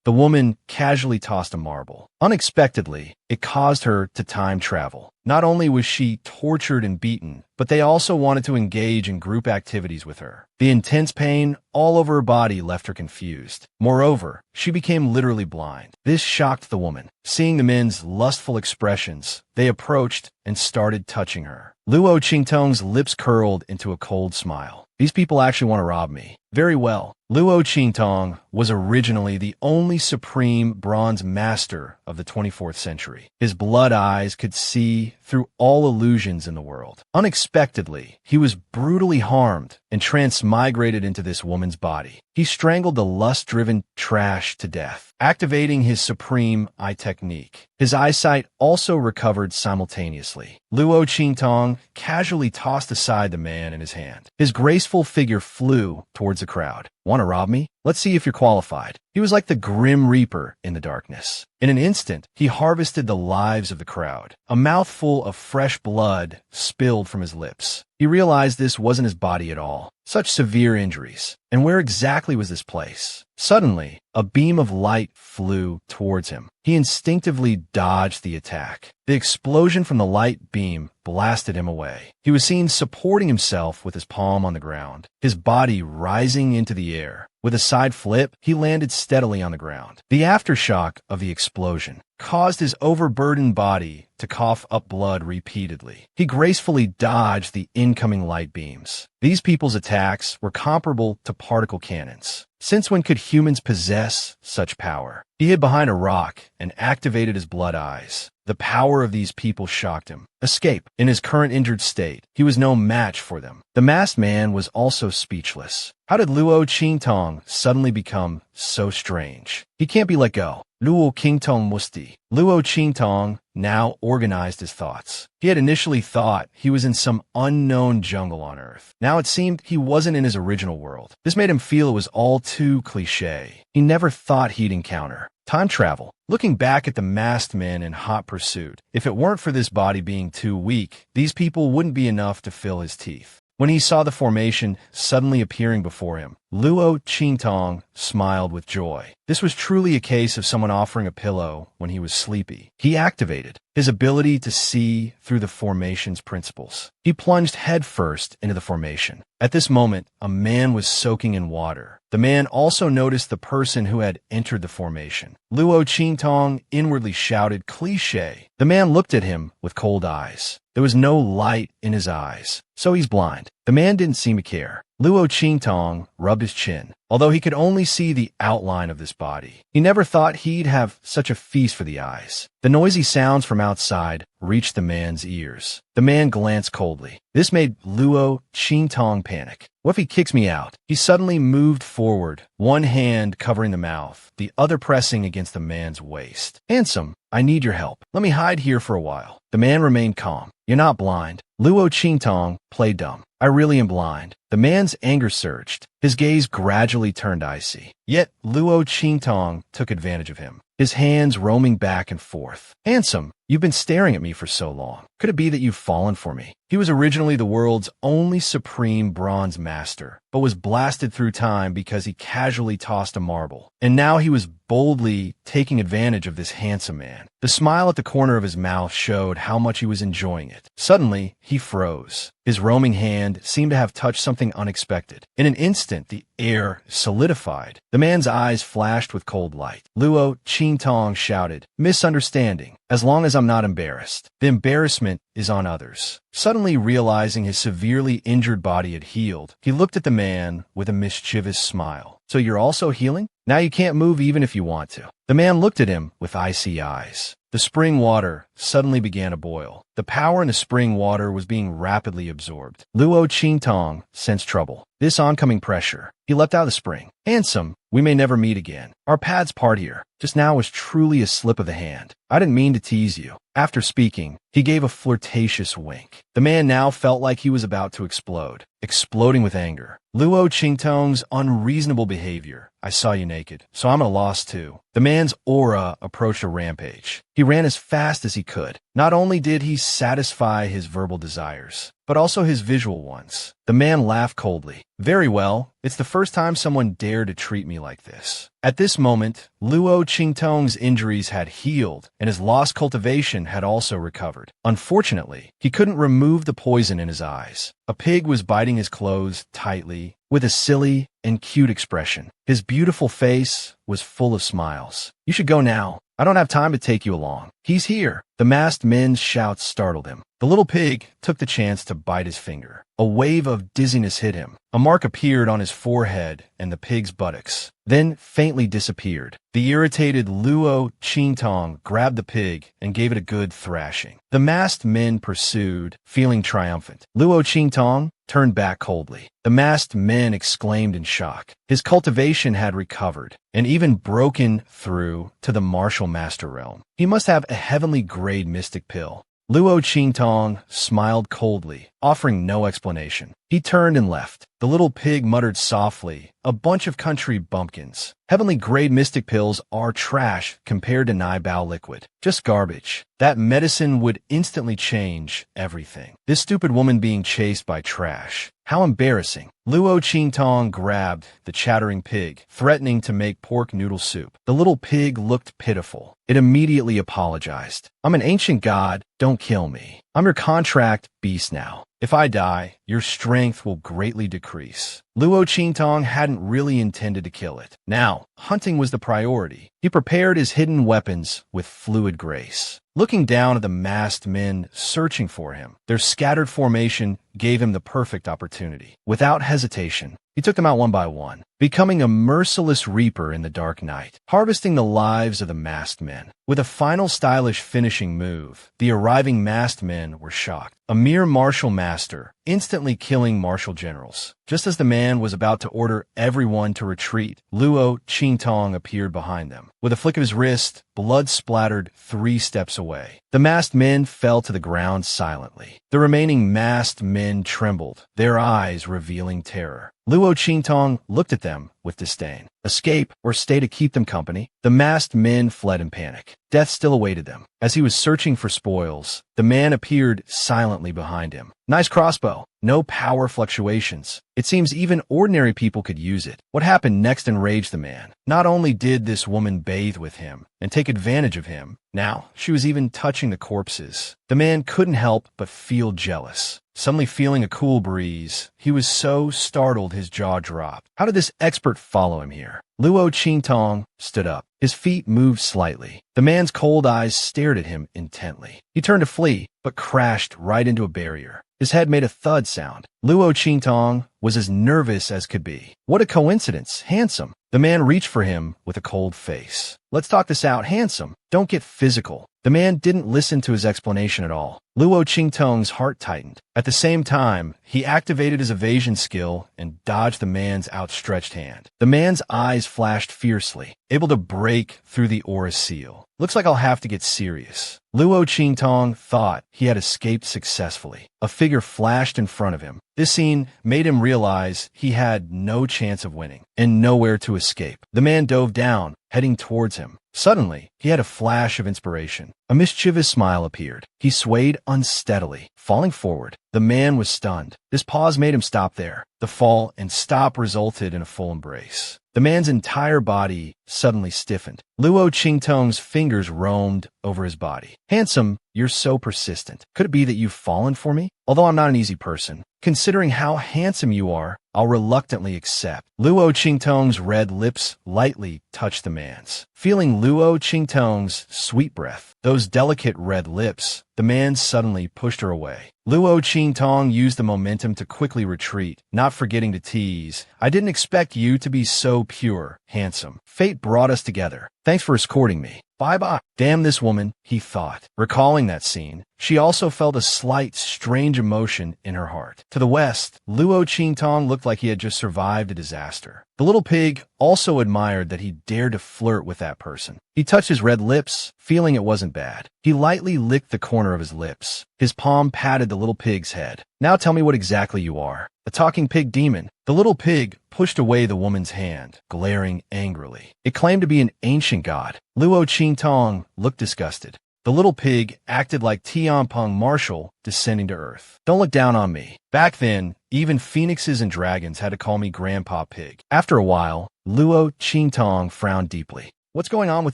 The woman casually tossed a marble. Unexpectedly, it caused her to time travel. Not only was she tortured and beaten, but they also wanted to engage in group activities with her. The intense pain all over her body left her confused. Moreover, she became literally blind. This shocked the woman. Seeing the men's lustful expressions, they approached and started touching her. Luo Qingtong's lips curled into a cold smile. These people actually want to rob me. Very well. Luo Qingtong was originally the only supreme bronze master of the 24th century. His blood eyes could see through all illusions in the world. Unexpectedly, he was brutally harmed and transmigrated into this woman's body. He strangled the lust-driven trash to death, activating his supreme eye technique. His eyesight also recovered simultaneously. Luo Qingtong casually tossed aside the man in his hand. His graceful figure flew towards the crowd. Want to rob me? Let's see if you're qualified. He was like the Grim Reaper in the darkness. In an instant, he harvested the lives of the crowd. A mouthful of fresh blood spilled from his lips. He realized this wasn't his body at all. Such severe injuries. And where exactly was this place? Suddenly, a beam of light flew towards him. He instinctively dodged the attack. The explosion from the light beam blasted him away. He was seen supporting himself with his palm on the ground, his body rising into the air. With a side flip, he landed steadily on the ground. The aftershock of the explosion caused his overburdened body to cough up blood repeatedly. He gracefully dodged the incoming light beams. These people's attacks were comparable to particle cannons. Since when could humans possess such power? He hid behind a rock and activated his blood eyes. The power of these people shocked him. Escape. In his current injured state, he was no match for them. The masked man was also speechless. How did Luo Qingtong suddenly become so strange? He can't be let go. Luo Qingtong musti. Luo Qingtong now organized his thoughts. He had initially thought he was in some unknown jungle on Earth. Now it seemed he wasn't in his original world. This made him feel it was all too cliché. He never thought he'd encounter time travel. Looking back at the masked men in hot pursuit, if it weren't for this body being too weak, these people wouldn't be enough to fill his teeth. When he saw the formation suddenly appearing before him, Luo Qingtong smiled with joy. This was truly a case of someone offering a pillow when he was sleepy. He activated his ability to see through the formation's principles. He plunged headfirst into the formation. At this moment, a man was soaking in water. The man also noticed the person who had entered the formation. Luo Qingtong inwardly shouted, "Cliché." The man looked at him with cold eyes. There was no light in his eyes, so he's blind. The man didn't seem to care. Luo Qingtong rubbed his chin. Although he could only see the outline of this body, he never thought he'd have such a feast for the eyes. The noisy sounds from outside reached the man's ears. The man glanced coldly. This made Luo Qingtong panic. What if he kicks me out? He suddenly moved forward, one hand covering the mouth, the other pressing against the man's waist. "Handsome, I need your help. Let me hide here for a while." The man remained calm. "You're not blind." Luo Qingtong played dumb. "I really am blind." The man's anger surged. His gaze gradually turned icy. Yet Luo Qingtong took advantage of him, his hands roaming back and forth. "Handsome, you've been staring at me for so long. Could it be that you've fallen for me?" He was originally the world's only supreme bronze master, but was blasted through time because he casually tossed a marble. And now he was boldly taking advantage of this handsome man. The smile at the corner of his mouth showed how much he was enjoying it. Suddenly, he froze. His roaming hand seemed to have touched something unexpected. In an instant, the air solidified. The man's eyes flashed with cold light. Luo Qingtong shouted, "Misunderstanding. As long as I'm not embarrassed. The embarrassment is on others." Suddenly realizing his severely injured body had healed, he looked at the man with a mischievous smile. "So you're also healing? Now you can't move even if you want to." The man looked at him with icy eyes. The spring water suddenly began to boil. The power in the spring water was being rapidly absorbed. Luo Qingtong sensed trouble. This oncoming pressure. He leapt out of the spring. "Handsome, we may never meet again. Our paths part here. Just now was truly a slip of the hand. I didn't mean to tease you." After speaking, he gave a flirtatious wink. The man now felt like he was about to explode, exploding with anger. Luo Qingtong's unreasonable behavior. "I saw you naked, so I'm at a loss too." The man's aura approached a rampage. He ran as fast as he could. Not only did he satisfy his verbal desires, but also his visual ones. The man laughed coldly. Very well, it's the first time someone dared to treat me like this. At this moment, Luo Qingtong's injuries had healed, and his lost cultivation had also recovered. Unfortunately, he couldn't remove the poison in his eyes. A pig was biting his clothes tightly, with a silly and cute expression. His beautiful face was full of smiles. You should go now. I don't have time to take you along. He's here. The masked men's shouts startled him. The little pig took the chance to bite his finger. A wave of dizziness hit him. A mark appeared on his forehead and the pig's buttocks, then faintly disappeared. The irritated Luo Qingtong grabbed the pig and gave it a good thrashing. The masked men pursued, feeling triumphant. Luo Qingtong turned back coldly. The masked men exclaimed in shock. His cultivation had recovered, and even broken through to the martial master realm. He must have a heavenly grade mystic pill. Luo Qingtong smiled coldly, offering no explanation. He turned and left. The little pig muttered softly, "A bunch of country bumpkins. Heavenly grade mystic pills are trash compared to Nibao liquid. Just garbage. That medicine would instantly change everything. This stupid woman being chased by trash. How embarrassing." Luo Qingtong grabbed the chattering pig, threatening to make pork noodle soup. The little pig looked pitiful. It immediately apologized. "I'm an ancient god. Don't kill me. I'm your contract beast now. If I die, your strength will greatly decrease." Luo Qingtong hadn't really intended to kill it. Now, hunting was the priority. He prepared his hidden weapons with fluid grace. Looking down at the masked men searching for him, their scattered formation gave him the perfect opportunity. Without hesitation, he took them out one by one, becoming a merciless reaper in the dark night, harvesting the lives of the masked men. With a final stylish finishing move, the arriving masked men were shocked. A mere martial master, instantly killing martial generals. Just as the man was about to order everyone to retreat, Luo Qingtong appeared behind them. With a flick of his wrist, blood splattered 3 steps away. The masked men fell to the ground silently. The remaining masked men trembled, their eyes revealing terror. Luo Qingtong looked at them with disdain. Escape or stay to keep them company? The masked men fled in panic. Death still awaited them. As he was searching for spoils, the man appeared silently behind him. Nice crossbow. No power fluctuations. It seems even ordinary people could use it. What happened next enraged the man. Not only did this woman bathe with him and take advantage of him, now she was even touching the corpses. The man couldn't help but feel jealous. Suddenly feeling a cool breeze, he was so startled his jaw dropped. How did this expert follow him here? Luo Qingtong stood up. His feet moved slightly. The man's cold eyes stared at him intently. He turned to flee, but crashed right into a barrier. His head made a thud sound. Luo Qingtong was as nervous as could be. What a coincidence. Handsome. The man reached for him with a cold face. "Let's talk this out, handsome. Don't get physical." The man didn't listen to his explanation at all. Luo Qingtong's heart tightened. At the same time, he activated his evasion skill and dodged the man's outstretched hand. The man's eyes flashed fiercely, able to break through the aura seal. "Looks like I'll have to get serious." Luo Qingtong thought he had escaped successfully. A figure flashed in front of him. This scene made him realize he had no chance of winning and nowhere to escape. The man dove down, heading towards him. Suddenly, he had a flash of inspiration. A mischievous smile appeared. He swayed unsteadily, falling forward. The man was stunned. This pause made him stop there. The fall and stop resulted in a full embrace. The man's entire body suddenly stiffened. Luo Qingtong's fingers roamed over his body. "Handsome, you're so persistent. Could it be that you've fallen for me? Although I'm not an easy person, considering how handsome you are, I'll reluctantly accept." Luo Qingtong's red lips lightly touched the man's. Feeling Luo Qingtong's sweet breath, those delicate red lips, the man suddenly pushed her away. Luo Qingtong used the momentum to quickly retreat, not forgetting to tease, "I didn't expect you to be so pure, handsome. Fate brought us together. Thanks for escorting me. Bye-bye." Damn this woman, he thought. Recalling that scene, she also felt a slight, strange emotion in her heart. To the west, Luo Qingtong looked like he had just survived a disaster. The little pig also admired that he dared to flirt with that person. He touched his red lips, feeling it wasn't bad. He lightly licked the corner of his lips. His palm patted the little pig's head. "Now tell me what exactly you are. A talking pig demon." The little pig pushed away the woman's hand, glaring angrily. It claimed to be an ancient god. Luo Qingtong looked disgusted. The little pig acted like Tianpeng Marshall descending to earth. Don't look down on me. Back then, even phoenixes and dragons had to call me Grandpa Pig. After a while, Luo Qingtong frowned deeply. What's going on with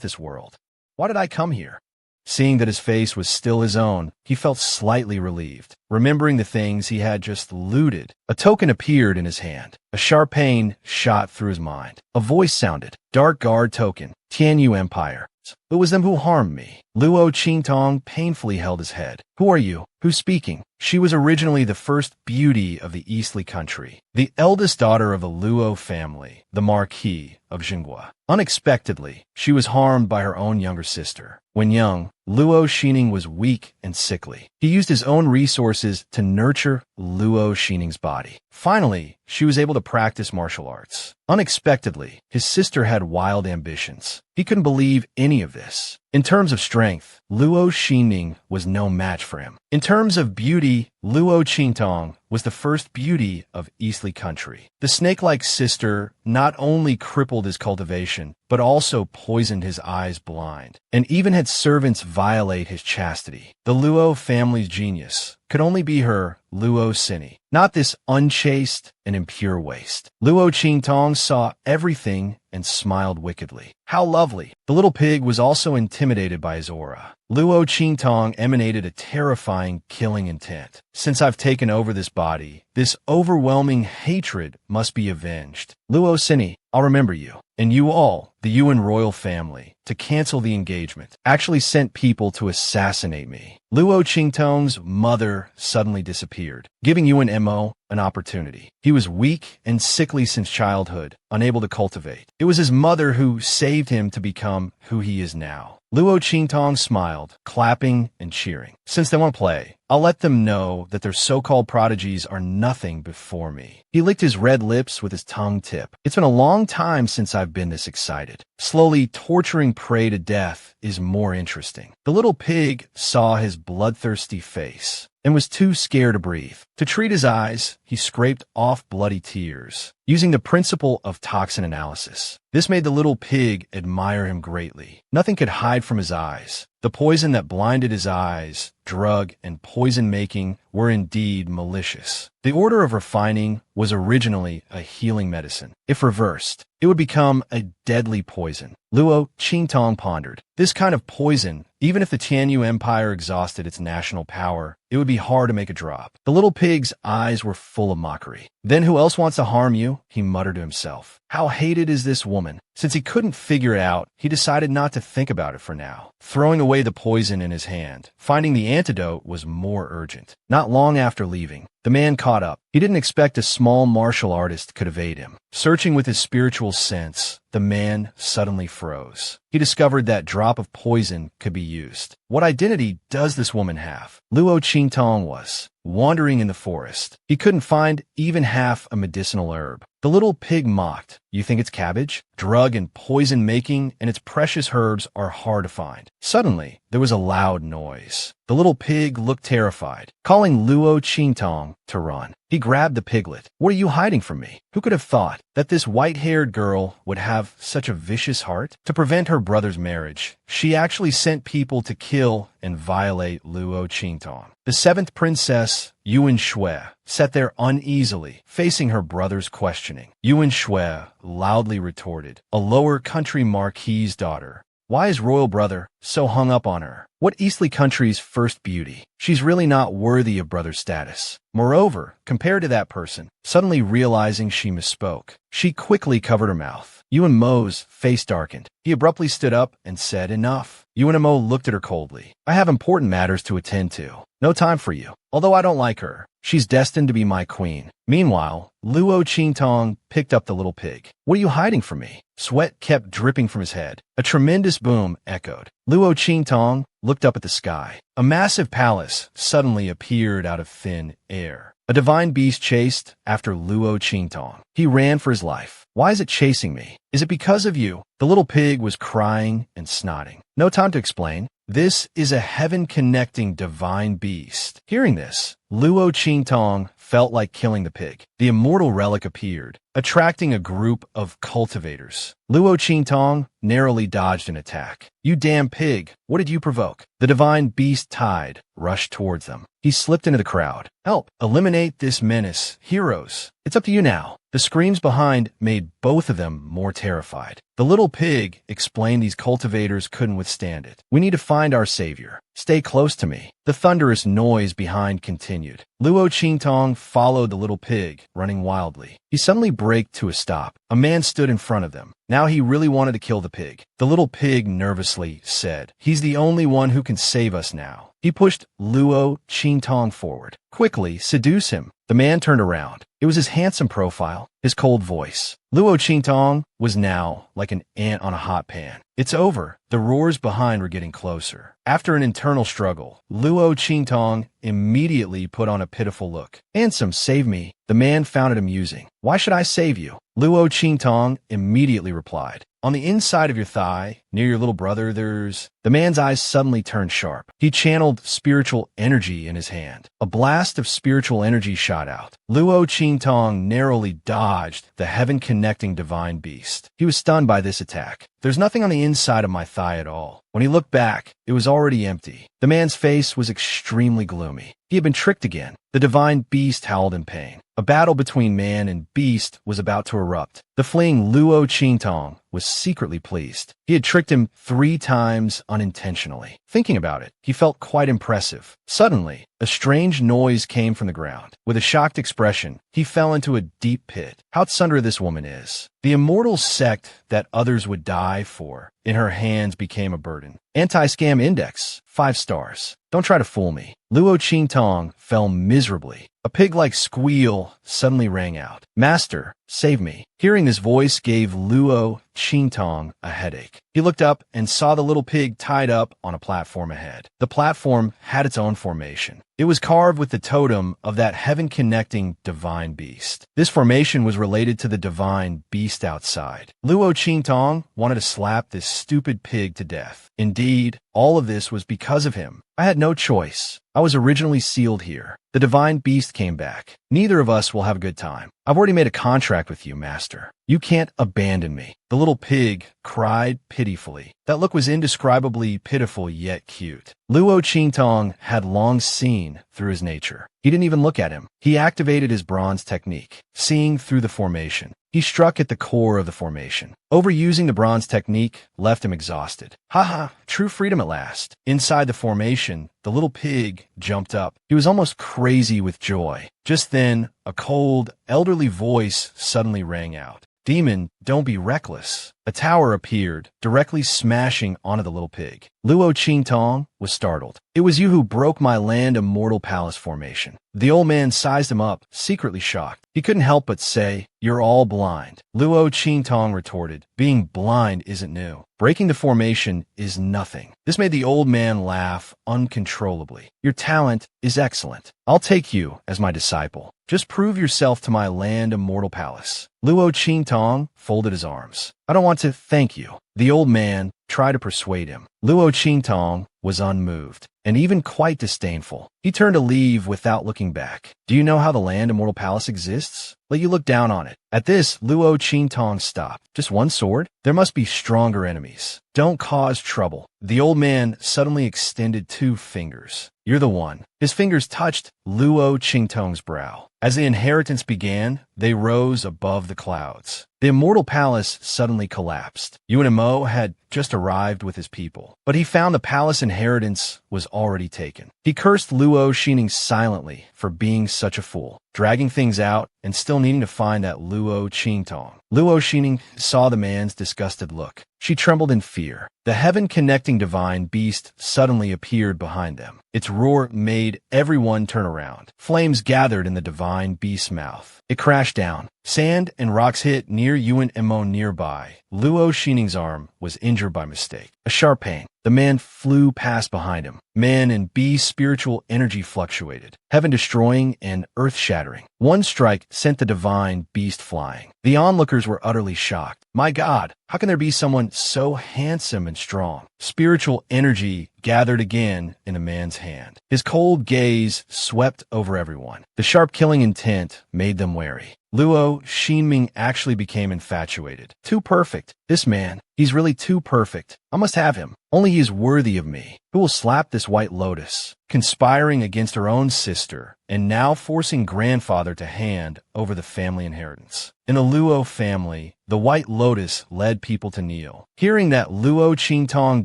this world? Why did I come here? Seeing that his face was still his own, he felt slightly relieved. Remembering the things he had just looted, a token appeared in his hand. A sharp pain shot through his mind. A voice sounded. Dark Guard token. Tianyu Empire. It was them who harmed me. Luo Qingtong painfully held his head. Who are you? Who's speaking? She was originally the first beauty of the Eastly country, the eldest daughter of the Luo family, the Marquis of Jinghua. Unexpectedly, she was harmed by her own younger sister. When young, Luo Xining was weak and sickly. He used his own resources to nurture Luo Xining's body. Finally, she was able to practice martial arts. Unexpectedly, his sister had wild ambitions. He couldn't believe any of this. In terms of strength, Luo Xining was no match for him. In terms of beauty, Luo Qingtong was the first beauty of Eastly country. The snake-like sister not only crippled his cultivation, but also poisoned his eyes blind, and even had servants violate his chastity. The Luo family's genius could only be her Luo Sini, not this unchaste and impure waste. Luo Qingtong saw everything and smiled wickedly. How lovely! The little pig was also intimidated by his aura. Luo Qingtong emanated a terrifying killing intent. Since I've taken over this body, this overwhelming hatred must be avenged. Luo Sini, I'll remember you. And you all, the Yuan royal family, to cancel the engagement, actually sent people to assassinate me. Luo Qingtong's mother suddenly disappeared, giving Yuan Mo an opportunity. He was weak and sickly since childhood, unable to cultivate. It was his mother who saved him to become who he is now. Luo Qingtong smiled, clapping and cheering. Since they want to play, I'll let them know that their so-called prodigies are nothing before me. He licked his red lips with his tongue tip. It's been a long time since I've been this excited. Slowly torturing prey to death is more interesting. The little pig saw his bloodthirsty face and was too scared to breathe. To treat his eyes, he scraped off bloody tears, using the principle of toxin analysis. This made the little pig admire him greatly. Nothing could hide from his eyes. The poison that blinded his eyes, drug, and poison-making were indeed malicious. The order of refining was originally a healing medicine. If reversed, it would become a deadly poison. Luo Qingtong pondered. This kind of poison, even if the Tianyu Empire exhausted its national power, it would be hard to make a drop. The little pig's eyes were full of mockery. Then who else wants to harm you? He muttered to himself. How hated is this woman? Since he couldn't figure it out, he decided not to think about it for now. Throwing away the poison in his hand, finding the antidote was more urgent. Not long after leaving, the man caught up. He didn't expect a small martial artist could evade him. Searching with his spiritual sense, the man suddenly froze. He discovered that drop of poison could be used. What identity does this woman have? Luo Qingtong was wandering in the forest. He couldn't find even half a medicinal herb. The little pig mocked. You think it's cabbage? Drug and poison making and its precious herbs are hard to find. Suddenly, there was a loud noise. The little pig looked terrified, calling Luo Qingtong to run. He grabbed the piglet. What are you hiding from me? Who could have thought that this white-haired girl would have such a vicious heart? To prevent her brother's marriage, she actually sent people to kill and violate Luo Qingtong. The seventh princess, Yuan Shui, sat there uneasily, facing her brother's questioning. Yuan Shui loudly retorted, a lower country marquis's daughter. Why is royal brother so hung up on her? What Eastly country's first beauty? She's really not worthy of brother status. Moreover, compared to that person, suddenly realizing she misspoke, she quickly covered her mouth. Yuan Mo's face darkened. He abruptly stood up and said, enough. Yuan Mo looked at her coldly. I have important matters to attend to. No time for you. Although I don't like her, she's destined to be my queen. Meanwhile, Luo Qingtong picked up the little pig. What are you hiding from me? Sweat kept dripping from his head. A tremendous boom echoed. Luo Qingtong looked up at the sky. A massive palace suddenly appeared out of thin air. A divine beast chased after Luo Qingtong. He ran for his life. Why is it chasing me? Is it because of you? The little pig was crying and snotting. No time to explain. This is a heaven-connecting divine beast. Hearing this, Luo Qingtong felt like killing the pig. The immortal relic appeared, attracting a group of cultivators. Luo Qingtong narrowly dodged an attack. "You damn pig, what did you provoke?" The divine beast Tide rushed towards them. He slipped into the crowd. "Help! Eliminate this menace, heroes! It's up to you now." The screams behind made both of them more terrified. The little pig explained these cultivators couldn't withstand it. "We need to find our savior. Stay close to me." The thunderous noise behind continued. Luo Qingtong followed the little pig, running wildly. He suddenly braked to a stop. A man stood in front of them. Now he really wanted to kill the pig. The little pig nervously said, "He's the only one who can save us now." He pushed Luo Qingtong forward. "Quickly, seduce him." The man turned around. It was his handsome profile, his cold voice. Luo Qingtong was now like an ant on a hot pan. "It's over." The roars behind were getting closer. After an internal struggle, Luo Qingtong immediately put on a pitiful look. "Handsome, save me." The man found it amusing. "Why should I save you?" Luo Qingtong immediately replied. "On the inside of your thigh, near your little brother, there's—" The man's eyes suddenly turned sharp. He channeled spiritual energy in his hand. A blast of spiritual energy shot out. Luo Qingtong narrowly dodged the heaven-connecting divine beast. He was stunned by this attack. "There's nothing on the inside of my thigh at all." When he looked back, it was already empty. The man's face was extremely gloomy. He had been tricked again. The divine beast howled in pain. A battle between man and beast was about to erupt. The fleeing Luo Qingtong was secretly pleased. He had tricked him 3 times unintentionally. Thinking about it, he felt quite impressive. Suddenly, a strange noise came from the ground. With a shocked expression, he fell into a deep pit. How sunder this woman is. The immortal sect that others would die for in her hands became a burden. Anti-scam index, 5 stars. Don't try to fool me. Luo Qingtong fell miserably. A pig-like squeal suddenly rang out. "Master, save me." Hearing this voice gave Luo Qingtong a headache. He looked up and saw the little pig tied up on a platform ahead. The platform had its own formation. It was carved with the totem of that heaven-connecting divine beast. This formation was related to the divine beast outside. Luo Qingtong wanted to slap this stupid pig to death. Indeed, all of this was because of him. I had no choice. I was originally sealed here. The divine beast came back. Neither of us will have a good time. I've already made a contract with you, master. You can't abandon me. The little pig cried pitifully. That look was indescribably pitiful yet cute. Luo Qingtong had long seen through his nature. He didn't even look at him. He activated his bronze technique, seeing through the formation. He struck at the core of the formation. Overusing the bronze technique left him exhausted. Haha, true freedom at last. Inside the formation, the little pig jumped up. He was almost crazy with joy. Just then, a cold, elderly voice suddenly rang out. "Demon, don't be reckless." A tower appeared, directly smashing onto the little pig. Luo Qingtong was startled. "It was you who broke my land immortal palace formation." The old man sized him up, secretly shocked. He couldn't help but say, "You're all blind." Luo Qingtong retorted, "Being blind isn't new. Breaking the formation is nothing." This made the old man laugh uncontrollably. "Your talent is excellent. I'll take you as my disciple. Just prove yourself to my land immortal palace." Luo Qingtong folded his arms. "I don't want to thank you." The old man tried to persuade him. Luo Qingtong was unmoved, and even quite disdainful. He turned to leave without looking back. "Do you know how the land immortal palace exists? Let you look down on it." At this, Luo Qingtong stopped. "Just one sword? There must be stronger enemies. Don't cause trouble." The old man suddenly extended 2 fingers. "You're the one." His fingers touched Luo Qingtong's brow. As the inheritance began, they rose above the clouds. The immortal palace suddenly collapsed. Yuan Mo had just arrived with his people, but he found the palace inheritance was already taken. He cursed Luo Xingning silently for being such a fool, dragging things out and still needing to find that Luo Qingtong. Luo Xingning saw the man's disgusted look. She trembled in fear. The heaven-connecting divine beast suddenly appeared behind them. Its roar made everyone turn around. Flames gathered in the divine beast's mouth. It crashed down. Sand and rocks hit near Yuan Mo nearby. Luo Xingning's arm was injured by mistake. A sharp pain. The man flew past behind him. Man and beast spiritual energy fluctuated, heaven destroying and earth shattering. shattering. One strike sent the divine beast flying. The onlookers were utterly shocked. My God, how can there be someone so handsome and strong? Spiritual energy gathered again in the man's hand. His cold gaze swept over everyone. The sharp killing intent made them wary. Luo Xinming actually became infatuated. Too perfect. This man, he's really too perfect. I must have him. Only he is worthy of me. Who will slap this white lotus? Conspiring against her own sister, and now forcing grandfather to hand over the family inheritance. In the Luo family, the white lotus led people to kneel. Hearing that Luo Qingtong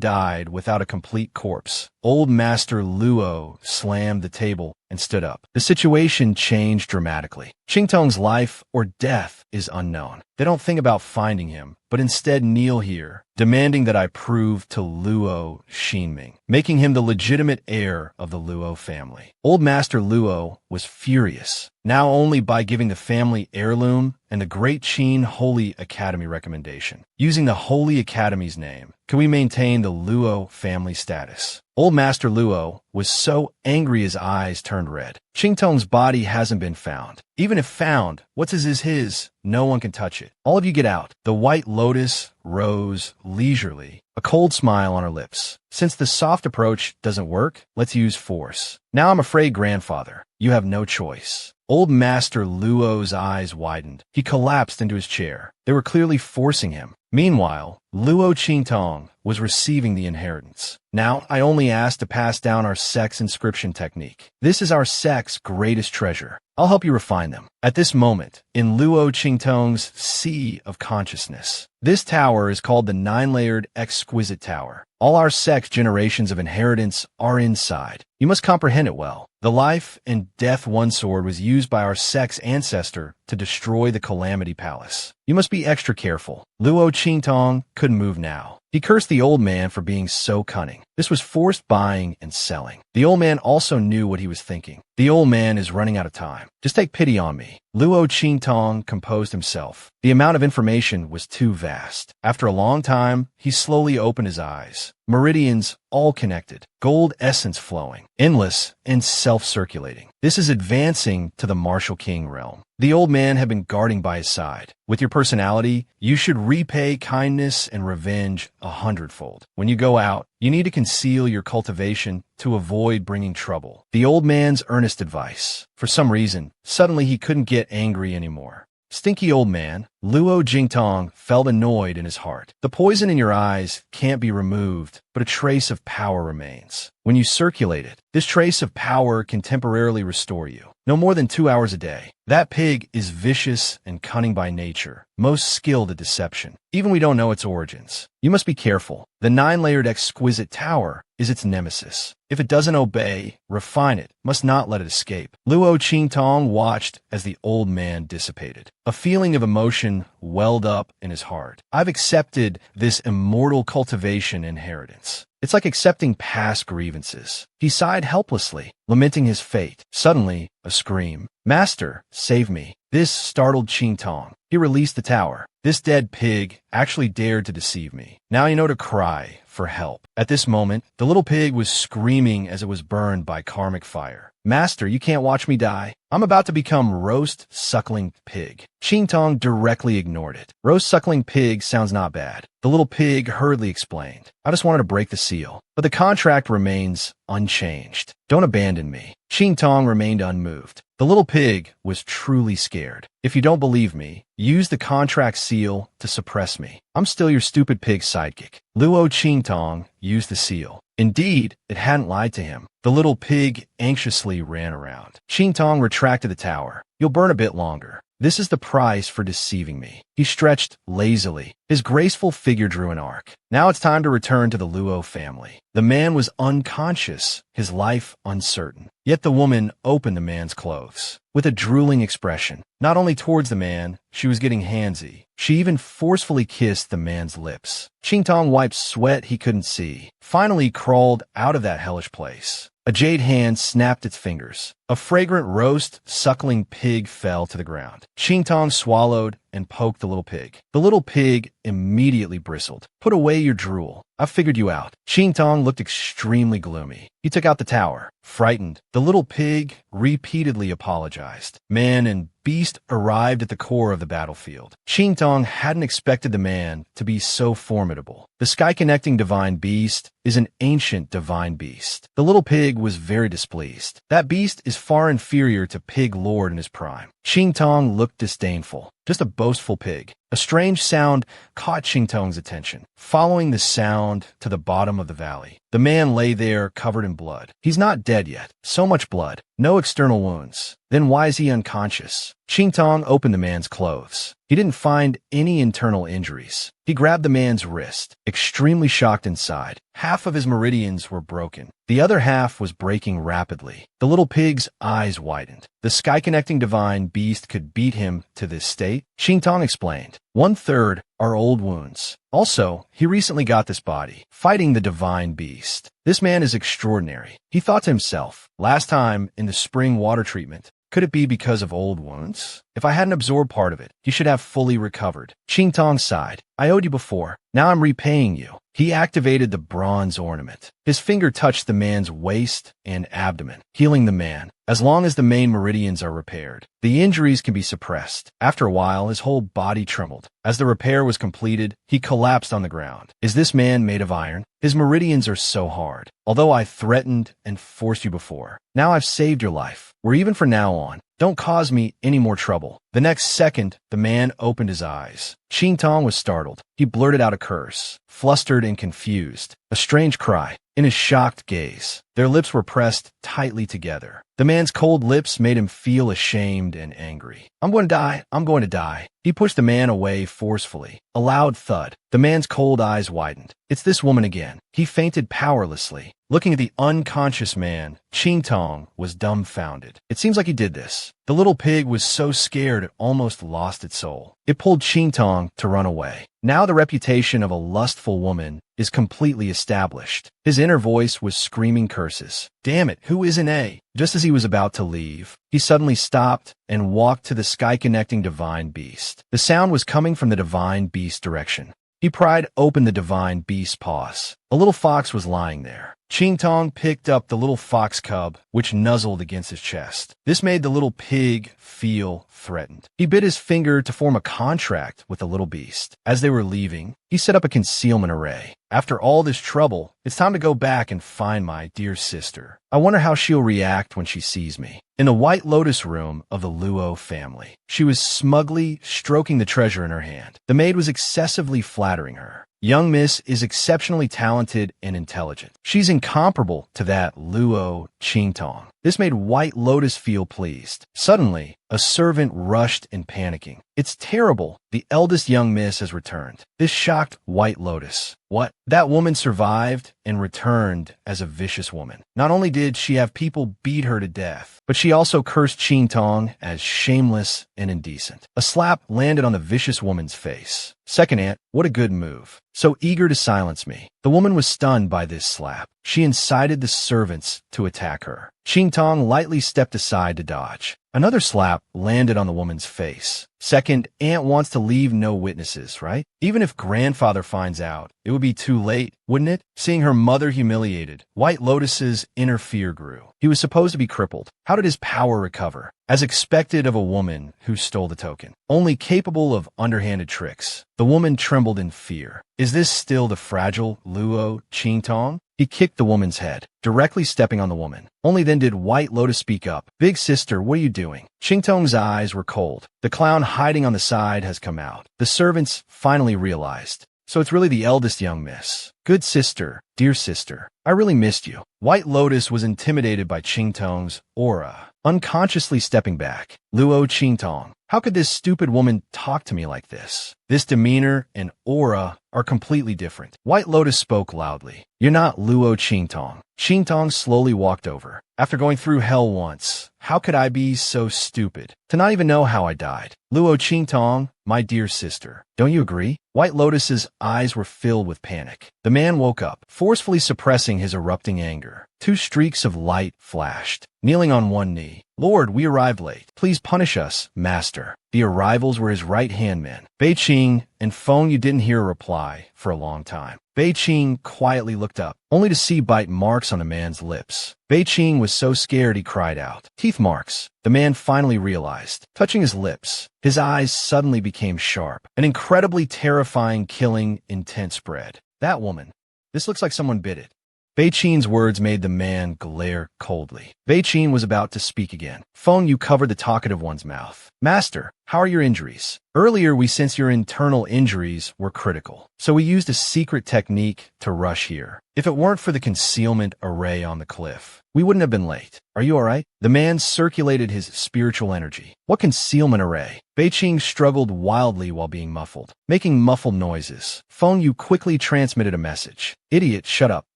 died without a complete corpse, Old Master Luo slammed the table and stood up. The situation changed dramatically. Qingtong's life or death is unknown. They don't think about finding him, but instead kneel here, demanding that I prove to Luo Xinming, making him the legitimate heir of the Luo family. Old Master Luo was furious, now only by giving the family heirloom and the Great Qin Holy Academy recommendation. Using the Holy Academy's name, can we maintain the Luo family status? Old Master Luo was so angry his eyes turned red. Qingtong's body hasn't been found. Even if found, what's his is his. No one can touch it. All of you get out. The white lotus rose leisurely, a cold smile on her lips. Since the soft approach doesn't work, let's use force. Now I'm afraid, grandfather, you have no choice. Old Master Luo's eyes widened. He collapsed into his chair. They were clearly forcing him. Meanwhile, Luo Qingtong was receiving the inheritance. Now, I only ask to pass down our sex inscription technique. This is our sex greatest treasure. I'll help you refine them. At this moment, in Luo Qingtong's sea of consciousness, this tower is called the 9-layered exquisite tower. All our sex generations of inheritance are inside. You must comprehend it well. The life and death one sword was used by our sex ancestor to destroy the Calamity Palace. You must be extra careful. Luo Qingtong couldn't move now. He cursed the old man for being so cunning. This was forced buying and selling. The old man also knew what he was thinking. The old man is running out of time. Just take pity on me. Luo Qingtong composed himself. The amount of information was too vast. After a long time, he slowly opened his eyes. Meridians all connected, gold essence flowing, endless and self-circulating. This is advancing to the Martial King realm. The old man had been guarding by his side. With your personality, you should repay kindness and revenge 100-fold. When you go out, you need to conceal your cultivation to avoid bringing trouble. The old man's earnest advice. For some reason, suddenly he couldn't get angry anymore. Stinky old man, Luo Qingtong felt annoyed in his heart. The poison in your eyes can't be removed, but a trace of power remains. When you circulate it, this trace of power can temporarily restore you. No more than 2 hours a day. That pig is vicious and cunning by nature, most skilled at deception. Even we don't know its origins. You must be careful. The 9-layered exquisite tower is its nemesis. If it doesn't obey, refine it, must not let it escape. Luo Qingtong watched as the old man dissipated. A feeling of emotion welled up in his heart. I've accepted this immortal cultivation inheritance. It's like accepting past grievances. He sighed helplessly, lamenting his fate. Suddenly, a scream. Master, save me. This startled Qingtong. He released the tower. This dead pig actually dared to deceive me. Now you know to cry for help. At this moment, the little pig was screaming as it was burned by karmic fire. Master, you can't watch me die. I'm about to become roast suckling pig. Qingtong directly ignored it. Roast suckling pig sounds not bad. The little pig hurriedly explained. I just wanted to break the seal. But the contract remains unchanged. Don't abandon me. Qingtong remained unmoved. The little pig was truly scared. If you don't believe me, use the contract seal to suppress me. I'm still your stupid pig sidekick. Luo Qingtong used the seal. Indeed, it hadn't lied to him. The little pig anxiously ran around. Qingtong retracted the tower. You'll burn a bit longer. This is the price for deceiving me. He stretched lazily. His graceful figure drew an arc. Now it's time to return to the Luo family. The man was unconscious, his life uncertain. Yet the woman opened the man's clothes. With a drooling expression, not only towards the man, she was getting handsy. She even forcefully kissed the man's lips. Qingtong wiped sweat he couldn't see. Finally crawled out of that hellish place. A jade hand snapped its fingers. A fragrant roast, suckling pig fell to the ground. Qingtong swallowed and poked the little pig. The little pig immediately bristled. Put away your drool. I've figured you out. Qingtong looked extremely gloomy. He took out the tower. Frightened, the little pig repeatedly apologized. Man and beast arrived at the core of the battlefield. Qingtong hadn't expected the man to be so formidable. The sky-connecting divine beast is an ancient divine beast. The little pig was very displeased. That beast is far inferior to Pig Lord in his prime. Qingtong looked disdainful. Just a boastful pig. A strange sound caught Qingtong's attention. Following the sound to the bottom of the valley, the man lay there covered in blood. He's not dead yet. So much blood. No external wounds. Then why is he unconscious? Qingtong opened the man's clothes. He didn't find any internal injuries. He grabbed the man's wrist, extremely shocked inside. Half of his meridians were broken. The other half was breaking rapidly. The little pig's eyes widened. The sky-connecting divine beast could beat him to this state? Qingtong explained. 1/3 are old wounds. Also, he recently got this body, fighting the divine beast. This man is extraordinary. He thought to himself, last time in the spring water treatment, could it be because of old wounds? If I hadn't absorbed part of it, he should have fully recovered. Qingtong sighed. I owed you before. Now I'm repaying you. He activated the bronze ornament. His finger touched the man's waist and abdomen, healing the man. As long as the main meridians are repaired, the injuries can be suppressed. After a while, his whole body trembled. As the repair was completed, he collapsed on the ground. Is this man made of iron? His meridians are so hard. Although I threatened and forced you before, now I've saved your life. We're even for now on. Don't cause me any more trouble. The next second, the man opened his eyes. Qingtong was startled. He blurted out a curse, flustered and confused. A strange cry. In his shocked gaze, their lips were pressed tightly together. The man's cold lips made him feel ashamed and angry. I'm going to die. I'm going to die. He pushed the man away forcefully. A loud thud. The man's cold eyes widened. It's this woman again. He fainted powerlessly. Looking at the unconscious man, Qingtong was dumbfounded. It seems like he did this. The little pig was so scared it almost lost its soul. It pulled Qingtong to run away. Now the reputation of a lustful woman is completely established. His inner voice was screaming curses. Damn it, who isn't A? Just as he was about to leave, he suddenly stopped and walked to the sky-connecting divine beast. The sound was coming from the divine beast direction. He pried open the divine beast's paws. A little fox was lying there. Qingtong picked up the little fox cub, which nuzzled against his chest. This made the little pig feel threatened. He bit his finger to form a contract with the little beast. As they were leaving, he set up a concealment array. After all this trouble, it's time to go back and find my dear sister. I wonder how she'll react when she sees me. In the White Lotus room of the Luo family, she was smugly stroking the treasure in her hand. The maid was excessively flattering her. Young Miss is exceptionally talented and intelligent. She's incomparable to that Luo Qingtong. This made White Lotus feel pleased. Suddenly, a servant rushed in panicking. It's terrible. The eldest young miss has returned. This shocked White Lotus. What? That woman survived and returned as a vicious woman. Not only did she have people beat her to death, but she also cursed Qingtong as shameless and indecent. A slap landed on the vicious woman's face. Second aunt, what a good move. So eager to silence me. The woman was stunned by this slap. She incited the servants to attack her. Qingtong lightly stepped aside to dodge. Another slap landed on the woman's face. Second, aunt wants to leave no witnesses, right? Even if grandfather finds out, it would be too late, wouldn't it? Seeing her mother humiliated, White Lotus's inner fear grew. He was supposed to be crippled. How did his power recover? As expected of a woman who stole the token. Only capable of underhanded tricks. The woman trembled in fear. Is this still the fragile Luo Qingtong? He kicked the woman's head, directly stepping on the woman. Only then did White Lotus speak up. Big sister, what are you doing? Qingtong's eyes were cold. The clown hiding on the side has come out. The servants finally realized. So it's really the eldest young miss. Good sister, dear sister, I really missed you. White Lotus was intimidated by Qingtong's aura, unconsciously stepping back. Luo Qingtong, how could this stupid woman talk to me like this? This demeanor and aura are completely different. White Lotus spoke loudly. You're not Luo Qingtong. Qingtong slowly walked over. After going through hell once, how could I be so stupid to not even know how I died? Luo Qingtong, my dear sister. Don't you agree? White Lotus's eyes were filled with panic. The man woke up, forcefully suppressing his erupting anger. Two streaks of light flashed. Kneeling on one knee, Lord, we arrived late. Please punish us, Master. The arrivals were his right-hand men, Bei Qing and Feng. You didn't hear a reply for a long time. Bei Qing quietly looked up, only to see bite marks on the man's lips. Bei Qing was so scared he cried out. Teeth marks. The man finally realized. Touching his lips, his eyes suddenly became sharp. An incredibly terrifying, killing intent spread. That woman. This looks like someone bit it. Bei Qing's words made the man glare coldly. Bei Qing was about to speak again. Feng Yu covered the talkative one's mouth. Master, how are your injuries? Earlier, we sensed your internal injuries were critical, so we used a secret technique to rush here. If it weren't for the concealment array on the cliff, we wouldn't have been late. Are you all right? The man circulated his spiritual energy. What concealment array? Bei Qing struggled wildly while being muffled, making muffled noises. Feng Yu quickly transmitted a message. Idiot, shut up.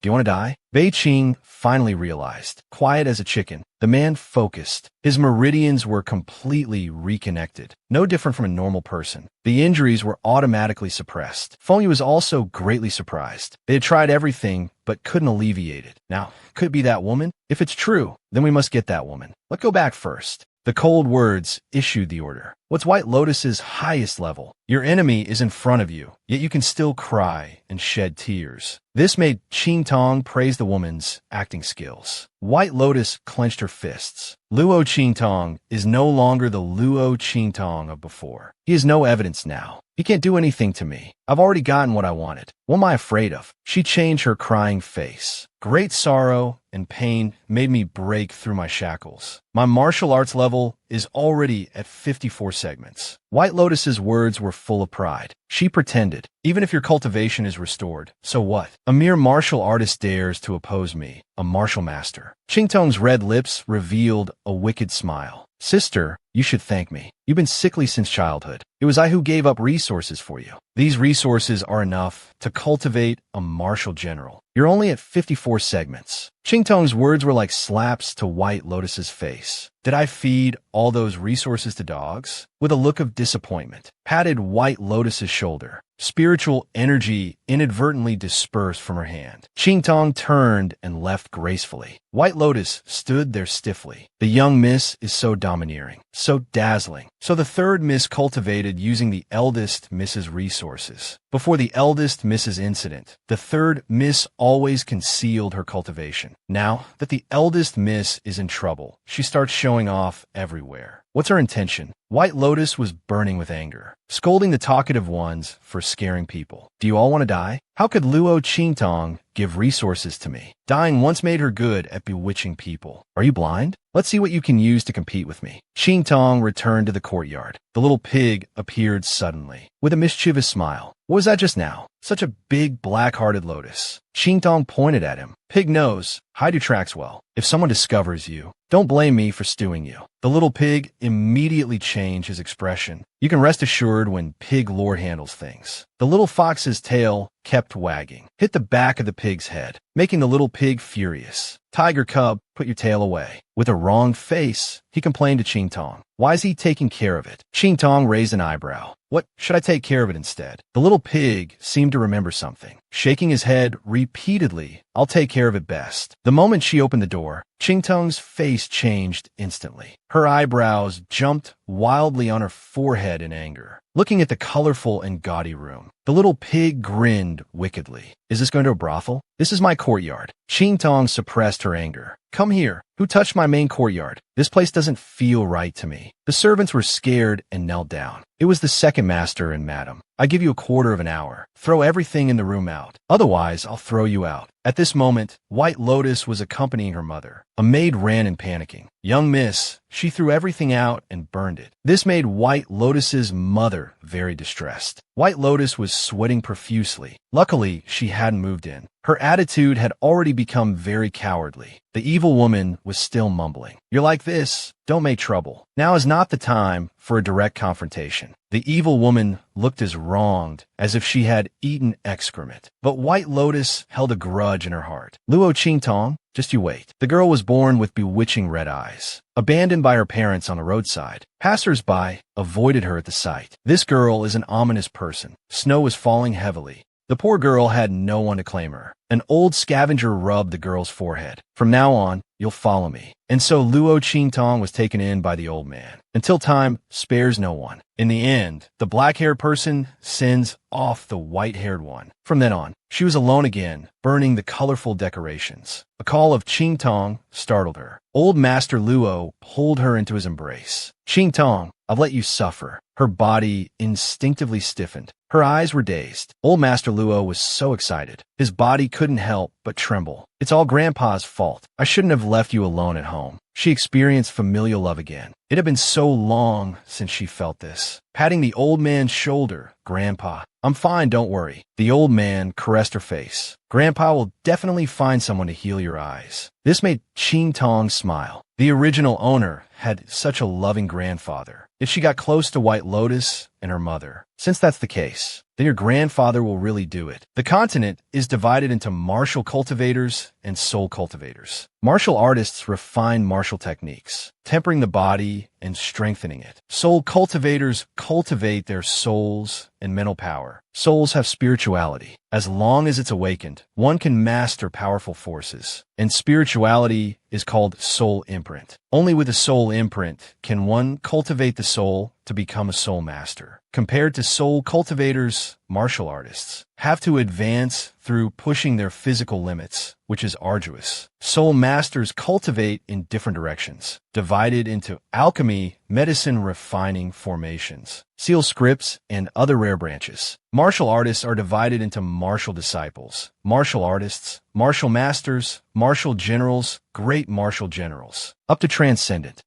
Do you want to die? Bei Qing finally realized. Quiet as a chicken, the man focused. His meridians were completely reconnected, no different from a normal person. The injuries were automatically suppressed. Feng Yu was also greatly surprised. They had tried everything, but couldn't alleviate it. Now, could it be that woman? If it's true, then we must get that woman. Let's go back first. The cold words issued the order. What's White Lotus's highest level? Your enemy is in front of you, yet you can still cry and shed tears. This made Qing Tong praise the woman's acting skills. White Lotus clenched her fists. Luo Qing Tong is no longer the Luo Qing Tong of before. He has no evidence now. He can't do anything to me. I've already gotten what I wanted. What am I afraid of? She changed her crying face. Great sorrow and pain made me break through my shackles. My martial arts level is already at 54 segments. White Lotus's words were full of pride. She pretended, even if your cultivation is restored, so what? A mere martial artist dares to oppose me, a martial master. Qing Tong's red lips revealed a wicked smile. Sister, you should thank me. You've been sickly since childhood. It was I who gave up resources for you. These resources are enough to cultivate a martial general. You're only at 54 segments. Qing Tong's words were like slaps to White Lotus's face. Did I feed all those resources to dogs? With a look of disappointment, patted White Lotus's shoulder. Spiritual energy inadvertently dispersed from her hand. Qing Tong turned and left gracefully. White Lotus stood there stiffly. The young miss is so domineering, so dazzling. So the third miss cultivated using the eldest miss's resources. Before the eldest miss's incident, the third miss always concealed her cultivation. Now that the eldest miss is in trouble, she starts showing off everywhere. What's her intention? White Lotus was burning with anger, scolding the talkative ones for scaring people. Do you all want to die? How could Luo Qing Tong give resources to me? Dying once made her good at bewitching people. Are you blind? Let's see what you can use to compete with me. Qing Tong returned to the courtyard. The little pig appeared suddenly, with a mischievous smile. What was that just now? Such a big, black-hearted lotus. Qing Tong pointed at him. Pig knows. Hide your tracks well. If someone discovers you, don't blame me for stewing you. The little pig immediately changed his expression. You can rest assured when Pig Lord handles things. The little fox's tail kept wagging, hit the back of the pig's head, making the little pig furious. Tiger cub, put your tail away. With a wrong face, he complained to Qing Tong. Why is he taking care of it? Qing Tong raised an eyebrow. What should I take care of it instead? The little pig seemed to remember something. Shaking his head repeatedly, I'll take care of it best. The moment she opened the door, Qing Tong's face changed instantly. Her eyebrows jumped wildly on her forehead in anger. Looking at the colorful and gaudy room, the little pig grinned wickedly. Is this going to a brothel? This is my courtyard. Qing Tong suppressed her anger. Come here. Who touched my main courtyard? This place doesn't feel right to me. The servants were scared and knelt down. It was the second master and madam. I give you a quarter of an hour. Throw everything in the room out. Otherwise, I'll throw you out. At this moment, White Lotus was accompanying her mother. A maid ran in panicking. Young miss, she threw everything out and burned it. This made White Lotus's mother very distressed. White Lotus was sweating profusely. Luckily, she hadn't moved in. Her attitude had already become very cowardly. The evil woman was still mumbling. You're like this. Don't make trouble. Now is not the time for a direct confrontation. The evil woman looked as wronged as if she had eaten excrement. But White Lotus held a grudge in her heart. Luo Qing Tong, Just you wait. The girl was born with bewitching red eyes. Abandoned by her parents on the roadside, passers-by avoided her at the sight. This girl is an ominous person. Snow was falling heavily. The poor girl had no one to claim her. An old scavenger rubbed the girl's forehead. From now on, you'll follow me. And so Luo Qingtong was taken in by the old man. Until time spares no one. In the end, the black-haired person sends off the white-haired one. From then on, she was alone again, burning the colorful decorations. A call of Qingtong startled her. Old Master Luo pulled her into his embrace. Qingtong, I've let you suffer. Her body instinctively stiffened. Her eyes were dazed. Old Master Luo was so excited. His body couldn't help but tremble. It's all Grandpa's fault. I shouldn't have left you alone at home. She experienced familial love again. It had been so long since she felt this. Patting the old man's shoulder, Grandpa, I'm fine, don't worry. The old man caressed her face. Grandpa will definitely find someone to heal your eyes. This made Qingtong smile. The original owner had such a loving grandfather. If she got close to White Lotus and her mother, since that's the case, then your grandfather will really do it. The continent is divided into martial cultivators and soul cultivators. Martial artists refine martial techniques, tempering the body and strengthening it. Soul cultivators cultivate their souls and mental power. Souls have spirituality. As long as it's awakened, one can master powerful forces. And spirituality is called soul imprint. Only with a soul imprint can one cultivate the soul to become a soul master. Compared to soul cultivators, martial artists have to advance through pushing their physical limits, which is arduous. Soul masters cultivate in different directions, divided into alchemy, medicine, refining formations, seal scripts, and other rare branches. Martial artists are divided into martial disciples, martial artists, martial masters, martial generals, great martial generals, up to transcendent.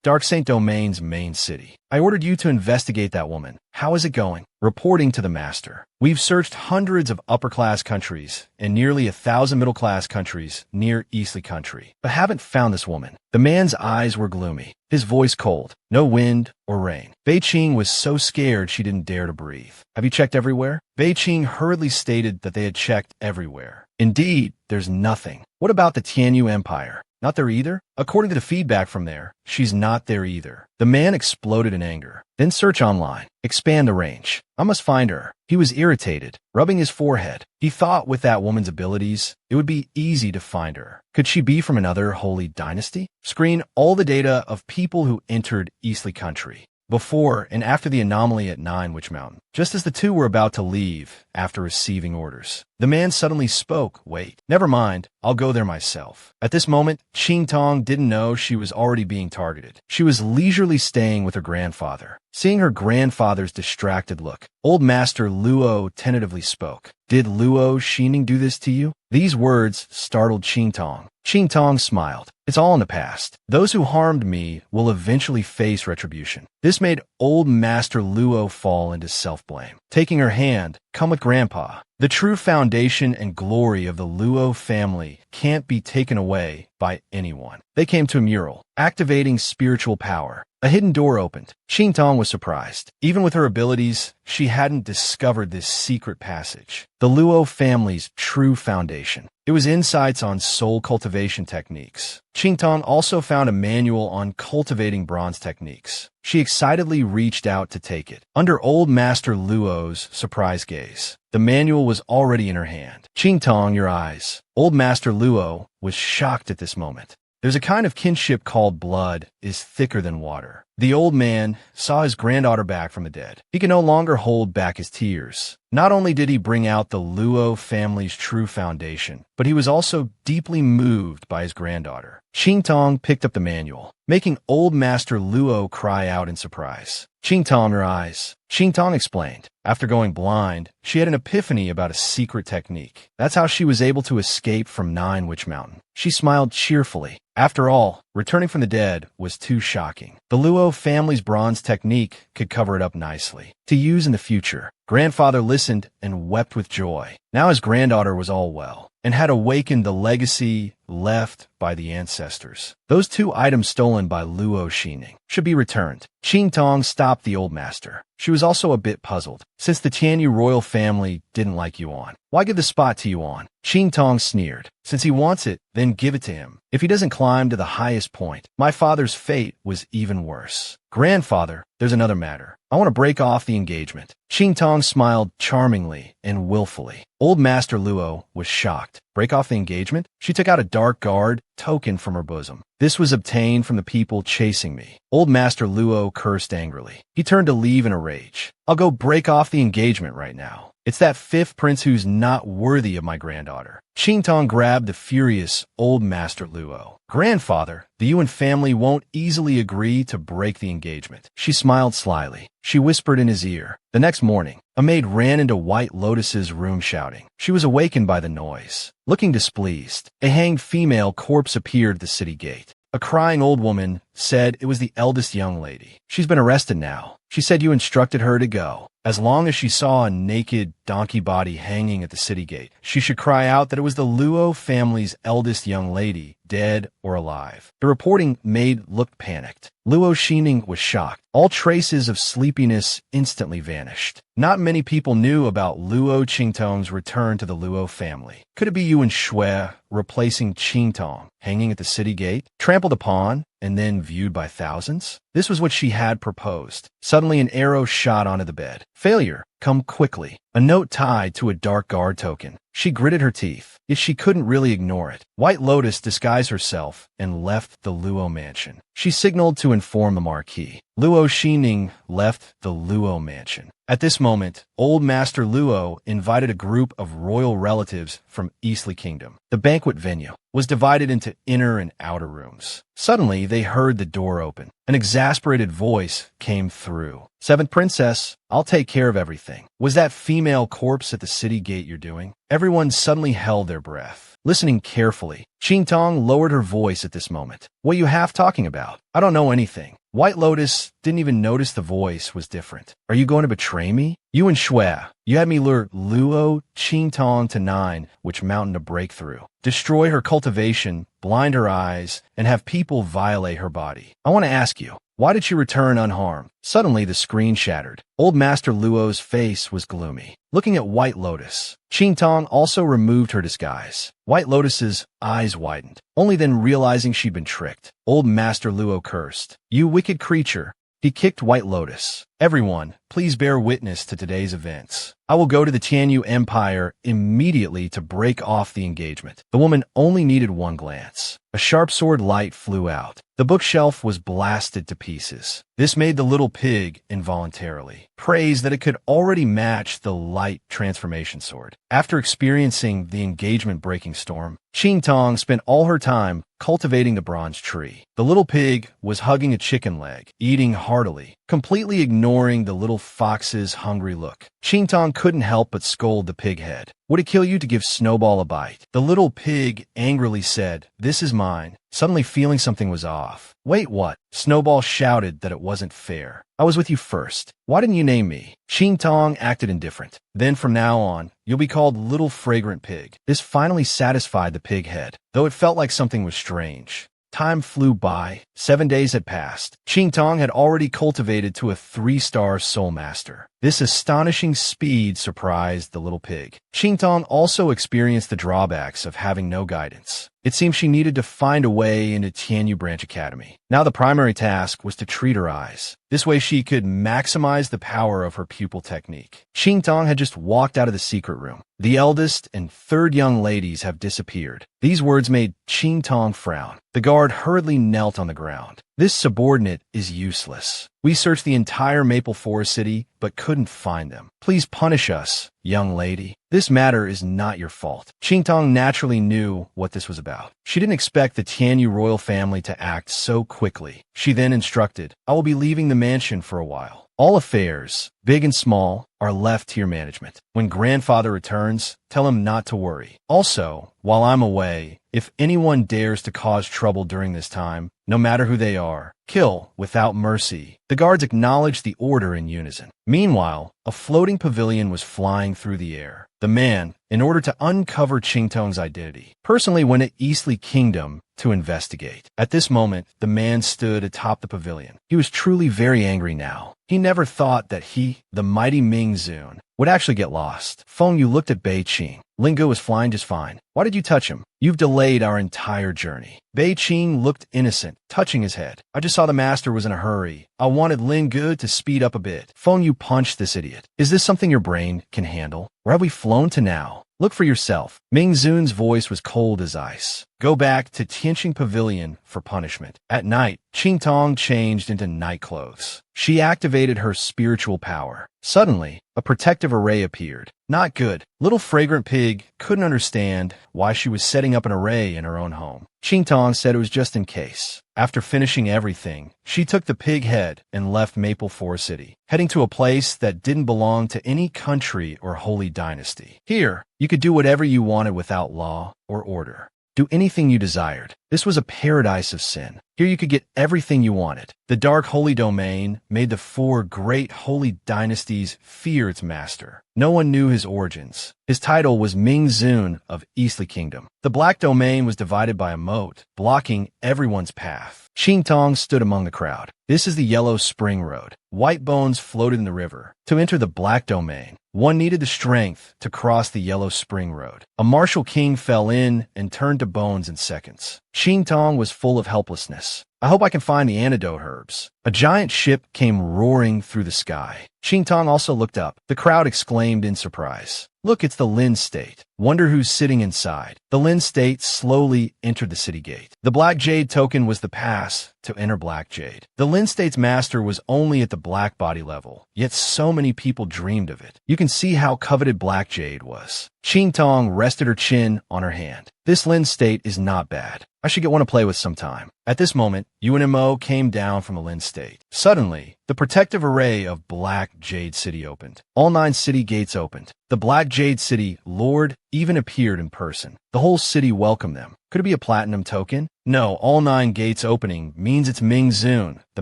Dark Saint Domain's main city. I ordered you to investigate that woman. How is it going? Reporting to the master. We've searched hundreds of upper-class countries and nearly 1,000 middle-class countries near Eastleigh Country, but haven't found this woman. The man's eyes were gloomy, his voice cold. No wind or rain. Bei Qing was so scared she didn't dare to breathe. Have you checked everywhere? Bei Qing hurriedly stated that they had checked everywhere. Indeed, there's nothing. What about the Tianyu Empire? Not there either? According to the feedback from there, she's not there either. The man exploded in anger. Then search online. Expand the range. I must find her. He was irritated, rubbing his forehead. He thought with that woman's abilities, it would be easy to find her. Could she be from another holy dynasty? Screen all the data of people who entered Eastleigh Country before and after the anomaly at 9 Witch Mountain. Just as the two were about to leave after receiving orders, the man suddenly spoke. Wait, never mind, I'll go there myself. At this moment, Qingtong didn't know she was already being targeted. She was leisurely staying with her grandfather. Seeing her grandfather's distracted look, old Master Luo tentatively spoke. Did Luo Xining do this to you? These words startled Qingtong. Qingtong smiled. It's all in the past. Those who harmed me will eventually face retribution. This made old Master Luo fall into self-blame. Taking her hand, come with Grandpa. The true foundation and glory of the Luo family can't be taken away by anyone. They came to a mural, activating spiritual power. A hidden door opened. Qingtong was surprised. Even with her abilities, she hadn't discovered this secret passage. The Luo family's true foundation. It was insights on soul cultivation techniques. Qingtong also found a manual on cultivating bronze techniques. She excitedly reached out to take it. Under old Master Luo's surprise gaze, the manual was already in her hand. Qingtong, your eyes. Old Master Luo was shocked at this moment. There's a kind of kinship called blood is thicker than water. The old man saw his granddaughter back from the dead. He could no longer hold back his tears. Not only did he bring out the Luo family's true foundation, but he was also deeply moved by his granddaughter. Qingtong picked up the manual, making old Master Luo cry out in surprise. Qingtong, your eyes. Qingtong explained. After going blind, she had an epiphany about a secret technique. That's how she was able to escape from 9 Witch Mountain. She smiled cheerfully. After all, returning from the dead was too shocking. The Luo family's bronze technique could cover it up nicely to use in the future. Grandfather listened and wept with joy. Now his granddaughter was all well and had awakened the legacy left by the ancestors. Those 2 items stolen by Luo Xining should be returned. Qing Tong stopped the old master. She was also a bit puzzled. Since the Tianyu royal family didn't like Yuan, why give the spot to Yuan? Qing Tong sneered. Since he wants it, then give it to him. If he doesn't climb to the highest point, my father's fate was even worse. Grandfather, there's another matter. I want to break off the engagement. Qing Tong smiled charmingly and willfully. Old Master Luo was shocked. Break off the engagement? She took out a dark guard token from her bosom. This was obtained from the people chasing me. Old Master Luo cursed angrily. He turned to leave in a rage. I'll go break off the engagement right now. It's that 5th prince who's not worthy of my granddaughter. Qing Tong grabbed the furious old Master Luo. Grandfather, the Yuan family won't easily agree to break the engagement. She smiled slyly. She whispered in his ear. The next morning, a maid ran into White Lotus's room shouting. She was awakened by the noise. Looking displeased, a hanged female corpse appeared at the city gate. A crying old woman said it was the eldest young lady. She's been arrested now. She said you instructed her to go. As long as she saw a naked donkey body hanging at the city gate, she should cry out that it was the Luo family's eldest young lady, dead or alive. The reporting maid looked panicked. Luo Xining was shocked. All traces of sleepiness instantly vanished. Not many people knew about Luo Qingtong's return to the Luo family. Could it be Yuan Shui replacing Qingtong, hanging at the city gate, trampled upon, and then viewed by thousands? This was what she had proposed. Suddenly an arrow shot onto the bed. Failure. Come quickly. A note tied to a dark guard token. She gritted her teeth, yet she couldn't really ignore it. White Lotus disguised herself and left the Luo mansion. She signaled to inform the Marquis. Luo Xining left the Luo mansion. At this moment, old Master Luo invited a group of royal relatives from Eastly Kingdom. The banquet venue was divided into inner and outer rooms. Suddenly, they heard the door open. An exasperated voice came through. 7th Princess, I'll take care of everything. Was that female corpse at the city gate you're doing? Everyone suddenly held their breath. Listening carefully, Qing Tong lowered her voice at this moment. What are you half talking about? I don't know anything. White Lotus didn't even notice the voice was different. Are you going to betray me? Yuan Shui, you had me lure Luo Qingtong to 9, which mountain to break through. Destroy her cultivation, blind her eyes, and have people violate her body. I want to ask you, why did she return unharmed? Suddenly the screen shattered. Old Master Luo's face was gloomy. Looking at White Lotus, Qingtong also removed her disguise. White Lotus's eyes widened, only then realizing she'd been tricked. Old Master Luo cursed. You wicked creature. He kicked White Lotus. Everyone, please bear witness to today's events. I will go to the Tianyu Empire immediately to break off the engagement. The woman only needed one glance. A sharp sword light flew out. The bookshelf was blasted to pieces. This made the little pig involuntarily praise that it could already match the light transformation sword. After experiencing the engagement-breaking storm, Qing Tong spent all her time cultivating the bronze tree. The little pig was hugging a chicken leg, eating heartily, completely ignoring the little fox's hungry look. Qing Tong couldn't help but scold the pig head. Would it kill you to give Snowball a bite? The little pig angrily said, "This is mine," suddenly feeling something was off. Wait, what? Snowball shouted that it wasn't fair. I was with you first. Why didn't you name me? Qing Tong acted indifferent. Then from now on, you'll be called Little Fragrant Pig. This finally satisfied the pig head, though it felt like something was strange. Time flew by. 7 days had passed. Qing Tong had already cultivated to a 3-star soul master. This astonishing speed surprised the little pig. Qing Tong also experienced the drawbacks of having no guidance. It seemed she needed to find a way into Tianyu Branch Academy. Now the primary task was to treat her eyes. This way she could maximize the power of her pupil technique. Qing Tong had just walked out of the secret room. The eldest and 3rd young ladies have disappeared. These words made Qing Tong frown. The guard hurriedly knelt on the ground. This subordinate is useless. We searched the entire Maple Forest City, but couldn't find them. Please punish us, young lady. This matter is not your fault. Qing Tong naturally knew what this was about. She didn't expect the Tianyu royal family to act so quickly. She then instructed, I will be leaving the mansion for a while. All affairs, big and small, are left to your management. When grandfather returns, tell him not to worry. Also, while I'm away, if anyone dares to cause trouble during this time, no matter who they are, kill without mercy. The guards acknowledged the order in unison. Meanwhile, a floating pavilion was flying through the air. The man, in order to uncover Qingtong's identity, personally went to Eastleigh Kingdom to investigate. At this moment, the man stood atop the pavilion. He was truly very angry now. He never thought that he, the mighty Ming Zun, would actually get lost. Feng Yu looked at Bei Qing. Lingu was flying just fine. Why did you touch him? You've delayed our entire journey. Bei Qing looked innocent, touching his head. I just saw the master was in a hurry. I wanted Lingu to speed up a bit. Feng Yu punched this idiot. Is this something your brain can handle? Where have we flown to now? Look for yourself. Ming Zun's voice was cold as ice. Go back to Tianqing Pavilion for punishment. At night, Qingtong changed into night clothes. She activated her spiritual power. Suddenly, a protective array appeared. Not good. Little Fragrant Pig couldn't understand why she was setting up an array in her own home. Qingtong said it was just in case. After finishing everything, she took the pig head and left Maple Forest City, heading to a place that didn't belong to any country or holy dynasty. Here, you could do whatever you wanted without law or order. Do anything you desired. This was a paradise of sin. Here you could get everything you wanted. The dark holy domain made the four great holy dynasties fear its master. No one knew his origins. His title was Ming Zun of Eastleigh Kingdom. The black domain was divided by a moat, blocking everyone's path. Qingtong stood among the crowd. This is the Yellow Spring Road. White bones floated in the river. To enter the black domain, one needed the strength to cross the Yellow Spring Road. A martial king fell in and turned to bones in seconds. Qingtong was full of helplessness. I hope I can find the antidote herbs. A giant ship came roaring through the sky. Qingtong also looked up. The crowd exclaimed in surprise. Look, it's the Lin State. Wonder who's sitting inside. The Lin State slowly entered the city gate. The Black Jade token was the pass to enter Black Jade. The Lin State's master was only at the black body level, yet so many people dreamed of it. You can see how coveted Black Jade was. Qingtong rested her chin on her hand. This Lin State is not bad. I should get one to play with sometime. At this moment, UNMO came down from the Lin State. Suddenly, the protective array of Black Jade City opened. All 9 city gates opened. The Black Jade City Lord even appeared in person. The whole city welcomed them. Could it be a platinum token? No, all 9 gates opening means it's Ming Zun, the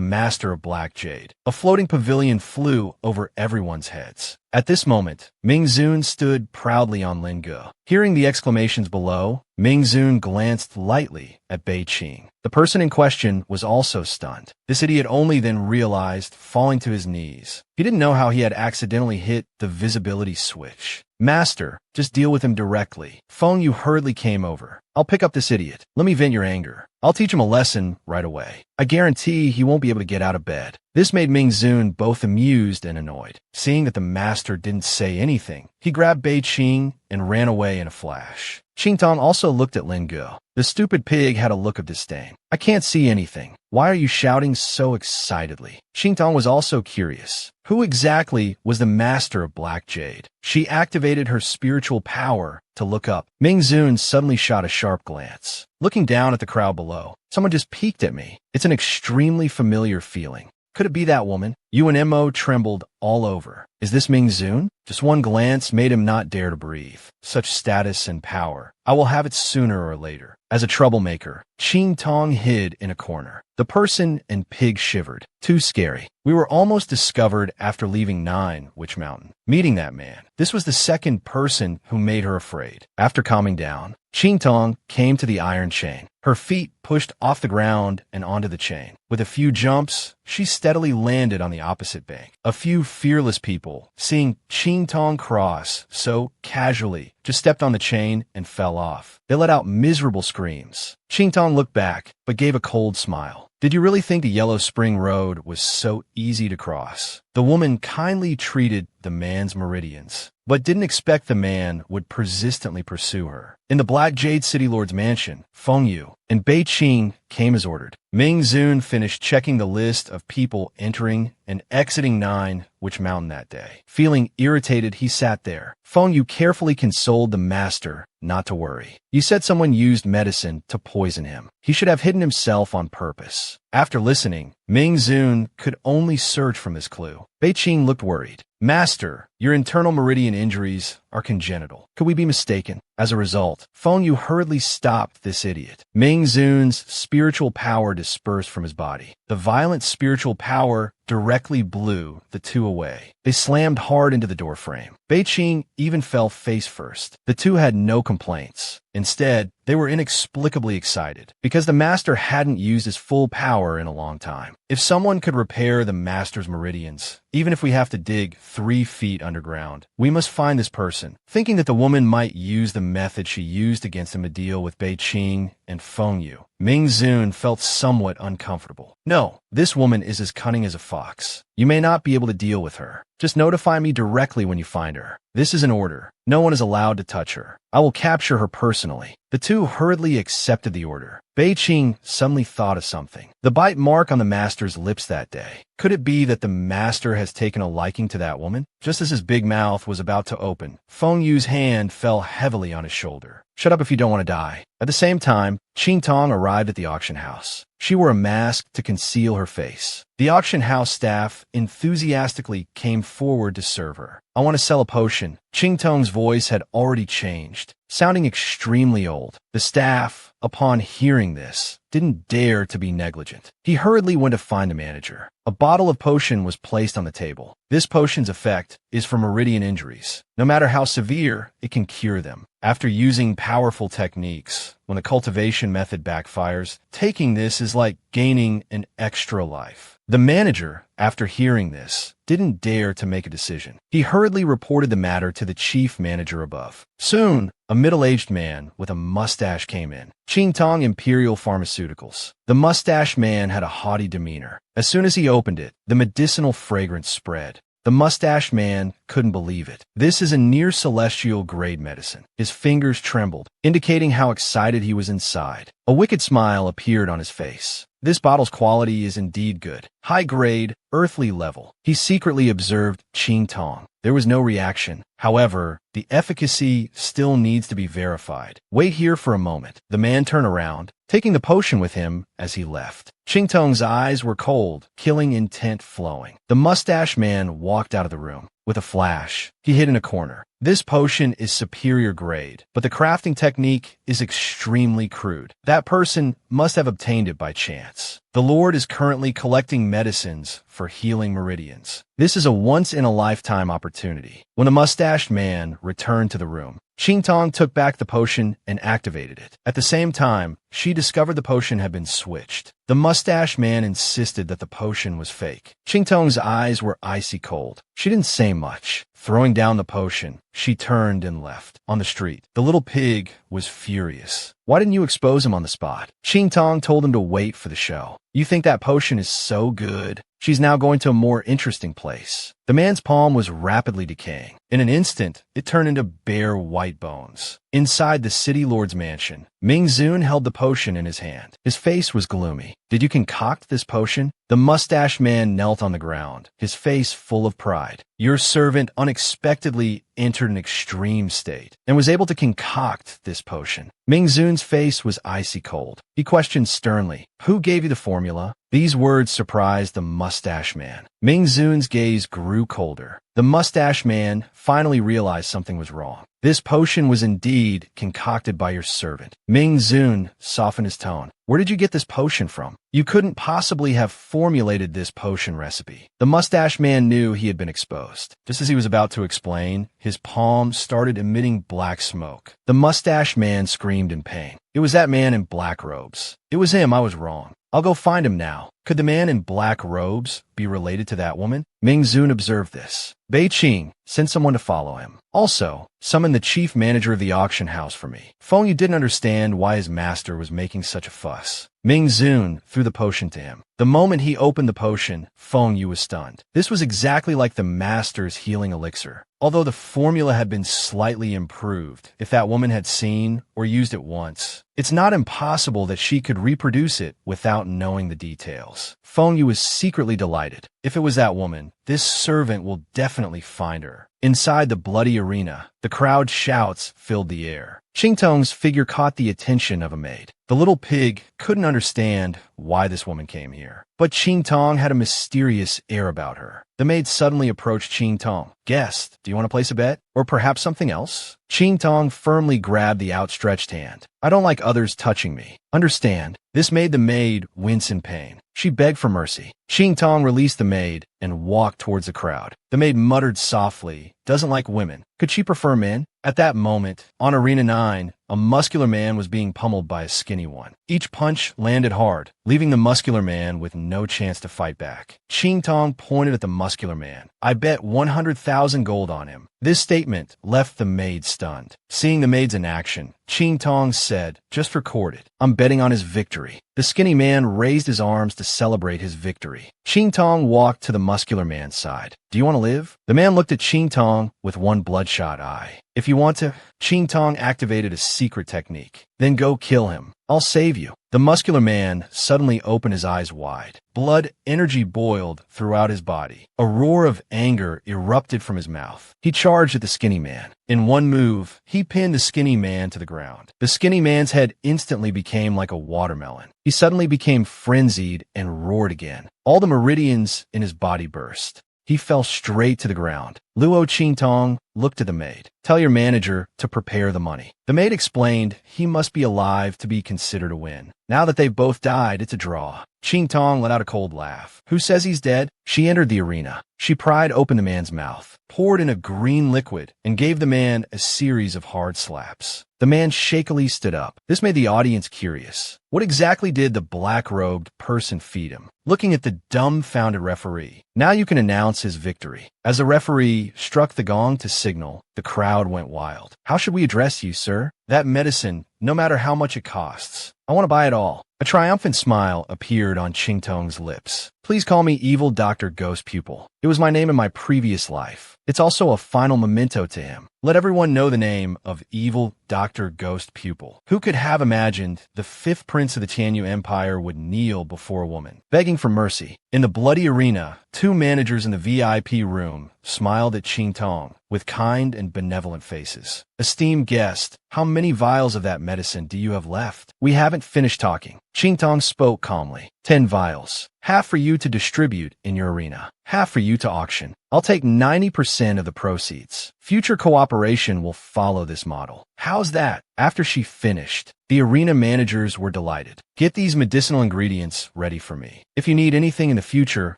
master of Black Jade. A floating pavilion flew over everyone's heads. At this moment, Ming Zun stood proudly on Lingu. Hearing the exclamations below, Ming Zun glanced lightly at Bei Qing. The person in question was also stunned. This idiot only then realized, falling to his knees. He didn't know how he had accidentally hit the visibility switch. Master, just deal with him directly. Feng Yu hurriedly came over. I'll pick up this idiot. Let me vent your anger. I'll teach him a lesson right away. I guarantee he won't be able to get out of bed. This made Ming Zun both amused and annoyed. Seeing that the master didn't say anything, he grabbed Bei Qing and ran away in a flash. Qingtong also looked at Lingu. The stupid pig had a look of disdain. I can't see anything. Why are you shouting so excitedly? Qingtong was also curious. Who exactly was the master of Black Jade? She activated her spiritual power to look up. Ming Zun suddenly shot a sharp glance. Looking down at the crowd below, someone just peeked at me. It's an extremely familiar feeling. Could it be that woman? UNMO trembled all over. Is this Ming Zun? Just one glance made him not dare to breathe. Such status and power. I will have it sooner or later. As a troublemaker, Qingtong hid in a corner. The person and pig shivered. Too scary. We were almost discovered after leaving 9 Witch Mountain. Meeting that man. This was the second person who made her afraid. After calming down, Qingtong came to the iron chain. Her feet pushed off the ground and onto the chain. With a few jumps, she steadily landed on the opposite bank. A few fearless people, seeing Qingtong cross so casually, just stepped on the chain and fell off. They let out miserable screams. Qingtong looked back, but gave a cold smile. Did you really think the Yellow Spring Road was so easy to cross? The woman kindly treated the man's meridians, but didn't expect the man would persistently pursue her. In the Black Jade City Lord's mansion, Feng Yu and Bei Qing came as ordered. Ming Zun finished checking the list of people entering and exiting 9 Witch Mountain that day. Feeling irritated, he sat there. Feng Yu carefully consoled the master not to worry. You said someone used medicine to poison him. He should have hidden himself on purpose. After listening, Ming Zun could only search from this clue. Bei Qing looked worried. Master, your internal meridian injuries are congenital. Could we be mistaken? As a result, Feng Yu hurriedly stopped this idiot. Ming Zun's spiritual power dispersed from his body. The violent spiritual power directly blew the two away. They slammed hard into the doorframe. Bei Qing even fell face first. The two had no complaints. Instead, they were inexplicably excited, because the master hadn't used his full power in a long time. If someone could repair the master's meridians, even if we have to dig 3 feet underground, we must find this person. Thinking that the woman might use the method she used against him to deal with Bei Qing and Feng Yu, Ming Zun felt somewhat uncomfortable. No, this woman is as cunning as a fox. You may not be able to deal with her. Just notify me directly when you find her. This is an order. No one is allowed to touch her. I will capture her personally. The two hurriedly accepted the order. Bei Qing suddenly thought of something. The bite mark on the master's lips that day. Could it be that the master has taken a liking to that woman? Just as his big mouth was about to open, Feng Yu's hand fell heavily on his shoulder. Shut up if you don't want to die. At the same time, Qing Tong arrived at the auction house. She wore a mask to conceal her face. The auction house staff enthusiastically came forward to serve her. I want to sell a potion. Qing Tong's voice had already changed, sounding extremely old. The staff, upon hearing this, didn't dare to be negligent. He hurriedly went to find the manager. A bottle of potion was placed on the table. This potion's effect is for meridian injuries. No matter how severe, it can cure them. After using powerful techniques, when the cultivation method backfires, taking this is like gaining an extra life. The manager, after hearing this, didn't dare to make a decision. He hurriedly reported the matter to the chief manager above. Soon, a middle-aged man with a mustache came in. Qing Tong Imperial Pharmaceuticals. The mustached man had a haughty demeanor. As soon as he opened it, the medicinal fragrance spread. The mustached man couldn't believe it. This is a near celestial grade medicine. His fingers trembled, indicating how excited he was inside. A wicked smile appeared on his face. This bottle's quality is indeed good. High grade, earthly level. He secretly observed Qing Tong. There was no reaction. However, the efficacy still needs to be verified. Wait here for a moment. The man turned around, taking the potion with him as he left. Qing Tong's eyes were cold, killing intent flowing. The mustached man walked out of the room. With a flash, he hid in a corner. This potion is superior grade, but the crafting technique is extremely crude. That person must have obtained it by chance. The Lord is currently collecting medicines for healing meridians. This is a once-in-a-lifetime opportunity. When the mustached man returned to the room, Qing Tong took back the potion and activated it. At the same time, she discovered the potion had been switched. The mustached man insisted that the potion was fake. Qing Tong's eyes were icy cold. She didn't say much. Throwing down the potion, she turned and left. On the street, the little pig was furious. Why didn't you expose him on the spot? Qing Tong told him to wait for the show. You think that potion is so good? She's now going to a more interesting place. The man's palm was rapidly decaying. In an instant, it turned into bare white bones. Inside the city lord's mansion, Ming Zun held the potion in his hand. His face was gloomy. Did you concoct this potion? The mustached man knelt on the ground, his face full of pride. Your servant unexpectedly entered an extreme state and was able to concoct this potion. Ming Zun's face was icy cold. He questioned sternly, "Who gave you the formula?" These words surprised the mustached man. Ming Zun's gaze grew colder. The mustached man finally realized something was wrong. This potion was indeed concocted by your servant. Ming Zun softened his tone. Where did you get this potion from? You couldn't possibly have formulated this potion recipe. The mustached man knew he had been exposed. Just as he was about to explain, his palm started emitting black smoke. The mustached man screamed in pain. It was that man in black robes. It was him, I was wrong. I'll go find him now. Could the man in black robes be related to that woman? Ming Zun observed this. Bei Qing, send someone to follow him. Also, summon the chief manager of the auction house for me. Feng Yu didn't understand why his master was making such a fuss. Ming Zun threw the potion to him. The moment he opened the potion, Feng Yu was stunned. This was exactly like the master's healing elixir. Although the formula had been slightly improved, if that woman had seen or used it once, it's not impossible that she could reproduce it without knowing the details. Feng Yu was secretly delighted. If it was that woman, this servant will definitely find her. Inside the bloody arena, the crowd's shouts filled the air. Qingtong's figure caught the attention of a maid. The little pig couldn't understand why this woman came here, but Qingtong had a mysterious air about her. The maid suddenly approached Qingtong. "Guest, do you want to place a bet? Or perhaps something else?" Qingtong firmly grabbed the outstretched hand. "I don't like others touching me. Understand?" This made the maid wince in pain. She begged for mercy. Qingtong released the maid and walked towards the crowd. The maid muttered softly, "Doesn't like women. Could she prefer men?" At that moment, on Arena 9, a muscular man was being pummeled by a skinny one. Each punch landed hard, leaving the muscular man with no chance to fight back. Qingtong pointed at the muscular man. "I bet 100,000 gold on him." This statement left the maid stunned. Seeing the maids in action, Qingtong said, "Just record it. I'm betting on his victory." The skinny man raised his arms to celebrate his victory. Qingtong walked to the muscular man's side. "Do you want to live?" The man looked at Qingtong with one bloodshot eye. "If you want to," Qingtong activated a secret technique. "Then go kill him. I'll save you." The muscular man suddenly opened his eyes wide. Blood energy boiled throughout his body. A roar of anger erupted from his mouth. He charged at the skinny man. In one move, he pinned the skinny man to the ground. The skinny man's head instantly became like a watermelon. He suddenly became frenzied and roared again. All the meridians in his body burst. He fell straight to the ground. Luo Qingtong looked at the maid. "Tell your manager to prepare the money." The maid explained he must be alive to be considered a win. Now that they've both died, it's a draw. Qingtong let out a cold laugh. "Who says he's dead?" She entered the arena. She pried open the man's mouth, poured in a green liquid, and gave the man a series of hard slaps. The man shakily stood up. This made the audience curious. What exactly did the black-robed person feed him? Looking at the dumbfounded referee. "Now you can announce his victory." As the referee struck the gong to signal, the crowd went wild. "How should we address you, sir?" "That medicine, no matter how much it costs. I want to buy it all." A triumphant smile appeared on Qingtong's lips. "Please call me Evil Dr. Ghost Pupil. It was my name in my previous life. It's also a final memento to him. Let everyone know the name of Evil Dr. Ghost Pupil." Who could have imagined the fifth prince of the Tianyu Empire would kneel before a woman, begging for mercy? In the bloody arena, two managers in the VIP room smiled at Qingtong with kind and benevolent faces. "Esteemed guest, how many vials of that medicine do you have left?" "We haven't finished talking." Qingtong spoke calmly. 10 vials. Half for you to distribute in your arena. Half for you to auction. I'll take 90% of the proceeds. Future cooperation will follow this model. How's that? After she finished, the arena managers were delighted. "Get these medicinal ingredients ready for me. If you need anything in the future,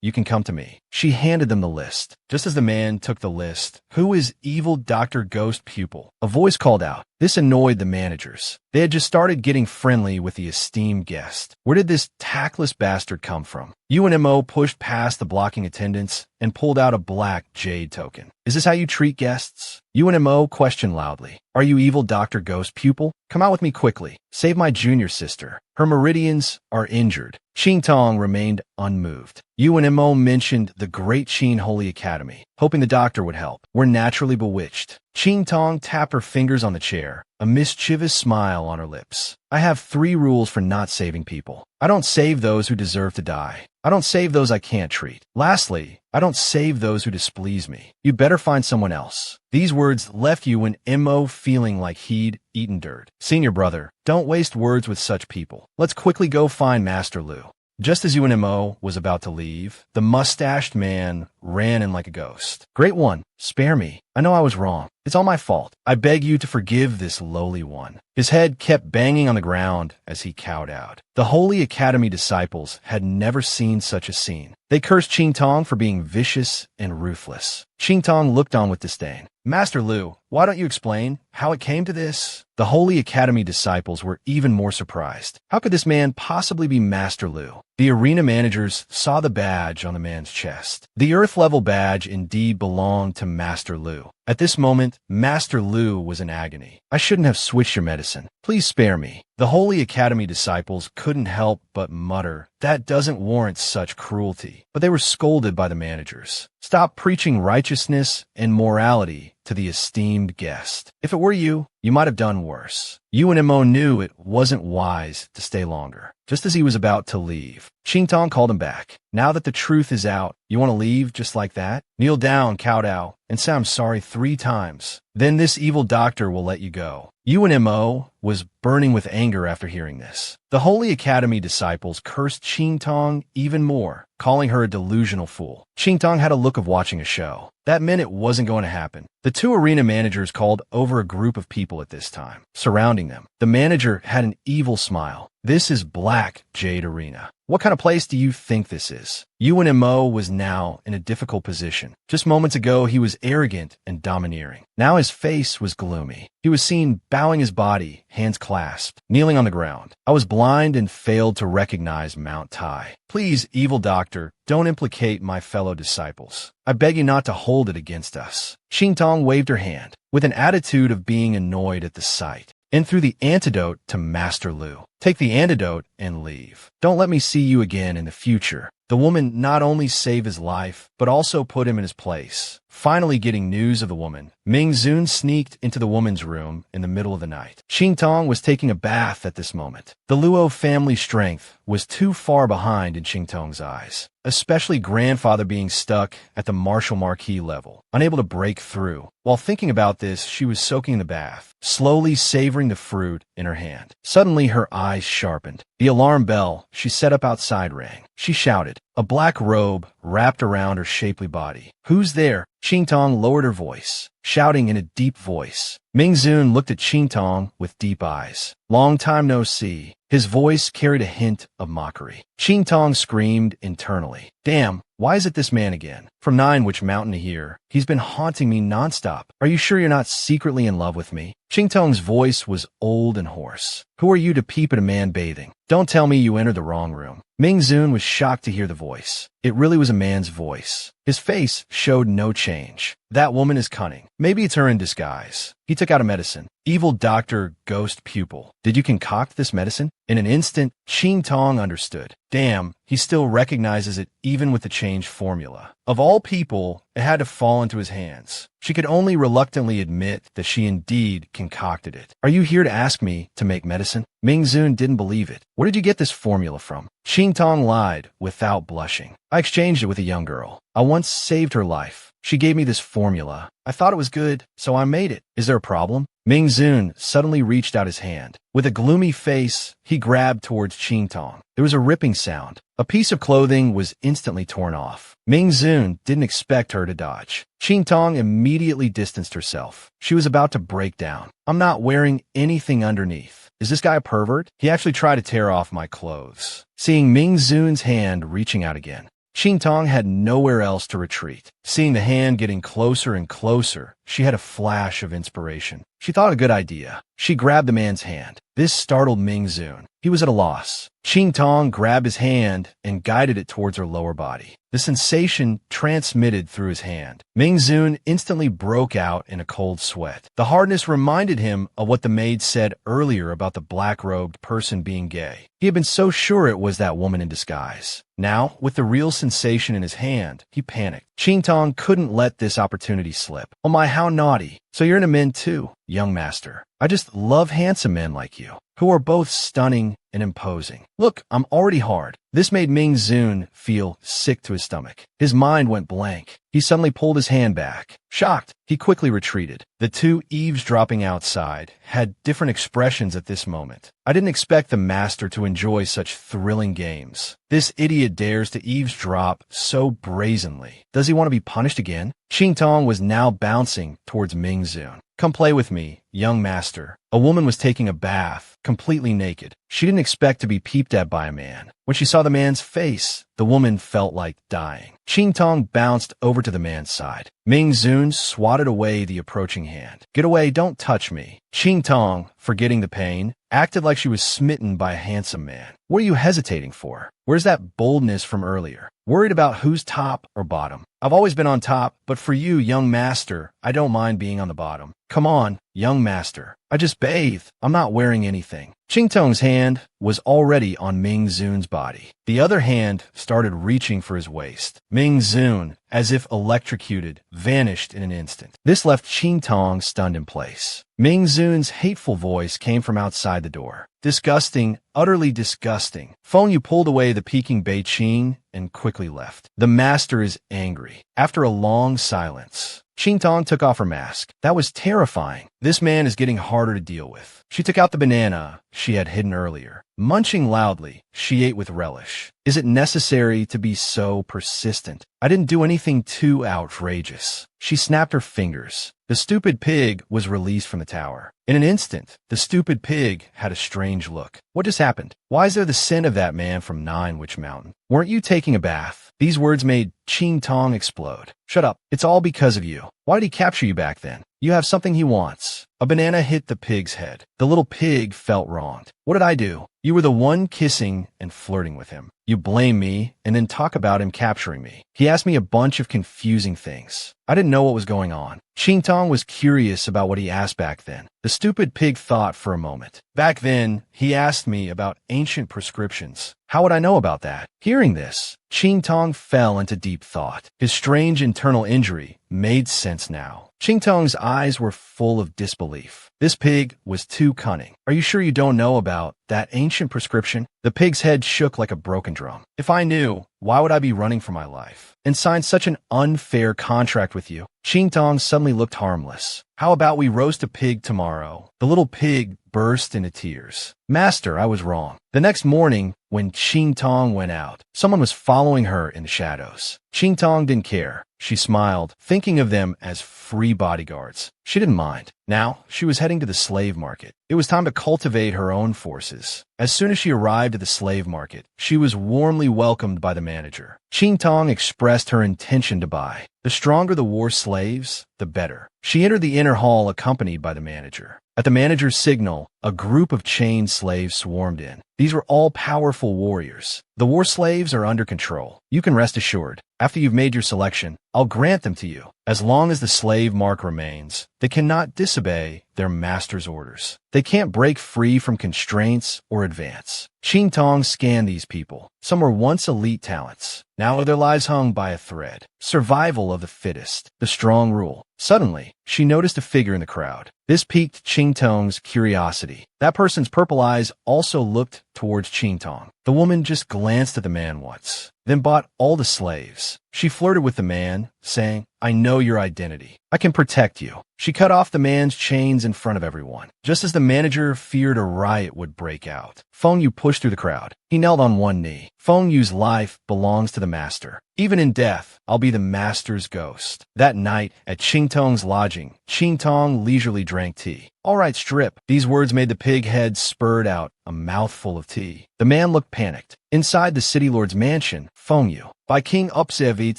you can come to me." She handed them the list. Just as the man took the list, "Who is Evil Dr. Ghost Pupil?" a voice called out. This annoyed the managers. They had just started getting friendly with the esteemed guest. Where did this tactless bastard come from? UNMO pushed past the blocking attendants and pulled out a black jade token. "Is this how you treat guests?" UNMO questioned loudly. "Are you Evil Dr. Ghost Pupil? Come out with me quickly. Save my junior sister. Her meridians are injured." Qingtong remained unmoved. UNMO mentioned the Great Qin Holy Academy, hoping the doctor would help. "We're naturally bewitched." Qingtong tapped her fingers on the chair, a mischievous smile on her lips. "I have 3 rules for not saving people. I don't save those who deserve to die. I don't save those I can't treat. Lastly, I don't save those who displease me. You better find someone else." These words left UNMO feeling like he'd eaten dirt. "Senior brother, don't waste words with such people. Let's quickly go find Master Lu." Just as UNMO was about to leave, the mustached man ran in like a ghost. "Great one, spare me. I know I was wrong. It's all my fault. I beg you to forgive this lowly one." His head kept banging on the ground as he cowed out. The Holy Academy disciples had never seen such a scene. They cursed Qingtong for being vicious and ruthless. Qingtong looked on with disdain. "Master Lu, why don't you explain how it came to this?" The Holy Academy disciples were even more surprised. How could this man possibly be Master Lu? The arena managers saw the badge on the man's chest. The Earth-level badge indeed belonged to Master Lu. At this moment, Master Lu was in agony. "I shouldn't have switched your medicine. Please spare me." The Holy Academy disciples couldn't help but mutter, "That doesn't warrant such cruelty." But they were scolded by the managers. "Stop preaching righteousness and morality to the esteemed guest. If it were you, You might have done worse. Mo knew it wasn't wise to stay longer. Just as he was about to leave, Qingtong called him back. Now that the truth is out, you want to leave just like that? Kneel down, Cao Dao, and say I'm sorry 3 times. Then this evil doctor will let you go. Mo was burning with anger after hearing this. The Holy Academy disciples cursed Qingtong even more, calling her a delusional fool. Qingtong had a look of watching a show. That meant it wasn't going to happen. The 2 arena managers called over a group of people at this time, surrounding them. The manager had an evil smile. This is Black Jade Arena. What kind of place do you think this is? Mo was now in a difficult position. Just moments ago, he was arrogant and domineering. Now his face was gloomy. He was seen bowing his body, hands clasped, kneeling on the ground. I was blind and failed to recognize Mount Tai. Please, evil doctor, don't implicate my fellow disciples. I beg you not to hold it against us. Qingtong waved her hand, with an attitude of being annoyed at the sight. And threw the antidote to Master Lu. Take the antidote and leave. Don't let me see you again in the future. The woman not only saved his life, but also put him in his place. Finally getting news of the woman, Ming Zun sneaked into the woman's room in the middle of the night. Qingtong was taking a bath at this moment. The Luo family's strength was too far behind in Qingtong's eyes, especially grandfather being stuck at the martial marquee level, unable to break through. While thinking about this, she was soaking in the bath, slowly savoring the fruit in her hand. Suddenly, her eyes sharpened. The alarm bell she set up outside rang. She shouted. A black robe wrapped around her shapely body. Who's there? Qingtong lowered her voice, shouting in a deep voice. Ming Zun looked at Qingtong with deep eyes. Long time no see. His voice carried a hint of mockery. Qingtong screamed internally. Damn, why is it this man again? From Which Mountain to here, he's been haunting me nonstop. Are you sure you're not secretly in love with me? Qingtong's voice was old and hoarse. Who are you to peep at a man bathing? Don't tell me you entered the wrong room. Ming Zun was shocked to hear the voice. It really was a man's voice. His face showed no change. That woman is cunning. Maybe it's her in disguise. He took out a medicine. Evil doctor, ghost pupil. Did you concoct this medicine? In an instant, Qingtong understood. Damn, he still recognizes it even with the changed formula. Of all people, it had to fall into his hands. She could only reluctantly admit that she indeed concocted it. Are you here to ask me to make medicine? Ming Zun didn't believe it. Where did you get this formula from? Qingtong lied without blushing. I exchanged it with a young girl. I once saved her life. She gave me this formula. I thought it was good, so I made it. Is there a problem? Ming Zun suddenly reached out his hand. With a gloomy face, he grabbed towards Qingtong. There was a ripping sound. A piece of clothing was instantly torn off. Ming Zun didn't expect her to dodge. Qingtong immediately distanced herself. She was about to break down. I'm not wearing anything underneath. Is this guy a pervert? He actually tried to tear off my clothes. Seeing Ming Zun's hand reaching out again, Qingtong had nowhere else to retreat. Seeing the hand getting closer and closer, she had a flash of inspiration. She thought a good idea. She grabbed the man's hand. This startled Ming Zun. He was at a loss. Qingtong grabbed his hand and guided it towards her lower body. The sensation transmitted through his hand. Ming Zun instantly broke out in a cold sweat. The hardness reminded him of what the maid said earlier about the black-robed person being gay. He had been so sure it was that woman in disguise. Now, with the real sensation in his hand, he panicked. Qingtong couldn't let this opportunity slip. Oh my, how naughty. So you're into men too, young master. I just love handsome men like you, who are both stunning and imposing. Look, I'm already hard. This made Ming Zun feel sick to his stomach. His mind went blank. He suddenly pulled his hand back. Shocked, he quickly retreated. The 2 eavesdropping outside had different expressions at this moment. I didn't expect the master to enjoy such thrilling games. This idiot dares to eavesdrop so brazenly. Does he want to be punished again? Qingtong was now bouncing towards Ming Zun. Come play with me, young master. A woman was taking a bath, completely naked. She didn't expect to be peeped at by a man. When she saw the man's face, the woman felt like dying. Qingtong bounced over to the man's side. Ming Zun swatted away the approaching hand. Get away, don't touch me. Qingtong, forgetting the pain, acted like she was smitten by a handsome man. What are you hesitating for? Where's that boldness from earlier? Worried about who's top or bottom? I've always been on top, but for you, young master, I don't mind being on the bottom. Come on, "Young master, I just bathed. I'm not wearing anything." Qingtong's hand was already on Ming Zun's body. The other hand started reaching for his waist. Ming Zun, as if electrocuted, vanished in an instant. This left Qingtong stunned in place. Ming Zun's hateful voice came from outside the door. "Disgusting, utterly disgusting." Feng Yu pulled away the Peking Bei Qing and quickly left. "The master is angry." After a long silence, Qingtong took off her mask. That was terrifying. This man is getting harder to deal with. She took out the banana she had hidden earlier. Munching loudly, she ate with relish. Is it necessary to be so persistent? I didn't do anything too outrageous. She snapped her fingers. The stupid pig was released from the tower. In an instant, the stupid pig had a strange look. What just happened? Why is there the scent of that man from Nine Witch Mountain? Weren't you taking a bath? These words made Qingtong explode. "Shut up. It's all because of you. Why did he capture you back then? You have something he wants." A banana hit the pig's head. The little pig felt wronged. "What did I do? You were the one kissing and flirting with him. You blame me and then talk about him capturing me. He asked me a bunch of confusing things. I didn't know what was going on." Qingtong was curious about what he asked back then. The stupid pig thought for a moment. "Back then, he asked me about ancient prescriptions. How would I know about that?" Hearing this, Qingtong fell into deep thought. His strange internal injury made sense now. Qingtong's eyes were full of disbelief. This pig was too cunning. "Are you sure you don't know about that ancient prescription?" The pig's head shook like a broken drum. "If I knew, why would I be running for my life and sign such an unfair contract with you?" Qingtong suddenly looked harmless. "How about we roast a pig tomorrow?" The little pig burst into tears. "Master, I was wrong." The next morning, when Qingtong went out, someone was following her in the shadows. Qingtong didn't care. She smiled, thinking of them as free bodyguards. She didn't mind. Now, she was heading to the slave market. It was time to cultivate her own forces. As soon as she arrived at the slave market, she was warmly welcomed by the manager. Qingtong expressed her intention to buy. The stronger the war slaves, the better. She entered the inner hall accompanied by the manager. At the manager's signal, a group of chained slaves swarmed in. These were all powerful warriors. "The war slaves are under control. You can rest assured. After you've made your selection, I'll grant them to you. As long as the slave mark remains, they cannot disobey their master's orders. They can't break free from constraints or advance." Qingtong scanned these people. Some were once elite talents. Now their lives hung by a thread. Survival of the fittest. The strong rule. Suddenly, she noticed a figure in the crowd. This piqued Qingtong's curiosity. That person's purple eyes also looked towards Qingtong. The woman just glanced at the man once, then bought all the slaves. She flirted with the man, saying, "I know your identity. I can protect you." She cut off the man's chains in front of everyone. Just as the manager feared a riot would break out, Feng Yu pushed through the crowd. He knelt on one knee. "Feng Yu's life belongs to the master. Even in death, I'll be the master's ghost." That night, at Qingtong's lodging, Qingtong leisurely drank tea. "All right, strip." These words made the pig head spurt out a mouthful of tea. The man looked panicked. Inside the city lord's mansion, Feng Yu. "By King observate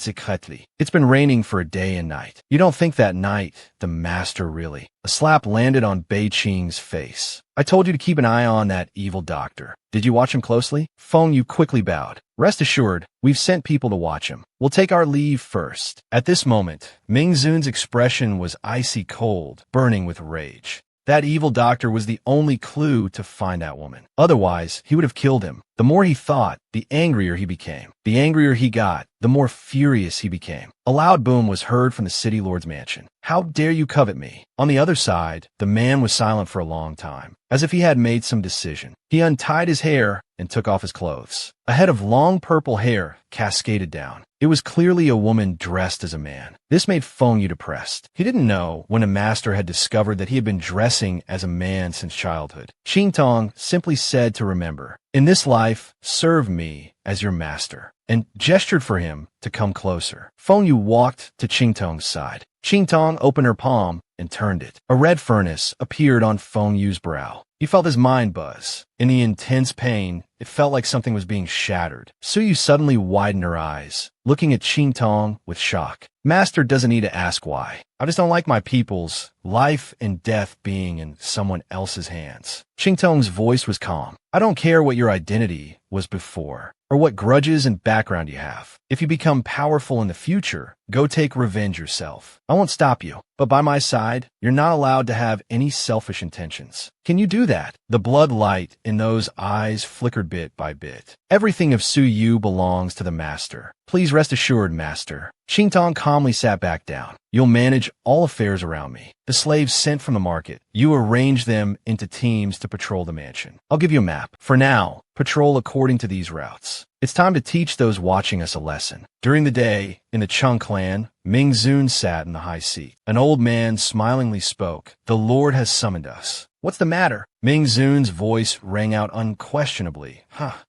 secretly. It's been raining for a day and night. You don't think that night, the master really." A slap landed on Bei Qing's face. "I told you to keep an eye on that evil doctor. Did you watch him closely?" Feng Yu quickly bowed. "Rest assured, we've sent people to watch him. We'll take our leave first." At this moment, Ming Zun's expression was icy cold, burning with rage. That evil doctor was the only clue to find that woman. Otherwise, he would have killed him. The more he thought, the angrier he became. The angrier he got, the more furious he became. A loud boom was heard from the city lord's mansion. "How dare you covet me?" On the other side, the man was silent for a long time, as if he had made some decision. He untied his hair and took off his clothes. A head of long purple hair cascaded down. It was clearly a woman dressed as a man. This made Feng Yu depressed. He didn't know when a master had discovered that he had been dressing as a man since childhood. Qingtong simply said to remember, "In this life, serve me as your master," and gestured for him to come closer. Feng Yu walked to Qingtong's side. Qingtong opened her palm and turned it. A red furnace appeared on Feng Yu's brow. He felt his mind buzz. In the intense pain, it felt like something was being shattered. Suyu suddenly widened her eyes, looking at Qingtong with shock. "Master doesn't need to ask why. I just don't like my people's life and death being in someone else's hands." Qingtong's voice was calm. "I don't care what your identity was before, or what grudges and background you have. If you become powerful in the future, go take revenge yourself. I won't stop you, but by my side, you're not allowed to have any selfish intentions. Can you do that? The blood light in those eyes flickered bit by bit. Everything of Su Yu belongs to the master. Please rest assured, master. Qingtong calmly sat back down. You'll manage all affairs around me. The slaves sent from the market, you arrange them into teams to patrol the mansion. I'll give you a map. For now, patrol according to these routes. It's time to teach those watching us a lesson. During the day, in the Chung clan, Ming Zun sat in the high seat. An old man smilingly spoke. The Lord has summoned us. What's the matter? Ming Zun's voice rang out unquestionably.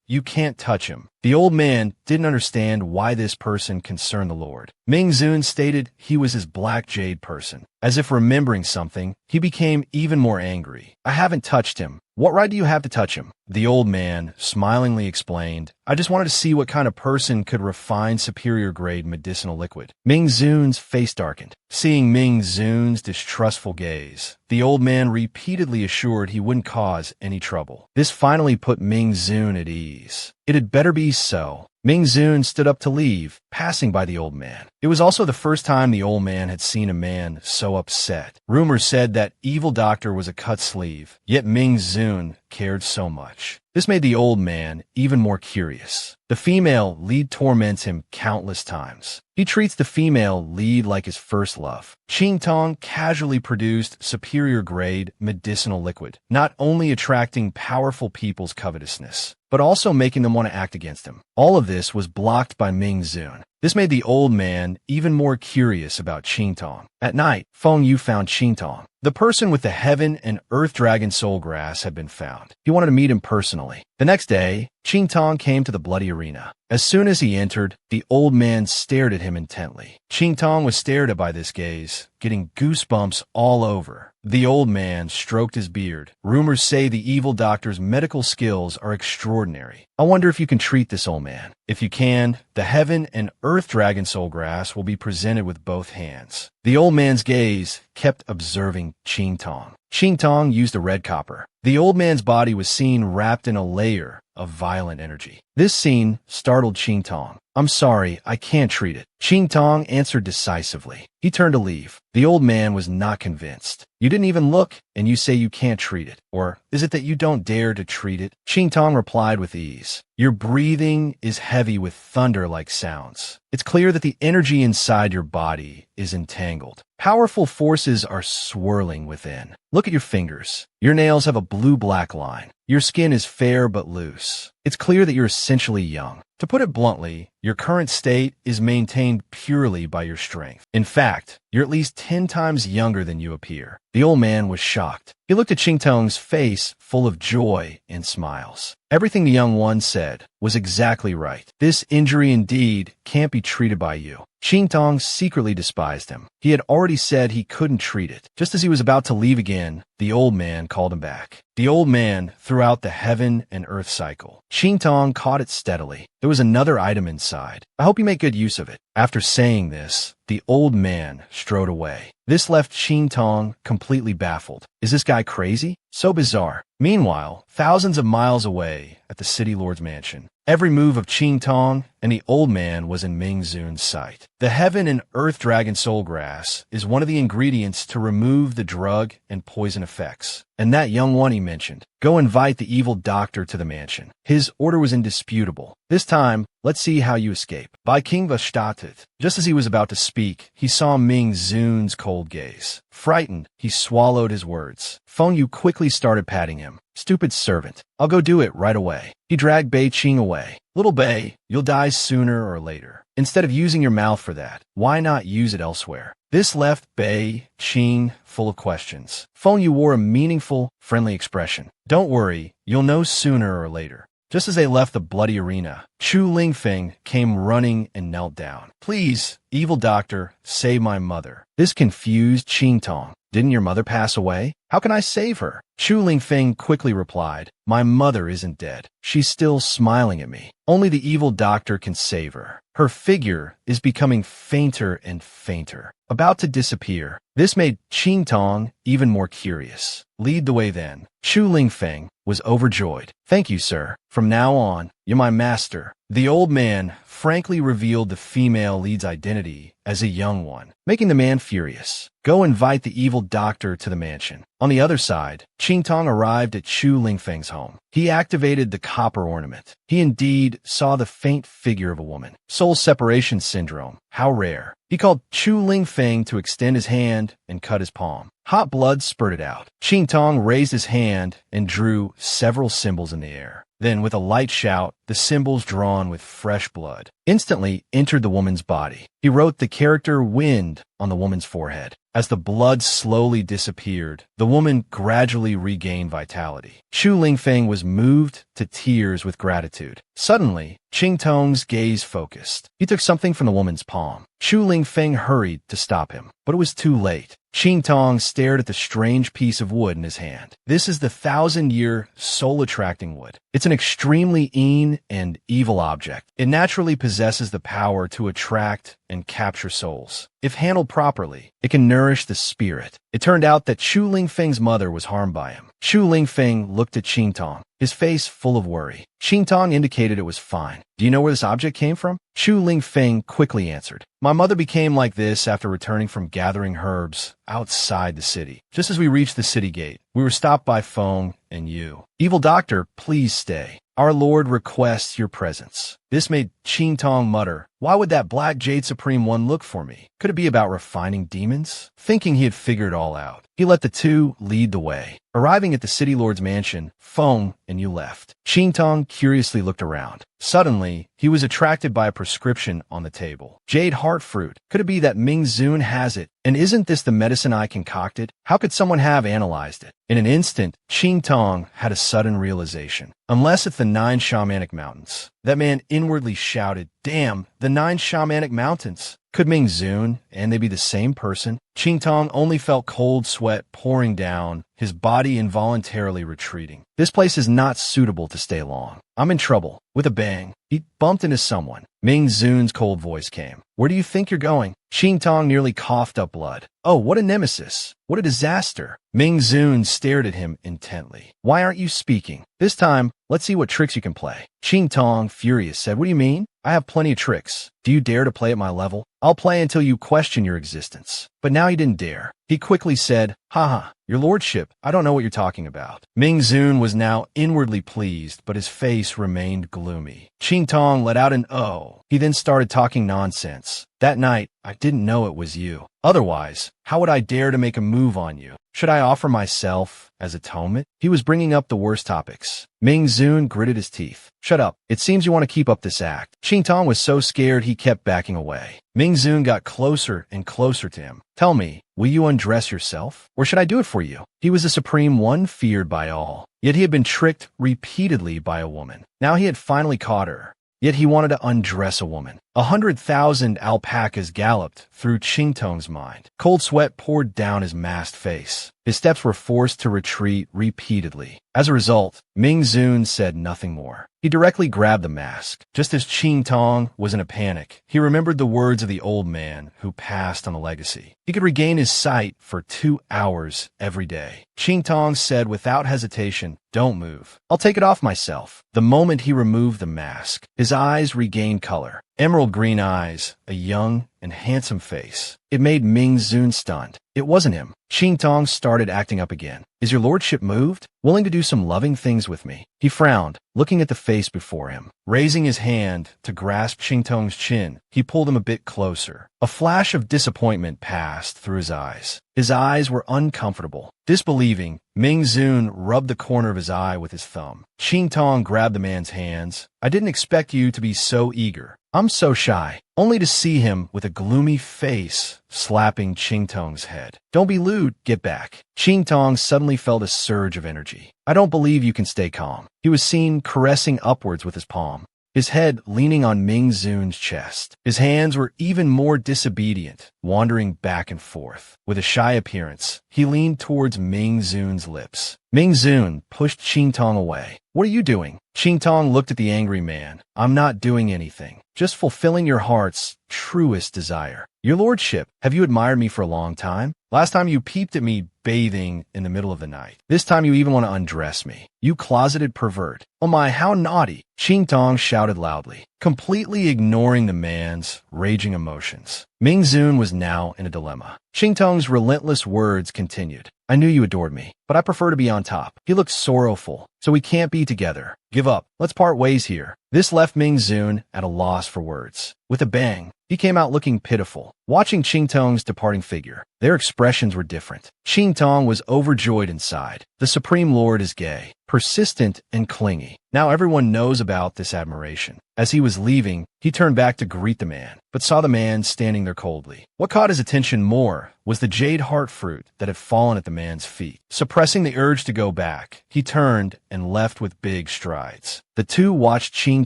You can't touch him. The old man didn't understand why this person concerned the Lord. Ming Zun stated he was his black jade person. As if remembering something, he became even more angry. I haven't touched him. What right do you have to touch him? The old man smilingly explained, I just wanted to see what kind of person could refine superior grade medicinal liquid. Ming Zun's face darkened. Seeing Ming Zun's distrustful gaze, the old man repeatedly assured he wouldn't cause any trouble. This finally put Ming Zun at ease. It had better be so. Ming Zun stood up to leave, passing by the old man. It was also the first time the old man had seen a man so upset. Rumors said that evil doctor was a cut sleeve, yet Ming Zun cared so much. This made the old man even more curious. The female lead torments him countless times. He treats the female lead like his first love. Qingtong casually produced superior grade medicinal liquid, not only attracting powerful people's covetousness, but also making them want to act against him. All of this was blocked by Ming Zun. This made the old man even more curious about Qingtong. At night, Feng Yu found Qingtong. The person with the heaven and earth dragon soul grass had been found. He wanted to meet him personally. The next day, Qingtong came to the bloody arena. As soon as he entered, the old man stared at him intently. Qingtong was stared at by this gaze, getting goosebumps all over. The old man stroked his beard. Rumors say the evil doctor's medical skills are extraordinary. I wonder if you can treat this old man. If you can, the heaven and earth dragon soul grass will be presented with both hands. The old man's gaze kept observing Qingtong. Qingtong used a red copper. The old man's body was seen wrapped in a layer of violent energy. This scene startled Qingtong. I'm sorry, I can't treat it. Qingtong answered decisively. He turned to leave. The old man was not convinced. You didn't even look, and you say you can't treat it. Or is it that you don't dare to treat it? Qingtong replied with ease. Your breathing is heavy with thunder-like sounds. It's clear that the energy inside your body is entangled. Powerful forces are swirling within. Look at your fingers. Your nails have a blue-black line. Your skin is fair but loose. It's clear that you're essentially young. To put it bluntly, your current state is maintained purely by your strength. In fact, you're at least 10 times younger than you appear. The old man was shocked. He looked at Qingtong's face full of joy and smiles. Everything the young one said was exactly right. This injury indeed can't be treated by you. Qingtong secretly despised him. He had already said he couldn't treat it. Just as he was about to leave again, the old man called him back. The old man threw out the heaven and earth cycle. Qingtong caught it steadily. There was another item inside. I hope you make good use of it. After saying this, the old man strode away. This left Qingtong completely baffled. Is this guy crazy? So bizarre. Meanwhile, thousands of miles away at the city lord's mansion, every move of Qingtong and the old man was in Ming Zun's sight. The heaven and earth dragon soul grass is one of the ingredients to remove the drug and poison effects. And that young one he mentioned, go invite the evil doctor to the mansion. His order was indisputable. This time, let's see how you escape. By King Vashtatit. Just as he was about to speak, he saw Ming Zun's cold gaze. Frightened, he swallowed his words. Feng Yu quickly started patting him. Stupid servant. I'll go do it right away. He dragged Bei Qing away. Little Bei, you'll die sooner or later. Instead of using your mouth for that, why not use it elsewhere? This left Bei Qing full of questions. Feng Yu wore a meaningful, friendly expression. Don't worry, you'll know sooner or later. Just as they left the bloody arena, Chu Lingfeng came running and knelt down. Please, evil doctor, save my mother. This confused Qingtong. Didn't your mother pass away? How can I save her? Chu Lingfeng quickly replied, my mother isn't dead. She's still smiling at me. Only the evil doctor can save her. Her figure is becoming fainter and fainter, about to disappear. This made Qingtong even more curious. Lead the way then. Chu Lingfeng, was overjoyed. "Thank you, sir. From now on, you're my master." The old man frankly revealed the female lead's identity as a young one, making the man furious. "Go invite the evil doctor to the mansion." On the other side, Qingtong arrived at Chu Lingfeng's home. He activated the copper ornament. He indeed saw the faint figure of a woman. Soul separation syndrome. How rare. He called Chu Lingfeng to extend his hand and cut his palm. Hot blood spurted out. Qingtong raised his hand and drew several symbols in the air. Then, with a light shout, the symbols drawn with fresh blood instantly entered the woman's body. He wrote the character wind on the woman's forehead. As the blood slowly disappeared, the woman gradually regained vitality. Chu Lingfeng was moved to tears with gratitude. Suddenly, Qingtong's gaze focused. He took something from the woman's palm. Chu Lingfeng hurried to stop him, but it was too late. Qingtong stared at the strange piece of wood in his hand. This is the 1,000-year soul-attracting wood. It's an extremely mean and evil object. It naturally possesses the power to attract and capture souls. If handled properly, it can nourish the spirit. It turned out that Chu Lingfeng's mother was harmed by him. Chu Lingfeng looked at Qingtong, his face full of worry. Qingtong indicated it was fine. "Do you know where this object came from?" Chu Lingfeng quickly answered. "My mother became like this after returning from gathering herbs outside the city. Just as we reached the city gate, we were stopped by Feng and you. Evil doctor, please stay. Our Lord requests your presence." This made Qingtong mutter, "Why would that Black Jade Supreme One look for me? Could it be about refining demons?" Thinking he had figured it all out, he let the two lead the way. Arriving at the city lord's mansion, Feng and you left. Qingtong curiously looked around. Suddenly, he was attracted by a prescription on the table. "Jade heart fruit. Could it be that Ming Zun has it? And isn't this the medicine I concocted? How could someone have analyzed it?" In an instant, Qingtong had a sudden realization. Unless it's the 9 shamanic mountains. That man inwardly shouted, "Damn, the 9 shamanic mountains. Could Ming Zun and they be the same person?" Qingtong only felt cold sweat pouring down, his body involuntarily retreating. "This place is not suitable to stay long. I'm in trouble." With a bang, he bumped into someone. Ming Zun's cold voice came. "Where do you think you're going?" Qingtong nearly coughed up blood. "Oh, what a nemesis. What a disaster." Ming Zun stared at him intently. "Why aren't you speaking? This time, let's see what tricks you can play." Qingtong, furious, said, "What do you mean? I have plenty of tricks. Do you dare to play at my level? I'll play until you question your existence." But now he didn't dare. He quickly said, "Haha, your lordship, I don't know what you're talking about." Ming Zun was now inwardly pleased, but his face remained gloomy. Qingtong let out an "oh." He then started talking nonsense. "That night, I didn't know it was you. Otherwise, how would I dare to make a move on you? Should I offer myself as atonement?" He was bringing up the worst topics. Ming Zun gritted his teeth. "Shut up. It seems you want to keep up this act." Qingtong was so scared he kept backing away. Ming Zun got closer and closer to him. "Tell me, will you undress yourself? Or should I do it for you?" He was the supreme one feared by all. Yet he had been tricked repeatedly by a woman. Now he had finally caught her. Yet he wanted to undress a woman. 100,000 alpacas galloped through Qingtong's mind. Cold sweat poured down his masked face. His steps were forced to retreat repeatedly. As a result, Ming Zun said nothing more. He directly grabbed the mask. Just as Qingtong was in a panic, he remembered the words of the old man who passed on the legacy. He could regain his sight for 2 hours every day. Qingtong said without hesitation, "Don't move. I'll take it off myself." The moment he removed the mask, his eyes regained color. Emerald green eyes, a young and handsome face. It made Ming Zun stunned. It wasn't him. Qingtong started acting up again. "Is your lordship moved? Willing to do some loving things with me?" He frowned, looking at the face before him. Raising his hand to grasp Qingtong's chin, he pulled him a bit closer. A flash of disappointment passed through his eyes. His eyes were uncomfortable. Disbelieving, Ming Zun rubbed the corner of his eye with his thumb. Qingtong grabbed the man's hands. "I didn't expect you to be so eager. I'm so shy." Only to see him with a gloomy face slapping Qingtong's head. "Don't be lewd, get back." Qingtong suddenly felt a surge of energy. "I don't believe you can stay calm." He was seen caressing upwards with his palm, his head leaning on Ming Zun's chest. His hands were even more disobedient, wandering back and forth. With a shy appearance, he leaned towards Ming Zun's lips. Ming Zun pushed Qingtong away. "What are you doing?" Qingtong looked at the angry man. "I'm not doing anything. Just fulfilling your heart's truest desire." "Your lordship, have you admired me for a long time?" Last time you peeped at me bathing in the middle of the night. This time you even want to undress me. You closeted pervert. Oh my, how naughty. Ching Tong shouted loudly, completely ignoring the man's raging emotions. Ming Zun was now in a dilemma. Ching Tong's relentless words continued. I knew you adored me, but I prefer to be on top. He looked sorrowful, so we can't be together. Give up. Let's part ways here. This left Ming Zun at a loss for words. With a bang, he came out looking pitiful, watching Ching Tong's departing figure. Their expressions were different. Ching Tong was overjoyed inside. The Supreme Lord is gay, persistent, and clingy. Now everyone knows about this admiration. As he was leaving, he turned back to greet the man, but saw the man standing there coldly. What caught his attention more was the jade heart fruit that had fallen at the man's feet. Suppressing the urge to go back, he turned and left with big strides. The two watched Ching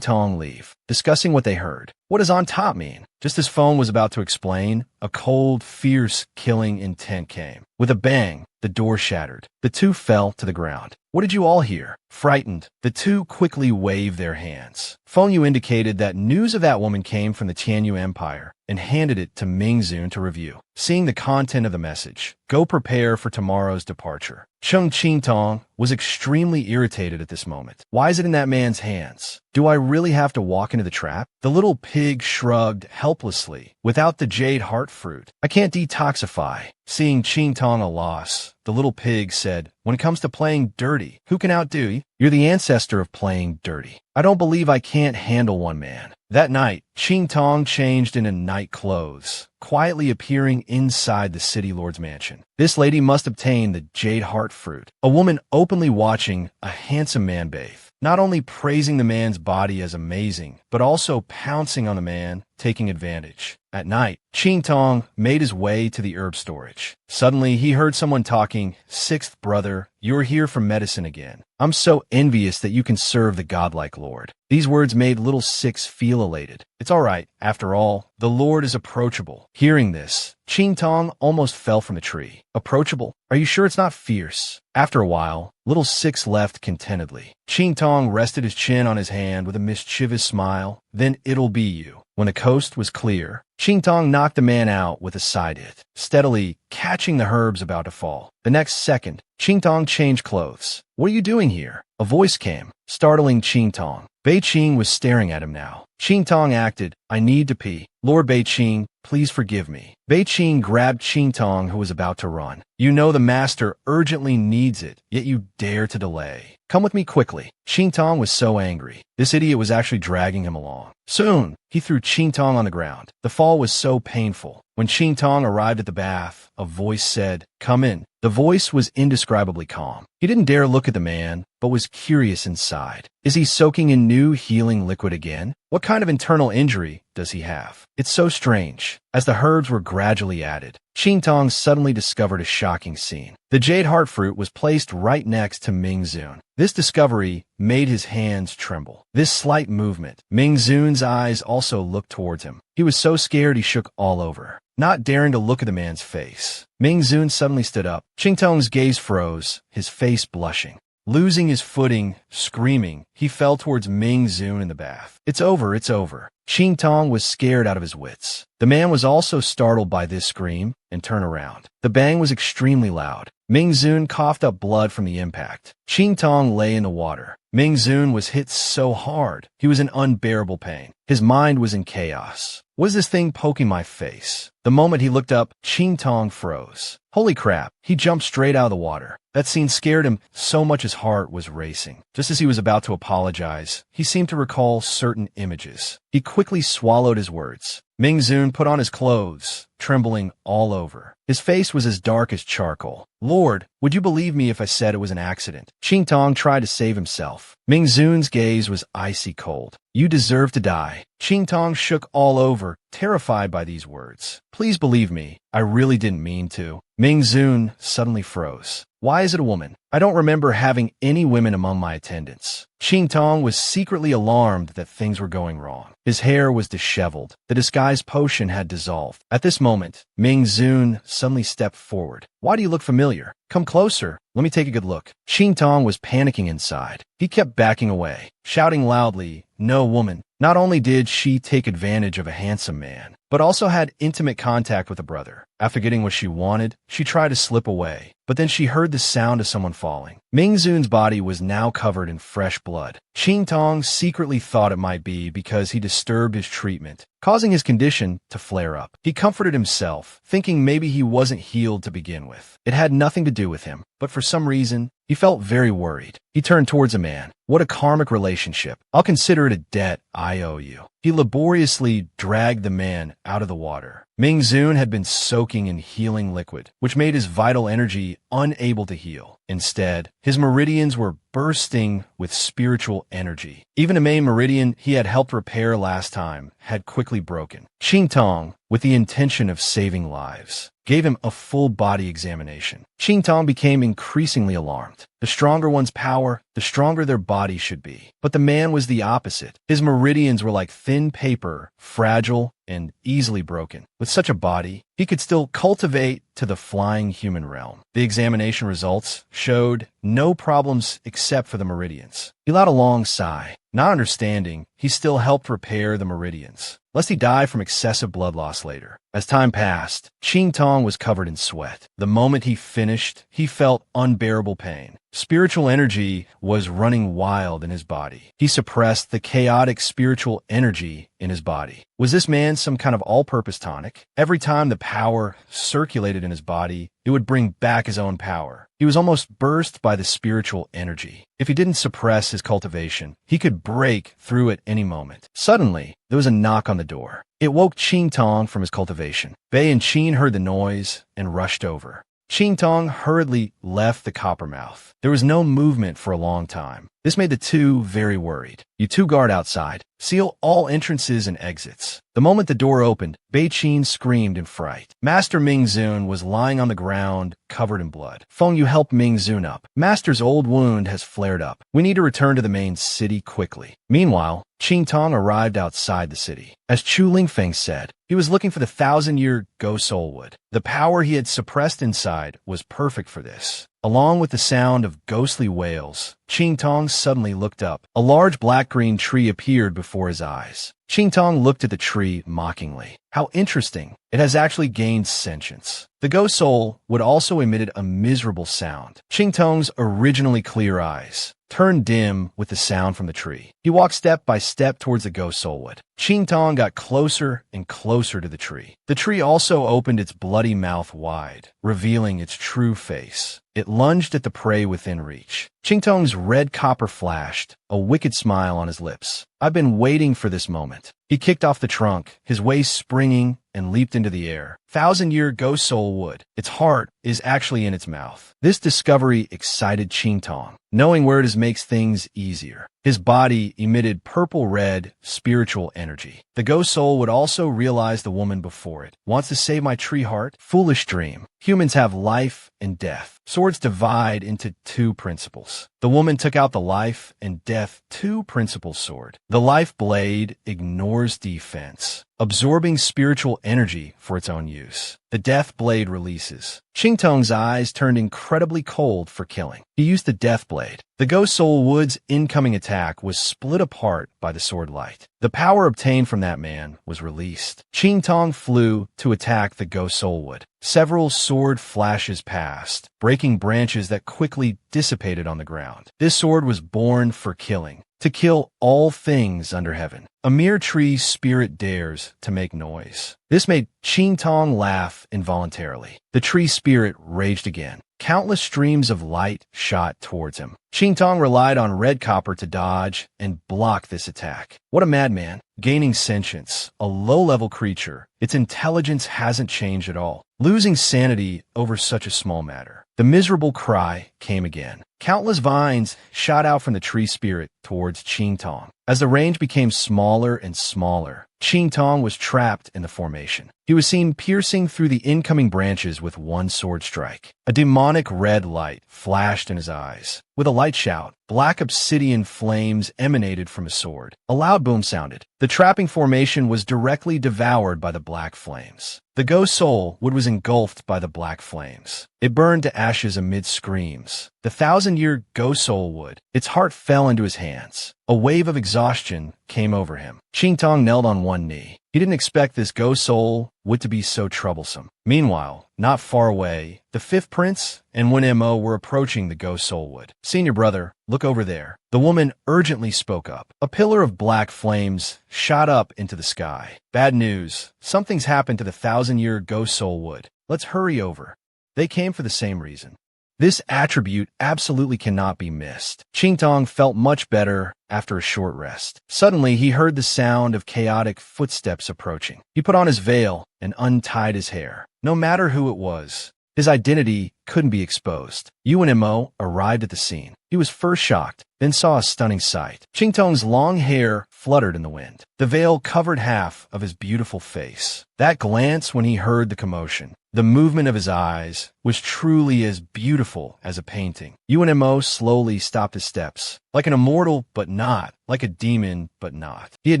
Tong leave, discussing what they heard. What does on top mean? Just as Phone was about to explain, a cold, fierce, killing intent came. With a bang, the door shattered. The two fell to the ground. What did you all hear? Frightened, the two quickly waved their hands. Phone Yu indicated that news of that woman came from the Tianyu Empire and handed it to Ming Zun to review. Seeing the content of the message, go prepare for tomorrow's departure. Ching Tong was extremely irritated at this moment. Why is it in that man's hands? Do I really have to walk into the trap? The little pig shrugged helplessly. Without the jade heart fruit, I can't detoxify. Seeing Ching Tong a loss, the little pig said, when it comes to playing dirty, who can outdo you? You're the ancestor of playing dirty. I don't believe I can't handle one man. That night, Ching Tong changed into night clothes, quietly appearing inside the city lord's mansion. This lady must obtain the jade heart fruit. A woman openly watching a handsome man bathe, not only praising the man's body as amazing, but also pouncing on the man, taking advantage. At night, Ching Tong made his way to the herb storage. Suddenly, he heard someone talking, "Sixth brother, you're here for medicine again. I'm so envious that you can serve the godlike Lord." These words made little Six feel elated. It's all right. After all, the Lord is approachable. Hearing this, Ching Tong almost fell from the tree. Approachable? Are you sure it's not fierce? After a while, little Six left contentedly. Ching Tong rested his chin on his hand with a mischievous smile. Then it'll be you. When the coast was clear, Ching Tong knocked the man out with a side hit, steadily catching the herbs about to fall. The next second, Ching Tong changed clothes. What are you doing here? A voice came, startling Ching Tong. Bei Qing was staring at him now. Ching Tong acted, I need to pee. Lord Bei Qing, please forgive me. Bei Qing grabbed Ching Tong, who was about to run. You know the master urgently needs it, yet you dare to delay. Come with me quickly. Ching Tong was so angry. This idiot was actually dragging him along. Soon, he threw Ching Tong on the ground. The fall was so painful. When Ching Tong arrived at the bath, a voice said, come in. The voice was indescribably calm. He didn't dare look at the man, but was curious inside. Is he soaking in new healing liquid again? What kind of internal injury does he have? It's so strange. As the herbs were gradually added, Ching Tong suddenly discovered a shocking scene. The jade heart fruit was placed right next to Ming Zun. This discovery made his hands tremble. This slight movement, Ming Zun's eyes also looked towards him. He was so scared he shook all over, not daring to look at the man's face. Ming Zun suddenly stood up. Ching Tong's gaze froze, his face blushing. Losing his footing, screaming, he fell towards Ming Zun in the bath. It's over, it's over. Ching Tong was scared out of his wits. The man was also startled by this scream and turned around. The bang was extremely loud. Ming Zun coughed up blood from the impact. Ching Tong lay in the water. Ming Zun was hit so hard, he was in unbearable pain. His mind was in chaos. What is this thing poking my face? The moment he looked up, Ching Tong froze. Holy crap, he jumped straight out of the water. That scene scared him so much his heart was racing. Just as he was about to apologize, he seemed to recall certain images. He quickly swallowed his words. Ming Zun put on his clothes, trembling all over. His face was as dark as charcoal. Lord, would you believe me if I said it was an accident? Ching Tong tried to save himself. Ming Zun's gaze was icy cold. You deserve to die. Ching Tong shook all over, terrified by these words. Please believe me, I really didn't mean to. Ming Zun suddenly froze. Why is it a woman? I don't remember having any women among my attendants. Ching Tong was secretly alarmed that things were going wrong. His hair was disheveled. The disguise potion had dissolved. At this moment, Ming Zun suddenly stepped forward. Why do you look familiar? Come closer. Let me take a good look. Ching Tong was panicking inside. He kept backing away, shouting loudly, no woman. Not only did she take advantage of a handsome man, but also had intimate contact with a brother. After getting what she wanted, she tried to slip away, but then she heard the sound of someone falling. Mingzun's body was now covered in fresh blood. Qingtong secretly thought it might be because he disturbed his treatment, causing his condition to flare up. He comforted himself, thinking maybe he wasn't healed to begin with. It had nothing to do with him, but for some reason, he felt very worried. He turned towards a man. What a karmic relationship. I'll consider it a debt I owe you. He laboriously dragged the man out of the water. Mingzun had been soaking in healing liquid, which made his vital energy unable to heal. Instead, his meridians were bursting with spiritual energy. Even a main meridian he had helped repair last time had quickly broken. Qingtong, with the intention of saving lives, gave him a full body examination. Qingtong became increasingly alarmed. The stronger one's power, the stronger their body should be. But the man was the opposite. His meridians were like thin paper, fragile and easily broken. With such a body, he could still cultivate to the flying human realm. The examination results showed no problems except for the meridians. He let out a long sigh. Not understanding, he still helped repair the meridians, lest he die from excessive blood loss later. As time passed, Qingtong was covered in sweat. The moment he finished, he felt unbearable pain. Spiritual energy was running wild in his body. He suppressed the chaotic spiritual energy in his body. Was this man some kind of all-purpose tonic? Every time the power circulated in his body, it would bring back his own power. He was almost burst by the spiritual energy. If he didn't suppress his cultivation, he could break through at any moment. Suddenly, there was a knock on the door. It woke Qingtong from his cultivation. Bei and Qin heard the noise and rushed over. Qingtong hurriedly left the coppermouth. There was no movement for a long time. This made the two very worried. You two guard outside. Seal all entrances and exits. The moment the door opened, Bei Qin screamed in fright. Master Mingzun was lying on the ground, covered in blood. Feng Yu helped Mingzun up. Master's old wound has flared up. We need to return to the main city quickly. Meanwhile, Qingtong arrived outside the city. As Chu Lingfeng said, he was looking for the 1,000-year Go Soul Wood. The power he had suppressed inside was perfect for this. Along with the sound of ghostly wails, Qingtong suddenly looked up. A large black-green tree appeared before his eyes. Qingtong looked at the tree mockingly. How interesting. It has actually gained sentience. The Go Soul Wood also emitted a miserable sound. Qingtong's originally clear eyes turned dim with the sound from the tree. He walked step by step towards the Go Soul Wood. Qingtong got closer and closer to the tree. The tree also opened its bloody mouth wide, revealing its true face. It lunged at the prey within reach. Qingtong's red copper flashed, a wicked smile on his lips. I've been waiting for this moment. He kicked off the trunk, his waist springing, and leaped into the air. 1,000-year Go Soul Wood. Its heart is actually in its mouth. This discovery excited Qingtong. Knowing where it is makes things easier. His body emitted purple-red spiritual energy. The Go Soul would also realize the woman before it. Wants to save my tree heart? Foolish dream. Humans have life and death. Swords divide into two principles. The woman took out the life and death two principle sword. The life blade ignores defense, absorbing spiritual energy for its own use. The death blade releases. Qingtong's eyes turned incredibly cold for killing. He used the death blade. The Go Soul Wood's incoming attack was split apart by the sword light. The power obtained from that man was released. Qingtong flew to attack the Go Soul Wood. Several sword flashes passed, breaking branches that quickly dissipated on the ground. This sword was born for killing, to kill all things under heaven. A mere tree spirit dares to make noise. This made Qingtong laugh involuntarily. The tree spirit raged again. Countless streams of light shot towards him. Qingtong relied on red copper to dodge and block this attack. What a madman. Gaining sentience, a low-level creature, its intelligence hasn't changed at all. Losing sanity over such a small matter. The miserable cry came again. Countless vines shot out from the tree spirit towards Qingtong. As the range became smaller and smaller, Qingtong was trapped in the formation. He was seen piercing through the incoming branches with one sword strike. A demonic red light flashed in his eyes. With a light shout, black obsidian flames emanated from his sword. A loud boom sounded. The trapping formation was directly devoured by the black flames. The Go Soul Wood was engulfed by the black flames. It burned to ashes amid screams. The 1,000-year ghost soul wood. Its heart fell into his hands. A wave of exhaustion came over him. Qingtong knelt on one knee. He didn't expect this ghost soul wood to be so troublesome. Meanwhile, not far away, the fifth prince and Wen Mo were approaching the ghost soul wood. "Senior brother, look over there." The woman urgently spoke up. A pillar of black flames shot up into the sky. "Bad news. Something's happened to the 1,000-year ghost soul wood. Let's hurry over." They came for the same reason. This attribute absolutely cannot be missed. Qingtong felt much better after a short rest. Suddenly, he heard the sound of chaotic footsteps approaching. He put on his veil and untied his hair. No matter who it was, his identity couldn't be exposed. Yuan Mo arrived at the scene. He was first shocked, then saw a stunning sight. Qingtong's long hair fluttered in the wind. The veil covered half of his beautiful face. That glance when he heard the commotion, the movement of his eyes, was truly as beautiful as a painting. Yuan Mo slowly stopped his steps, like an immortal but not, like a demon but not. He had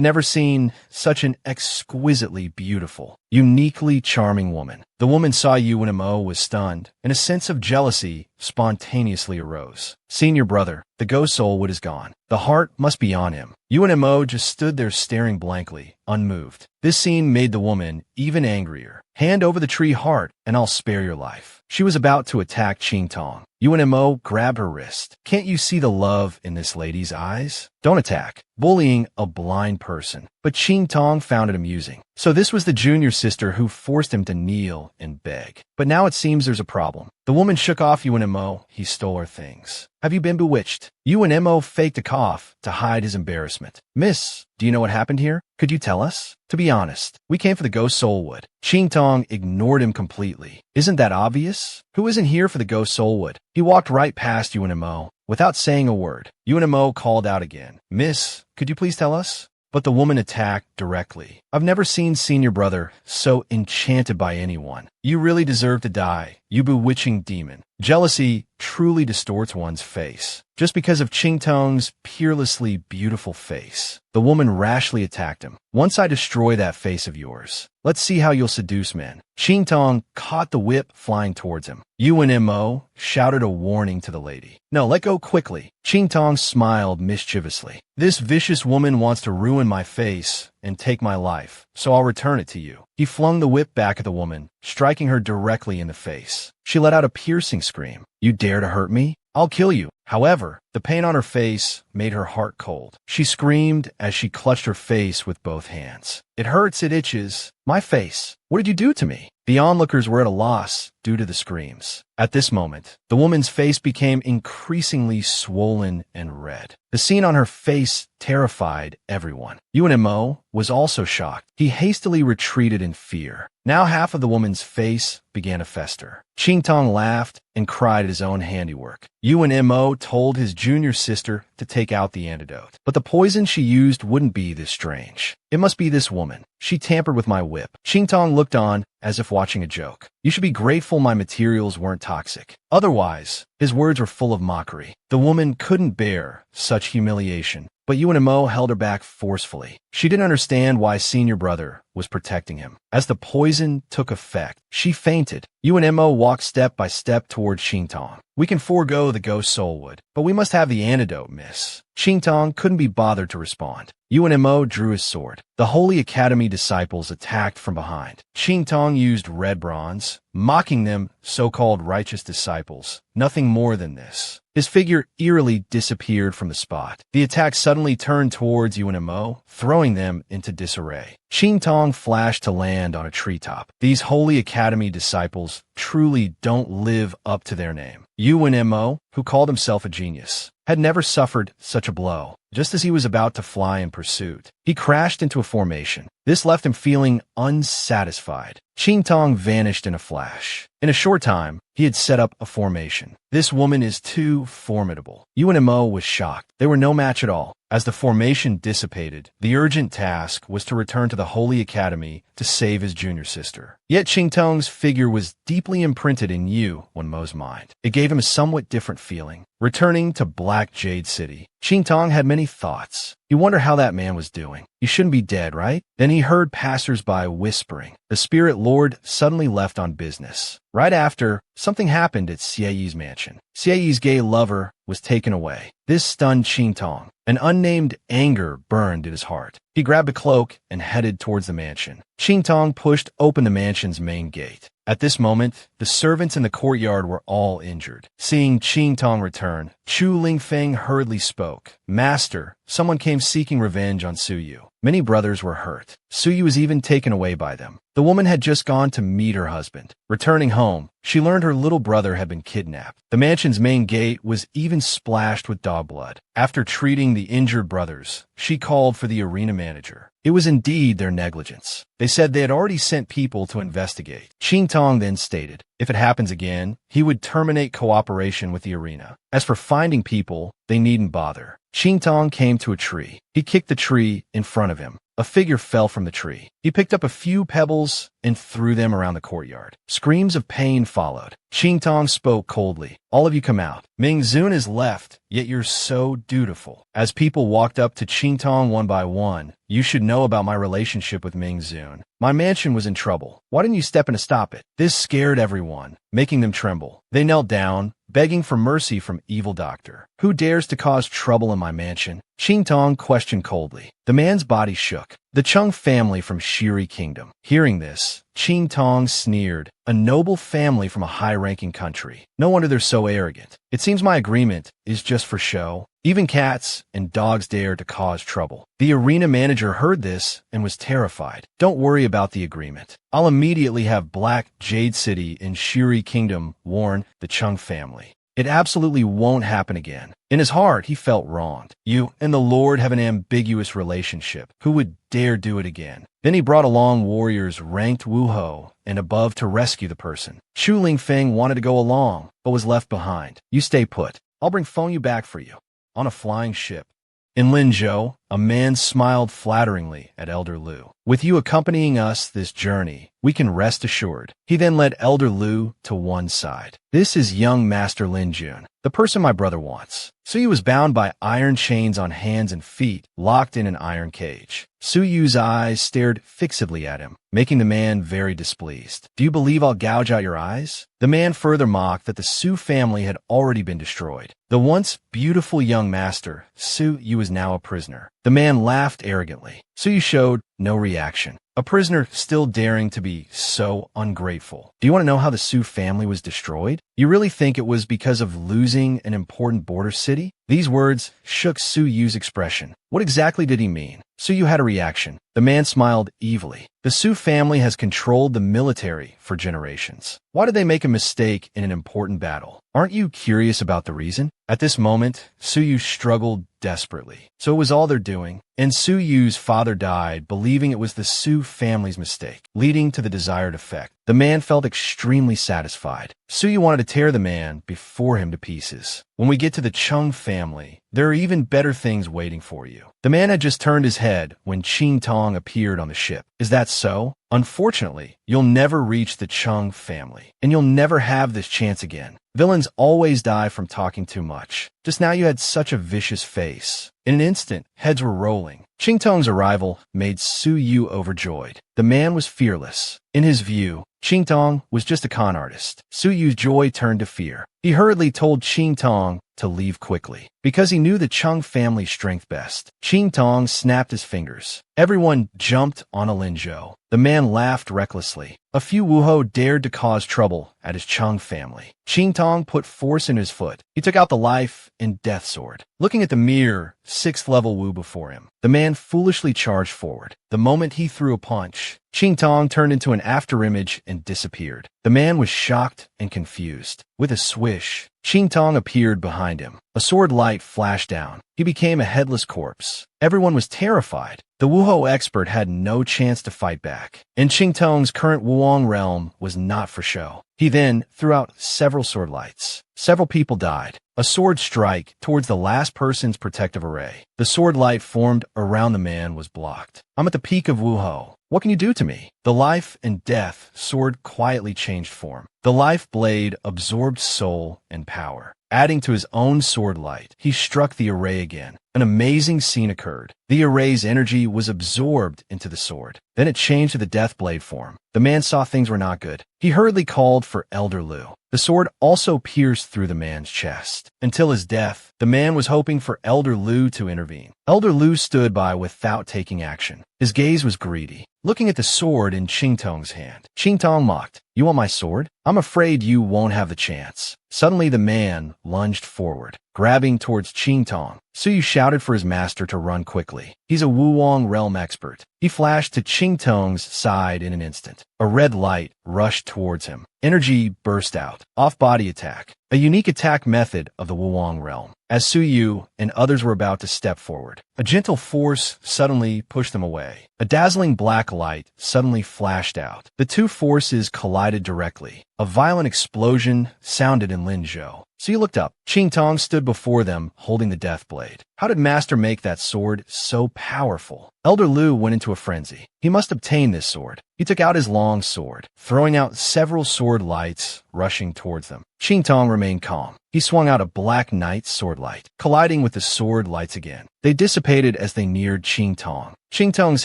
never seen such an exquisitely beautiful, uniquely charming woman. The woman saw Yuan Mo was stunned, and a sense of jealousy spontaneously arose. "Senior brother, the ghost soul wood is gone. The heart must be on him." Yuan Mo just stood there staring blankly, unmoved. This scene made the woman even angrier. "Hand over the tree heart, and I'll spare your life." She was about to attack Qingtong. Yuan Mo grabbed her wrist. "Can't you see the love in this lady's eyes? Don't attack." Bullying a blind person. But Qingtong found it amusing. So this was the junior sister who forced him to kneel and beg. But now it seems there's a problem. The woman shook off Yuan Mo. "He stole her things. Have you been bewitched?" Yuan Mo faked a cough to hide his embarrassment. "Miss, do you know what happened here? Could you tell us?" "To be honest, we came for the ghost soul wood." Qingtong ignored him completely. "Isn't that obvious? Who isn't here for the ghost soul wood?" He walked right past Yuan Mo without saying a word. Yuan Mo called out again. "Miss, could you please tell us?" But the woman attacked directly. "I've never seen senior brother so enchanted by anyone. You really deserve to die, you bewitching demon." Jealousy truly distorts one's face. Just because of Qingtong's peerlessly beautiful face, the woman rashly attacked him. "Once I destroy that face of yours, let's see how you'll seduce men." Qingtong caught the whip flying towards him. Yuan Mo shouted a warning to the lady. "No, let go quickly." Qingtong smiled mischievously. "This vicious woman wants to ruin my face and take my life, so I'll return it to you." He flung the whip back at the woman, striking her directly in the face. She let out a piercing scream. "You dare to hurt me? I'll kill you." However, the pain on her face made her heart cold. She screamed as she clutched her face with both hands. "It hurts, it itches. My face. What did you do to me?" The onlookers were at a loss due to the screams. At this moment, the woman's face became increasingly swollen and red. The scene on her face terrified everyone. Yuan Mo was also shocked. He hastily retreated in fear. Now half of the woman's face began to fester. Qingtong laughed and cried at his own handiwork. Yuan Mo told his junior sister to take out the antidote. But the poison she used wouldn't be this strange. "It must be this woman. She tampered with my whip." Qingtong looked on as if watching a joke. "You should be grateful my materials weren't toxic. Otherwise," his words were full of mockery. The woman couldn't bear such humiliation. But Yuan Mo held her back forcefully. She didn't understand why senior brother was protecting him. As the poison took effect, she fainted. Yuan Mo walked step by step toward Qingtong. "We can forego the ghost soul wood, but we must have the antidote, miss." Qingtong couldn't be bothered to respond. Yuan Mo drew his sword. The Holy Academy disciples attacked from behind. Qingtong used red bronze, mocking them so-called righteous disciples. Nothing more than this. His figure eerily disappeared from the spot. The attack suddenly turned towards Yuan Mo, throwing them into disarray. Qingtong flashed to land on a treetop. These Holy Academy disciples truly don't live up to their name. Yuan Mo, who called himself a genius, had never suffered such a blow. Just as he was about to fly in pursuit, he crashed into a formation. This left him feeling unsatisfied. Qingtong vanished in a flash. In a short time, he had set up a formation. "This woman is too formidable." Yuan Mo was shocked. They were no match at all. As the formation dissipated, the urgent task was to return to the Holy Academy to save his junior sister. Yet Qingtong's figure was deeply imprinted in Yu Wenmo's mind. It gave him a somewhat different feeling. Returning to Black Jade City, Qingtong had many thoughts. He wondered how that man was doing. He shouldn't be dead, right? Then he heard passers-by whispering. The spirit lord suddenly left on business. Right after, something happened at Xieyi's mansion. Xieyi's gay lover was taken away. This stunned Qingtong. An unnamed anger burned at his heart. He grabbed a cloak and headed towards the mansion. Qingtong pushed open the mansion's main gate. At this moment, the servants in the courtyard were all injured. Seeing Qingtong return, Chu Lingfeng hurriedly spoke. Master, someone came seeking revenge on Suyu. Many brothers were hurt. Suyu was even taken away by them. The woman had just gone to meet her husband. Returning home, she learned her little brother had been kidnapped. The mansion's main gate was even splashed with dog blood. After treating the injured brothers, she called for the arena manager. It was indeed their negligence. They said they had already sent people to investigate. Qingtong then stated, if it happens again, he would terminate cooperation with the arena. As for finding people, they needn't bother. Qingtong came to a tree. He kicked the tree in front of him. A figure fell from the tree. He picked up a few pebbles and threw them around the courtyard. Screams of pain followed. Qingtong spoke coldly. All of you come out. Ming Zun is left, yet you're so dutiful. As people walked up to Qingtong one by one, you should know about my relationship with Ming Zun. My mansion was in trouble. Why didn't you step in to stop it? This scared everyone, making them tremble. They knelt down, begging for mercy from Evil Doctor. Who dares to cause trouble in my mansion? Qingtong questioned coldly. The man's body shook. The Chung family from Shiri Kingdom. Hearing this, Qingtong sneered. A noble family from a high-ranking country. No wonder they're so arrogant. It seems my agreement is just for show. Even cats and dogs dare to cause trouble. The arena manager heard this and was terrified. Don't worry about the agreement. I'll immediately have Black Jade City in Shiri Kingdom warn the Chung family. It absolutely won't happen again. In his heart, he felt wronged. You and the Lord have an ambiguous relationship. Who would dare do it again? Then he brought along warriors ranked Wuho and above to rescue the person. Chu Lingfeng wanted to go along, but was left behind. You stay put. I'll bring Feng Yu back for you. On a flying ship. In Linzhou, a man smiled flatteringly at Elder Lu. With you accompanying us this journey, we can rest assured. He then led Elder Lu to one side. This is young Master Lin Jun, the person my brother wants. Suyu was bound by iron chains on hands and feet, locked in an iron cage. Suyu's eyes stared fixedly at him, making the man very displeased. Do you believe I'll gouge out your eyes? The man further mocked that the Su family had already been destroyed. The once beautiful young master, Suyu, is now a prisoner. The man laughed arrogantly. Suyu showed no reaction. A prisoner still daring to be so ungrateful. Do you want to know how the Su family was destroyed? You really think it was because of losing an important border city? These words shook Suyu's expression. What exactly did he mean? Suyu had a reaction. The man smiled evilly. The Su family has controlled the military for generations. Why did they make a mistake in an important battle? Aren't you curious about the reason? At this moment, Suyu struggled desperately. So it was all their doing. And Suyu's father died, believing it was the Su family's mistake, leading to the desired effect. The man felt extremely satisfied. Suyu wanted to tear the man before him to pieces. When we get to the Chung family, there are even better things waiting for you. The man had just turned his head when Qingtong appeared on the ship. Is that so? Unfortunately, you'll never reach the Chung family, and you'll never have this chance again. Villains always die from talking too much. Just now you had such a vicious face. In an instant, heads were rolling. Qingtong's arrival made Suyu overjoyed. The man was fearless. In his view, Qingtong was just a con artist. Suyu's joy turned to fear. He hurriedly told Qingtong to leave quickly, because he knew the Chung family's strength best. Qingtong snapped his fingers. Everyone jumped on a Linzhou. The man laughed recklessly. A few Wuho dared to cause trouble at his Chung family. Qingtong put force in his foot. He took out the life and death sword. Looking at the mere 6th level Wu before him, the man foolishly charged forward. The moment he threw a punch, Qingtong turned into an afterimage and disappeared. The man was shocked and confused. With a swish, Qingtong appeared behind him. A sword light flashed down. He became a headless corpse. Everyone was terrified. The Wuhou expert had no chance to fight back, and Qingtong's current Wuong realm was not for show. He then threw out several sword lights. Several people died. A sword strike towards the last person's protective array. The sword light formed around the man was blocked. I'm at the peak of Wuhou. What can you do to me? The life and death sword quietly changed form. The life blade absorbed soul and power. Adding to his own sword light, he struck the array again. An amazing scene occurred. The array's energy was absorbed into the sword. Then it changed to the death blade form. The man saw things were not good. He hurriedly called for Elder Lu. The sword also pierced through the man's chest. Until his death, the man was hoping for Elder Lu to intervene. Elder Lu stood by without taking action. His gaze was greedy, looking at the sword in Qingtong's hand. Qingtong mocked, "You want my sword? I'm afraid you won't have the chance." Suddenly the man lunged forward, grabbing towards Qingtong. Suyu shouted for his master to run quickly. He's a Wuong realm expert. He flashed to Qingtong's side in an instant. A red light rushed towards him. Energy burst out. Off-body attack. A unique attack method of the Wuong realm. As Suyu and others were about to step forward, a gentle force suddenly pushed them away. A dazzling black light suddenly flashed out. The two forces collided directly. A violent explosion sounded in Linzhou. Suyu looked up. Qingtong stood before them, holding the death blade. How did Master make that sword so powerful? Elder Lu went into a frenzy. He must obtain this sword. He took out his long sword, throwing out several sword lights, rushing towards them. Qingtong remained calm. He swung out a black knight sword light, colliding with the sword lights again. They dissipated as they neared Qingtong. Qingtong's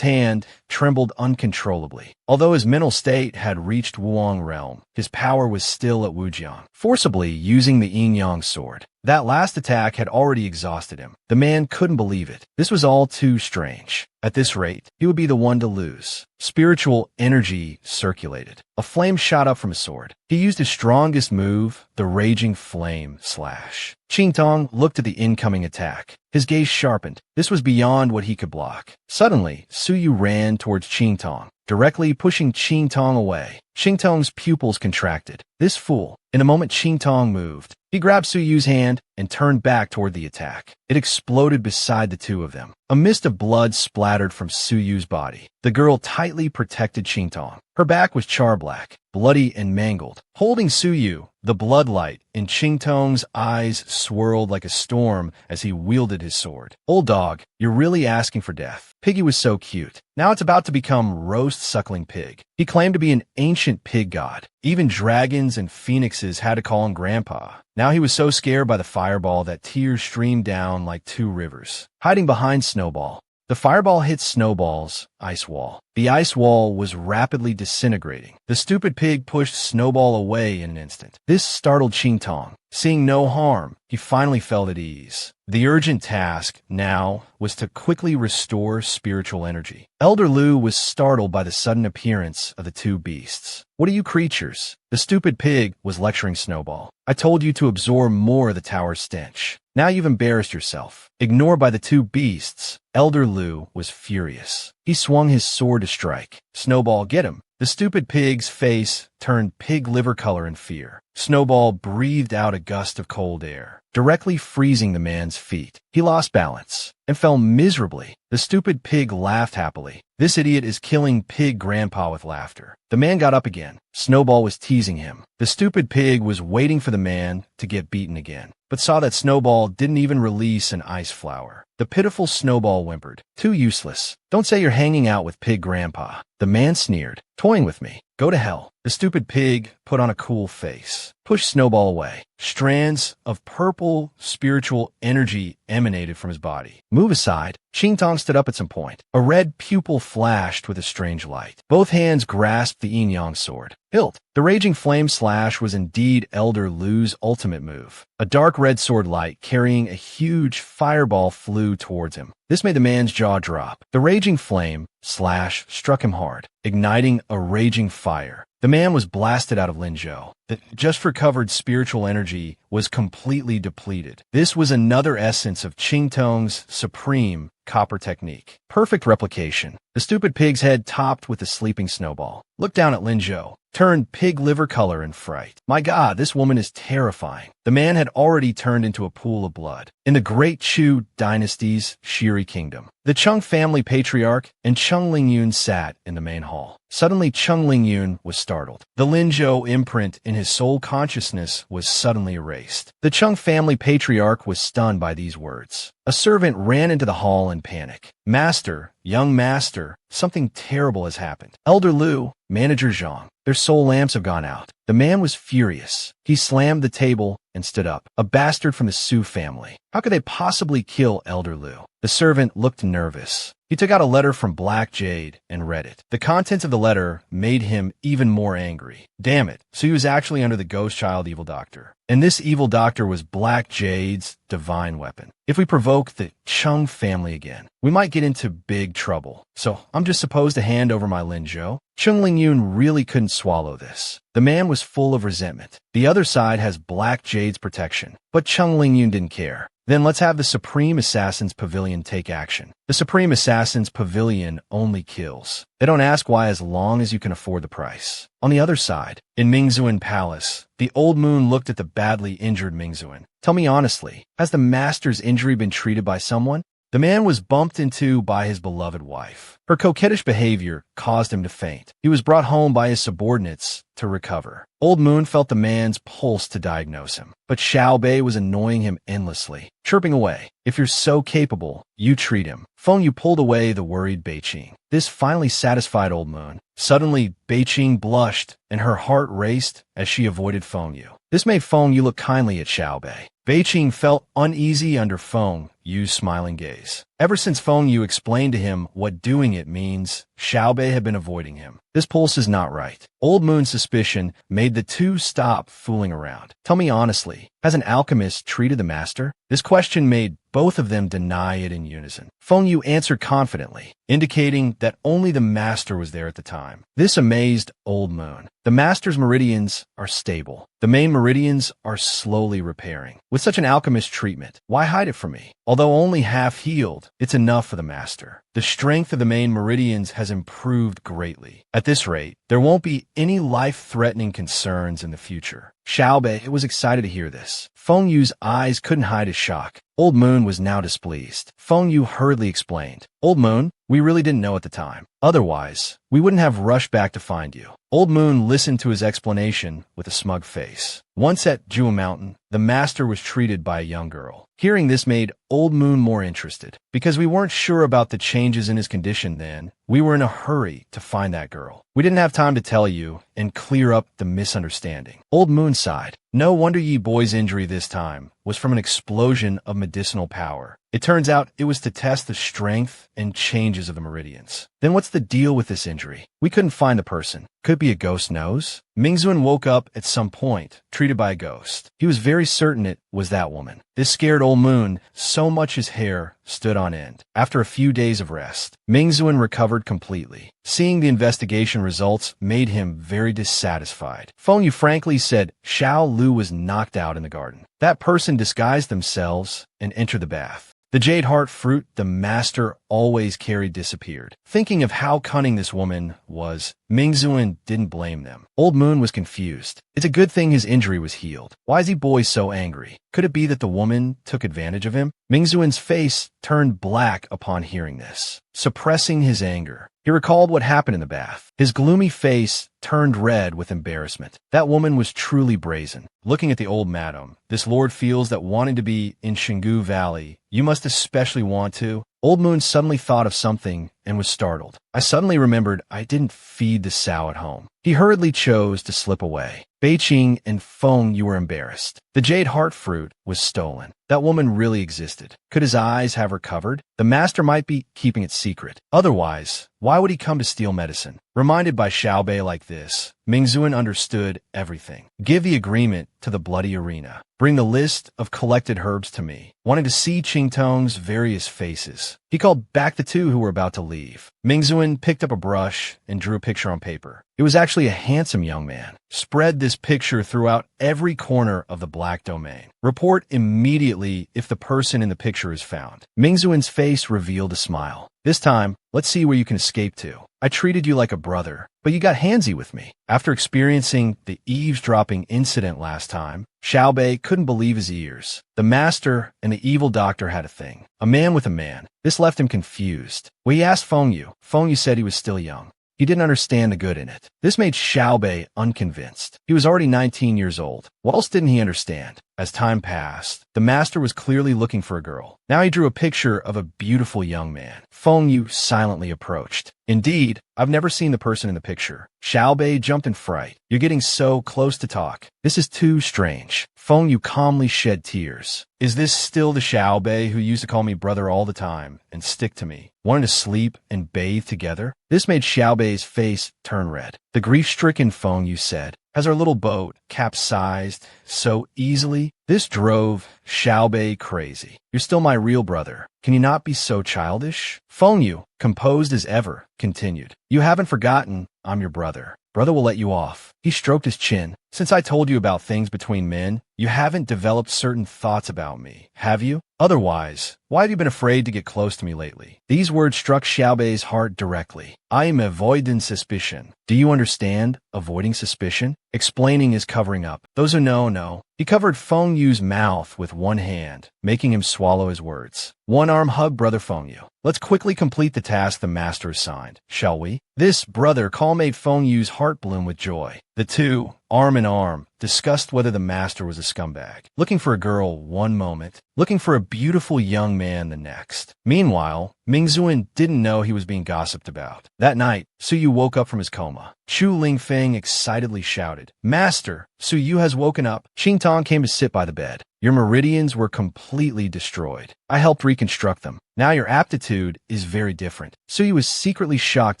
hand trembled uncontrollably. Although his mental state had reached Wuong realm, his power was still at Wujiang, forcibly using the yin-yang sword. That last attack had already exhausted him. The man couldn't believe it. This was all too strange. At this rate, he would be the one to lose. Spiritual energy circulated. A flame shot up from his sword. He used his strongest move, the Raging Flame Slash. Qingtong looked at the incoming attack. His gaze sharpened. This was beyond what he could block. Suddenly, Suyu ran towards Qingtong, directly pushing Qingtong away. Qingtong's pupils contracted. This fool. In a moment, Qingtong moved. He grabbed Suyu's hand and turned back toward the attack. It exploded beside the two of them. A mist of blood splattered from Suyu's body. The girl tightly protected Qingtong. Her back was char-black, bloody and mangled. Holding Suyu, the bloodlight in Qingtong's eyes swirled like a storm as he wielded his sword. "Old dog, you're really asking for death." Piggy was so cute. Now it's about to become roast suckling pig. He claimed to be an ancient pig god. Even dragons and phoenixes had to call him grandpa. Now he was so scared by the fireball that tears streamed down like two rivers. Hiding behind Snowball, the fireball hit Snowball's ice wall. The ice wall was rapidly disintegrating. The stupid pig pushed Snowball away in an instant. This startled Qingtong. Seeing no harm, he finally felt at ease. The urgent task now was to quickly restore spiritual energy. Elder Lu was startled by the sudden appearance of the two beasts. "What are you creatures?" The stupid pig was lecturing Snowball. "I told you to absorb more of the tower's stench. Now you've embarrassed yourself." Ignored by the two beasts, Elder Lu was furious. He swung his sword to strike. "Snowball, get him." The stupid pig's face turned pig liver color in fear. Snowball breathed out a gust of cold air, directly freezing the man's feet. He lost balance and fell miserably. The stupid pig laughed happily. "This idiot is killing Pig Grandpa with laughter." The man got up again. Snowball was teasing him. The stupid pig was waiting for the man to get beaten again, but saw that Snowball didn't even release an ice flower. The pitiful Snowball whimpered, "Too useless. Don't say you're hanging out with Pig Grandpa." The man sneered, "Toying with me? Go to hell." The stupid pig put on a cool face, pushed Snowball away. Strands of purple spiritual energy emanated from his body. "Move aside." Qingtong stood up at some point. A red pupil flashed with a strange light. Both hands grasped the yin-yang sword. Hilt. The Raging Flame Slash was indeed Elder Lu's ultimate move. A dark red sword light carrying a huge fireball flew towards him. This made the man's jaw drop. The Raging Flame Slash struck him hard, igniting a raging fire. The man was blasted out of Linzhou. The just recovered spiritual energy was completely depleted. This was another essence of Qingtong's supreme copper technique. Perfect replication. The stupid pig's head topped with the sleeping Snowball. Looked down at Linzhou, turned pig liver color in fright. "My God, this woman is terrifying." The man had already turned into a pool of blood. In the Great Chu dynasty's Shiri Fairy Kingdom. The Chung family patriarch and Chung Lingyun sat in the main hall. Suddenly, Chung Lingyun was startled. The Linzhou imprint in his soul consciousness was suddenly erased. The Chung family patriarch was stunned by these words. A servant ran into the hall in panic. Master, young master, something terrible has happened. Elder Liu, Manager Zhang, their soul lamps have gone out. The man was furious. He slammed the table and stood up. A bastard from the Su family. How could they possibly kill Elder Liu? The servant looked nervous. He took out a letter from Black Jade and read it. The contents of the letter made him even more angry. Damn it. So he was actually under the Ghost Child Evil Doctor. And this evil doctor was Black Jade's divine weapon. If we provoke the Chung family again, we might get into big trouble. So I'm just supposed to hand over my Linzhou? Chung Lingyun really couldn't swallow this. The man was full of resentment. The other side has Black Jade's protection, but Chung Lingyun didn't care. Then let's have the Supreme Assassin's Pavilion take action. The Supreme Assassin's Pavilion only kills. They don't ask why as long as you can afford the price. On the other side, in Mingzuan Palace, the old moon looked at the badly injured Mingzuan. Tell me honestly, has the master's injury been treated by someone? The man was bumped into by his beloved wife. Her coquettish behavior caused him to faint. He was brought home by his subordinates to recover. Old Moon felt the man's pulse to diagnose him, but Xiao Bei was annoying him endlessly, chirping away. If you're so capable, you treat him. Feng Yu pulled away the worried Beiqing. This finally satisfied Old Moon. Suddenly, Beiqing blushed, and her heart raced as she avoided Feng Yu. This made Feng Yu look kindly at Xiao Bei. Beiqing felt uneasy under Feng Yu's smiling gaze. Ever since Feng Yu explained to him what doing it means, Xiao Bei had been avoiding him. This pulse is not right. Old Moon's suspicion made the two stop fooling around. Tell me honestly, has an alchemist treated the master? This question made both of them deny it in unison. Feng Yu answered confidently, indicating that only the master was there at the time. This amazed Old Moon. The master's meridians are stable. The main meridians are slowly repairing. With such an alchemist treatment, why hide it from me? Although only half healed, it's enough for the master. The strength of the main meridians has improved greatly. At this rate, there won't be any life-threatening concerns in the future. Xiao Bei was excited to hear this. Feng Yu's eyes couldn't hide his shock. Old Moon was now displeased. Feng Yu hurriedly explained, Old Moon, we really didn't know at the time. Otherwise, we wouldn't have rushed back to find you. Old Moon listened to his explanation with a smug face. Once at Jua Mountain, the master was treated by a young girl. Hearing this made Old Moon more interested. Because we weren't sure about the changes in his condition then, we were in a hurry to find that girl. We didn't have time to tell you and clear up the misunderstanding. Old Moon sighed. No wonder Yi Boy's injury this time was from an explosion of medicinal power. It turns out it was to test the strength and changes of the meridians. Then what's the deal with this injury? We couldn't find the person. Could it be a ghost nose? Mingzuan woke up at some point, treated by a ghost. He was very certain it was that woman. This scared Old Moon so much his hair stood on end. After a few days of rest, Mingzuan recovered completely. Seeing the investigation results made him very dissatisfied. Feng Yu frankly said Xiao Lu was knocked out in the garden. That person disguised themselves and entered the bath. The jade heart fruit the master always carried disappeared. Thinking of how cunning this woman was, Mingzuan didn't blame them. Old Moon was confused. It's a good thing his injury was healed. Why is he boy so angry? Could it be that the woman took advantage of him? Mingzuan's face turned black upon hearing this. Suppressing his anger, he recalled what happened in the bath. His gloomy face turned red with embarrassment. That woman was truly brazen. Looking at the old madam, this lord feels that wanting to be in Xingu Valley, you must especially want to. Old Moon suddenly thought of something and was startled. I suddenly remembered I didn't feed the sow at home. He hurriedly chose to slip away. Beiqing and Feng Yu were embarrassed. The jade heart fruit was stolen. That woman really existed. Could his eyes have recovered? The master might be keeping it secret. Otherwise, why would he come to steal medicine? Reminded by Xiao Bei like this, Mingzuan understood everything. Give the agreement to the bloody arena. Bring the list of collected herbs to me. Wanting to see Qingtong's various faces, he called back the two who were about to leave. Mingzuan picked up a brush and drew a picture on paper. It was actually a handsome young man. Spread this picture throughout every corner of the Black Domain. Report immediately if the person in the picture is found. Mingzuan's face revealed a smile. This time, let's see where you can escape to. I treated you like a brother, but you got handsy with me. After experiencing the eavesdropping incident last time, Xiaobei couldn't believe his ears. The master and the evil doctor had a thing. A man with a man. This left him confused. When he asked Fengyu, Fengyu said he was still young. He didn't understand the good in it. This made Xiaobei unconvinced. He was already 19 years old. What else didn't he understand? As time passed, the master was clearly looking for a girl. Now he drew a picture of a beautiful young man. Fengyu silently approached. Indeed, I've never seen the person in the picture. Xiaobei jumped in fright. You're getting so close to talk. This is too strange. Fengyu calmly shed tears. Is this still the Xiaobei who used to call me brother all the time and stick to me, wanting to sleep and bathe together? This made Xiaobei's face turn red. The grief-stricken Fengyu said, "Has our little boat capsized so easily?" This drove Xiaobei crazy. You're still my real brother. Can you not be so childish? Fengyu, composed as ever, continued. You haven't forgotten I'm your brother. Brother will let you off. He stroked his chin. Since I told you about things between men, you haven't developed certain thoughts about me, have you? Otherwise, why have you been afraid to get close to me lately? These words struck Xiaobei's heart directly. I am avoiding suspicion. Do you understand? Avoiding suspicion? Explaining is covering up. Those who know. He covered Fengyu's mouth with one hand, making him swallow his words. One arm hugged Brother Fengyu. Let's quickly complete the task the master assigned, shall we? This brother call made Fengyu's heart bloom with joy. The two, arm in arm, discussed whether the master was a scumbag. Looking for a girl one moment, looking for a beautiful young man the next. Meanwhile, Mingzuan didn't know he was being gossiped about. That night, Suyu woke up from his coma. Chu Lingfeng excitedly shouted, Master, Suyu has woken up. Xingtong came to sit by the bed. Your meridians were completely destroyed. I helped reconstruct them. Now your aptitude is very different. Suyu was secretly shocked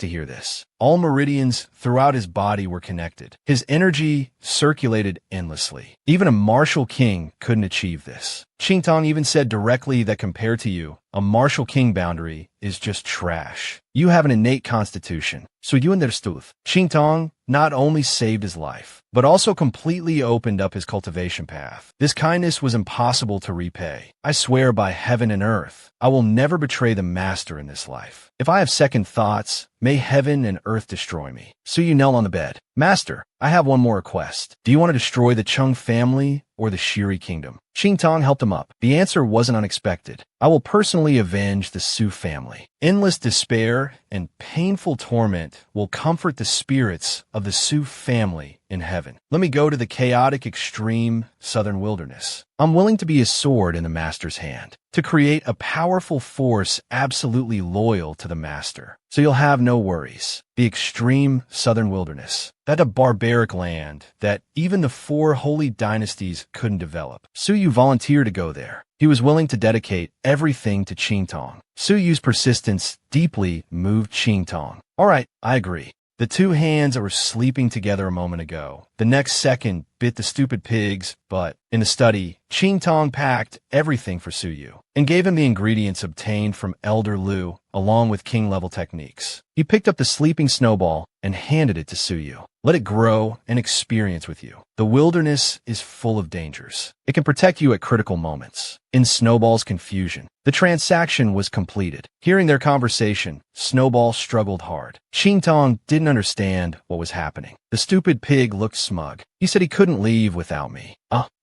to hear this. All meridians throughout his body were connected. His energy circulated endlessly. Even a martial king couldn't achieve this. Xingtong even said directly that compared to you, a martial king boundary is just trash. You have an innate constitution. So you understood. Xingtong not only saved his life, but also completely opened up his cultivation path. This kindness was impossible to repay. I swear by heaven and earth, I will never betray the master in this life. If I have second thoughts, may heaven and earth destroy me. Suyu knelt on the bed. Master, I have one more request. Do you want to destroy the Chung family or the Shiri kingdom? Xingtong helped him up. The answer wasn't unexpected. I will personally avenge the Su family. Endless despair and painful torment will comfort the spirits of the Su family in heaven. Let me go to the chaotic, extreme southern wilderness. I'm willing to be a sword in the master's hand, to create a powerful force absolutely loyal to the master. So you'll have no worries. The extreme southern wilderness. That a barbaric land that even the 4 holy dynasties couldn't develop. Suyu volunteered to go there. He was willing to dedicate everything to Xingtong. Suyu's persistence deeply moved Xingtong. All right, I agree. The two hands that were sleeping together a moment ago, the next second bit the stupid pig's butt. In the study, Xingtong packed everything for Suyu and gave him the ingredients obtained from Elder Lu, along with king-level techniques. He picked up the sleeping snowball and handed it to Suyu. Let it grow and experience with you. The wilderness is full of dangers. It can protect you at critical moments. In Snowball's confusion, the transaction was completed. Hearing their conversation, Snowball struggled hard. Xingtong didn't understand what was happening. The stupid pig looked smug. He said he couldn't leave without me.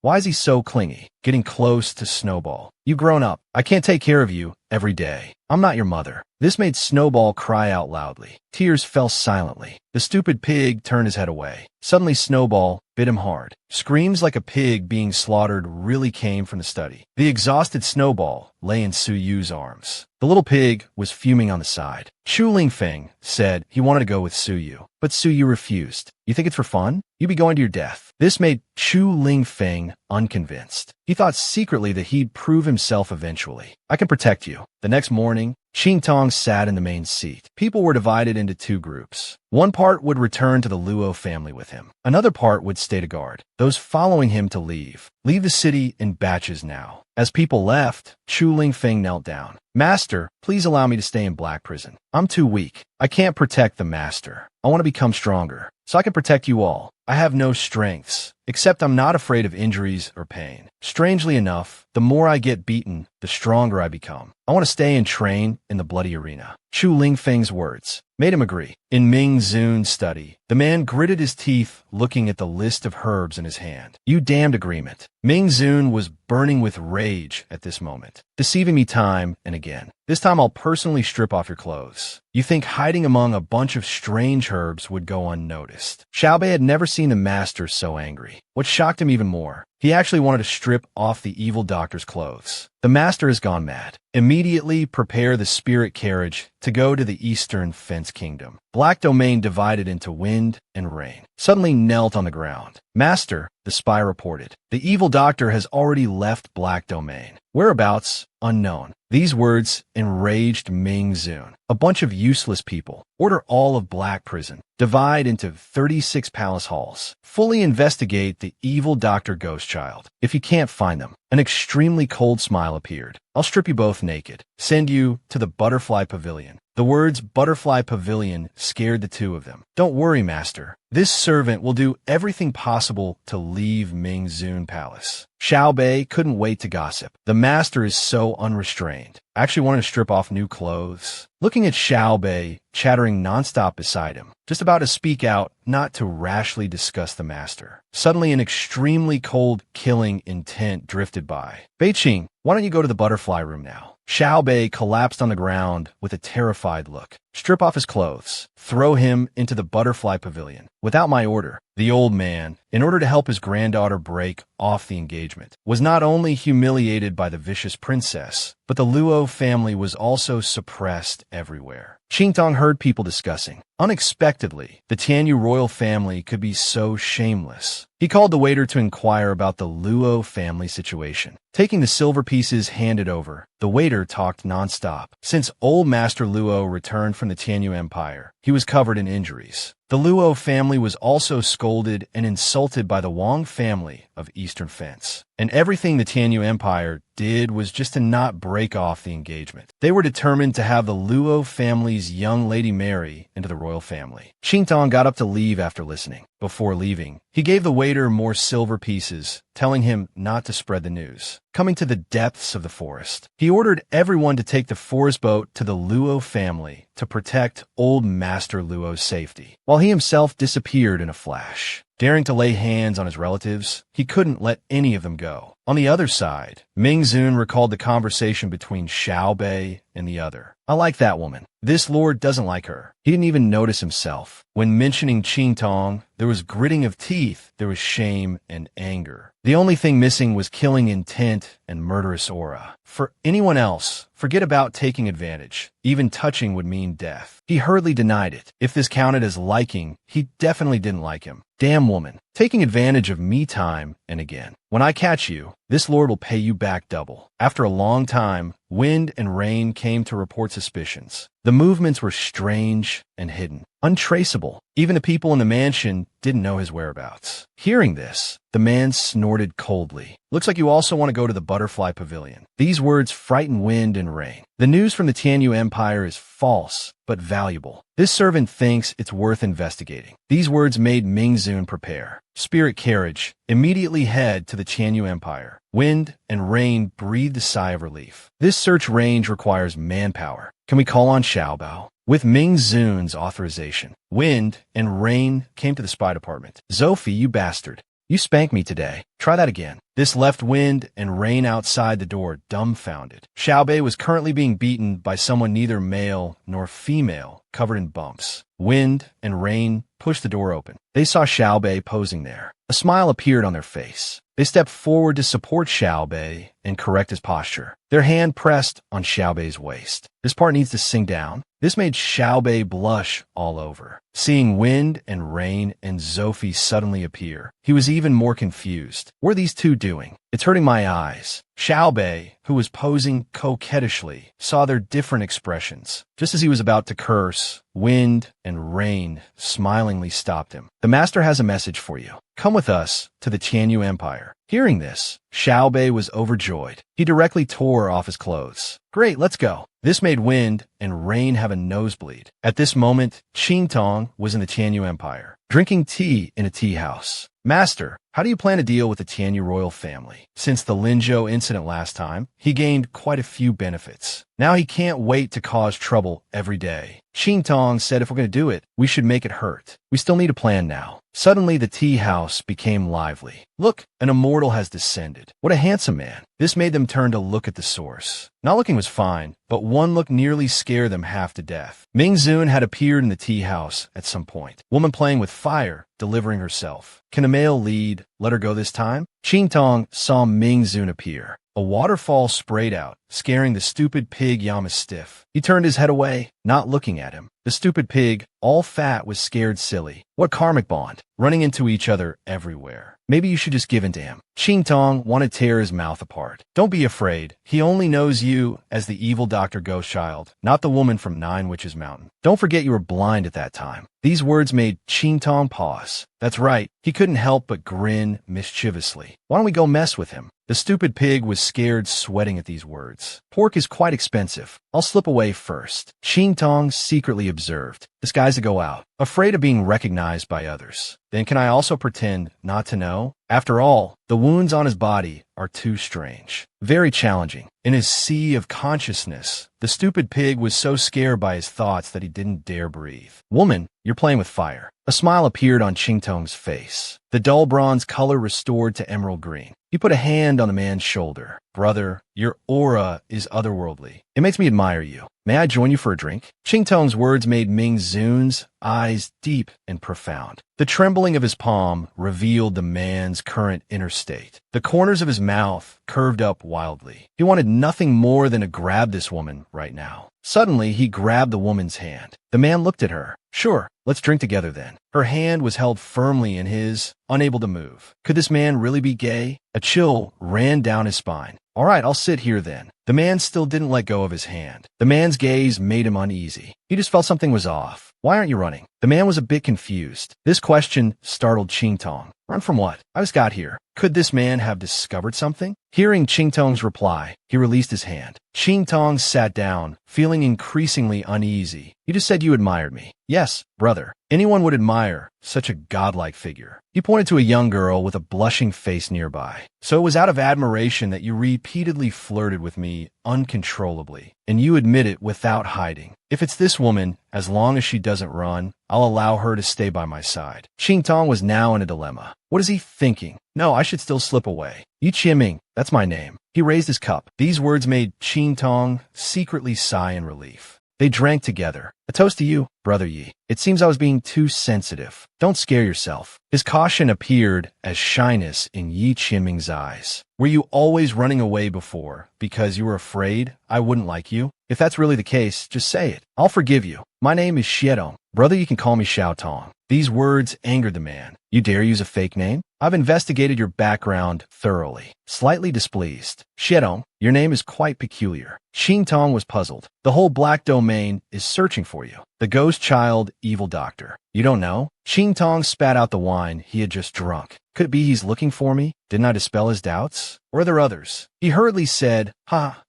Why is he so clingy? Getting close to Snowball. You've grown up. I can't take care of you every day. I'm not your mother. This made Snowball cry out loudly. Tears fell silently. The stupid pig turned his head away. Suddenly Snowball bit him hard. Screams like a pig being slaughtered really came from the study. The exhausted Snowball lay in Suyu's arms. The little pig was fuming on the side. Chu Lingfeng said he wanted to go with Suyu, but Suyu refused. You think it's for fun? You'd be going to your death. This made Chu Lingfeng unconvinced. He thought secretly that he'd prove himself eventually. I can protect you. The next morning, Xingtong sat in the main seat. People were divided into 2 groups. One part would return to the Luo family with him. Another part would stay to guard. Those following him to leave. Leave the city in batches now. As people left, Chu Lingfeng knelt down. Master, please allow me to stay in Black Prison. I'm too weak. I can't protect the master. I want to become stronger, so I can protect you all. I have no strengths, except I'm not afraid of injuries or pain. Strangely enough, the more I get beaten, the stronger I become. I want to stay and train in the bloody arena. Chu Lingfeng's words made him agree. In Ming Zun's study, the man gritted his teeth looking at the list of herbs in his hand. You damned agreement. Ming Zun was burning with rage at this moment, deceiving me time and again. This time I'll personally strip off your clothes. You think hiding among a bunch of strange herbs would go unnoticed. Xiaobei had never seen the master so angry. What shocked him even more, he actually wanted to strip off the evil doctor's clothes. The master has gone mad. Immediately prepare the spirit carriage to go to the Eastern Fence Kingdom. Black Domain divided into wind and rain. Suddenly knelt on the ground. Master, the spy reported, the evil doctor has already left Black Domain. Whereabouts? Unknown. These words enraged Ming Zun. A bunch of useless people. Order all of Black Prison. Divide into 36 palace halls. Fully investigate the evil Dr. Ghostchild. If you can't find them, an extremely cold smile appeared. I'll strip you both naked. Send you to the Butterfly Pavilion. The words Butterfly Pavilion scared the two of them. Don't worry, master. This servant will do everything possible to leave Ming Zun Palace. Xiaobei couldn't wait to gossip. The master is so unrestrained. I actually wanted to strip off new clothes. Looking at Xiaobei, chattering nonstop beside him, just about to speak out, not to rashly discuss the master. Suddenly an extremely cold, killing intent drifted by. Beiqing, why don't you go to the butterfly room now? Xiaobei collapsed on the ground with a terrified look. Strip off his clothes. Throw him into the butterfly pavilion. Without my order. The old man, in order to help his granddaughter break off the engagement, was not only humiliated by the vicious princess, but the Luo family was also suppressed everywhere. Qingtong heard people discussing. Unexpectedly, the Tianyu royal family could be so shameless. He called the waiter to inquire about the Luo family situation. Taking the silver pieces handed over, the waiter talked nonstop. Since old Master Luo returned from the Tianyu Empire, he was covered in injuries. The Luo family was also scolded and insulted by the Wang family of Eastern Fence. And everything the Tianyu Empire did was just to not break off the engagement. They were determined to have the Luo family's young lady marry into the royal family. Qingtong got up to leave after listening. Before leaving, he gave the waiter more silver pieces, telling him not to spread the news. Coming to the depths of the forest, he ordered everyone to take the forest boat to the Luo family to protect old Master Luo's safety, while he himself disappeared in a flash. Daring to lay hands on his relatives, he couldn't let any of them go. On the other side, Ming Zun recalled the conversation between Xiaobei and the other. I like that woman. This lord doesn't like her. He didn't even notice himself. When mentioning Qingtong, there was gritting of teeth, there was shame and anger. The only thing missing was killing intent and murderous aura. For anyone else, forget about taking advantage. Even touching would mean death. He hurriedly denied it. If this counted as liking, he definitely didn't like him. Damn woman, taking advantage of me time and again. When I catch you, this lord will pay you back double. After a long time, wind and rain came to report suspicions. The movements were strange and hidden, untraceable. Even the people in the mansion didn't know his whereabouts. Hearing this, the man snorted coldly. Looks like you also want to go to the butterfly pavilion. These words frighten wind and rain. The news from the Tianyu Empire is false, but valuable. This servant thinks it's worth investigating. These words made Ming Zun prepare. Spirit carriage, immediately head to the Tianyu Empire. Wind and rain breathed a sigh of relief. This search range requires manpower. Can we call on Xiaobao? With Ming Zun's authorization, wind and rain came to the spy department. Zophie, you bastard. You spanked me today. Try that again. This left wind and rain outside the door dumbfounded. Xiaobei was currently being beaten by someone neither male nor female, covered in bumps. Wind and rain pushed the door open. They saw Xiaobei posing there. A smile appeared on their face. They stepped forward to support Xiaobei and correct his posture. Their hand pressed on Xiaobei's waist. This part needs to sink down. This made Xiaobei blush all over. Seeing wind and rain and Zophie suddenly appear, he was even more confused. What are these two doing? It's hurting my eyes. Xiaobei, who was posing coquettishly, saw their different expressions. Just as he was about to curse, wind and rain smilingly stopped him. The master has a message for you. Come with us to the Tianyu Empire. Hearing this, Xiaobei was overjoyed. He directly tore off his clothes. Great, let's go. This made wind and rain have a nosebleed. At this moment, Qingtong was in the Tianyu Empire, drinking tea in a tea house. Master, how do you plan to deal with the Tianyu royal family? Since the Linzhou incident last time, he gained quite a few benefits. Now he can't wait to cause trouble every day. Qingtong said if we're going to do it, we should make it hurt. We still need a plan now. Suddenly, the tea house became lively. Look, an immortal has descended. What a handsome man. This made them turn to look at the source. Not looking was fine, but one look nearly scared them half to death. Ming Zun had appeared in the tea house at some point. Woman playing with fire, delivering herself. Can a male lead? Let her go this time? Qingtong saw Ming Zun appear. A waterfall sprayed out, scaring the stupid pig Yama stiff. He turned his head away, not looking at him. The stupid pig, all fat, was scared silly. What karmic bond? Running into each other everywhere. Maybe you should just give in to him. Qingtong wanted to tear his mouth apart. Don't be afraid. He only knows you as the evil Dr. Ghost Child, not the woman from Nine Witches Mountain. Don't forget you were blind at that time. These words made Qingtong pause. That's right. He couldn't help but grin mischievously. Why don't we go mess with him? The stupid pig was scared, sweating at these words. Pork is quite expensive. I'll slip away first. Qingtong secretly observed. This guy's to go out, afraid of being recognized by others. Then can I also pretend not to know? After all, the wounds on his body are too strange. Very challenging. In his sea of consciousness, the stupid pig was so scared by his thoughts that he didn't dare breathe. Woman, you're playing with fire. A smile appeared on Qingtong's face. The dull bronze color restored to emerald green. He put a hand on the man's shoulder. Brother, your aura is otherworldly. It makes me admire you. May I join you for a drink? Qingtong's words made Ming Zun's eyes deep and profound. The trembling of his palm revealed the man's current inner state. The corners of his mouth curved up wildly. He wanted nothing more than to grab this woman right now. Suddenly, he grabbed the woman's hand. The man looked at her. Sure, let's drink together then. Her hand was held firmly in his, unable to move. Could this man really be gay? A chill ran down his spine. All right, I'll sit here then. The man still didn't let go of his hand. The man's gaze made him uneasy. He just felt something was off. Why aren't you running? The man was a bit confused. This question startled Qingtong. Run from what? I just got here. Could this man have discovered something? Hearing Qingtong's reply, he released his hand. Qingtong sat down, feeling increasingly uneasy. You just said you admired me. Yes, brother. Anyone would admire such a godlike figure. He pointed to a young girl with a blushing face nearby. So it was out of admiration that you repeatedly flirted with me uncontrollably, and you admit it without hiding. If it's this woman, as long as she doesn't run, I'll allow her to stay by my side. Qingtong was now in a dilemma. What is he thinking? No, I should still slip away. Yi Qianming, that's my name. He raised his cup. These words made Qingtong secretly sigh in relief. They drank together. A toast to you, Brother Yi. It seems I was being too sensitive. Don't scare yourself. His caution appeared as shyness in Yi Qianming's eyes. Were you always running away before because you were afraid I wouldn't like you? If that's really the case, just say it. I'll forgive you. My name is Xiedong. Brother, you can call me Xiao Tong. These words angered the man. You dare use a fake name? I've investigated your background thoroughly. Slightly displeased. Xiedong, your name is quite peculiar. Qingtong was puzzled. The whole black domain is searching for you. The ghost child, evil doctor. You don't know? Qingtong spat out the wine he had just drunk. Could it be he's looking for me? Didn't I dispel his doubts? Or are there others? He hurriedly said,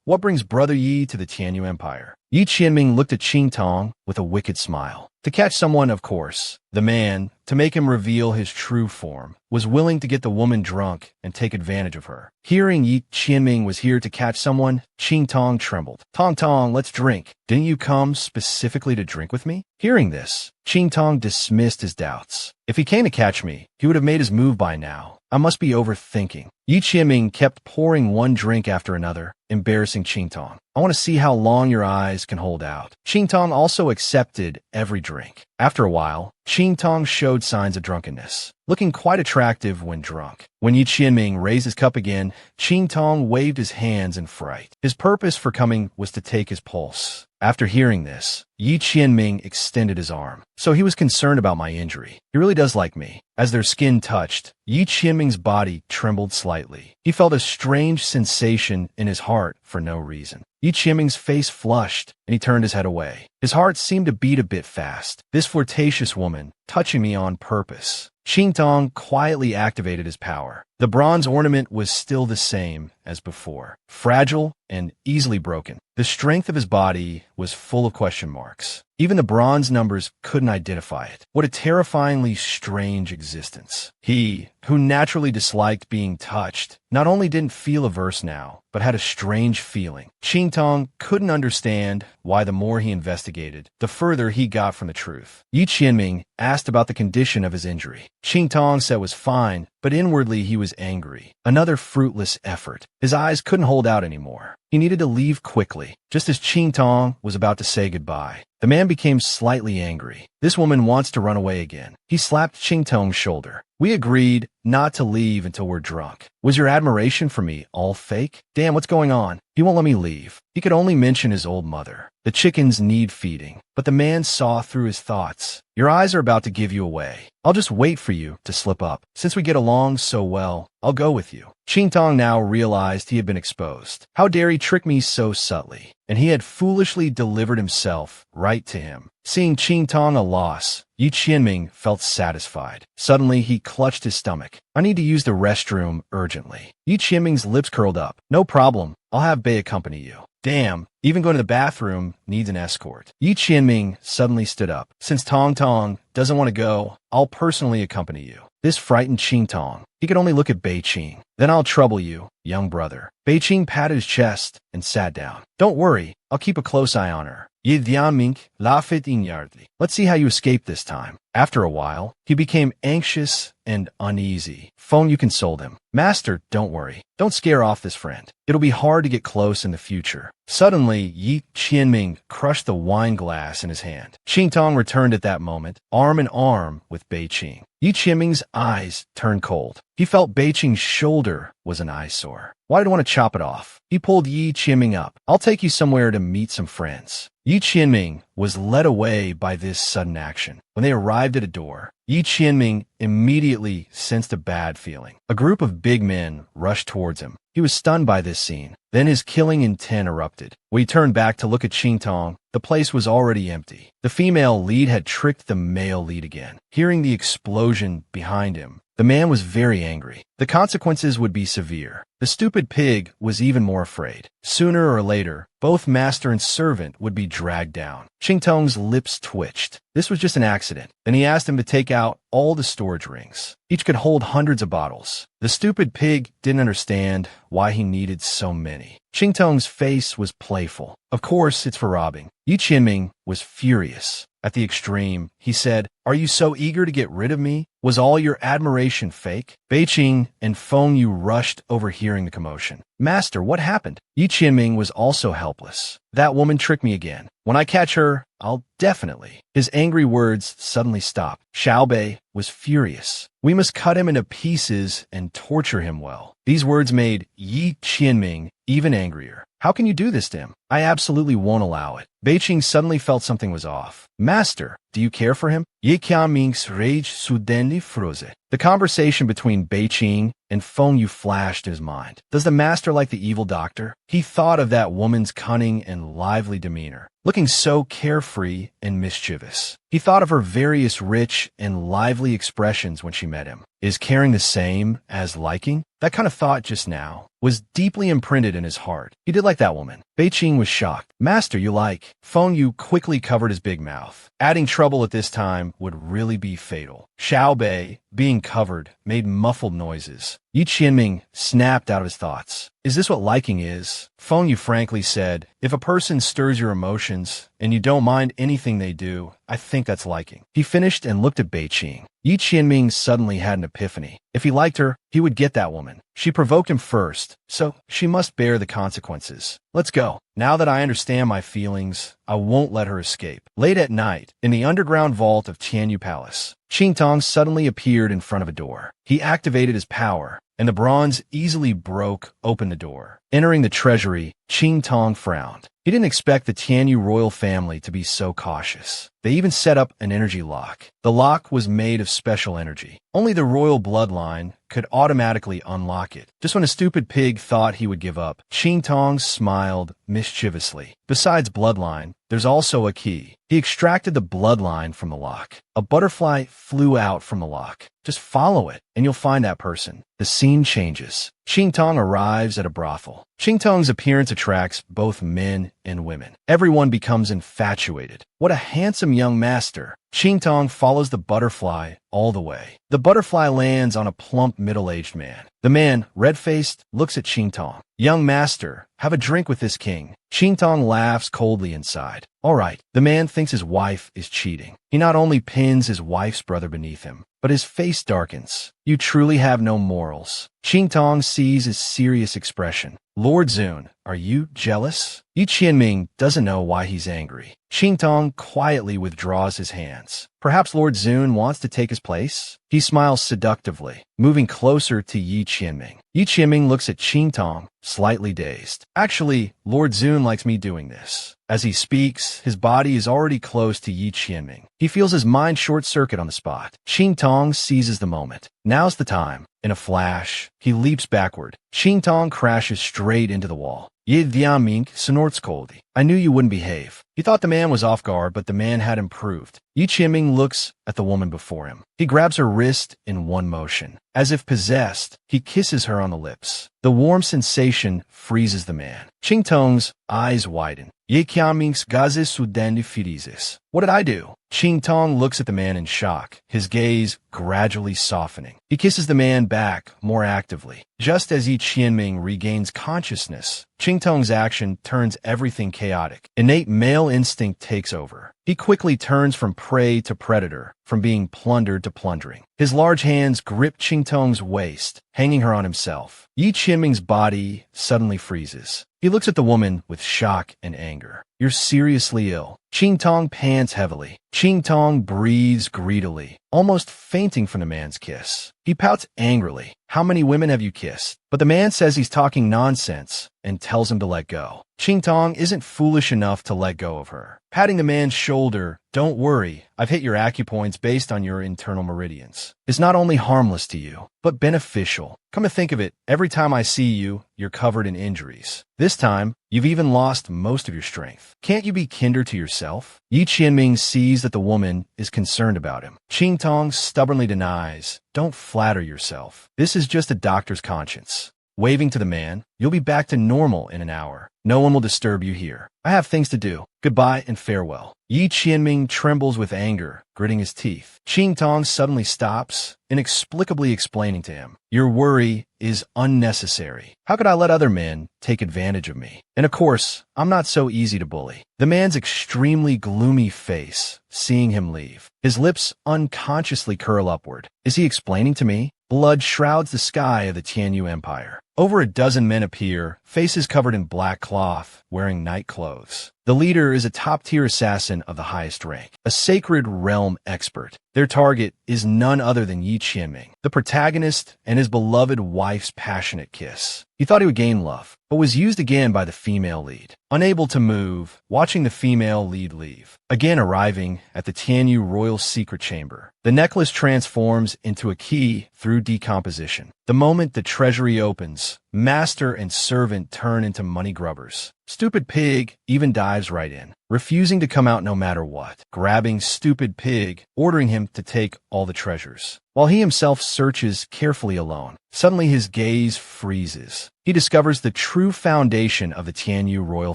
what brings Brother Yi to the Tianyu Empire? Yi Qianming looked at Qingtong with a wicked smile. To catch someone, of course. The man, to make him reveal his true form, was willing to get the woman drunk and take advantage of her. Hearing Yi Qianming was here to catch someone, Qingtong trembled. Tong, let's drink. Didn't you come specifically to drink with me? Hearing this, Qingtong dismissed his doubts. If he came to catch me, he would have made his move by now. I must be overthinking. Yi Qianming kept pouring one drink after another, embarrassing Qingtong. I want to see how long your eyes can hold out. Qingtong also accepted every drink. After a while, Qingtong showed signs of drunkenness, looking quite attractive when drunk. When Yi Qianming raised his cup again, Qingtong waved his hands in fright. His purpose for coming was to take his pulse. After hearing this, Yi Qianming extended his arm. So he was concerned about my injury. He really does like me. As their skin touched, Yi Qianming's body trembled slightly. He felt a strange sensation in his heart for no reason. Yi Qianming's face flushed, and he turned his head away. His heart seemed to beat a bit fast. This flirtatious woman, touching me on purpose. Qingtong quietly activated his power. The bronze ornament was still the same as before, fragile and easily broken. The strength of his body was full of question marks. Even the bronze numbers couldn't identify it. What a terrifyingly strange existence. He, who naturally disliked being touched, not only didn't feel averse now, but had a strange feeling. Qingtong couldn't understand why the more he investigated, the further he got from the truth. Yi Qianming asked about the condition of his injury. Qingtong said it was fine, but inwardly he was angry. Another fruitless effort. His eyes couldn't hold out anymore. He needed to leave quickly. Just as Qingtong was about to say goodbye, the man became slightly angry. This woman wants to run away again. He slapped Qingtong's shoulder. We agreed not to leave until we're drunk. Was your admiration for me all fake? Damn, what's going on? He won't let me leave. He could only mention his old mother. The chickens need feeding. But the man saw through his thoughts. Your eyes are about to give you away. I'll just wait for you to slip up. Since we get along so well, I'll go with you. Qingtong now realized he had been exposed. How dare he trick me so subtly? And he had foolishly delivered himself right to him. Seeing Qingtong a loss, Yi Qianming felt satisfied. Suddenly, he clutched his stomach. I need to use the restroom urgently. Yi Qianming's lips curled up. No problem. I'll have Bei accompany you. Damn, even going to the bathroom needs an escort. Yi Qianming suddenly stood up. Since Tong Tong doesn't want to go, I'll personally accompany you. This frightened Qingtong. He could only look at Bei Qing. Then I'll trouble you, young brother. Bei Qing patted his chest and sat down. Don't worry, I'll keep a close eye on her. Yi Dianming lafit inyardly. Let's see how you escape this time. After a while, he became anxious and uneasy. Feng Yu consoled him. Master, don't worry. Don't scare off this friend. It'll be hard to get close in the future. Suddenly, Yi Qianming crushed the wine glass in his hand. Qingtong returned at that moment, arm in arm with Bei Qing. Yi Qianming's eyes turned cold. He felt Bei Qing's shoulder was an eyesore. Why did he want to chop it off? He pulled Yi Qianming up. I'll take you somewhere to meet some friends. Yi Qianming was led away by this sudden action. When they arrived at a door, Yi Qianming immediately sensed a bad feeling. A group of big men rushed towards him. He was stunned by this scene. Then his killing intent erupted. When he turned back to look at Qingtong, the place was already empty. The female lead had tricked the male lead again. Hearing the explosion behind him, the man was very angry. The consequences would be severe. The stupid pig was even more afraid. Sooner or later, both master and servant would be dragged down. Qingtong's lips twitched. This was just an accident. Then he asked him to take out all the storage rings. Each could hold hundreds of bottles. The stupid pig didn't understand why he needed so many. Qingtong's face was playful. Of course, it's for robbing. Yi Qianming was furious. At the extreme, he said, Are you so eager to get rid of me? Was all your admiration fake? Bei Qing and Feng Yu rushed overhearing the commotion. Master, what happened? Yi Qianming was also helpless. That woman tricked me again. When I catch her, I'll definitely. His angry words suddenly stopped. Xiaobei was furious. We must cut him into pieces and torture him well. These words made Yi Qianming even angrier. How can you do this to him? I absolutely won't allow it. Bei Qing suddenly felt something was off. Master, do you care for him? Yi Qianming's rage suddenly froze. The conversation between Bei Qing and Feng Yu flashed in his mind. Does the master like the evil doctor? He thought of that woman's cunning and lively demeanor, looking so carefree and mischievous. He thought of her various rich and lively expressions when she met him. Is caring the same as liking? That kind of thought just now was deeply imprinted in his heart. He did like that woman. Bei Qing was shocked. Master, you like? Feng Yu quickly covered his big mouth. Adding trouble at this time would really be fatal. Xiaobei, being covered, made muffled noises. Yi Qianming snapped out of his thoughts. Is this what liking is? Feng Yu frankly said, if a person stirs your emotions and you don't mind anything they do, I think that's liking. He finished and looked at Bei Qing. Yi Qianming suddenly had an epiphany. If he liked her, he would get that woman. She provoked him first, so she must bear the consequences. Let's go. Now that I understand my feelings, I won't let her escape. Late at night, in the underground vault of Tianyu Palace, Qingtong suddenly appeared in front of a door. He activated his power, and the bronze easily broke open the door. Entering the treasury, Qing Tong frowned. He didn't expect the Tianyu royal family to be so cautious. They even set up an energy lock. The lock was made of special energy. Only the royal bloodline could automatically unlock it. Just when a stupid pig thought he would give up, Qing Tong smiled mischievously. Besides bloodline, there's also a key. He extracted the bloodline from the lock. A butterfly flew out from the lock. Just follow it, and you'll find that person. The scene changes. Qing Tong arrives at a brothel. Qing Tong's appearance attracts both men and women. Everyone becomes infatuated. What a handsome young master. Qing Tong follows the butterfly all the way. The butterfly lands on a plump middle-aged man. The man, red-faced, looks at Qing Tong. Young master, have a drink with this king. Qing Tong laughs coldly inside. All right, the man thinks his wife is cheating. He not only pins his wife's brother beneath him, but his face darkens. You truly have no morals. Qing Tong sees his serious expression. Lord Zun, are you jealous? Yi Qianming doesn't know why he's angry. Qing Tong quietly withdraws his hands. Perhaps Lord Zun wants to take his place? He smiles seductively, moving closer to Yi Qianming. Yi Qianming looks at Qing Tong, slightly dazed. Actually, Lord Zun likes me doing this. As he speaks, his body is already close to Yi Qianming. He feels his mind short-circuit on the spot. Qing Tong seizes the moment. Now's the time. In a flash, he leaps backward. Qing Tong crashes straight into the wall. Yi Qianming snorts coldly. I knew you wouldn't behave. He thought the man was off guard, but the man had improved. Yi Qianming looks at the woman before him. He grabs her wrist in one motion. As if possessed, he kisses her on the lips. The warm sensation freezes the man. Qing Tong's eyes widen. Yi Qianming's gazes sudendi firizes. What did I do? Qing Tong looks at the man in shock, his gaze gradually softening. He kisses the man back more actively. Just as Yi Qianming regains consciousness, Qing Tong's action turns everything chaotic. Innate male instinct takes over. He quickly turns from prey to predator, from being plundered to plundering. His large hands grip Qing Tong's waist, hanging her on himself. Yi Qianming's body suddenly freezes. He looks at the woman with shock and anger. You're seriously ill. Qing Tong pants heavily. Qing Tong breathes greedily, almost fainting from the man's kiss. He pouts angrily. How many women have you kissed? But the man says he's talking nonsense and tells him to let go. Qing Tong isn't foolish enough to let go of her. Patting the man's shoulder, don't worry, I've hit your acupoints based on your internal meridians. It's not only harmless to you, but beneficial. Come to think of it, every time I see you, you're covered in injuries. This time, you've even lost most of your strength. Can't you be kinder to yourself? Yi Qianming sees that the woman is concerned about him. Qing Tong stubbornly denies, don't flatter yourself. This is just a doctor's conscience. Waving to the man, you'll be back to normal in an hour. No one will disturb you here. I have things to do. Goodbye and farewell. Yi Qianming trembles with anger, gritting his teeth. Qing Tong suddenly stops, inexplicably explaining to him, your worry is unnecessary. How could I let other men take advantage of me? And of course, I'm not so easy to bully. The man's extremely gloomy face, seeing him leave. His lips unconsciously curl upward. Is he explaining to me? Blood shrouds the sky of the Tianyu Empire. Over a dozen men appear, faces covered in black cloth, wearing night clothes. The leader is a top-tier assassin of the highest rank, a sacred realm expert. Their target is none other than Yi Qianming, the protagonist and his beloved wife's passionate kiss. He thought he would gain love, but was used again by the female lead. Unable to move, watching the female lead leave. Again arriving at the Tianyu royal secret chamber. The necklace transforms into a key through decomposition. The moment the treasury opens, master and servant turn into money grubbers. Stupid Pig even dives right in, refusing to come out no matter what, grabbing Stupid Pig, ordering him to take all the treasures. While he himself searches carefully alone, suddenly his gaze freezes. He discovers the true foundation of the Tianyu royal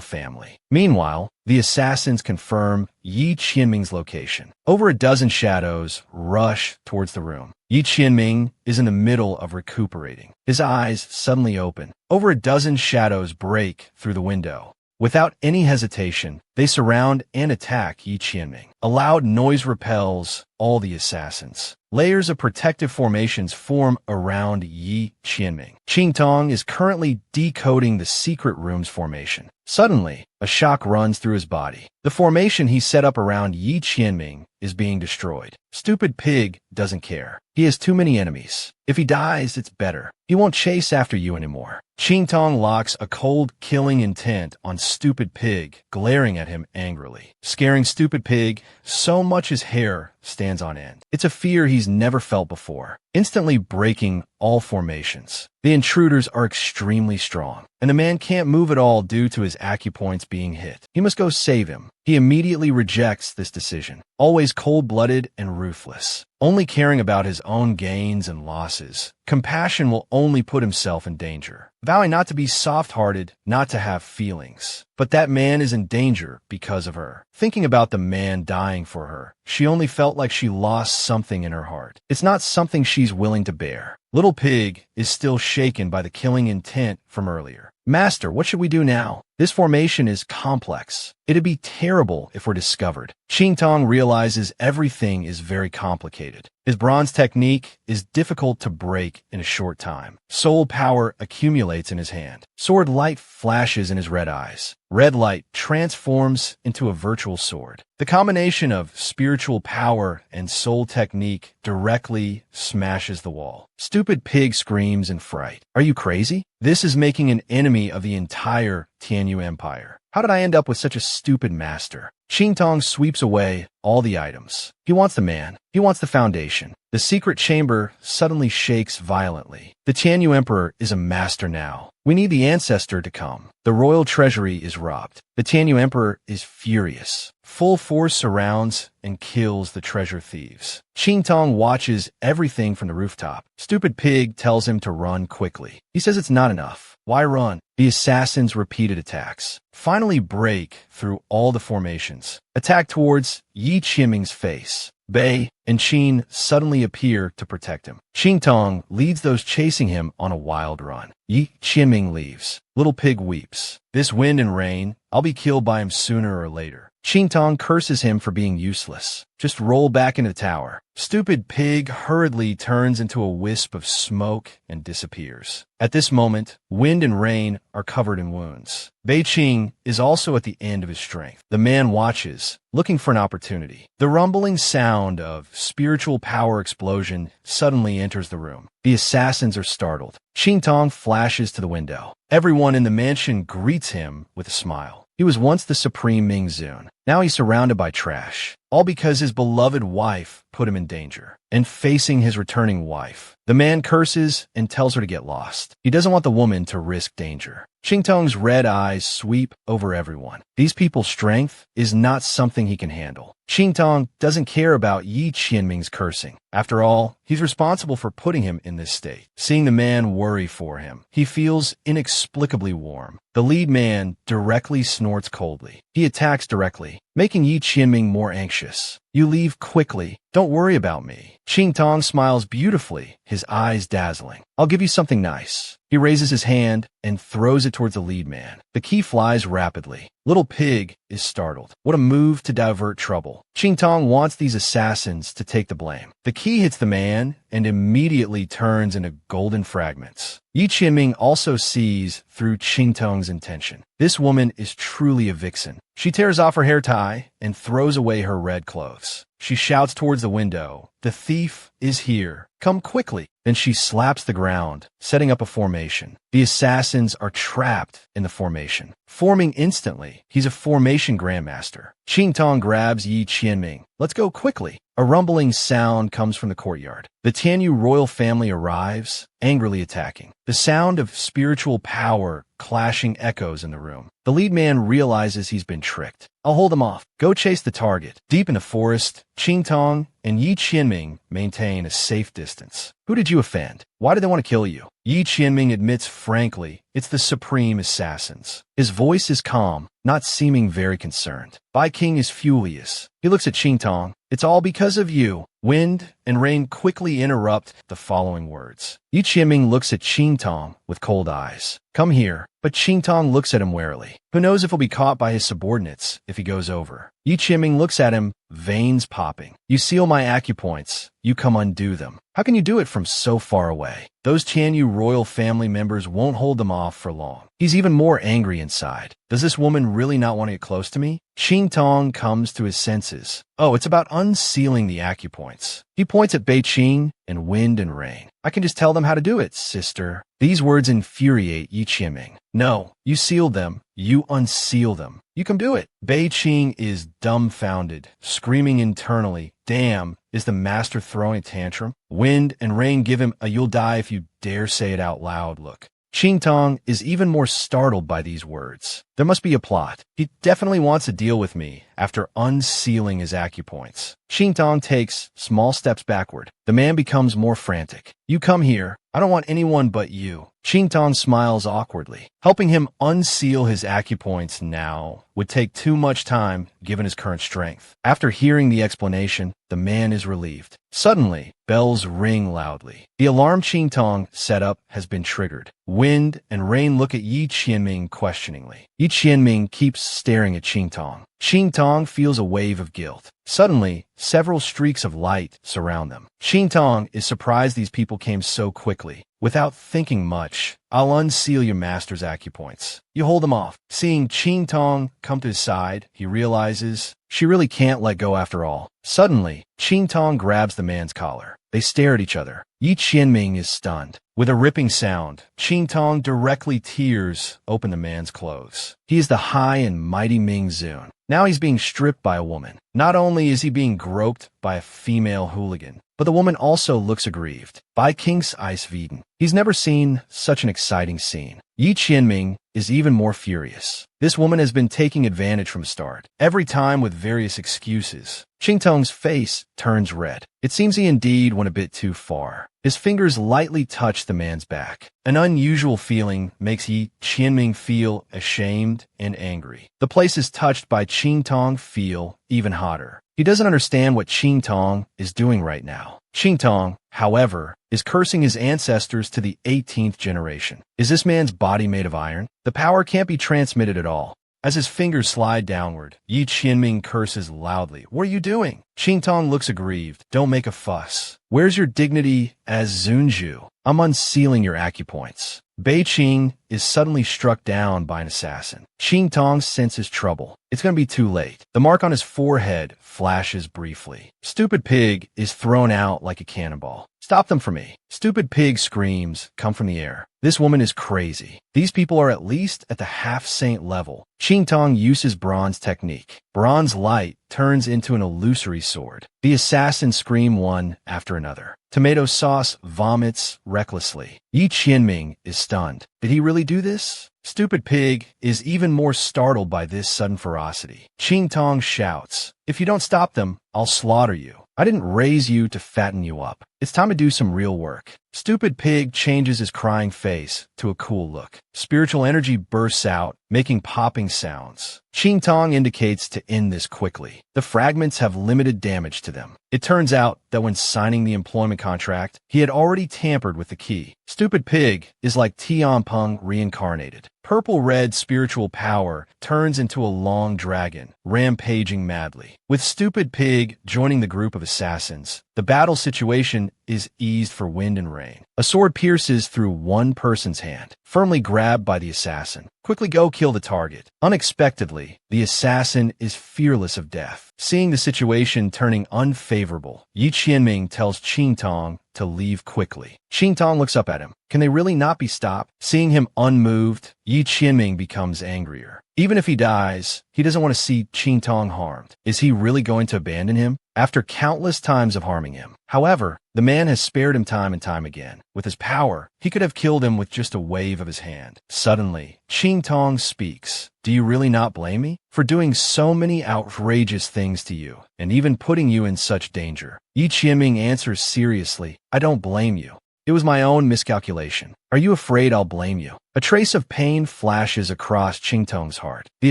family. Meanwhile, the assassins confirm Yi Qianming's location. Over a dozen shadows rush towards the room. Yi Qianming is in the middle of recuperating. His eyes suddenly open. Over a dozen shadows break through the window. Without any hesitation, they surround and attack Yi Qianming. A loud noise repels all the assassins. Layers of protective formations form around Yi Qianming. Qingtong is currently decoding the secret room's formation. Suddenly, a shock runs through his body. The formation he set up around Yi Qianming is being destroyed. Stupid pig doesn't care. He has too many enemies. If he dies, it's better. He won't chase after you anymore. Qingtong locks a cold, killing intent on Stupid Pig, glaring at him angrily. Scaring Stupid Pig so much his hair stands on end. It's a fear he's never felt before, instantly breaking all formations. The intruders are extremely strong, and the man can't move at all due to his acupoints being hit. He must go save him. He immediately rejects this decision, always cold-blooded and ruthless, only caring about his own gains and losses. Compassion will only put himself in danger, vowing not to be soft-hearted, not to have feelings. But that man is in danger because of her. Thinking about the man dying for her, she only felt like she lost something in her heart. It's not something she's willing to bear. Little Pig is still shaken by the killing intent from earlier. Master, what should we do now? This formation is complex. It'd be terrible if we're discovered. Qingtong realizes everything is very complicated. His bronze technique is difficult to break in a short time. Soul power accumulates in his hand. Sword light flashes in his red eyes. Red light transforms into a virtual sword. The combination of spiritual power and soul technique directly smashes the wall. Stupid Pig screams in fright. Are you crazy? This is making an enemy of the entire Tianyu Empire. How did I end up with such a stupid master? Qingtong sweeps away all the items. He wants the man. He wants the foundation. The secret chamber suddenly shakes violently. The Tianyu Emperor is a master now. We need the ancestor to come. The royal treasury is robbed. The Tianyu Emperor is furious. Full force surrounds and kills the treasure thieves. Qingtong watches everything from the rooftop. Stupid Pig tells him to run quickly. He says it's not enough. Why run? The assassins' repeated attacks finally break through all the formations. Attack towards Yi Qianming's face. Bei and Qin suddenly appear to protect him. Qingtong leads those chasing him on a wild run. Yi Qianming leaves. Little Pig weeps. This wind and rain, I'll be killed by him sooner or later. Qingtong curses him for being useless. Just roll back into the tower. Stupid Pig hurriedly turns into a wisp of smoke and disappears. At this moment, Wind and Rain are covered in wounds. Bei Qing is also at the end of his strength. The man watches, looking for an opportunity. The rumbling sound of spiritual power explosion suddenly enters the room. The assassins are startled. Qingtong flashes to the window. Everyone in the mansion greets him with a smile. He was once the supreme Ming Zun. Now he's surrounded by trash. All because his beloved wife put him in danger. And facing his returning wife, the man curses and tells her to get lost. He doesn't want the woman to risk danger. Qingtong's red eyes sweep over everyone. These people's strength is not something he can handle. Qingtong doesn't care about Yi Qianming's cursing. After all, he's responsible for putting him in this state. Seeing the man worry for him, he feels inexplicably warm. The lead man directly snorts coldly. He attacks directly, making Yi Qianming more anxious. You leave quickly. Don't worry about me. Qingtong smiles beautifully, his eyes dazzling. I'll give you something nice. He raises his hand and throws it towards the lead man. The key flies rapidly. Little Pig is startled. What a move to divert trouble. Qingtong wants these assassins to take the blame. The key hits the man and immediately turns into golden fragments. Yi Qianming also sees through Qingtong's intention. This woman is truly a vixen. She tears off her hair tie and throws away her red clothes. She shouts towards the window, "The thief is here. Come quickly." Then she slaps the ground, setting up a formation. The assassins are trapped in the formation. Forming instantly, he's a formation grandmaster. Qingtong grabs Yi Qianming. Let's go quickly. A rumbling sound comes from the courtyard. The Tianyu royal family arrives, angrily attacking. The sound of spiritual power clashing echoes in the room. The lead man realizes he's been tricked. I'll hold him off. Go chase the target. Deep in the forest, Qingtong and Yi Qianming maintain a safe distance. Who did you offend? Why do they want to kill you? Yi Qianming admits frankly, it's the supreme assassins. His voice is calm, not seeming very concerned. Bai King is furious. He looks at Qingtong. It's all because of you. Wind and Rain quickly interrupt the following words. Yi Qianming looks at Qing Tong with cold eyes. Come here. But Qing Tong looks at him warily. Who knows if he'll be caught by his subordinates if he goes over. Yi Qianming looks at him, veins popping. You seal my acupoints. You come undo them. How can you do it from so far away? Those Tianyu royal family members won't hold them off for long. He's even more angry inside. Does this woman really not want to get close to me? Qing Tong comes to his senses. Oh, it's about unsealing the acupoints. He points at Bei Qing and Wind and Rain. I can just tell them how to do it, sister. These words infuriate Yi Qianming. No, you sealed them. You unseal them. You can do it. Bei Qing is dumbfounded, screaming internally. Damn, is the master throwing a tantrum? Wind and Rain give him a "you'll die if you dare say it out loud" look. Qing Tong is even more startled by these words. There must be a plot. He definitely wants to deal with me after unsealing his acupoints. Qing Tong takes small steps backward. The man becomes more frantic. You come here. I don't want anyone but you. Qing Tong smiles awkwardly. Helping him unseal his acupoints now would take too much time given his current strength. After hearing the explanation, the man is relieved. Suddenly, bells ring loudly. The alarm Qing Tong set up has been triggered. Wind and Rain look at Yi Qianming questioningly. Yi Qianming keeps staring at Qing Tong. Qing Tong feels a wave of guilt. Suddenly, several streaks of light surround them. Qing Tong is surprised these people came so quickly. Without thinking much, I'll unseal your master's acupoints. You hold them off. Seeing Qing Tong come to his side, he realizes she really can't let go after all. Suddenly, Qing Tong grabs the man's collar. They stare at each other. Yi Qianming is stunned. With a ripping sound, Qing Tong directly tears open the man's clothes. He is the high and mighty Ming Zun. Now he's being stripped by a woman. Not only is he being groped by a female hooligan, but the woman also looks aggrieved. By King's Ice Veden. He's never seen such an exciting scene. Yi Qianming is even more furious. This woman has been taking advantage from the start, every time with various excuses. Qing Tong's face turns red. It seems he indeed went a bit too far. His fingers lightly touch the man's back. An unusual feeling makes Yi Qianming feel ashamed and angry. The places touched by Qing Tong feel even hotter. He doesn't understand what Qing Tong is doing right now. Qing Tong, however, is cursing his ancestors to the 18th generation. Is this man's body made of iron? The power can't be transmitted at all. As his fingers slide downward, Yi Qianming curses loudly. What are you doing? Qing Tong looks aggrieved. Don't make a fuss. Where's your dignity as Zunju? I'm unsealing your acupoints. Bei Qing is suddenly struck down by an assassin. Qing Tong senses trouble. It's going to be too late. The mark on his forehead flashes briefly. Stupid pig is thrown out like a cannonball. Stop them for me. Stupid pig screams come from the air. This woman is crazy. These people are at least at the half-saint level. Qing Tong uses bronze technique. Bronze light turns into an illusory sword. The assassins scream one after another. Tomato sauce vomits recklessly. Yi Qianming is stunned. Did he really do this? Stupid pig is even more startled by this sudden ferocity. Qing Tong shouts, "If you don't stop them, I'll slaughter you. I didn't raise you to fatten you up. It's time to do some real work." Stupid pig changes his crying face to a cool look. Spiritual energy bursts out, making popping sounds. Qing Tong indicates to end this quickly. The fragments have limited damage to them. It turns out that when signing the employment contract, he had already tampered with the key. Stupid pig is like Tian Peng reincarnated. Purple-red spiritual power turns into a long dragon, rampaging madly. With Stupid Pig joining the group of assassins, the battle situation is eased for Wind and Rain. A sword pierces through one person's hand, firmly grabbed by the assassin. Quickly go kill the target. Unexpectedly, the assassin is fearless of death. Seeing the situation turning unfavorable, Yi Qianming tells Qing Tong to leave quickly. Qing Tong looks up at him. Can they really not be stopped? Seeing him unmoved, Yi Qianming becomes angrier. Even if he dies, he doesn't want to see Qing Tong harmed. Is he really going to abandon him? After countless times of harming him. However, the man has spared him time and time again. With his power, he could have killed him with just a wave of his hand. Suddenly, Qing Tong speaks. Do you really not blame me for doing so many outrageous things to you, and even putting you in such danger? Yi Qianming answers seriously, I don't blame you. It was my own miscalculation. Are you afraid I'll blame you? A trace of pain flashes across Qing Tong's heart. The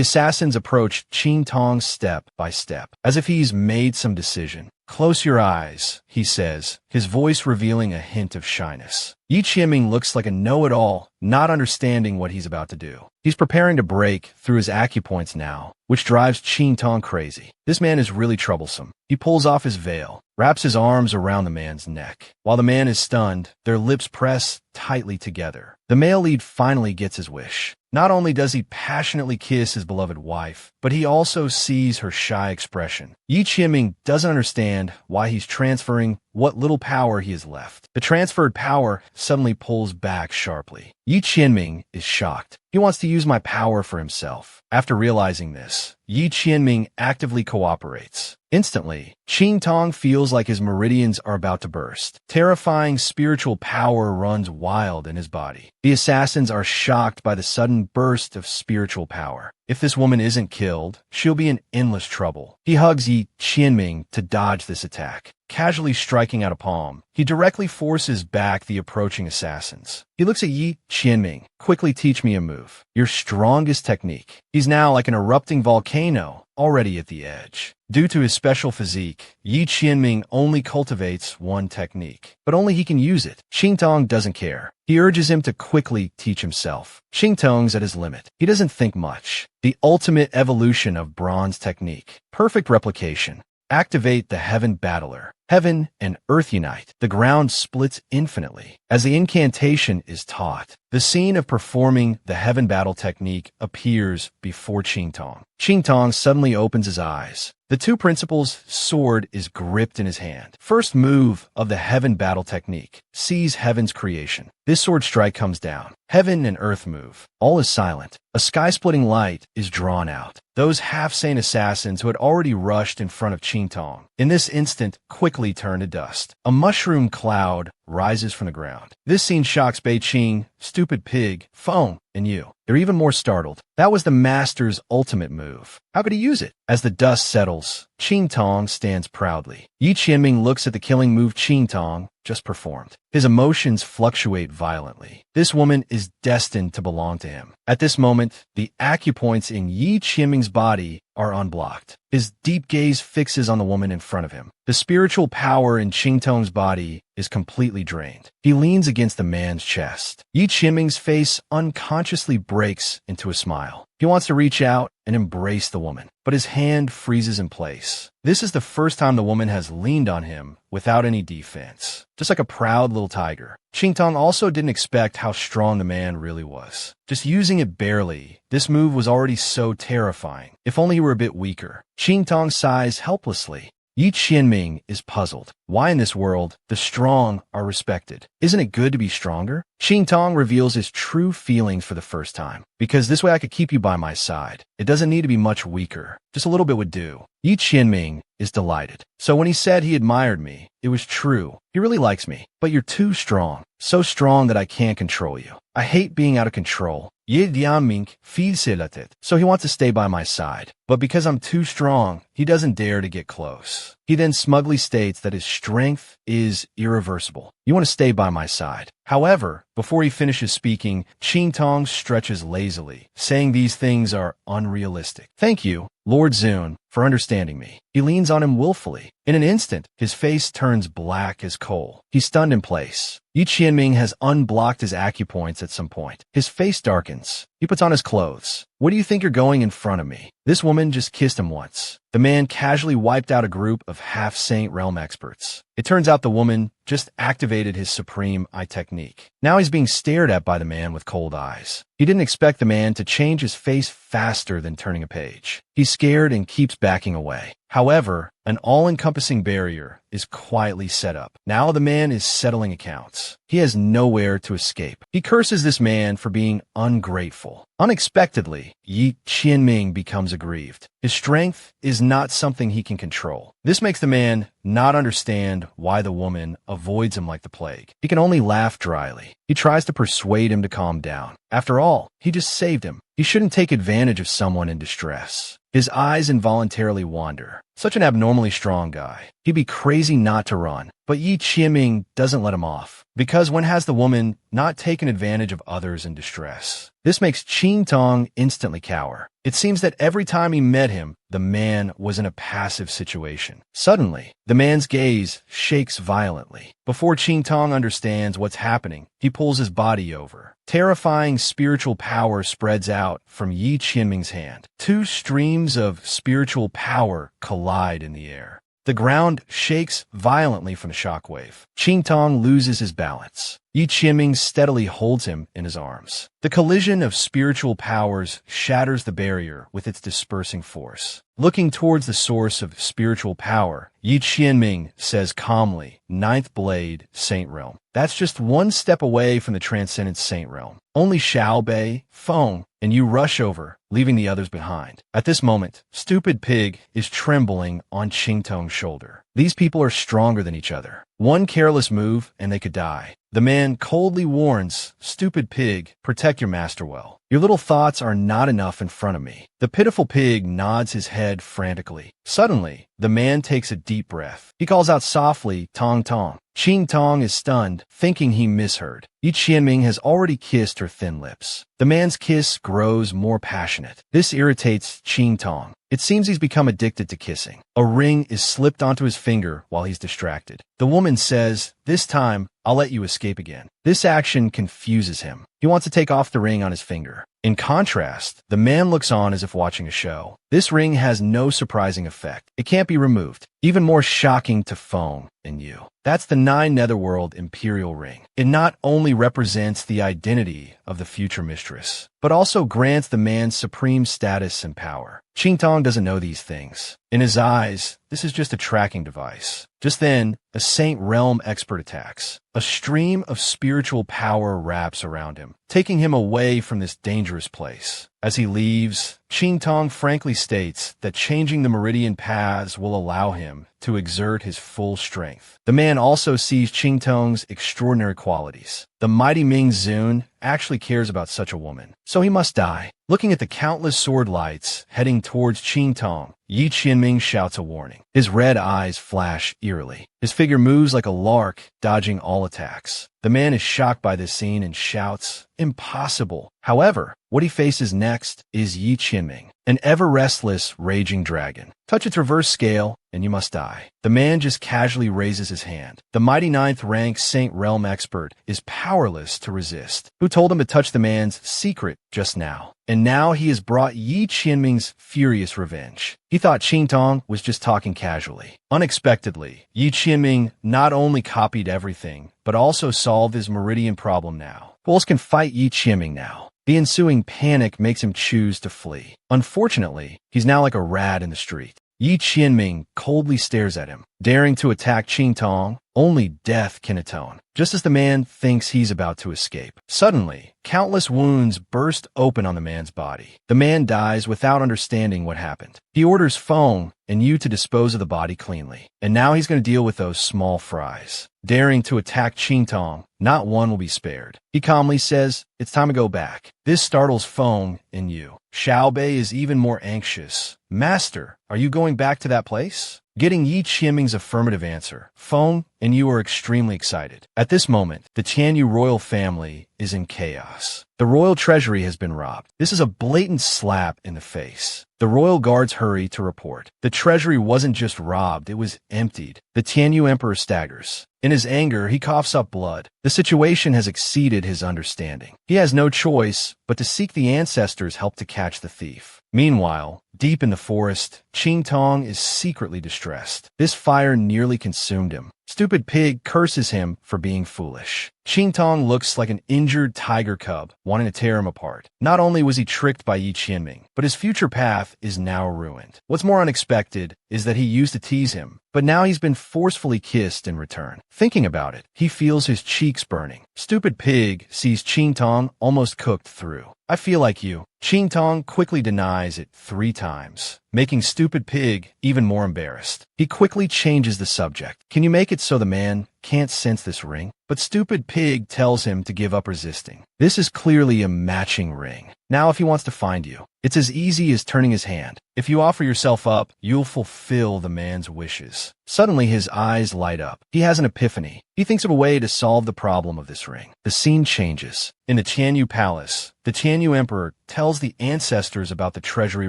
assassins approach Qing Tong step by step, as if he's made some decision. "Close your eyes," he says, his voice revealing a hint of shyness. Yi Qianming looks like a know-it-all, not understanding what he's about to do. He's preparing to break through his acupoints now, which drives Qing Tong crazy. This man is really troublesome. He pulls off his veil, wraps his arms around the man's neck. While the man is stunned, their lips press tightly together. The male lead finally gets his wish. Not only does he passionately kiss his beloved wife, but he also sees her shy expression. Yi Qianming doesn't understand why he's transferring what little power he has left. The transferred power suddenly pulls back sharply. Yi Qianming is shocked. He wants to use my power for himself. After realizing this, Yi Qianming actively cooperates. Instantly, Qing Tong feels like his meridians are about to burst. Terrifying spiritual power runs wild in his body. The assassins are shocked by the sudden burst of spiritual power. If this woman isn't killed, she'll be in endless trouble. He hugs Yi Qianming to dodge this attack. Casually striking out a palm, he directly forces back the approaching assassins. He looks at Yi Qianming. "Quickly teach me a move. Your strongest technique." He's now like an erupting volcano, already at the edge. Due to his special physique, Yi Qianming only cultivates one technique, but only he can use it. Qing Tong doesn't care. He urges him to quickly teach himself. Qing Tong's at his limit. He doesn't think much. The ultimate evolution of bronze technique. Perfect replication. Activate the Heaven Battler. Heaven and Earth unite. The ground splits infinitely. As the incantation is taught, the scene of performing the Heaven Battle technique appears before Qing Tong. Qing Tong suddenly opens his eyes. The two principals' sword is gripped in his hand. First move of the Heaven Battle technique. Sees Heaven's creation. This sword strike comes down. Heaven and Earth move. All is silent. A sky-splitting light is drawn out. Those half-sane assassins who had already rushed in front of Qing Tong, in this instant, quickly turn to dust. A mushroom cloud rises from the ground. This scene shocks Bei Qing, Stupid Pig, Feng, and you. They're even more startled. That was the master's ultimate move. How could he use it? As the dust settles, Qing Tong stands proudly. Yi Qianming looks at the killing move Qing Tong just performed. His emotions fluctuate violently. This woman is destined to belong to him. At this moment, the acupoints in Yi Qianming's body are unblocked. His deep gaze fixes on the woman in front of him. The spiritual power in Qing Tong's body is completely drained. He leans against the man's chest. Yi Qianming's face unconsciously breaks into a smile. He wants to reach out and embrace the woman, but his hand freezes in place. This is the first time the woman has leaned on him without any defense, just like a proud little tiger. Qing Tong also didn't expect how strong the man really was. Just using it barely, this move was already so terrifying. If only he were a bit weaker. Qing Tong sighs helplessly. Yi Qianming is puzzled. Why in this world, the strong are respected? Isn't it good to be stronger? Qing Tong reveals his true feelings for the first time. Because this way I could keep you by my side. It doesn't need to be much weaker. Just a little bit would do. Yi Qianming is delighted. So when he said he admired me, it was true. He really likes me. But you're too strong. So strong that I can't control you. I hate being out of control. Yi Qianming feeds it. So he wants to stay by my side. But because I'm too strong, he doesn't dare to get close. He then smugly states that his strength is irreversible. You want to stay by my side. However, before he finishes speaking, Qing Tong stretches lazily, saying these things are unrealistic. Thank you, Lord Zun, for understanding me. He leans on him willfully. In an instant, his face turns black as coal. He's stunned in place. Yi Qianming has unblocked his acupoints at some point. His face darkens. He puts on his clothes. What do you think you're going in front of me? This woman just kissed him once. The man casually wiped out a group of half-Saint Realm experts. It turns out the woman just activated his supreme eye technique. Now he's being stared at by the man with cold eyes. He didn't expect the man to change his face faster than turning a page. He's scared and keeps backing away. However, an all-encompassing barrier is quietly set up. Now the man is settling accounts. He has nowhere to escape. He curses this man for being ungrateful. Unexpectedly, Yi Qianming becomes aggrieved. His strength is not something he can control. This makes the man not understand why the woman avoids him like the plague. He can only laugh dryly. He tries to persuade him to calm down. After all, he just saved him. He shouldn't take advantage of someone in distress. His eyes involuntarily wander. Such an abnormally strong guy. He'd be crazy not to run. But Yi Qianming doesn't let him off. Because when has the woman not taken advantage of others in distress? This makes Ching Tong instantly cower. It seems that every time he met him, the man was in a passive situation. Suddenly, the man's gaze shakes violently. Before Ching Tong understands what's happening, he pulls his body over. Terrifying spiritual power spreads out from Yi Qianming's hand. Two streams of spiritual power collide in the air. The ground shakes violently from the shockwave. Ching Tong loses his balance. Yi Qianming steadily holds him in his arms. The collision of spiritual powers shatters the barrier with its dispersing force. Looking towards the source of spiritual power, Yi Qianming says calmly, "Ninth Blade, Saint Realm." That's just one step away from the transcendent Saint Realm. Only Xiao Bei, Feng, and you rush over, leaving the others behind. At this moment, Stupid Pig is trembling on Ching Tong's shoulder. These people are stronger than each other. One careless move, and they could die. The man coldly warns, "Stupid Pig, protect your master well. Your little thoughts are not enough in front of me." The pitiful pig nods his head frantically. Suddenly, the man takes a deep breath. He calls out softly, "Tong Tong." Ching Tong is stunned, thinking he misheard. Yi Qianming has already kissed her thin lips. The man's kiss grows more passionate. This irritates Ching Tong. It seems he's become addicted to kissing. A ring is slipped onto his finger while he's distracted. The woman says, "This time, I'll let you escape again." This action confuses him. He wants to take off the ring on his finger. In contrast, the man looks on as if watching a show. This ring has no surprising effect. It can't be removed. Even more shocking to Feng and you. That's the Nine Netherworld Imperial Ring. It not only represents the identity of the future mistress, but also grants the man supreme status and power. Ching Tong doesn't know these things. In his eyes, this is just a tracking device. Just then, a Saint Realm expert attacks. A stream of spiritual power wraps around him, taking him away from this dangerous place. As he leaves, Ching Tong frankly states that changing the meridian paths will allow him to exert his full strength. The man also sees Ching Tong's extraordinary qualities. The mighty Ming Zun actually cares about such a woman, so he must die. Looking at the countless sword lights heading towards Ching Tong, Yi Qianming shouts a warning. His red eyes flash eerily. His figure moves like a lark, dodging all attacks. The man is shocked by this scene and shouts, "Impossible." However, what he faces next is Yi Qianming, an ever-restless, raging dragon. Touch its reverse scale, and you must die. The man just casually raises his hand. The mighty ninth-rank Saint Realm expert is powerless to resist. Who told him to touch the man's secret just now? And now he has brought Yi Qianming's furious revenge. He thought Ching Tong was just talking casually. Unexpectedly, Yi Qianming not only copied everything, but also solved his meridian problem now. Who else can fight Yi Qianming now? The ensuing panic makes him choose to flee. Unfortunately, he's now like a rat in the street. Yi Qianming coldly stares at him, daring to attack Ching Tong. Only death can atone. Just as the man thinks he's about to escape, suddenly, countless wounds burst open on the man's body. The man dies without understanding what happened. He orders Feng and you to dispose of the body cleanly. And now he's going to deal with those small fries. Daring to attack Ching Tong, not one will be spared. He calmly says, "It's time to go back." This startles Feng and you. Xiao Bei is even more anxious. "Master, are you going back to that place?" Getting Yi Qianming's affirmative answer, Feng and you are extremely excited. At this moment, the Tianyu royal family is in chaos. The royal treasury has been robbed. This is a blatant slap in the face. The royal guards hurry to report. The treasury wasn't just robbed, it was emptied. The Tianyu emperor staggers. In his anger, he coughs up blood. The situation has exceeded his understanding. He has no choice but to seek the ancestors' help to catch the thief. Meanwhile, deep in the forest, Ching Tong is secretly distressed. This fire nearly consumed him. Stupid Pig curses him for being foolish. Ching Tong looks like an injured tiger cub, wanting to tear him apart. Not only was he tricked by Yi Qianming, but his future path is now ruined. What's more unexpected is that he used to tease him, but now he's been forcefully kissed in return. Thinking about it, he feels his cheeks burning. Stupid Pig sees Ching Tong almost cooked through. "I feel like you." Ching Tong quickly denies it 3 times, making Stupid Pig even more embarrassed. He quickly changes the subject. "Can you make it so the man can't sense this ring?" But Stupid Pig tells him to give up resisting. This is clearly a matching ring. Now if he wants to find you, it's as easy as turning his hand. If you offer yourself up, you'll fulfill the man's wishes. Suddenly his eyes light up. He has an epiphany. He thinks of a way to solve the problem of this ring. The scene changes. In the Tianyu Palace, the Tianyu Emperor tells the ancestors about the treasury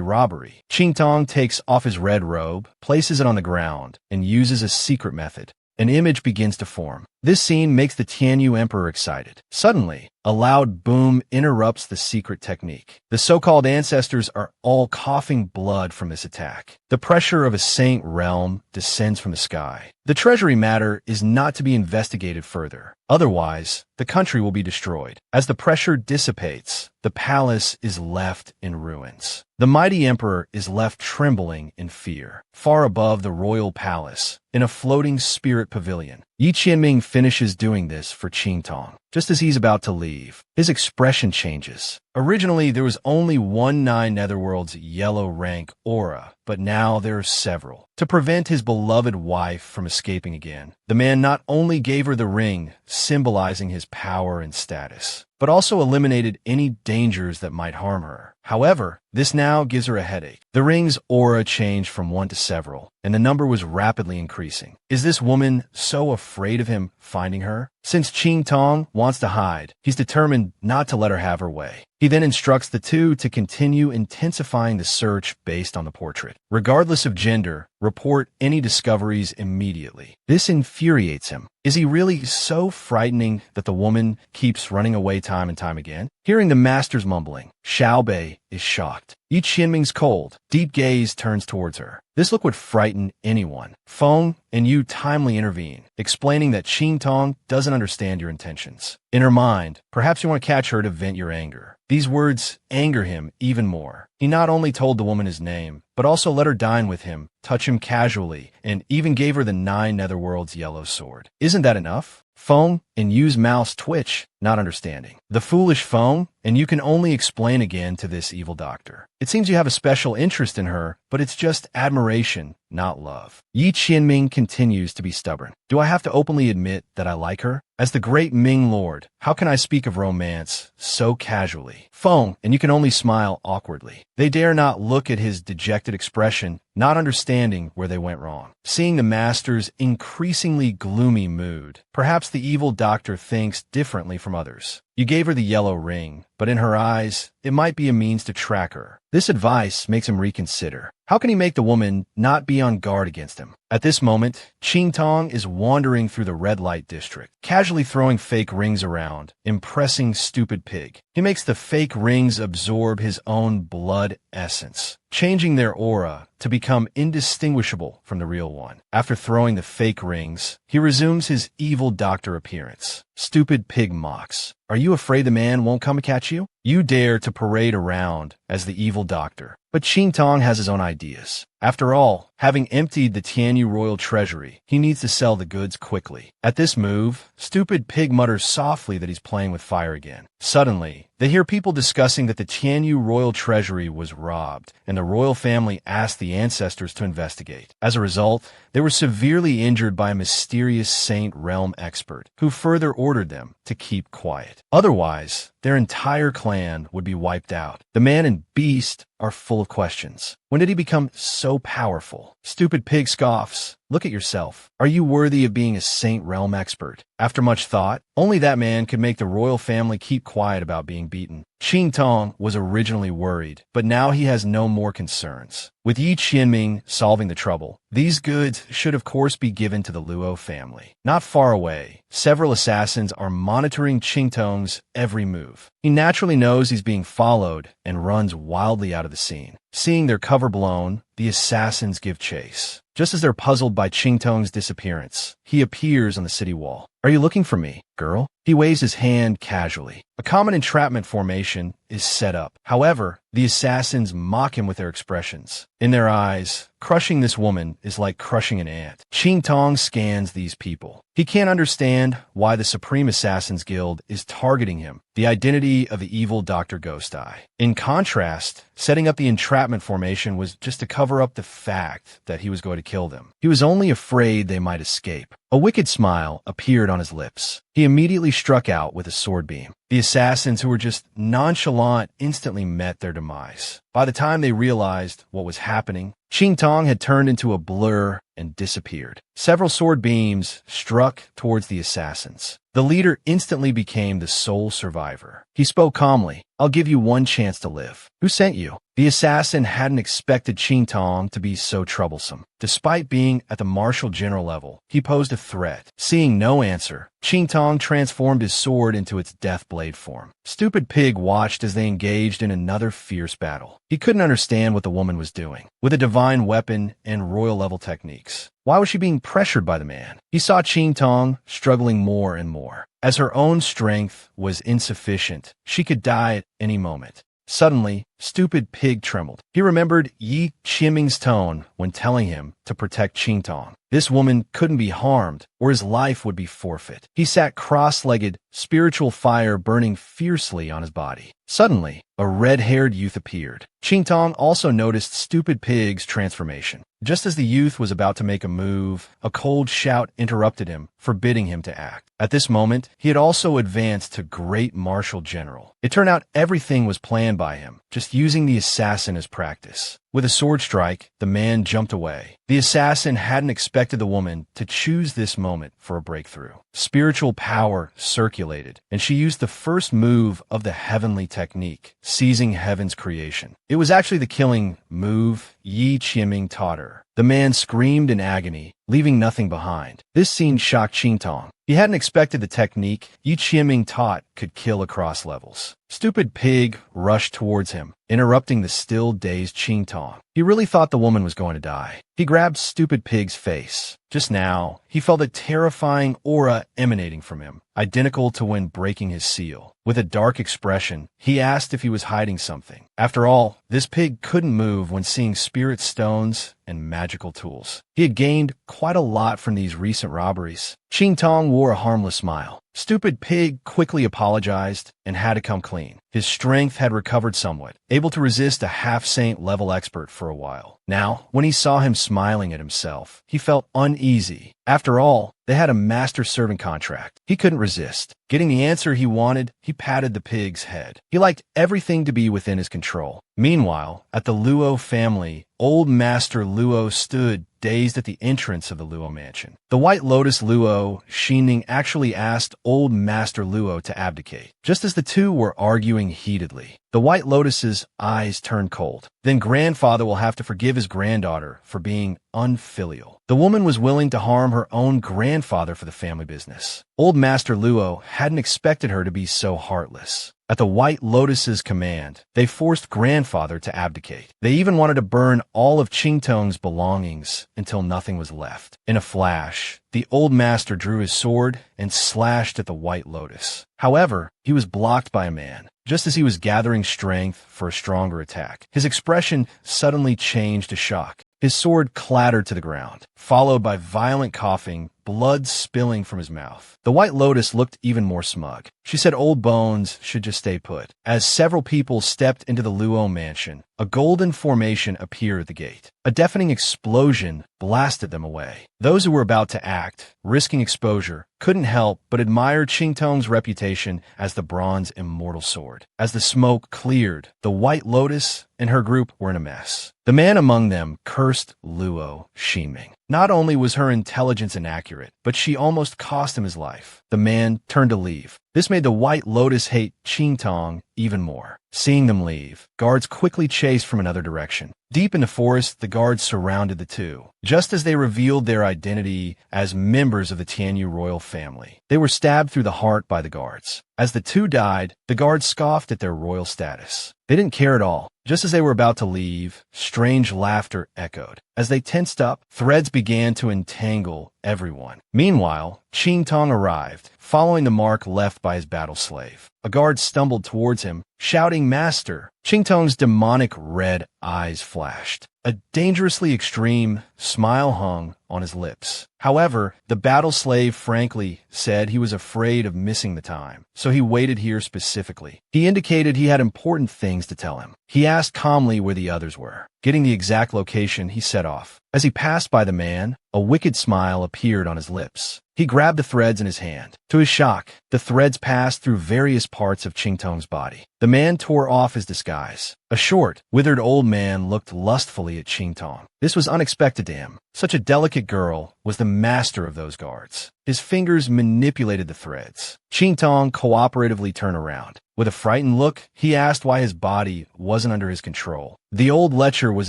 robbery. Qingtong takes off his red robe, places it on the ground, and uses a secret method. An image begins to form. This scene makes the Tianyu Emperor excited. Suddenly, a loud boom interrupts the secret technique. The so-called ancestors are all coughing blood from this attack. The pressure of a saint realm descends from the sky. The treasury matter is not to be investigated further. Otherwise, the country will be destroyed. As the pressure dissipates, the palace is left in ruins. The mighty emperor is left trembling in fear. Far above the royal palace, in a floating spirit pavilion, Yi Qianming finishes doing this for Qingtong. Just as he's about to leave, his expression changes. Originally, there was only one Nine Netherworld's yellow rank aura, but now there are several. To prevent his beloved wife from escaping again, the man not only gave her the ring, symbolizing his power and status, but also eliminated any dangers that might harm her. However, this now gives her a headache. The ring's aura changed from one to several, and the number was rapidly increasing. Is this woman so afraid of him finding her? Since Qingtong wants to hide, he's determined not to let her have her way. He then instructs the two to continue intensifying the search based on the portrait. Regardless of gender, report any discoveries immediately. This infuriates him. Is he really so frightening that the woman keeps running away time and time again? Hearing the master's mumbling, Xiao Bei is shocked. Yi Qianming's cold, deep gaze turns towards her. This look would frighten anyone. Feng and Yu timely intervene, explaining that Qingtong doesn't understand your intentions. In her mind, perhaps you want to catch her to vent your anger. These words anger him even more. He not only told the woman his name, but also let her dine with him, touch him casually, and even gave her the Nine Netherworld's yellow sword. Isn't that enough? Feng and Yu's mouths twitch, not understanding. The foolish Feng, and you can only explain again to this evil doctor. It seems you have a special interest in her, but it's just admiration, not love. Yi Qianming continues to be stubborn. Do I have to openly admit that I like her? As the great Ming Lord, how can I speak of romance so casually? Feng, and you can only smile awkwardly. They dare not look at his dejected expression, not understanding where they went wrong. Seeing the master's increasingly gloomy mood, perhaps the evil doctor thinks differently from others. You gave her the yellow ring, but in her eyes, it might be a means to track her. This advice makes him reconsider. How can he make the woman not be on guard against him? At this moment, Qingtong is wandering through the red light district, casually throwing fake rings around, impressing Stupid Pig. He makes the fake rings absorb his own blood essence, changing their aura to become indistinguishable from the real one. After throwing the fake rings, he resumes his evil doctor appearance. Stupid Pig mocks. Are you afraid the man won't come catch you? You dare to parade around as the evil doctor. But Qingtong has his own ideas. After all, having emptied the Tianyu royal treasury, he needs to sell the goods quickly. At this move, Stupid Pig mutters softly that he's playing with fire again. Suddenly, they hear people discussing that the Tianyu royal treasury was robbed, and the royal family asked the ancestors to investigate. As a result, they were severely injured by a mysterious Saint Realm expert, who further ordered them to keep quiet. Otherwise, their entire clan would be wiped out. The man and beast are full of questions. When did he become so powerful? Stupid Pig scoffs. Look at yourself. Are you worthy of being a Saint Realm expert? After much thought, only that man could make the royal family keep quiet about being beaten. Qingtong was originally worried, but now he has no more concerns. With Yi Qianming solving the trouble, these goods should of course be given to the Luo family. Not far away, several assassins are monitoring Qingtong's every move. He naturally knows he's being followed and runs wildly out of the scene. Seeing their cover blown, the assassins give chase. Just as they're puzzled by Qingtong's disappearance, he appears on the city wall. Are you looking for me, girl? He waves his hand casually. A common entrapment formation is set up. However, the assassins mock him with their expressions. In their eyes, crushing this woman is like crushing an ant. Qingtong scans these people. He can't understand why the Supreme Assassins Guild is targeting him, the identity of the evil Dr. Ghost Eye. In contrast, setting up the entrapment formation was just to cover up the fact that he was going to kill them. He was only afraid they might escape. A wicked smile appeared on his lips. He immediately struck out with a sword beam. The assassins, who were just nonchalant, instantly met their demise. By the time they realized what was happening, Qing Tong had turned into a blur and disappeared. Several sword beams struck towards the assassins. The leader instantly became the sole survivor. He spoke calmly. "I'll give you one chance to live. Who sent you?" The assassin hadn't expected Qing Tong to be so troublesome. Despite being at the marshal general level, he posed a threat. Seeing no answer, Qing Tong transformed his sword into its death blade form. Stupid Pig watched as they engaged in another fierce battle. He couldn't understand what the woman was doing. With a divine weapon and royal-level techniques, why was she being pressured by the man? He saw Qing Tong struggling more and more. As her own strength was insufficient, she could die at any moment. Suddenly, Stupid Pig trembled. He remembered Yi Qiming's tone when telling him to protect Qing Tong. This woman couldn't be harmed, or his life would be forfeit. He sat cross-legged, spiritual fire burning fiercely on his body. Suddenly, a red-haired youth appeared. Qing Tong also noticed Stupid Pig's transformation. Just as the youth was about to make a move, a cold shout interrupted him, forbidding him to act. At this moment, he had also advanced to Great Marshal General. It turned out everything was planned by him, just using the assassin as practice. With a sword strike, the man jumped away. The assassin hadn't expected the woman to choose this moment for a breakthrough. Spiritual power circulated, and she used the first move of the heavenly technique, seizing heaven's creation. It was actually the killing move Yi Qiming taught her. The man screamed in agony, leaving nothing behind. This scene shocked Qing Tong. He hadn't expected the technique Yi Qiming taught could kill across levels. Stupid Pig rushed towards him, interrupting the still dazed Qing Tong. He really thought the woman was going to die. He grabbed Stupid Pig's face. Just now, he felt a terrifying aura emanating from him, identical to when breaking his seal. With a dark expression, he asked if he was hiding something. After all, this pig couldn't move when seeing spirit stones and magical tools. He had gained quite a lot from these recent robberies. Qing Tong wore a harmless smile. Stupid Pig quickly apologized and had to come clean. His strength had recovered somewhat, able to resist a half-saint level expert for a while. Now, when he saw him smiling at himself, he felt uneasy. After all, they had a master-servant contract. He couldn't resist. Getting the answer he wanted, he patted the pig's head. He liked everything to be within his control. Meanwhile, at the Luo family, Old Master Luo stood dazed at the entrance of the Luo mansion. The White Lotus Luo, Xining, actually asked Old Master Luo to abdicate. Just as the two were arguing heatedly, the White Lotus's eyes turned cold. Then grandfather will have to forgive his granddaughter for being unfilial. The woman was willing to harm her own grandfather for the family business. Old Master Luo hadn't expected her to be so heartless. At the White Lotus's command, they forced grandfather to abdicate. They even wanted to burn all of Qing Tong's belongings until nothing was left. In a flash, the old master drew his sword and slashed at the White Lotus. However, he was blocked by a man. Just as he was gathering strength for a stronger attack, his expression suddenly changed to shock. His sword clattered to the ground, followed by violent coughing, blood spilling from his mouth. The White Lotus looked even more smug. She said old bones should just stay put. As several people stepped into the Luo mansion, a golden formation appeared at the gate. A deafening explosion blasted them away. Those who were about to act, risking exposure, couldn't help but admire Qing Tong's reputation as the bronze immortal sword. As the smoke cleared, the White Lotus and her group were in a mess. The man among them cursed Luo Ximing. Not only was her intelligence inaccurate, but she almost cost him his life. The man turned to leave. This made the White Lotus hate Qing Tong even more. Seeing them leave, guards quickly chased from another direction. Deep in the forest, the guards surrounded the two, just as they revealed their identity as members of the Tianyu royal family. They were stabbed through the heart by the guards. As the two died, the guards scoffed at their royal status. They didn't care at all. Just as they were about to leave, strange laughter echoed. As they tensed up, threads began to entangle everyone. Meanwhile, Qing Tong arrived, following the mark left by his battle slave. A guard stumbled towards him, shouting, "Master!" Qingtong's demonic red eyes flashed. A dangerously extreme smile hung on his lips. However, the battle slave frankly said he was afraid of missing the time, so he waited here specifically. He indicated he had important things to tell him. He asked calmly where the others were. Getting the exact location, he set off. As he passed by the man, a wicked smile appeared on his lips. He grabbed the threads in his hand. To his shock, the threads passed through various parts of Qingtong's body. The man tore off his disguise. A short, withered old man looked lustfully at Qingtong. This was unexpected to him. Such a delicate girl was the master of those guards. His fingers manipulated the threads. Qingtong cooperatively turned around. With a frightened look, he asked why his body wasn't under his control. The old lecher was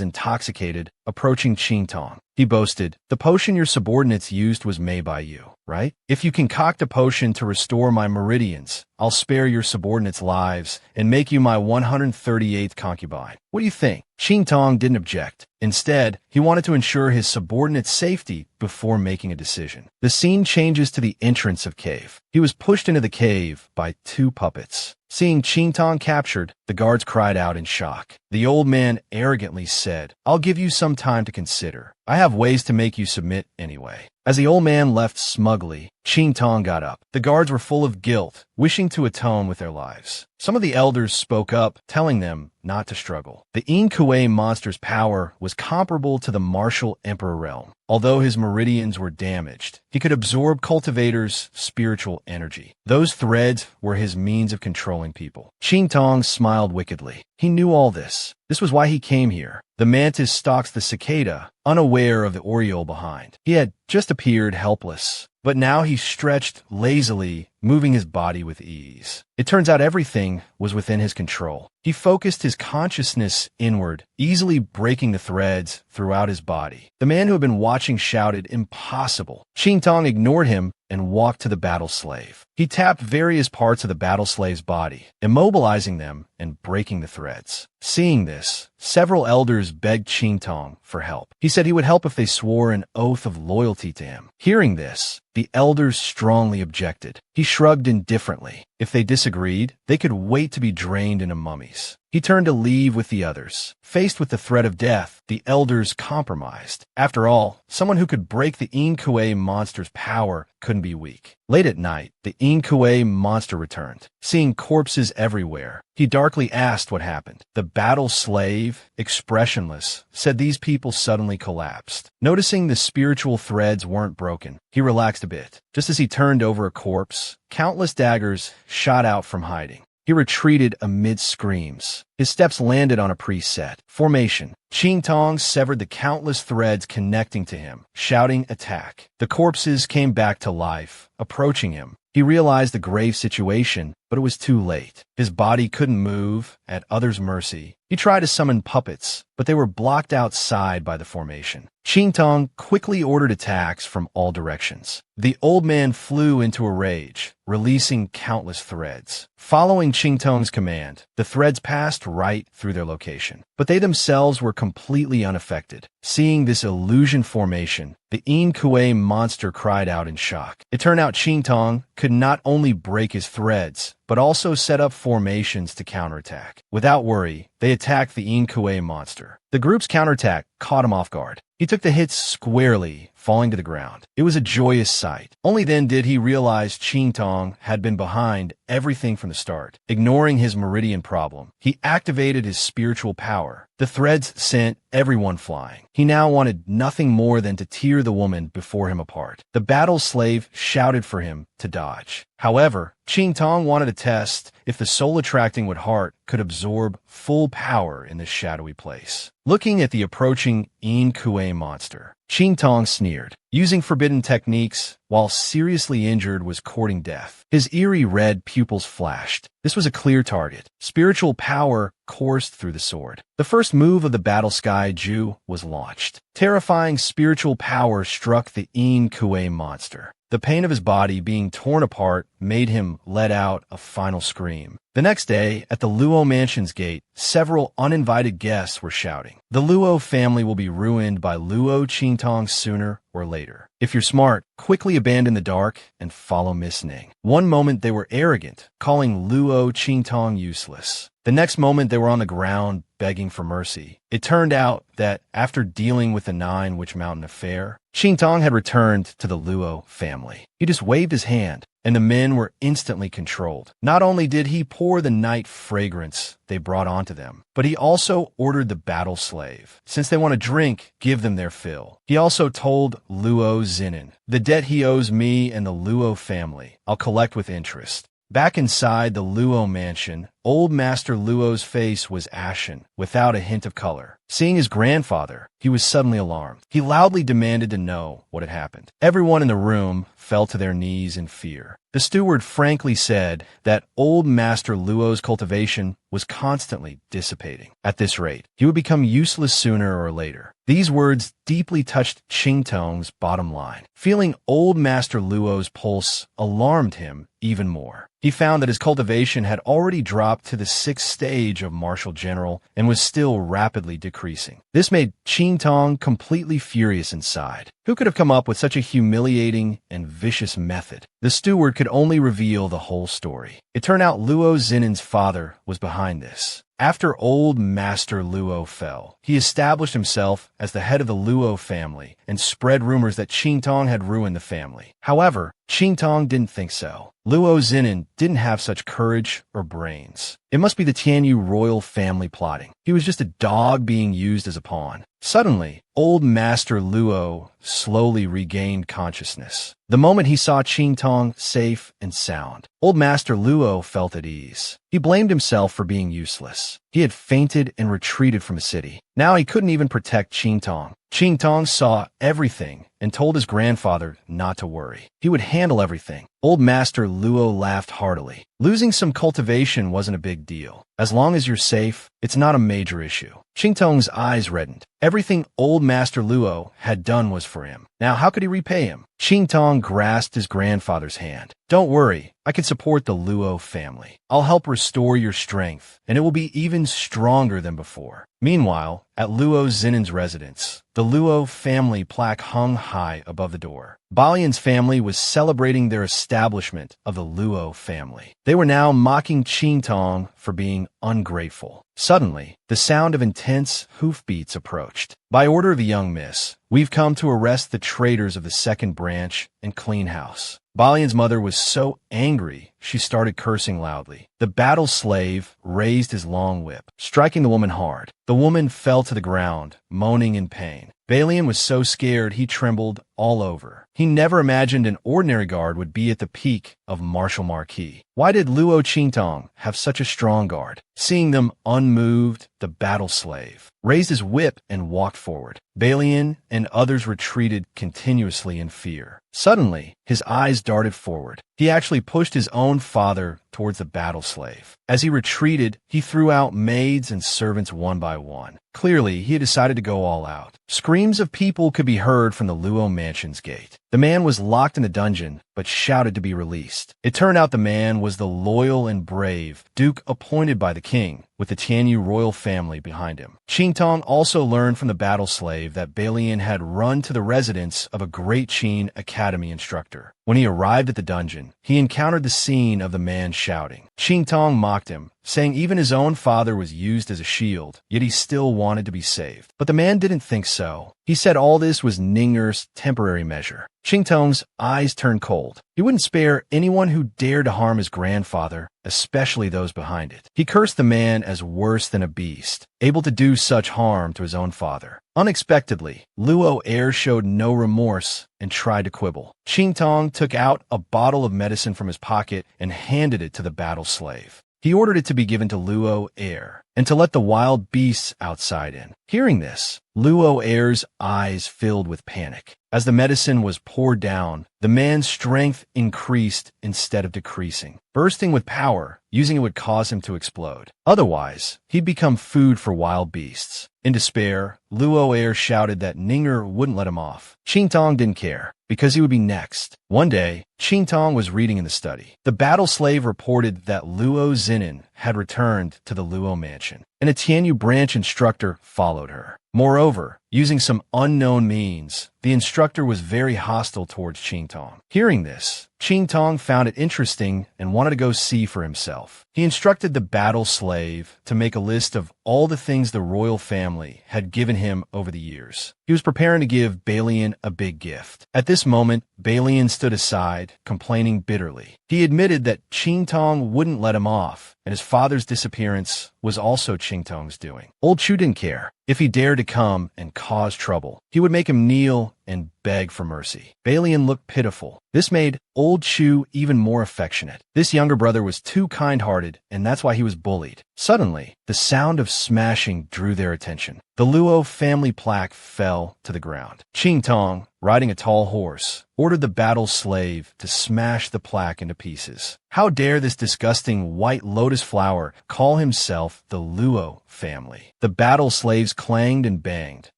intoxicated, approaching Qingtong. He boasted, "The potion your subordinates used was made by you, right? If you concoct a potion to restore my meridians, I'll spare your subordinates' lives and make you my 138th concubine. What do you think?" Qingtong didn't object. Instead, he wanted to ensure his subordinates' safety before making a decision. The scene changes to the entrance of cave. He was pushed into the cave by two puppets. Seeing Qingtong captured, the guards cried out in shock. The old man arrogantly said, "I'll give you some time to consider. I have ways to make you submit anyway." As the old man left smugly, Qingtong got up. The guards were full of guilt, wishing to atone with their lives. Some of the elders spoke up, telling them not to struggle. The Yin-Kuei monster's power was comparable to the martial emperor realm. Although his meridians were damaged, he could absorb cultivators' spiritual energy. Those threads were his means of controlling people. Qingtong smiled wickedly. He knew all this. This was why he came here. The mantis stalks the cicada, unaware of the oriole behind. He had just appeared helpless, but now he stretched lazily, moving his body with ease. It turns out everything was within his control. He focused his consciousness inward, easily breaking the threads throughout his body. The man who had been watching shouted, "Impossible." Qingtong ignored him and walked to the battle slave. He tapped various parts of the battle slave's body, immobilizing them and breaking the threads. Seeing this, several elders begged Qingtong for help. He said he would help if they swore an oath of loyalty to him. Hearing this, the elders strongly objected. He shrugged indifferently. If they disagreed, they could wait to be drained into mummies. He turned to leave with the others. Faced with the threat of death, the elders compromised. After all, someone who could break the Yin-Kuei monster's power couldn't be weak. Late at night, the Yin-Kuei monster returned. Seeing corpses everywhere, he darkly asked what happened. The battle slave, expressionless, said these people suddenly collapsed. Noticing the spiritual threads weren't broken, he relaxed a bit. Just as he turned over a corpse, countless daggers shot out from hiding. He retreated amid screams. His steps landed on a preset formation. Qingtong severed the countless threads connecting to him, shouting attack. The corpses came back to life, approaching him. He realized the grave situation, but it was too late. His body couldn't move, at others' mercy. He tried to summon puppets, but they were blocked outside by the formation. Qingtong quickly ordered attacks from all directions. The old man flew into a rage, releasing countless threads. Following Qingtong's command, the threads passed right through their location, but they themselves were completely unaffected. Seeing this illusion formation, the Yin-Kuei monster cried out in shock. It turned out Qingtong could not only break his threads, but also set up formations to counterattack. Without worry, they attacked the Yin-Kuei monster. The group's counterattack caught him off guard. He took the hits squarely, falling to the ground. It was a joyous sight. Only then did he realize Qingtong had been behind everything from the start. Ignoring his meridian problem, he activated his spiritual power. The threads sent everyone flying. He now wanted nothing more than to tear the woman before him apart. The battle slave shouted for him to dodge. However, Qingtong wanted to test if the soul-attracting wood heart could absorb full power in this shadowy place. Looking at the approaching Yin-Kuei monster, Qingtong sneered. Using forbidden techniques, while seriously injured, was courting death. His eerie red pupils flashed. This was a clear target. Spiritual power coursed through the sword. The first move of the battle sky Ju was launched. Terrifying spiritual power struck the Yin-Kuei monster. The pain of his body being torn apart made him let out a final scream. The next day, at the Luo mansion's gate, several uninvited guests were shouting, "The Luo family will be ruined by Luo Qingtong sooner or later. If you're smart, quickly abandon the dark and follow Miss Ning." One moment they were arrogant, calling Luo Qingtong useless. The next moment they were on the ground begging for mercy. It turned out that after dealing with the Nine Witch Mountain affair, Qingtong had returned to the Luo family. He just waved his hand, and the men were instantly controlled. Not only did he pour the night fragrance they brought onto them, but he also ordered the battle slave. Since they want to drink, give them their fill. He also told Luo Zinin, "The debt he owes me and the Luo family, I'll collect with interest." Back inside the Luo mansion, old Master Luo's face was ashen, without a hint of color. Seeing his grandfather, he was suddenly alarmed. He loudly demanded to know what had happened. Everyone in the room fell to their knees in fear. The steward frankly said that old Master Luo's cultivation was constantly dissipating. At this rate, he would become useless sooner or later. These words deeply touched Qingtong's bottom line. Feeling old Master Luo's pulse alarmed him even more. He found that his cultivation had already dropped to the 6th stage of Marshal General and was still rapidly decreasing. This made Qingtong completely furious inside. Who could have come up with such a humiliating and vicious method? The steward could only reveal the whole story. It turned out Luo Zinin's father was behind this. After old Master Luo fell, he established himself as the head of the Luo family and spread rumors that Qingtong had ruined the family. However, Qingtong didn't think so. Luo Zinin didn't have such courage or brains. It must be the Tianyu royal family plotting. He was just a dog being used as a pawn. Suddenly, old Master Luo slowly regained consciousness. The moment he saw Qingtong safe and sound, old Master Luo felt at ease. He blamed himself for being useless. He had fainted and retreated from the city. Now he couldn't even protect Qingtong. Qingtong saw everything and told his grandfather not to worry. He would handle everything. Old Master Luo laughed heartily. Losing some cultivation wasn't a big deal. As long as you're safe, it's not a major issue. Qingtong's eyes reddened. Everything old Master Luo had done was for him. Now how could he repay him? Qingtong grasped his grandfather's hand. "Don't worry, I can support the Luo family. I'll help restore your strength, and it will be even stronger than before." Meanwhile, at Luo Zinin's residence, the Luo family plaque hung high above the door. Balian's family was celebrating their establishment of the Luo family. They were now mocking Qingtong for being ungrateful. Suddenly, the sound of intense hoofbeats approached. "By order of the young miss, we've come to arrest the traitors of the second branch and clean house." Balian's mother was so angry, she started cursing loudly. The battle slave raised his long whip, striking the woman hard. The woman fell to the ground, moaning in pain. Balian was so scared he trembled all over. He never imagined an ordinary guard would be at the peak of martial marquee. Why did Luo Qingtong have such a strong guard? Seeing them unmoved, the battle slave raised his whip and walked forward. Balian and others retreated continuously in fear. Suddenly, his eyes darted forward. He actually pushed his own father towards the battle slave. As he retreated, he threw out maids and servants one by one. Clearly, he had decided to go all out. Screams of people could be heard from the Luo mansion's gate. The man was locked in the dungeon, but shouted to be released. It turned out the man was the loyal and brave duke appointed by the king, with the Tianyu royal family behind him. Qingtong also learned from the battle slave that Balian had run to the residence of a great Qin academy instructor. When he arrived at the dungeon, he encountered the scene of the man shouting. Qingtong mocked him, saying even his own father was used as a shield, yet he still wanted to be saved. But the man didn't think so. He said all this was Ning'er's temporary measure. Qingtong's eyes turned cold. He wouldn't spare anyone who dared to harm his grandfather, especially those behind it. He cursed the man as worse than a beast, able to do such harm to his own father. Unexpectedly, Luo heir showed no remorse and tried to quibble. Qingtong took out a bottle of medicine from his pocket and handed it to the battle slave. He ordered it to be given to Luo heir and to let the wild beasts outside in. Hearing this, Luo heir's eyes filled with panic. As the medicine was poured down, the man's strength increased instead of decreasing. Bursting with power, using it would cause him to explode. Otherwise, he'd become food for wild beasts. In despair, Luo heir shouted that Ning'er wouldn't let him off. Qingtong didn't care. because he would be next. One day, Qingtong was reading in the study. The battle slave reported that Luo Zinin had returned to the Luo mansion, and a Tianyu branch instructor followed her. Moreover, using some unknown means, the instructor was very hostile towards Qingtong. Hearing this, Qingtong found it interesting and wanted to go see for himself. He instructed the battle slave to make a list of all the things the royal family had given him over the years. He was preparing to give Balian a big gift. At this moment, Balian stood aside, complaining bitterly. He admitted that Qingtong wouldn't let him off, and his father's disappearance was also Qingtong's doing. Old Chu didn't care. If he dared to come and cause trouble, he would make him kneel and beg for mercy. Balian looked pitiful. This made Old Chu even more affectionate. This younger brother was too kind-hearted, and that's why he was bullied. Suddenly, the sound of smashing drew their attention. The Luo family plaque fell to the ground. Qingtong, riding a tall horse, ordered the battle slave to smash the plaque into pieces. How dare this disgusting white lotus flower call himself the Luo family? The battle slaves clanged and banged,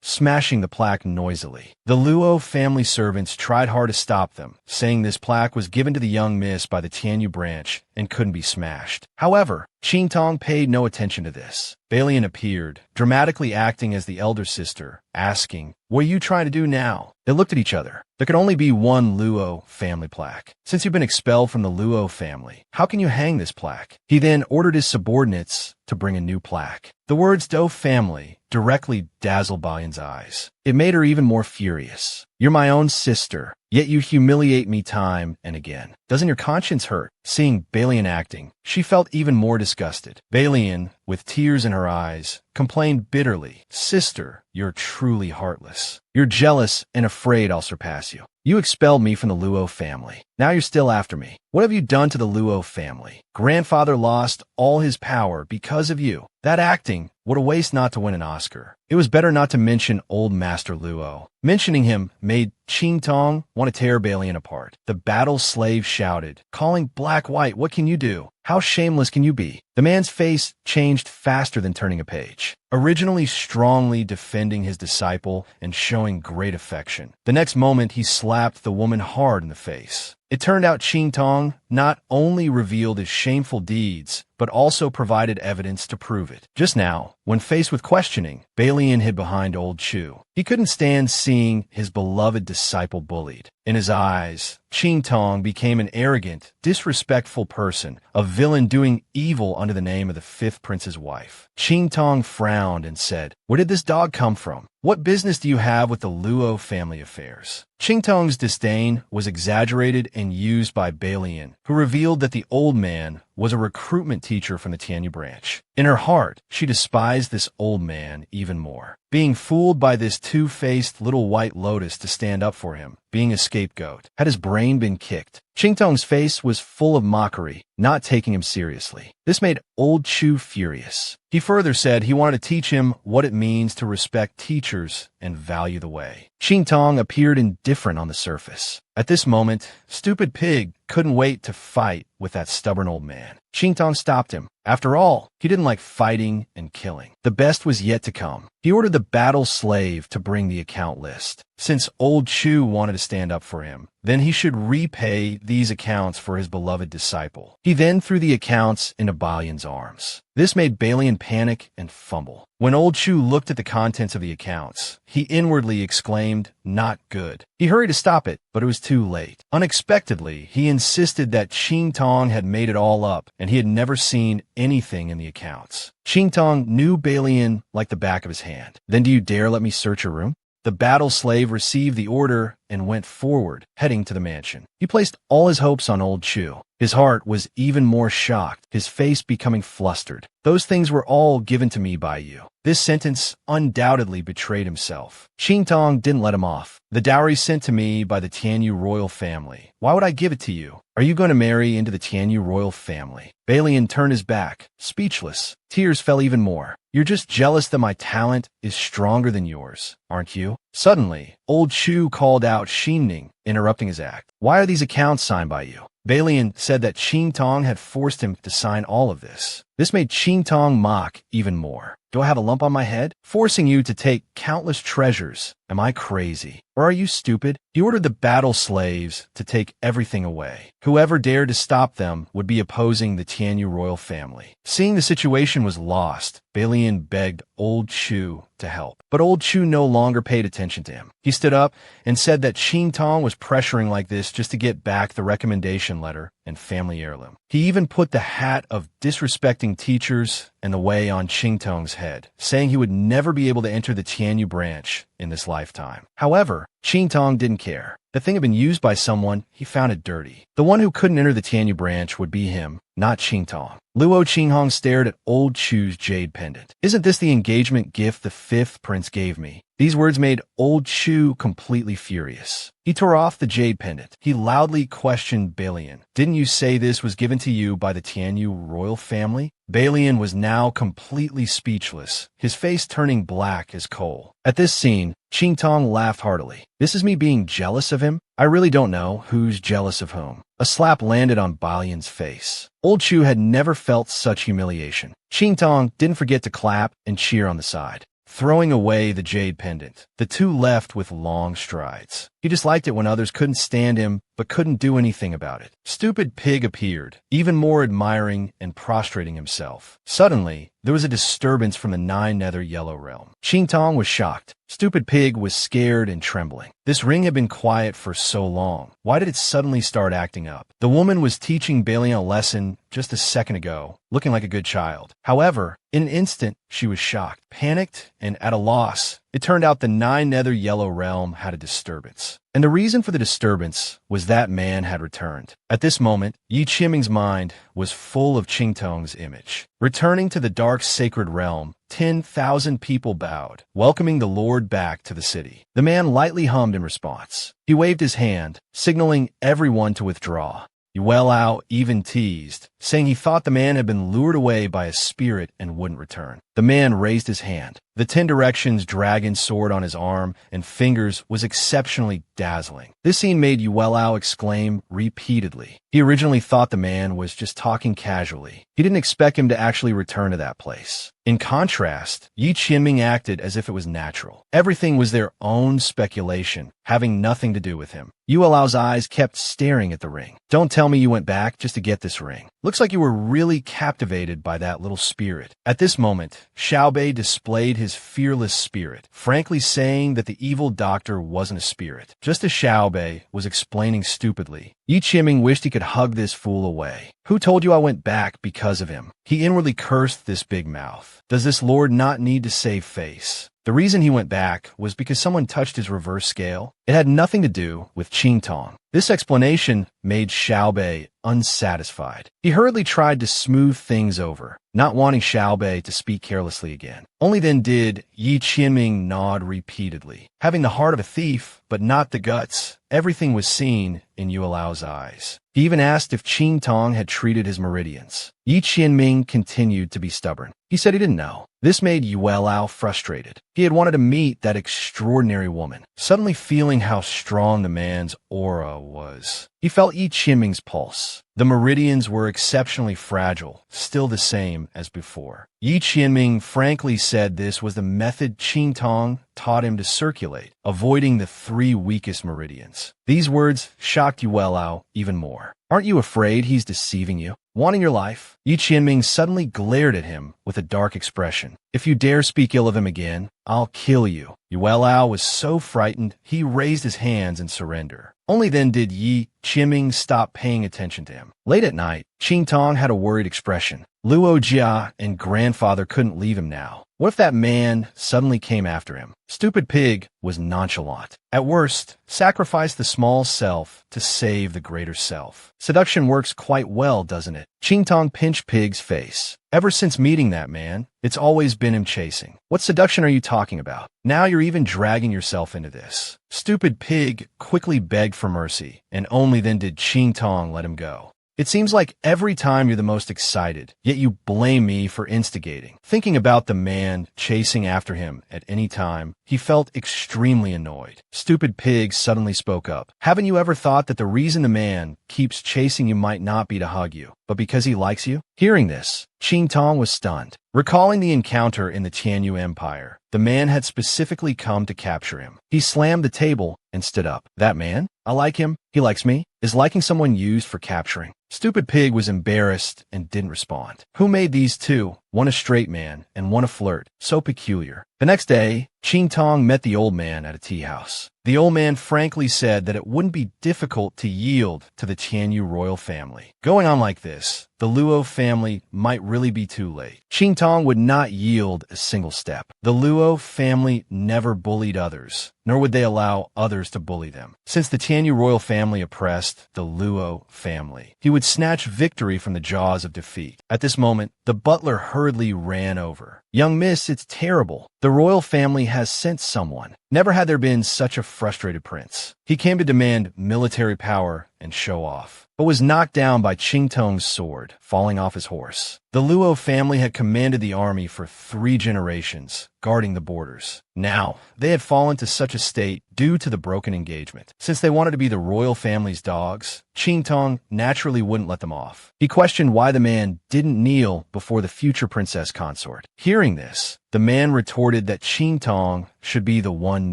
smashing the plaque noisily. The Luo family servants tried hard to stop them, saying this plaque was given to the young miss by the Tianyu branch and couldn't be smashed. However, Qingtong paid no attention to this. Balian appeared, dramatically acting as the elder sister, asking, "What are you trying to do now?" They looked at each other. There could only be one Luo family plaque. Since you've been expelled from the Luo family, how can you hang this plaque? He then ordered his subordinates to bring a new plaque. The words "Do family" directly dazzled Balian's eyes. It made her even more furious. "You're my own sister, yet you humiliate me time and again. Doesn't your conscience hurt?" Seeing Balian acting, she felt even more disgusted. Balian, with tears in her eyes, complained bitterly, "Sister, you're truly heartless. You're jealous and afraid I'll surpass you. You expelled me from the Luo family. Now you're still after me. What have you done to the Luo family? Grandfather lost all his power because of you. That acting, what a waste not to win an Oscar. It was better not to mention old Master Luo." Mentioning him made Qingtong want to tear Balian apart. The battle slave shouted, calling Black White, "What can you do? How shameless can you be?" The man's face changed faster than turning a page. Originally strongly defending his disciple and showing great affection, the next moment he slapped the woman hard in the face. It turned out Qingtong not only revealed his shameful deeds, but also provided evidence to prove it. Just now, when faced with questioning, Balian hid behind Old Chu. He couldn't stand seeing his beloved disciple bullied. In his eyes, Qingtong became an arrogant, disrespectful person, a villain doing evil under the name of the fifth prince's wife. Qingtong frowned and said, "Where did this dog come from? What business do you have with the Luo family affairs?" Qingtong's disdain was exaggerated and used by Balian, who revealed that the old man was a recruitment teacher from the Tianyu branch. In her heart, she despised this old man even more. Being fooled by this two-faced little white lotus to stand up for him, being a scapegoat, had his brain been kicked. Qingtong's face was full of mockery, not taking him seriously. This made Old Chu furious. He further said he wanted to teach him what it means to respect teachers and value the way. Qingtong appeared indifferent on the surface. At this moment, Stupid Pig couldn't wait to fight with that stubborn old man. Qingtong stopped him. After all, he didn't like fighting and killing. The best was yet to come. He ordered the battle slave to bring the account list. Since Old Chu wanted to stand up for him, then he should repay these accounts for his beloved disciple. He then threw the accounts into Balian's arms. This made Balian panic and fumble. When Old Chu looked at the contents of the accounts, he inwardly exclaimed, "Not good." He hurried to stop it, but it was too late. Unexpectedly, he insisted that Qingtong had made it all up, and he had never seen anything in the accounts. Qingtong knew Balian like the back of his hand. "Then do you dare let me search your room?" The battle slave received the order and went forward, heading to the mansion. He placed all his hopes on Old Chu. His heart was even more shocked, his face becoming flustered. "Those things were all given to me by you." This sentence undoubtedly betrayed himself. Qingtong didn't let him off. "The dowry sent to me by the Tianyu royal family. Why would I give it to you? Are you going to marry into the Tianyu royal family?" Balian turned his back, speechless. Tears fell even more. "You're just jealous that my talent is stronger than yours, aren't you?" Suddenly, Old Chu called out, Sheening, interrupting his act. "Why are these accounts signed by you?" Balian said that Ching Tong had forced him to sign all of this. This made Ching Tong mock even more. "Do I have a lump on my head? Forcing you to take countless treasures. Am I crazy? Or are you stupid?" He ordered the battle slaves to take everything away. Whoever dared to stop them would be opposing the Tianyu royal family. Seeing the situation was lost, Balian begged Old Chu to help. But Old Chu no longer paid attention to him. He stood up and said that Ching Tong was pressuring like this just to get back the recommendation letter and family heirloom. He even put the hat of disrespecting teachers in the way on Ching Tong's head, saying he would never be able to enter the Tianyu branch in this lifetime. However, Ching Tong didn't care. The thing had been used by someone, he found it dirty. The one who couldn't enter the Tianyu branch would be him, not Ching Tong. Luo Qinghong stared at Old Chu's jade pendant. "Isn't this the engagement gift the fifth prince gave me?" These words made Old Chu completely furious. He tore off the jade pendant. He loudly questioned Balian. "Didn't you say this was given to you by the Tianyu royal family?" Balian was now completely speechless, his face turning black as coal. At this scene, Ching Tong laughed heartily. "This is me being jealous of him? I really don't know who's jealous of whom." A slap landed on Balian's face. Old Chu had never felt such humiliation. Ching Tong didn't forget to clap and cheer on the side, throwing away the jade pendant. The two left with long strides. He disliked it when others couldn't stand him, but couldn't do anything about it. Stupid Pig appeared, even more admiring and prostrating himself. Suddenly, there was a disturbance from the Nine Nether Yellow Realm. Ching Tong was shocked. Stupid Pig was scared and trembling. This ring had been quiet for so long. Why did it suddenly start acting up? The woman was teaching Balian a lesson just a second ago, looking like a good child. However, in an instant, she was shocked, panicked, and at a loss. It turned out the Nine Nether Yellow Realm had a disturbance. And the reason for the disturbance was that man had returned. At this moment, Yi Qiming's mind was full of Ching Tong's image. Returning to the dark sacred realm, 10,000 people bowed, welcoming the Lord back to the city. The man lightly hummed in response. He waved his hand, signaling everyone to withdraw. Yuelao even teased, saying he thought the man had been lured away by a spirit and wouldn't return. The man raised his hand. The 10 Directions dragon sword on his arm and fingers was exceptionally dazzling. This scene made Yuelao exclaim repeatedly. He originally thought the man was just talking casually. He didn't expect him to actually return to that place. In contrast, Yi Qinming acted as if it was natural. Everything was their own speculation, having nothing to do with him. Yuelao's eyes kept staring at the ring. "Don't tell me you went back just to get this ring. Looks like you were really captivated by that little spirit." At this moment, Xiaobei displayed his fearless spirit, frankly saying that the evil doctor wasn't a spirit. Just as Xiaobei was explaining stupidly, Yi Qiming wished he could hug this fool away. "Who told you I went back because of him?" He inwardly cursed this big mouth. Does this lord not need to save face? The reason he went back was because someone touched his reverse scale. It had nothing to do with Ching Tong. This explanation made Xiaobei unsatisfied. He hurriedly tried to smooth things over, not wanting Xiaobei to speak carelessly again. Only then did Yi Qinming nod repeatedly. Having the heart of a thief, but not the guts, everything was seen in Yuelao's eyes. He even asked if Ching Tong had treated his meridians. Yi Qinming continued to be stubborn. He said he didn't know. This made Yuelao frustrated. He had wanted to meet that extraordinary woman. Suddenly feeling how strong the man's aura was, he felt Yi Qinming's pulse. The meridians were exceptionally fragile, still the same as before. Yi Qinming frankly said this was the method Ching Tong taught him to circulate, avoiding the 3 weakest meridians. These words shocked Yuelao even more. "Aren't you afraid he's deceiving you? Wanting your life?" Yi Qinming suddenly glared at him with a dark expression. "If you dare speak ill of him again, I'll kill you." Yuelao was so frightened, he raised his hands in surrender. Only then did Yi Qinming stop paying attention to him. Late at night, Ching Tong had a worried expression. Luo Jia and grandfather couldn't leave him now. What if that man suddenly came after him? Stupid Pig was nonchalant. At worst, sacrifice the small self to save the greater self. Seduction works quite well, doesn't it? Ching Tong pinched Pig's face. Ever since meeting that man, it's always been him chasing. What seduction are you talking about? Now you're even dragging yourself into this. Stupid Pig quickly begged for mercy, and only then did Ching Tong let him go. It seems like every time you're the most excited, yet you blame me for instigating. Thinking about the man chasing after him at any time, he felt extremely annoyed. Stupid Pig suddenly spoke up. Haven't you ever thought that the reason the man keeps chasing you might not be to hug you, but because he likes you? Hearing this, Qing Tong was stunned. Recalling the encounter in the Tianyu Empire, the man had specifically come to capture him. He slammed the table and stood up. That man? I like him. He likes me. Is liking someone used for capturing? Stupid Pig was embarrassed and didn't respond. Who made these two? One a straight man and one a flirt. So peculiar. The next day, Qing Tong met the old man at a tea house. The old man frankly said that it wouldn't be difficult to yield to the Tianyu royal family. Going on like this, the Luo family might really be too late. Qing Tong would not yield a single step. The Luo family never bullied others, nor would they allow others to bully them. Since the Tianyu royal family oppressed the Luo family, he would snatch victory from the jaws of defeat. At this moment, the butler hurriedly ran over. Young miss, it's terrible. The royal family has sent someone. Never had there been such a frustrated prince. He came to demand military power and show off, but was knocked down by Qing Tong's sword, falling off his horse. The Luo family had commanded the army for 3 generations, guarding the borders. Now, they had fallen to such a state due to the broken engagement. Since they wanted to be the royal family's dogs, Qing Tong naturally wouldn't let them off. He questioned why the man didn't kneel before the future princess consort. Hearing this, the man retorted that Qing Tong should be the one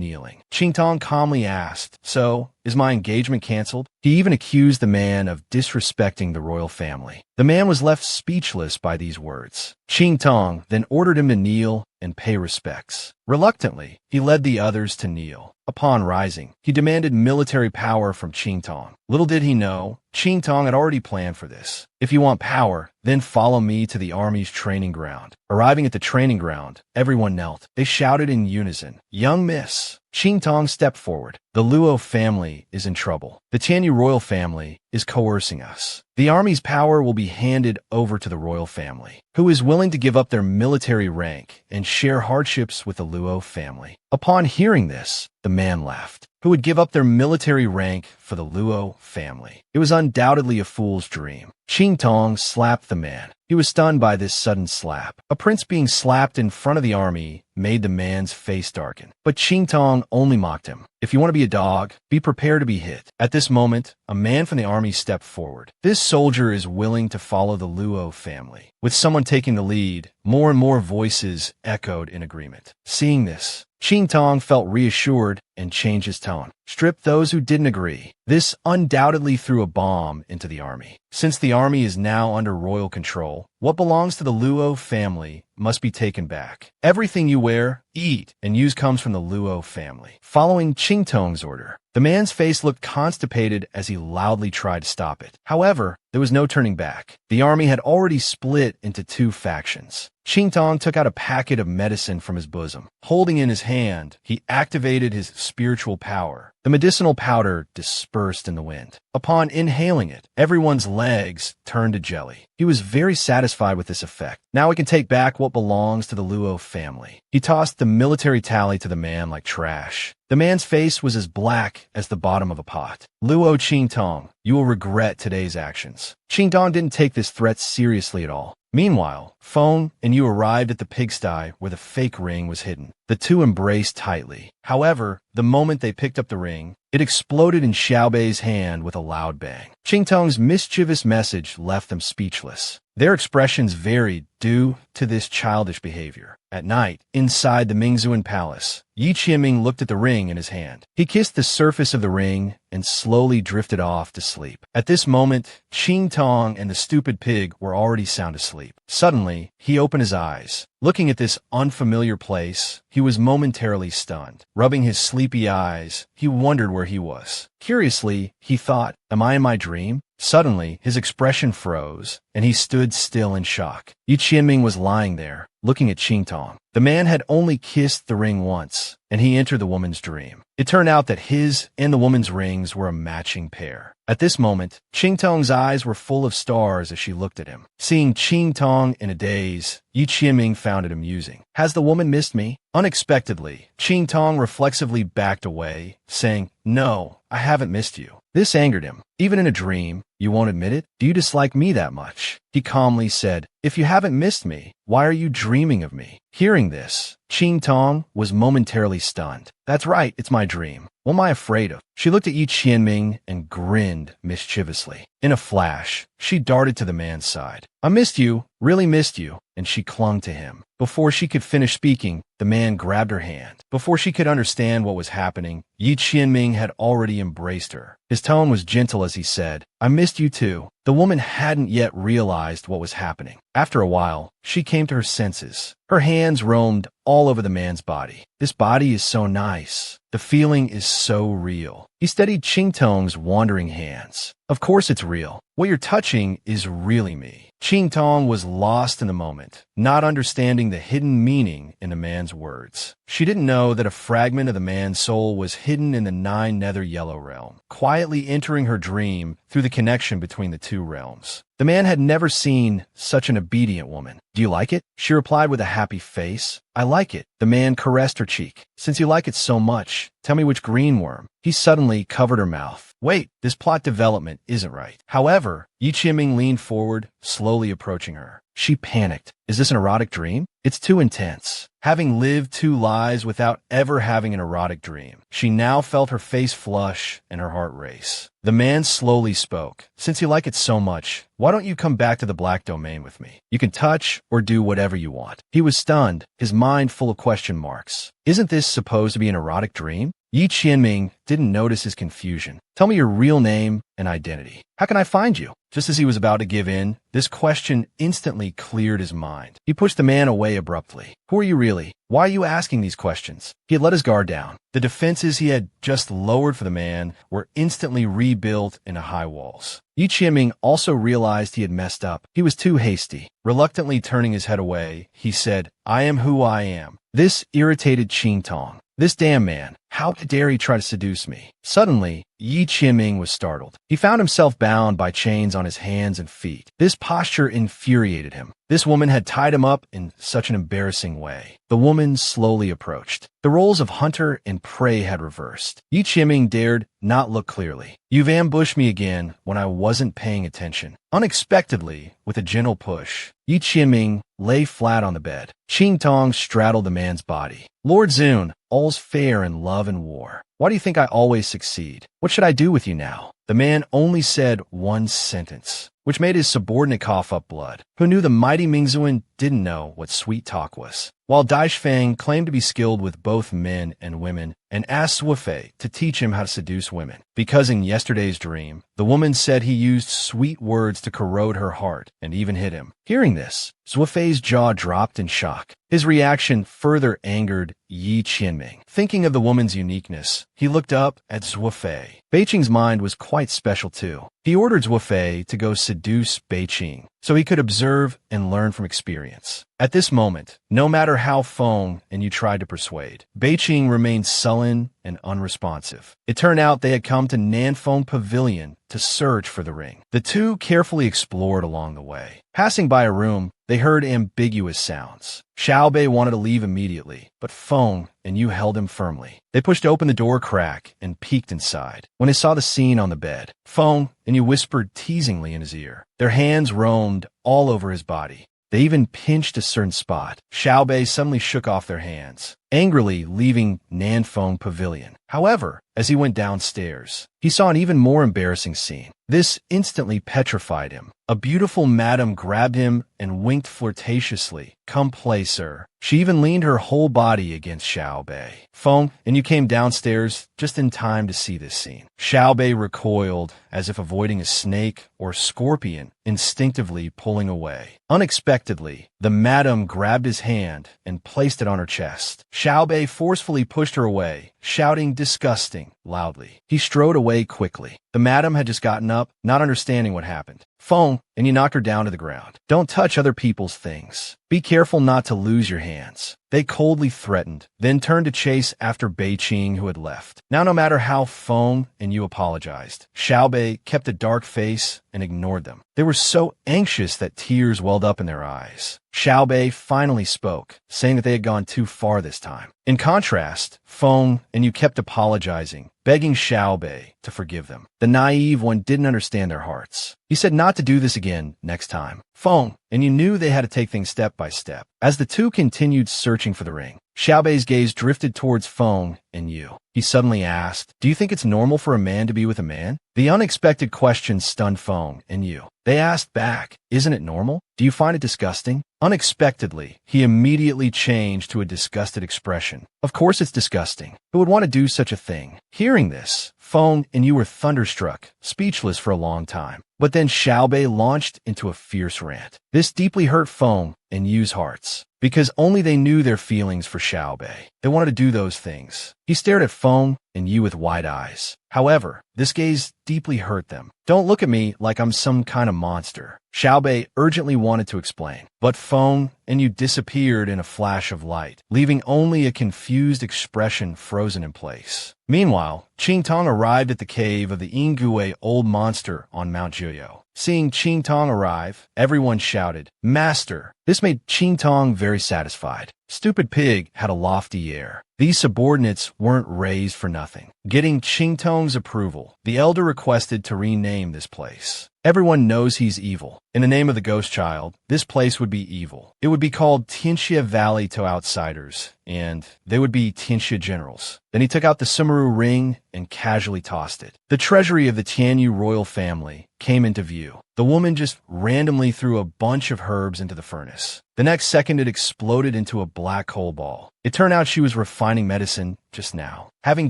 kneeling. Qing Tong calmly asked, "So, is my engagement canceled?" He even accused the man of disrespecting the royal family. The man was left speechless by these words. Qing Tong then ordered him to kneel and pay respects. Reluctantly, he led the others to kneel. Upon rising, he demanded military power from Qing Tong. Little did he know, Qing Tong had already planned for this. If you want power, then follow me to the army's training ground. Arriving at the training ground, everyone knelt. They shouted in unison, "Young miss." Qing Tong stepped forward. The Luo family is in trouble. The Tianyu royal family is coercing us. The army's power will be handed over to the royal family, who is willing to give up their military rank and share hardships with the Luo family. Upon hearing this, the man laughed. Who would give up their military rank for the Luo family? It was undoubtedly a fool's dream. Qing Tong slapped the man. He was stunned by this sudden slap. A prince being slapped in front of the army made the man's face darken. But Qing Tong only mocked him. If you want to be a dog, be prepared to be hit. At this moment, a man from the army stepped forward. This soldier is willing to follow the Luo family. With someone taking the lead, more and more voices echoed in agreement. Seeing this, Qing Tong felt reassured and changed his tone. Strip those who didn't agree. This undoubtedly threw a bomb into the army. Since the army is now under royal control, what belongs to the Luo family must be taken back. Everything you wear, eat, and use comes from the Luo family. Following Qing Tong's order, the man's face looked constipated as he loudly tried to stop it. However, there was no turning back. The army had already split into 2 factions. Qing Tong took out a packet of medicine from his bosom. Holding in his hand, he activated his spiritual power. The medicinal powder dispersed in the wind. Upon inhaling it, everyone's legs turned to jelly. He was very satisfied with this effect. Now we can take back what belongs to the Luo family. He tossed the military tally to the man like trash. The man's face was as black as the bottom of a pot. Luo Qing Tong, you will regret today's actions. Qing Tong didn't take this threat seriously at all. Meanwhile, Feng and you arrived at the pigsty where the fake ring was hidden. The two embraced tightly. However, the moment they picked up the ring, it exploded in Xiaobei's hand with a loud bang. Qing Tong's mischievous message left them speechless. Their expressions varied due to this childish behavior. At night, inside the Mingzuan palace, Yi Qianming looked at the ring in his hand. He kissed the surface of the ring and slowly drifted off to sleep. At this moment, Qing Tong and the stupid pig were already sound asleep. Suddenly, he opened his eyes. Looking at this unfamiliar place, he was momentarily stunned. Rubbing his sleepy eyes, he wondered where he was. Curiously, he thought, am I in my dream? Suddenly, his expression froze, and he stood still in shock. Yi Qianming was lying there, looking at Qing Tong. The man had only kissed the ring once, and he entered the woman's dream. It turned out that his and the woman's rings were a matching pair. At this moment, Qing Tong's eyes were full of stars as she looked at him. Seeing Qing Tong in a daze, Yi Qianming found it amusing. Has the woman missed me? Unexpectedly, Qing Tong reflexively backed away, saying, No, I haven't missed you. This angered him. Even in a dream, You won't admit it? Do you dislike me that much? He calmly said, if you haven't missed me, why are you dreaming of me? Hearing this, Qing Tong was momentarily stunned. That's right, it's my dream. What am I afraid of? She looked at Yi Qianming and grinned mischievously. In a flash, she darted to the man's side. I missed you, really missed you, and she clung to him. Before she could finish speaking, the man grabbed her hand. Before she could understand what was happening, Yi Qianming had already embraced her. His tone was gentle as he said, I missed you too. The woman hadn't yet realized what was happening. After a while, she came to her senses. Her hands roamed all over the man's body. This body is so nice. The feeling is so real. He steadied Qing Tong's wandering hands. Of course it's real. What you're touching is really me. Qing Tong was lost in the moment, not understanding the hidden meaning in the man's words. She didn't know that a fragment of the man's soul was hidden in the 9 nether yellow realm, quietly entering her dream through the connection between the 2 realms. The man had never seen such an obedient woman. Do you like it? She replied with a happy face. I like it. The man caressed her cheek. Since you like it so much, tell me which green worm. He suddenly covered her mouth. Wait, this plot development isn't right. However, Yi Qianming leaned forward, slowly approaching her. She panicked. Is this an erotic dream? It's too intense. Having lived 2 lives without ever having an erotic dream, she now felt her face flush and her heart race. The man slowly spoke. Since you like it so much, why don't you come back to the black domain with me? You can touch or do whatever you want. He was stunned, his mind full of question marks. Isn't this supposed to be an erotic dream? Yi Qianming didn't notice his confusion. Tell me your real name and identity. How can I find you? Just as he was about to give in, this question instantly cleared his mind. He pushed the man away abruptly. Who are you really? Why are you asking these questions? He had let his guard down. The defenses he had just lowered for the man were instantly rebuilt into high walls. Yi Qianming also realized he had messed up. He was too hasty. Reluctantly turning his head away, he said, I am who I am. This irritated Qing Tong. This damn man, how dare he try to seduce me? Suddenly, Yi Qianming was startled. He found himself bound by chains on his hands and feet. This posture infuriated him. This woman had tied him up in such an embarrassing way. The woman slowly approached. The roles of hunter and prey had reversed. Yi Qianming dared not look clearly. You've ambushed me again when I wasn't paying attention. Unexpectedly, with a gentle push, Yi Qianming lay flat on the bed. Qing Tong straddled the man's body. Lord Zun, all's fair in love and war. Why do you think I always succeed? What should I do with you now? The man only said one sentence, which made his subordinate cough up blood. Who knew the mighty Mingzuan didn't know what sweet talk was. While Daishfang claimed to be skilled with both men and women and asked Zhuofei to teach him how to seduce women, because in yesterday's dream, the woman said he used sweet words to corrode her heart and even hit him. Hearing this, Zhuofei's jaw dropped in shock. His reaction further angered Yi Qianming. Thinking of the woman's uniqueness, he looked up at Zhuofei. Beiqing's mind was quite special too. He ordered Zhuofei to go seduce Beiqing so he could observe and learn from experience. At this moment, no matter how Feng and you tried to persuade, Beiqing remained sullen and unresponsive. It turned out they had come to Nanfeng Pavilion to search for the ring. The two carefully explored along the way. Passing by a room, they heard ambiguous sounds. Xiaobei wanted to leave immediately, but Feng and you held him firmly. They pushed open the door crack and peeked inside. When they saw the scene on the bed, Feng and you whispered teasingly in his ear. Their hands roamed all over his body. They even pinched a certain spot. Xiaobei suddenly shook off their hands, angrily leaving Nanfeng Pavilion. However, as he went downstairs, he saw an even more embarrassing scene. This instantly petrified him. A beautiful madam grabbed him and winked flirtatiously. Come play, sir. She even leaned her whole body against Xiaobei. Feng and you came downstairs just in time to see this scene. Xiaobei recoiled as if avoiding a snake or scorpion, instinctively pulling away. Unexpectedly, the madam grabbed his hand and placed it on her chest. Xiaobei forcefully pushed her away, shouting disgusting loudly. He strode away quickly. The madam had just gotten up, not understanding what happened. Feng and you knock her down to the ground. Don't touch other people's things. Be careful not to lose your hands. They coldly threatened, then turned to chase after Bei-ching, who had left. Now, no matter how Feng and you apologized, Xiaobei kept a dark face and ignored them. They were so anxious that tears welled up in their eyes. Xiaobei finally spoke, saying that they had gone too far this time. In contrast, Feng and you kept apologizing, begging Xiaobei to forgive them. The naive one didn't understand their hearts. He said not to do this again next time. Feng and you knew they had to take things step by step. As the two continued searching for the ring, Xiaobei's gaze drifted towards Feng and you. He suddenly asked, "Do you think it's normal for a man to be with a man?" The unexpected question stunned Feng and you. They asked back, "Isn't it normal? Do you find it disgusting?" Unexpectedly, he immediately changed to a disgusted expression. "Of course it's disgusting. Who would want to do such a thing?" Hearing this, Feng and you were thunderstruck, speechless for a long time. But then Xiaobei launched into a fierce rant. This deeply hurt Feng and Yu's hearts, because only they knew their feelings for Xiaobei. They wanted to do those things. He stared at Feng and Yu with wide eyes. However, this gaze deeply hurt them. "Don't look at me like I'm some kind of monster," Xiaobei urgently wanted to explain. But Feng and Yu disappeared in a flash of light, leaving only a confused expression frozen in place. Meanwhile, Qingtong arrived at the cave of the Ingui old monster on Mount Jiuyou. Seeing Qingtong arrive, everyone shouted, "Master!" This made Qingtong very satisfied. Stupid Pig had a lofty air. These subordinates weren't raised for nothing. Getting Qingtong's approval, the elder requested to rename this place. Everyone knows he's evil. In the name of the ghost child, this place would be evil. It would be called Tianxia Valley to outsiders, and they would be Tianxia generals. Then he took out the Sumeru ring and casually tossed it. The treasury of the Tianyu royal family came into view. The woman just randomly threw a bunch of herbs into the furnace. The next second, it exploded into a black coal ball. It turned out she was refining medicine just now. Having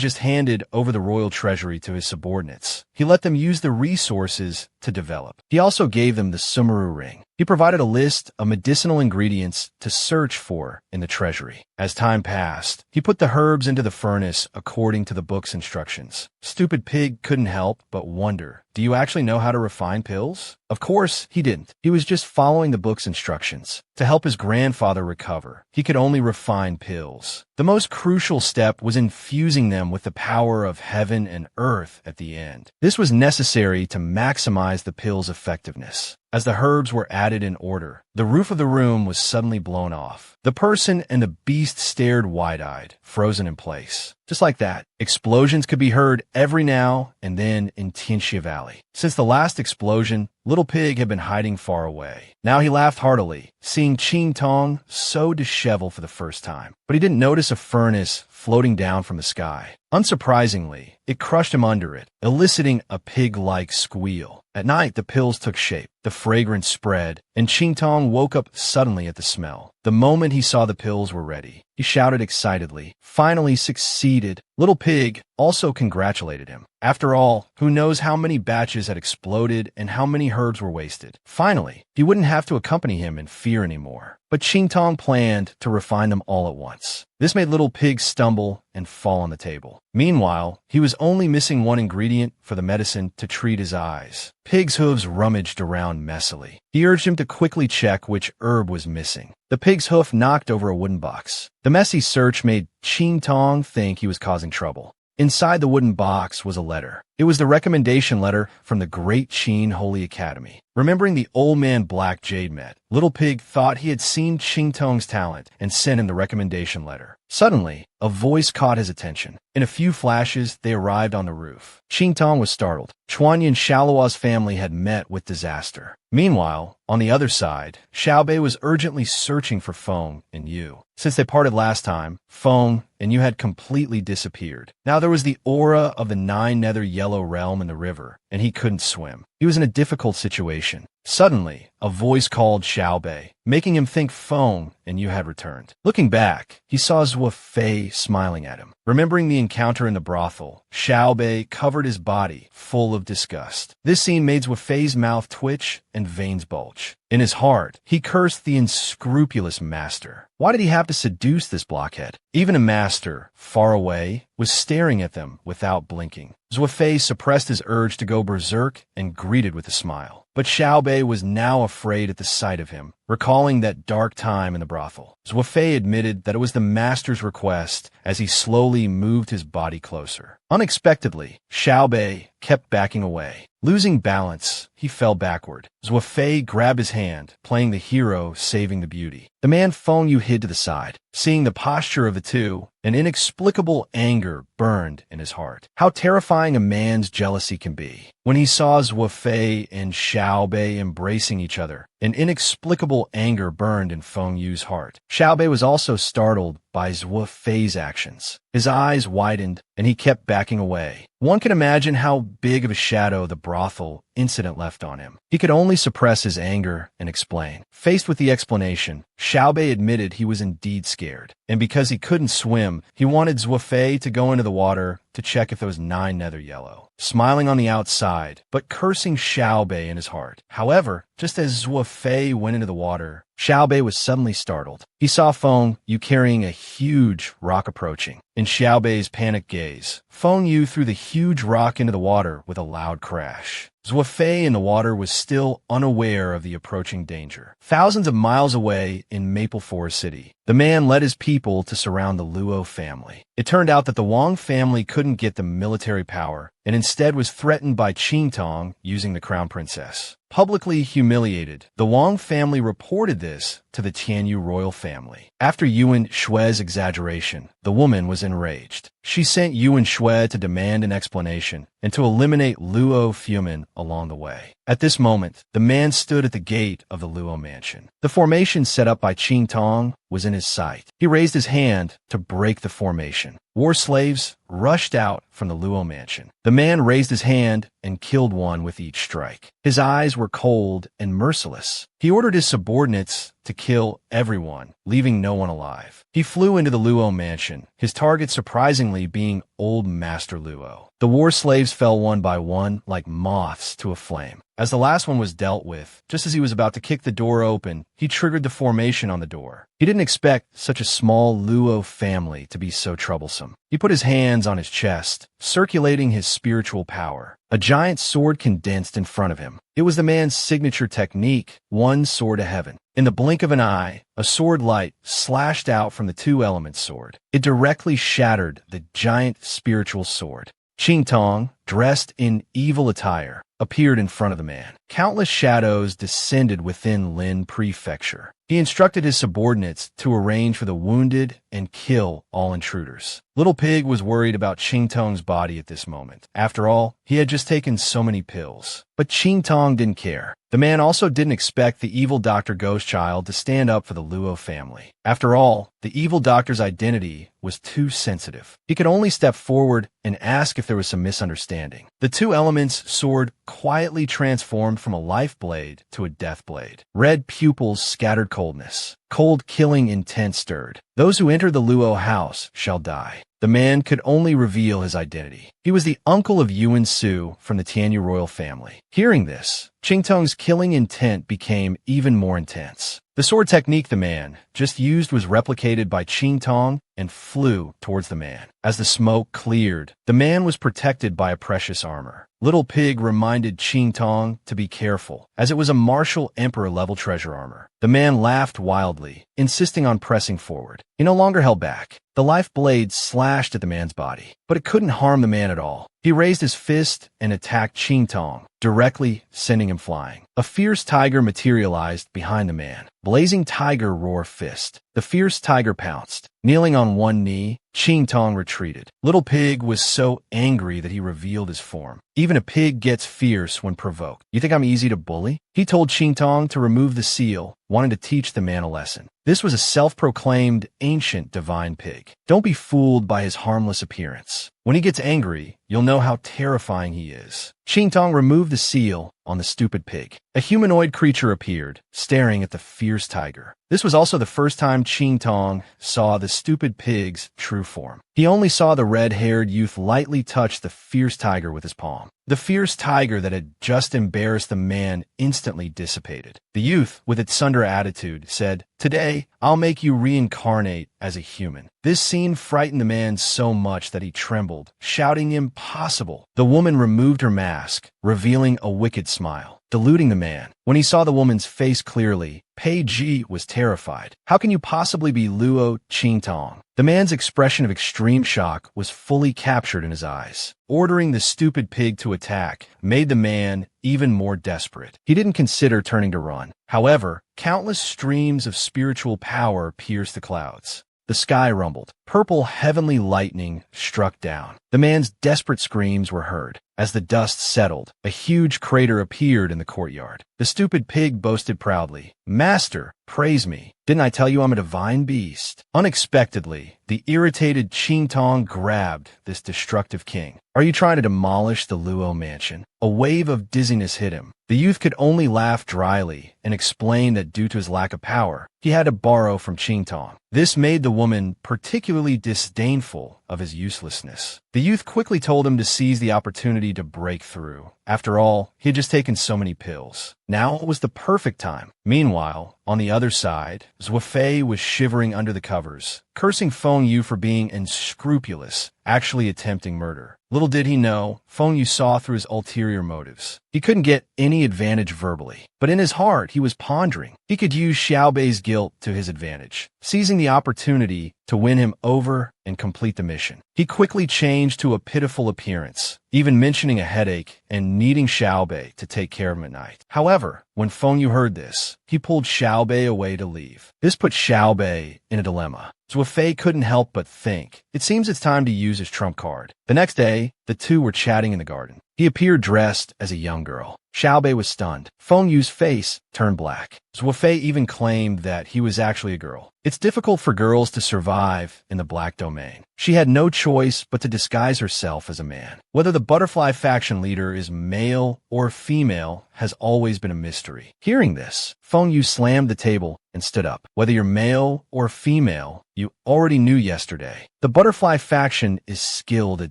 just handed over the royal treasury to his subordinates, he let them use the resources to develop. He also gave them the Sumeru ring. He provided a list of medicinal ingredients to search for in the treasury. As time passed, he put the herbs into the furnace according to the book's instructions. Stupid Pig couldn't help but wonder, do you actually know how to refine pills? Of course, he didn't. He was just following the book's instructions. To help his grandfather recover, he could only refine pills. The most crucial step was infusing them with the power of heaven and earth at the end. This was necessary to maximize the pill's effectiveness. As the herbs were added in order, the roof of the room was suddenly blown off. The person and the beast stared wide-eyed, frozen in place. Just like that, explosions could be heard every now and then in Tianxia Valley. Since the last explosion, Little Pig had been hiding far away. Now he laughed heartily, seeing Qingtong so disheveled for the first time. But he didn't notice a furnace floating down from the sky. Unsurprisingly, it crushed him under it, eliciting a pig-like squeal. At night, the pills took shape. The fragrance spread, and Qingtong woke up suddenly at the smell. The moment he saw the pills were ready, he shouted excitedly, "Finally succeeded!" Little Pig also congratulated him. After all, who knows how many batches had exploded and how many herbs were wasted. Finally, he wouldn't have to accompany him in fear anymore. But Qingtong planned to refine them all at once. This made Little Pig stumble and fall on the table. Meanwhile, he was only missing one ingredient for the medicine to treat his eyes. Pig's hooves rummaged around messily. He urged him to quickly check which herb was missing. The pig's hoof knocked over a wooden box. The messy search made Qingtong think he was causing trouble. Inside the wooden box was a letter. It was the recommendation letter from the Great Qin Holy Academy. Remembering the old man Black Jade met, Little Pig thought he had seen Qingtong's talent and sent him the recommendation letter. Suddenly, a voice caught his attention. In a few flashes, they arrived on the roof. Qingtong was startled. Chuanyan Shalawa's family had met with disaster. Meanwhile, on the other side, Xiaobei was urgently searching for Feng and Yu. Since they parted last time, Feng and Yu had completely disappeared. Now there was the aura of the Nine Nether Yellow Realm in the river, and he couldn't swim. He was in a difficult situation. Suddenly, a voice called Xiaobei, making him think Feng and Yu had returned. Looking back, he saw Zhuo Fei smiling at him. Remembering the encounter in the brothel, Xiaobei covered his body, full of disgust. This scene made Zhuo Fei's mouth twitch and veins bulge. In his heart, he cursed the unscrupulous master. Why did he have to seduce this blockhead? Even a master, far away, was staring at them without blinking. Zhuo Fei suppressed his urge to go berserk and greeted with a smile. But Xiaobei was now afraid at the sight of him, recalling that dark time in the brothel. Zhuofei admitted that it was the master's request as he slowly moved his body closer. Unexpectedly, Xiaobei kept backing away. Losing balance, he fell backward. Zhuofei grabbed his hand, playing the hero saving the beauty. The man Feng Yu hid to the side. Seeing the posture of the two, an inexplicable anger burned in his heart. How terrifying a man's jealousy can be. When he saw Zhuofei and Xiaobei embracing each other, an inexplicable anger burned in Feng Yu's heart. Xiaobei was also startled by Zhuofei's actions. His eyes widened, and he kept backing away. One can imagine how big of a shadow the brothel incident left on him. He could only suppress his anger and explain. Faced with the explanation, Xiaobei admitted he was indeed scared. And because he couldn't swim, he wanted Zhuofei to go into the water to check if it was 9 nether yellow. Smiling on the outside, but cursing Xiaobei in his heart. However, just as Zhuofei went into the water, Xiaobei was suddenly startled. He saw Feng Yu carrying a huge rock approaching. In Xiaobei's panicked gaze, Feng Yu threw the huge rock into the water with a loud crash. Zhuofei in the water was still unaware of the approaching danger. Thousands of miles away in Maple Forest City, the man led his people to surround the Luo family. It turned out that the Wang family couldn't get the military power and instead was threatened by Qingtong using the crown princess. Publicly humiliated, the Wang family reported this to the Tianyu royal family. After Yuan Shui's exaggeration, the woman was enraged. She sent Yuan Shui to demand an explanation and to eliminate Luo Fumin along the way. At this moment, the man stood at the gate of the Luo mansion. The formation set up by Qingtong was in his sight. He raised his hand to break the formation. War slaves rushed out from the Luo mansion. The man raised his hand and killed one with each strike. His eyes were cold and merciless. He ordered his subordinates to kill everyone, leaving no one alive. He flew into the Luo mansion, his target surprisingly being Old Master Luo. The war slaves fell one by one like moths to a flame. As the last one was dealt with, just as he was about to kick the door open, he triggered the formation on the door. He didn't expect such a small Luo family to be so troublesome. He put his hands on his chest, circulating his spiritual power. A giant sword condensed in front of him. It was the man's signature technique, one sword to heaven. In the blink of an eye, a sword light slashed out from the two elements sword. It directly shattered the giant spiritual sword. Qingtong, dressed in evil attire, appeared in front of the man. Countless shadows descended within Lin Prefecture. He instructed his subordinates to arrange for the wounded and kill all intruders. Little Pig was worried about Qingtong's body at this moment. After all, he had just taken so many pills. But Qingtong didn't care. The man also didn't expect the evil Dr. Ghostchild to stand up for the Luo family. After all, the evil doctor's identity was too sensitive. He could only step forward and ask if there was some misunderstanding. The two elements sword quietly transformed from a life blade to a death blade. Red pupils scattered coldness. Cold killing intent stirred. Those who enter the Luo house shall die. The man could only reveal his identity. He was the uncle of Yuan Su from the Tianyu royal family. Hearing this, Qingtong's killing intent became even more intense. The sword technique the man just used was replicated by Qingtong and flew towards the man. As the smoke cleared, the man was protected by a precious armor. Little Pig reminded Qingtong to be careful, as it was a martial emperor-level treasure armor. The man laughed wildly, insisting on pressing forward. He no longer held back. The life blade slashed at the man's body, but it couldn't harm the man at all. He raised his fist and attacked Qingtong, directly sending him flying. A fierce tiger materialized behind the man. Blazing tiger roar fist. The fierce tiger pounced. Kneeling on one knee, Qingtong retreated. Little Pig was so angry that he revealed his form. Even a pig gets fierce when provoked. You think I'm easy to bully? He told Qingtong to remove the seal, wanting to teach the man a lesson. This was a self-proclaimed ancient divine pig. Don't be fooled by his harmless appearance. When he gets angry, you'll know how terrifying he is. Qingtong removed the seal on the stupid pig. A humanoid creature appeared, staring at the fierce tiger. This was also the first time Qingtong saw the stupid pig's true form. He only saw the red-haired youth lightly touch the fierce tiger with his palm. The fierce tiger that had just embarrassed the man instantly dissipated. The youth, with its sunder attitude, said, "Today, I'll make you reincarnate as a human." This scene frightened the man so much that he trembled, shouting impossible. The woman removed her mask, revealing a wicked smile. deluding the man. When he saw the woman's face clearly, Pei Ji was terrified. How can you possibly be Luo Qingtong? The man's expression of extreme shock was fully captured in his eyes. Ordering the stupid pig to attack made the man even more desperate. He didn't consider turning to run. However, countless streams of spiritual power pierced the clouds. The sky rumbled. Purple heavenly lightning struck down. The man's desperate screams were heard. As the dust settled, a huge crater appeared in the courtyard. The stupid pig boasted proudly, "Master, praise me. Didn't I tell you I'm a divine beast?" Unexpectedly, the irritated Qingtong grabbed this destructive king. "Are you trying to demolish the Luo mansion?" A wave of dizziness hit him. The youth could only laugh dryly and explain that due to his lack of power, he had to borrow from Qingtong. This made the woman particularly disdainful of his uselessness. The youth quickly told him to seize the opportunity to break through. After all, he had just taken so many pills. Now was the perfect time. Meanwhile, on the other side, Zhuofei was shivering under the covers, cursing Feng Yu for being unscrupulous, actually attempting murder. Little did he know, Feng Yu saw through his ulterior motives. He couldn't get any advantage verbally, but in his heart he was pondering. He could use Xiaobei's guilt to his advantage, seizing the opportunity to win him over and complete the mission. He quickly changed to a pitiful appearance, even mentioning a headache and needing Xiaobei to take care of him at night. However, when Feng Yu heard this, he pulled Xiaobei away to leave. This put Xiaobei in a dilemma. Zhuofei couldn't help but think, it seems it's time to use his trump card. The next day, the two were chatting in the garden. He appeared dressed as a young girl. Xiaobei was stunned. Feng Yu's face turned black. Zhuofei even claimed that he was actually a girl. It's difficult for girls to survive in the black domain. She had no choice but to disguise herself as a man. Whether the butterfly faction leader is male or female has always been a mystery. Hearing this, Feng Yu slammed the table and stood up. Whether you're male or female, you already knew yesterday. The butterfly faction is skilled at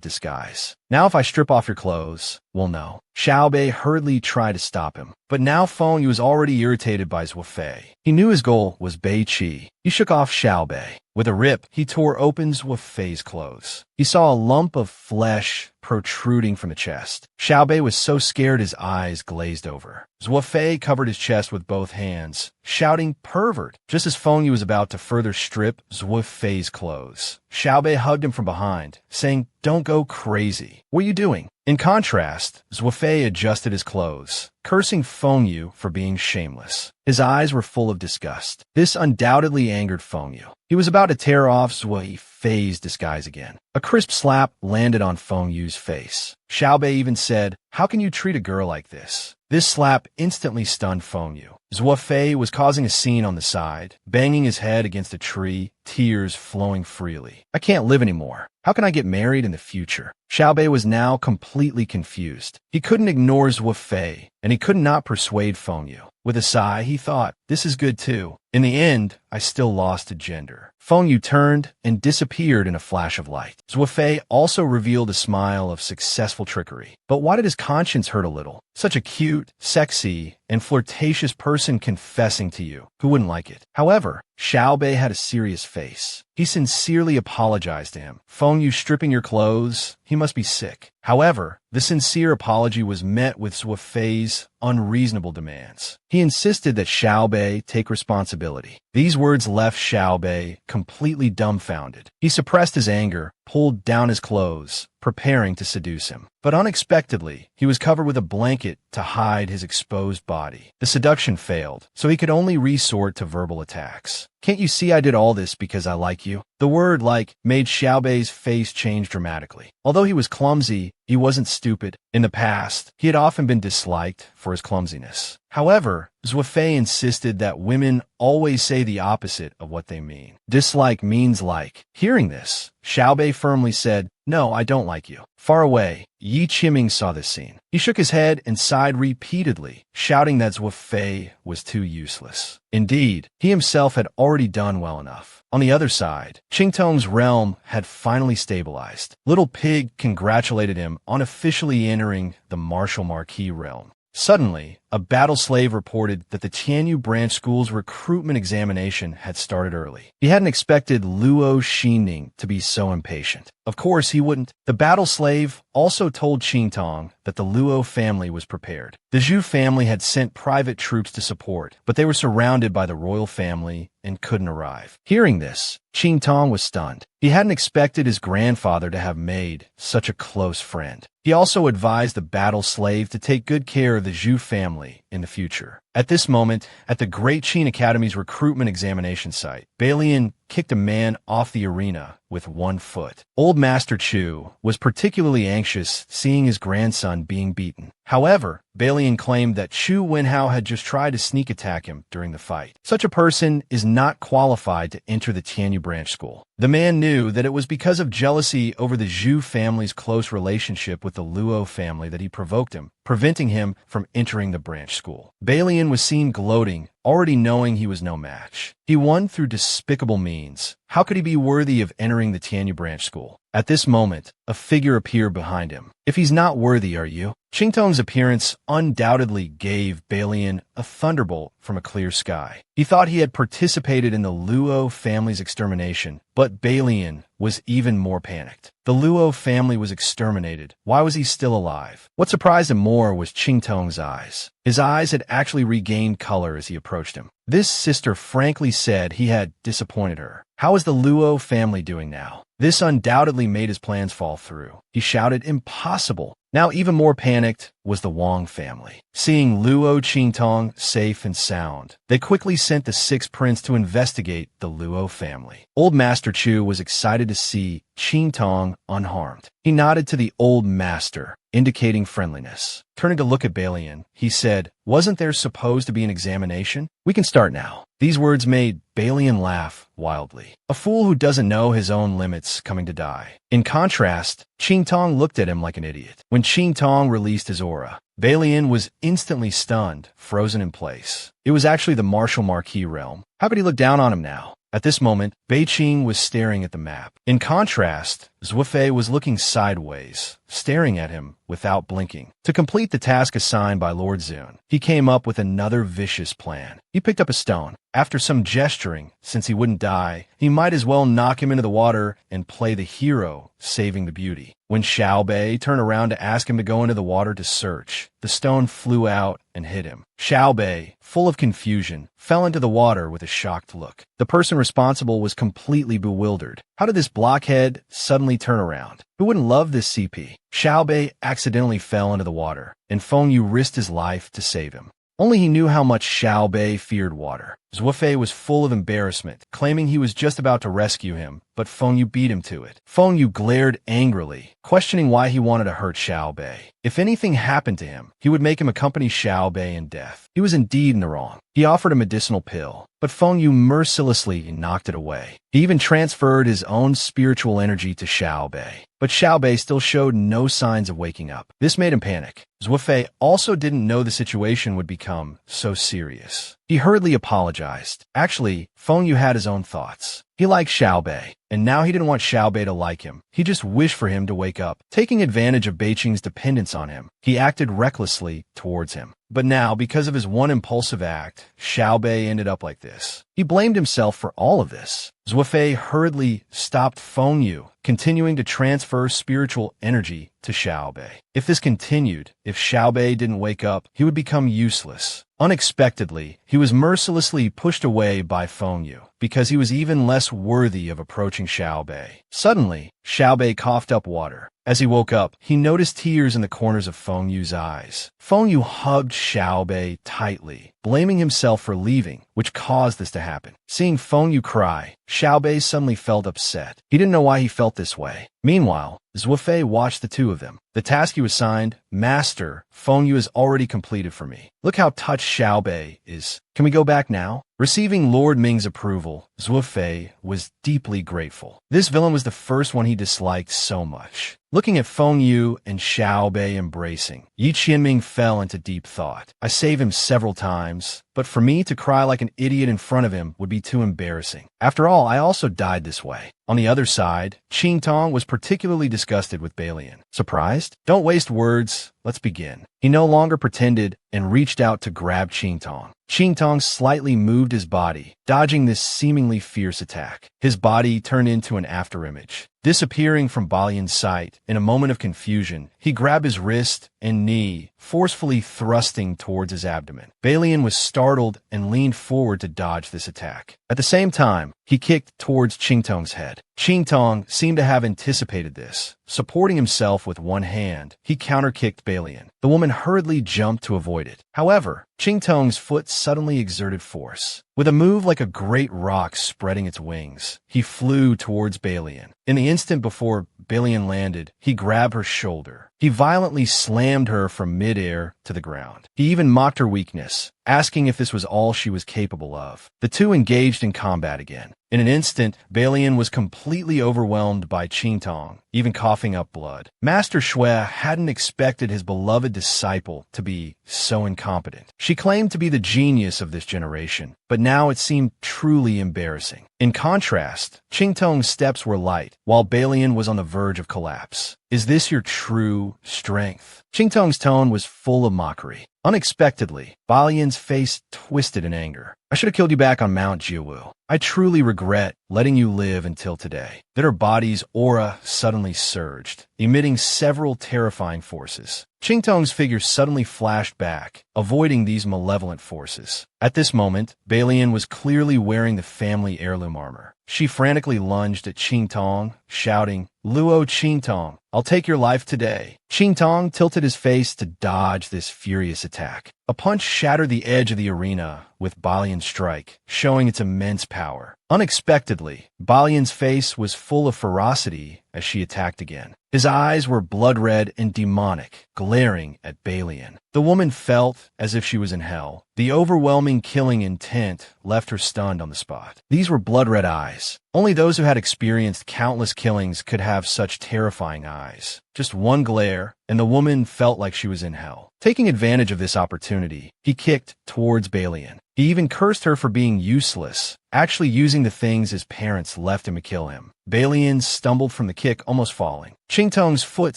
disguise. Now if I strip off your clothes, we'll know. Xiaobei hurriedly tried to stop him, but now Feng Yu was already irritated by Zhuofei. He knew his goal was Bei Qi. He shook off Xiaobei. With a rip, he tore open Zhuofei's clothes. He saw a lump of flesh protruding from the chest. Xiaobei was so scared his eyes glazed over. Zhuofei covered his chest with both hands, shouting, "Pervert!" just as Feng Yu was about to further strip Zhuofei's clothes. Xiaobei hugged him from behind, saying, "Don't go crazy. What are you doing?" In contrast, Zhuofei adjusted his clothes, cursing Feng Yu for being shameless. His eyes were full of disgust. This undoubtedly angered Feng Yu. He was about to tear off Zhuofei's disguise again. A crisp slap landed on Feng Yu's face. Xiaobei even said, "How can you treat a girl like this?" This slap instantly stunned Feng Yu. Zhuofei was causing a scene on the side, banging his head against a tree, tears flowing freely. "I can't live anymore. How can I get married in the future?" Xiaobei was now completely confused. He couldn't ignore Zhuofei, and he could not persuade Feng Yu. With a sigh, he thought, "This is good too. In the end, I still lost to gender." Feng Yu turned and disappeared in a flash of light. Zhuofei also revealed a smile of successful trickery. But why did his conscience hurt a little? Such a cute, sexy, and flirtatious person confessing to you. Who wouldn't like it? However, Xiaobei had a serious face. He sincerely apologized to him. "Feng Yu stripping your clothes? He must be sick." However, the sincere apology was met with Zhuofei's unreasonable demands. He insisted that Xiaobei take responsibility. These words left Xiaobei completely dumbfounded. He suppressed his anger, pulled down his clothes, preparing to seduce him. But unexpectedly, he was covered with a blanket to hide his exposed body. The seduction failed, so he could only resort to verbal attacks. "Can't you see I did all this because I like you?" The word "like" made Xiaobei's face change dramatically. Although he was clumsy, he wasn't stupid. In the past, he had often been disliked for his clumsiness. However, Zhuofei insisted that women always say the opposite of what they mean. Dislike means like. Hearing this, Xiaobei firmly said, "No, I don't like you." Far away, Yi Qiming saw this scene. He shook his head and sighed repeatedly, shouting that Zhuofei was too useless. Indeed, he himself had already done well enough. On the other side, Qingtong's realm had finally stabilized. Little Pig congratulated him on officially entering the Martial Marquis realm. Suddenly, a battle slave reported that the Tianyu branch school's recruitment examination had started early. He hadn't expected Luo Xining to be so impatient. Of course, he wouldn't. The battle slave also told Qingtong that the Luo family was prepared. The Zhu family had sent private troops to support, but they were surrounded by the royal family and couldn't arrive. Hearing this, Qingtong was stunned. He hadn't expected his grandfather to have made such a close friend. He also advised the battle slave to take good care of the Zhu family in the future. At this moment, at the Great Qin Academy's recruitment examination site, Balian kicked a man off the arena with one foot. Old Master Chu was particularly anxious seeing his grandson being beaten. However, Balian claimed that Chu Wenhao had just tried to sneak attack him during the fight. Such a person is not qualified to enter the Tianyu branch school. The man knew that it was because of jealousy over the Zhu family's close relationship with the Luo family that he provoked him, preventing him from entering the branch school. Balian was seen gloating, already knowing he was no match. He won through despicable means. How could he be worthy of entering the Tianyu branch school? At this moment, a figure appeared behind him. If he's not worthy, are you? Qingtong's appearance undoubtedly gave Balian a thunderbolt from a clear sky. He thought he had participated in the Luo family's extermination, but Balian was even more panicked. The Luo family was exterminated. Why was he still alive? What surprised him more was Qingtong's eyes. His eyes had actually regained color as he approached him. This sister frankly said he had disappointed her. How is the Luo family doing now? This undoubtedly made his plans fall through. He shouted, "Impossible!" Now even more panicked was the Wang family. Seeing Luo Qingtong safe and sound, they quickly sent the sixth prince to investigate the Luo family. Old Master Chu was excited to see Qingtong unharmed. He nodded to the old master, indicating friendliness. Turning to look at Balian, he said, "Wasn't there supposed to be an examination? We can start now." These words made Balian laugh wildly. A fool who doesn't know his own limits coming to die. In contrast, Qingtong looked at him like an idiot. When Qingtong released his aura, Balian was instantly stunned, frozen in place. It was actually the Martial Marquis realm. How could he look down on him now? At this moment, Beiqing was staring at the map. In contrast, Zhuofei was looking sideways, staring at him without blinking. To complete the task assigned by Lord Zun, he came up with another vicious plan. He picked up a stone. After some gesturing, since he wouldn't die, he might as well knock him into the water and play the hero, saving the beauty. When Xiaobei turned around to ask him to go into the water to search, the stone flew out and hit him. Xiaobei, full of confusion, fell into the water with a shocked look. The person responsible was completely bewildered. How did this blockhead suddenly turn around? Who wouldn't love this CP? Xiaobei accidentally fell into the water, and Feng Yu risked his life to save him. Only he knew how much Xiaobei feared water. Zhuofei was full of embarrassment, claiming he was just about to rescue him, but Feng Yu beat him to it. Feng Yu glared angrily, questioning why he wanted to hurt Xiaobei. If anything happened to him, he would make him accompany Xiaobei in death. He was indeed in the wrong. He offered a medicinal pill, but Feng Yu mercilessly knocked it away. He even transferred his own spiritual energy to Xiaobei, but Xiaobei still showed no signs of waking up. This made him panic. Zhuofei also didn't know the situation would become so serious. He hurriedly apologized. Actually, Feng Yu had his own thoughts. He liked Xiaobei, and now he didn't want Xiaobei to like him. He just wished for him to wake up. Taking advantage of Beiqing's dependence on him, he acted recklessly towards him. But now, because of his one impulsive act, Xiaobei ended up like this. He blamed himself for all of this. Zhuofei hurriedly stopped Feng Yu, continuing to transfer spiritual energy to Xiaobei. If this continued, if Xiaobei didn't wake up, he would become useless. Unexpectedly, he was mercilessly pushed away by Feng Yu, because he was even less worthy of approaching Xiaobei. Suddenly, Xiaobei coughed up water. As he woke up, he noticed tears in the corners of Feng Yu's eyes. Feng Yu hugged Xiaobei tightly, blaming himself for leaving, which caused this to happen. Seeing Feng Yu cry, Xiaobei suddenly felt upset. He didn't know why he felt this way. Meanwhile, Zhuofei watched the two of them. The task he was assigned, Master, Feng Yu has already completed for me. Look how touched Xiaobei is. Can we go back now? Receiving Lord Ming's approval, Zhuofei was deeply grateful. This villain was the first one he disliked so much. Looking at Feng Yu and Xiao Bei embracing, Yi Qianming fell into deep thought. I saved him several times, but for me to cry like an idiot in front of him would be too embarrassing. After all, I also died this way. On the other side, Qing Tong was particularly disgusted with Balian. Surprised? Don't waste words. Let's begin. He no longer pretended and reached out to grab Qing Tong. Qing Tong slightly moved his body, dodging this seemingly fierce attack. His body turned into an afterimage. Disappearing from Balian's sight, in a moment of confusion, he grabbed his wrist and knee, forcefully thrusting towards his abdomen. Balian was startled and leaned forward to dodge this attack. At the same time, he kicked towards Qing Tong's head. Qing Tong seemed to have anticipated this. Supporting himself with one hand, he counter-kicked Balian. The woman hurriedly jumped to avoid it. However, Qing Tong's foot suddenly exerted force. With a move like a great rock spreading its wings, he flew towards Balian. In the instant before Balian landed, he grabbed her shoulder. He violently slammed her from midair to the ground. He even mocked her weakness, asking if this was all she was capable of. The two engaged in combat again. In an instant, Balian was completely overwhelmed by Qing Tong, even coughing up blood. Master Shui hadn't expected his beloved disciple to be so incompetent. She claimed to be the genius of this generation, but now it seemed truly embarrassing. In contrast, Qing Tong's steps were light, while Balian was on the verge of collapse. Is this your true strength? Qing Tong's tone was full of mockery. Unexpectedly, Balian's face twisted in anger. I should have killed you back on Mount Jiawu. I truly regret letting you live until today. Then her body's aura suddenly surged, emitting several terrifying forces. Qing Tong's figure suddenly flashed back, avoiding these malevolent forces. At this moment, Balian was clearly wearing the family heirloom armor. She frantically lunged at Qing Tong, shouting, "Luo Qing Tong, I'll take your life today." Qing Tong tilted his face to dodge this furious attack. A punch shattered the edge of the arena with Balian's strike, showing its immense power. Unexpectedly, Balian's face was full of ferocity as she attacked again. His eyes were blood-red and demonic, glaring at Balian. The woman felt as if she was in hell. The overwhelming killing intent left her stunned on the spot. These were blood-red eyes. Only those who had experienced countless killings could have such terrifying eyes. Just one glare, and the woman felt like she was in hell. Taking advantage of this opportunity, he kicked towards Balian. He even cursed her for being useless, actually using the things his parents left him to kill him. Balian stumbled from the kick, almost falling. Qing Tong's foot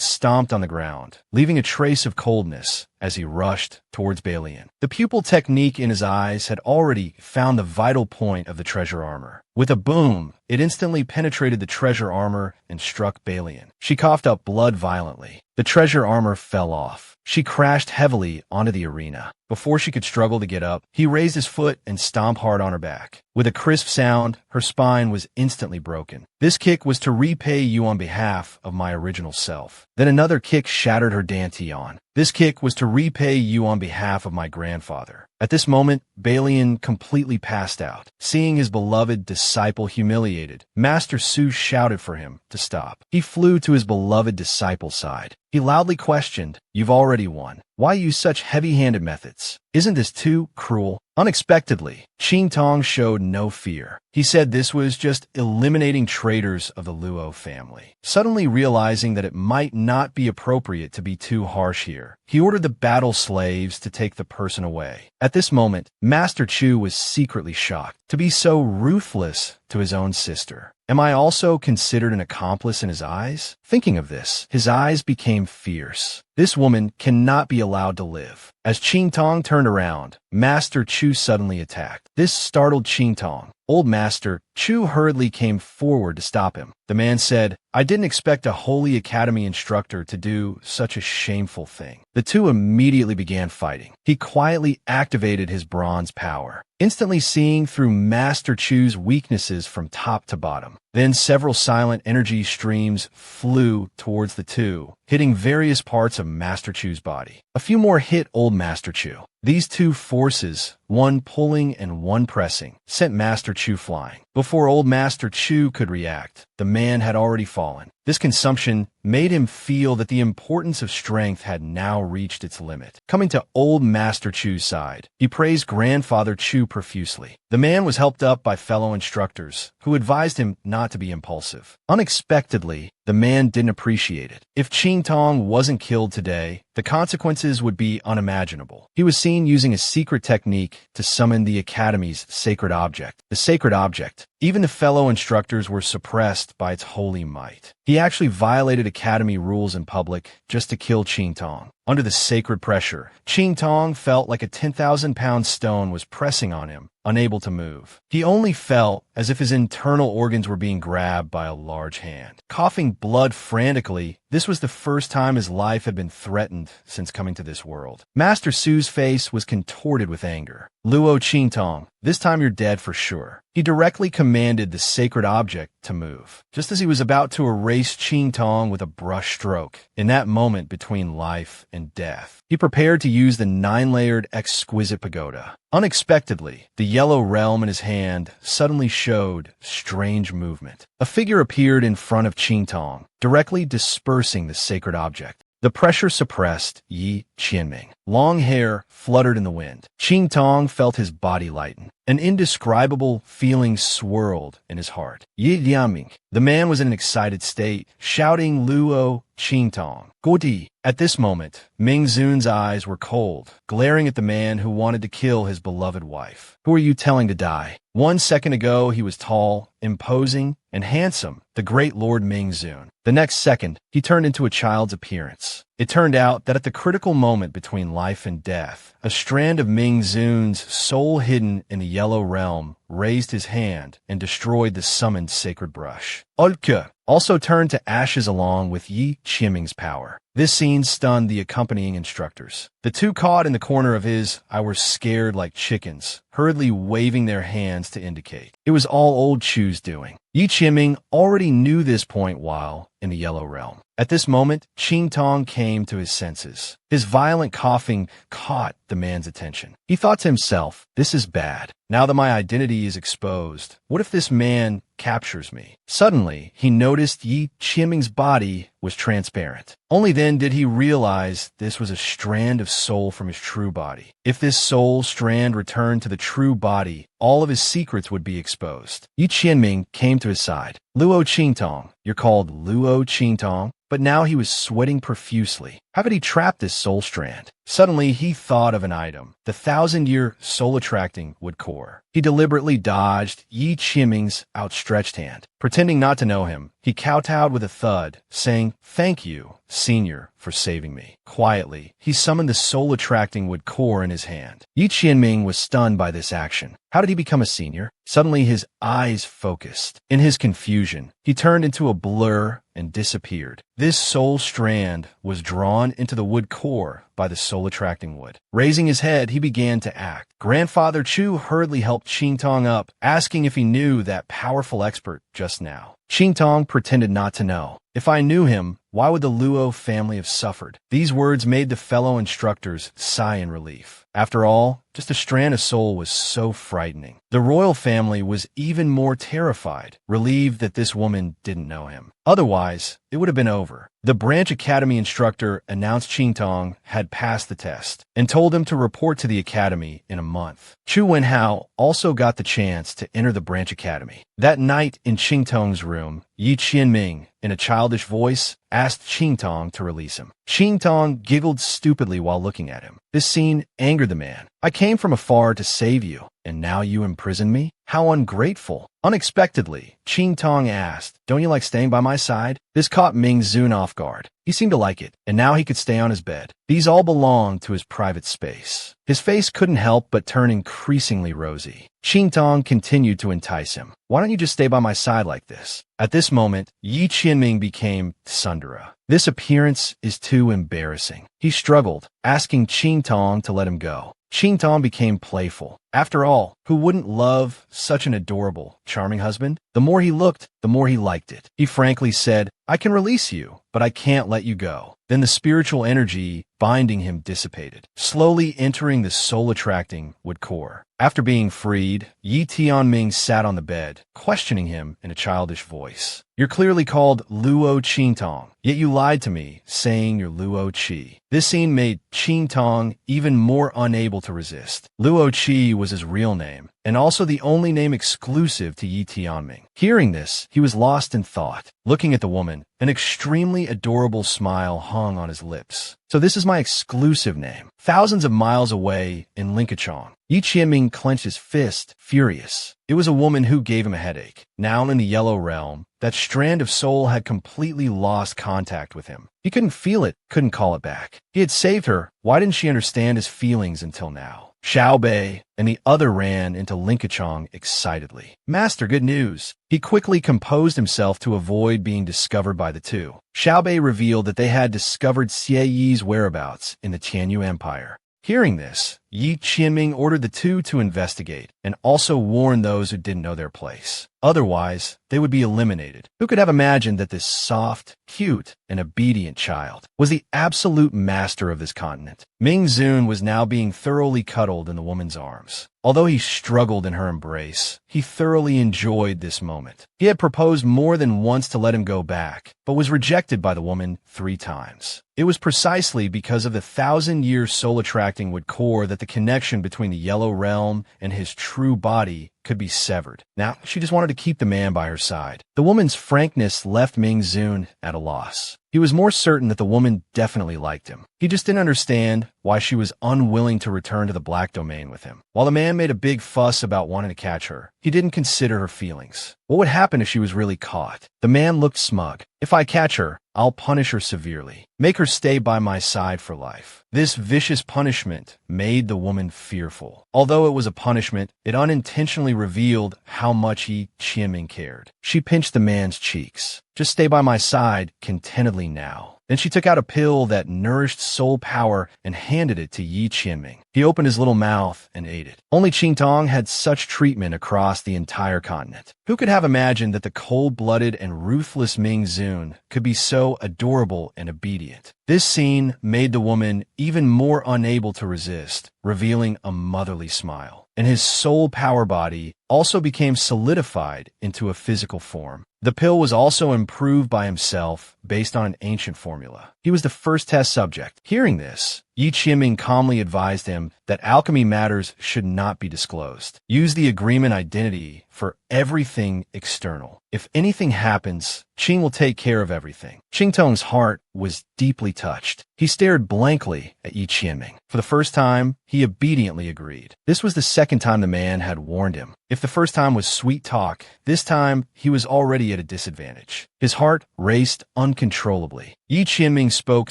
stomped on the ground, leaving a trace of coldness as he rushed towards Balian. The pupil technique in his eyes had already found the vital point of the treasure armor. With a boom, it instantly penetrated the treasure armor and struck Balian. She coughed up blood violently. The treasure armor fell off. She crashed heavily onto the arena. Before she could struggle to get up, he raised his foot and stomped hard on her back. With a crisp sound, her spine was instantly broken. This kick was to repay you on behalf of my original self. Then another kick shattered her dantian. This kick was to repay you on behalf of my grandfather. At this moment, Balian completely passed out. Seeing his beloved disciple humiliated, Master Su shouted for him to stop. He flew to his beloved disciple's side. He loudly questioned, "You've already won. Why use such heavy-handed methods? Isn't this too cruel?" Unexpectedly, Qing Tong showed no fear. He said this was just eliminating traitors of the Luo family. Suddenly realizing that it might not be appropriate to be too harsh here, he ordered the battle slaves to take the person away. At this moment, Master Chu was secretly shocked to be so ruthless to his own sister. Am I also considered an accomplice in his eyes? Thinking of this, his eyes became fierce. This woman cannot be allowed to live. As Qing Tong turned around, Master Chu suddenly attacked. This startled Qing Tong. Old Master Chu hurriedly came forward to stop him. The man said, "I didn't expect a Holy Academy instructor to do such a shameful thing." The two immediately began fighting. He quietly activated his bronze power, instantly seeing through Master Chu's weaknesses from top to bottom. Then several silent energy streams flew towards the two, hitting various parts of Master Chu's body. A few more hit old Master Chu. These two forces, one pulling and one pressing, sent Master Chu flying. Before old Master Chu could react, the man had already fallen. This consumption made him feel that the importance of strength had now reached its limit. Coming to old Master Chu's side, he praised Grandfather Chu profusely. The man was helped up by fellow instructors, who advised him not to be impulsive. Unexpectedly, the man didn't appreciate it. If Qing Tong wasn't killed today, the consequences would be unimaginable. He was seen using a secret technique to summon the Academy's sacred object. The sacred object. Even the fellow instructors were suppressed by its holy might. He actually violated Academy rules in public just to kill Qing Tong. Under the sacred pressure, Qing Tong felt like a 10,000-pound stone was pressing on him, unable to move. He only felt as if his internal organs were being grabbed by a large hand. Coughing blood frantically, this was the first time his life had been threatened since coming to this world. Master Su's face was contorted with anger. Luo Qing Tong, this time you're dead for sure. He directly commanded the sacred object to move, just as he was about to erase Qing Tong with a brush stroke. In that moment between life and death, he prepared to use the 9-layered exquisite pagoda. Unexpectedly, the yellow realm in his hand suddenly showed strange movement. A figure appeared in front of Qing Tong, directly dispersing the sacred object. The pressure suppressed Yi Qianming. Long hair fluttered in the wind. Qing Tong felt his body lighten. An indescribable feeling swirled in his heart. Yi Lianming. The man was in an excited state, shouting Luo Qing Tong. Godi. At this moment, Ming Zun's eyes were cold, glaring at the man who wanted to kill his beloved wife. Who are you telling to die? 1 second ago, he was tall, imposing, and handsome, the great Lord Ming Zun. The next second, he turned into a child's appearance. It turned out that at the critical moment between life and death, a strand of Ming Zun's soul hidden in the yellow realm raised his hand and destroyed the summoned sacred brush. Olke also turned to ashes along with Yi Qianming's power. This scene stunned the accompanying instructors. The two caught in the corner of his "I were scared like chickens," hurriedly waving their hands to indicate. It was all old Chu's doing. Yi Qianming already knew this point while in the yellow realm. At this moment, Qing Tong came to his senses. His violent coughing caught the man's attention. He thought to himself, this is bad. Now that my identity is exposed, what if this man captures me? Suddenly, he noticed Yi Qianming's body was transparent. Only then did he realize this was a strand of soul from his true body. If this soul strand returned to the true body, all of his secrets would be exposed. Yi Qianming came to his side. Luo Qing Tong, you're called Luo Qing Tong? But now he was sweating profusely. How could he trap this soul strand? Suddenly, he thought of an item, the 1,000-year soul-attracting wood core. He deliberately dodged Yi Qianming's outstretched hand. Pretending not to know him, he kowtowed with a thud, saying, "Thank you, Senior, for saving me." Quietly, he summoned the soul-attracting wood core in his hand. Yi Qianming was stunned by this action. How did he become a senior? Suddenly, his eyes focused. In his confusion, he turned into a blur and disappeared. This soul strand was drawn into the wood core by the soul-attracting wood. Raising his head, he began to act. Grandfather Chu hurriedly helped Qing Tong up, asking if he knew that powerful expert just now. Qing Tong pretended not to know. If I knew him, why would the Luo family have suffered? These words made the fellow instructors sigh in relief. After all, just a strand of soul was so frightening. The royal family was even more terrified, relieved that this woman didn't know him. Otherwise, it would have been over. The Branch Academy instructor announced Qing Tong had passed the test and told him to report to the academy in a month. Chu Wenhao also got the chance to enter the Branch Academy. That night in Qing Tong's room, Yi Qianming, in a childish voice, asked Qing Tong to release him. Qing Tong giggled stupidly while looking at him. This scene angered the man. I came from afar to save you, and now you imprison me? How ungrateful. Unexpectedly, Qing Tong asked, don't you like staying by my side? This caught Ming Zun off guard. He seemed to like it, and now he could stay on his bed. These all belonged to his private space. His face couldn't help but turn increasingly rosy. Qing Tong continued to entice him. Why don't you just stay by my side like this? At this moment, Yi Qianming became Sundara. This appearance is too embarrassing. He struggled, asking Qing Tong to let him go. Qing Tong became playful. After all, who wouldn't love such an adorable, charming husband? The more he looked, the more he liked it. He frankly said, I can release you, but I can't let you go. Then the spiritual energy binding him dissipated, slowly entering the soul-attracting wood core. After being freed, Yi Tianming sat on the bed, questioning him in a childish voice. You're clearly called Luo Qing Tong, yet you lied to me, saying you're Luo Qi. This scene made Qing Tong even more unable to resist. Luo Qi was his real name, and also the only name exclusive to Yi Tianming. Hearing this, he was lost in thought. Looking at the woman, an extremely adorable smile hung on his lips. So this is my exclusive name. Thousands of miles away in Linkachong, Yi Tianming clenched his fist, furious. It was a woman who gave him a headache. Now in the Yellow Realm, that strand of soul had completely lost contact with him. He couldn't feel it, couldn't call it back. He had saved her. Why didn't she understand his feelings until now? Xiao Bei and the other ran into Linkachong excitedly. Master, good news. He quickly composed himself to avoid being discovered by the two. Xiao Bei revealed that they had discovered Xie Yi's whereabouts in the Tianyu Empire. Hearing this, Yi Qianming ordered the two to investigate and also warn those who didn't know their place. Otherwise, they would be eliminated. Who could have imagined that this soft, cute, and obedient child was the absolute master of this continent? Ming Zun was now being thoroughly cuddled in the woman's arms. Although he struggled in her embrace, he thoroughly enjoyed this moment. He had proposed more than once to let him go back, but was rejected by the woman 3 times. It was precisely because of the 1,000-year soul-attracting wood core that the connection between the Yellow Realm and his true body could be severed. Now, she just wanted to keep the man by her side. The woman's frankness left Ming Zun at a loss. He was more certain that the woman definitely liked him. He just didn't understand why she was unwilling to return to the Black Domain with him. While the man made a big fuss about wanting to catch her, he didn't consider her feelings. What would happen if she was really caught? The man looked smug. If I catch her, I'll punish her severely. Make her stay by my side for life. This vicious punishment made the woman fearful. Although it was a punishment, it unintentionally revealed how much Yi Qianming cared. She pinched the man's cheeks. Just stay by my side contentedly now. Then she took out a pill that nourished soul power and handed it to Yi Qianming. He opened his little mouth and ate it. Only Qingtong had such treatment across the entire continent. Who could have imagined that the cold-blooded and ruthless Ming Zun could be so adorable and obedient? This scene made the woman even more unable to resist, revealing a motherly smile. And his soul power body also became solidified into a physical form. The pill was also improved by himself based on an ancient formula. He was the first test subject. Hearing this, Yi Qianming calmly advised him that alchemy matters should not be disclosed. Use the agreement identity for everything external. If anything happens, Qing will take care of everything. Qingtong's heart was deeply touched. He stared blankly at Yi Qianming. For the first time, he obediently agreed. This was the second time the man had warned him. If the first time was sweet talk, this time he was already at a disadvantage. His heart raced uncontrollably. Yi Qianming spoke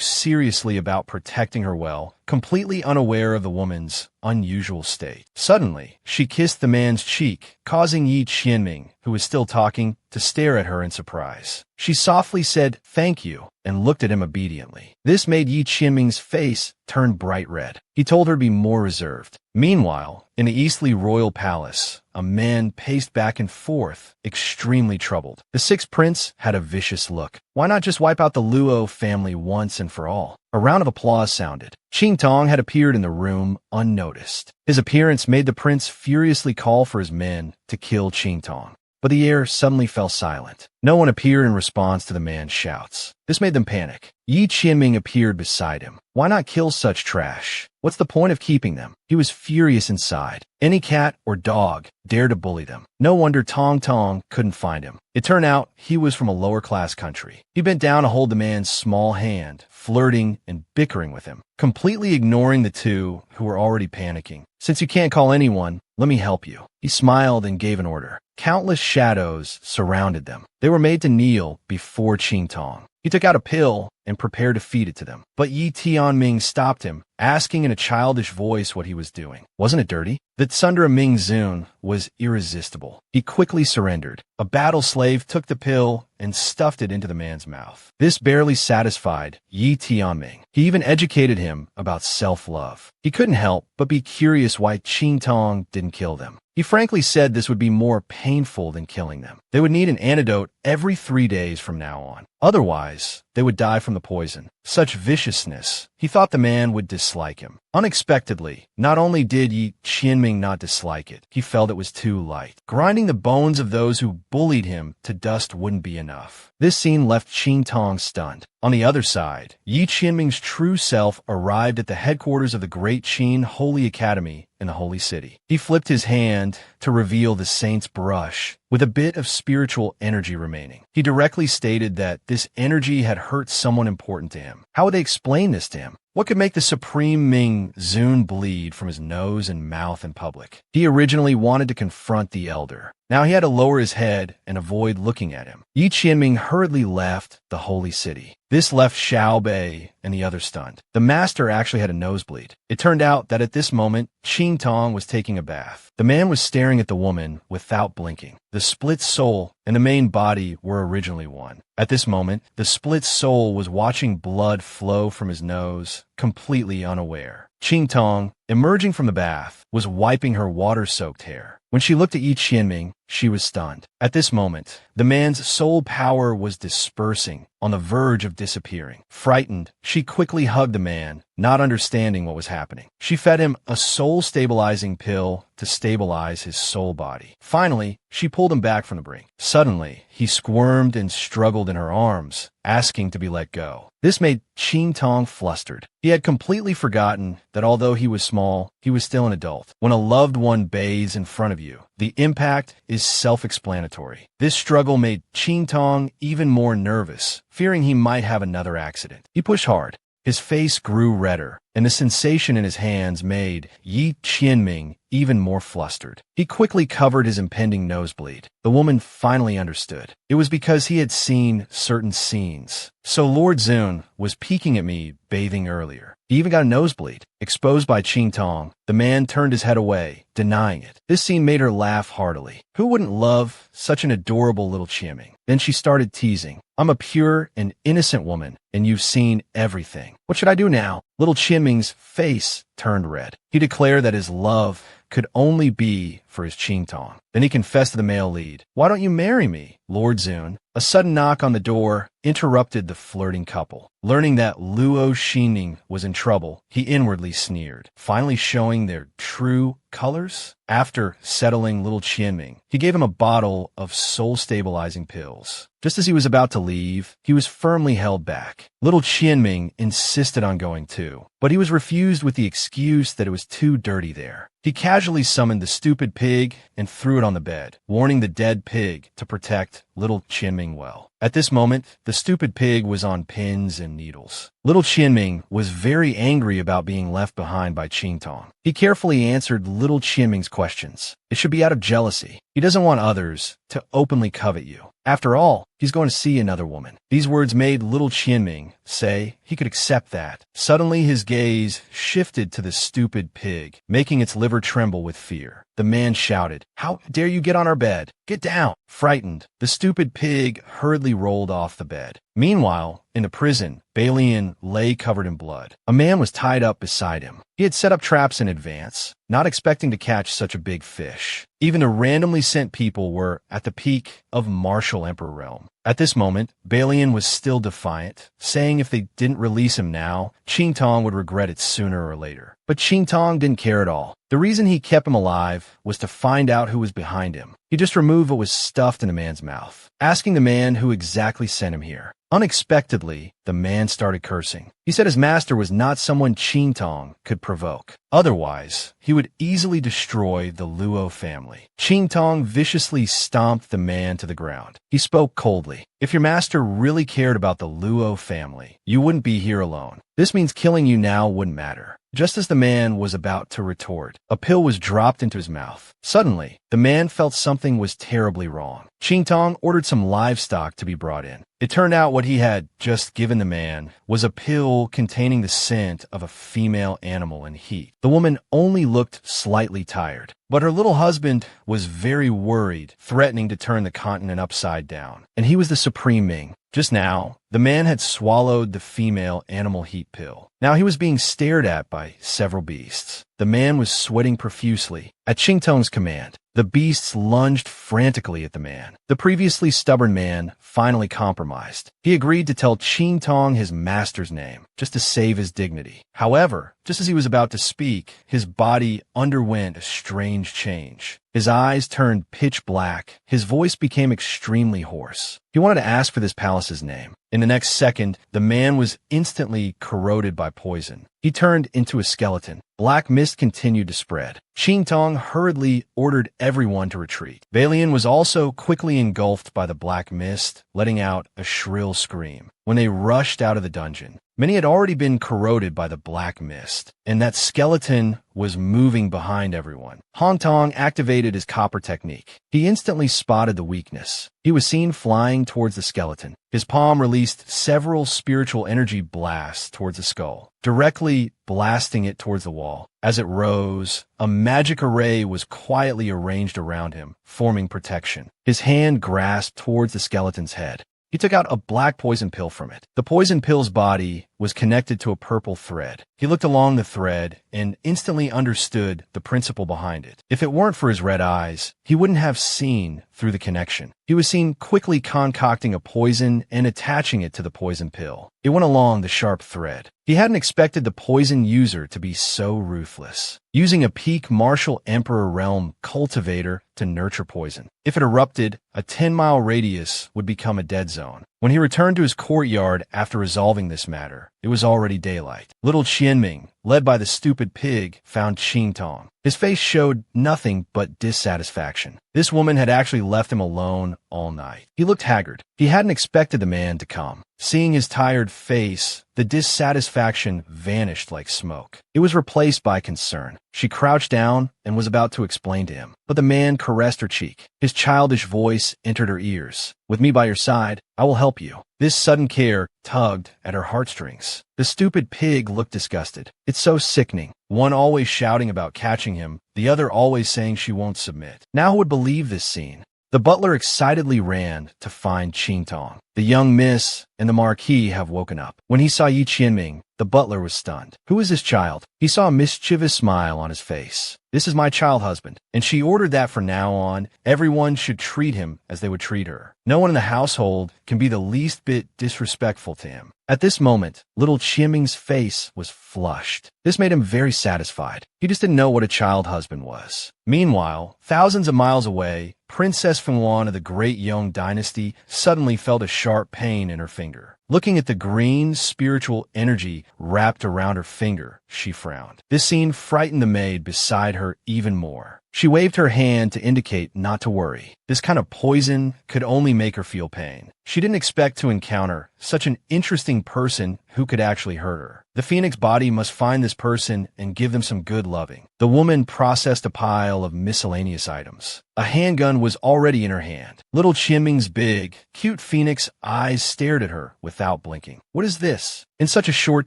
seriously about protecting her well, completely unaware of the woman's unusual state. Suddenly, she kissed the man's cheek, causing Yi Qianming, who was still talking, to stare at her in surprise. She softly said, "Thank you," and looked at him obediently. This made Yi Qianming's face turn bright red. He told her to be more reserved. Meanwhile, in the Eastleigh Royal Palace, a man paced back and forth, extremely troubled. The sixth prince had a vicious look. Why not just wipe out the Luo family once and for all? A round of applause sounded. Qingtong had appeared in the room unnoticed. His appearance made the prince furiously call for his men to kill Qingtong. But the air suddenly fell silent. No one appeared in response to the man's shouts. This made them panic. Yi Qianming appeared beside him. Why not kill such trash? What's the point of keeping them? He was furious inside. Any cat or dog dared to bully them. No wonder Tong Tong couldn't find him. It turned out he was from a lower-class country. He bent down to hold the man's small hand, flirting and bickering with him, completely ignoring the two who were already panicking. Since you can't call anyone, let me help you. He smiled and gave an order. Countless shadows surrounded them. They were made to kneel before Qingtong. He took out a pill and prepared to feed it to them. But Yi Tianming stopped him, asking in a childish voice what he was doing. Wasn't it dirty? The Tsundere Ming Zun was irresistible. He quickly surrendered. A battle slave took the pill and stuffed it into the man's mouth. This barely satisfied Yi Tianming. He even educated him about self-love. He couldn't help but be curious why Qingtong didn't kill them. He frankly said this would be more painful than killing them. They would need an antidote every 3 days from now on. Otherwise, they would die from the poison. Such viciousness, he thought the man would dislike him. Unexpectedly, not only did Yi Qianming not dislike it, he felt it was too light. Grinding the bones of those who bullied him to dust wouldn't be enough. This scene left Qing Tong stunned. On the other side, Yi Qianming's true self arrived at the headquarters of the Great Qin Holy Academy in the Holy City. He flipped his hand to reveal the saint's brush, with a bit of spiritual energy remaining. He directly stated that this energy had hurt someone important to him. How would they explain this to him? What could make the Supreme Ming Zun bleed from his nose and mouth in public? He originally wanted to confront the elder. Now he had to lower his head and avoid looking at him. Yi Qianming hurriedly left the holy city. This left Xiao Bei and the others stunned. The master actually had a nosebleed. It turned out that at this moment, Qing Tong was taking a bath. The man was staring at the woman without blinking. The split soul and the main body were originally one. At this moment, the split soul was watching blood flow from his nose, completely unaware. Qing Tong, emerging from the bath, was wiping her water-soaked hair. When she looked at Yi Qianming, she was stunned. At this moment, the man's soul power was dispersing, on the verge of disappearing. Frightened, she quickly hugged the man, not understanding what was happening. She fed him a soul-stabilizing pill to stabilize his soul body. Finally, she pulled him back from the brink. Suddenly, he squirmed and struggled in her arms, asking to be let go. This made Qing Tong flustered. He had completely forgotten that although he was small, he was still an adult. When a loved one bathes in front of you, the impact is self-explanatory. This struggle made Qing Tong even more nervous, fearing he might have another accident. He pushed hard. His face grew redder, and the sensation in his hands made Yi Qianming even more flustered. He quickly covered his impending nosebleed. The woman finally understood. It was because he had seen certain scenes. So Lord Zun was peeking at me bathing earlier. He even got a nosebleed. Exposed by Qing Tong, the man turned his head away, denying it. This scene made her laugh heartily. Who wouldn't love such an adorable little Qianming? Then she started teasing. I'm a pure and innocent woman, and you've seen everything. What should I do now? Little Qianming's face turned red. He declared that his love could only be for his Qing Tong. Then he confessed to the male lead. Why don't you marry me, Lord Zun? A sudden knock on the door interrupted the flirting couple. Learning that Luo Xining was in trouble, he inwardly sneered, finally showing their true colors. After settling little Qianming, he gave him a bottle of soul-stabilizing pills. Just as he was about to leave, he was firmly held back. Little Qianming insisted on going too, but he was refused with the excuse that it was too dirty there. He casually summoned the stupid pig and threw it on the bed, warning the dead pig to protect little Qianming well. At this moment, the stupid pig was on pins and needles. Little Qianming was very angry about being left behind by Qing Tong. He carefully answered little Qianming's questions. It should be out of jealousy. He doesn't want others to openly covet you. After all, he's going to see another woman. These words made little Qianming say he could accept that. Suddenly, his gaze shifted to the stupid pig, making its liver tremble with fear. The man shouted, "How dare you get on our bed? Get down!" Frightened, the stupid pig hurriedly rolled off the bed. Meanwhile, in the prison, Balian lay covered in blood. A man was tied up beside him. He had set up traps in advance, not expecting to catch such a big fish. Even the randomly sent people were at the peak of martial emperor realm. At this moment, Balian was still defiant, saying if they didn't release him now, Qing Tong would regret it sooner or later. But Qing Tong didn't care at all. The reason he kept him alive was to find out who was behind him. He just removed what was stuffed in the man's mouth, asking the man who exactly sent him here. Unexpectedly, the man started cursing. He said his master was not someone Qing Tong could provoke. Otherwise, he would easily destroy the Luo family. Qing Tong viciously stomped the man to the ground. He spoke coldly. If your master really cared about the Luo family, you wouldn't be here alone. This means killing you now wouldn't matter. Just as the man was about to retort, a pill was dropped into his mouth. Suddenly, the man felt something was terribly wrong. Qing Tong ordered some livestock to be brought in. It turned out what he had just given the man was a pill containing the scent of a female animal in heat. The woman only looked slightly tired, but her little husband was very worried, threatening to turn the continent upside down. And he was the Supreme Ming. Just now, the man had swallowed the female animal heat pill. Now he was being stared at by several beasts. The man was sweating profusely, At Qingtong's command, the beasts lunged frantically at the man. The previously stubborn man finally compromised. He agreed to tell Qingtong his master's name, just to save his dignity. However, just as he was about to speak, his body underwent a strange change. His eyes turned pitch black. His voice became extremely hoarse. He wanted to ask for this palace's name. In the next second, the man was instantly corroded by poison. He turned into a skeleton. Black mist continued to spread. Qingtong hurriedly ordered everyone to retreat. Balian was also quickly engulfed by the black mist, letting out a shrill scream. When they rushed out of the dungeon, many had already been corroded by the black mist, and that skeleton was moving behind everyone. Hong Tong activated his copper technique. He instantly spotted the weakness. He was seen flying towards the skeleton. His palm released several spiritual energy blasts towards the skull, directly blasting it towards the wall. As it rose, a magic array was quietly arranged around him, forming protection. His hand grasped towards the skeleton's head. He took out a black poison pill from it. The poison pill's body was connected to a purple thread. He looked along the thread and instantly understood the principle behind it. If it weren't for his red eyes, he wouldn't have seen through the connection. He was seen quickly concocting a poison and attaching it to the poison pill. It went along the sharp thread. He hadn't expected the poison user to be so ruthless, using a peak martial emperor realm cultivator to nurture poison. If it erupted, a 10-mile radius would become a dead zone. When he returned to his courtyard after resolving this matter, it was already daylight. Little Qianming, led by the stupid pig, found Qingtong. His face showed nothing but dissatisfaction. This woman had actually left him alone all night. He looked haggard. He hadn't expected the man to come. Seeing his tired face, the dissatisfaction vanished like smoke. It was replaced by concern. She crouched down and was about to explain to him, but the man caressed her cheek. His childish voice entered her ears. "With me by your side, I will help you." This sudden care tugged at her heartstrings. The stupid pig looked disgusted. It's so sickening. One always shouting about catching him, the other always saying she won't submit. Now who would believe this scene? The butler excitedly ran to find Qingtong. The young miss and the marquis have woken up. When he saw Yi Qianming, the butler was stunned. Who is this child? He saw a mischievous smile on his face. This is my child husband, and she ordered that from now on, everyone should treat him as they would treat her. No one in the household can be the least bit disrespectful to him. At this moment, little Qianming's face was flushed. This made him very satisfied. He just didn't know what a child husband was. Meanwhile, thousands of miles away, Princess Fengwan of the Great Yong Dynasty suddenly felt a sharp pain in her finger. Looking at the green spiritual energy wrapped around her finger, she frowned. This scene frightened the maid beside her even more. She waved her hand to indicate not to worry. This kind of poison could only make her feel pain. She didn't expect to encounter such an interesting person who could actually hurt her. The phoenix body must find this person and give them some good loving. The woman processed a pile of miscellaneous items. A handgun was already in her hand. Little Qianming's big, cute phoenix eyes stared at her without blinking. What is this? In such a short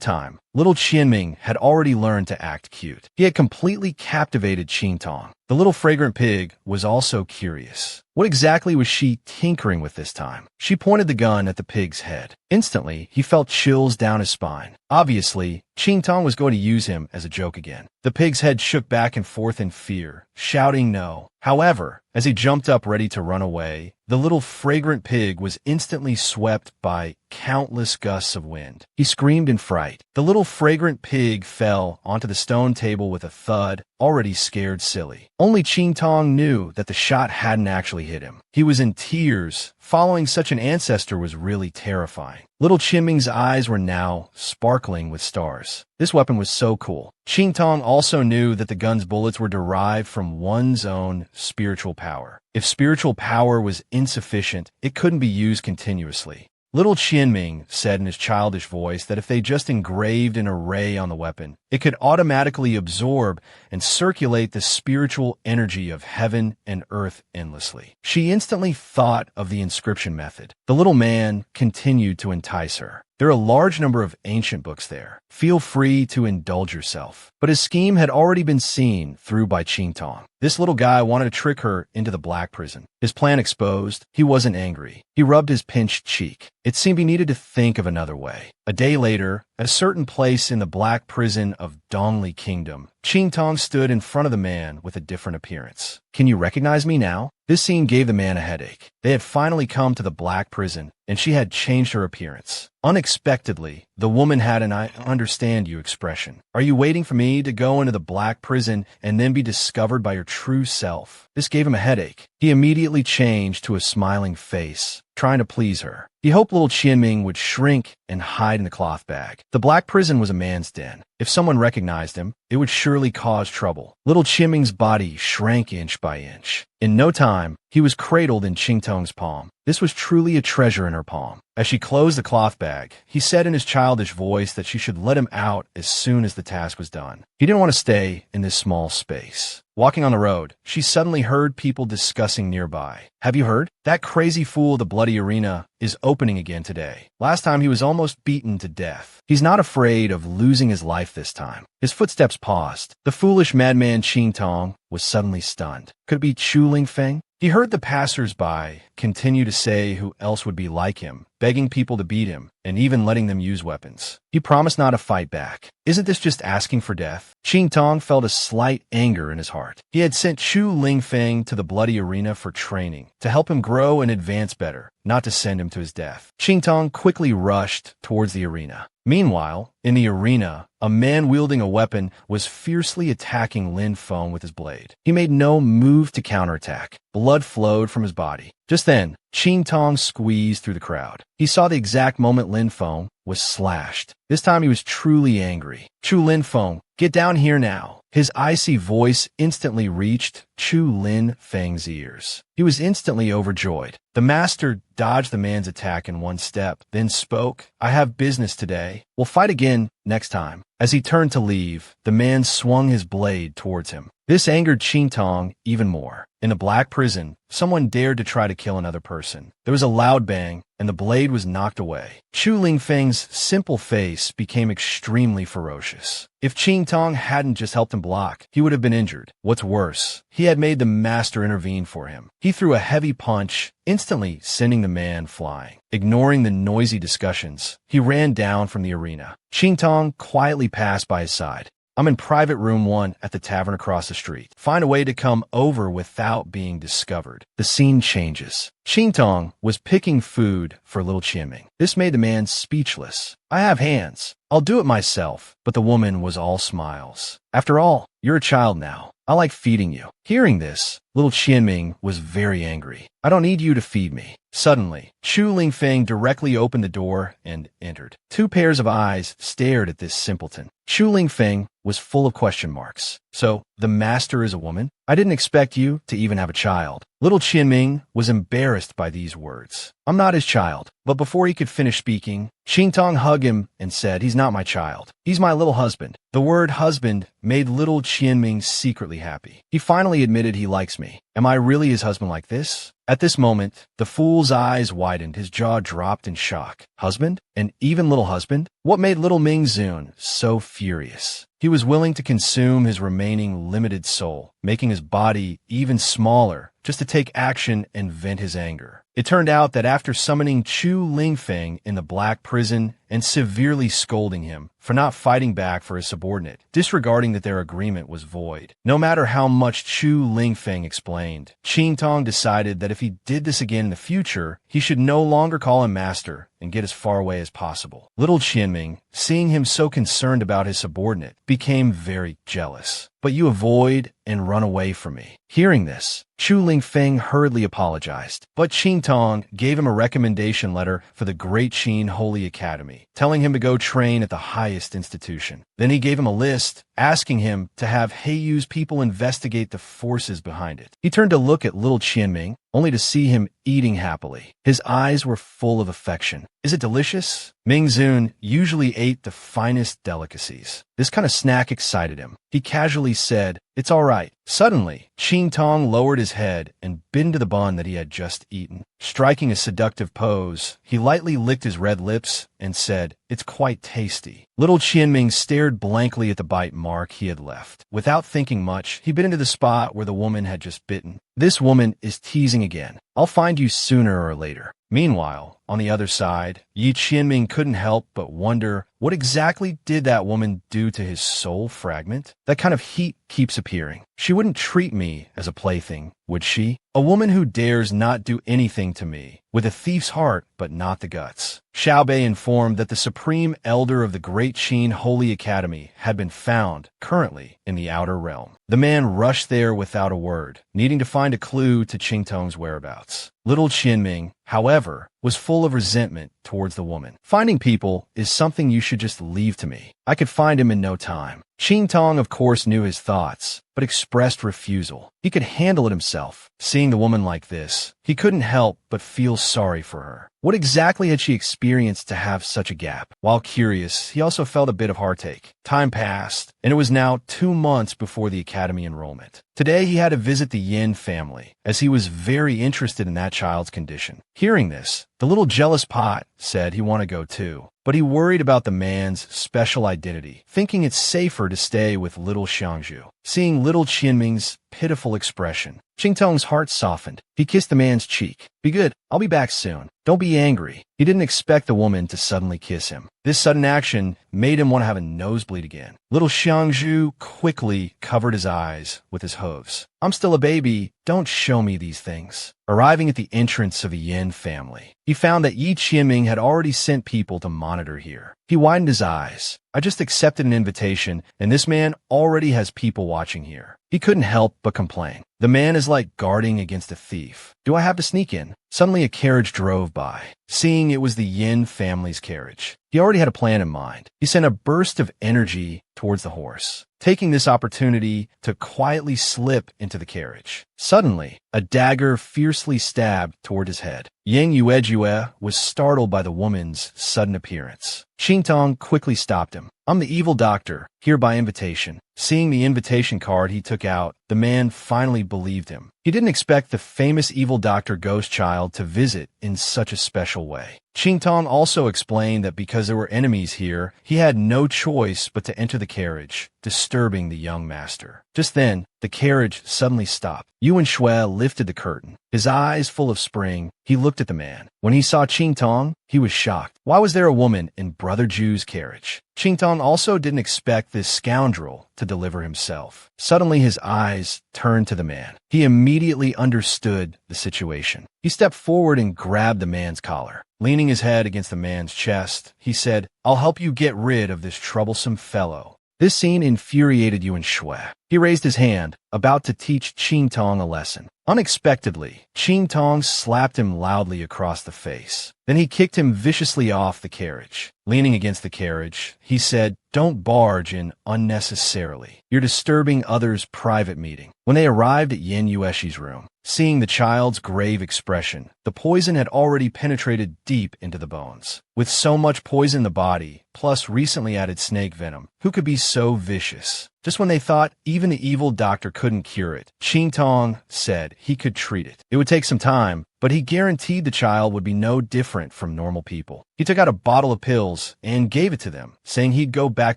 time, little Qianming had already learned to act cute. He had completely captivated Qingtong. The little fragrant pig was also curious. What exactly was she tinkering with this time? She pointed the gun at the pig's head. Instantly, he felt chills down his spine. Obviously, Qingtong was going to use him as a joke again. The pig's head shook back and forth in fear, shouting no. However, as he jumped up ready to run away, the little fragrant pig was instantly swept by countless gusts of wind. He screamed in fright. The little fragrant pig fell onto the stone table with a thud, already scared silly. Only Qingtong knew that the shot hadn't actually hit him. He was in tears. Following such an ancestor was really terrifying. Little Qianming's eyes were now sparkling with stars. This weapon was so cool. Qingtong also knew that the gun's bullets were derived from one's own spiritual power. If spiritual power was insufficient, it couldn't be used continuously. Little Qianming said in his childish voice that if they just engraved an array on the weapon, it could automatically absorb and circulate the spiritual energy of heaven and earth endlessly. She instantly thought of the inscription method. The little man continued to entice her. There are a large number of ancient books there. Feel free to indulge yourself. But his scheme had already been seen through by Qingtong. This little guy wanted to trick her into the black prison. His plan exposed, he wasn't angry. He rubbed his pinched cheek. It seemed he needed to think of another way. A day later, at a certain place in the black prison of Dongli Kingdom, Qingtong stood in front of the man with a different appearance. "Can you recognize me now?" This scene gave the man a headache. They had finally come to the black prison, and she had changed her appearance. Unexpectedly, the woman had an "I understand you" expression. "Are you waiting for me to go into the black prison and then be discovered by your true self?" This gave him a headache. He immediately changed to a smiling face, trying to please her. He hoped little Qianming would shrink and hide in the cloth bag. The black prison was a man's den. If someone recognized him, it would surely cause trouble. Little Qianming's body shrank inch by inch. In no time, he was cradled in Qingtong's palm. This was truly a treasure in her palm. As she closed the cloth bag, he said in his childish voice that she should let him out as soon as the task was done. He didn't want to stay in this small space. Walking on the road, she suddenly heard people discussing nearby. "Have you heard? That crazy fool of the bloody arena is opening again today. Last time he was almost beaten to death. He's not afraid of losing his life this time." His footsteps paused. The foolish madman Qingtong was suddenly stunned. Could it be Chu Lingfeng? He heard the passers-by continue to say who else would be like him, begging people to beat him, and even letting them use weapons. He promised not to fight back. Isn't this just asking for death? Qingtong felt a slight anger in his heart. He had sent Chu Lingfeng to the bloody arena for training, to help him grow and advance better, not to send him to his death. Qingtong quickly rushed towards the arena. Meanwhile, in the arena, a man wielding a weapon was fiercely attacking Lin Feng with his blade. He made no move to counterattack. Blood flowed from his body. Just then, Qingtong squeezed through the crowd. He saw the exact moment Lin Feng was slashed. This time he was truly angry. "Chu Lin Feng, get down here now." His icy voice instantly reached Chu Lin Feng's ears. He was instantly overjoyed. The master dodged the man's attack in one step, then spoke, "I have business today. We'll fight again next time." As he turned to leave, the man swung his blade towards him. This angered Qingtong even more. In the black prison, someone dared to try to kill another person. There was a loud bang, and the blade was knocked away. Chu Lingfeng's simple face became extremely ferocious. If Qingtong hadn't just helped him block, he would have been injured. What's worse, he had made the master intervene for him. He threw a heavy punch, instantly sending the man flying. Ignoring the noisy discussions, he ran down from the arena. Qingtong quietly passed by his side. "I'm in private room 1 at the tavern across the street. Find a way to come over without being discovered." The scene changes. Qingtong was picking food for little Qianming. This made the man speechless. "I have hands. I'll do it myself." But the woman was all smiles. "After all, you're a child now. I like feeding you." Hearing this, little Qianming was very angry. "I don't need you to feed me." Suddenly, Chu Lingfeng directly opened the door and entered. Two pairs of eyes stared at this simpleton. Chu Lingfeng was full of question marks. "So, the master is a woman? I didn't expect you to even have a child." Little Qianming was embarrassed by these words. "I'm not his child." But before he could finish speaking, Qingtong hugged him and said, "He's not my child. He's my little husband." The word husband made little Qianming secretly happy. He finally admitted, "He likes me. Am I really his husband like this?" At this moment, the fool's eyes widened, his jaw dropped in shock. Husband? And even little husband? What made little Mingzun so furious? He was willing to consume his remaining limited soul, making his body even smaller, just to take action and vent his anger. It turned out that after summoning Chu Lingfeng in the black prison and severely scolding him for not fighting back for his subordinate, disregarding that their agreement was void, no matter how much Chu Lingfeng explained, Qingtong decided that if he did this again in the future, he should no longer call him master and get as far away as possible. Little Qianming, seeing him so concerned about his subordinate, became very jealous. "But you avoid and run away from me." Hearing this, Chu Lingfeng hurriedly apologized, but Qingtong gave him a recommendation letter for the Great Qin Holy Academy, telling him to go train at the highest institution. Then he gave him a list, asking him to have Heiyu's people investigate the forces behind it. He turned to look at little Qianming, only to see him eating happily. His eyes were full of affection. "Is it delicious?" Mingzun usually ate the finest delicacies. This kind of snack excited him. He casually said, It's all right. Suddenly, Ching Tong lowered his head and bit into the bun that he had just eaten. Striking a seductive pose, he lightly licked his red lips and said, "It's quite tasty." Little Qianming stared blankly at the bite mark he had left. Without thinking much, he bit into the spot where the woman had just bitten. This woman is teasing again. I'll find you sooner or later. Meanwhile, on the other side, Yi Qianming couldn't help but wonder, what exactly did that woman do to his soul fragment? That kind of heat keeps appearing. She wouldn't treat me as a plaything, would she? A woman who dares not do anything to me, with a thief's heart but not the guts. Xiaobei informed that the supreme elder of the Great Qin Holy Academy had been found, currently, in the outer realm. The man rushed there without a word, needing to find a clue to Qing Tong's whereabouts. Little Qianming, however, was full of resentment towards the woman. Finding people is something you should just leave to me. I could find him in no time. Qing Tong, of course, knew his thoughts, but expressed refusal. He could handle it himself. Seeing the woman like this, he couldn't help but feel sorry for her. What exactly had she experienced to have such a gap? While curious, he also felt a bit of heartache. Time passed, and it was now 2 months before the academy enrollment. Today he had to visit the Yin family, as he was very interested in that child's condition. Hearing this, the little jealous pot said he wanted to go too, but he worried about the man's special identity, thinking it's safer to stay with little Xiangzhu. Seeing little Qianming's pitiful expression, Qing Tong's heart softened. He kissed the man's cheek. "Be good. I'll be back soon. Don't be angry." He didn't expect the woman to suddenly kiss him. This sudden action made him want to have a nosebleed again. Little Xiangzhu quickly covered his eyes with his hooves. "I'm still a baby. Don't show me these things." Arriving at the entrance of the Yin family, he found that Yi Qianming had already sent people to monitor here. He widened his eyes. "I just accepted an invitation, and this man already has people watching here." He couldn't help but complain. The man is like guarding against a thief. "Do I have to sneak in?" Suddenly a carriage drove by. Seeing it was the Yin family's carriage, he already had a plan in mind. He sent a burst of energy towards the horse, taking this opportunity to quietly slip into the carriage. Suddenly, a dagger fiercely stabbed toward his head. Yang Yuejue was startled by the woman's sudden appearance. Qing Tong quickly stopped him. "I'm the evil doctor, here by invitation." Seeing the invitation card he took out, the man finally believed him. He didn't expect the famous evil Dr. Ghost Child to visit in such a special way. Qing Tong also explained that because there were enemies here, he had no choice but to enter the carriage, disturbing the young master. Just then, the carriage suddenly stopped. Yuan Shui lifted the curtain. His eyes full of spring, he looked at the man. When he saw Qing Tong, he was shocked. Why was there a woman in Brother Ju's carriage? Qing Tong also didn't expect this scoundrel to deliver himself. Suddenly his eyes turned to the man. He immediately understood the situation. He stepped forward and grabbed the man's collar. Leaning his head against the man's chest, he said, "I'll help you get rid of this troublesome fellow." This scene infuriated Yuan Shui. He raised his hand, about to teach Qing Tong a lesson. Unexpectedly, Qing Tong slapped him loudly across the face. Then he kicked him viciously off the carriage. Leaning against the carriage, he said, "Don't barge in unnecessarily. You're disturbing others' private meeting." When they arrived at Yin Yueshi's room, seeing the child's grave expression, the poison had already penetrated deep into the bones. With so much poison in the body, plus recently added snake venom, who could be so vicious? Just when they thought even the evil doctor couldn't cure it, Qing Tong said he could treat it. It would take some time, but he guaranteed the child would be no different from normal people. He took out a bottle of pills and gave it to them, saying he'd go back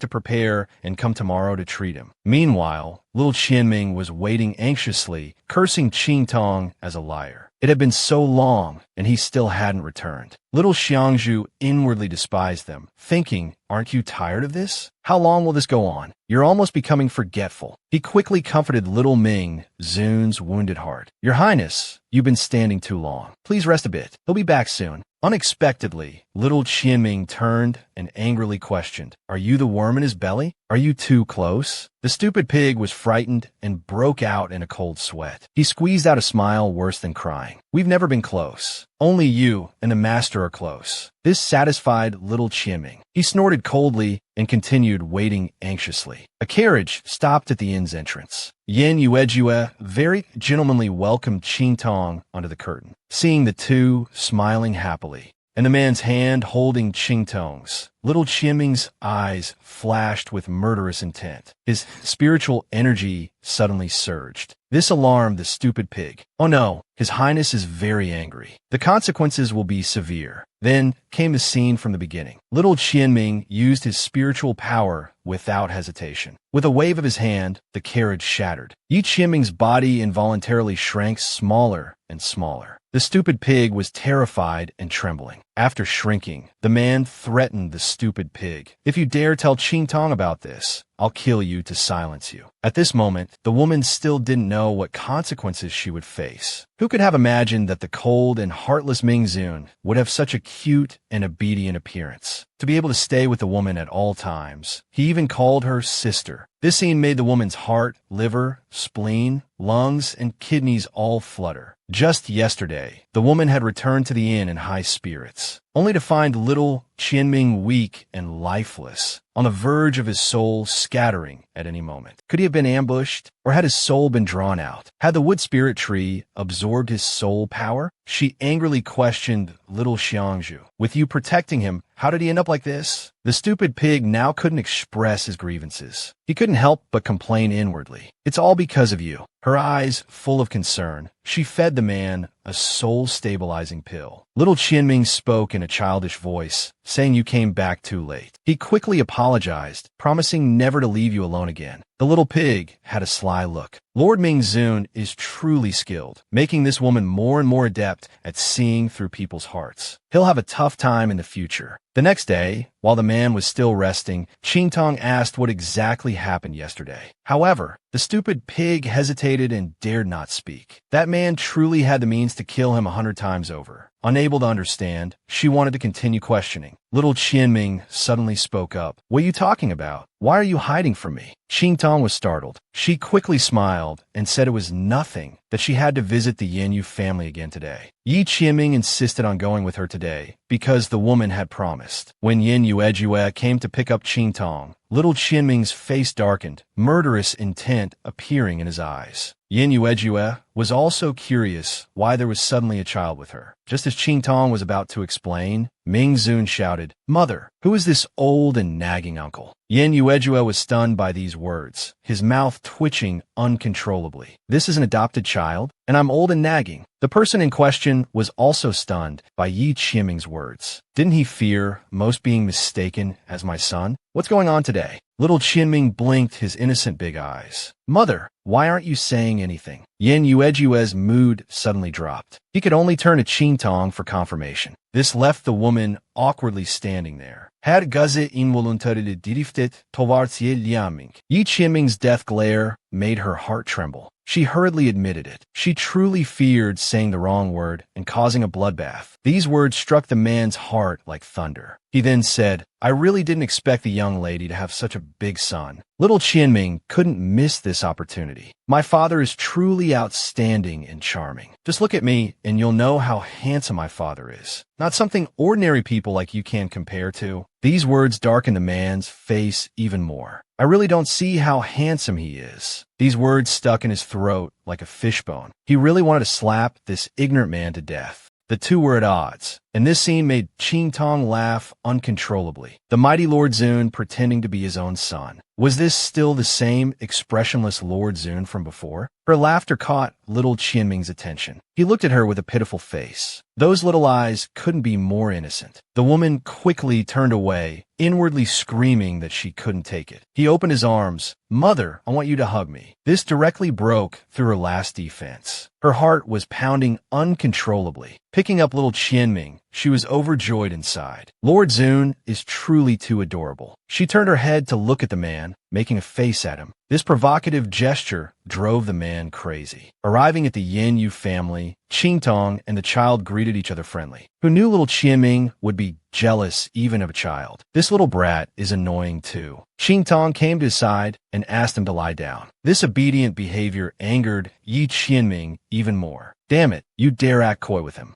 to prepare and come tomorrow to treat him. Meanwhile, little Qianming was waiting anxiously, cursing Qing Tong as a liar. It had been so long, and he still hadn't returned. Little Xiangzhu inwardly despised them, thinking, "Aren't you tired of this? How long will this go on? You're almost becoming forgetful." He quickly comforted little Ming, Zun's wounded heart. "Your Highness, you've been standing too long. Please rest a bit. He'll be back soon." Unexpectedly, little Qianming turned and angrily questioned, "Are you the worm in his belly? Are you too close?" The stupid pig was frightened and broke out in a cold sweat. He squeezed out a smile worse than crying. "We've never been close. Only you and the master are close." This satisfied little Qianming. He snorted coldly and continued waiting anxiously. A carriage stopped at the inn's entrance. Yin Yuejue very gentlemanly welcomed Qing Tong under the curtain. Seeing the two smiling happily, and the man's hand holding Qingtong's. Little Qianming's eyes flashed with murderous intent. His spiritual energy suddenly surged. This alarmed the stupid pig. Oh no, His Highness is very angry. The consequences will be severe. Then came the scene from the beginning. Little Qianming used his spiritual power without hesitation. With a wave of his hand, the carriage shattered. Yi Qianming's body involuntarily shrank smaller and smaller. The stupid pig was terrified and trembling. After shrinking, the man threatened the stupid pig. If you dare tell Qingtong about this, I'll kill you to silence you. At this moment, the woman still didn't know what consequences she would face. Who could have imagined that the cold and heartless Mingzun would have such a cute and obedient appearance? To be able to stay with the woman at all times. He even called her sister. This scene made the woman's heart, liver, spleen, lungs, and kidneys all flutter. Just yesterday, the woman had returned to the inn in high spirits, only to find little Qianming weak and lifeless, on the verge of his soul scattering at any moment. Could he have been ambushed, or had his soul been drawn out? Had the wood spirit tree absorbed his soul power? She angrily questioned little Xiangzhu. With you protecting him, how did he end up like this? The stupid pig now couldn't express his grievances. He couldn't help but complain inwardly. It's all because of you. Her eyes full of concern, she fed the man a soul-stabilizing pill. Little Qianming spoke in a childish voice, saying you came back too late. He quickly apologized, promising never to leave you alone again. The little pig had a sly look. Lord Mingzun is truly skilled, making this woman more and more adept at seeing through people's hearts. He'll have a tough time in the future. The next day, while the man was still resting, Qingtong asked what exactly happened yesterday. However, the stupid pig hesitated and dared not speak. That man truly had the means to kill him 100 times over. Unable to understand, she wanted to continue questioning. Little Qianming suddenly spoke up. What are you talking about? Why are you hiding from me? Qingtong was startled. She quickly smiled and said it was nothing, that she had to visit the Yanyu family again today. Yi Qianming insisted on going with her today because the woman had promised. When Yin Yuejue came to pick up Qingtong, little Qianming's face darkened, murderous intent appearing in his eyes. Yin Yuejue was also curious why there was suddenly a child with her. Just as Qingtong was about to explain, Mingzun shouted, "Mother, who is this old and nagging uncle?" Yin Yuejue was stunned by these words, his mouth twitching uncontrollably. This is an adopted child, and I'm old and nagging. The person in question was also stunned by Yi Qianming's words. Didn't he fear most being mistaken as my son? What's going on today? Little Qianming blinked his innocent big eyes. Mother, why aren't you saying anything? Yin Yuejue's mood suddenly dropped. He could only turn to Qingtong for confirmation. This left the woman awkwardly standing there. Her gözü involuntarily driftet towards Yi Liaming. Yi Qianming's death glare made her heart tremble. She hurriedly admitted it. She truly feared saying the wrong word and causing a bloodbath. These words struck the man's heart like thunder. He then said, I really didn't expect the young lady to have such a big son. Little Qianming couldn't miss this opportunity. My father is truly outstanding and charming. Just look at me and you'll know how handsome my father is. Not something ordinary people like you can compare to. These words darkened the man's face even more. I really don't see how handsome he is. These words stuck in his throat like a fishbone. He really wanted to slap this ignorant man to death. The two were at odds, and this scene made Qingtong laugh uncontrollably. The mighty Lord Zun pretending to be his own son. Was this still the same expressionless Lord Zun from before? Her laughter caught little Qianming's attention. He looked at her with a pitiful face. Those little eyes couldn't be more innocent. The woman quickly turned away, inwardly screaming that she couldn't take it. He opened his arms. Mother, I want you to hug me. This directly broke through her last defense. Her heart was pounding uncontrollably. Picking up little Qianming, she was overjoyed inside. Lord Zun is truly too adorable. She turned her head to look at the man, making a face at him. This provocative gesture drove the man crazy. Arriving at the Yanyu family, Qingtong and the child greeted each other friendly. Who knew little Qianming would be jealous even of a child? This little brat is annoying too. Qingtong came to his side and asked him to lie down. This obedient behavior angered Yi Qianming even more. Damn it, you dare act coy with him.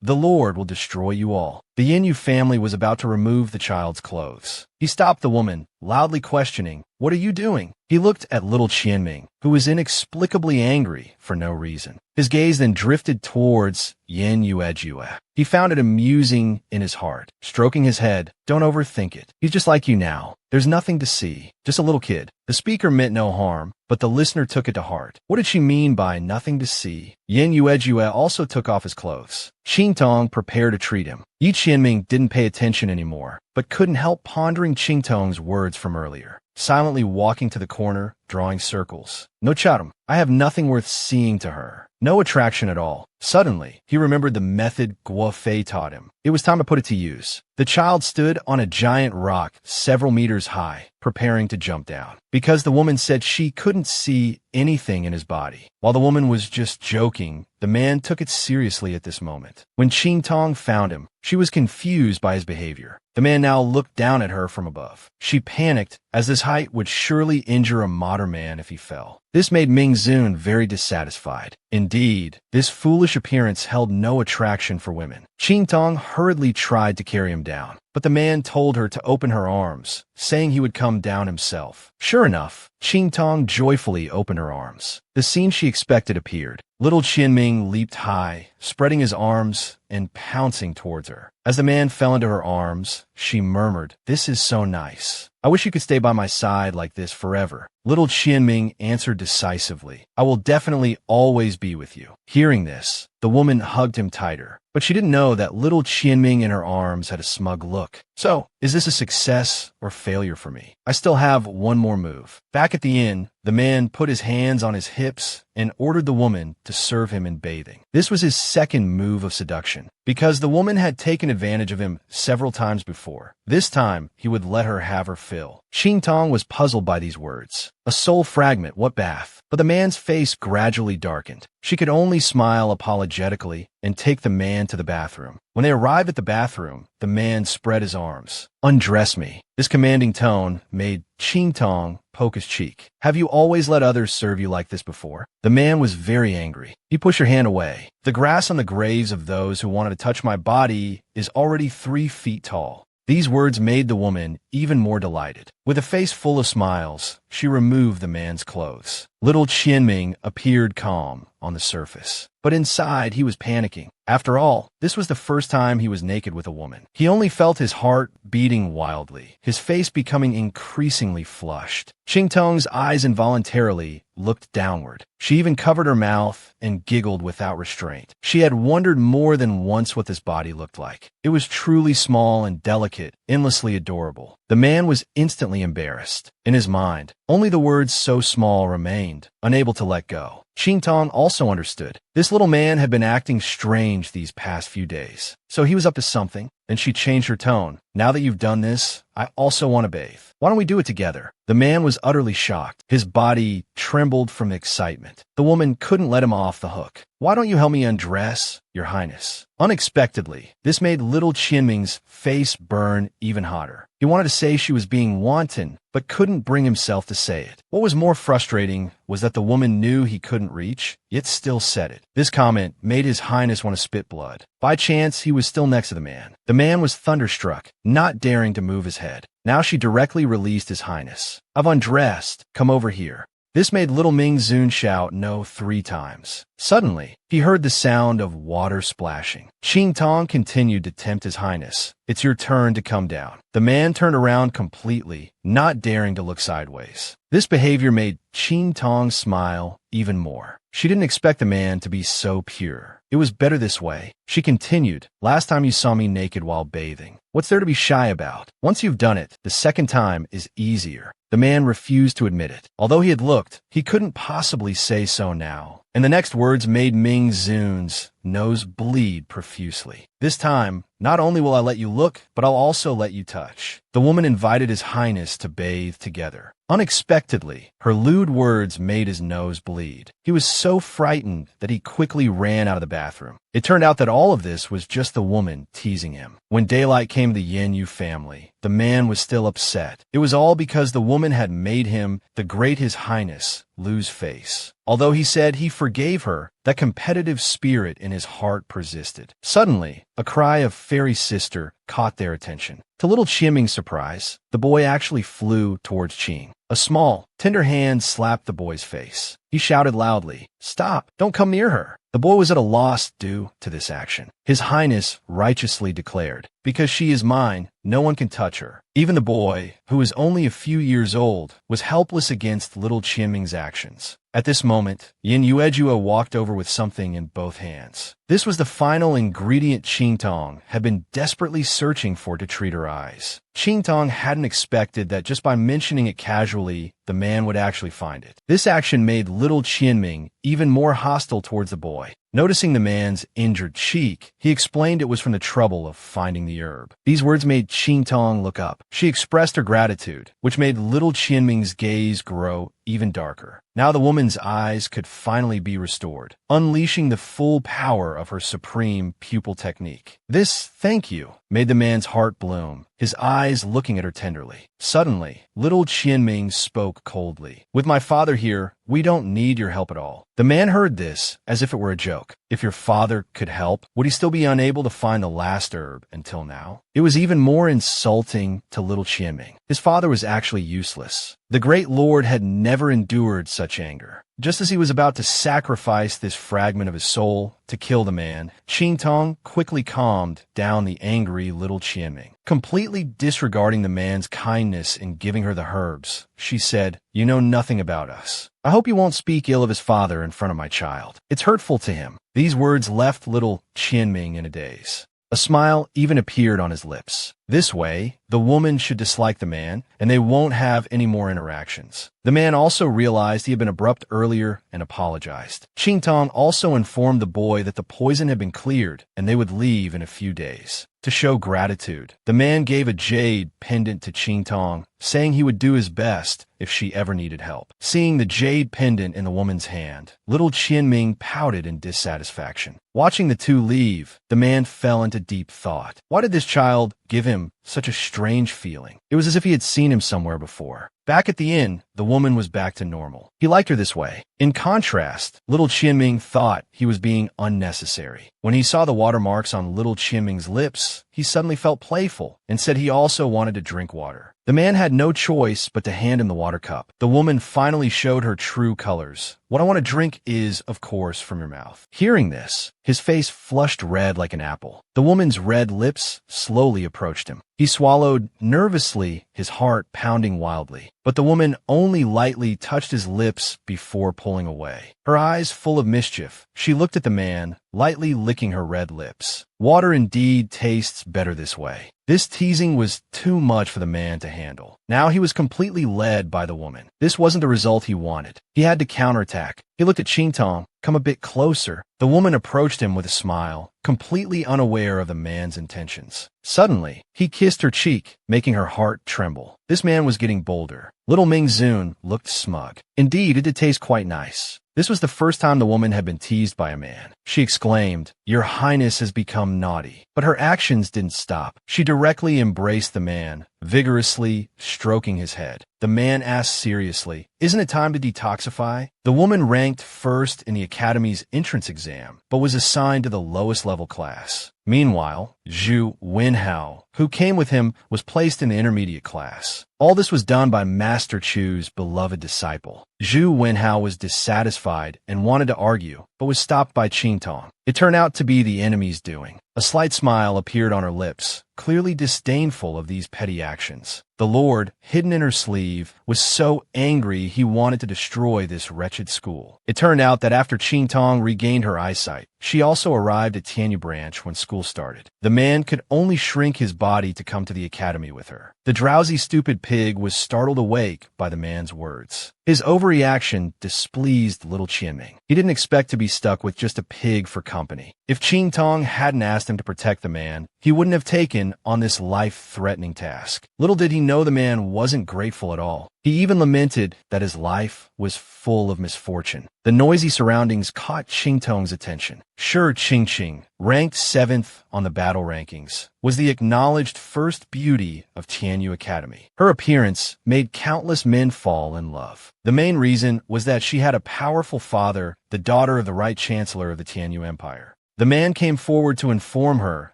The Lord will destroy you all. The Yin family was about to remove the child's clothes. He stopped the woman, loudly questioning, "What are you doing?" He looked at little Qianming, who was inexplicably angry for no reason. His gaze then drifted towards Yin Yuejue. He found it amusing in his heart, stroking his head. "Don't overthink it. He's just like you now. There's nothing to see. Just a little kid." The speaker meant no harm, but the listener took it to heart. What did she mean by nothing to see? Yin Yuejue also took off his clothes. Qingtong prepared to treat him. Yi Qianming didn't pay attention anymore, but couldn't help pondering Qingtong's words from earlier. Silently walking to the corner, drawing circles. No charam. I have nothing worth seeing to her. No attraction at all. Suddenly, he remembered the method Guo Fei taught him. It was time to put it to use. The child stood on a giant rock several meters high, preparing to jump down. Because the woman said she couldn't see anything in his body. While the woman was just joking, the man took it seriously at this moment. When Qingtong found him, she was confused by his behavior. The man now looked down at her from above. She panicked, as this height would surely injure a modern man if he fell. This made Ming Zun very dissatisfied. Indeed, this foolish appearance held no attraction for women. Qingtong hurriedly tried to carry him down, but the man told her to open her arms, saying he would come down himself. Sure enough, Qingtong joyfully opened her arms. The scene she expected appeared. Little Qianming leaped high, spreading his arms and pouncing towards her. As the man fell into her arms, she murmured, "This is so nice. I wish you could stay by my side like this forever." Little Qianming answered decisively, "I will definitely always be with you." Hearing this, the woman hugged him tighter, but she didn't know that little Qianming in her arms had a smug look. "So, is this a success or failure for me? I still have one more move." Back at the inn, the man put his hands on his hips and ordered the woman to serve him in bathing. This was his second move of seduction, because the woman had taken advantage of him several times before. This time, he would let her have her fill. Qingtong was puzzled by these words. A soul fragment, what bath? But the man's face gradually darkened. She could only smile apologetically and take the man to the bathroom. When they arrived at the bathroom, the man spread his arms. "Undress me." This commanding tone made Qingtong poke his cheek. "Have you always let others serve you like this before?" The man was very angry. He pushed her hand away. "The grass on the graves of those who wanted to touch my body is already 3 feet tall." These words made the woman even more delighted. With a face full of smiles, she removed the man's clothes. Little Qianming appeared calm on the surface, but inside he was panicking. After all, this was the first time he was naked with a woman. He only felt his heart beating wildly, his face becoming increasingly flushed. Qingtong's eyes involuntarily looked downward. She even covered her mouth and giggled without restraint. She had wondered more than once what this body looked like. It was truly small and delicate, endlessly adorable. The man was instantly embarrassed. In his mind, only the words "so small" remained, unable to let go. Qingtong also understood. This little man had been acting strange these past few days, so he was up to something, and she changed her tone. "Now that you've done this, I also want to bathe. Why don't we do it together?" The man was utterly shocked. His body trembled from excitement. The woman couldn't let him off the hook. "Why don't you help me undress, Your Highness?" Unexpectedly, this made little Qianming's face burn even hotter. He wanted to say she was being wanton, but couldn't bring himself to say it. What was more frustrating was that the woman knew he couldn't reach, yet still said it. This comment made His Highness want to spit blood. By chance, he was still next to the man. The man was thunderstruck, not daring to move his head. Now she directly released His Highness. "I've undressed. Come over here." This made little Ming Zun shout no 3 times. Suddenly, he heard the sound of water splashing. Qingtong continued to tempt His Highness. "It's your turn to come down." The man turned around completely, not daring to look sideways. This behavior made Qingtong smile even more. She didn't expect the man to be so pure. It was better this way. She continued, "Last time you saw me naked while bathing. What's there to be shy about? Once you've done it, the second time is easier." The man refused to admit it. Although he had looked, he couldn't possibly say so now. And the next words made Ming Zun's nose bleed profusely. "This time, not only will I let you look, but I'll also let you touch." The woman invited His Highness to bathe together. Unexpectedly, her lewd words made his nose bleed. He was so frightened that he quickly ran out of the bathroom. It turned out that all of this was just the woman teasing him. When daylight came to the Yin Yu family, the man was still upset. It was all because the woman had made him, the great His Highness, lose face. Although he said he forgave her, That competitive spirit in his heart persisted. Suddenly, a cry of "Fairy Sister" caught their attention. To little Qianming's surprise, the boy actually flew towards Qing. A small, tender hand slapped the boy's face. He shouted loudly, "Stop! Don't come near her!" The boy was at a loss due to this action. His Highness righteously declared, "Because she is mine, no one can touch her." Even the boy, who was only a few years old, was helpless against little Qianming's actions. At this moment, Yin Yuejua walked over with something in both hands. This was the final ingredient Qingtong had been desperately searching for to treat her eyes. Qingtong hadn't expected that just by mentioning it casually, the man would actually find it. This action made little Qianming even more hostile towards the boy. Noticing the man's injured cheek, he explained it was from the trouble of finding the herb. These words made Qingtong look up. She expressed her gratitude, which made little Qianming's gaze grow even darker. Now the woman's eyes could finally be restored, unleashing the full power of her supreme pupil technique. This "thank you" made the man's heart bloom, his eyes looking at her tenderly. Suddenly, little Qianming spoke coldly. "With my father here, we don't need your help at all." The man heard this as if it were a joke. If your father could help, would he still be unable to find the last herb until now? It was even more insulting to little Qianming. His father was actually useless. The great lord had never endured such anger. Just as he was about to sacrifice this fragment of his soul to kill the man, Qingtong quickly calmed down the angry little Qianming. Completely disregarding the man's kindness in giving her the herbs, she said, "You know nothing about us. I hope you won't speak ill of his father in front of my child. It's hurtful to him." These words left little Qianming in a daze. A smile even appeared on his lips. This way, the woman should dislike the man, and they won't have any more interactions. The man also realized he had been abrupt earlier and apologized. Qingtong also informed the boy that the poison had been cleared, and they would leave in a few days. To show gratitude, the man gave a jade pendant to Qingtong, saying he would do his best if she ever needed help. Seeing the jade pendant in the woman's hand, little Qianming pouted in dissatisfaction. Watching the two leave, the man fell into deep thought. Why did this child give him such a strange feeling? It was as if he had seen him somewhere before. Back at the inn, the woman was back to normal. He liked her this way. In contrast, little Qianming thought he was being unnecessary. When he saw the watermarks on little Qianming's lips, he suddenly felt playful and said he also wanted to drink water. The man had no choice but to hand him the water cup. The woman finally showed her true colors. "What I want to drink is, of course, from your mouth." Hearing this, his face flushed red like an apple. The woman's red lips slowly approached him. He swallowed nervously, his heart pounding wildly. But the woman only lightly touched his lips before pulling away. Her eyes full of mischief, she looked at the man, lightly licking her red lips. Water indeed tastes better this way. This teasing was too much for the man to handle. Now he was completely led by the woman. This wasn't the result he wanted. He had to counterattack. He looked at Qingtong. "Come a bit closer." The woman approached him with a smile, completely unaware of the man's intentions. Suddenly, he kissed her cheek, making her heart tremble. This man was getting bolder. Little Ming Zun looked smug. Indeed, it did taste quite nice. This was the first time the woman had been teased by a man. She exclaimed, "Your Highness has become naughty." But her actions didn't stop. She directly embraced the man, vigorously stroking his head. The man asked seriously, "Isn't it time to detoxify?" The woman ranked first in the Academy's entrance exam, but was assigned to the lowest level class. Meanwhile, Zhu Wenhao, who came with him, was placed in the intermediate class. All this was done by Master Chu's beloved disciple. Zhu Wenhao was dissatisfied and wanted to argue, but was stopped by Qingtong. It turned out to be the enemy's doing. A slight smile appeared on her lips, clearly disdainful of these petty actions. The Lord, hidden in her sleeve, was so angry he wanted to destroy this wretched school. It turned out that after Qingtong regained her eyesight, she also arrived at Tianyu Branch when school started. The man could only shrink his body to come to the academy with her. The drowsy, stupid pig was startled awake by the man's words. His overreaction displeased little Qianming. He didn't expect to be stuck with just a pig for company. If Qingtong hadn't asked him to protect the man, he wouldn't have taken on this life-threatening task. Little did he know the man wasn't grateful at all. He even lamented that his life was full of misfortune. The noisy surroundings caught Qingtong's attention. Sure, Qingqing, ranked 7th on the battle rankings, was the acknowledged first beauty of Tianyu Academy. Her appearance made countless men fall in love. The main reason was that she had a powerful father, the daughter of the Right Chancellor of the Tianyu Empire. The man came forward to inform her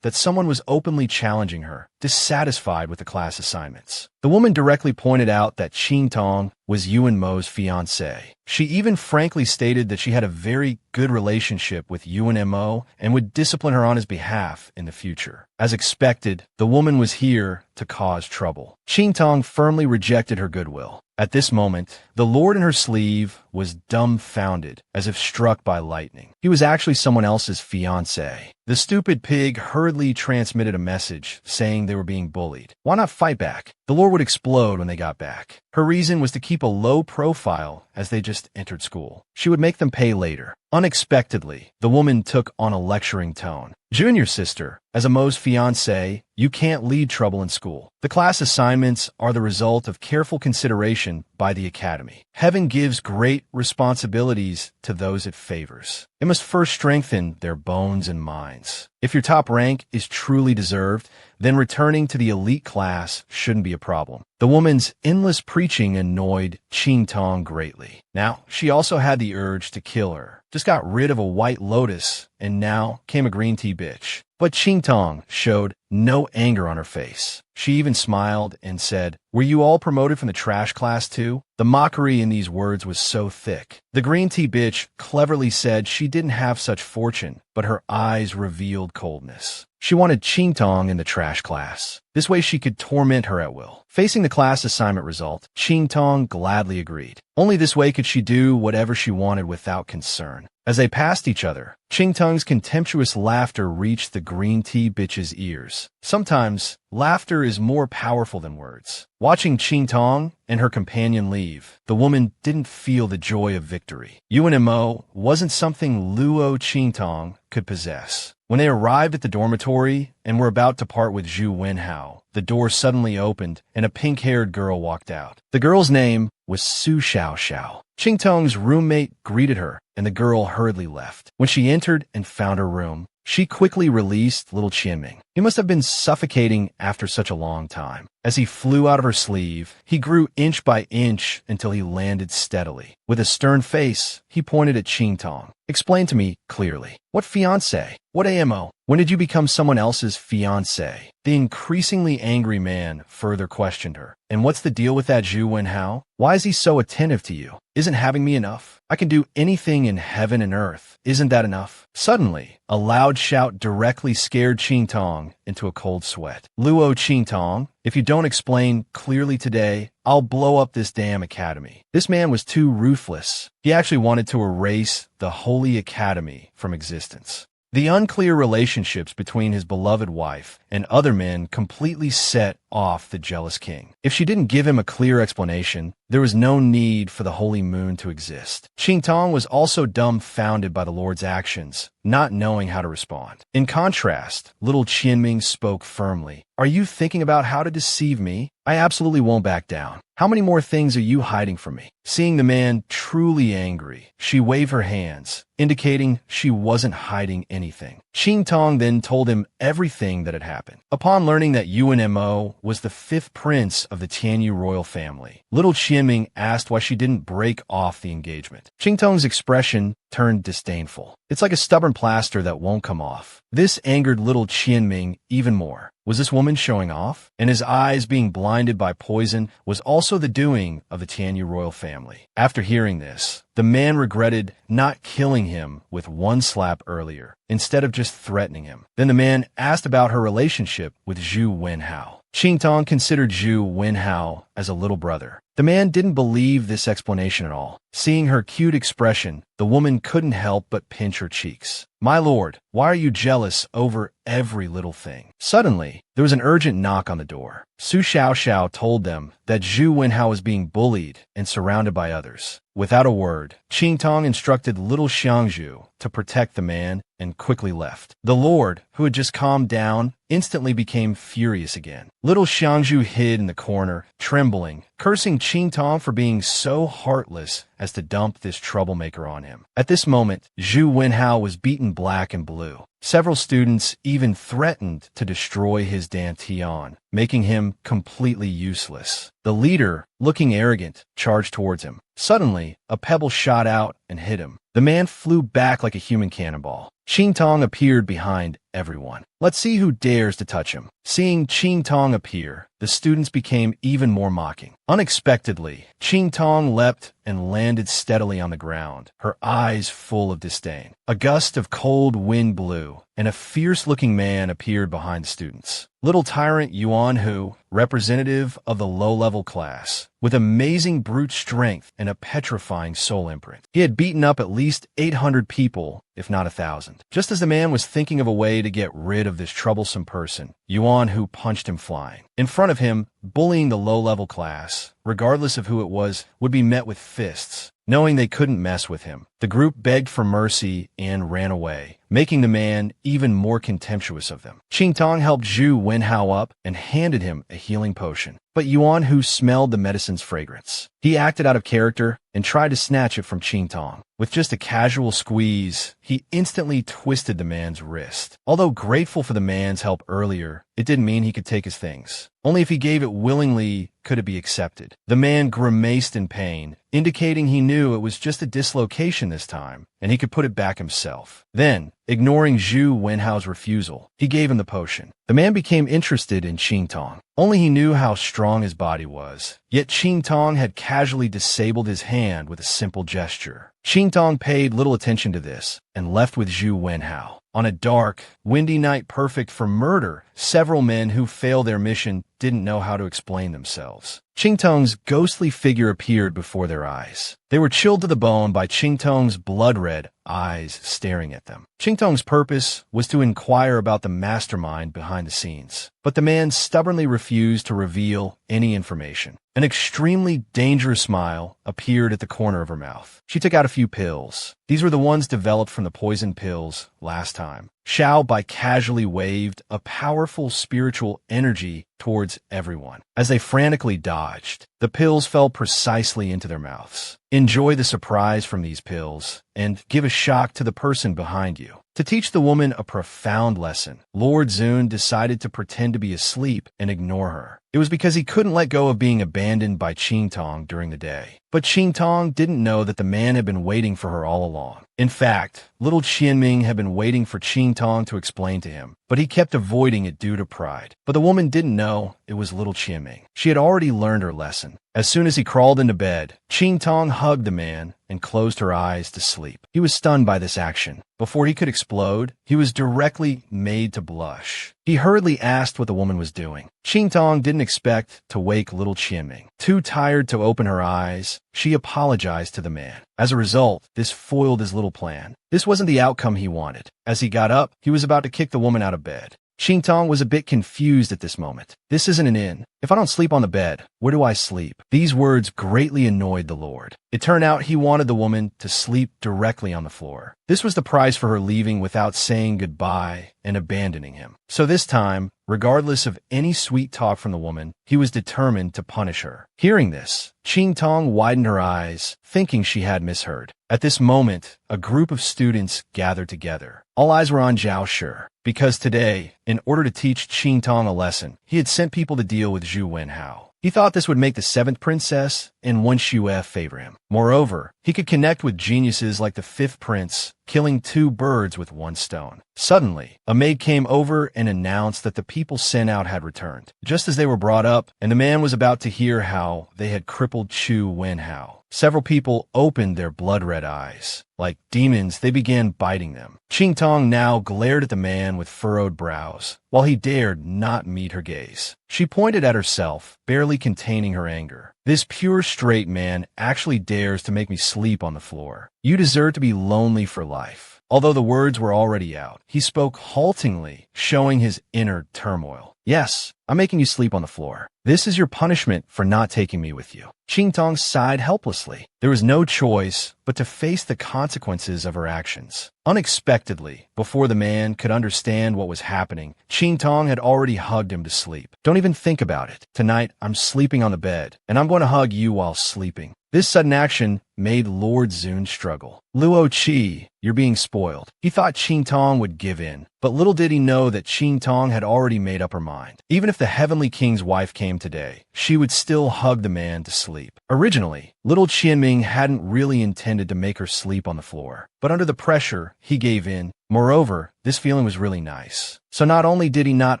that someone was openly challenging her, dissatisfied with the class assignments. The woman directly pointed out that Qingtong was Yuan Mo's fiancé. She even frankly stated that she had a very good relationship with Yuan Mo and would discipline her on his behalf in the future. As expected, the woman was here to cause trouble. Qingtong firmly rejected her goodwill. At this moment, the lord in her sleeve was dumbfounded, as if struck by lightning. He was actually someone else's fiancé. The stupid pig hurriedly transmitted a message saying they were being bullied. Why not fight back? The lord would explode when they got back. Her reason was to keep a low profile as they just entered school. She would make them pay later. Unexpectedly, the woman took on a lecturing tone. Junior sister, as a Mo's fiancé, you can't lead trouble in school. The class assignments are the result of careful consideration by the academy. Heaven gives great responsibilities to those it favors. It must first strengthen their bones and minds. If your top rank is truly deserved, then returning to the elite class shouldn't be a problem. The woman's endless preaching annoyed Qingtong greatly. Now, she also had the urge to kill her. Just got rid of a white lotus, and now came a green tea bitch. But Qingtong showed no anger on her face. She even smiled and said, "Were you all promoted from the trash class too?" The mockery in these words was so thick. The green tea bitch cleverly said she didn't have such fortune, but her eyes revealed coldness. She wanted Qingtong in the trash class. This way she could torment her at will. Facing the class assignment result, Qingtong gladly agreed. Only this way could she do whatever she wanted without concern. As they passed each other, Qingtong's contemptuous laughter reached the green tea bitch's ears. Sometimes, laughter is more powerful than words. Watching Qingtong and her companion leave, the woman didn't feel the joy of victory. Yuan Mo wasn't something Luo Qingtong could possess. When they arrived at the dormitory and were about to part with Zhu Wenhao, the door suddenly opened and a pink-haired girl walked out. The girl's name was Su Xiaoxiao. Qingtong's roommate greeted her, and the girl hurriedly left. When she entered and found her room, she quickly released little Qianming. He must have been suffocating after such a long time. As he flew out of her sleeve, he grew inch by inch until he landed steadily. With a stern face, he pointed at Qingtong. "Explain to me clearly. What fiancé? What AMO? When did you become someone else's fiancé?" The increasingly angry man further questioned her. "And what's the deal with that Zhu Wenhao? Why is he so attentive to you? Isn't having me enough? I can do anything in heaven and earth. Isn't that enough?" Suddenly, a loud shout directly scared Qingtong into a cold sweat. "Luo Qingtong, if you don't explain clearly today, I'll blow up this damn academy." This man was too ruthless. He actually wanted to erase the Holy Academy from existence. The unclear relationships between his beloved wife and other men completely set off the jealous king. If she didn't give him a clear explanation, there was no need for the holy moon to exist. Qingtong was also dumbfounded by the Lord's actions, not knowing how to respond. In contrast, little Qianming spoke firmly. "Are you thinking about how to deceive me? I absolutely won't back down. How many more things are you hiding from me?" Seeing the man truly angry, she waved her hands, indicating she wasn't hiding anything. Qingtong then told him everything that had happened. Upon learning that Yuan Mo was the 5th prince of the Tianyu royal family, little Qianming asked why she didn't break off the engagement. Qingtong's expression turned disdainful. "It's like a stubborn plaster that won't come off." This angered little Qianming even more. Was this woman showing off? And his eyes being blinded by poison was also the doing of the Tianyu royal family. After hearing this, the man regretted not killing him with one slap earlier, instead of just threatening him. Then the man asked about her relationship with Zhu Wenhao. Qingtong considered Zhu Wenhao as a little brother. The man didn't believe this explanation at all. Seeing her cute expression, the woman couldn't help but pinch her cheeks. "My lord, why are you jealous over every little thing?" Suddenly, there was an urgent knock on the door. Su Xiaoxiao told them that Zhu Wenhao was being bullied and surrounded by others. Without a word, Qing Tong instructed little Xiangzhu to protect the man and quickly left. The lord, who had just calmed down, instantly became furious again. Little Xiangzhu hid in the corner, trembling, cursing Qing Tong for being so heartless as to dump this troublemaker on him. At this moment, Zhu Wenhao was beaten black and blue. Several students even threatened to destroy his dantian, making him completely useless. The leader, looking arrogant, charged towards him. Suddenly, a pebble shot out and hit him. The man flew back like a human cannonball. Qing Tong appeared behind everyone. "Let's see who dares to touch him." Seeing Qing Tong appear, the students became even more mocking. Unexpectedly, Qing Tong leapt and landed steadily on the ground, her eyes full of disdain. A gust of cold wind blew, and a fierce-looking man appeared behind the students. Little tyrant Yuan Hu, representative of the low-level class, with amazing brute strength and a petrifying soul imprint. He had beaten up at least 800 people, if not 1,000. Just as the man was thinking of a way to get rid of this troublesome person, Yuan Hu punched him flying. In front of him, bullying the low-level class, regardless of who it was, would be met with fists. Knowing they couldn't mess with him, the group begged for mercy and ran away, making the man even more contemptuous of them. Qing Tong helped Zhu Wenhao up and handed him a healing potion. But Yuan Hu smelled the medicine's fragrance. He acted out of character and tried to snatch it from Qing Tong. With just a casual squeeze, he instantly twisted the man's wrist. Although grateful for the man's help earlier, it didn't mean he could take his things. Only if he gave it willingly could it be accepted. The man grimaced in pain, indicating he knew it was just a dislocation this time, and he could put it back himself. Then, ignoring Zhu Wenhao's refusal, he gave him the potion. The man became interested in Qing Tong. Only he knew how strong his body was. Yet Qing Tong had casually disabled his hand with a simple gesture. Qing Tong paid little attention to this and left with Zhu Wenhao. On a dark, windy night perfect for murder, several men who failed their mission didn't know how to explain themselves. Qing Tong's ghostly figure appeared before their eyes. They were chilled to the bone by Qing Tong's blood-red eyes staring at them. Qing Tong's purpose was to inquire about the mastermind behind the scenes, but the man stubbornly refused to reveal any information. An extremely dangerous smile appeared at the corner of her mouth. She took out a few pills. These were the ones developed from the poison pills last time. Xiao Bai casually waved a powerful spiritual energy towards everyone. As they frantically dodged, the pills fell precisely into their mouths. Enjoy the surprise from these pills, and give a shock to the person behind you. To teach the woman a profound lesson, Lord Zun decided to pretend to be asleep and ignore her. It was because he couldn't let go of being abandoned by Qing Tong during the day. But Qing Tong didn't know that the man had been waiting for her all along. In fact, little Qianming had been waiting for Qing Tong to explain to him, but he kept avoiding it due to pride. But the woman didn't know it was little Qianming. She had already learned her lesson. As soon as he crawled into bed, Qing Tong hugged the man and closed her eyes to sleep. He was stunned by this action. Before he could explode, he was directly made to blush. He hurriedly asked what the woman was doing. Qing Tong didn't expect to wake little Qianming. Too tired to open her eyes, she apologized to the man. As a result, this foiled his little plan. This wasn't the outcome he wanted. As he got up, he was about to kick the woman out of bed. Qing Tong was a bit confused at this moment. This isn't an inn. If I don't sleep on the bed, where do I sleep? These words greatly annoyed the Lord. It turned out he wanted the woman to sleep directly on the floor. This was the price for her leaving without saying goodbye and abandoning him. So this time, regardless of any sweet talk from the woman, he was determined to punish her. Hearing this, Qing Tong widened her eyes, thinking she had misheard. At this moment, a group of students gathered together. All eyes were on Zhao Shi, because today, in order to teach Qing Tong a lesson, he had sent people to deal with Zhu Wenhao. He thought this would make the 7th princess and Wen Shue favor him. Moreover, he could connect with geniuses like the Fifth Prince, killing two birds with one stone. Suddenly, a maid came over and announced that the people sent out had returned, just as they were brought up, and the man was about to hear how they had crippled Chu Wenhao. Several people opened their blood-red eyes. Like demons, they began biting them. Qing Tong now glared at the man with furrowed brows, while he dared not meet her gaze. She pointed at herself, barely containing her anger. This pure straight man actually dares to make me sleep on the floor. You deserve to be lonely for life. Although the words were already out, he spoke haltingly, showing his inner turmoil. Yes, I'm making you sleep on the floor. This is your punishment for not taking me with you. Qing Tong sighed helplessly. There was no choice but to face the consequences of her actions. Unexpectedly, before the man could understand what was happening, Qing Tong had already hugged him to sleep. Don't even think about it. Tonight, I'm sleeping on the bed, and I'm going to hug you while sleeping. This sudden action made Lord Zun struggle. Luo Qi, you're being spoiled. He thought Qing Tong would give in, but little did he know that Qing Tong had already made up her mind. Even if the Heavenly King's wife came today, she would still hug the man to sleep. Originally, little Qianming hadn't really intended to make her sleep on the floor, but under the pressure, he gave in. Moreover, this feeling was really nice. So not only did he not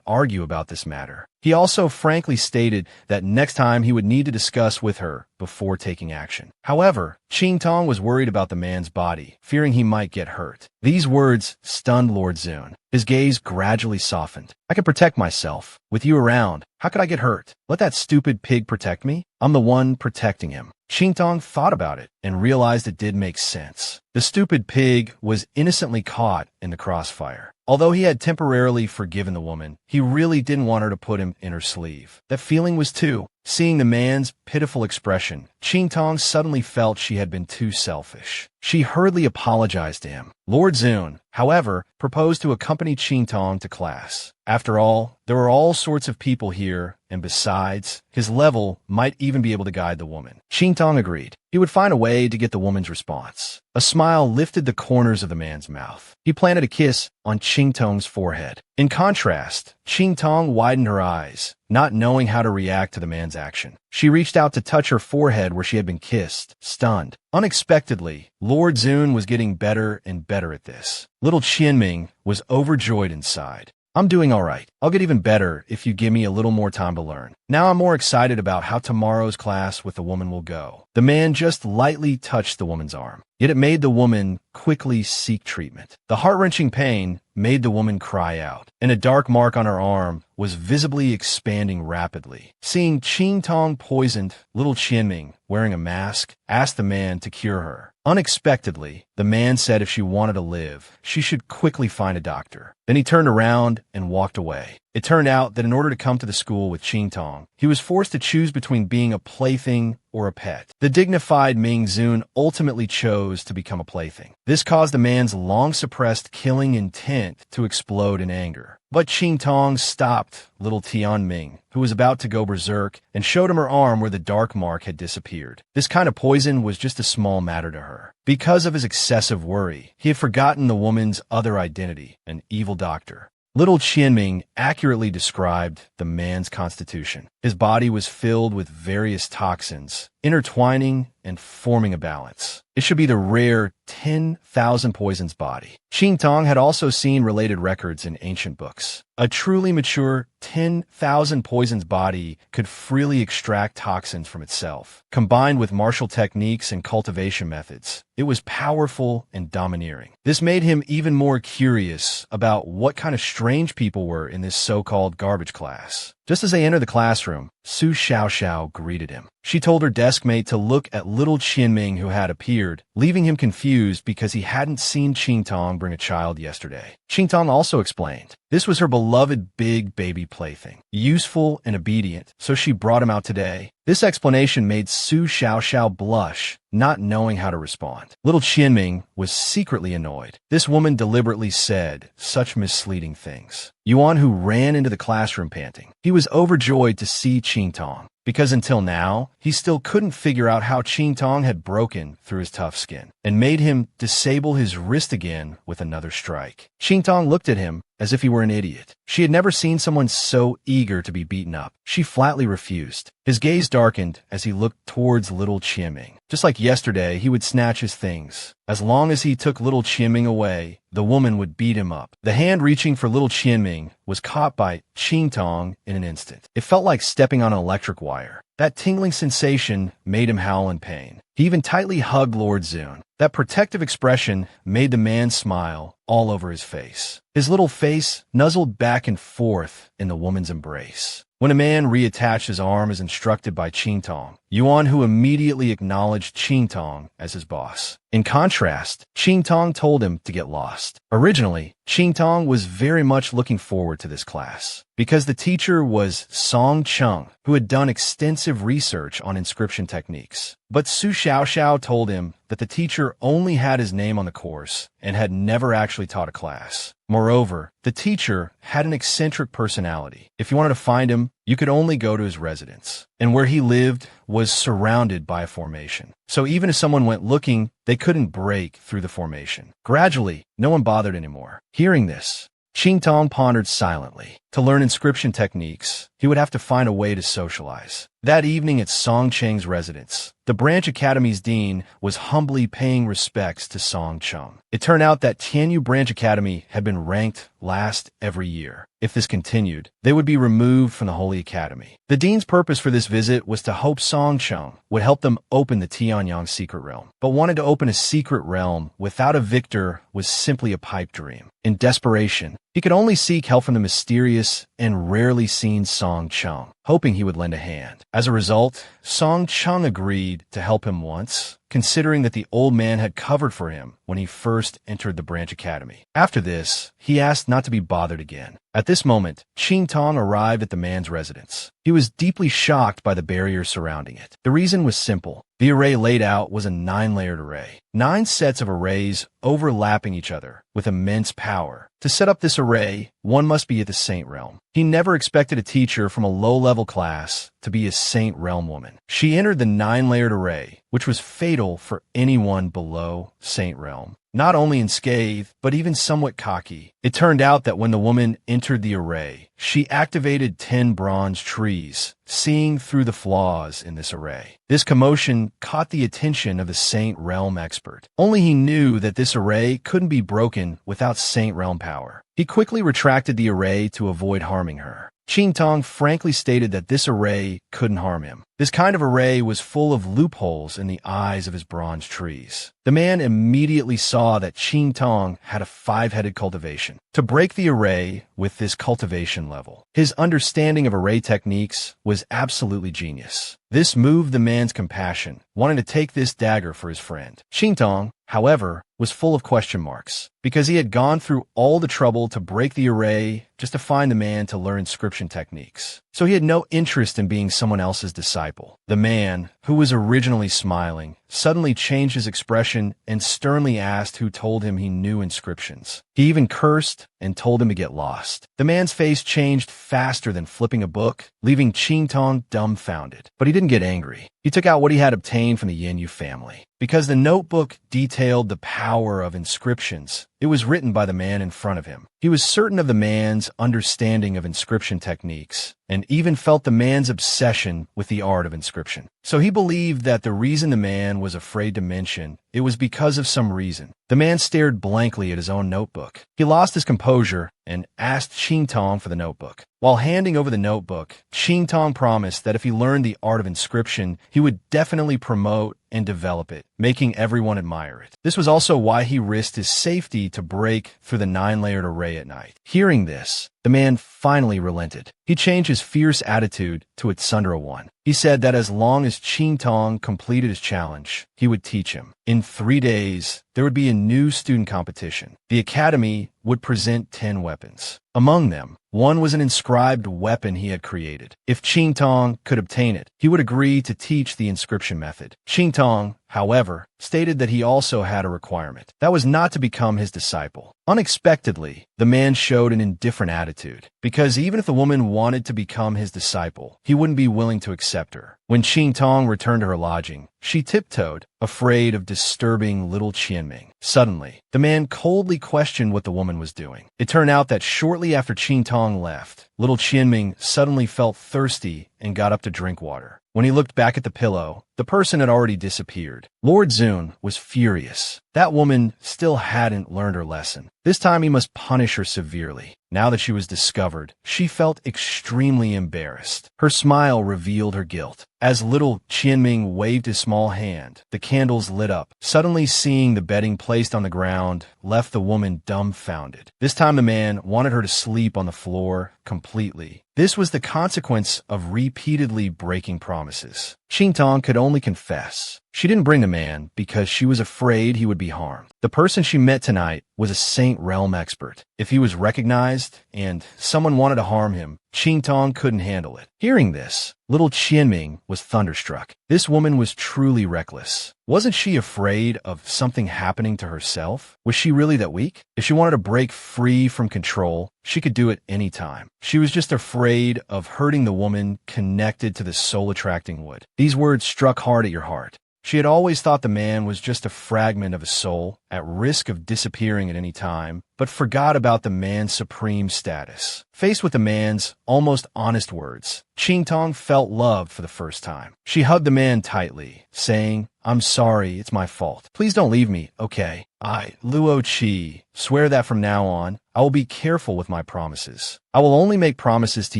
argue about this matter, he also frankly stated that next time he would need to discuss with her before taking action. However, Qing Tong was worried about the man's body, fearing he might get hurt. These words stunned Lord Zun. His gaze gradually softened. I can protect myself. With you around, how could I get hurt? Let that stupid pig protect me? I'm the one protecting him. Qing Tong thought about it and realized it did make sense. The stupid pig was innocently caught in the crossfire. Although he had temporarily forgiven the woman, he really didn't want her to put him in her sleeve. That feeling was too. Seeing the man's pitiful expression, Qing Tong suddenly felt she had been too selfish. She hurriedly apologized to him. Lord Zun, however, proposed to accompany Qing Tong to class. After all, there were all sorts of people here, and besides, his level might even be able to guide the woman. Qing Tong agreed. He would find a way to get the woman's response. A smile lifted the corners of the man's mouth. He planted a kiss on Qing Tong's forehead. In contrast, Qing Tong widened her eyes, not knowing how to react to the man's action. She reached out to touch her forehead where she had been kissed, stunned. Unexpectedly, Lord Zun was getting better and better at this. Little Qianming was overjoyed inside. I'm doing all right. I'll get even better if you give me a little more time to learn. Now I'm more excited about how tomorrow's class with the woman will go. The man just lightly touched the woman's arm, yet it made the woman quickly seek treatment. The heart-wrenching pain made the woman cry out, and a dark mark on her arm was visibly expanding rapidly. Seeing Qing Tong poisoned, little Qianming, wearing a mask, asked the man to cure her. Unexpectedly, the man said if she wanted to live, she should quickly find a doctor. Then he turned around and walked away. It turned out that in order to come to the school with Qing Tong, he was forced to choose between being a plaything or a pet. The dignified Ming Zun ultimately chose to become a plaything. This caused the man's long-suppressed killing intent to explode in anger. But Qing Tong stopped little Tianming, who was about to go berserk, and showed him her arm where the dark mark had disappeared. This kind of poison was just a small matter to her. Because of his excessive worry, he had forgotten the woman's other identity, an evil doctor. Little Qianming accurately described the man's constitution. His body was filled with various toxins, intertwining and forming a balance. It should be the rare 10,000 poisons body. Qing Tong had also seen related records in ancient books. A truly mature 10,000 poisons body could freely extract toxins from itself. Combined with martial techniques and cultivation methods, it was powerful and domineering. This made him even more curious about what kind of strange people were in this so-called garbage class. Just as they entered the classroom, Su Xiaoxiao greeted him. She told her deskmate to look at little Qianming who had appeared, leaving him confused because he hadn't seen Qing Tong bring a child yesterday. Qing Tong also explained. This was her beloved big baby plaything, useful and obedient, so she brought him out today. This explanation made Su Xiaoxiao blush, not knowing how to respond. Little Qianming was secretly annoyed. This woman deliberately said such misleading things. Yuan, who ran into the classroom panting. He was overjoyed to see Qing Tong, because until now, he still couldn't figure out how Qing Tong had broken through his tough skin and made him disable his wrist again with another strike. Qing Tong looked at him as if he were an idiot. She had never seen someone so eager to be beaten up. She flatly refused. His gaze darkened as he looked towards little Chiaming. Just like yesterday, he would snatch his things. As long as he took little Chiaming away, the woman would beat him up. The hand reaching for little Chiaming was caught by Qingtong in an instant. It felt like stepping on an electric wire. That tingling sensation made him howl in pain. He even tightly hugged Lord Zun. That protective expression made the man smile all over his face. His little face nuzzled back and forth in the woman's embrace. When a man reattached his arm as instructed by Qingtong, Yuan Hu immediately acknowledged Qingtong as his boss. In contrast, Qingtong told him to get lost. Originally, Qingtong was very much looking forward to this class, because the teacher was Song Chung, who had done extensive research on inscription techniques. But Su Xiaoxiao told him that the teacher only had his name on the course and had never actually taught a class. Moreover, the teacher had an eccentric personality. If you wanted to find him, you could only go to his residence, and where he lived was surrounded by a formation. So even if someone went looking, they couldn't break through the formation. Gradually, no one bothered anymore. Hearing this, Qingtong pondered silently. To learn inscription techniques, he would have to find a way to socialize. That evening at Song Cheng's residence, the branch academy's dean was humbly paying respects to Song Cheng. It turned out that Tianyu Branch Academy had been ranked last every year. If this continued, they would be removed from the Holy Academy. The dean's purpose for this visit was to hope Song Cheng would help them open the Tianyang secret realm. But wanting to open a secret realm without a victor was simply a pipe dream. In desperation, he could only seek help from the mysterious and rarely seen Song Cheng, hoping he would lend a hand. As a result, Song Cheng agreed to help him once, considering that the old man had covered for him when he first entered the branch academy. After this, he asked not to be bothered again. At this moment, Qingtong arrived at the man's residence. He was deeply shocked by the barrier surrounding it. The reason was simple. The array laid out was a 9-layered array. 9 sets of arrays overlapping each other with immense power. To set up this array, one must be at the Saint Realm. He never expected a teacher from a low-level class to be a Saint Realm woman. She entered the 9-layered array, which was fatal for anyone below Saint Realm. Not only unscathed, but even somewhat cocky. It turned out that when the woman entered the array, she activated 10 bronze trees, seeing through the flaws in this array. This commotion caught the attention of the Saint Realm expert. Only he knew that this array couldn't be broken without Saint Realm power. He quickly retracted the array to avoid harming her. Qingtong frankly stated that this array couldn't harm him. This kind of array was full of loopholes in the eyes of his bronze trees. The man immediately saw that Qingtong had a 5-headed cultivation. To break the array with this cultivation level, his understanding of array techniques was absolutely genius. This moved the man's compassion, wanting to take this dagger for his friend. Qingtong, however, was full of question marks, because he had gone through all the trouble to break the array just to find the man to learn inscription techniques. So he had no interest in being someone else's disciple. The man, who was originally smiling, suddenly changed his expression and sternly asked who told him he knew inscriptions. He even cursed and told him to get lost. The man's face changed faster than flipping a book, leaving Qingtong dumbfounded. But he didn't get angry. He took out what he had obtained from the Yanyu family. Because the notebook detailed the power of inscriptions, it was written by the man in front of him. He was certain of the man's understanding of inscription techniques, and even felt the man's obsession with the art of inscription. So he believed that the reason the man was afraid to mention it was because of some reason. The man stared blankly at his own notebook. He lost his composure and asked Qingtong for the notebook. While handing over the notebook, Qingtong promised that if he learned the art of inscription, he would definitely promote and develop it, making everyone admire it. This was also why he risked his safety to break through the 9-layered array at night. Hearing this, the man finally relented. He changed his fierce attitude to its Sundara one. He said that as long as Qingtong completed his challenge, he would teach him. In 3 days, there would be a new student competition. The academy would present 10 weapons. Among them, one was an inscribed weapon he had created. If Qingtong could obtain it, he would agree to teach the inscription method. Qingtong, however, stated that he also had a requirement. That was not to become his disciple. Unexpectedly, the man showed an indifferent attitude, because even if the woman wanted to become his disciple, he wouldn't be willing to accept her. When Qingtong returned to her lodging, she tiptoed, afraid of disturbing little Qian Qianming. Suddenly, the man coldly questioned what the woman was doing. It turned out that shortly after Qing Tong left, little Qianming suddenly felt thirsty and got up to drink water. When he looked back at the pillow, the person had already disappeared. Lord Zun was furious. That woman still hadn't learned her lesson. This time he must punish her severely. Now that she was discovered, she felt extremely embarrassed. Her smile revealed her guilt. As little Qianming waved his small hand, the candles lit up. Suddenly seeing the bedding placed on the ground left the woman dumbfounded. This time the man wanted her to sleep on the floor completely. This was the consequence of repeatedly breaking promises. Qing Tong could only confess. She didn't bring the man because she was afraid he would be harmed. The person she met tonight was a Saint Realm expert. If he was recognized and someone wanted to harm him, Qing Tong couldn't handle it. Hearing this, little Qianming was thunderstruck. This woman was truly reckless. Wasn't she afraid of something happening to herself? Was she really that weak? If she wanted to break free from control, she could do it any time. She was just afraid of hurting the woman connected to the soul-attracting wood. These words struck hard at your heart. She had always thought the man was just a fragment of a soul, at risk of disappearing at any time, but forgot about the man's supreme status. Faced with the man's almost honest words, Qing Tong felt loved for the first time. She hugged the man tightly, saying, "I'm sorry, it's my fault. Please don't leave me, okay? I, Luo Qi, swear that from now on, I will be careful with my promises. I will only make promises to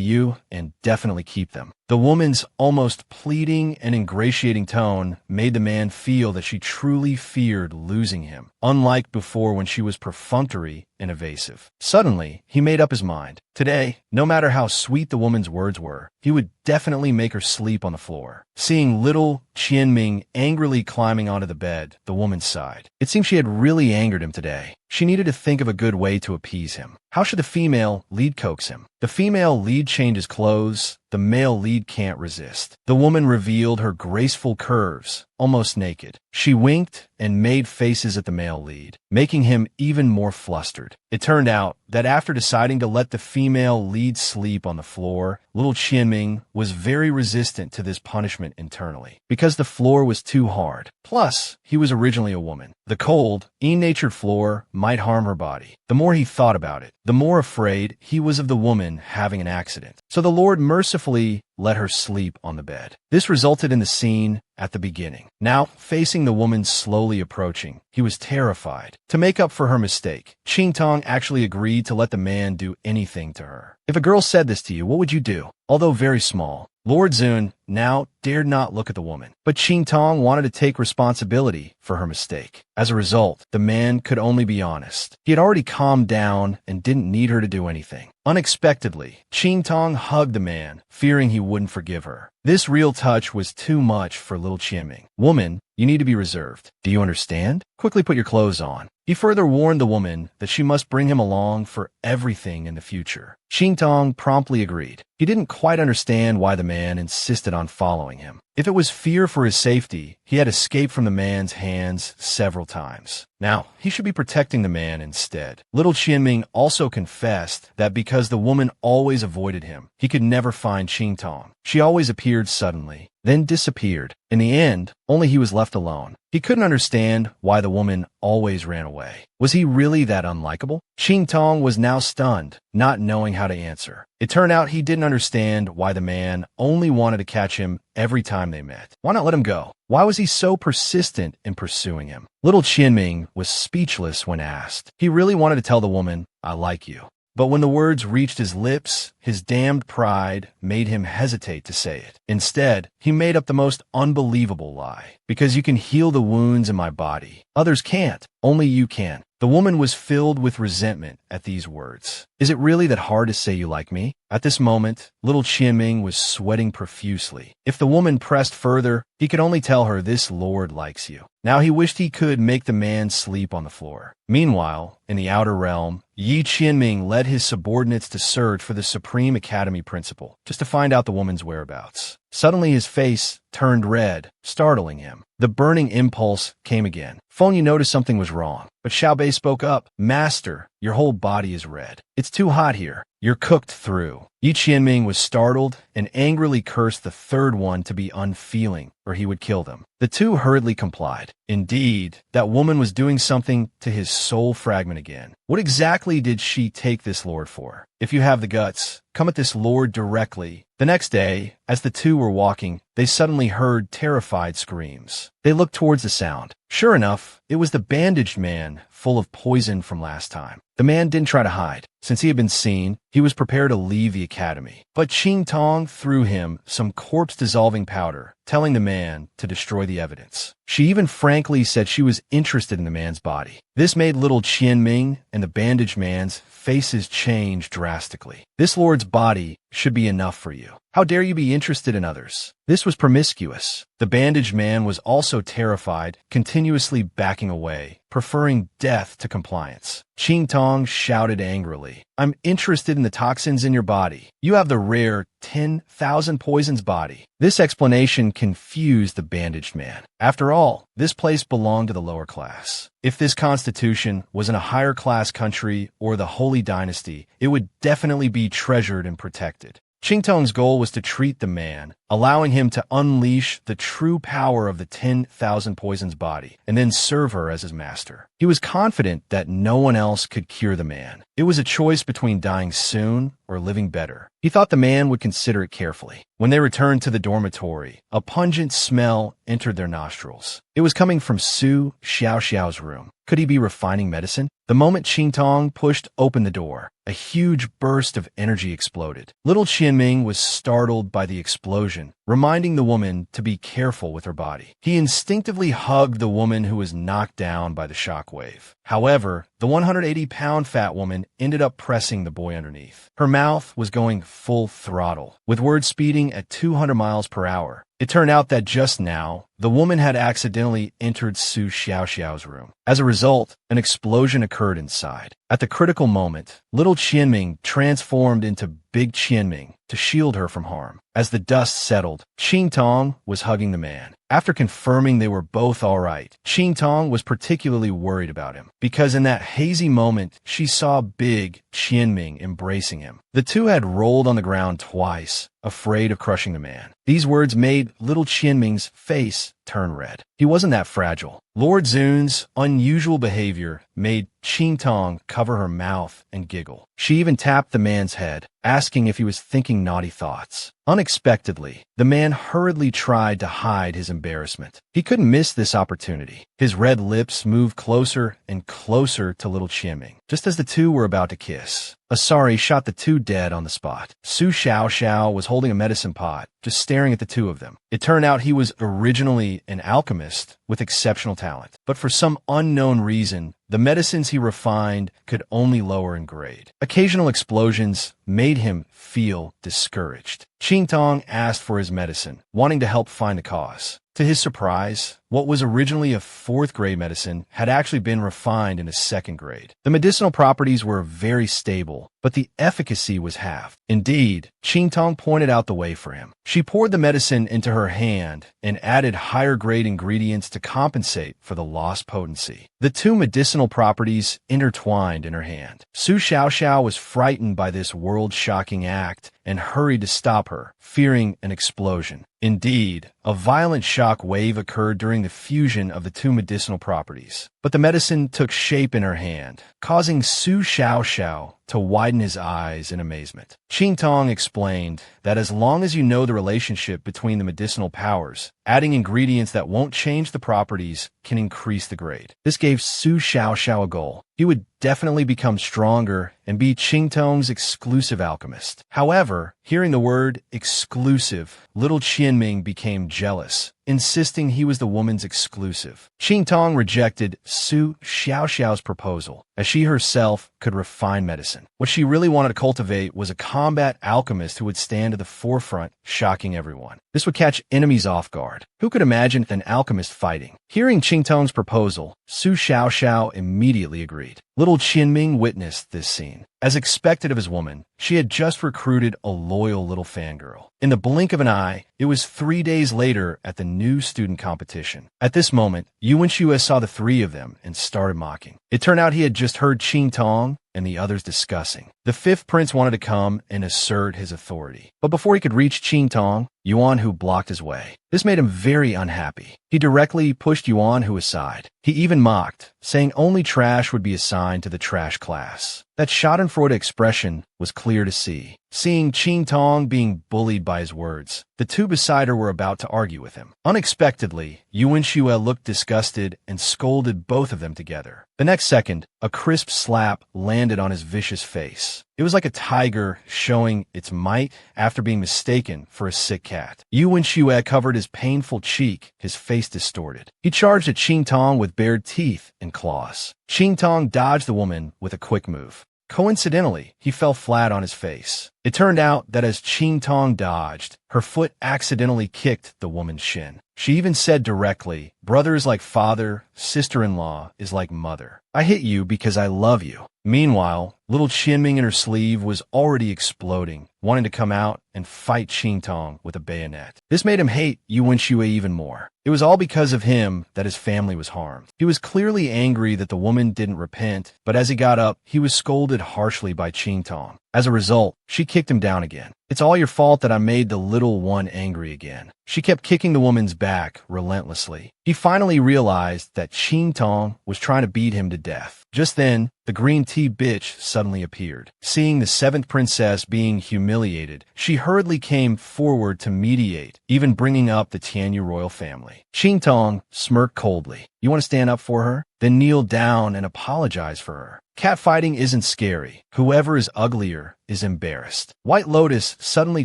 you and definitely keep them." The woman's almost pleading and ingratiating tone made the man feel that she truly feared losing him, unlike before when she was perfunctory and evasive. Suddenly, he made up his mind. Today, no matter how sweet the woman's words were, he would definitely make her sleep on the floor. Seeing little Qianming angrily climbing onto the bed, the woman sighed. It seemed she had really angered him today. She needed to think of a good way to appease him. How should the female lead coax him? The female lead changes clothes. The male lead can't resist. The woman revealed her graceful curves, almost naked. She winked and made faces at the male lead, making him even more flustered. It turned out that after deciding to let the female lead sleep on the floor, little Qianming was very resistant to this punishment internally, because the floor was too hard. Plus, he was originally a woman. The cold, ill-natured floor might harm her body. The more he thought about it, the more afraid he was of the woman having an accident. So the Lord mercifully let her sleep on the bed. This resulted in the scene at the beginning. Now, facing the woman slowly approaching, he was terrified. To make up for her mistake, Qing Tong actually agreed to let the man do anything to her. If a girl said this to you, what would you do? Although very small, Lord Zun now dared not look at the woman, but Qing Tong wanted to take responsibility for her mistake. As a result, the man could only be honest. He had already calmed down and didn't need her to do anything. Unexpectedly, Qing Tong hugged the man, fearing he wouldn't forgive her. This real touch was too much for little Qianming. "Woman, you need to be reserved. Do you understand? Quickly put your clothes on." He further warned the woman that she must bring him along for everything in the future. Qing Tong promptly agreed. He didn't quite understand why the man insisted on following him. If it was fear for his safety, he had escaped from the man's hands several times. Now, he should be protecting the man instead. Little Qianming also confessed that because the woman always avoided him, he could never find Qing Tong. She always appeared suddenly, then disappeared. In the end, only he was left alone. He couldn't understand why the woman always ran away. Was he really that unlikable? Qing Tong was now stunned, not knowing how to answer. It turned out he didn't understand why the man only wanted to catch him every time they met. Why not let him go? Why was he so persistent in pursuing him? Little Qianming was speechless when asked. He really wanted to tell the woman, "I like you." But when the words reached his lips, his damned pride made him hesitate to say it. Instead, he made up the most unbelievable lie. "Because you can heal the wounds in my body. Others can't. Only you can." The woman was filled with resentment at these words. "Is it really that hard to say you like me?" At this moment, little Qianming was sweating profusely. If the woman pressed further, he could only tell her, "This lord likes you." Now he wished he could make the man sleep on the floor. Meanwhile, in the outer realm, Yi Qianming led his subordinates to search for the Supreme Academy principal, just to find out the woman's whereabouts. Suddenly his face turned red, startling him. The burning impulse came again. Feng Yu noticed something was wrong, but Xiaobei spoke up. Master, your whole body is red. It's too hot here. You're cooked through. Yi Qianming was startled and angrily cursed the third one to be unfeeling, or he would kill them. The two hurriedly complied. Indeed, that woman was doing something to his soul fragment again. What exactly did she take this lord for? If you have the guts, come at this lord directly. The next day, as the two were walking, they suddenly heard terrified screams. They looked towards the sound. Sure enough, it was the bandaged man, full of poison from last time. The man didn't try to hide. Since he had been seen, he was prepared to leave the academy. But Qing Tong threw him some corpse-dissolving powder, telling the man to destroy the evidence. She even frankly said she was interested in the man's body. This made little Qianming and the bandaged man's faces change drastically. This lord's body should be enough for you. How dare you be interested in others? This was promiscuous. The bandaged man was also terrified, continuously backing away, preferring death to compliance. Qing Tong shouted angrily, I'm interested in the toxins in your body. You have the rare 10,000 poisons body. This explanation confused the bandaged man. After all, this place belonged to the lower class. If this constitution was in a higher class country or the Holy Dynasty, it would definitely be treasured and protected. Qing Tong's goal was to treat the man, allowing him to unleash the true power of the 10,000 poisons body, and then serve her as his master. He was confident that no one else could cure the man. It was a choice between dying soon or living better. He thought the man would consider it carefully. When they returned to the dormitory, a pungent smell entered their nostrils. It was coming from Su Xiaoxiao's room. Could he be refining medicine? The moment Qing Tong pushed open the door, a huge burst of energy exploded. Little Qianming was startled by the explosion, reminding the woman to be careful with her body. He instinctively hugged the woman who was knocked down by the shockwave. However, the 180-pound fat woman ended up pressing the boy underneath. Her mouth was going full throttle, with words speeding at 200 miles per hour. It turned out that just now, the woman had accidentally entered Su Xiaoxiao's room. As a result, an explosion occurred inside. At the critical moment, little Qianming transformed into Big Qianming to shield her from harm. As the dust settled, Qing Tong was hugging the man. After confirming they were both all right, Qing Tong was particularly worried about him, because in that hazy moment, she saw Big Qianming embracing him. The two had rolled on the ground twice, afraid of crushing the man. These words made little Qianming's face turn red. He wasn't that fragile. Lord Zun's unusual behavior made Qing Tong cover her mouth and giggle. She even tapped the man's head, asking if he was thinking naughty thoughts. Unexpectedly, the man hurriedly tried to hide his embarrassment. He couldn't miss this opportunity. His red lips moved closer and closer to little Qianming, just as the two were about to kiss. Asari shot the two dead on the spot. Su Xiaoxiao was holding a medicine pot, just staring at the two of them. It turned out he was originally an alchemist with exceptional talent, but for some unknown reason, the medicines he refined could only lower in grade. Occasional explosions made him feel discouraged. Qing Tong asked for his medicine, wanting to help find the cause. To his surprise, what was originally a 4th grade medicine had actually been refined in a 2nd grade. The medicinal properties were very stable, but the efficacy was halved. Indeed, Qing Tong pointed out the way for him. She poured the medicine into her hand and added higher grade ingredients to compensate for the lost potency. The two medicinal properties intertwined in her hand. Su Xiaoxiao was frightened by this world-shocking act and hurried to stop her, fearing an explosion. Indeed, a violent shock wave occurred during the fusion of the two medicinal properties, but the medicine took shape in her hand, causing Su Xiaoxiao to widen his eyes in amazement. Qing Tong explained that as long as you know the relationship between the medicinal powers, adding ingredients that won't change the properties can increase the grade. This gave Su Xiaoxiao a goal. He would definitely become stronger and be Qing Tong's exclusive alchemist. However, hearing the word exclusive, little Qianming became jealous, insisting he was the woman's exclusive. Qing Tong rejected Su Xiaoxiao's proposal, as she herself could refine medicine. What she really wanted to cultivate was a combat alchemist who would stand at the forefront, shocking everyone. This would catch enemies off guard. Who could imagine an alchemist fighting? Hearing Qingtong's proposal, Su Xiaoxiao immediately agreed. Little Qianming witnessed this scene. As expected of his woman, she had just recruited a loyal little fangirl. In the blink of an eye, it was 3 days later at the new student competition. At this moment, Yuan Xue saw the three of them and started mocking. It turned out he had just heard Qingtong and the others discussing. The fifth prince wanted to come and assert his authority. But before he could reach Qingtong, Yuan Hu blocked his way. This made him very unhappy. He directly pushed Yuan Hu aside. He even mocked, saying only trash would be assigned to the trash class. That schadenfreude expression was clear to see. Seeing Qingtong being bullied by his words, the two beside her were about to argue with him. Unexpectedly, Yuan Xue looked disgusted and scolded both of them together. The next second, a crisp slap landed on his vicious face. It was like a tiger showing its might after being mistaken for a sick cat. Yuan Xue covered his painful cheek, his face distorted. He charged at Qingtong with bared teeth and claws. Qingtong dodged the woman with a quick move. Coincidentally, he fell flat on his face. It turned out that as Qingtong dodged, her foot accidentally kicked the woman's shin. She even said directly, "Brother is like father, sister-in-law is like mother. I hit you because I love you." Meanwhile, little Qianming in her sleeve was already exploding, wanting to come out and fight Qingtong with a bayonet. This made him hate Yuan Xue even more. It was all because of him that his family was harmed. He was clearly angry that the woman didn't repent, but as he got up, he was scolded harshly by Qingtong. As a result, she kicked him down again. "It's all your fault that I made the little one angry again." She kept kicking the woman's back relentlessly. He finally realized that Qingtong was trying to beat him to death. Just then, the green tea bitch suddenly appeared. Seeing the seventh princess being humiliated, she hurriedly came forward to mediate, even bringing up the Tianyu royal family. Qingtong smirked coldly. "You want to stand up for her? Then kneel down and apologize for her. Catfighting isn't scary. Whoever is uglier is embarrassed." White Lotus suddenly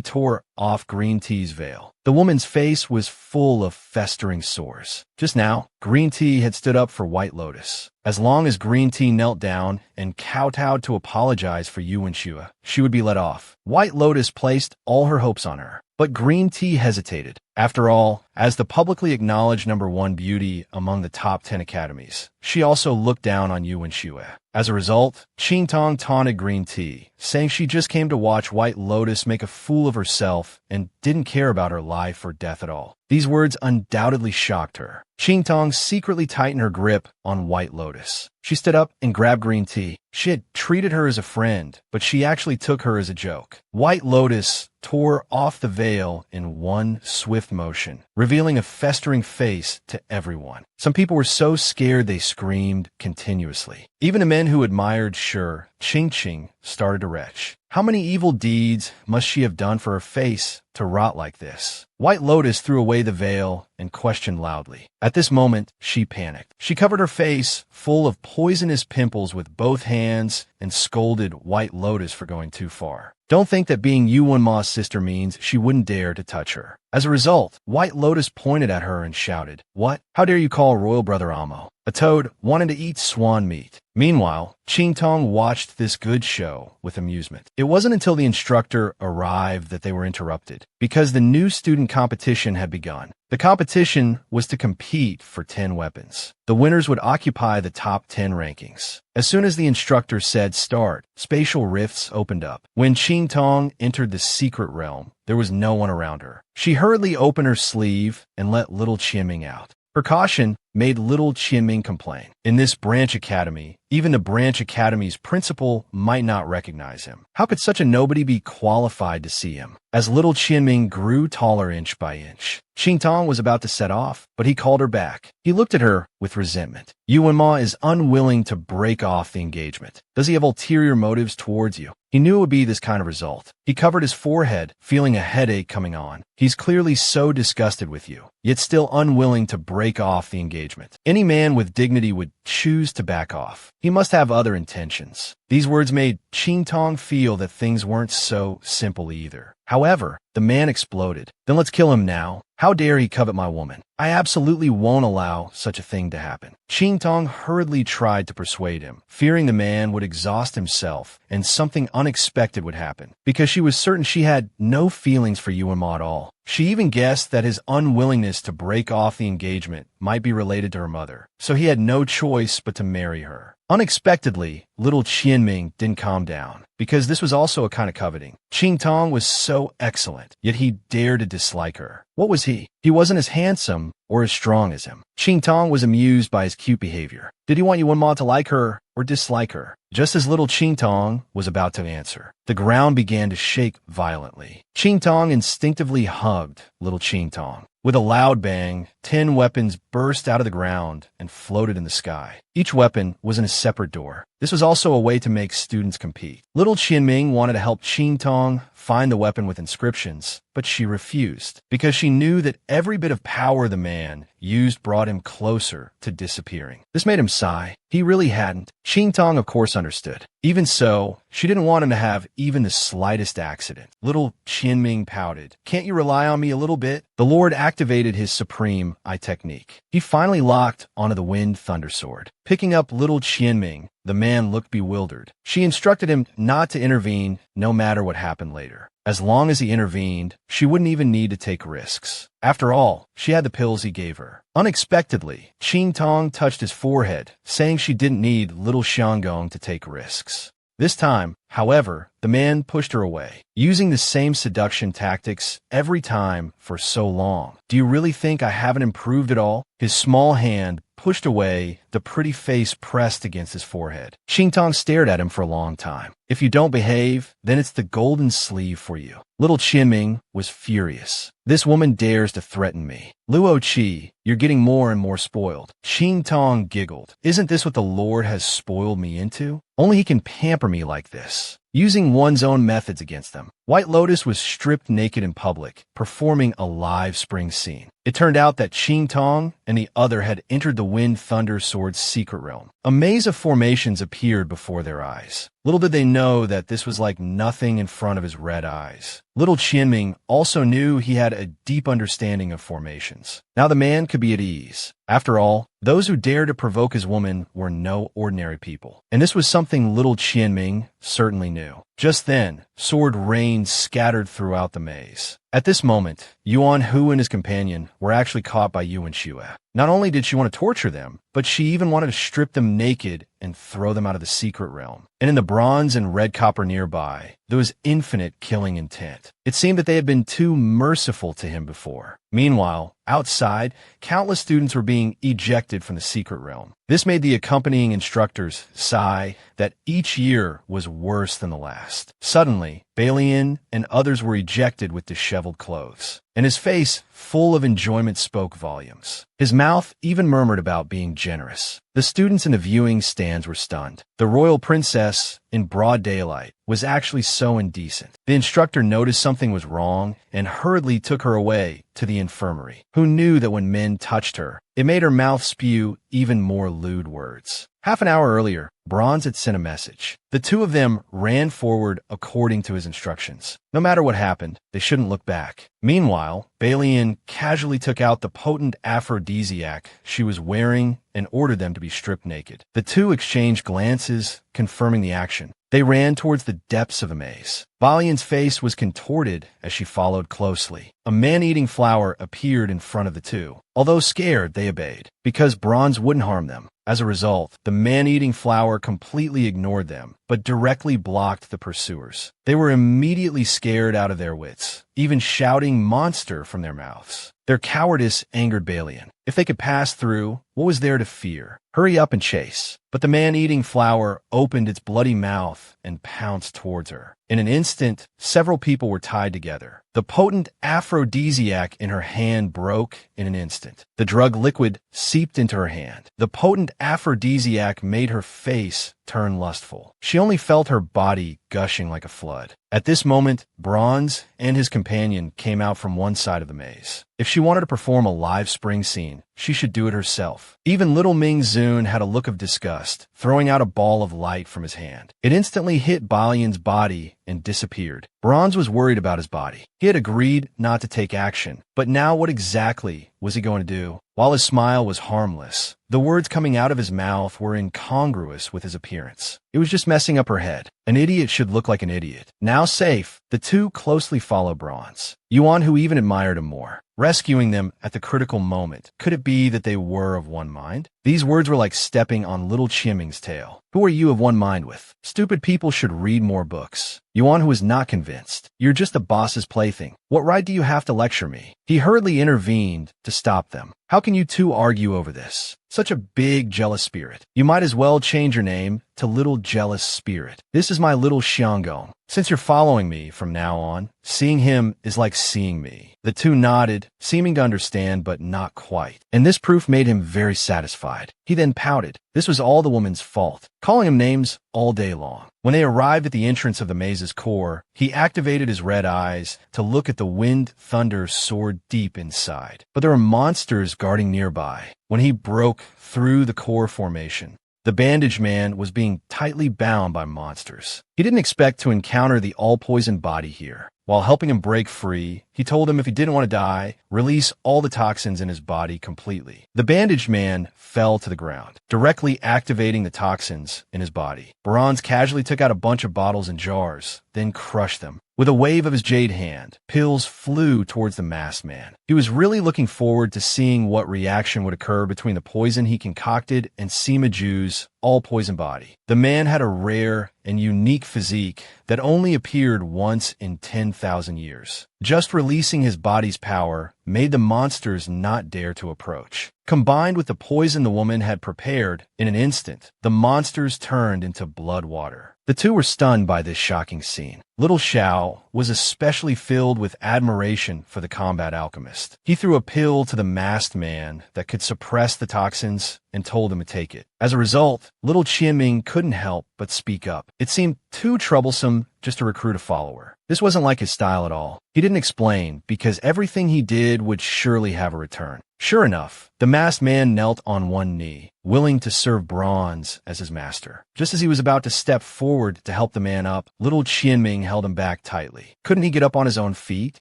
tore off Green Tea's veil. The woman's face was full of festering sores. Just now, Green Tea had stood up for White Lotus. As long as Green Tea knelt down and kowtowed to apologize for Yuan Xue, she would be let off. White Lotus placed all her hopes on her. But Green Tea hesitated. After all, as the publicly acknowledged #1 beauty among the top 10 academies, she also looked down on Yuan Xue. As a result, Qingtong taunted Green Tea, saying she just came to watch White Lotus make a fool of herself and didn't care about her life or death at all. These words undoubtedly shocked her. Qingtong secretly tightened her grip on White Lotus. She stood up and grabbed Green Tea. She had treated her as a friend, but she actually took her as a joke. White Lotus tore off the veil in one swift motion, revealing a festering face to everyone. Some people were so scared they screamed continuously. Even the men who admired Qing started to retch. How many evil deeds must she have done for her face to rot like this? White Lotus threw away the veil and questioned loudly. At this moment, she panicked. She covered her face full of poisonous pimples with both hands and scolded White Lotus for going too far. Don't think that being Yuan Ma's sister means she wouldn't dare to touch her. As a result, White Lotus pointed at her and shouted, "What? How dare you call royal brother Amo a toad wanting to eat swan meat?" Meanwhile, Qingtong watched this good show with amusement. It wasn't until the instructor arrived that they were interrupted, because the new student competition had begun. The competition was to compete for 10 weapons. The winners would occupy the top 10 rankings. As soon as the instructor said start, spatial rifts opened up. When Qingtong entered the secret realm, there was no one around her. She hurriedly opened her sleeve and let little Qianming out. Her caution made little Qianming complain. In this branch academy, even the branch academy's principal might not recognize him. How could such a nobody be qualified to see him? As little Qianming grew taller inch by inch, Qingtong was about to set off, but he called her back. He looked at her with resentment. Yuan Ma is unwilling to break off the engagement. Does he have ulterior motives towards you? He knew it would be this kind of result. He covered his forehead, feeling a headache coming on. He's clearly so disgusted with you, yet still unwilling to break off the engagement. Any man with dignity would choose to back off. He must have other intentions. These words made Qingtong feel that things weren't so simple either. However, the man exploded. Then let's kill him now. How dare he covet my woman? I absolutely won't allow such a thing to happen. Ching Tong hurriedly tried to persuade him, fearing the man would exhaust himself and something unexpected would happen, because she was certain she had no feelings for Yuan Ma at all. She even guessed that his unwillingness to break off the engagement might be related to her mother, so he had no choice but to marry her. Unexpectedly, little Qianming didn't calm down, because this was also a kind of coveting. Ching Tong was so excellent, yet he dared to dislike her. What was he? He wasn't as handsome or as strong as him. Ching Tong was amused by his cute behavior. Did he want Yuan Ma to like her or dislike her? Just as little Ching Tong was about to answer, the ground began to shake violently. Ching Tong instinctively hugged little Ching Tong. With a loud bang, 10 weapons burst out of the ground and floated in the sky. Each weapon was in a separate door. This was also a way to make students compete. Little Qianming wanted to help Ching Tong find the weapon with inscriptions, but she refused, because she knew that every bit of power the man used brought him closer to disappearing. This made him sigh. He really hadn't. Ching Tong, of course, understood. Even so, she didn't want him to have even the slightest accident. Little Qianming pouted. Can't you rely on me a little bit? The Lord activated his supreme eye technique. He finally locked onto the wind thunder sword. Picking up little Qianming, the man looked bewildered. She instructed him not to intervene no matter what happened later. As long as he intervened, she wouldn't even need to take risks. After all, she had the pills he gave her. Unexpectedly, Ching Tong touched his forehead, saying she didn't need little Xianggong to take risks. This time, however, the man pushed her away, using the same seduction tactics every time for so long. Do you really think I haven't improved at all? His small hand pushed away, the pretty face pressed against his forehead. Ching Tong stared at him for a long time. If you don't behave, then it's the golden sleeve for you. Little Qianming was furious. This woman dares to threaten me. Luo Qi, you're getting more and more spoiled. Ching Tong giggled. Isn't this what the Lord has spoiled me into? Only he can pamper me like this, using one's own methods against them. White Lotus was stripped naked in public, performing a live spring scene. It turned out that Ching Tong and the other had entered the Wind Thunder Sword's secret realm. A maze of formations appeared before their eyes. Little did they know that this was like nothing in front of his red eyes. Little Qianming also knew he had a deep understanding of formations. Now the man could be at ease. After all, those who dared to provoke his woman were no ordinary people. And this was something little Qianming certainly knew. Just then, sword rain scattered throughout the maze. At this moment, Yuan Hu and his companion were actually caught by Yuan Xue. Not only did she want to torture them, but she even wanted to strip them naked and throw them out of the secret realm. And in the bronze and red copper nearby, there was infinite killing intent. It seemed that they had been too merciful to him before. Meanwhile, outside, countless students were being ejected from the secret realm. This made the accompanying instructors sigh that each year was worse than the last. Suddenly, Balian and others were ejected with disheveled clothes, and his face, full of enjoyment, spoke volumes. His mouth even murmured about being generous. The students in the viewing stands were stunned. The royal princess, in broad daylight, was actually so indecent. The instructor noticed something was wrong and hurriedly took her away to the infirmary. Who knew that when men touched her, it made her mouth spew even more lewd words? Half an hour earlier, Bronze had sent a message. The two of them ran forward according to his instructions. No matter what happened, they shouldn't look back. Meanwhile, Balian casually took out the potent aphrodisiac she was wearing and ordered them to be stripped naked. The two exchanged glances, confirming the action. They ran towards the depths of the maze. Balian's face was contorted as she followed closely. A man-eating flower appeared in front of the two. Although scared, they obeyed, because Bronze wouldn't harm them. As a result, the man-eating flower completely ignored them, but directly blocked the pursuers. They were immediately scared out of their wits, even shouting "monster" from their mouths. Their cowardice angered Balian. If they could pass through, what was there to fear? Hurry up and chase. But the man-eating flower opened its bloody mouth and pounced towards her. In an instant, several people were tied together. The potent aphrodisiac in her hand broke in an instant. The drug liquid seeped into her hand. The potent aphrodisiac made her face turn lustful. She only felt her body gushing like a flood. At this moment, Bronze and his companion came out from one side of the maze. If she wanted to perform a live spring scene, she should do it herself. Even little Ming Zun had a look of disgust, throwing out a ball of light from his hand. It instantly hit Balian's body and disappeared. Bronze was worried about his body. He had agreed not to take action, But now what exactly was he going to do? While his smile was harmless, the words coming out of his mouth were incongruous with his appearance. It was just messing up her head. An idiot should look like an idiot. Now safe, the two closely follow Bronze. Yuan, who even admired him more, rescuing them at the critical moment. Could it be that they were of one mind? These words were like stepping on little Chimming's tail. Who are you of one mind with? Stupid people should read more books. Yuan, who was not convinced. You're just the boss's plaything. What right do you have to lecture me? He hurriedly intervened to stop them. How can you two argue over this? Such a big, jealous spirit. You might as well change your name to Little Jealous Spirit. This is my little Xianggong. Since you're following me from now on, seeing him is like seeing me. The two nodded, seeming to understand but not quite. And this proof made him very satisfied. He then pouted. This was all the woman's fault, calling him names all day long. When they arrived at the entrance of the maze's core, he activated his red eyes to look at the wind thunder soared deep inside. But there were monsters guarding nearby. When he broke through the core formation, the bandaged man was being tightly bound by monsters. He didn't expect to encounter the all-poison body here. While helping him break free, he told him if he didn't want to die, release all the toxins in his body completely. The bandaged man fell to the ground, directly activating the toxins in his body. Bronze casually took out a bunch of bottles and jars, then crushed them. With a wave of his jade hand, pills flew towards the masked man. He was really looking forward to seeing what reaction would occur between the poison he concocted and Sima Ju's all-poison body. The man had a rare and unique physique that only appeared once in 10,000 years. Just releasing his body's power made the monsters not dare to approach. Combined with the poison the woman had prepared, in an instant, the monsters turned into blood water. The two were stunned by this shocking scene. Little Xiao was especially filled with admiration for the combat alchemist. He threw a pill to the masked man that could suppress the toxins and told him to take it. As a result, little Qianming couldn't help but speak up. It seemed too troublesome just to recruit a follower. This wasn't like his style at all. He didn't explain, because everything he did would surely have a return. Sure enough, the masked man knelt on one knee, willing to serve Bronze as his master. Just as he was about to step forward to help the man up, little Qianming held him back tightly. Couldn't he get up on his own feet?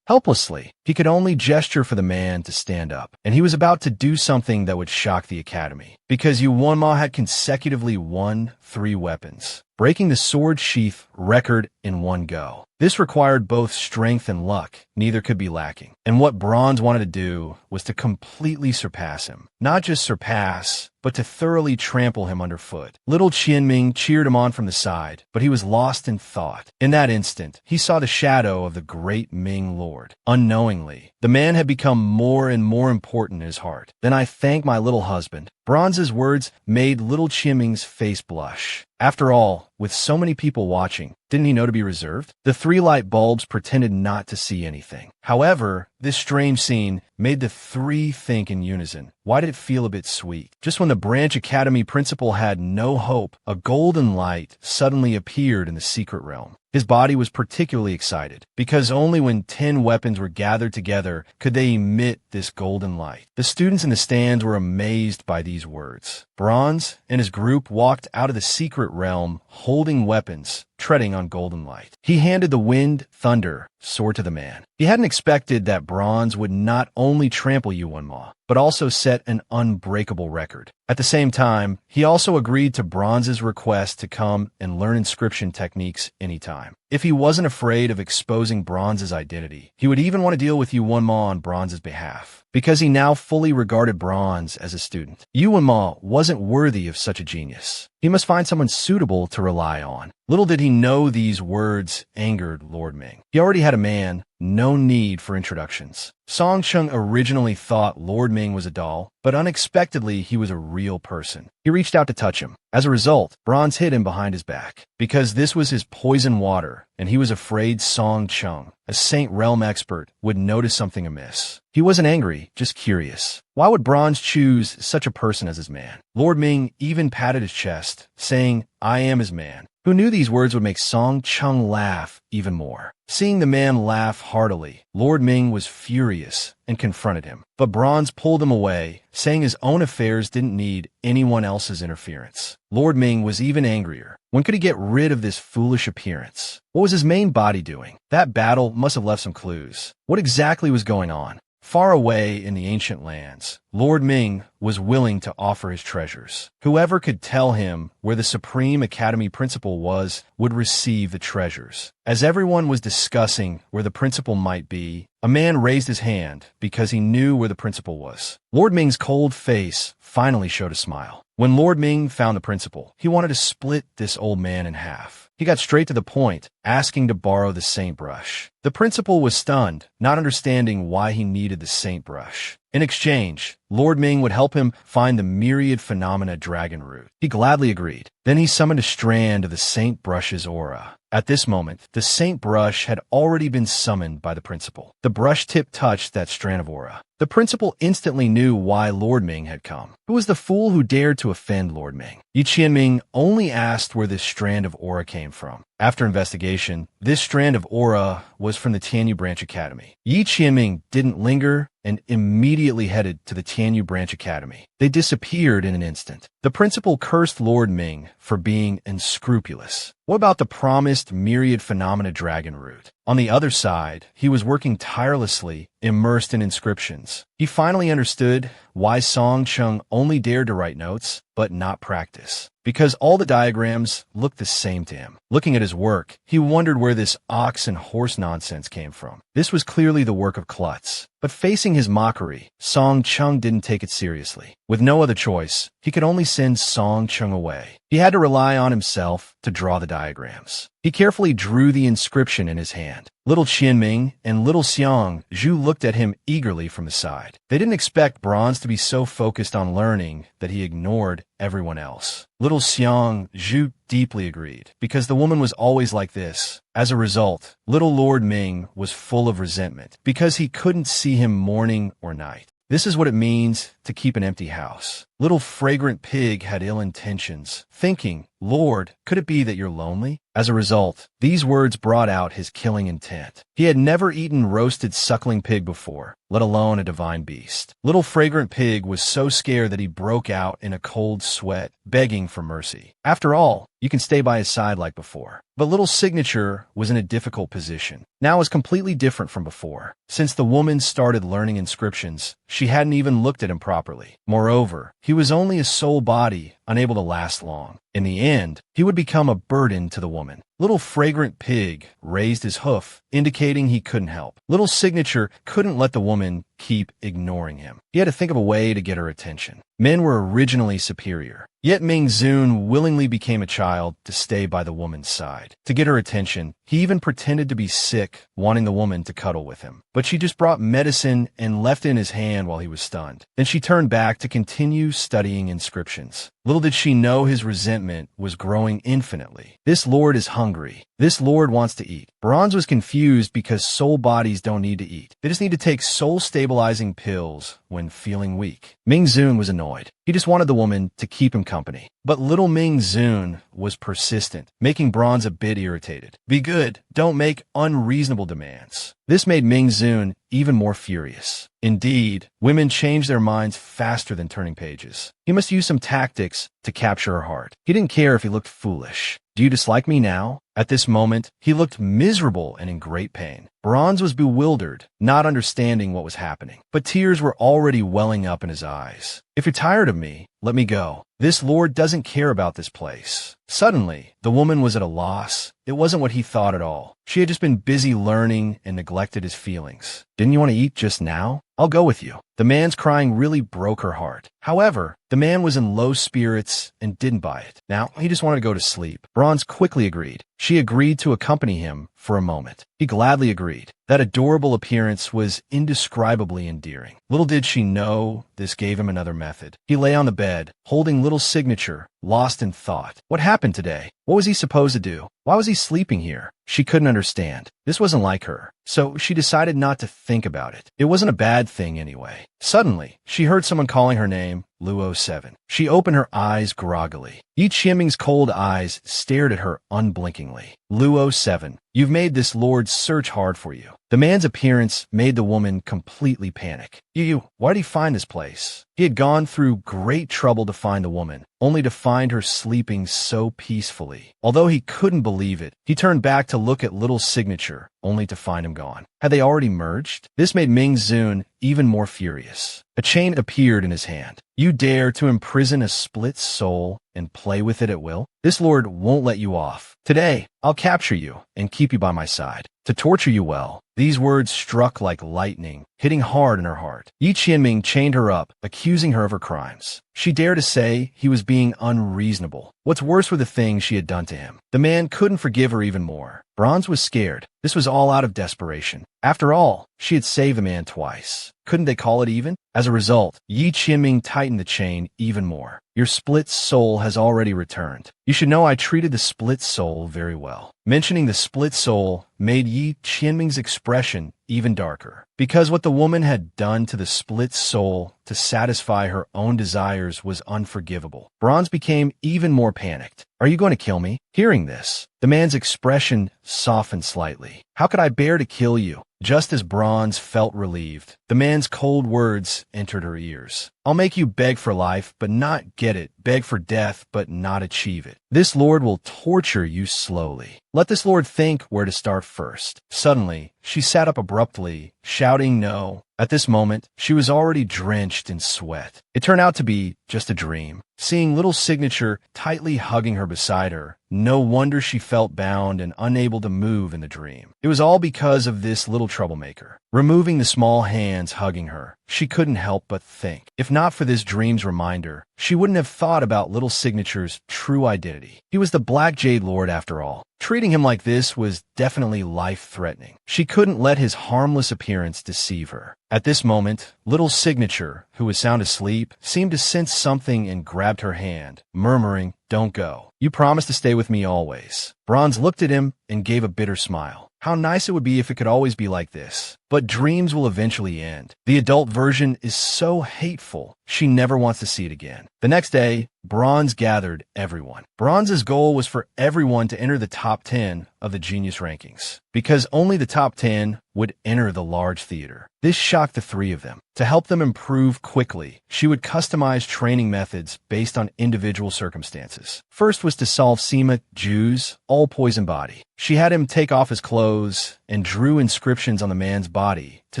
Helplessly, he could only gesture for the man to stand up, and he was about to do something that would shock the academy. Because Yuanma had consecutively won 3 weapons, breaking the sword sheath record in one go. This required both strength and luck. Neither could be lacking. And what Bronze wanted to do was to completely surpass him. Not just surpass, but to thoroughly trample him underfoot. Little Qianming cheered him on from the side, but he was lost in thought. In that instant, he saw the shadow of the great Ming Lord. Unknowingly, the man had become more and more important in his heart. Then I thank my little husband. Bronze's words made little Qianming's face blush. After all, with so many people watching, didn't he know to be reserved? The 3 light bulbs pretended not to see anything. However, this strange scene made the 3 think in unison. Why did it feel a bit sweet? Just when the Branch Academy principal had no hope, a golden light suddenly appeared in the secret realm. His body was particularly excited, because only when 10 weapons were gathered together could they emit this golden light. The students in the stands were amazed by these words. Bronze and his group walked out of the secret realm holding weapons, treading on golden light. He handed the wind thunder sword to the man. He hadn't expected that Bronze would not only trample Yuanma, but also set an unbreakable record. At the same time, he also agreed to Bronze's request to come and learn inscription techniques anytime. If he wasn't afraid of exposing Bronze's identity, he would even want to deal with Yuanma on Bronze's behalf, because he now fully regarded Bronze as a student. Yuanma wasn't worthy of such a genius. He must find someone suitable to rely on. Little did he know these words angered Lord Ming. He already had a man, no need for introductions. Song Chung originally thought Lord Ming was a doll, but unexpectedly he was a real person. He reached out to touch him. As a result, Bronze hid him behind his back, because this was his poison water, and he was afraid Song Chung, a Saint Realm expert, would notice something amiss. He wasn't angry, just curious. Why would Bronze choose such a person as his man? Lord Ming even patted his chest, saying, "I am his man." Who knew these words would make Song Chung laugh even more? Seeing the man laugh heartily, Lord Ming was furious and confronted him. But Bronze pulled him away, saying his own affairs didn't need anyone else's interference. Lord Ming was even angrier. When could he get rid of this foolish appearance? What was his main body doing? That battle must have left some clues. What exactly was going on? Far away in the ancient lands, Lord Ming was willing to offer his treasures. Whoever could tell him where the Supreme Academy principal was would receive the treasures. As everyone was discussing where the principal might be, a man raised his hand because he knew where the principal was. Lord Ming's cold face finally showed a smile. When Lord Ming found the principal, he wanted to split this old man in half. He got straight to the point, asking to borrow the saintbrush. The principal was stunned, not understanding why he needed the saintbrush. In exchange, Lord Ming would help him find the myriad phenomena dragon root. He gladly agreed. Then he summoned a strand of the saintbrush's aura. At this moment, the saintbrush had already been summoned by the principal. The brush tip touched that strand of aura. The principal instantly knew why Lord Ming had come. Who was the fool who dared to offend Lord Ming? Yi Qianming only asked where this strand of aura came from. After investigation, this strand of aura was from the Tianyu Branch Academy. Yi Qianming didn't linger and immediately headed to the Tianyu Branch Academy. They disappeared in an instant. The principal cursed Lord Ming for being unscrupulous. What about the promised myriad phenomena dragon root? On the other side, he was working tirelessly, immersed in inscriptions. He finally understood why Song Chung only dared to write notes, but not practice. Because all the diagrams looked the same to him. Looking at his work, he wondered where this ox and horse nonsense came from. This was clearly the work of Klutz. But facing his mockery, Song Chung didn't take it seriously. With no other choice, he could only send Song Chung away. He had to rely on himself to draw the diagrams. He carefully drew the inscription in his hand. Little Qianming and little Xiang Zhu looked at him eagerly from the side. They didn't expect Bronze to be so focused on learning that he ignored everyone else. Little Xiang Zhu deeply agreed, because the woman was always like this. As a result, little Lord Ming was full of resentment, because he couldn't see him morning or night. This is what it means to keep an empty house. Little fragrant pig had ill intentions, thinking, "Lord, could it be that you're lonely?" As a result, these words brought out his killing intent. He had never eaten roasted suckling pig before, let alone a divine beast. Little fragrant pig was so scared that he broke out in a cold sweat, begging for mercy. After all, you can stay by his side like before. But little Signature was in a difficult position. Now it was completely different from before. Since the woman started learning inscriptions, she hadn't even looked at him properly. Moreover, he was only a soul body, unable to last long. In the end, he would become a burden to the woman. Little fragrant pig raised his hoof, indicating he couldn't help. Little Signature couldn't let the woman keep ignoring him. He had to think of a way to get her attention. Men were originally superior. Yet Ming Zun willingly became a child to stay by the woman's side. To get her attention, he even pretended to be sick, wanting the woman to cuddle with him. But she just brought medicine and left it in his hand while he was stunned. Then she turned back to continue studying inscriptions. Little did she know his resentment was growing infinitely. This lord is hungry. This lord wants to eat. Bronze was confused because soul bodies don't need to eat. They just need to take soul-stabilizing pills when feeling weak. Ming Zun was annoyed. He just wanted the woman to keep him company. But little Ming Zun was persistent, making Bronze a bit irritated. Be good. Don't make unreasonable demands. This made Ming Zun even more furious. Indeed, women change their minds faster than turning pages. He must use some tactics to capture her heart. He didn't care if he looked foolish. Do you dislike me now? At this moment, he looked miserable and in great pain. Bronze was bewildered, not understanding what was happening, but tears were already welling up in his eyes. If you're tired of me, let me go. This lord doesn't care about this place. Suddenly, the woman was at a loss. It wasn't what he thought at all. She had just been busy learning and neglected his feelings. Didn't you want to eat just now? I'll go with you. The man's crying really broke her heart. However, the man was in low spirits and didn't buy it. Now, he just wanted to go to sleep. Bronze quickly agreed. She agreed to accompany him for a moment. He gladly agreed. That adorable appearance was indescribably endearing. Little did she know this gave him another method. He lay on the bed, holding little Signature, lost in thought. What happened today? What was he supposed to do? Why was he sleeping here? She couldn't understand. This wasn't like her. So she decided not to think about it. It wasn't a bad thing anyway. Suddenly, she heard someone calling her name, Luo 7. She opened her eyes groggily. Yi Qianming's cold eyes stared at her unblinkingly. Luo 7, you've made this lord search hard for you. The man's appearance made the woman completely panic. Why did he find this place? He had gone through great trouble to find the woman, only to find her sleeping so peacefully. Although he couldn't believe it, he turned back to look at Little's signature, only to find him gone. Had they already merged? This made Ming Zun even more furious. A chain appeared in his hand. You dare to imprison a split soul and play with it at will? This lord won't let you off. Today, I'll capture you and keep you by my side, to torture you well. These words struck like lightning, hitting hard in her heart. Yi Qianming chained her up, accusing her of her crimes. She dared to say he was being unreasonable. What's worse were the things she had done to him. The man couldn't forgive her even more. Bronze was scared. This was all out of desperation. After all, she had saved the man twice. Couldn't they call it even? As a result, Yi Qianming tightened the chain even more. Your split soul has already returned. You should know I treated the split soul very well. Mentioning the split soul made Yi Qianming's expression even darker. Because what the woman had done to the split soul to satisfy her own desires was unforgivable. Bronze became even more panicked. Are you going to kill me? Hearing this, the man's expression softened slightly. How could I bear to kill you? Just as Bronze felt relieved, the man's cold words entered her ears. I'll make you beg for life, but not get it. Beg for death, but not achieve it. This lord will torture you slowly. Let this lord think where to start first. Suddenly, she sat up abruptly, shouting no. At this moment, she was already drenched in sweat. It turned out to be just a dream. Seeing Little's signature tightly hugging her beside her, no wonder she felt bound and unable to move in the dream. It was all because of this little troublemaker. Removing the small hands hugging her, she couldn't help but think. If not for this dream's reminder, she wouldn't have thought about Little Signature's true identity. He was the Black Jade Lord after all. Treating him like this was definitely life-threatening. She couldn't let his harmless appearance deceive her. At this moment, Little Signature, who was sound asleep, seemed to sense something and grabbed her hand, murmuring, "Don't go. You promised to stay with me always." Bronze looked at him and gave a bitter smile. How nice it would be if it could always be like this. But dreams will eventually end. The adult version is so hateful, she never wants to see it again. The next day, Bronze gathered everyone. Bronze's goal was for everyone to enter the top 10 of the Genius rankings, because only the top 10 would enter the large theater. This shocked the three of them. To help them improve quickly, she would customize training methods based on individual circumstances. First was to solve Sima Ju's all-poison body. She had him take off his clothes and drew inscriptions on the man's body to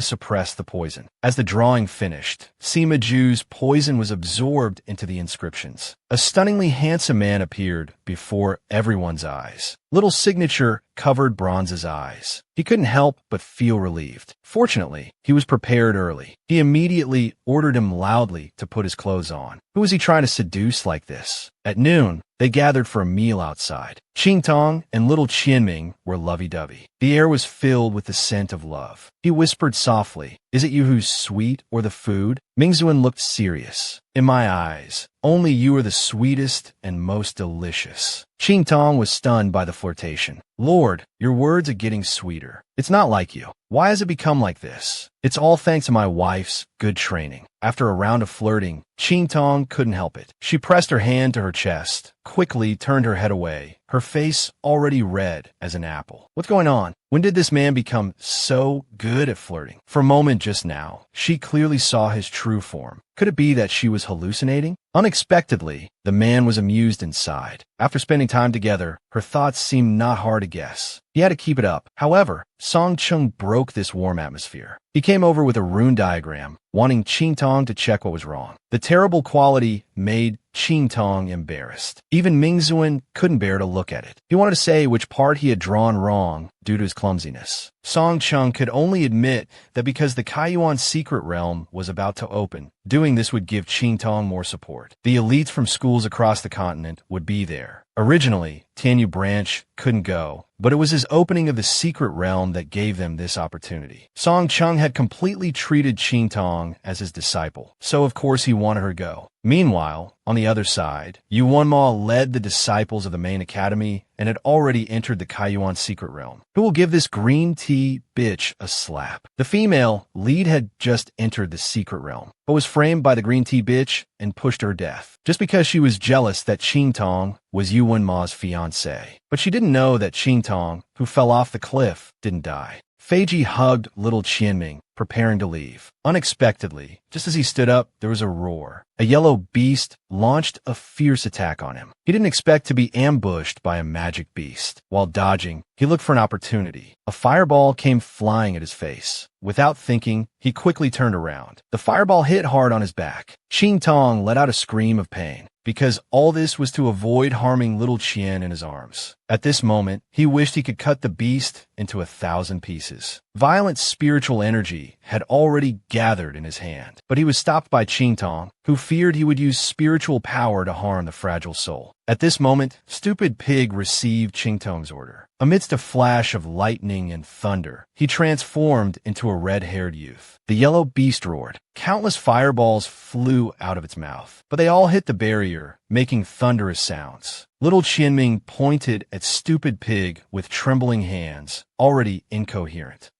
suppress the poison. As the drawing finished, Sima Ju's poison was absorbed into the inscriptions. A stunningly handsome man appeared before everyone's eyes. Little Signature covered Bronze's eyes. He couldn't help but feel relieved. Fortunately, he was prepared early. He immediately ordered him loudly to put his clothes on. Who was he trying to seduce like this? At noon, they gathered for a meal outside. Qingtong and Little Qianming were lovey-dovey. The air was filled with the scent of love. He whispered softly, "Is it you who's sweet or the food?" Mingzuan looked serious. "In my eyes, only you are the sweetest and most delicious." Qingtong was stunned by the flirtation. "Lord, your words are getting sweeter. It's not like you. Why has it become like this?" "It's all thanks to my wife's good training." After a round of flirting, Qingtong couldn't help it. She pressed her hand to her chest, quickly turned her head away, her face already red as an apple. What's going on? When did this man become so good at flirting? For a moment just now, she clearly saw his true form. Could it be that she was hallucinating? Unexpectedly, the man was amused inside. After spending time together, her thoughts seemed not hard to guess. He had to keep it up. However, Song Chung broke this warm atmosphere. He came over with a rune diagram, wanting Qingtong to check what was wrong. The terrible quality made Qingtong embarrassed. Even Mingzuan couldn't bear to look at it. He wanted to say which part he had drawn wrong due to his clumsiness. Song Chung could only admit that because the Kaiyuan secret realm was about to open, doing this would give Qingtong more support. The elites from schools across the continent would be there. Originally, Tianyu Branch couldn't go, but it was his opening of the secret realm that gave them this opportunity. Song Chung had completely treated Qingtong as his disciple, so of course he wanted her to go. Meanwhile, on the other side, Yu Wenma led the disciples of the main academy and had already entered the Kaiyuan secret realm. Who will give this green tea bitch a slap? The female lead had just entered the secret realm, but was framed by the green tea bitch and pushed to her death, just because she was jealous that Qingtong was Yu Wenma's fiancé. But she didn't know that Qingtong, who fell off the cliff, didn't die. Feiji hugged little Qianming, preparing to leave. Unexpectedly, just as he stood up, there was a roar. A yellow beast launched a fierce attack on him. He didn't expect to be ambushed by a magic beast. While dodging, he looked for an opportunity. A fireball came flying at his face. Without thinking, he quickly turned around. The fireball hit hard on his back. Qing Tong let out a scream of pain, because all this was to avoid harming little Qian in his arms. At this moment, he wished he could cut the beast into 1,000 pieces. Violent spiritual energy had already gathered in his hand, but he was stopped by Qing Tong, who feared he would use spiritual power to harm the fragile soul. At this moment, Stupid Pig received Qing Tong's order. Amidst a flash of lightning and thunder, he transformed into a red-haired youth. The yellow beast roared. Countless fireballs flew out of its mouth, but they all hit the barrier, making thunderous sounds. Little Qianming pointed at Stupid Pig with trembling hands, already incoherent.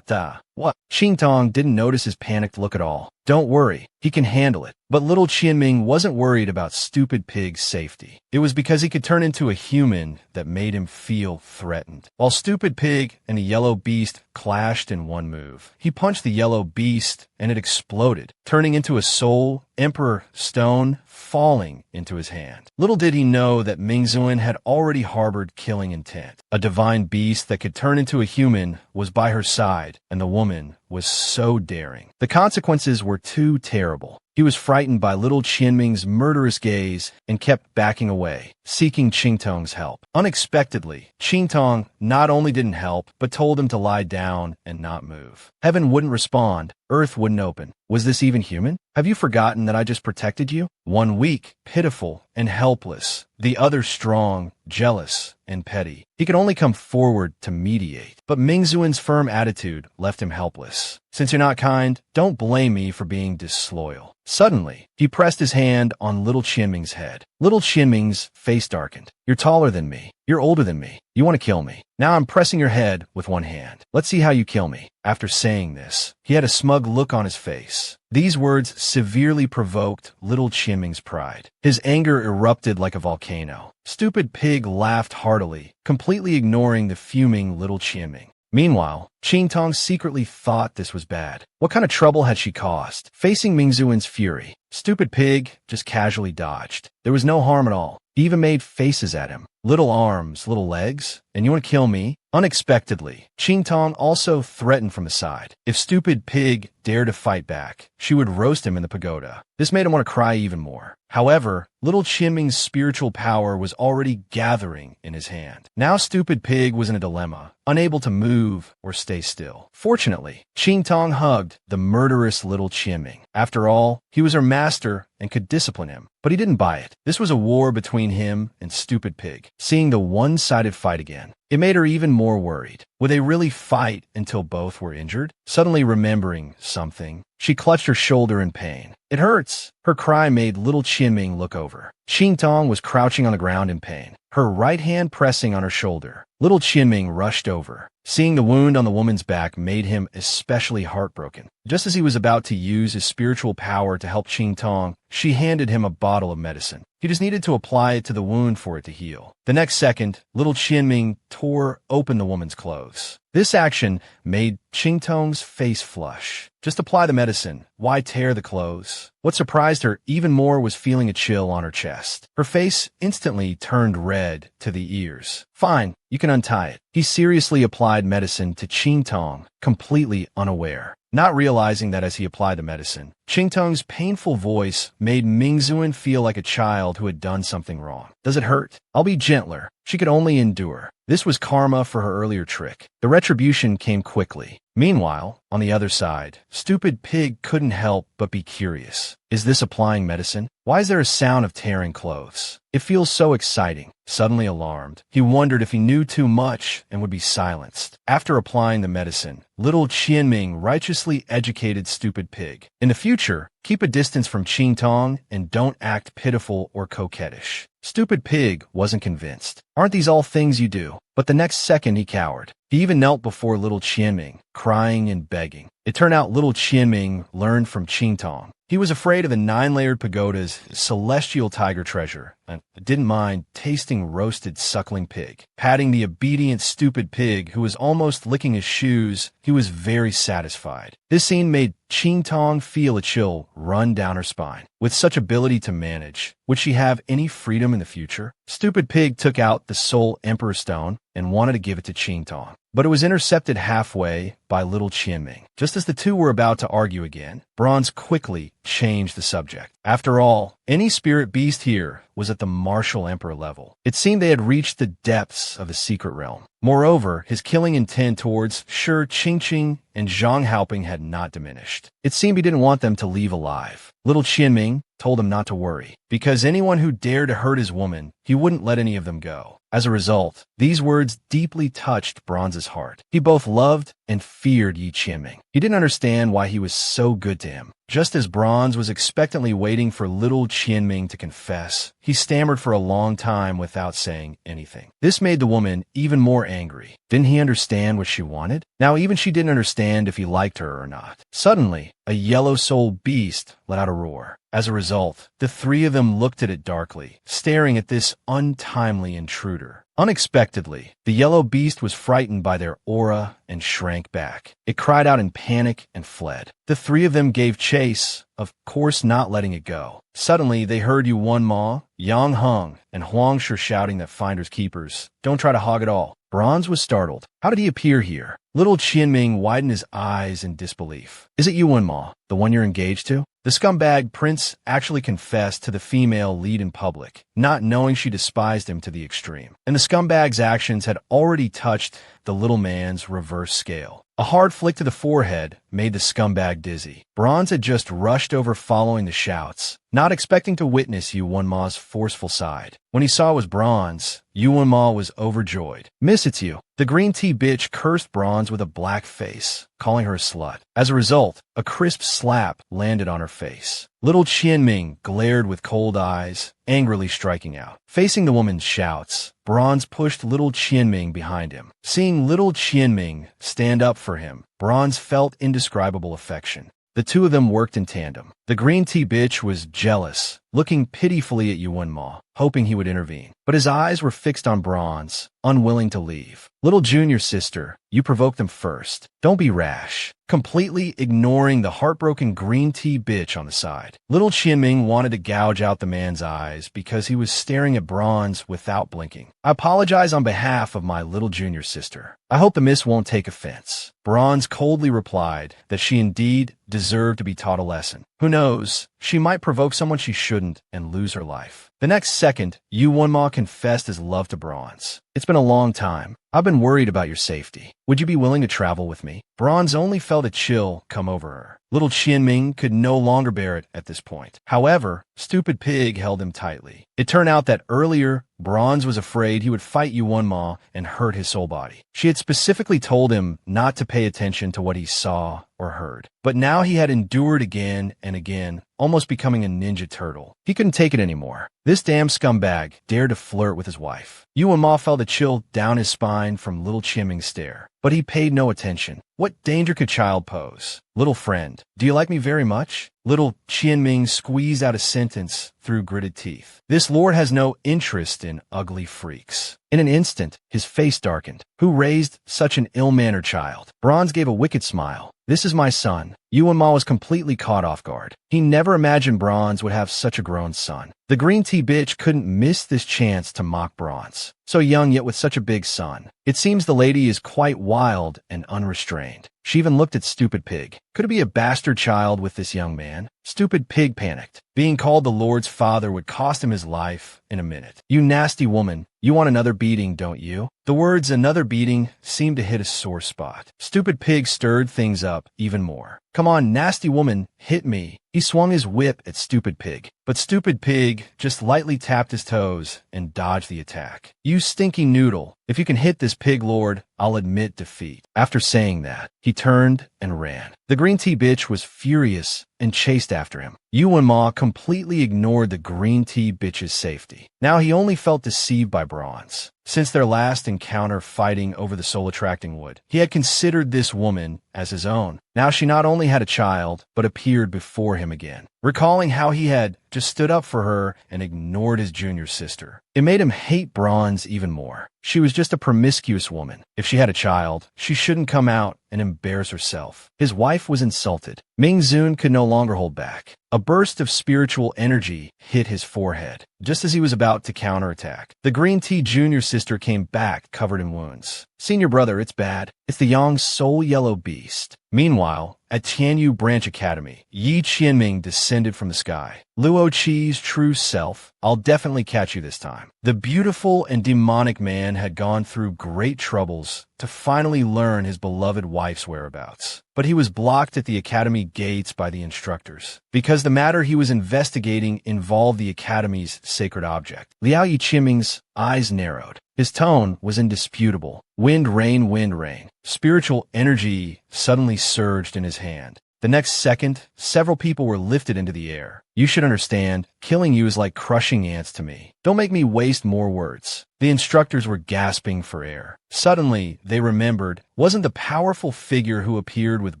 What? Qing Tong didn't notice his panicked look at all. Don't worry, he can handle it. But little Qianming wasn't worried about Stupid Pig's safety. It was because he could turn into a human that made him feel threatened. While Stupid Pig and the yellow beast clashed in one move, he punched the yellow beast and it exploded, turning into a soul Emperor Stone falling into his hand. Little did he know that Mingzuan had already harbored killing intent. A divine beast that could turn into a human was by her side, and the woman was so daring. The consequences were too terrible. He was frightened by little Qianming's murderous gaze and kept backing away, seeking Qing Tong's help. Unexpectedly, Qing Tong not only didn't help, but told him to lie down and not move. Heaven wouldn't respond. Earth wouldn't open. Was this even human? Have you forgotten that I just protected you? One weak, pitiful, and helpless. The other strong, jealous, and petty. He could only come forward to mediate. But Mingzuan's firm attitude left him helpless. Since you're not kind, don't blame me for being disloyal. Suddenly, he pressed his hand on little Qianming's head. Little Qianming's face darkened. You're taller than me. You're older than me. You want to kill me. Now I'm pressing your head with one hand. Let's see how you kill me. After saying this, he had a smug look on his face. These words severely provoked little Qianming's pride. His anger erupted like a volcano. Stupid Pig laughed heartily, completely ignoring the fuming little Qianming. Meanwhile, Qing Tong secretly thought this was bad. What kind of trouble had she caused? Facing Mingzuan's fury, Stupid Pig just casually dodged. There was no harm at all. He even made faces at him. Little arms, little legs, and you want to kill me? Unexpectedly, Qing Tong also threatened from the side. If Stupid Pig dared to fight back, she would roast him in the pagoda. This made him want to cry even more. However, little Qianming's spiritual power was already gathering in his hand. Now Stupid Pig was in a dilemma, unable to move or stay still. Fortunately, Qing Tong hugged the murderous little Qianming. After all, he was her master and could discipline him. But he didn't buy it. This was a war between him and Stupid Pig. Seeing the one-sided fight again, it made her even more worried. Would they really fight until both were injured? Suddenly remembering something, she clutched her shoulder in pain. It hurts. Her cry made little Qianming look over. Qing Tong was crouching on the ground in pain, her right hand pressing on her shoulder. Little Qianming rushed over. Seeing the wound on the woman's back made him especially heartbroken. Just as he was about to use his spiritual power to help Qing Tong, she handed him a bottle of medicine. He just needed to apply it to the wound for it to heal. The next second, little Qianming tore open the woman's clothes. This action made Qing Tong's face flush. Just apply the medicine. Why tear the clothes? What surprised her even more was feeling a chill on her chest. Her face instantly turned red to the ears. Fine, you can untie it. He seriously applied medicine to Qing Tong, completely unaware. Not realizing that as he applied the medicine, Qing Tong's painful voice made Mingzuan feel like a child who had done something wrong. Does it hurt? I'll be gentler. She could only endure. This was karma for her earlier trick. The retribution came quickly. Meanwhile, on the other side, Stupid Pig couldn't help but be curious. Is this applying medicine? Why is there a sound of tearing clothes? It feels so exciting. Suddenly alarmed, he wondered if he knew too much and would be silenced. After applying the medicine, little Qianming righteously educated Stupid Pig. In the future, keep a distance from Qing Tong and don't act pitiful or coquettish. Stupid Pig wasn't convinced. Aren't these all things you do? But the next second he cowered. He even knelt before little Qianming, crying and begging. It turned out little Qianming learned from Qing Tong. He was afraid of the 9-layered pagoda's celestial tiger treasure and didn't mind tasting roasted suckling pig. Patting the obedient stupid pig who was almost licking his shoes, he was very satisfied. This scene made Qingtong feel a chill run down her spine. With such ability to manage, would she have any freedom in the future? Stupid Pig took out the Soul Emperor Stone and wanted to give it to Qingtong, but it was intercepted halfway by little Qianming. Just as the two were about to argue again, Bronze quickly changed the subject. After all, any spirit beast here was at the martial emperor level. It seemed they had reached the depths of the secret realm. Moreover, his killing intent towards Shi Qingqing and Zhang Haoping had not diminished. It seemed he didn't want them to leave alive. Little Qianming told him not to worry, because anyone who dared to hurt his woman, he wouldn't let any of them go. As a result, these words deeply touched Bronze's heart. He both loved and feared Yi Qianming. He didn't understand why he was so good to him. Just as Bronze was expectantly waiting for little Qianming to confess, he stammered for a long time without saying anything. This made the woman even more angry. Didn't he understand what she wanted? Now even she didn't understand if he liked her or not. Suddenly, a yellow soul beast let out a roar. As a result, the three of them looked at it darkly, staring at this untimely intruder. Unexpectedly, the yellow beast was frightened by their aura and shrank back. It cried out in panic and fled. The three of them gave chase, of course not letting it go. Suddenly, they heard Yuan Ma, Yang Heng, and Huang Shi shouting that finders keepers. Don't try to hog it all. Bronze was startled. How did he appear here? Little Qianming widened his eyes in disbelief. Is it Yuan Ma, the one you're engaged to? The scumbag prince actually confessed to the female lead in public, not knowing she despised him to the extreme. And the scumbag's actions had already touched the little man's reverse scale. A hard flick to the forehead made the scumbag dizzy. Bronze had just rushed over following the shouts, not expecting to witness Yuan Ma's forceful side. When he saw it was Bronze, Yuan Ma was overjoyed. Miss, it's you. The green tea bitch cursed Bronze with a black face, calling her a slut. As a result, a crisp slap landed on her face. Little Qianming glared with cold eyes, angrily striking out. Facing the woman's shouts, Bronze pushed little Qianming behind him. Seeing little Qianming stand up for him, Bronze felt indescribable affection. The two of them worked in tandem. The green tea bitch was jealous, looking pitifully at Yuan Ma, hoping he would intervene. But his eyes were fixed on Bronze, unwilling to leave. Little junior sister, you provoked them first. Don't be rash. Completely ignoring the heartbroken green tea bitch on the side. Little Qianming wanted to gouge out the man's eyes because he was staring at Bronze without blinking. I apologize on behalf of my little junior sister. I hope the miss won't take offense. Bronze coldly replied that she indeed deserved to be taught a lesson. Who knows, she might provoke someone she shouldn't and lose her life. The next second, Yuan Ma confessed his love to Bronze. It's been a long time. I've been worried about your safety. Would you be willing to travel with me? Bronze only felt a chill come over her. Little Qianming could no longer bear it at this point. However, Stupid Pig held him tightly. It turned out that earlier, Bronze was afraid he would fight Yuan Ma and hurt his soul body. She had specifically told him not to pay attention to what he saw or heard. But now he had endured again and again, almost becoming a ninja turtle. He couldn't take it anymore. This damn scumbag dared to flirt with his wife. Yuan Ma felt a chill down his spine from little Qianming's stare, but he paid no attention. What danger could child pose? Little friend, do you like me very much? Little Qianming squeezed out a sentence through gritted teeth. This lord has no interest in ugly freaks. In an instant, his face darkened. Who raised such an ill-mannered child? Bronze gave a wicked smile. This is my son. Yuan Ma was completely caught off guard. He never imagined Bronze would have such a grown son. The green tea bitch couldn't miss this chance to mock Bronze. So young yet with such a big son. It seems the lady is quite wild and unrestrained. She even looked at Stupid Pig. Could it be a bastard child with this young man? Stupid Pig panicked. Being called the Lord's father would cost him his life in a minute. You nasty woman. You want another beating, don't you? The words another beating seemed to hit a sore spot. Stupid Pig stirred things up even more. Come on, nasty woman, hit me. He swung his whip at Stupid Pig, but Stupid Pig just lightly tapped his toes and dodged the attack. You stinky noodle. If you can hit this pig lord, I'll admit defeat. After saying that, he turned and ran. The green tea bitch was furious and chased after him. Yuan Ma completely ignored the green tea bitch's safety. Now he only felt deceived by Bronze. Since their last encounter fighting over the soul-attracting wood, he had considered this woman as his own. Now she not only had a child, but appeared before him him again, recalling how he had just stood up for her and ignored his junior sister. It made him hate Bronze even more. She was just a promiscuous woman. If she had a child, she shouldn't come out and embarrass herself. His wife was insulted. Ming-Zun could no longer hold back. A burst of spiritual energy hit his forehead, just as he was about to counterattack. The green tea junior sister came back covered in wounds. Senior brother, it's bad. It's the Yang Soul Yellow Beast. Meanwhile, at Tianyu Branch Academy, Yi Qianming descended from the sky. Luo Qi's true self, I'll definitely catch you this time. The beautiful and demonic man had gone through great troubles to finally learn his beloved wife's whereabouts. But he was blocked at the academy gates by the instructors, because the matter he was investigating involved the academy's sacred object. Liao Yiqiming's eyes narrowed. His tone was indisputable. Wind, rain, wind, rain. Spiritual energy suddenly surged in his hand. The next second, several people were lifted into the air. You should understand, killing you is like crushing ants to me. Don't make me waste more words. The instructors were gasping for air. Suddenly, they remembered, wasn't the powerful figure who appeared with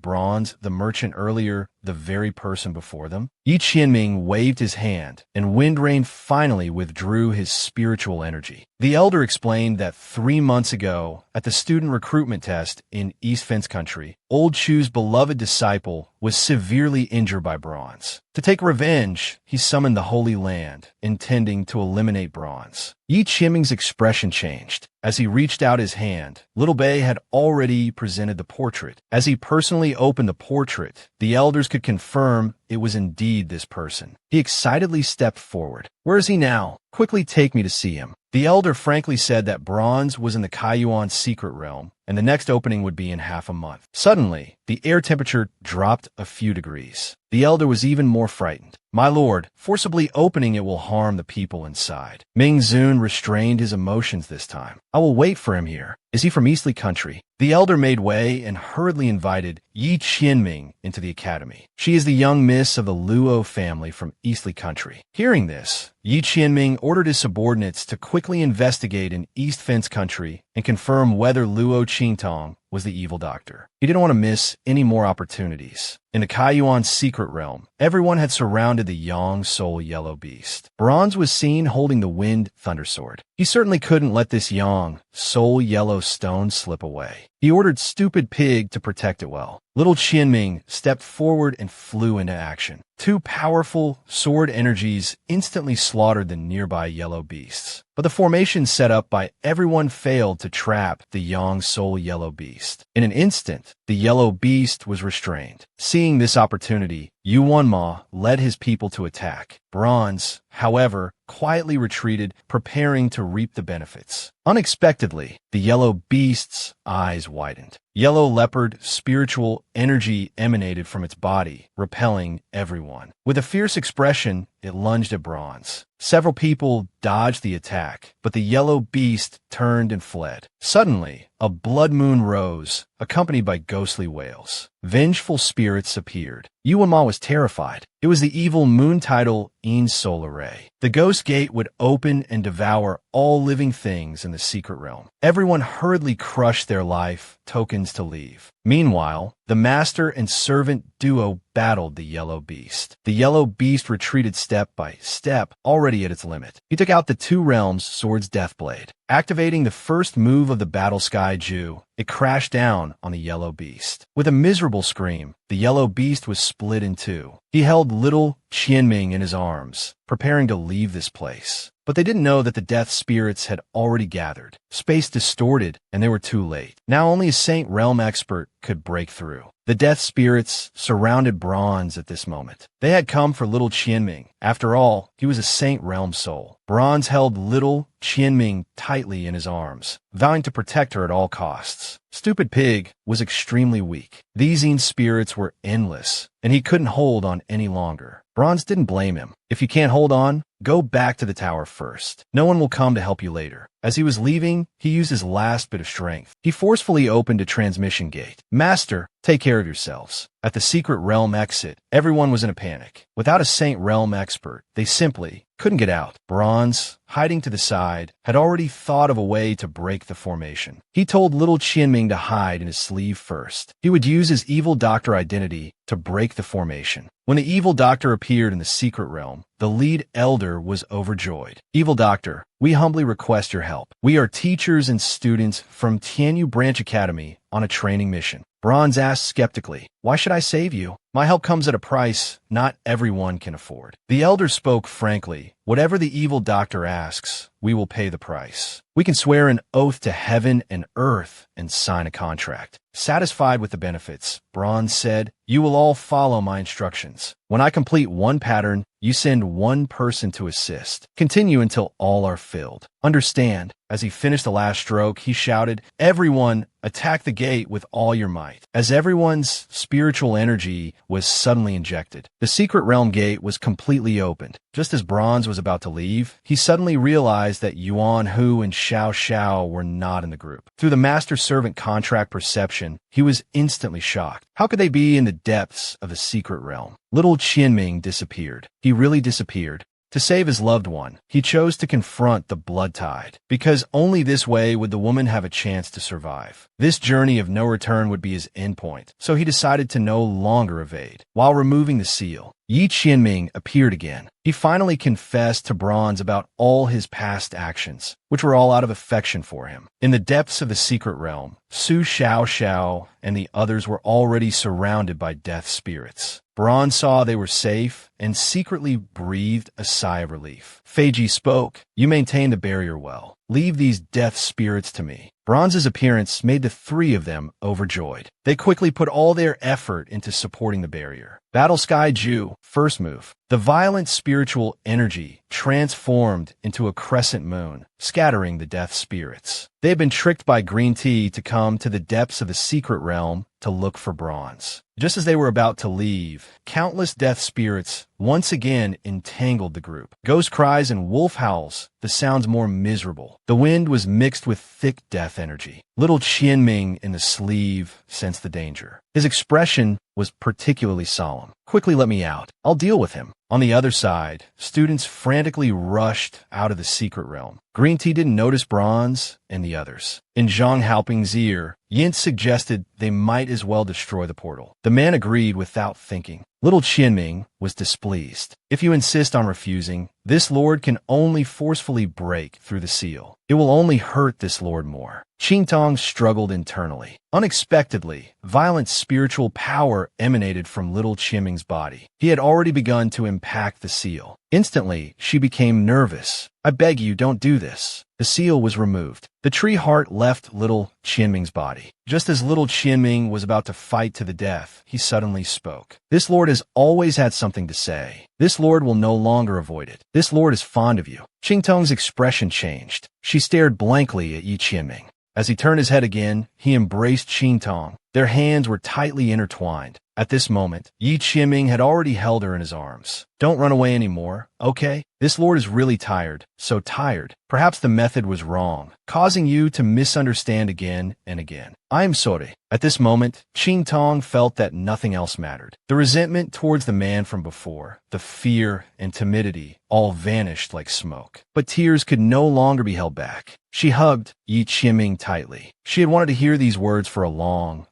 Bronze, the merchant earlier, the very person before them? Yi Qianming waved his hand, and Wind Rain finally withdrew his spiritual energy. The elder explained that 3 months ago, at the student recruitment test in East Fence Country, Old Chu's beloved disciple was severely injured by Bronze. To take revenge, he summoned the Holy Land, intending to eliminate Bronze. Yi Qianming's expression changed. As he reached out his hand, Little Bei had already presented the portrait. As he personally opened the portrait, the elders could confirm it was indeed this person. He excitedly stepped forward. Where is he now? Quickly take me to see him. The elder frankly said that Bronze was in the Kaiyuan secret realm, and the next opening would be in half a month. Suddenly, the air temperature dropped a few degrees. The elder was even more frightened. My lord, forcibly opening it will harm the people inside. Ming-Zun restrained his emotions this time. I will wait for him here. Is he from Eastleigh Country? The elder made way and hurriedly invited Yi Qianming into the academy. She is the young miss of the Luo family from Eastleigh Country. Hearing this, Yi Qianming ordered his subordinates to quickly investigate in East Fence Country and confirm whether Luo Qingtong was the evil doctor. He didn't want to miss any more opportunities. In the Kaiyuan secret realm, everyone had surrounded the Yang Soul Yellow Beast. Bronze was seen holding the Wind Thunder Sword. He certainly couldn't let this Yang Soul Yellow stone slip away. He ordered Stupid Pig to protect it well. Little Qianming stepped forward and flew into action. 2 powerful sword energies instantly slaughtered the nearby yellow beasts. But the formation set up by everyone failed to trap the Yang Soul Yellow Beast. In an instant, the yellow beast was restrained. Seeing this opportunity, Yuan Ma led his people to attack. Bronze, however, quietly retreated, preparing to reap the benefits. Unexpectedly, the yellow beast's eyes widened. Yellow leopard spiritual energy emanated from its body, repelling everyone. With a fierce expression, it lunged at Bronze. Several people dodged the attack, but the yellow beast turned and fled. Suddenly, a blood moon rose, accompanied by ghostly wails. Vengeful spirits appeared. Yuan Ma was terrified. It was the evil moon tidal In Solar Ray. The ghost gate would open and devour all living things in the secret realm. Everyone hurriedly crushed their life tokens to leave. Meanwhile, the master and servant duo battled the yellow beast. The yellow beast retreated step by step, already at its limit. He took out the 2 realms' sword's deathblade. Activating the first move of the Battle Sky Ju, it crashed down on the yellow beast. With a miserable scream, the yellow beast was split in 2. He held little Qianming in his arms, preparing to leave this place. But they didn't know that the death spirits had already gathered. Space distorted, and they were too late. Now only a Saint Realm expert could break through. The death spirits surrounded Bronze at this moment. They had come for little Qianming. After all, he was a Saint Realm soul. Bronze held little Qianming tightly in his arms, vowing to protect her at all costs. Stupid Pig was extremely weak. These Yin spirits were endless, and he couldn't hold on any longer. Bronze didn't blame him. If you can't hold on, Go back to the tower first. No one will come to help you later. As he was leaving, he used his last bit of strength. He forcefully opened a transmission gate. Master, take care of yourselves. At the secret realm exit, everyone was in a panic. Without a Saint Realm expert, they simply couldn't get out. Bronze, hiding to the side, had already thought of a way to break the formation. He told little Qianming to hide in his sleeve first. He would use his evil doctor identity to break the formation. When the evil doctor appeared in the secret realm, the lead elder was overjoyed. Evil doctor, we humbly request your help. We are teachers and students from Tianyu Branch Academy on a training mission. Bronze asked skeptically, why should I save you? My help comes at a price not everyone can afford. The elder spoke frankly. Whatever the evil doctor asks, we will pay the price. We can swear an oath to heaven and earth and sign a contract. Satisfied with the benefits, Bronze said, you will all follow my instructions. When I complete one pattern, you send one person to assist. Continue until all are filled. Understand. As he finished the last stroke, he shouted, everyone, attack the gate with all your might. As everyone's spiritual energy was suddenly injected, the secret realm gate was completely opened. Just as Bronze was about to leave, he suddenly realized that Yuan Hu and Xiao Xiao were not in the group. Through the master-servant contract perception, he was instantly shocked. How could they be in the depths of the secret realm? Little Qianming disappeared. He really disappeared. To save his loved one, he chose to confront the blood tide, because only this way would the woman have a chance to survive. This journey of no return would be his endpoint, so he decided to no longer evade. While removing the seal, Yi Qianming appeared again. He finally confessed to Bronze about all his past actions, which were all out of affection for him. In the depths of the secret realm, Su Xiao Xiao and the others were already surrounded by death spirits. Bronze saw they were safe and secretly breathed a sigh of relief. Feiji spoke, you maintain the barrier well. Leave these death spirits to me. Bronze's appearance made the three of them overjoyed. They quickly put all their effort into supporting the barrier. Battle Sky Ju, first move. The violent spiritual energy transformed into a crescent moon, scattering the death spirits. They had been tricked by green tea to come to the depths of the secret realm to look for Bronze. Just as they were about to leave, countless death spirits once again entangled the group. Ghost cries and wolf howls, the sounds more miserable. The wind was mixed with thick death energy. Little Qianming in the sleeve sensed the danger. His expression was particularly solemn. Quickly let me out. I'll deal with him. On the other side, students frantically rushed out of the secret realm. Green Tea didn't notice Bronze and the others. In Zhang Haoping's ear, Yin suggested they might as well destroy the portal. The man agreed without thinking. Little Qianming was displeased. If you insist on refusing, this lord can only forcefully break through the seal. It will only hurt this lord more. Qingtong struggled internally. Unexpectedly, violent spiritual power emanated from little Qianming's body. He had already begun to impact the seal. Instantly, she became nervous. I beg you, don't do this. The seal was removed. The tree heart left little Qianming's body. Just as little Qianming was about to fight to the death, he suddenly spoke. This lord has always had something to say. This lord will no longer avoid it. This lord is fond of you. Qingtong's expression changed. She stared blankly at Yi Qianming. As he turned his head again, he embraced Qingtong. Their hands were tightly intertwined. At this moment, Yi Qianming had already held her in his arms. Don't run away anymore, okay? This lord is really tired, so tired. Perhaps the method was wrong, causing you to misunderstand again and again. I am sorry. At this moment, Qingtong felt that nothing else mattered. The resentment towards the man from before, the fear and timidity, all vanished like smoke. But tears could no longer be held back. She hugged Yi Qianming tightly. She had wanted to hear these words for a long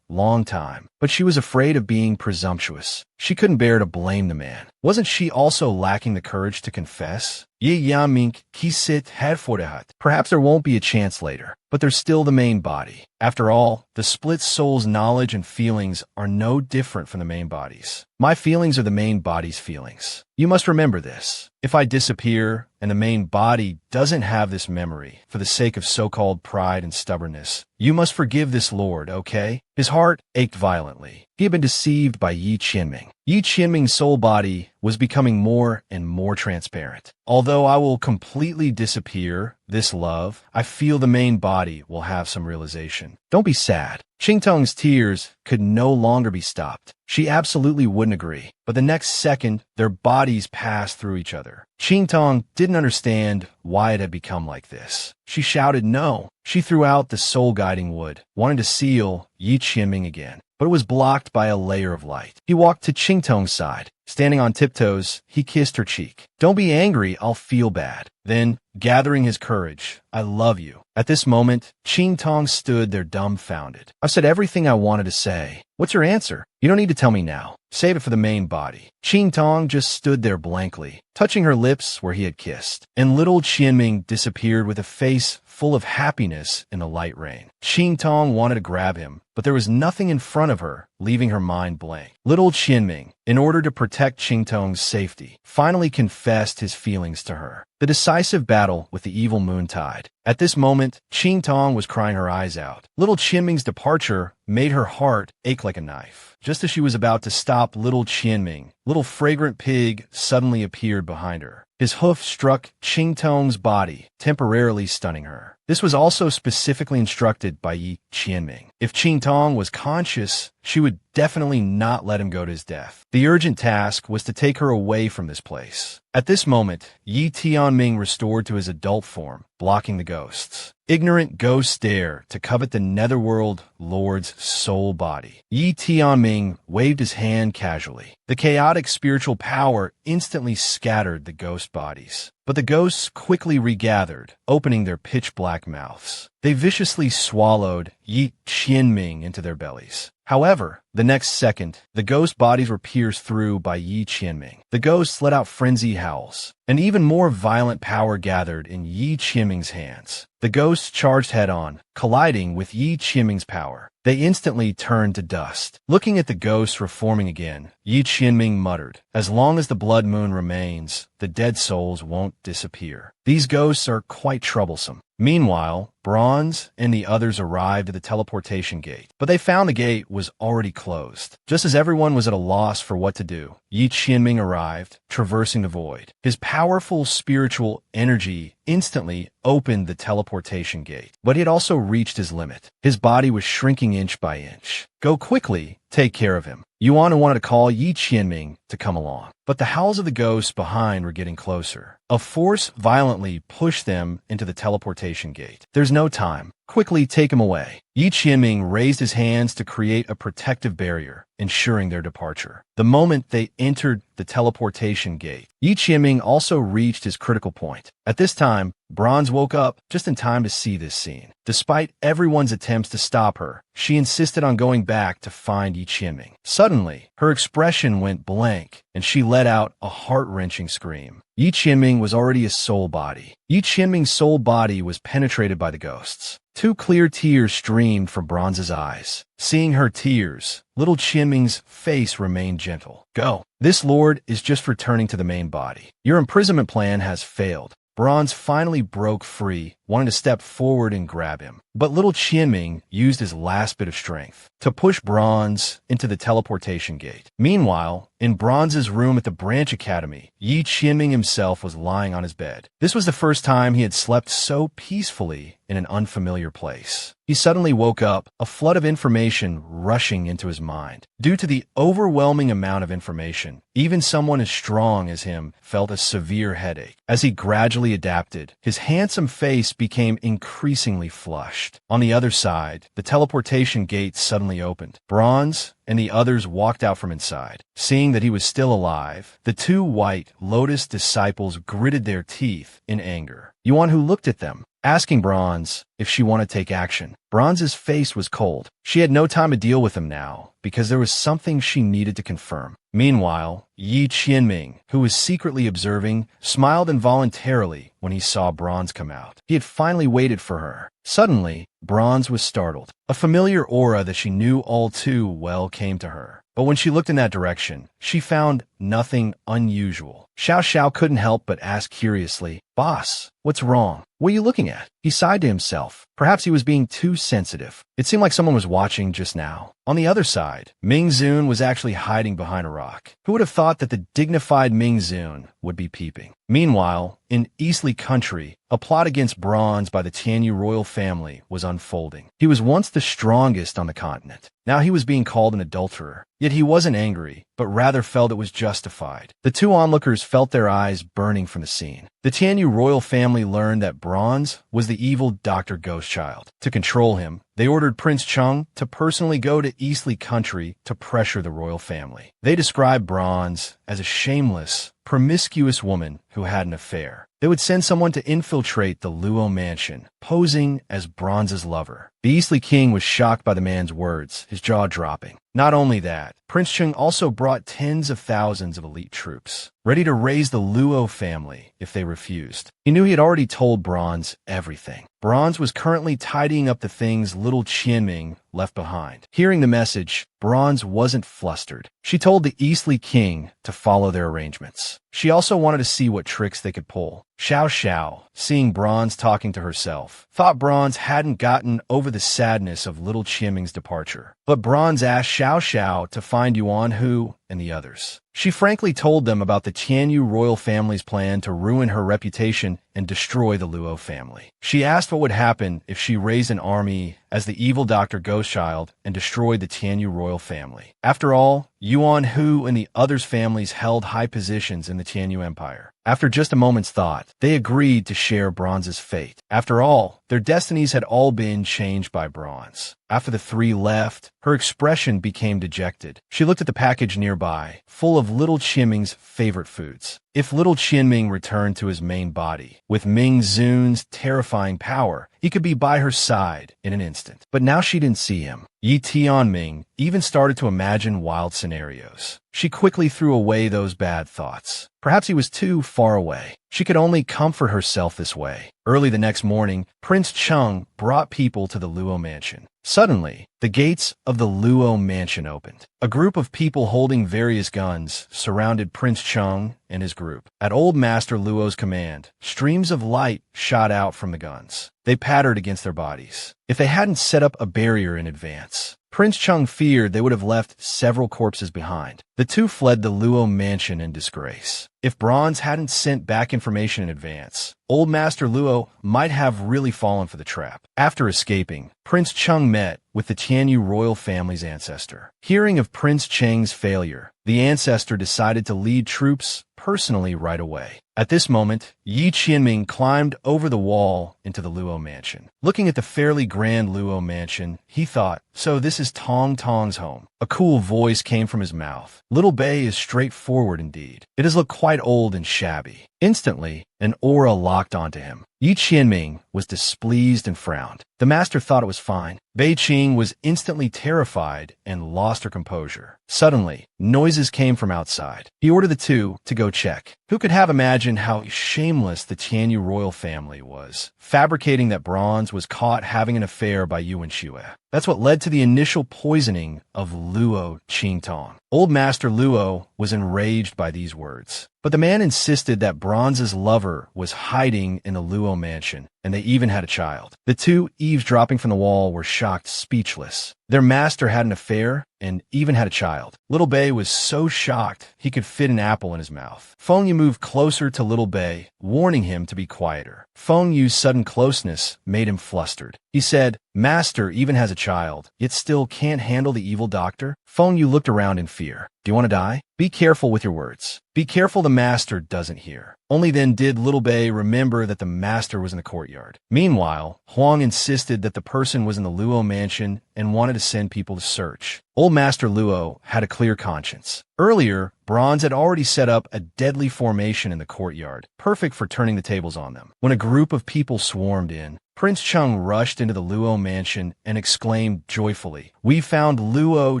time, but she was afraid of being presumptuous. She couldn't bear to blame the man. Wasn't she also lacking the courage to confess? Yi Yaming kisit hervorgehat. Perhaps there won't be a chance later, but there's still the main body. After all, the split soul's knowledge and feelings are no different from the main body's. My feelings are the main body's feelings. You must remember this. If I disappear and the main body doesn't have this memory for the sake of so-called pride and stubbornness, you must forgive this lord, okay? His heart ached violently. He had been deceived by Yi Qianming. Yi Qianming's soul body was becoming more and more transparent. Although I will completely disappear, this love, I feel the main body will have some realization. Don't be sad. Qingtong's tears could no longer be stopped. She absolutely wouldn't agree. But the next second, their bodies passed through each other. Qingtong didn't understand why it had become like this. She shouted no. She threw out the soul-guiding wood, wanting to seal Yi Qianming again. But it was blocked by a layer of light. He walked to Qingtong's side. Standing on tiptoes, he kissed her cheek. Don't be angry, I'll feel bad. Then, gathering his courage, I love you. At this moment, Qingtong stood there dumbfounded. I've said everything I wanted to say. What's your answer? You don't need to tell me now. Save it for the main body. Qingtong just stood there blankly, touching her lips where he had kissed. And little Qianming disappeared with a face full of happiness in the light rain. Qingtong wanted to grab him, but there was nothing in front of her, leaving her mind blank. Little Qianming, in order to protect Qingtong's safety, finally confessed his feelings to her. The decisive battle with the evil moontide. At this moment, Qingtong was crying her eyes out. Little Qianming's departure made her heart ache like a knife. Just as she was about to stop little Qianming, little fragrant pig suddenly appeared behind her. His hoof struck Qingtong's body, temporarily stunning her. This was also specifically instructed by Yi Qianming. If Qingtong was conscious, she would definitely not let him go to his death. The urgent task was to take her away from this place. At this moment, Yi Tianming restored to his adult form, blocking the ghosts. Ignorant ghosts dare to covet the netherworld lord's soul body. Yi Tianming waved his hand casually. The chaotic spiritual power instantly scattered the ghost bodies. But the ghosts quickly regathered, opening their pitch-black mouths. They viciously swallowed Yi Qianming into their bellies. However, the next second, the ghost bodies were pierced through by Yi Qianming. The ghosts let out frenzied howls. An even more violent power gathered in Yi Qianming's hands. The ghosts charged head-on, colliding with Yi Qianming's power. They instantly turned to dust. Looking at the ghosts reforming again, Yi Qianming muttered, "As long as the blood moon remains, the dead souls won't disappear. These ghosts are quite troublesome." Meanwhile, Bronze and the others arrived at the teleportation gate, but they found the gate was already closed. Just as everyone was at a loss for what to do, Yi Qianming arrived, traversing the void. His powerful spiritual energy instantly opened the teleportation gate, but he had also reached his limit. His body was shrinking inch by inch. "Go quickly, take care of him." Yuan wanted to call Yi Qianming to come along, but the howls of the ghosts behind were getting closer. A force violently pushed them into the teleportation gate. "There's no time. Quickly take him away." Yi Qianming raised his hands to create a protective barrier, ensuring their departure. The moment they entered the teleportation gate, Yi Qianming also reached his critical point. At this time, Bronze woke up just in time to see this scene. Despite everyone's attempts to stop her, she insisted on going back to find Yi Qianming. Suddenly, her expression went blank, and she let out a heart-wrenching scream. Yi Qianming was already a soul body. Yi Qianming's soul body was penetrated by the ghosts. Two clear tears streamed from Bronze's eyes. Seeing her tears, little Qianming's face remained gentle. "Go. This lord is just returning to the main body. Your imprisonment plan has failed." Bronze finally broke free, wanting to step forward and grab him. But little Qianming used his last bit of strength to push Bronze into the teleportation gate. Meanwhile, in Bronze's room at the Branch Academy, Yi Qianming himself was lying on his bed. This was the first time he had slept so peacefully in an unfamiliar place. He suddenly woke up, a flood of information rushing into his mind. Due to the overwhelming amount of information, even someone as strong as him felt a severe headache. As he gradually adapted, his handsome face became increasingly flushed. On the other side, the teleportation gate suddenly opened. Bronze and the others walked out from inside. Seeing that he was still alive, the two White Lotus disciples gritted their teeth in anger. Yuan, who looked at them, asking Bronze if she wanted to take action. Bronze's face was cold. She had no time to deal with him now, because there was something she needed to confirm. Meanwhile, Yi Qianming, who was secretly observing, smiled involuntarily when he saw Bronze come out. He had finally waited for her. Suddenly, Bronze was startled. A familiar aura that she knew all too well came to her. But when she looked in that direction, she found nothing unusual. Xiao Xiao couldn't help but ask curiously, "Boss, what's wrong? What are you looking at?" He sighed to himself. Perhaps he was being too sensitive. It seemed like someone was watching just now. On the other side, Ming Zun was actually hiding behind a rock. Who would have thought that the dignified Ming Zun would be peeping? Meanwhile, in Eastleigh Country, a plot against Bronze by the Tianyu royal family was unfolding. He was once the strongest on the continent. Now he was being called an adulterer. Yet he wasn't angry, but rather felt it was justified. The two onlookers felt their eyes burning from the scene. The Tianyu royal family learned that Bronze was the evil Dr. Ghostchild. To control him, they ordered Prince Chung to personally go to Eastleigh Country to pressure the royal family. They described Bronze as a shameless, promiscuous woman who had an affair. They would send someone to infiltrate the Luo mansion, posing as Bronze's lover. The Eastleigh king was shocked by the man's words, his jaw dropping. Not only that, Prince Chung also brought tens of thousands of elite troops, ready to raise the Luo family if they refused. He knew he had already told Bronze everything. Bronze was currently tidying up the things little Qianming left behind. Hearing the message, Bronze wasn't flustered. She told the Eastleigh king to follow their arrangements. She also wanted to see what tricks they could pull. Xiao Xiao, seeing Bronze talking to herself, thought Bronze hadn't gotten over the sadness of little Qianming's departure. But Bronze asked Xiao Xiao to find Yuan Hu and the others. She frankly told them about the Tianyu royal family's plan to ruin her reputation and destroy the Luo family. She asked what would happen if she raised an army as the evil Dr. Ghostchild and destroyed the Tianyu royal family. After all, Yuan Hu and the others' families held high positions in the Tianyu Empire. After just a moment's thought, they agreed to share Bronze's fate. After all, their destinies had all been changed by Bronze. After the three left, her expression became dejected. She looked at the package nearby, full of little Qianming's favorite foods. If little Qianming returned to his main body, with Ming Zun's terrifying power, he could be by her side in an instant. But now she didn't see him. Yi Tianming even started to imagine wild scenarios. She quickly threw away those bad thoughts. Perhaps he was too far away. She could only comfort herself this way. Early the next morning, Prince Chung brought people to the Luo mansion. Suddenly, the gates of the Luo mansion opened. A group of people holding various guns surrounded Prince Chung and his group. At Old Master Luo's command, streams of light shot out from the guns. They pattered against their bodies. If they hadn't set up a barrier in advance, Prince Chung feared they would have left several corpses behind. The two fled the Luo mansion in disgrace. If Bronze hadn't sent back information in advance, Old Master Luo might have really fallen for the trap. After escaping, Prince Chung met with the Tianyu royal family's ancestor. Hearing of Prince Cheng's failure, the ancestor decided to lead troops personally right away. At this moment, Yi Qianming climbed over the wall into the Luo mansion. Looking at the fairly grand Luo mansion, he thought, so this is Tong Tong's home. A cool voice came from his mouth. Little Bei is straightforward indeed. It does look quite old and shabby. Instantly, an aura locked onto him. Yi Qianming was displeased and frowned. The master thought it was fine. Bei Qing was instantly terrified and lost her composure. Suddenly, noises came from outside. He ordered the two to go check. Who could have imagined how shameless the Tianyu royal family was, fabricating that Bronze was caught having an affair by Yuan Xue. That's what led to the initial poisoning of Luo Qingtong. Old Master Luo was enraged by these words. But the man insisted that Bronze's lover was hiding in the Luo mansion, and they even had a child. The two, eavesdropping from the wall, were shocked speechless. Their master had an affair and even had a child. Little Bei was so shocked he could fit an apple in his mouth. Feng Yu moved closer to Little Bei, warning him to be quieter. Feng Yu's sudden closeness made him flustered. He said, "Master even has a child, yet still can't handle the evil doctor?" Feng Yu looked around in fear. "Do you want to die? Be careful with your words. Be careful the master doesn't hear." Only then did Little Bei remember that the master was in the courtyard. Meanwhile, Huang insisted that the person was in the Luo mansion and wanted to send people to search. Old Master Luo had a clear conscience. Earlier, Bronze had already set up a deadly formation in the courtyard, perfect for turning the tables on them. When a group of people swarmed in, Prince Chung rushed into the Luo mansion and exclaimed joyfully, "We found Luo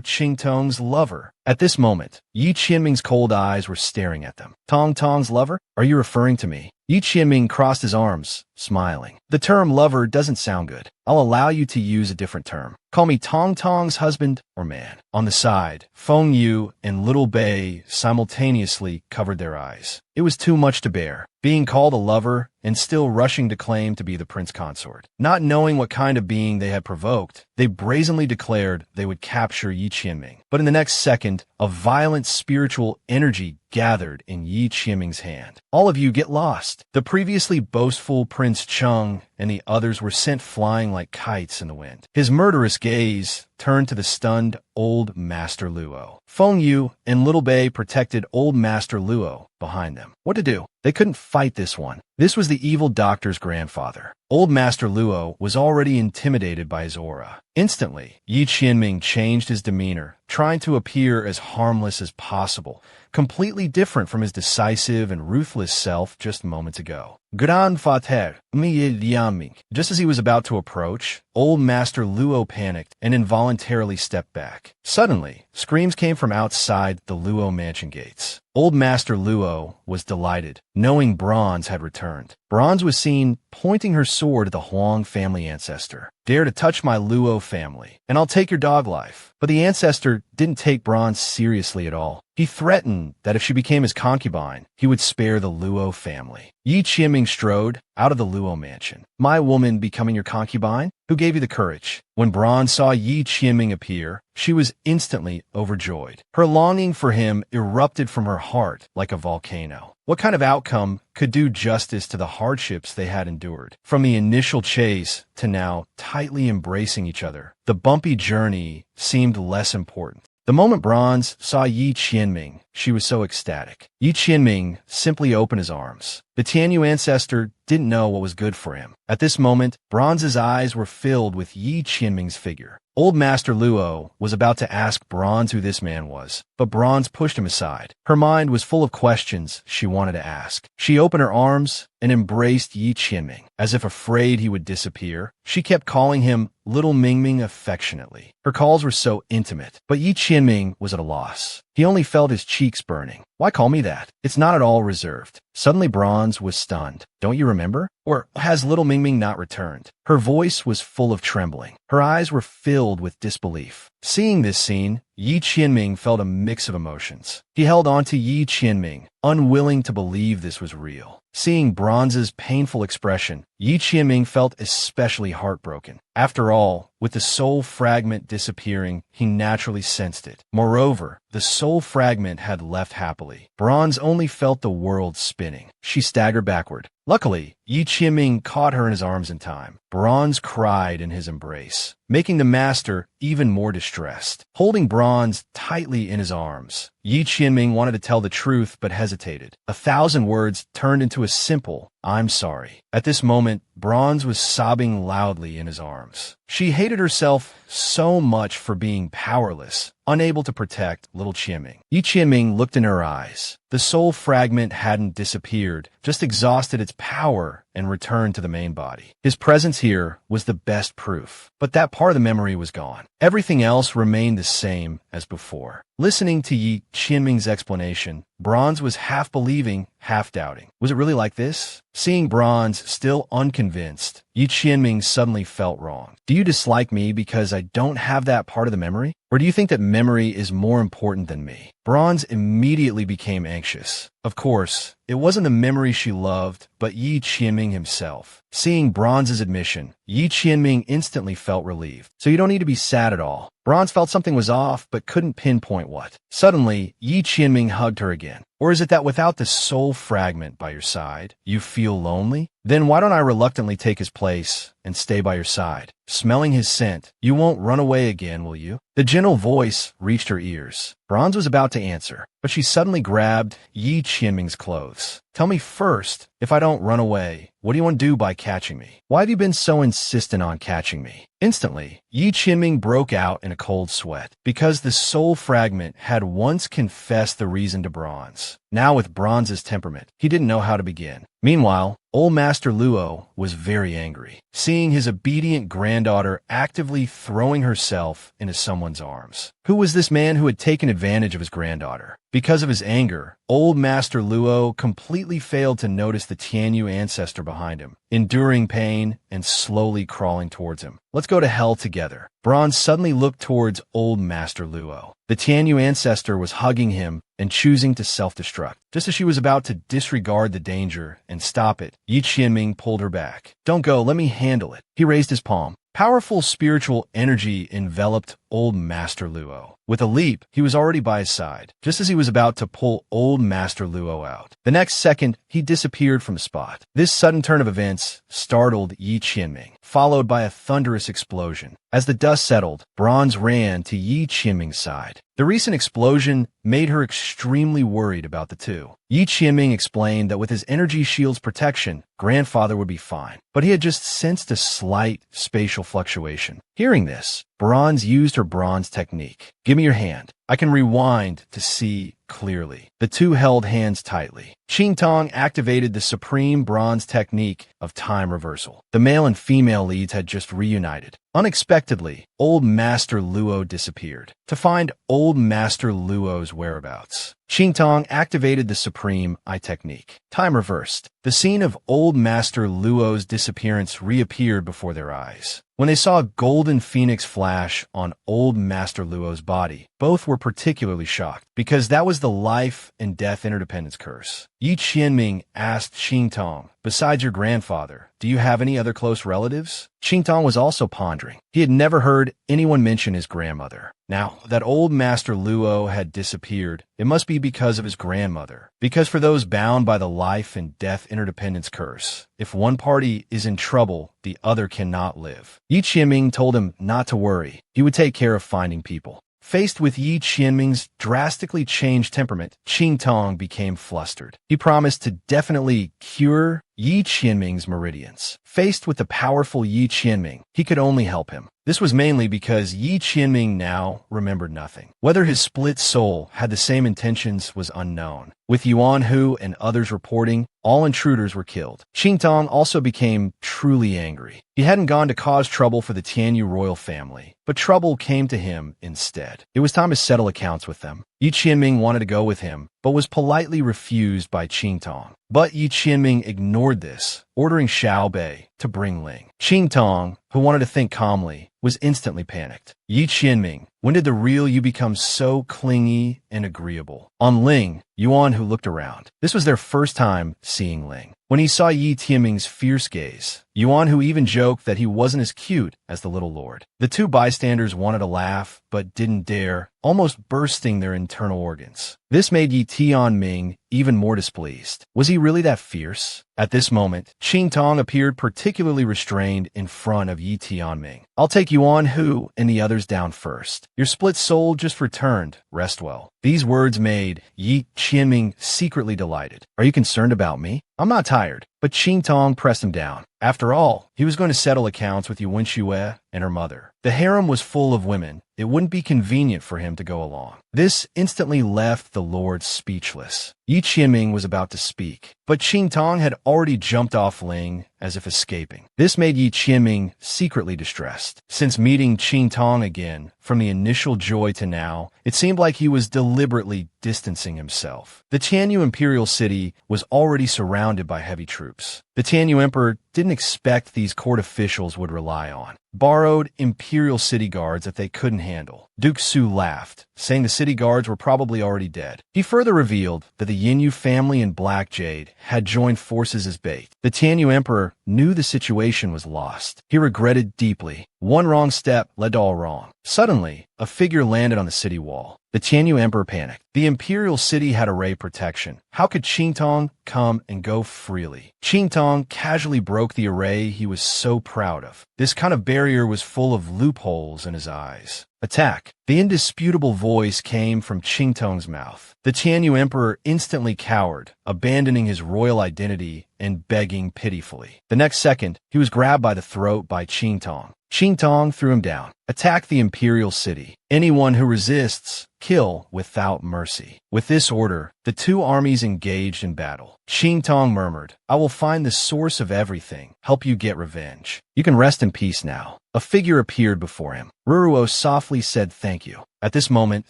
Qingtong's lover." At this moment, Yi Qianming's cold eyes were staring at them. Tong Tong's lover? Are you referring to me? Yi Qianming crossed his arms, smiling. The term lover doesn't sound good. I'll allow you to use a different term. Call me Tong Tong's husband or man. On the side, Feng Yu and Little Bei simultaneously covered their eyes. It was too much to bear, being called a lover and still rushing to claim to be the prince consort. Not knowing what kind of being they had provoked, they brazenly declared they would capture Yi Qianming. But in the next second, a violent spiritual energy gathered in Yi Qianming's hand. All of you get lost. The previously boastful Prince Cheng and the others were sent flying like kites in the wind. His murderous gaze turned to the stunned old Master Luo. Feng Yu and Little Bei protected old Master Luo behind them. What to do? They couldn't fight this one. This was the evil doctor's grandfather. Old Master Luo was already intimidated by his aura. Instantly, Yi Qianming changed his demeanor, trying to appear as harmless as possible, completely different from his decisive and ruthless self just moments ago. Grandvater, Liaming. Just as he was about to approach, old Master Luo panicked and involuntarily stepped back. Suddenly, screams came from outside the Luo mansion gates. Old Master Luo was delighted, knowing Bronze had returned. Bronze was seen pointing her sword at the Huang family ancestor. Dare to touch my Luo family, and I'll take your dog life. But the ancestor didn't take Bronze seriously at all. He threatened that if she became his concubine, he would spare the Luo family. Yi Qianming strode out of the Luo mansion. My woman becoming your concubine? Who gave you the courage? When Bronze saw Yi Qianming appear, she was instantly overjoyed. Her longing for him erupted from her heart like a volcano. What kind of outcome could do justice to the hardships they had endured? From the initial chase to now tightly embracing each other, the bumpy journey seemed less important. The moment Bronze saw Yi Qianming, she was so ecstatic. Yi Qianming simply opened his arms. The Tianyu ancestor didn't know what was good for him. At this moment, Bronze's eyes were filled with Yi Qianming's figure. Old Master Luo was about to ask Bronze who this man was, but Bronze pushed him aside. Her mind was full of questions she wanted to ask. She opened her arms and embraced Yi Qianming. As if afraid he would disappear, she kept calling him Little Mingming affectionately. Her calls were so intimate, but Yi Qianming was at a loss. He only felt his cheeks burning. Why call me that? It's not at all reserved. Suddenly Bronze was stunned. Don't you remember? Or has Little Mingming not returned? Her voice was full of trembling. Her eyes were filled with disbelief. Seeing this scene, Yi Qianming felt a mix of emotions. He held on to Yi Qianming, unwilling to believe this was real. Seeing Bronze's painful expression, Yi Qianming felt especially heartbroken. After all, with the soul fragment disappearing, he naturally sensed it. Moreover, the soul fragment had left happily. Bronze only felt the world spinning. She staggered backward. Luckily, Yi Qianming caught her in his arms in time. Bronze cried in his embrace, making the master even more distressed. Holding Bronze tightly in his arms, Yi Qianming wanted to tell the truth but hesitated. 1,000 words turned into a simple, I'm sorry. At this moment, Bronze was sobbing loudly in his arms. She hated herself so much for being powerless, unable to protect little Qianming. Yi Qianming looked in her eyes. The soul fragment hadn't disappeared, just exhausted its power and returned to the main body. His presence here was the best proof, but that part of the memory was gone. Everything else remained the same as before. Listening to Yi Qianming's explanation, Bronze was half believing, half doubting. Was it really like this? Seeing Bronze still unconvinced, Yi Qianming suddenly felt wrong. Do you dislike me because I don't have that part of the memory? Or do you think that memory is more important than me? Bronze immediately became anxious. Of course, it wasn't the memory she loved, but Yi Qianming himself. Seeing Bronze's admission, Yi Qianming instantly felt relieved. So you don't need to be sad at all. Bronze felt something was off, but couldn't pinpoint what. Suddenly, Yi Qianming hugged her again. Or is it that without the soul fragment by your side, you feel lonely? Then why don't I reluctantly take his place and stay by your side? Smelling his scent, you won't run away again, will you? The gentle voice reached her ears. Bronze was about to answer, but she suddenly grabbed Yi Qianming's clothes. Tell me first, if I don't run away, what do you want to do by catching me? Why have you been so insistent on catching me? Instantly, Yi Qianming broke out in a cold sweat, because the soul fragment had once confessed the reason to Bronze. Now with Bronze's temperament, he didn't know how to begin. Meanwhile, old Master Luo was very angry, seeing his obedient granddaughter actively throwing herself into someone's arms. Who was this man who had taken advantage of his granddaughter? Because of his anger, old Master Luo completely failed to notice the Tianyu ancestor behind him, enduring pain and slowly crawling towards him. Let's go to hell together. Bronze suddenly looked towards old Master Luo. The Tianyu ancestor was hugging him and choosing to self-destruct. Just as she was about to disregard the danger and stop it, Yi Qianming pulled her back. "Don't go, let me handle it." He raised his palm. Powerful spiritual energy enveloped old Master Luo. With a leap, he was already by his side, just as he was about to pull old Master Luo out. The next second, he disappeared from the spot. This sudden turn of events startled Yi Qianming, followed by a thunderous explosion. As the dust settled, Bronze ran to Yi Qianming's side. The recent explosion made her extremely worried about the two. Yi Qianming explained that with his energy shield's protection, grandfather would be fine, but he had just sensed a slight spatial fluctuation. Hearing this, Bronze used her bronze technique. "Give me your hand. I can rewind to see clearly." The two held hands tightly. Qing Tong activated the supreme bronze technique of time reversal. The male and female leads had just reunited. Unexpectedly, old Master Luo disappeared. To find old Master Luo's whereabouts, Qing Tong activated the supreme eye technique. Time reversed. The scene of old Master Luo's disappearance reappeared before their eyes. When they saw a golden phoenix flash on old Master Luo's body, both were particularly shocked, because that was the life and death interdependence curse. Yi Qianming asked Qing Tong, "Besides your grandfather, do you have any other close relatives?" Qing Tong was also pondering. He had never heard anyone mention his grandmother. Now that old Master Luo had disappeared, it must be because of his grandmother. Because for those bound by the life and death interdependence curse, if one party is in trouble, the other cannot live. Yi Qianming told him not to worry. He would take care of finding people. Faced with Yi Qianming's drastically changed temperament, Qing Tong became flustered. He promised to definitely cure Yi Qianming's meridians. Faced with the powerful Yi Qianming, he could only help him. This was mainly because Yi Qianming now remembered nothing. Whether his split soul had the same intentions was unknown. With Yuan Hu and others reporting, all intruders were killed. Qing Tong also became truly angry. He hadn't gone to cause trouble for the Tianyu royal family, but trouble came to him instead. It was time to settle accounts with them. Yi Qianming wanted to go with him, but was politely refused by Qing Tong. But Yi Qianming ignored this, ordering Xiao Bei to bring Ling. Qing Tong, who wanted to think calmly, was instantly panicked. "Yi Qianming, when did the real you become so clingy and agreeable?" On Ling, Yuan Hu looked around. This was their first time seeing Ling. When he saw Yi Qianming's fierce gaze, Yuan Hu even joked that he wasn't as cute as the little lord. The two bystanders wanted to laugh, but didn't dare, almost bursting their internal organs. This made Yi Tianming even more displeased. Was he really that fierce? At this moment, Qing Tong appeared particularly restrained in front of Yi Tianming. "I'll take Yuan Hu and the others down first. Your split soul just returned. Rest well." These words made Yi Qianming secretly delighted. "Are you concerned about me?" "I'm not tired." But Qing Tong pressed him down. After all, he was going to settle accounts with Yuan Xue and her mother. The harem was full of women. It wouldn't be convenient for him to go along. This instantly left the lord speechless. Yi Qianming was about to speak, but Qing Tong had already jumped off Ling as if escaping. This made Yi Qianming secretly distressed. Since meeting Qing Tong again, from the initial joy to now, it seemed like he was deliberately distancing himself. The Tianyu imperial city was already surrounded by heavy troops. The Tianyu emperor didn't expect these court officials would rely on borrowed imperial city guards that they couldn't handle. Duke Su laughed, saying the city guards were probably already dead. He further revealed that the Yinyu family and Black Jade had joined forces as bait. The Tianyu emperor knew the situation was lost. He regretted deeply. One wrong step led to all wrong. Suddenly, a figure landed on the city wall. The Tianyu emperor panicked. The imperial city had array protection. How could Qing Tong come and go freely? Qing Tong casually broke the array he was so proud of. This kind of barrier was full of loopholes in his eyes. "Attack!" The indisputable voice came from Qing Tong's mouth. The Tianyu emperor instantly cowered, abandoning his royal identity and begging pitifully. The next second, he was grabbed by the throat by Qing Tong. Qing Tong threw him down. Attack the imperial city. Anyone who resists, kill without mercy. With this order, the two armies engaged in battle. Qing Tong murmured, I will find the source of everything, help you get revenge. You can rest in peace now. A figure appeared before him. Ruruo softly said thank you. At this moment,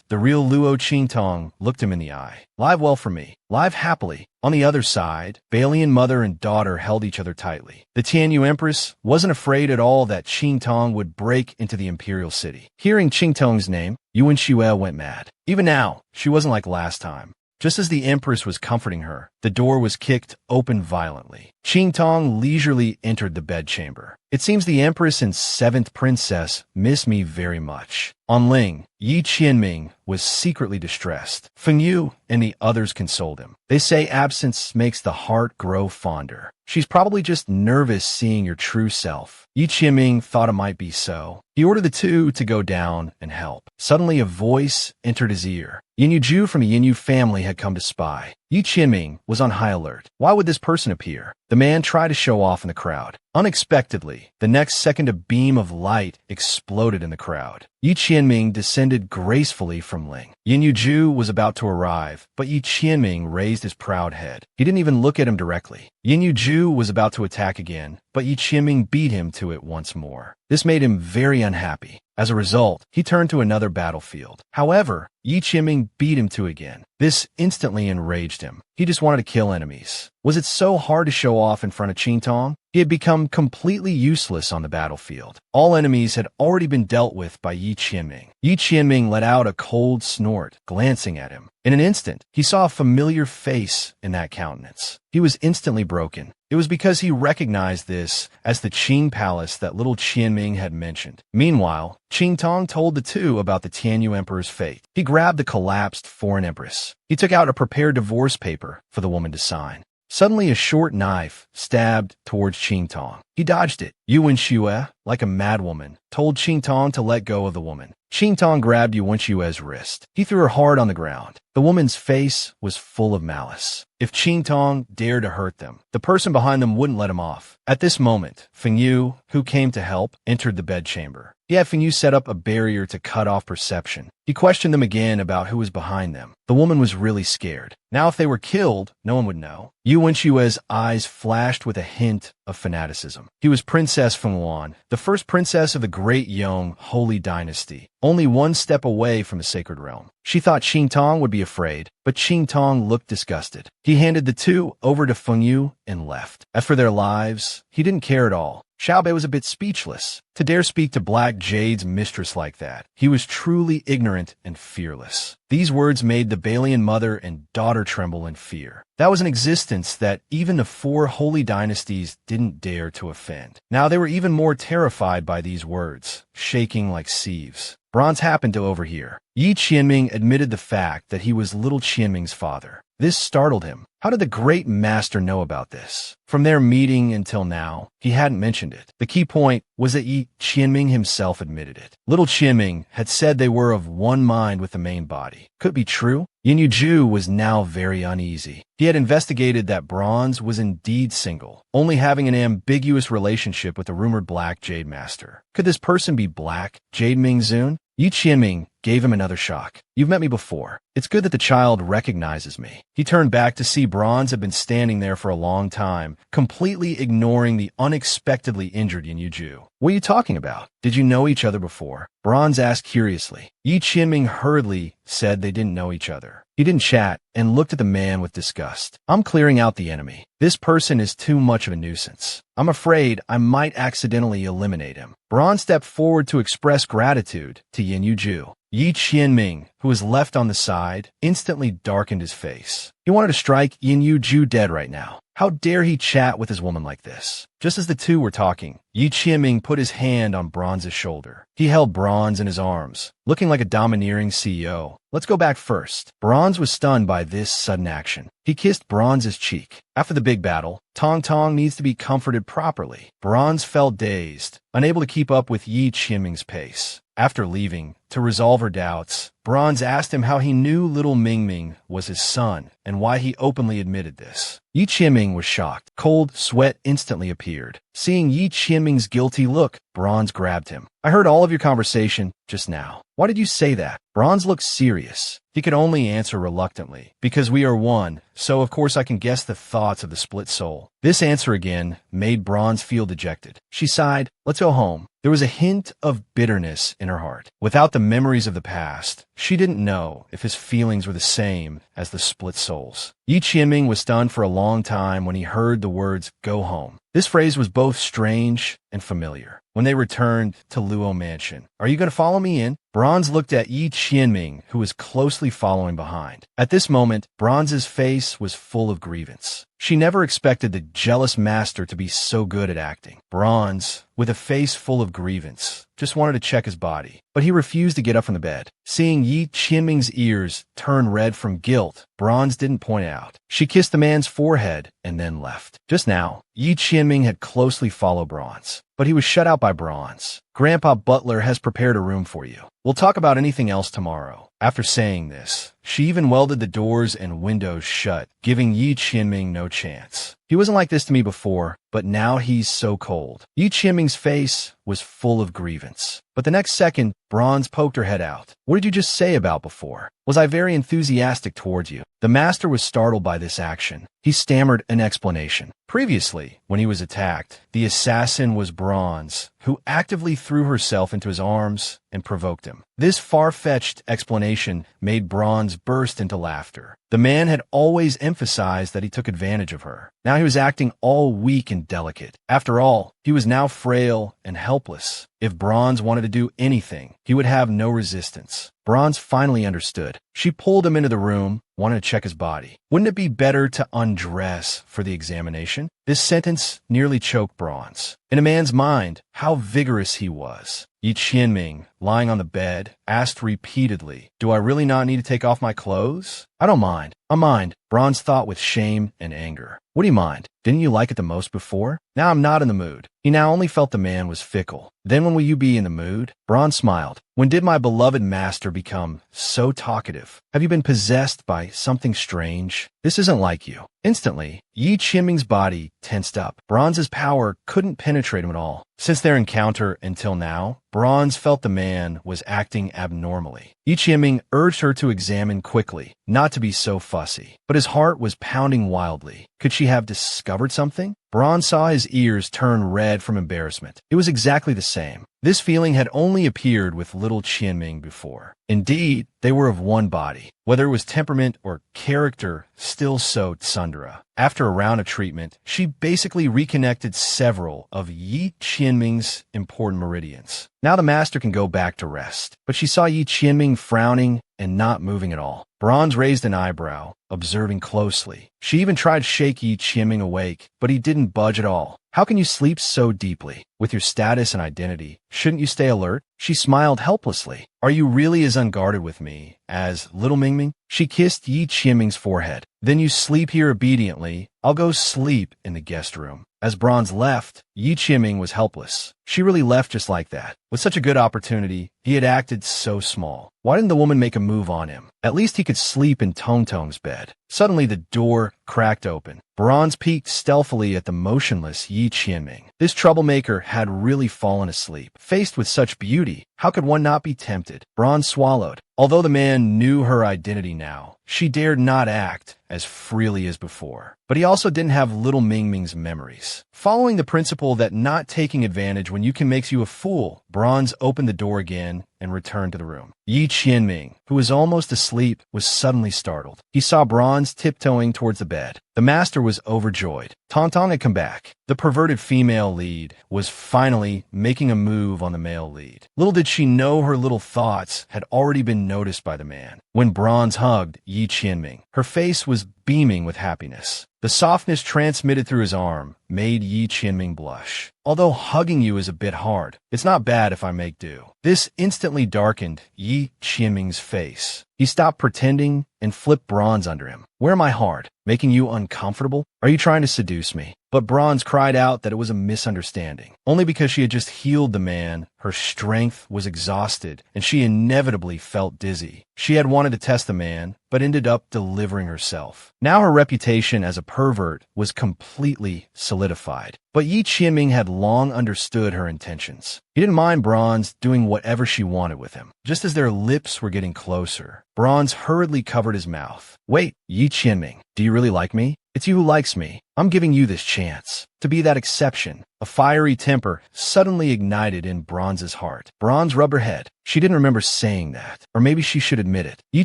the real Luo Qing Tong looked him in the eye. Live well for me. Live happily. On the other side, Balian mother and daughter held each other tightly. The Tianyu Empress wasn't afraid at all that Qing Tong would break into the imperial city. Hearing Qing Tong's name, Yuan Shue went mad. Even now, she wasn't like last time. Just as the Empress was comforting her, the door was kicked open violently. Qing Tong leisurely entered the bedchamber. It seems the Empress and 7th Princess miss me very much. On Ling, Yi Qianming was secretly distressed. Feng Yu and the others consoled him. They say absence makes the heart grow fonder. She's probably just nervous seeing your true self. Yi Qianming thought it might be so. He ordered the two to go down and help. Suddenly a voice entered his ear. Yin Ju from the Yin family had come to spy. Yi Qianming was on high alert. Why would this person appear? The man tried to show off in the crowd. Unexpectedly, the next second a beam of light exploded in the crowd. Yi Qianming descended gracefully from Ling. Yin Ju was about to arrive, but Yi Qianming raised his proud head. He didn't even look at him directly. Yin Ju was about to attack again, but Yi Qianming beat him to it once more. This made him very unhappy. As a result, he turned to another battlefield. However, Yi Qianming beat him to again. This instantly enraged him. He just wanted to kill enemies. Was it so hard to show off in front of Qing Tong? He had become completely useless on the battlefield. All enemies had already been dealt with by Yi Qianming. Yi Qianming let out a cold snort, glancing at him. In an instant, he saw a familiar face in that countenance. He was instantly broken. It was because he recognized this as the Qing palace that little Qianming had mentioned. Meanwhile, Qing Tong told the two about the Tianyu Emperor's fate. He grabbed the collapsed foreign empress. He took out a prepared divorce paper for the woman to sign. Suddenly, a short knife stabbed towards Qing Tong. He dodged it. Yuan Shue, like a madwoman, told Qing Tong to let go of the woman. Qing Tong grabbed Yuan Shue's wrist. He threw her hard on the ground. The woman's face was full of malice. If Qing Tong dared to hurt them, the person behind them wouldn't let him off. At this moment, Feng Yu, who came to help, entered the bedchamber. He had Feng Yu set up a barrier to cut off perception. He questioned them again about who was behind them. The woman was really scared. Now if they were killed, no one would know. Yuan Shue's eyes flashed with a hint of fanaticism. He was Princess Fengwan, the first princess of the Great Yong Holy Dynasty, only one step away from the sacred realm. She thought Qing Tong would be afraid, but Qing Tong looked disgusted. He handed the two over to Feng Yu and left. As for their lives, he didn't care at all. Xiaobei was a bit speechless. To dare speak to Black Jade's mistress like that, he was truly ignorant and fearless. These words made the Balian mother and daughter tremble in fear. That was an existence that even the 4 holy dynasties didn't dare to offend. Now they were even more terrified by these words, shaking like sieves. Bronze happened to overhear. Yi Qianming admitted the fact that he was little Qianming's father. This startled him. How did the great master know about this? From their meeting until now, he hadn't mentioned it. The key point was that Yi Qianming himself admitted it. Little Qianming had said they were of one mind with the main body. Could it be true? Yin Ju was now very uneasy. He had investigated that Bronze was indeed single, only having an ambiguous relationship with the rumored Black Jade Master. Could this person be Black Jade Mingzun? Yi Qianming gave him another shock. You've met me before. It's good that the child recognizes me. He turned back to see Bronze had been standing there for a long time, completely ignoring the unexpectedly injured Yin Ju. What are you talking about? Did you know each other before? Bronze asked curiously. Yi Qianming hurriedly said they didn't know each other. He didn't chat and looked at the man with disgust. I'm clearing out the enemy. This person is too much of a nuisance. I'm afraid I might accidentally eliminate him. Bronze stepped forward to express gratitude to Yin Ju. Yi Qianming, who was left on the side, instantly darkened his face. He wanted to strike Yin Ju dead right now. How dare he chat with his woman like this? Just as the two were talking, Yi Qianming put his hand on Bronze's shoulder. He held Bronze in his arms, looking like a domineering CEO. Let's go back first. Bronze was stunned by this sudden action. He kissed Bronze's cheek. After the big battle, Tong Tong needs to be comforted properly. Bronze felt dazed, unable to keep up with Yi Qianming's pace. After leaving, to resolve her doubts, Bronze asked him how he knew little Mingming was his son and why he openly admitted this. Yi Qianming was shocked. Cold sweat instantly appeared. Seeing Yi Qianming's guilty look, Bronze grabbed him. I heard all of your conversation just now. Why did you say that? Bronze looked serious. He could only answer reluctantly. Because we are one, so of course I can guess the thoughts of the split soul. This answer again made Bronze feel dejected. She sighed. Let's go home. There was a hint of bitterness in her heart. Without the memories of the past, she didn't know if his feelings were the same as the split souls. Yi Qianming was stunned for a long time when he heard the words, go home. This phrase was both strange and familiar. When they returned to Luo Mansion, are you going to follow me in? Bronze looked at Yi Qianming, who was closely following behind. At this moment, Bronze's face was full of grievance. She never expected the jealous master to be so good at acting. Bronze, with a face full of grievance, just wanted to check his body, but he refused to get up from the bed. Seeing Yi Qianming's ears turn red from guilt, Bronze didn't point out. She kissed the man's forehead and then left. Just now, Yi Qianming had closely followed Bronze, but he was shut out by Bronze. Grandpa Butler has prepared a room for you. We'll talk about anything else tomorrow. After saying this, she even welded the doors and windows shut, giving Yi Qianming no chance. He wasn't like this to me before, but now he's so cold. Yi Qianming's face was full of grievance. But the next second, Bronze poked her head out. What did you just say about before? Was I very enthusiastic towards you? The master was startled by this action. He stammered an explanation. Previously, when he was attacked, the assassin was Bronze, who actively threw herself into his arms and provoked him. This far-fetched explanation made Bronze burst into laughter. The man had always emphasized that he took advantage of her. Now he was acting all weak and delicate. After all, he was now frail and helpless. If Bronze wanted to do anything, he would have no resistance. Bronze finally understood. She pulled him into the room, wanted to check his body. Wouldn't it be better to undress for the examination? This sentence nearly choked Bronze. In a man's mind, how vigorous he was. Yi Qianming, lying on the bed, asked repeatedly, do I really not need to take off my clothes? I don't mind. I mind, Bronze thought with shame and anger. What do you mind? Didn't you like it the most before? Now I'm not in the mood. He now only felt the man was fickle. Then when will you be in the mood? Bronze smiled. When did my beloved master become so talkative? Have you been possessed by something strange? This isn't like you. Instantly, Yi Qianming's body tensed up. Bronze's power couldn't penetrate him at all. Since their encounter until now, Bronze felt the man was acting abnormally. Yi Qianming urged her to examine quickly, not to be so fussy. But his heart was pounding wildly. Could she have discovered something? Bronze saw his ears turn red from embarrassment. It was exactly the same. This feeling had only appeared with little Qianming before. Indeed, they were of one body. Whether it was temperament or character, still so Tsundra. After a round of treatment, she basically reconnected several of Yi Qianming's important meridians. Now the master can go back to rest. But she saw Yi Qianming frowning and not moving at all. Bronze raised an eyebrow, observing closely. She even tried to shake Yi Qianming awake, but he didn't budge at all. How can you sleep so deeply? With your status and identity, shouldn't you stay alert? She smiled helplessly. Are you really as unguarded with me as little Mingming? She kissed Yi Qianming's forehead. Then you sleep here obediently. I'll go sleep in the guest room. As Bronze left, Yi Qianming was helpless. She really left just like that. With such a good opportunity, he had acted so small. Why didn't the woman make a move on him? At least he could sleep in Tong Tong's bed. Suddenly the door cracked open. Bronze peeked stealthily at the motionless Yi Qianming. This troublemaker had really fallen asleep. Faced with such beauty, how could one not be tempted? Bronze swallowed. Although the man knew her identity now, she dared not act as freely as before. But he also didn't have little Mingming's memories. Following the principle that not taking advantage when you can makes you a fool, Bronze opened the door again and returned to the room. Yi Qianming, who was almost asleep, was suddenly startled. He saw Bronze tiptoeing towards the bed. The master was overjoyed. Tong Tong had come back. The perverted female lead was finally making a move on the male lead. Little did she know her little thoughts had already been noticed by the man. When Bronze hugged Yi Qianming, her face was beaming with happiness. The softness transmitted through his arm made Yi Qianming blush. Although hugging you is a bit hard, it's not bad if I make do. This instantly darkened Yi Qianming's face. He stopped pretending and flipped Bronze under him. Where am I hard? Making you uncomfortable? Are you trying to seduce me? But Bronze cried out that it was a misunderstanding. Only because she had just healed the man, her strength was exhausted, and she inevitably felt dizzy. She had wanted to test the man, but ended up delivering herself. Now her reputation as a pervert was completely solidified. But Yi Qianming had long understood her intentions. He didn't mind Bronze doing whatever she wanted with him. Just as their lips were getting closer, Bronze hurriedly covered his mouth. Wait, Yi Qianming, do you really like me? It's you who likes me. I'm giving you this chance to be that exception. A fiery temper suddenly ignited in Bronze's heart. Bronze rubbed her head. She didn't remember saying that, or maybe she should admit it. Yi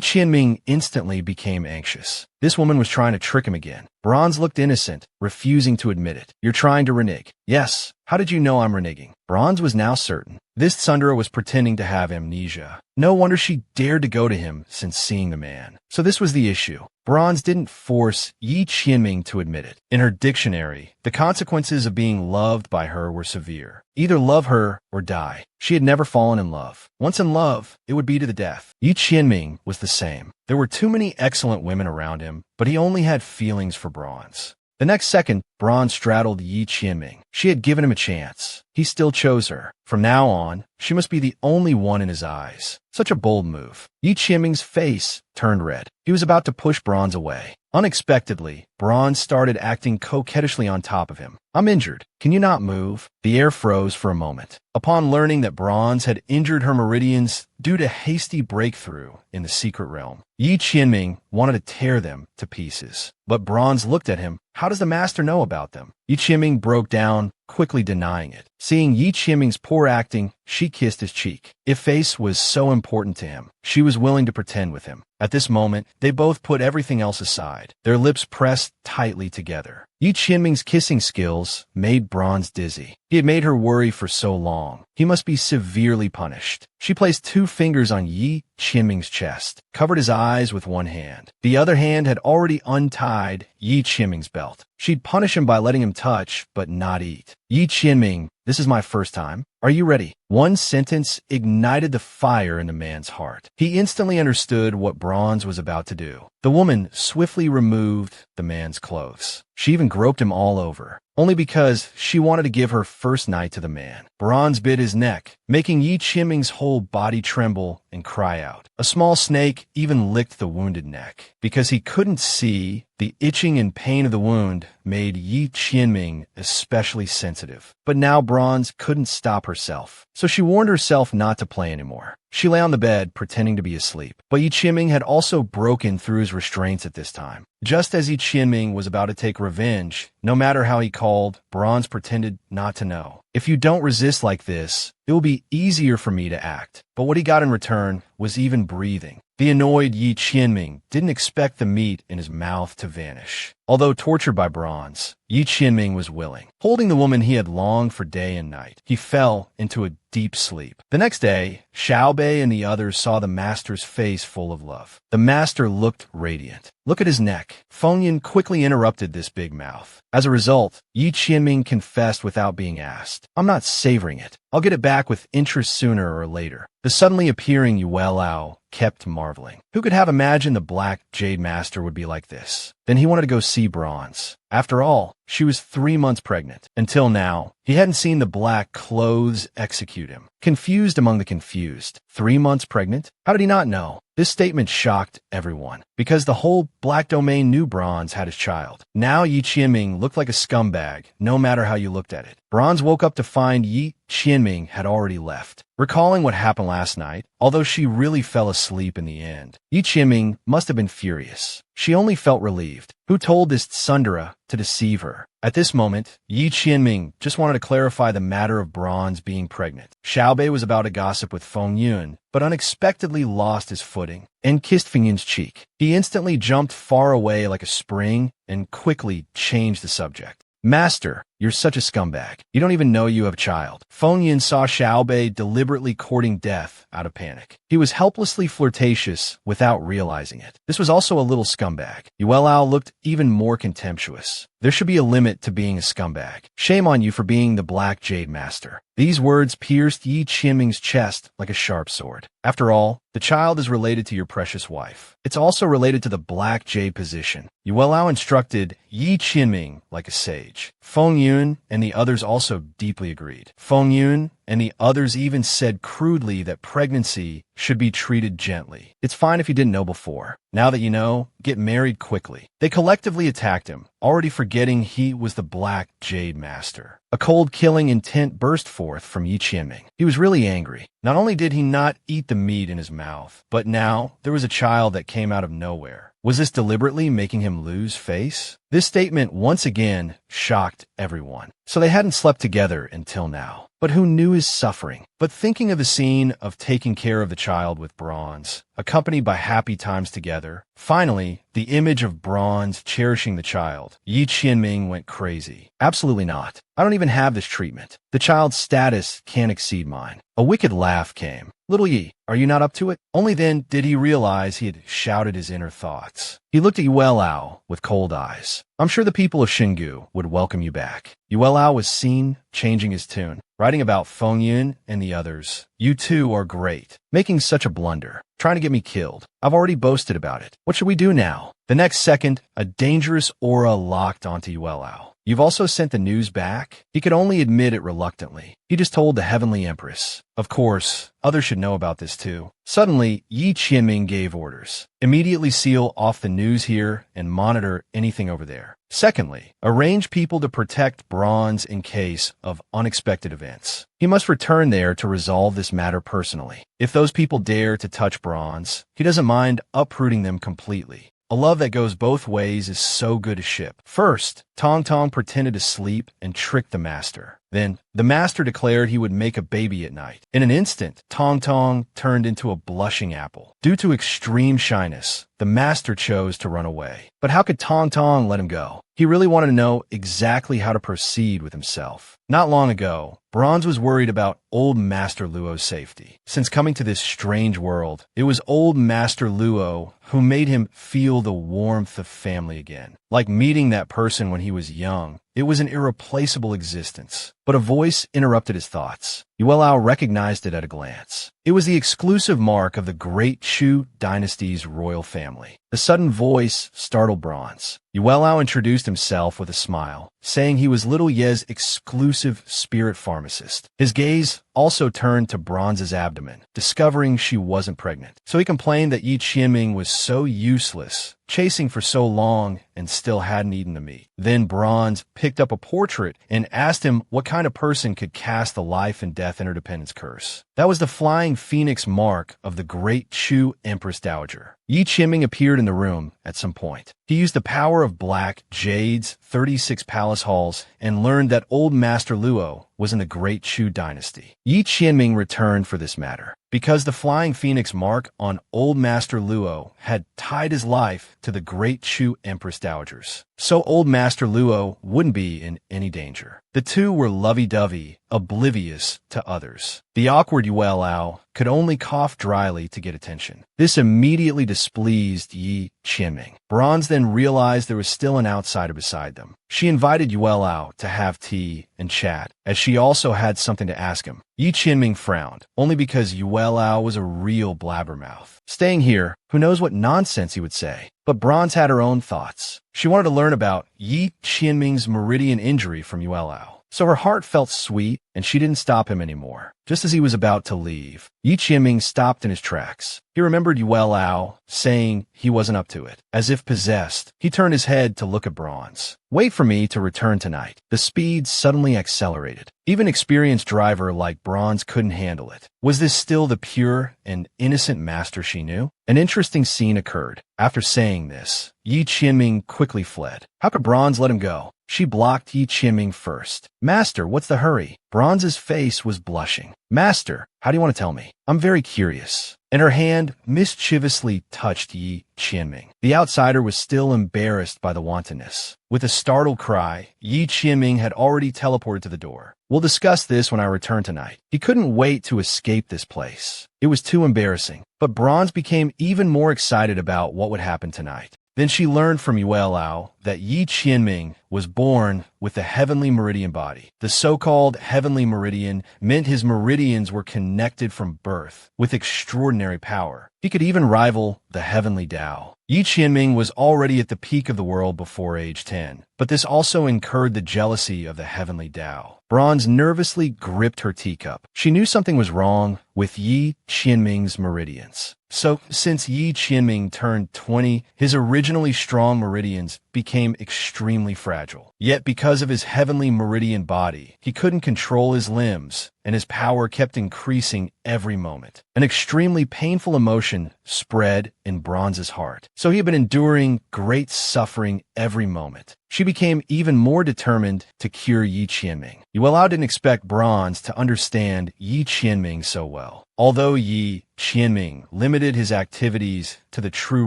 Qianming instantly became anxious. This woman was trying to trick him again. Bronze looked innocent, refusing to admit it. You're trying to renege. Yes. How did you know I'm reneging? Bronze was now certain. This Tsundere was pretending to have amnesia. No wonder she dared to go to him since seeing the man. So this was the issue. Bronze didn't force Yi Qianming to admit it. In her dictionary, the consequences of being loved by her were severe. Either love her or die. She had never fallen in love. Once in love, it would be to the death. Yi Qianming was the same. There were too many excellent women around him, but he only had feelings for Bronze. The next second, Bronze straddled Yi Qianming. She had given him a chance. He still chose her. From now on, she must be the only one in his eyes. Such a bold move. Yi Qianming's face turned red. He was about to push Bronze away. Unexpectedly, Bronze started acting coquettishly on top of him. I'm injured. Can you not move? The air froze for a moment. Upon learning that Bronze had injured her meridians due to hasty breakthrough in the secret realm, Yi Qianming wanted to tear them to pieces. But Bronze looked at him. How does the master know about them? Yi Qianming broke down, quickly denying it. Seeing Yi Qianming's poor acting, she kissed his cheek. If face was so important to him, she was willing to pretend with him. At this moment, they both put everything else aside. Their lips pressed tightly together. Yi Qianming's kissing skills made Bronze dizzy. He had made her worry for so long. He must be severely punished. She placed 2 fingers on Yi Qianming's chest, covered his eyes with one hand. The other hand had already untied Yi Qianming's belt. She'd punish him by letting him touch, but not eat. Yi Qianming, this is my first time. Are you ready? One sentence ignited the fire in the man's heart. He instantly understood what Bronze was about to do. The woman swiftly removed the man's clothes. She even groped him all over, only because she wanted to give her first night to the man. Bronze bit his neck, making Yi Qianming's whole body tremble and cry out. A small snake even licked the wounded neck. Because he couldn't see, the itching and pain of the wound made Yi Qianming especially sensitive. But now Bronze couldn't stop herself, so she warned herself not to play anymore. She lay on the bed, pretending to be asleep. But Yi Qianming had also broken through his restraints at this time. Just as Yi Qianming was about to take revenge, no matter how he called, Bronze pretended not to know. If you don't resist like this, it will be easier for me to act. But what he got in return was even breathing. The annoyed Yi Qianming didn't expect the meat in his mouth to vanish. Although tortured by Bronze, Yi Qianming was willing. Holding the woman he had longed for day and night, he fell into a deep sleep. The next day, Xiaobei and the others saw the master's face full of love. The master looked radiant. Look at his neck. Feng Yin quickly interrupted this big mouth. As a result, Yi Qianming confessed without being asked. I'm not savoring it. I'll get it back with interest sooner or later. The suddenly appearing Yuelao kept marveling. Who could have imagined the Black Jade Master would be like this? Then he wanted to go see Bronze. After all, she was 3 months pregnant. Until now, he hadn't seen the Black clothes execute him. Confused among the confused. 3 months pregnant? How did he not know? This statement shocked everyone, because the whole Black Domain knew Bronze had his child. Now Yi Qianming looked like a scumbag, no matter how you looked at it. Bronze woke up to find Yi Qianming had already left. Recalling what happened last night, although she really fell asleep in the end, Yi Qianming must have been furious. She only felt relieved. Who told this Tsundere to deceive her? At this moment, Yi Qianming just wanted to clarify the matter of Bronze being pregnant. Xiaobei was about to gossip with Feng Yun, but unexpectedly lost his footing and kissed Feng Yun's cheek. He instantly jumped far away like a spring and quickly changed the subject. Master, You're such a scumbag. You don't even know you have a child. Feng Yun saw Xiaobei deliberately courting death out of panic. He was helplessly flirtatious without realizing it. This was also a little scumbag. Yuelao looked even more contemptuous. There should be a limit to being a scumbag. Shame on you for being the Black Jade Master. These words pierced Yi Qianming's chest like a sharp sword. After all, the child is related to your precious wife. It's also related to the Black Jade position. Yuelao instructed Yi Qianming like a sage. Feng Yun and the others also deeply agreed. Feng Yun and the others even said crudely that pregnancy should be treated gently. It's fine if you didn't know before. Now that you know, get married quickly. They collectively attacked him, already forgetting he was the Black Jade Master. A cold killing intent burst forth from Yi Qianming. He was really angry. Not only did he not eat the meat in his mouth, but now there was a child that came out of nowhere. Was this deliberately making him lose face? This statement once again shocked everyone. So they hadn't slept together until now. But who knew his suffering? But thinking of the scene of taking care of the child with Bronze, accompanied by happy times together, finally, the image of Bronze cherishing the child, Yi Qianming went crazy. Absolutely not. I don't even have this treatment. The child's status can't exceed mine. A wicked laugh came. Little Yi, are you not up to it? Only then did he realize he had shouted his inner thoughts. He looked at Yuelao with cold eyes. I'm sure the people of Xingu would welcome you back. Yuelao was seen changing his tune, writing about Feng Yun and the others. You two are great, making such a blunder, trying to get me killed. I've already boasted about it. What should we do now? The next second, a dangerous aura locked onto Yuelao. You've also sent the news back? He could only admit it reluctantly. He just told the Heavenly Empress. Of course, others should know about this too. Suddenly, Yi Qianming gave orders. Immediately seal off the news here and monitor anything over there. Secondly, arrange people to protect Bronze in case of unexpected events. He must return there to resolve this matter personally. If those people dare to touch Bronze, he doesn't mind uprooting them completely. A love that goes both ways is so good to ship. First, Tong Tong pretended to sleep and tricked the master. Then, the master declared he would make a baby at night. In an instant, Tong Tong turned into a blushing apple. Due to extreme shyness, the master chose to run away. But how could Tong Tong let him go? He really wanted to know exactly how to proceed with himself. Not long ago, Bronze was worried about old Master Luo's safety. Since coming to this strange world, it was old Master Luo who made him feel the warmth of family again. Like meeting that person when he was young, it was an irreplaceable existence. But a voice interrupted his thoughts. Yuelao recognized it at a glance. It was the exclusive mark of the Great Chu dynasty's royal family. The sudden voice startled Bronze. Yuelao introduced himself with a smile, saying he was Little Ye's exclusive spirit pharmacist. His gaze also turned to Bronze's abdomen, discovering she wasn't pregnant. So he complained that Yi Qianming was so useless, chasing for so long and still hadn't eaten the meat. Then Bronze picked up a portrait and asked him what kind of person could cast the life and death interdependence curse. That was the flying phoenix mark of the Great Chu Empress Dowager. Yi Qianming appeared in the room at some point. He used the power of Black Jade's 36 palace halls and learned that old Master Luo was in the Great Chu dynasty. Yi Qianming returned for this matter, because the flying phoenix mark on old Master Luo had tied his life to the Great Chu Empress Dowagers. So old Master Luo wouldn't be in any danger. The two were lovey-dovey, oblivious to others. The awkward Yuelao could only cough dryly to get attention. This immediately displeased Yi Qianming. Bronze then realized there was still an outsider beside them. She invited Yuelao to have tea and chat, as she also had something to ask him. Yi Qianming frowned, only because Yuelao was a real blabbermouth. Staying here, who knows what nonsense he would say. But Bronze had her own thoughts. She wanted to learn about Yi Qianming's meridian injury from Yuelao. So her heart felt sweet, and she didn't stop him anymore. Just as he was about to leave, Yi Qianming stopped in his tracks. He remembered Yuelao saying he wasn't up to it. As if possessed, he turned his head to look at Bronze. Wait for me to return tonight. The speed suddenly accelerated. Even experienced driver like Bronze couldn't handle it. Was this still the pure and innocent master she knew? An interesting scene occurred. After saying this, Yi Qianming quickly fled. How could Bronze let him go? She blocked Yi Qianming first. Master, what's the hurry? Bronze's face was blushing. Master, how do you want to tell me? I'm very curious. and her hand mischievously touched Yi Qianming. The outsider was still embarrassed by the wantonness. With a startled cry, Yi Qianming had already teleported to the door. We'll discuss this when I return tonight. He couldn't wait to escape this place. It was too embarrassing. But Bronze became even more excited about what would happen tonight. Then she learned from Yue Lao that Yi Qianming was born with a heavenly meridian body. The so-called heavenly meridian meant his meridians were connected from birth with extraordinary power. He could even rival the heavenly Tao. Yi Qianming was already at the peak of the world before age 10, but this also incurred the jealousy of the heavenly Tao. Bronze nervously gripped her teacup. She knew something was wrong with Yi Qianming's meridians. So, since Yi Qianming turned 20, his originally strong meridians became extremely fragile. Yet because of his heavenly meridian body, he couldn't control his limbs, and his power kept increasing every moment. An extremely painful emotion spread in Bronze's heart. So he had been enduring great suffering every moment. She became even more determined to cure Yi Qianming. Yue Lao didn't expect Bronze to understand Yi Qianming so well. Although Yi Qianming limited his activities to the true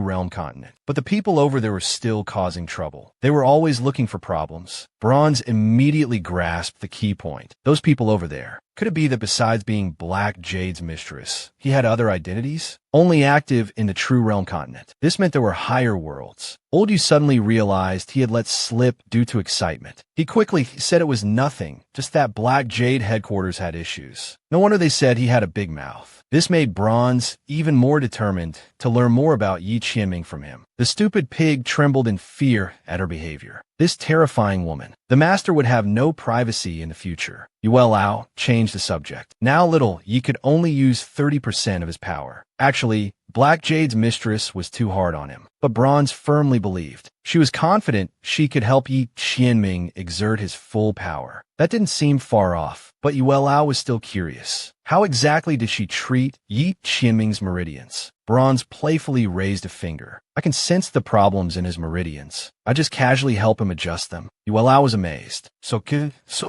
realm continent, but the people over there were still causing trouble. They were always looking for problems. Bronze immediately grasped the key point. Those people over there. Could it be that besides being Black Jade's mistress, he had other identities? Only active in the true realm continent. This meant there were higher worlds. Old Yu suddenly realized he had let slip due to excitement. He quickly said it was nothing, just that Black Jade headquarters had issues. No wonder they said he had a big mouth. This made Bronze even more determined to learn more about Yi Qianming from him. The stupid pig trembled in fear at her behavior. This terrifying woman. The master would have no privacy in the future. Yue Lao changed the subject. Now little Yi could only use 30% of his power. Actually, Black Jade's mistress was too hard on him, but Bronze firmly believed. She was confident she could help Yi Qianming exert his full power. That didn't seem far off, but Yue Lao was still curious. How exactly did she treat Yi Qianming's meridians? Bronze playfully raised a finger. I can sense the problems in his meridians. I just casually help him adjust them. Yue Lao was amazed. So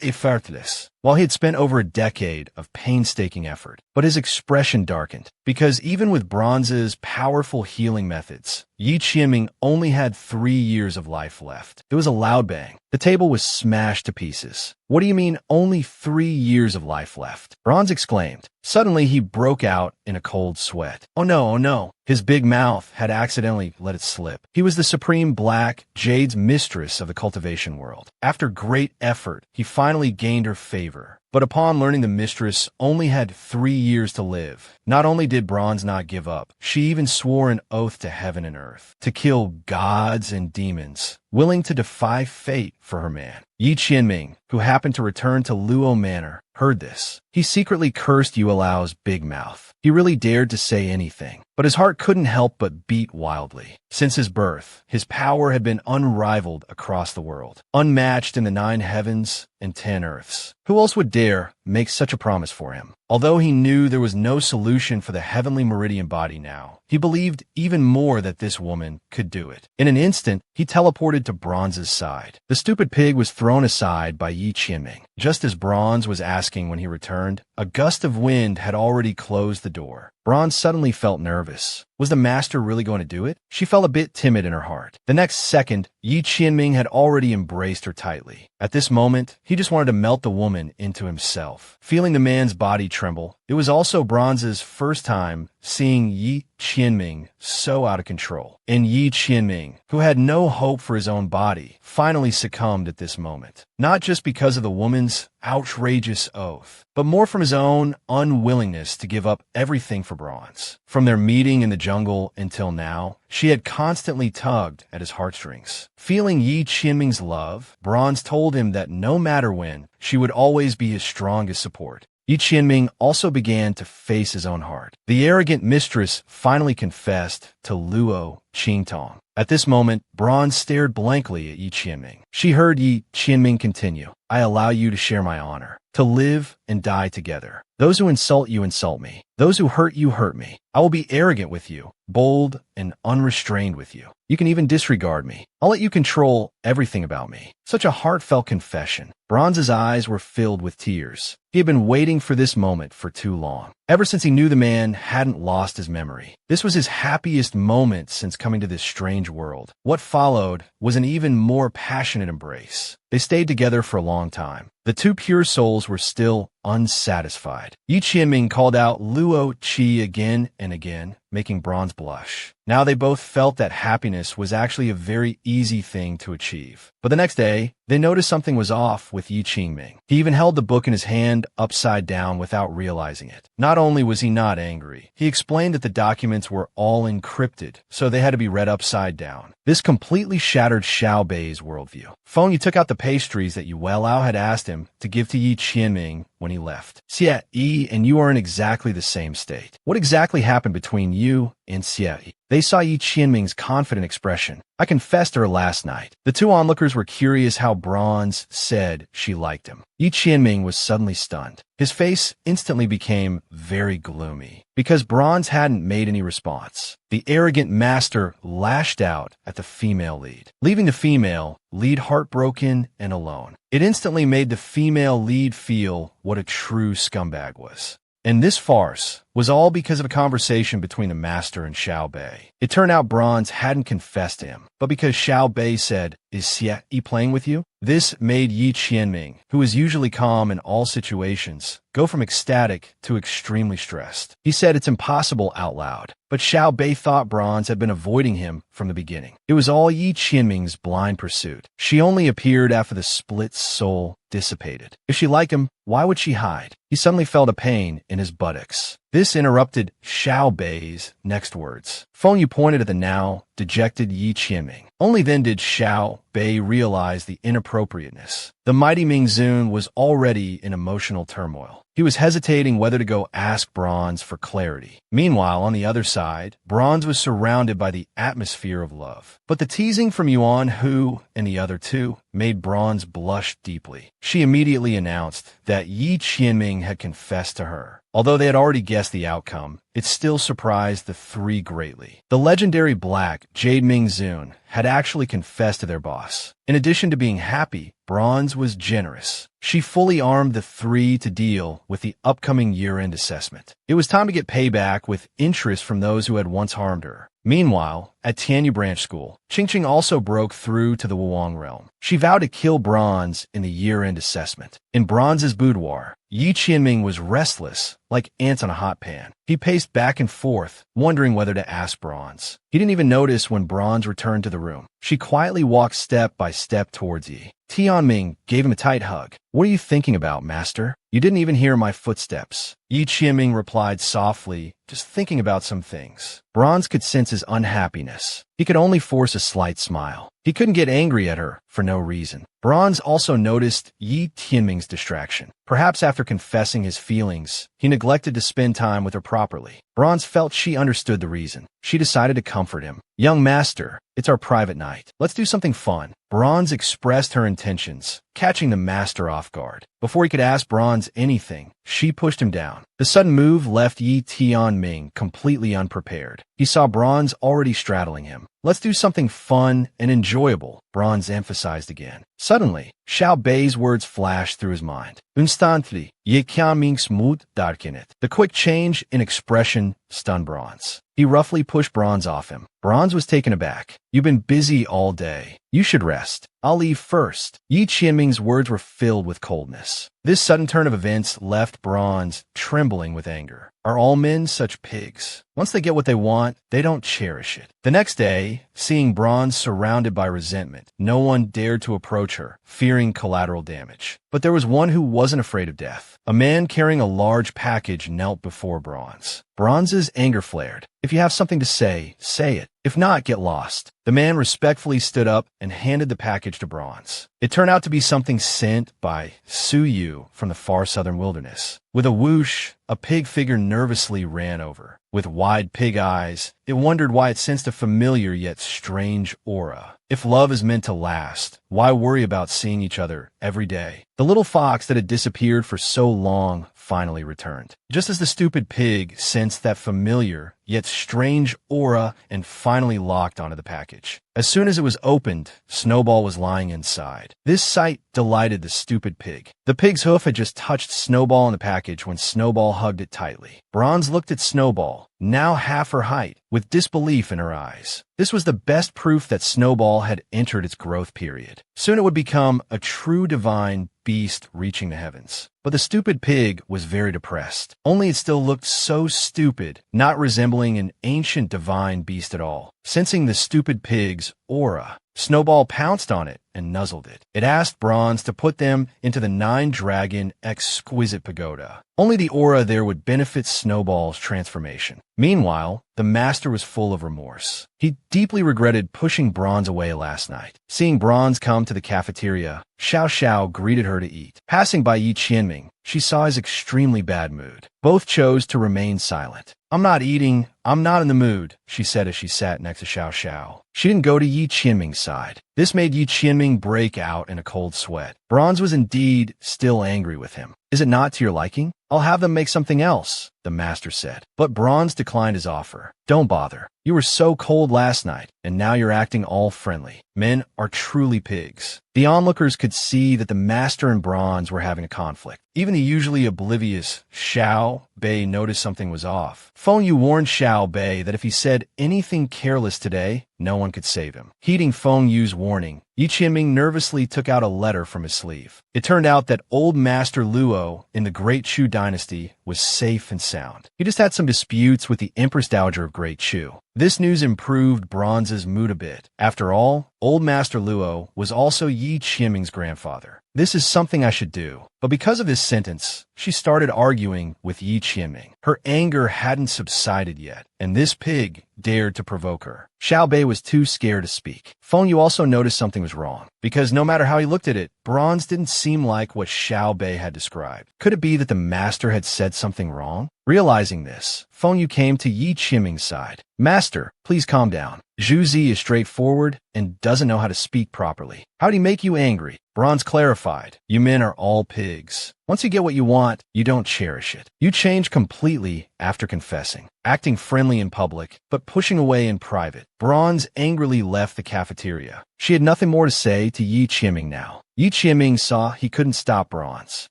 effortless. While he had spent over a decade of painstaking effort, but his expression darkened. Because even with Bronze's powerful healing methods, Yi Qianming only had 3 years of life left. It was a loud bang. The table was smashed to pieces. What do you mean only 3 years of life left? Bronze exclaimed. Suddenly he broke out in a cold sweat. Oh no, oh no. His big mouth had accidentally let it slip. He was the supreme Black Jade's mistress of the cultivation world. After great effort, he finally gained her favor. But upon learning the mistress only had 3 years to live, not only did Bronze not give up, she even swore an oath to heaven and earth, to kill gods and demons, willing to defy fate for her man. Yi Qianming, who happened to return to Luo Manor, heard this. He secretly cursed Yue Lao's big mouth. He really dared to say anything, but his heart couldn't help but beat wildly. Since his birth, his power had been unrivaled across the world, unmatched in the 9 heavens and 10 earths. Who else would dare make such a promise for him? Although he knew there was no solution for the heavenly meridian body now, he believed even more that this woman could do it. In an instant, he teleported to Bronze's side. The stupid pig was thrown aside by Yi Qianming. Just as Bronze was asking when he returned, a gust of wind had already closed the door. Bronze suddenly felt nervous. Was the master really going to do it? She felt a bit timid in her heart. The next second, Yi Qianming had already embraced her tightly. At this moment, he just wanted to melt the woman into himself. Feeling the man's body tremble, it was also Bronze's first time seeing Yi Qianming so out of control. And Yi Qianming, who had no hope for his own body, finally succumbed at this moment. Not just because of the woman's outrageous oath, but more from his own unwillingness to give up everything for Bronze. From their meeting in the jungle until now, she had constantly tugged at his heartstrings. Feeling Yi Qianming's love, Bronze told him that no matter when, she would always be his strongest support. Yi Qianming also began to face his own heart. The arrogant mistress finally confessed to Luo Qingtong. At this moment, Bronze stared blankly at Yi Qianming. She heard Yi Qianming continue. I allow you to share my honor, to live and die together. Those who insult you insult me. Those who hurt you hurt me. I will be arrogant with you, bold and unrestrained with you. You can even disregard me. I'll let you control everything about me. Such a heartfelt confession. Bronze's eyes were filled with tears. He had been waiting for this moment for too long. Ever since he knew the man hadn't lost his memory. This was his happiest moment since coming to this strange world. What followed was an even more passionate embrace. They stayed together for a long time. The two pure souls were still unsatisfied. Yi Qianming called out Luo Qi again and again, making Bronze blush. Now they both felt that happiness was actually a very easy thing to achieve. But the next day, they noticed something was off with Yi Qianming. He even held the book in his hand upside down without realizing it. Not only was he not angry, he explained that the documents were all encrypted, so they had to be read upside down. This completely shattered Xiao Bei's worldview. Feng Yi took out the pastries that Yu Weilao had asked him to give to Yi Qianming when he left. Xie Yi and you are in exactly the same state. What exactly happened between you and Xie Yi? They saw Yi Qianming's confident expression. I confessed to her last night. The two onlookers were curious how Bronze said she liked him. Yi Qianming was suddenly stunned. His face instantly became very gloomy because Bronze hadn't made any response. The arrogant master lashed out at the female lead, leaving the female lead heartbroken and alone. It instantly made the female lead feel what a true scumbag was. And this farce was all because of a conversation between the master and Xiao Bei. It turned out Bronze hadn't confessed to him, but because Xiao Bei said, "Is Xie Yi playing with you?" This made Yi Qianming, who is usually calm in all situations, go from ecstatic to extremely stressed. He said it's impossible out loud, but Xiao Bei thought Bronze had been avoiding him from the beginning. It was all Yi Qianming's blind pursuit. She only appeared after the split soul dissipated. If she liked him, why would she hide? He suddenly felt a pain in his buttocks. This interrupted Xiao Bei's next words. Feng Yu pointed at the now dejected Yi Qianming. Only then did Xiao Bei realize the inappropriateness. The mighty Mingzun was already in emotional turmoil. He was hesitating whether to go ask Bronze for clarity. Meanwhile, on the other side, Bronze was surrounded by the atmosphere of love. But the teasing from Yuan Hu and the other two made Bronze blush deeply. She immediately announced that Yi Qianming had confessed to her. Although they had already guessed the outcome, it still surprised the three greatly. The legendary black Jade Mingzun had actually confessed to their boss. In addition to being happy, Bronze was generous. She fully armed the three to deal with the upcoming year-end assessment. It was time to get payback with interest from those who had once harmed her. Meanwhile, at Tianyu Branch School, Qingqing also broke through to the Wuang realm. She vowed to kill Bronze in the year-end assessment. In Bronze's boudoir, Yi Qianming was restless, like ants on a hot pan. He paced back and forth, wondering whether to ask Bronze. He didn't even notice when Bronze returned to the room. She quietly walked step by step towards Yi. Tianming gave him a tight hug. What are you thinking about, master? You didn't even hear my footsteps. Yi Qianming replied softly, just thinking about some things. Bronze could sense his unhappiness. He could only force a slight smile. He couldn't get angry at her for no reason. Bronze also noticed Yi Qianming's distraction. Perhaps after confessing his feelings, he neglected to spend time with her properly. Bronze felt she understood the reason. She decided to comfort him. Young master, it's our private night. Let's do something fun. Bronze expressed her intentions, catching the master off guard. Before he could ask Bronze anything, she pushed him down. The sudden move left Yi Tianming completely unprepared. He saw Bronze already straddling him. Let's do something fun and enjoyable, Bronze emphasized again. Suddenly, Xiao Bei's words flashed through his mind. Instantly, Yi Qianming's mood darkened. The quick change in expression stunned Bronze. He roughly pushed Bronze off him. Bronze was taken aback. You've been busy all day. You should rest. I'll leave first. Yi Qianming's words were filled with coldness. This sudden turn of events left Bronze trembling with anger. Are all men such pigs? Once they get what they want, they don't cherish it. The next day, seeing Bronze surrounded by resentment, no one dared to approach her, fearing collateral damage. But there was one who wasn't afraid of death. A man carrying a large package knelt before Bronze. Bronze's anger flared. If you have something to say it. If not, get lost. The man respectfully stood up and handed the package to Bronze. It turned out to be something sent by Suyu from the far southern wilderness. With a whoosh, a pig figure nervously ran over. With wide pig eyes, it wondered why it sensed a familiar yet strange aura. If love is meant to last, why worry about seeing each other every day? The little fox that had disappeared for so long finally returned. Just as the stupid pig sensed that familiar yet strange aura and finally locked onto the package. As soon as it was opened, Snowball was lying inside. This sight delighted the stupid pig. The pig's hoof had just touched Snowball in the package when Snowball hugged it tightly. Bronze looked at Snowball, now half her height, with disbelief in her eyes. This was the best proof that Snowball had entered its growth period. Soon it would become a true divine beast reaching the heavens. But the stupid pig was very depressed. Only it still looked so stupid, not resembling an ancient divine beast at all. Sensing the stupid pig's aura, Snowball pounced on it and nuzzled it. It asked Bronze to put them into the 9-dragon exquisite pagoda. Only the aura there would benefit Snowball's transformation. Meanwhile, the master was full of remorse. He deeply regretted pushing Bronze away last night. Seeing Bronze come to the cafeteria, Xiao Xiao greeted her to eat. Passing by Yi Qianming, she saw his extremely bad mood. Both chose to remain silent. "I'm not eating. I'm not in the mood," she said as she sat next to Xiao Xiao. She didn't go to Yi Qianming's side. This made Yi Qianming break out in a cold sweat. Bronze was indeed still angry with him. "Is it not to your liking? I'll have them make something else," the master said. But Bronze declined his offer. "Don't bother. You were so cold last night, and now you're acting all friendly. Men are truly pigs." The onlookers could see that the master and Bronze were having a conflict. Even the usually oblivious Xiao Bei noticed something was off. Feng Yu warned Xiao Bei that if he said anything careless today, no one could save him. Heeding Feng Yu's warning, Yi Qianming nervously took out a letter from his sleeve. It turned out that old Master Luo in the Great Chu dynasty was safe and sound. He just had some disputes with the Empress Dowager of Great Chu. This news improved Bronze's mood a bit. After all, old Master Luo was also Yi Qianming's grandfather. "This is something I should do." But because of this sentence, she started arguing with Yi Qianming. Her anger hadn't subsided yet, and this pig dared to provoke her. Xiao Bei was too scared to speak. Feng Yu also noticed something was wrong, because no matter how he looked at it, Bronze didn't seem like what Xiao Bei had described. Could it be that the master had said something wrong? Realizing this, Feng Yu came to Yi Qianming's side. "Master, please calm down. Zhu Zi is straightforward and doesn't know how to speak properly. How'd he make you angry?" Bronze clarified. "You men are all pigs. Once you get what you want, you don't cherish it. You change completely after confessing, acting friendly in public, but pushing away in private." Bronze angrily left the cafeteria. She had nothing more to say to Yi Qianming now. Yi Qianming saw he couldn't stop Bronze.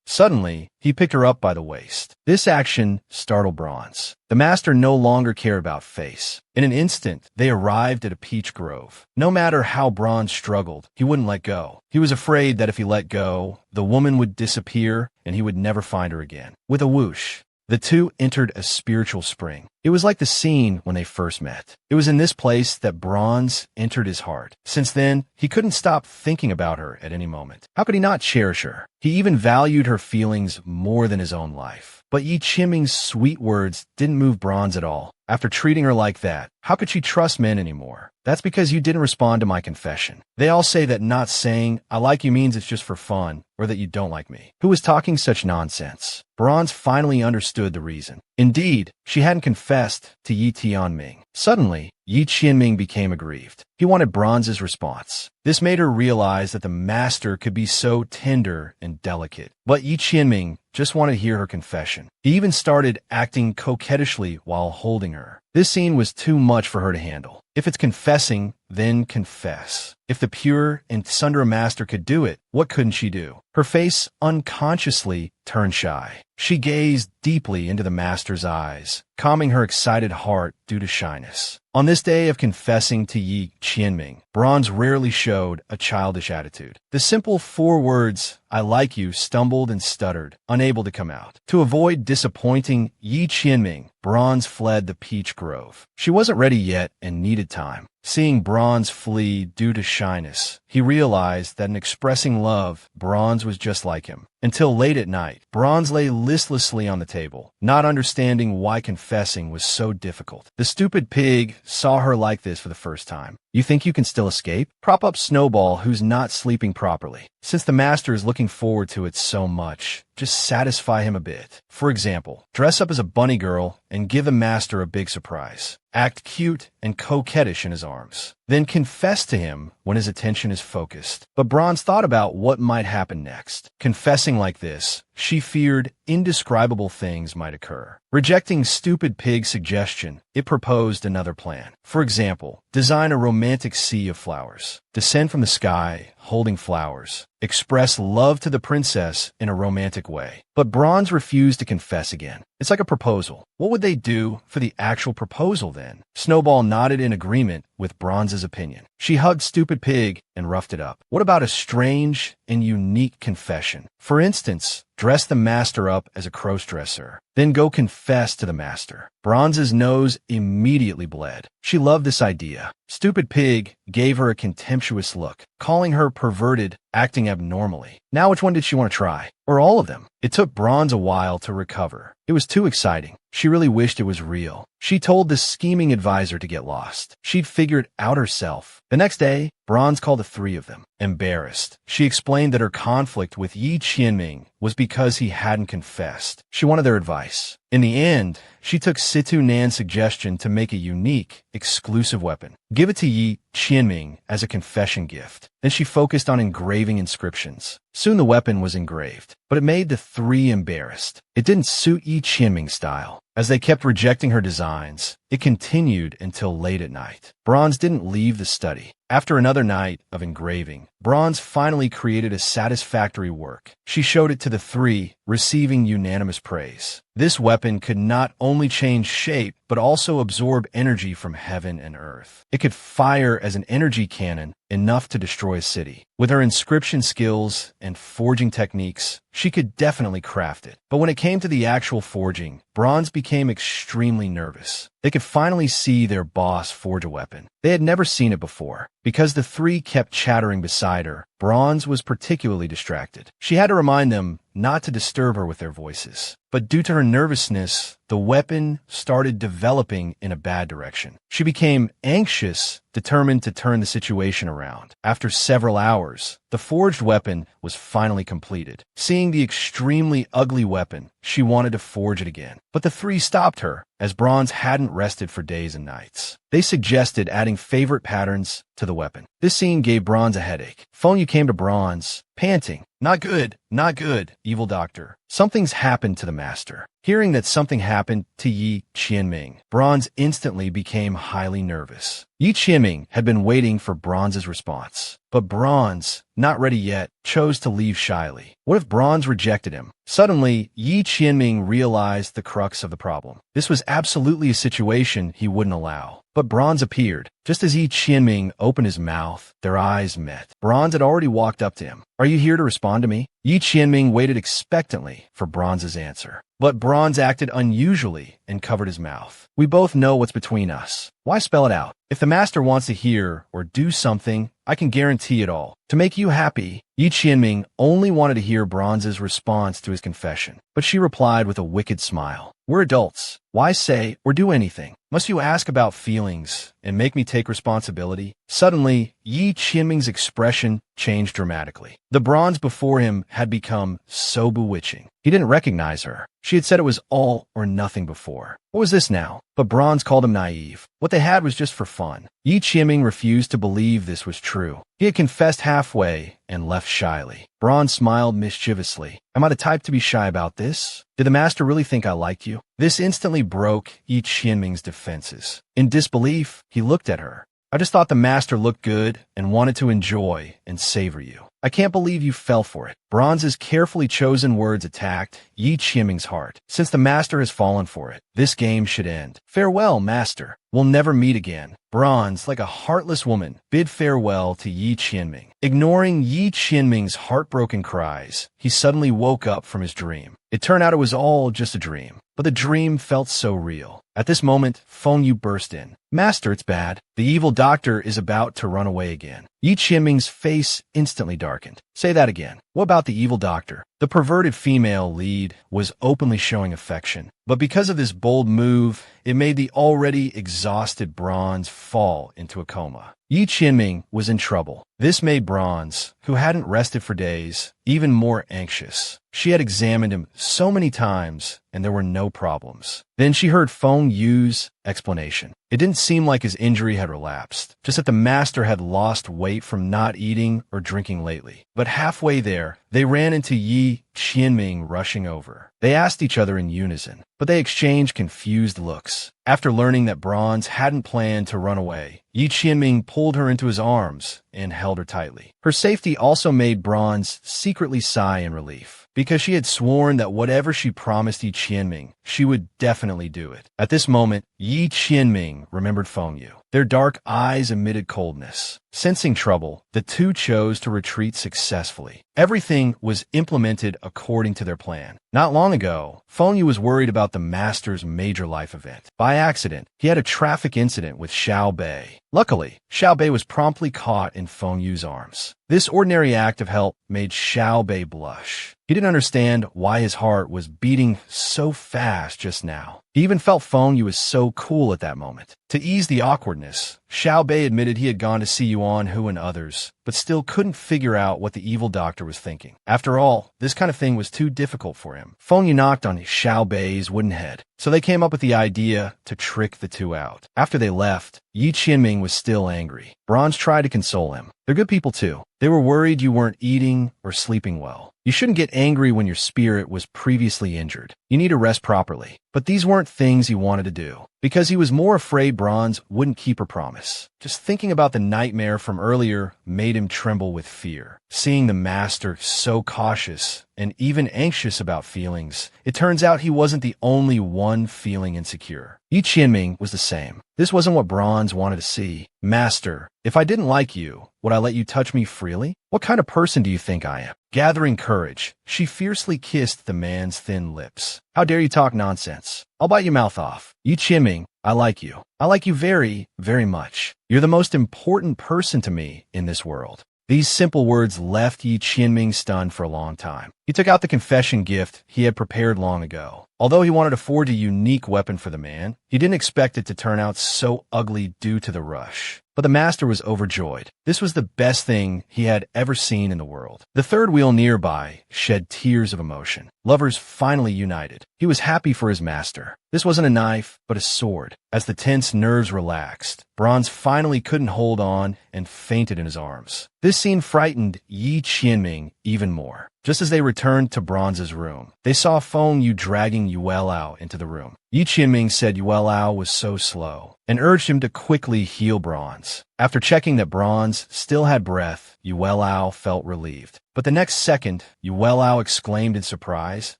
Suddenly, he picked her up by the waist. This action startled Bronze. The master no longer cared about face. In an instant, they arrived at a peach grove. No matter how Bronze struggled, he wouldn't let go. He was afraid that if he let go, the woman would disappear and he would never find her again. With a whoosh, the two entered a spiritual spring. It was like the scene when they first met. It was in this place that Bronze entered his heart. Since then, he couldn't stop thinking about her at any moment. How could he not cherish her? He even valued her feelings more than his own life. But Yi Qianming's sweet words didn't move Bronze at all. After treating her like that, how could she trust men anymore? "That's because you didn't respond to my confession. They all say that not saying, 'I like you' means it's just for fun, or that you don't like me." Who was talking such nonsense? Bronze finally understood the reason. Indeed, she hadn't confessed to Yi Tianming. Suddenly, Yi Qianming became aggrieved. He wanted Bronze's response. This made her realize that the master could be so tender and delicate. But Yi Qianming just wanted to hear her confession. He even started acting coquettishly while holding her. This scene was too much for her to handle. If it's confessing, then confess. If the pure and Sundara master could do it, what couldn't she do? Her face unconsciously turned shy. She gazed deeply into the master's eyes, calming her excited heart due to shyness. On this day of confessing to Yi Qianming, Bronze rarely showed a childish attitude. The simple 4 words, "I like you," stumbled and stuttered, unable to come out. To avoid disappointing Yi Qianming, Bronze fled the peach grove. She wasn't ready yet and needed time. Seeing Bronze flee due to shyness, he realized that in expressing love, Bronze was just like him. Until late at night, Bronze lay listlessly on the table, not understanding why confessing was so difficult. The stupid pig saw her like this for the first time. You think you can still escape? Prop up Snowball, who's not sleeping properly. Since the master is looking forward to it so much, just satisfy him a bit. For example, dress up as a bunny girl and give the master a big surprise. Act cute and coquettish in his arms. Then confess to him when his attention is focused. But Bronze thought about what might happen next. Confessing like this, she feared indescribable things might occur. Rejecting Stupid Pig's suggestion, it proposed another plan. For example, design a romantic sea of flowers. Descend from the sky, holding flowers. Express love to the princess in a romantic way. But Bronze refused to confess again. It's like a proposal. What would they do for the actual proposal then? Snowball nodded in agreement with Bronze's opinion. She hugged Stupid Pig and roughed it up. What about a strange and unique confession? For instance, dress the master up as a crossdresser, then go confess to the master. Bronze's nose immediately bled. She loved this idea. Stupid Pig gave her a contemptuous look, calling her perverted, acting abnormally. Now which one did she want to try? Or all of them? It took Bronze a while to recover. It was too exciting. She really wished it was real. She told the scheming advisor to get lost. She'd figured out herself. The next day, Bronze called the three of them. Embarrassed, she explained that her conflict with Yi Qianming was because he hadn't confessed. She wanted their advice. In the end, she took Situ Nan's suggestion to make a unique, exclusive weapon. Give it to Yi Qianming as a confession gift. Then she focused on engraving inscriptions. Soon the weapon was engraved, but it made the three embarrassed. It didn't suit Yi Qianming's style. As they kept rejecting her designs, it continued until late at night. Bronze didn't leave the study. After another night of engraving, Bronze finally created a satisfactory work. She showed it to the three, receiving unanimous praise. This weapon could not only change shape, but also absorb energy from heaven and earth. It could fire as an energy cannon, enough to destroy a city. With her inscription skills and forging techniques, she could definitely craft it. But when it came to the actual forging, Bronze became extremely nervous. They could finally see their boss forge a weapon. They had never seen it before. Because the three kept chattering beside her, Bronze was particularly distracted. She had to remind them not to disturb her with their voices. But due to her nervousness, the weapon started developing in a bad direction. She became anxious, determined to turn the situation around. After several hours, the forged weapon was finally completed. Seeing the extremely ugly weapon, she wanted to forge it again. But the three stopped her, as Bronze hadn't rested for days and nights. They suggested adding favorite patterns to the weapon. This scene gave Bronze a headache. Phone, you came to Bronze, panting. Not good, not good, evil doctor. Something's happened to the master. Hearing that something happened to Yi Qianming, Bronze instantly became highly nervous. Yi Qianming had been waiting for Bronze's response. But Bronze, not ready yet, chose to leave shyly. What if Bronze rejected him? Suddenly, Yi Qianming realized the crux of the problem. This was absolutely a situation he wouldn't allow. But Bronze appeared. Just as Yi Qianming opened his mouth, their eyes met. Bronze had already walked up to him. Are you here to respond to me? Yi Qianming waited expectantly for Bronze's answer. But Bronze acted unusually and covered his mouth. We both know what's between us. Why spell it out? If the master wants to hear or do something, I can guarantee it all. To make you happy, Yi Qianming only wanted to hear Bronze's response to his confession. But she replied with a wicked smile. We're adults. Why say or do anything? Must you ask about feelings and make me take responsibility? Suddenly, Yi Qianming's expression changed dramatically. The Bronze before him had become so bewitching. He didn't recognize her. She had said it was all or nothing before. What was this now? But Bronze called him naive. What they had was just for fun. Yi Qianming refused to believe this was true. He had confessed halfway and left shyly. Bronze smiled mischievously. Am I the type to be shy about this? Did the master really think I liked you? This instantly broke Yi Qianming's defenses. In disbelief, he looked at her. I just thought the master looked good and wanted to enjoy and savor you. I can't believe you fell for it. Bronze's carefully chosen words attacked Yi Qianming's heart. Since the master has fallen for it, this game should end. Farewell, master. We'll never meet again. Bronze, like a heartless woman, bid farewell to Yi Qianming. Ignoring Yi Qianming's heartbroken cries, he suddenly woke up from his dream. It turned out it was all just a dream, but the dream felt so real. At this moment, Feng Yu burst in. Master, it's bad. The evil doctor is about to run away again. Yi Qianming's face instantly darkened. Say that again. What What about the evil doctor? The perverted female lead was openly showing affection, but because of this bold move, it made the already exhausted Bronze fall into a coma. Yi Qianming was in trouble. This made Bronze, who hadn't rested for days, even more anxious. She had examined him so many times, and there were no problems. Then she heard Feng Yu's explanation. It didn't seem like his injury had relapsed, just that the master had lost weight from not eating or drinking lately. But halfway there, they ran into Yi Qianming rushing over. They asked each other in unison, but they exchanged confused looks. After learning that Bronze hadn't planned to run away, Yi Qianming pulled her into his arms and held her tightly. Her safety also made Bronze secretly sigh in relief, because she had sworn that whatever she promised Yi Qianming, she would definitely do it. At this moment, Yi Qianming remembered Feng Yu. Their dark eyes emitted coldness. Sensing trouble, the two chose to retreat successfully. Everything was implemented according to their plan. Not long ago, Feng Yu was worried about the master's major life event. By accident, he had a traffic incident with Xiao Bei. Luckily, Xiao Bei was promptly caught in Feng Yu's arms. This ordinary act of help made Xiao Bei blush. He didn't understand why his heart was beating so fast just now. He even felt Feng Yu was so cool at that moment. To ease the awkwardness, Xiao Bei admitted he had gone to see Yuan Hu and others, but still couldn't figure out what the evil doctor was thinking. After all, this kind of thing was too difficult for him. Feng Yu knocked on Xiao Bei's wooden head, so they came up with the idea to trick the two out. After they left, Yi Qianming was still angry. Bronze tried to console him. They're good people too. They were worried you weren't eating or sleeping well. You shouldn't get angry when your spirit was previously injured. You need to rest properly. But these weren't things he wanted to do, because he was more afraid Bronze wouldn't keep her promise. Just thinking about the nightmare from earlier made him tremble with fear. Seeing the master so cautious and even anxious about feelings, it turns out he wasn't the only one feeling insecure. Yi Qianming was the same. This wasn't what Bronze wanted to see. Master, if I didn't like you, would I let you touch me freely? What kind of person do you think I am? Gathering courage, she fiercely kissed the man's thin lips. How dare you talk nonsense? I'll bite your mouth off. Yi Qianming, I like you. I like you very, very much. You're the most important person to me in this world. These simple words left Yi Qianming stunned for a long time. He took out the confession gift he had prepared long ago. Although he wanted to forge a unique weapon for the man, he didn't expect it to turn out so ugly due to the rush. But the master was overjoyed. This was the best thing he had ever seen in the world. The third wheel nearby shed tears of emotion. Lovers finally united. He was happy for his master. This wasn't a knife, but a sword. As the tense nerves relaxed, Bronze finally couldn't hold on and fainted in his arms. This scene frightened Yi Qianming even more. Just as they returned to Bronze's room, they saw Feng Yu dragging Yuelao into the room. Yi Qianming said Yuelao was so slow and urged him to quickly heal Bronze. After checking that Bronze still had breath, Yuelao felt relieved. But the next second, Yuelao exclaimed in surprise,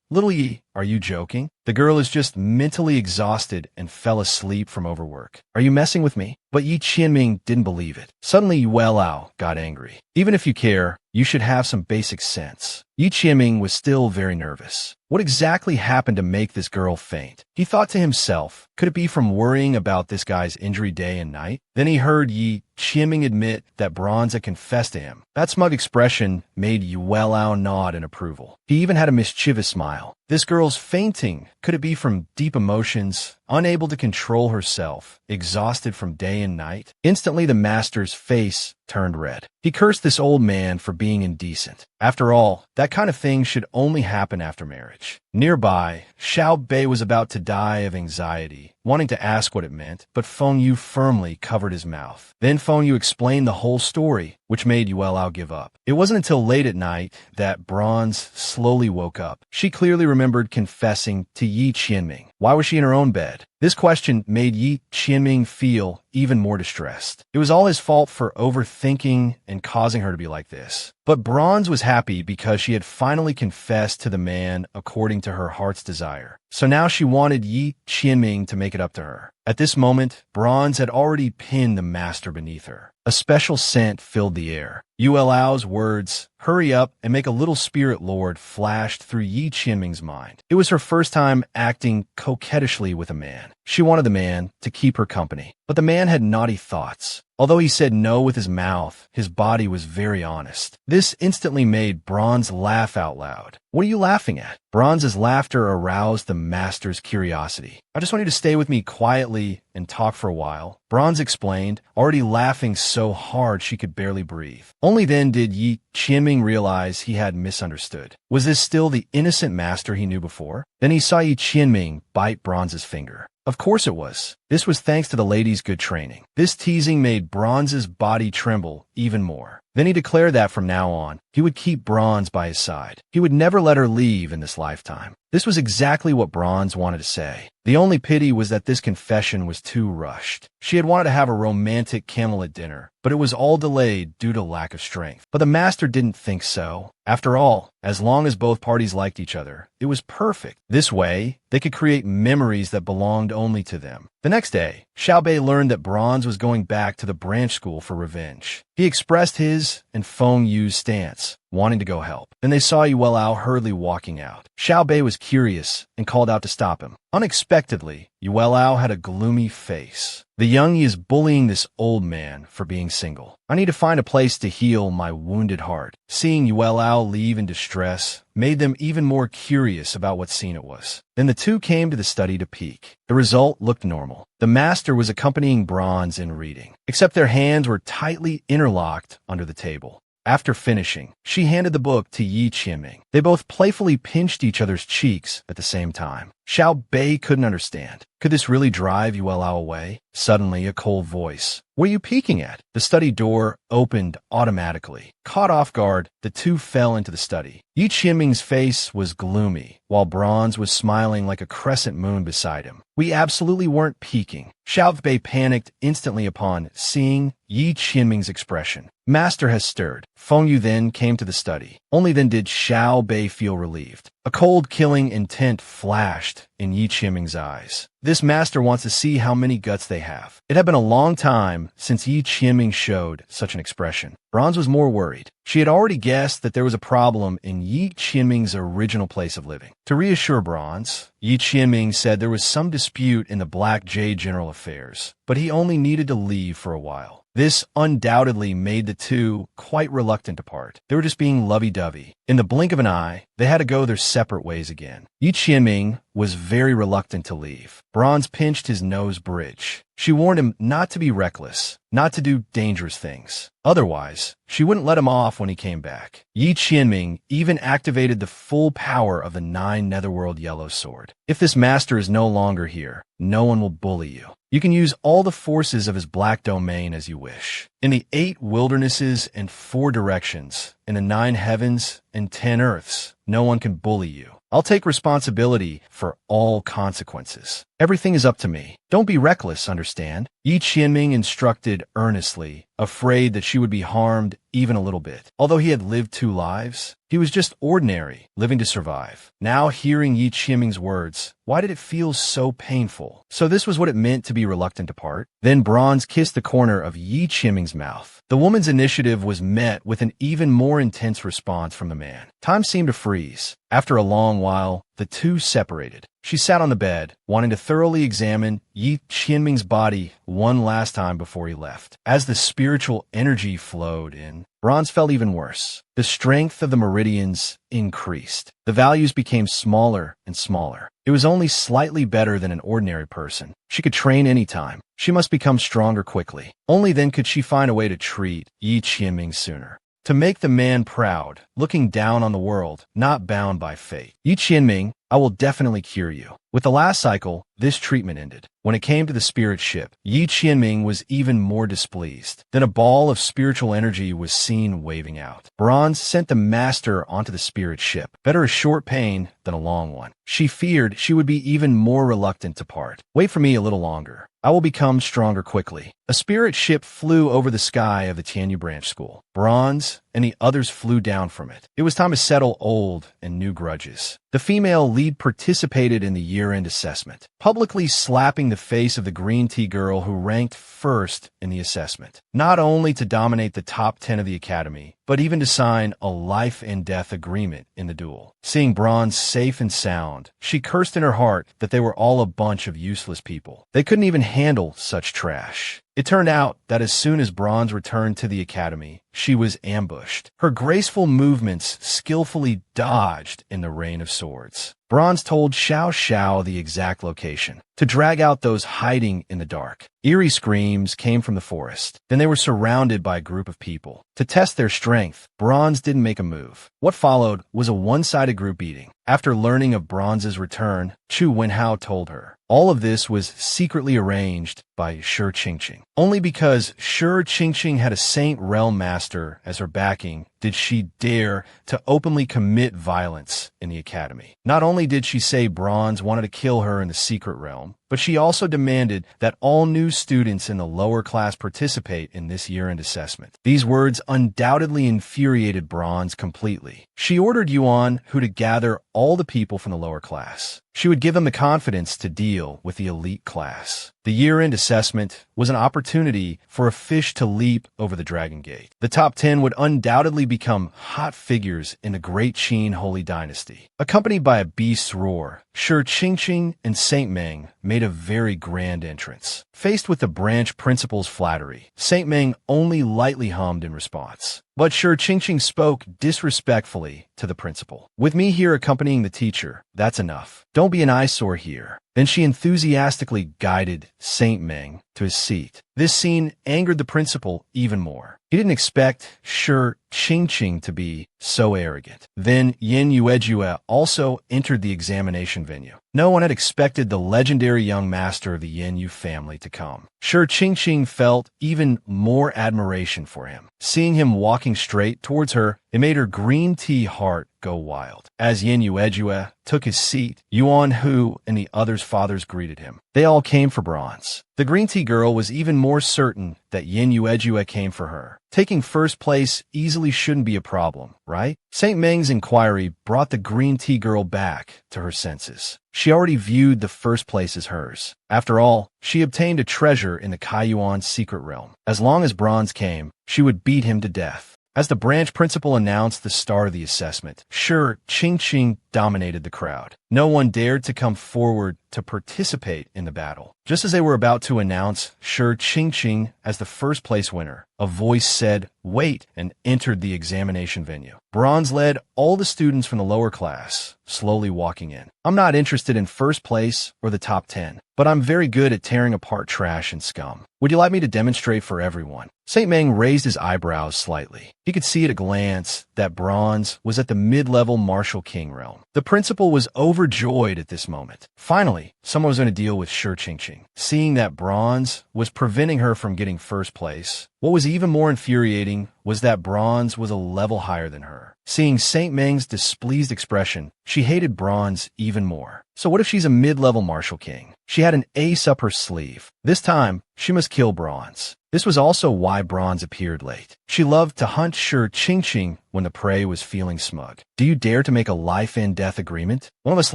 "Little Yi, are you joking? The girl is just mentally exhausted and fell asleep from overwork. Are you messing with me?" But Yi Qianming didn't believe it. Suddenly, Yuelao got angry. Even if you care, you should have some basic sense. Yi Qianming was still very nervous. What exactly happened to make this girl faint? He thought to himself, could it be from worrying about this guy's injury day and night? Then he heard Yi Qianming admit that Bronze had confessed to him. That smug expression made Yuelao nod in approval. He even had a mischievous smile. This girl's fainting. Could it be from deep emotions? Unable to control herself, exhausted from day and night? Instantly, the master's face turned red. He cursed this old man for being indecent. After all, that kind of thing should only happen after marriage. Nearby, Xiao Bei was about to die of anxiety, wanting to ask what it meant, but Feng Yu firmly covered his mouth. Then Feng Yu explained the whole story, which made Yuelao give up. It wasn't until late at night that Bronze slowly woke up. She clearly remembered confessing to Yi Qianming. Why was she in her own bed? This question made Yi Qianming feel even more distressed. It was all his fault for overthinking and causing her to be like this. But Bronze was happy because she had finally confessed to the man according to her heart's desire. So now she wanted Yi Qianming to make it up to her. At this moment, Bronze had already pinned the master beneath her. A special scent filled the air. Yuelao's words, "Hurry up and make a little spirit lord," flashed through Yi Qianming's mind. It was her first time acting coquettishly with a man. She wanted the man to keep her company. But the man had naughty thoughts. Although he said no with his mouth, his body was very honest. This instantly made Bronze laugh out loud. What are you laughing at? Bronze's laughter aroused the master's curiosity. I just want you to stay with me quietly and talk for a while, Bronze explained, already laughing so hard she could barely breathe. Only then did Yi Qianming realize he had misunderstood. Was this still the innocent master he knew before? Then he saw Yi Qianming bite Bronze's finger. Of course it was. This was thanks to the lady's good training. This teasing made Bronze's body tremble even more. Then he declared that from now on, he would keep Bronze by his side. He would never let her leave in this lifetime. This was exactly what Bronze wanted to say. The only pity was that this confession was too rushed. She had wanted to have a romantic candlelit dinner, but it was all delayed due to lack of strength. But the master didn't think so. After all, as long as both parties liked each other, it was perfect. This way, they could create memories that belonged only to them. The next day, Xiao Bei learned that Bronze was going back to the branch school for revenge. He expressed his and Feng Yu's stance, wanting to go help. Then they saw Yuelao hurriedly walking out. Xiao Bei was curious and called out to stop him. Unexpectedly, Yuelao had a gloomy face. The young is bullying this old man for being single. I need to find a place to heal my wounded heart. Seeing Yuelao leave in distress made them even more curious about what scene it was. Then the two came to the study to peek. The result looked normal. The master was accompanying Bronze in reading, except their hands were tightly interlocked under the table. After finishing, she handed the book to Yi Qianming. They both playfully pinched each other's cheeks at the same time. Xiao Bei couldn't understand. Could this really drive Yuelao away? Suddenly, a cold voice. What are you peeking at? The study door opened automatically. Caught off guard, the two fell into the study. Yi Qianming's face was gloomy, while Bronze was smiling like a crescent moon beside him. We absolutely weren't peeking. Xiao Bei panicked instantly upon seeing Yi Qianming's expression. Master has stirred. Feng Yu then came to the study. Only then did Xiao Bei feel relieved. A cold, killing intent flashed in Yi Qianming's eyes. This master wants to see how many guts they have. It had been a long time since Yi Qianming showed such an expression. Bronze was more worried. She had already guessed that there was a problem in Yi Qianming's original place of living. To reassure Bronze, Yi Qianming said there was some dispute in the Black Jade General Affairs, but he only needed to leave for a while. This undoubtedly made the two quite reluctant to part. They were just being lovey-dovey. In the blink of an eye, they had to go their separate ways again. Yi Qianming was very reluctant to leave. Bronze pinched his nose bridge. She warned him not to be reckless, not to do dangerous things. Otherwise, she wouldn't let him off when he came back. Yi Qianming even activated the full power of the 9 Netherworld Yellow Sword. If this master is no longer here, no one will bully you. You can use all the forces of his black domain as you wish. In the 8 wildernesses and 4 directions, in the 9 heavens and 10 earths, no one can bully you. I'll take responsibility for all consequences. Everything is up to me. Don't be reckless, understand? Yi Qianming instructed earnestly, afraid that she would be harmed even a little bit. Although he had lived 2 lives, he was just ordinary, living to survive. Now hearing Yi Qianming's words, why did it feel so painful? So this was what it meant to be reluctant to part? Then Bronze kissed the corner of Yi Qianming's mouth. The woman's initiative was met with an even more intense response from the man. Time seemed to freeze. After a long while, the two separated. She sat on the bed, wanting to thoroughly examine Yi Qianming's body one last time before he left. As the spiritual energy flowed in, Bronze felt even worse. The strength of the meridians increased. The values became smaller and smaller. It was only slightly better than an ordinary person. She could train anytime. She must become stronger quickly. Only then could she find a way to treat Yi Qianming sooner. To make the man proud, looking down on the world, not bound by fate. Yi Qianming, I will definitely cure you. With the last cycle, this treatment ended. When it came to the spirit ship, Yi Qianming was even more displeased. Then a ball of spiritual energy was seen waving out. Bronze sent the master onto the spirit ship. Better a short pain than a long one. She feared she would be even more reluctant to part. Wait for me a little longer. I will become stronger quickly. A spirit ship flew over the sky of the Tianyu branch school. Bronze and the others flew down from it. It was time to settle old and new grudges. The female lead participated in the year-end assessment, publicly slapping the face of the green tea girl who ranked first in the assessment, not only to dominate the top 10 of the academy, but even to sign a life and death agreement in the duel. Seeing Bronze safe and sound, she cursed in her heart that they were all a bunch of useless people. They couldn't even handle such trash. It turned out that as soon as Bronze returned to the academy, she was ambushed. Her graceful movements skillfully dodged in the rain of swords. Bronze told Xiao Xiao the exact location, to drag out those hiding in the dark. Eerie screams came from the forest. Then they were surrounded by a group of people. To test their strength, Bronze didn't make a move. What followed was a one-sided group beating. After learning of Bronze's return, Chu Wenhao told her. All of this was secretly arranged by Shi Qingqing. Only because Shi Qingqing had a Saint Realm Master as her backing did she dare to openly commit violence in the academy. Not only did she say Bronze wanted to kill her in the secret realm, but she also demanded that all new students in the lower class participate in this year-end assessment. These words undoubtedly infuriated Bronze completely. She ordered Yuan Hu to gather all the people from the lower class. She would give them the confidence to deal with the elite class. The year-end assessment was an opportunity for a fish to leap over the Dragon Gate. The top 10 would undoubtedly become hot figures in the Great Qin Holy Dynasty. Accompanied by a beast's roar, Shi Qingqing and Saint Meng made a very grand entrance. Faced with the branch principal's flattery, Saint Meng only lightly hummed in response. But Shi Qingqing spoke disrespectfully to the principal. With me here accompanying the teacher, that's enough. Don't be an eyesore here. Then she enthusiastically guided Saint Meng to his seat. This scene angered the principal even more. He didn't expect Shi Qingqing to be so arrogant. Then Yin Yuejue also entered the examination venue. No one had expected the legendary young master of the Yin Yu family to come. Shi Qingqing felt even more admiration for him. Seeing him walking straight towards her, it made her green tea heart go wild. As Yin Yuejue took his seat, Yuan Hu and the others' fathers greeted him. They all came for Bronze. The green tea girl was even more certain that Yin Yuejue came for her. Taking first place easily shouldn't be a problem, right? Saint Meng's inquiry brought the green tea girl back to her senses. She already viewed the first place as hers. After all, she obtained a treasure in the Kaiyuan secret realm. As long as Bronze came, she would beat him to death. As the branch principal announced the start of the assessment, Shi Qingqing dominated the crowd. No one dared to come forward to participate in the battle. Just as they were about to announce Shi Qingqing as the first place winner, a voice said, "Wait," and entered the examination venue. Bronze led all the students from the lower class, slowly walking in. I'm not interested in first place or the top 10, but I'm very good at tearing apart trash and scum. Would you like me to demonstrate for everyone? Saint Meng raised his eyebrows slightly. He could see at a glance that Bronze was at the mid-level martial king realm. The principal was overjoyed at this moment. Finally, someone was going to deal with Shi Qingqing. Seeing that Bronze was preventing her from getting first place, what was even more infuriating was that Bronze was a level higher than her. Seeing Saint Meng's displeased expression, she hated Bronze even more. So what if she's a mid-level martial king? She had an ace up her sleeve. This time, she must kill Bronze. This was also why Bronze appeared late. She loved to hunt Shi Qingqing when the prey was feeling smug. Do you dare to make a life-and-death agreement? One of us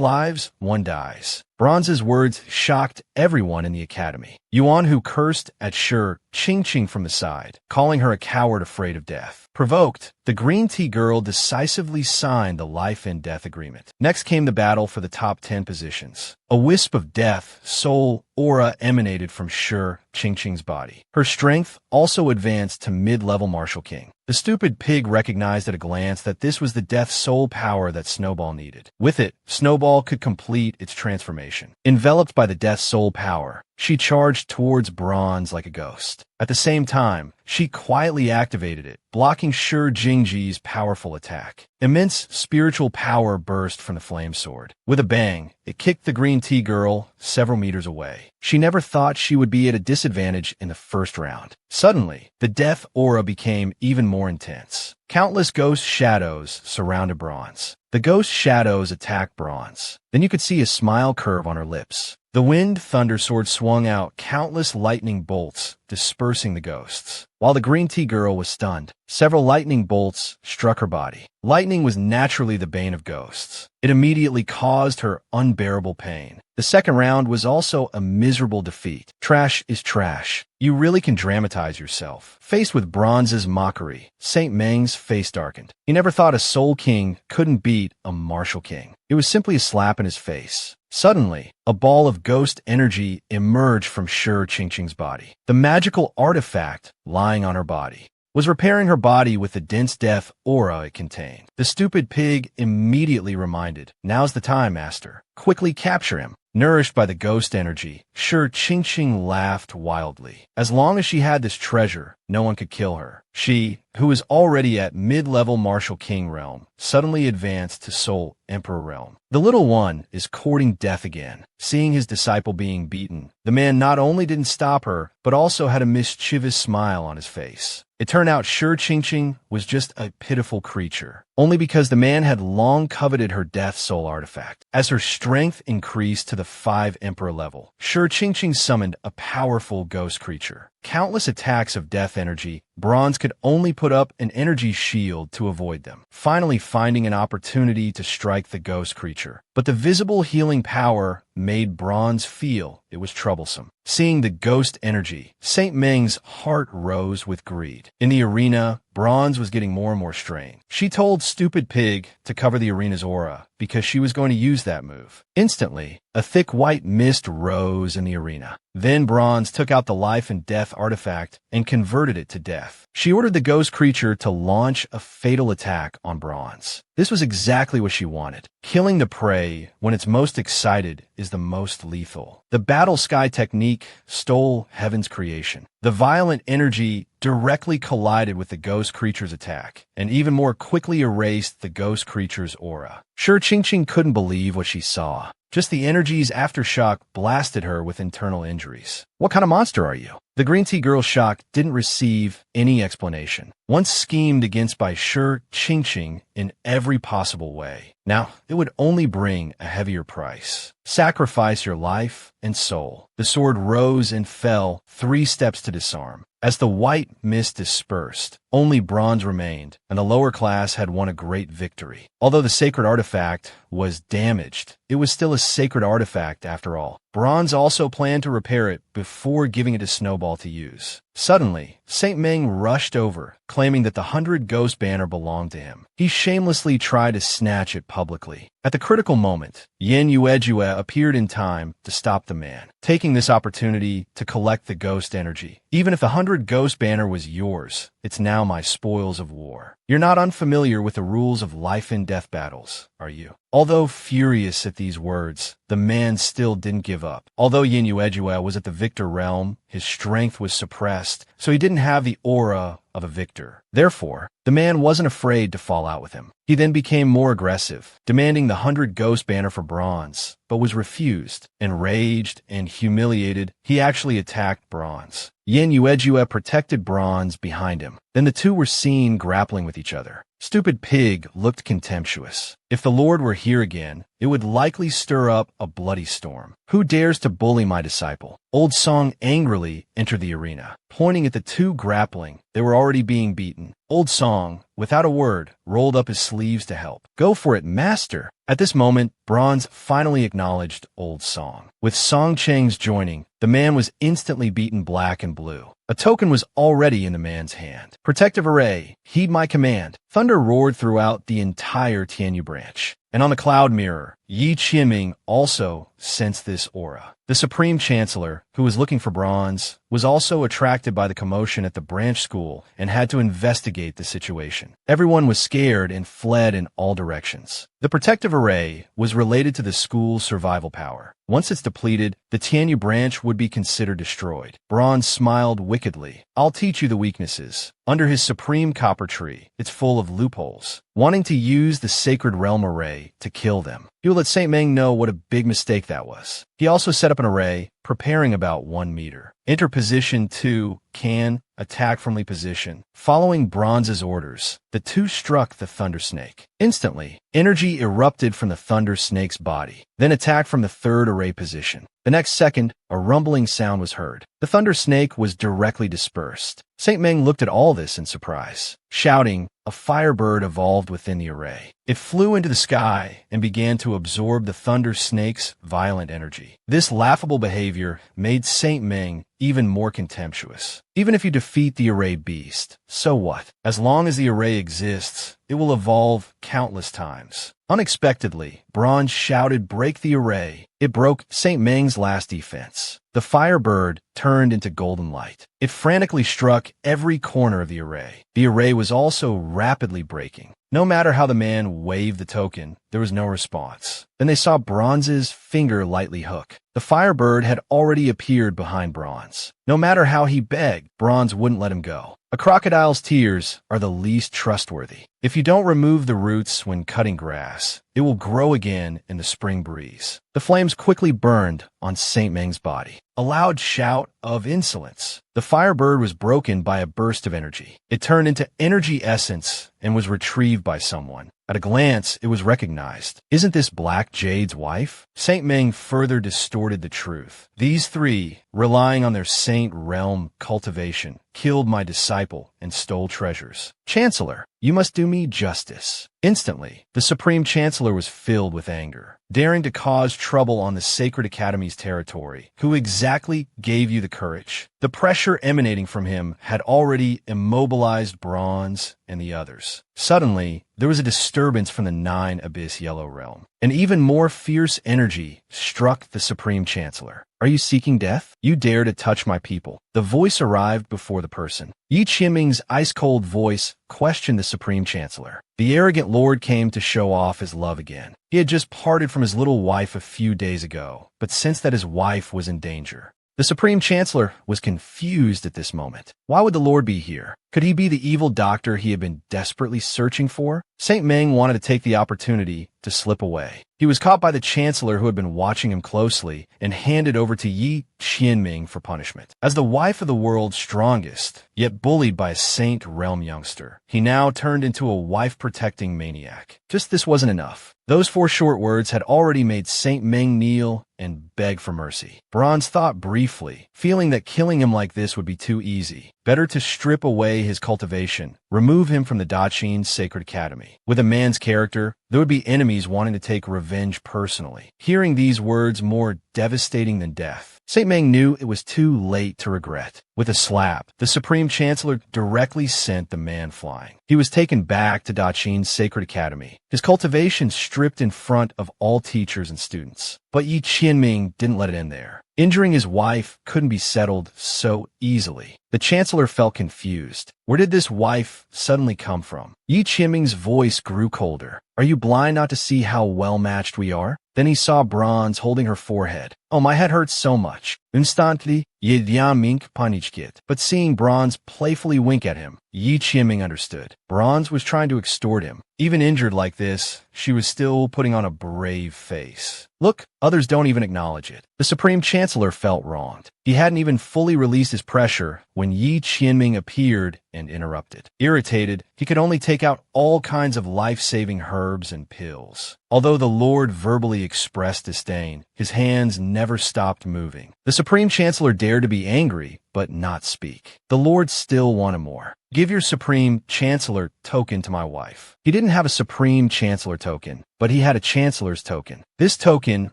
lives, one dies. Bronze's words shocked everyone in the academy. Yuan Hu cursed at Shi Qingqing from the side, calling her a coward afraid of death. Provoked, the green tea girl decisively signed the life-and-death agreement. Next came the battle for the top 10 positions. A wisp of death, soul, aura emanated from Shi Qingqing's body. Her strength also advanced to mid-level martial king. The stupid pig recognized at a glance that this was the death soul power that Snowball needed. With it, Snowball could complete its transformation. Enveloped by the death soul power, she charged towards Bronze like a ghost. At the same time, she quietly activated it, blocking Shi Jingji's powerful attack. Immense spiritual power burst from the flame sword. With a bang, it kicked the green tea girl several meters away. She never thought she would be at a disadvantage in the first round. Suddenly, the death aura became even more intense. Countless ghost shadows surrounded Bronze. The ghost shadows attacked Bronze. Then you could see a smile curve on her lips. The wind thunder sword swung out countless lightning bolts, dispersing the ghosts. While the green tea girl was stunned, several lightning bolts struck her body. Lightning was naturally the bane of ghosts. It immediately caused her unbearable pain. The second round was also a miserable defeat. Trash is trash. You really can dramatize yourself. Faced with Bronze's mockery, Saint Meng's face darkened. He never thought a soul king couldn't beat a martial king. It was simply a slap in his face. Suddenly, a ball of ghost energy emerged from Shi Qingqing's body. The magical artifact lying on her body was repairing her body with the dense death aura it contained. The stupid pig immediately reminded, "Now's the time, master. Quickly capture him." Nourished by the ghost energy, Shi Qingqing laughed wildly. As long as she had this treasure, no one could kill her. She, who was already at mid-level Martial King realm, suddenly advanced to Soul Emperor realm. The little one is courting death again. Seeing his disciple being beaten, the man not only didn't stop her, but also had a mischievous smile on his face. It turned out Shi Qingqing was just a pitiful creature, only because the man had long coveted her death soul artifact. As her strength increased to the 5 Emperor level, Shi Qingqing summoned a powerful ghost creature. Countless attacks of death energy, Bronze could only put up an energy shield to avoid them, finally finding an opportunity to strike the ghost creature. But the visible healing power made Bronze feel it was troublesome. Seeing the ghost energy, Saint Meng's heart rose with greed. In the arena, Bronze was getting more and more strained. She told Stupid Pig to cover the arena's aura because she was going to use that move. Instantly, a thick white mist rose in the arena. Then Bronze took out the life and death artifact and converted it to death. She ordered the ghost creature to launch a fatal attack on Bronze. This was exactly what she wanted. Killing the prey when it's most excited is the most lethal. The Battle Sky technique stole Heaven's creation. The violent energy directly collided with the ghost creature's attack, and even more quickly erased the ghost creature's aura. Shi Qingqing couldn't believe what she saw. Just the energy's aftershock blasted her with internal injuries. "What kind of monster are you?" The green tea girl's shock didn't receive any explanation. Once schemed against by Shi Qingqing in every possible way, now it would only bring a heavier price. Sacrifice your life and soul. The sword rose and fell 3 steps to disarm. As the white mist dispersed, only Bronze remained, and the lower class had won a great victory. Although the sacred artifact was damaged, it was still a sacred artifact after all. Bronze also planned to repair it before giving it to Snowball to use. Suddenly, Saint Meng rushed over, claiming that the 100 Ghost banner belonged to him. He shamelessly tried to snatch it publicly. At the critical moment, Yin Yuejue appeared in time to stop the man, taking this opportunity to collect the ghost energy. "Even if the 100 Ghost banner was yours, it's now my spoils of war. You're not unfamiliar with the rules of life and death battles, are you?" Although furious at these words, the man still didn't give up. Although Yin Yuejue was at the victor realm, his strength was suppressed, so he didn't have the aura of a victor. Therefore, the man wasn't afraid to fall out with him. He then became more aggressive, demanding the 100 Ghost banner for Bronze, but was refused. Enraged and humiliated, he actually attacked Bronze. Yin Yuejue protected Bronze behind him. Then the two were seen grappling with each other. Stupid Pig looked contemptuous. If the Lord were here again, it would likely stir up a bloody storm. "Who dares to bully my disciple?" Old Song angrily entered the arena. Pointing at the two grappling, they were already being beaten. Old Song, without a word, rolled up his sleeves to help. "Go for it, master!" At this moment, Bronze finally acknowledged Old Song. With Song Cheng's joining, the man was instantly beaten black and blue. A token was already in the man's hand. "Protective Array, heed my command." Thunder roared throughout the entire Tianyu branch. And on the cloud mirror, Yi Qiming also sensed this aura. The Supreme Chancellor, who was looking for Bronze, was also attracted by the commotion at the branch school and had to investigate the situation. Everyone was scared and fled in all directions. The protective array was related to the school's survival power. Once it's depleted, the Tianyu branch would be considered destroyed. Bronze smiled wickedly. "I'll teach you the weaknesses." Under his supreme copper tree, it's full of loopholes, wanting to use the sacred realm array to kill them. He will let Saint Meng know what a big mistake that was. He also set up an array, preparing about 1 meter. Enter position 2, can, attack from the position. Following Bronze's orders, the two struck the Thunder Snake. Instantly, energy erupted from the Thunder Snake's body, then attacked from the 3rd array position. The next second, a rumbling sound was heard. The Thunder Snake was directly dispersed. Saint Meng looked at all this in surprise. Shouting, a firebird evolved within the array. It flew into the sky and began to absorb the Thunder Snake's violent energy. This laughable behavior made Saint Meng even more contemptuous. Even if you defeat the array beast, so what? As long as the array exists, it will evolve countless times. Unexpectedly, Bronze shouted, "Break the array." It broke Saint Meng's last defense. The firebird turned into golden light. It frantically struck every corner of the array. The array was also rapidly breaking. No matter how the man waved the token, there was no response. Then they saw Bronze's finger lightly hook. The firebird had already appeared behind Bronze. No matter how he begged, Bronze wouldn't let him go. A crocodile's tears are the least trustworthy. If you don't remove the roots when cutting grass, it will grow again in the spring breeze. The flames quickly burned on Saint Meng's body. A loud shout of insolence. The firebird was broken by a burst of energy. It turned into energy essence and was retrieved by someone. At a glance, it was recognized. Isn't this Black Jade's wife? Saint Meng further distorted the truth. These three, relying on their saint realm cultivation, killed my disciple and stole treasures. Chancellor, you must do me justice. Instantly, the Supreme Chancellor was filled with anger. Daring to cause trouble on the Sacred Academy's territory. Who exactly gave you the courage? The pressure emanating from him had already immobilized Bronze and the others. Suddenly, there was a disturbance from the 9 Abyss Yellow Realm. An even more fierce energy struck the Supreme Chancellor. Are you seeking death? You dare to touch my people. The voice arrived before the person. Yi Qianming's ice-cold voice questioned the Supreme Chancellor. The arrogant lord came to show off his love again. He had just parted from his little wife a few days ago, but sensed that his wife was in danger. The Supreme Chancellor was confused at this moment. Why would the Lord be here? Could he be the evil doctor he had been desperately searching for? Saint Meng wanted to take the opportunity to slip away. He was caught by the Chancellor who had been watching him closely and handed over to Yi Qianming for punishment. As the wife of the world's strongest, yet bullied by a Saint Realm youngster, he now turned into a wife-protecting maniac. Just this wasn't enough. Those 4 short words had already made Saint Meng kneel and beg for mercy. Bronze thought briefly, feeling that killing him like this would be too easy. Better to strip away his cultivation, remove him from the Daqin's Sacred Academy. With a man's character, there would be enemies wanting to take revenge personally. Hearing these words more devastating than death, Saint Meng knew it was too late to regret. With a slap, the Supreme Chancellor directly sent the man flying. He was taken back to Daqin's Sacred Academy, his cultivation stripped in front of all teachers and students. But Yi Qianming didn't let it end there. Injuring his wife couldn't be settled so easily. The Chancellor felt confused. Where did this wife suddenly come from? Yi Qianming's voice grew colder. Are you blind not to see how well-matched we are? Then he saw Bronze holding her forehead. Oh, my head hurts so much. Instantly, Yi Qianming panicked. But seeing Bronze playfully wink at him, Yi Qianming understood. Bronze was trying to extort him. Even injured like this, she was still putting on a brave face. Look, others don't even acknowledge it. The Supreme Chancellor felt wronged. He hadn't even fully released his pressure when Yi Qianming appeared and interrupted. Irritated, he could only take out all kinds of life-saving herbs and pills. Although the Lord verbally expressed disdain, his hands never stopped moving. The Supreme Chancellor dared to be angry, but not speak. The Lord still wanted more. Give your Supreme Chancellor token to my wife. He didn't have a Supreme Chancellor token, but he had a Chancellor's token. This token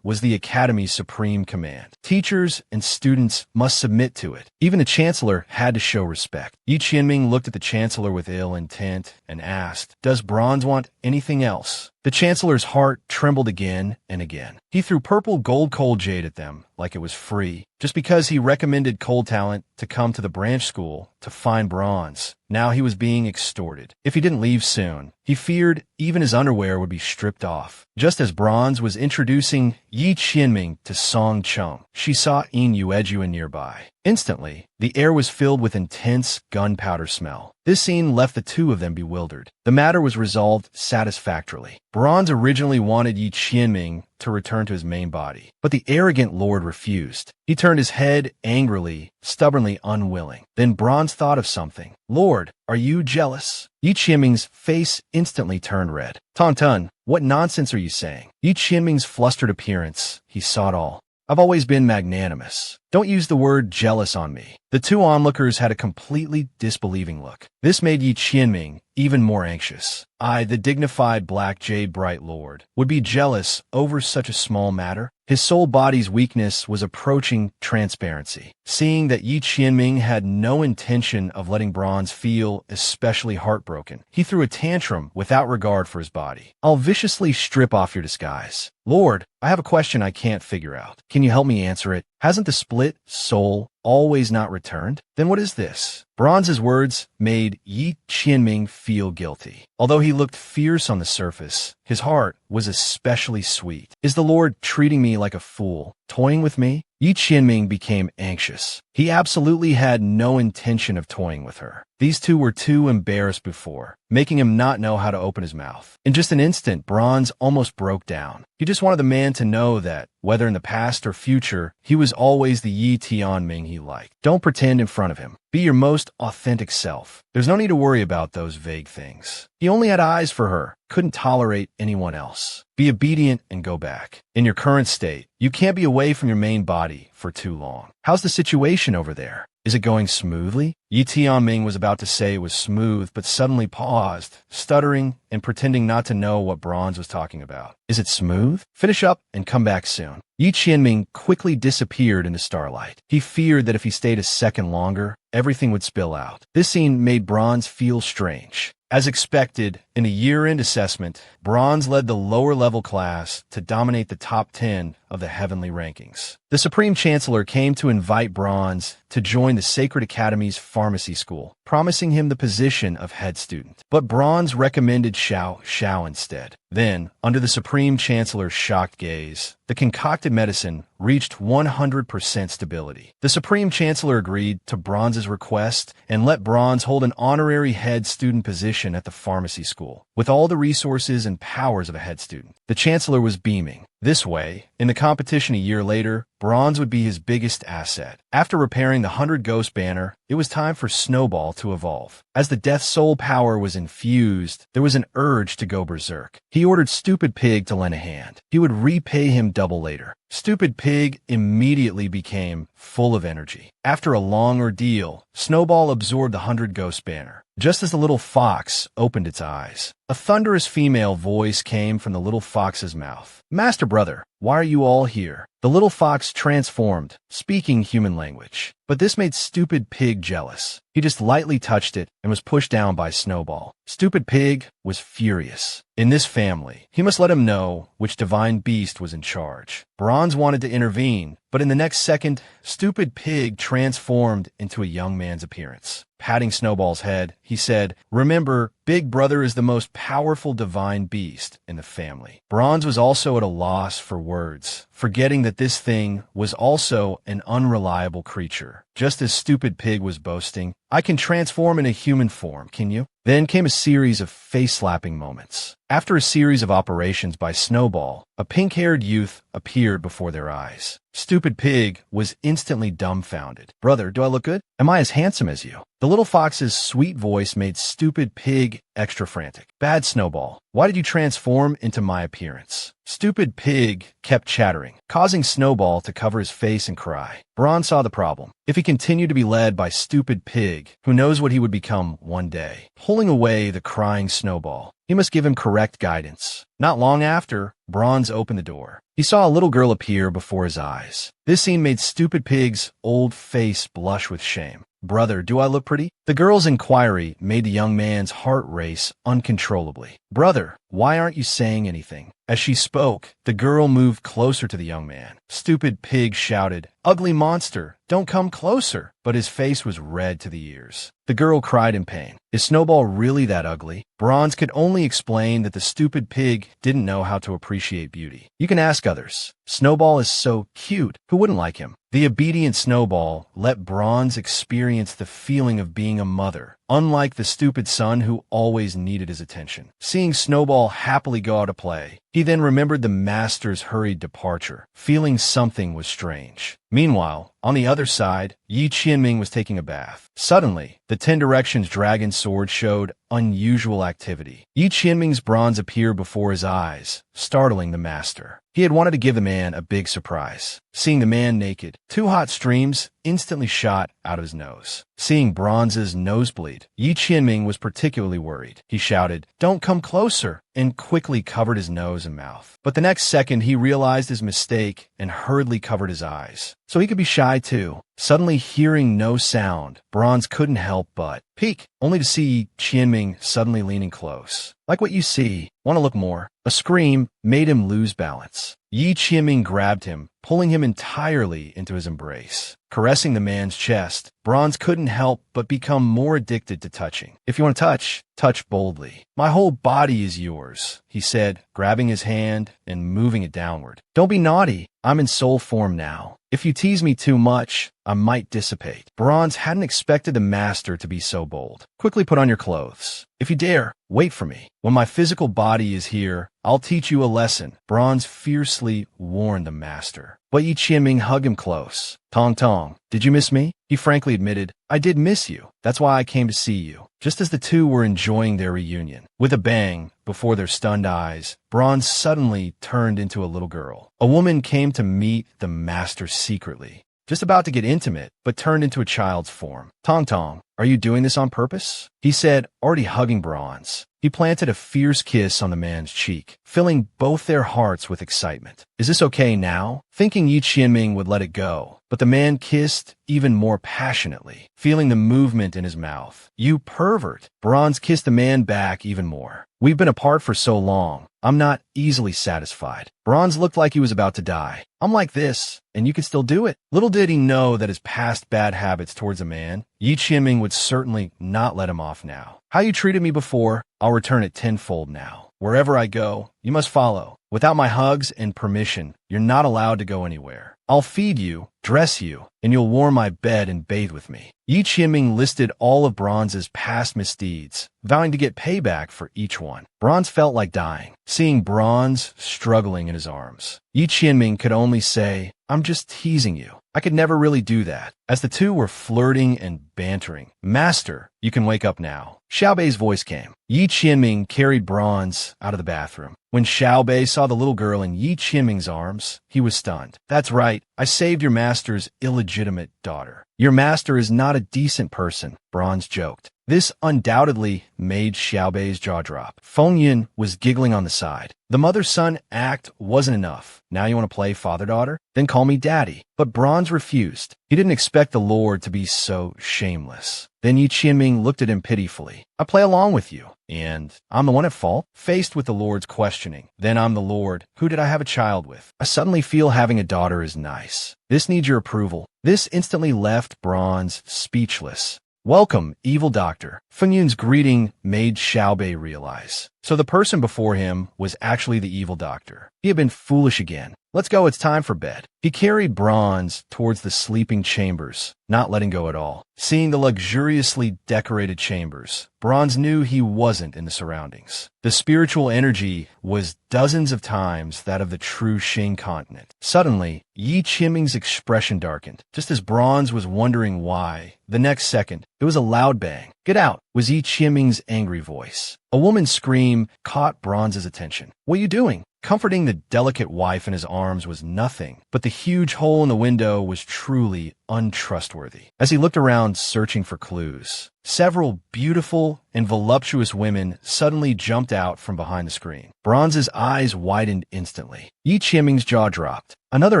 was the Academy's supreme command. Teachers and students must submit to it. Even the Chancellor had to show respect. Yi Qianming looked at the Chancellor with ill intent and asked, "Does Bronze want anything else?" The Chancellor's heart trembled again and again. He threw purple gold cold jade at them like it was free, just because he recommended Cold Talent to come to the branch school to find Bronze. Now he was being extorted. If he didn't leave soon, he feared even his underwear would be stripped off. Just as Bronze was introducing Yi Qianming to Song Chung, she saw Yin Yuejuan nearby. Instantly, the air was filled with intense gunpowder smell. This scene left the two of them bewildered. The matter was resolved satisfactorily. Bronze originally wanted Yi Qianming to return to his main body, but the arrogant lord refused. He turned his head angrily, stubbornly unwilling. Then Bronze thought of something. "Lord, are you jealous?" Yi Qianming's face instantly turned red. "Tantun, what nonsense are you saying?" Yi Qianming's flustered appearance, he saw it all. "I've always been magnanimous. Don't use the word jealous on me." The two onlookers had a completely disbelieving look. This made Yi Qianming even more anxious. I, the dignified Black Jade Bright Lord, would be jealous over such a small matter? His soul body's weakness was approaching transparency. Seeing that Yi Qianming had no intention of letting Bronze feel especially heartbroken, he threw a tantrum without regard for his body. "I'll viciously strip off your disguise. Lord, I have a question I can't figure out. Can you help me answer it? Hasn't the split soul always not returned? Then what is this?" Bronze's words made Yi Qianming feel guilty. Although he looked fierce on the surface, his heart was especially sweet. "Is the Lord treating me like a fool, toying with me?" Yi Qianming became anxious. He absolutely had no intention of toying with her. These two were too embarrassed before, making him not know how to open his mouth. In just an instant, Bronze almost broke down. He just wanted the man to know that, whether in the past or future, he was always the Yi Tianming he liked. Don't pretend in front of him. Be your most authentic self. There's no need to worry about those vague things. He only had eyes for her, couldn't tolerate anyone else. Be obedient and go back. In your current state, you can't be away from your main body for too long. How's the situation over there? Is it going smoothly? Yi Tianming was about to say it was smooth, but suddenly paused, stuttering and pretending not to know what Bronze was talking about. Is it smooth? Finish up and come back soon. Yi Qianming quickly disappeared into starlight. He feared that if he stayed a second longer, everything would spill out. This scene made Bronze feel strange. As expected, in a year-end assessment, Bronze led the lower-level class to dominate the top 10 of the heavenly rankings. The Supreme Chancellor came to invite Bronze to join the Sacred Academy's pharmacy school, promising him the position of head student. But Bronze recommended Xiao instead. Then, under the Supreme Chancellor's shocked gaze, the concocted medicine reached 100% stability. The Supreme Chancellor agreed to Bronze's request and let Bronze hold an honorary head student position at the pharmacy school, with all the resources and powers of a head student. The Chancellor was beaming. This way, in the competition a year later, Bronze would be his biggest asset. After repairing the 100 Ghost banner, it was time for Snowball to evolve. As the Death Soul power was infused, there was an urge to go berserk. He ordered Stupid Pig to lend a hand. He would repay him double later. Stupid Pig immediately became full of energy. After a long ordeal, Snowball absorbed the 100 Ghost banner. Just as the little fox opened its eyes, a thunderous female voice came from the little fox's mouth. "Master Brother, why are you all here?" The little fox transformed, speaking human language. But this made Stupid Pig jealous. He just lightly touched it and was pushed down by Snowball. Stupid Pig was furious. In this family, he must let him know which divine beast was in charge. Bronze wanted to intervene, but in the next second, Stupid Pig transformed into a young man's appearance. Patting Snowball's head, he said, "Remember, Big Brother is the most powerful divine beast in the family." Bronze was also at a loss for words, forgetting that this thing was also an unreliable creature. Just as Stupid Pig was boasting, "I can transform in a human form, can you?" Then came a series of face-slapping moments. After a series of operations by Snowball, a pink-haired youth appeared before their eyes. Stupid Pig was instantly dumbfounded. "Brother, do I look good? Am I as handsome as you?" The little fox's sweet voice made Stupid Pig extra frantic. "Bad Snowball, why did you transform into my appearance?" Stupid Pig kept chattering, causing Snowball to cover his face and cry. Bronze saw the problem. If he continued to be led by Stupid Pig, who knows what he would become one day? Pulling away the crying Snowball, he must give him correct guidance. Not long after, Bronze opened the door. He saw a little girl appear before his eyes. This scene made Stupid Pig's old face blush with shame. "Brother, do I look pretty?" The girl's inquiry made the young man's heart race uncontrollably. "Brother, why aren't you saying anything?" As she spoke, the girl moved closer to the young man. Stupid Pig shouted, "Ugly monster, don't come closer!" But his face was red to the ears. The girl cried in pain. Is Snowball really that ugly? Bronze could only explain that the Stupid Pig didn't know how to appreciate beauty. You can ask others. Snowball is so cute. Who wouldn't like him? The obedient Snowball let Bronze experience the feeling of being a mother, unlike the stupid son who always needed his attention. Seeing Snowball happily go out to play, he then remembered the master's hurried departure, feeling something was strange. Meanwhile, on the other side, Yi Qianming was taking a bath. Suddenly, the 10 Directions dragon sword showed unusual activity. Yi Qianming's bronze appeared before his eyes, startling the master. He had wanted to give the man a big surprise. Seeing the man naked, 2 hot streams instantly shot out of his nose. Seeing Bronze's nosebleed, Yi Qianming was particularly worried. He shouted, "Don't come closer! and quickly covered his nose and mouth. But the next second, he realized his mistake and hurriedly covered his eyes. So he could be shy too. Suddenly hearing no sound, Bronze couldn't help but peek, only to see Qianming suddenly leaning close. Like what you see. Want to look more? A scream made him lose balance. Yi Qianming grabbed him, pulling him entirely into his embrace. Caressing the man's chest, Bronze couldn't help but become more addicted to touching. If you want to touch, touch boldly. My whole body is yours, he said, grabbing his hand and moving it downward. Don't be naughty. I'm in soul form now. If you tease me too much, I might dissipate. Bronze hadn't expected the master to be so bold. Quickly put on your clothes. If you dare, wait for me. When my physical body is here, I'll teach you a lesson. Bronze fiercely warned the master. But Yi Qianming hugged him close. Tong Tong, did you miss me? He frankly admitted, I did miss you. That's why I came to see you. Just as the two were enjoying their reunion, with a bang, before their stunned eyes, Bronze suddenly turned into a little girl. A woman came to meet the master secretly, just about to get intimate, but turned into a child's form. Tong Tong, are you doing this on purpose? He said, already hugging Bronze. He planted a fierce kiss on the man's cheek, filling both their hearts with excitement. Is this okay now? Thinking Yi Qianming would let it go, but the man kissed even more passionately, feeling the movement in his mouth. You pervert! Bronze kissed the man back even more. We've been apart for so long. I'm not easily satisfied. Bronze looked like he was about to die. I'm like this, and you can still do it. Little did he know that his past bad habits towards a man, Yi Qianming would certainly not let him off now. How you treated me before, I'll return it tenfold now. Wherever I go, you must follow. Without my hugs and permission, you're not allowed to go anywhere. I'll feed you, dress you, and you'll warm my bed and bathe with me. Yi Qianming listed all of Bronze's past misdeeds, vowing to get payback for each one. Bronze felt like dying, seeing Bronze struggling in his arms. Yi Qianming could only say, I'm just teasing you. I could never really do that. As the two were flirting and bantering, Master, you can wake up now. Xiaobei's voice came. Yi Qianming carried Bronze out of the bathroom. When Xiaobei saw the little girl in Yi Qianming's arms, he was stunned. That's right, I saved your master's illegitimate daughter. Your master is not a decent person, Bronze joked. This undoubtedly made Xiaobei's jaw drop. Feng Yin was giggling on the side. The mother-son act wasn't enough. Now you want to play father-daughter? Then call me daddy. But Bronze refused. He didn't expect the Lord to be so shameless. Then Yi Qianming looked at him pitifully. I play along with you, and I'm the one at fault? Faced with the Lord's questioning. Then I'm the Lord. Who did I have a child with? I suddenly feel having a daughter is nice. This needs your approval. This instantly left Bronze speechless. Welcome, evil doctor. Feng Yun's greeting made Xiaobei realize. So the person before him was actually the evil doctor. He had been foolish again. Let's go, it's time for bed. He carried Bronze towards the sleeping chambers, not letting go at all. Seeing the luxuriously decorated chambers, Bronze knew he wasn't in the surroundings. The spiritual energy was dozens of times that of the true Xing continent. Suddenly, Yi Qianming's expression darkened, just as Bronze was wondering why. The next second, it was a loud bang. Get out, was Yi Qianming's angry voice. A woman's scream caught Bronze's attention. What are you doing? Comforting the delicate wife in his arms was nothing, but the huge hole in the window was truly untrustworthy. As he looked around searching for clues, several beautiful and voluptuous women suddenly jumped out from behind the screen. Bronze's eyes widened instantly. Yi Qianming's jaw dropped. Another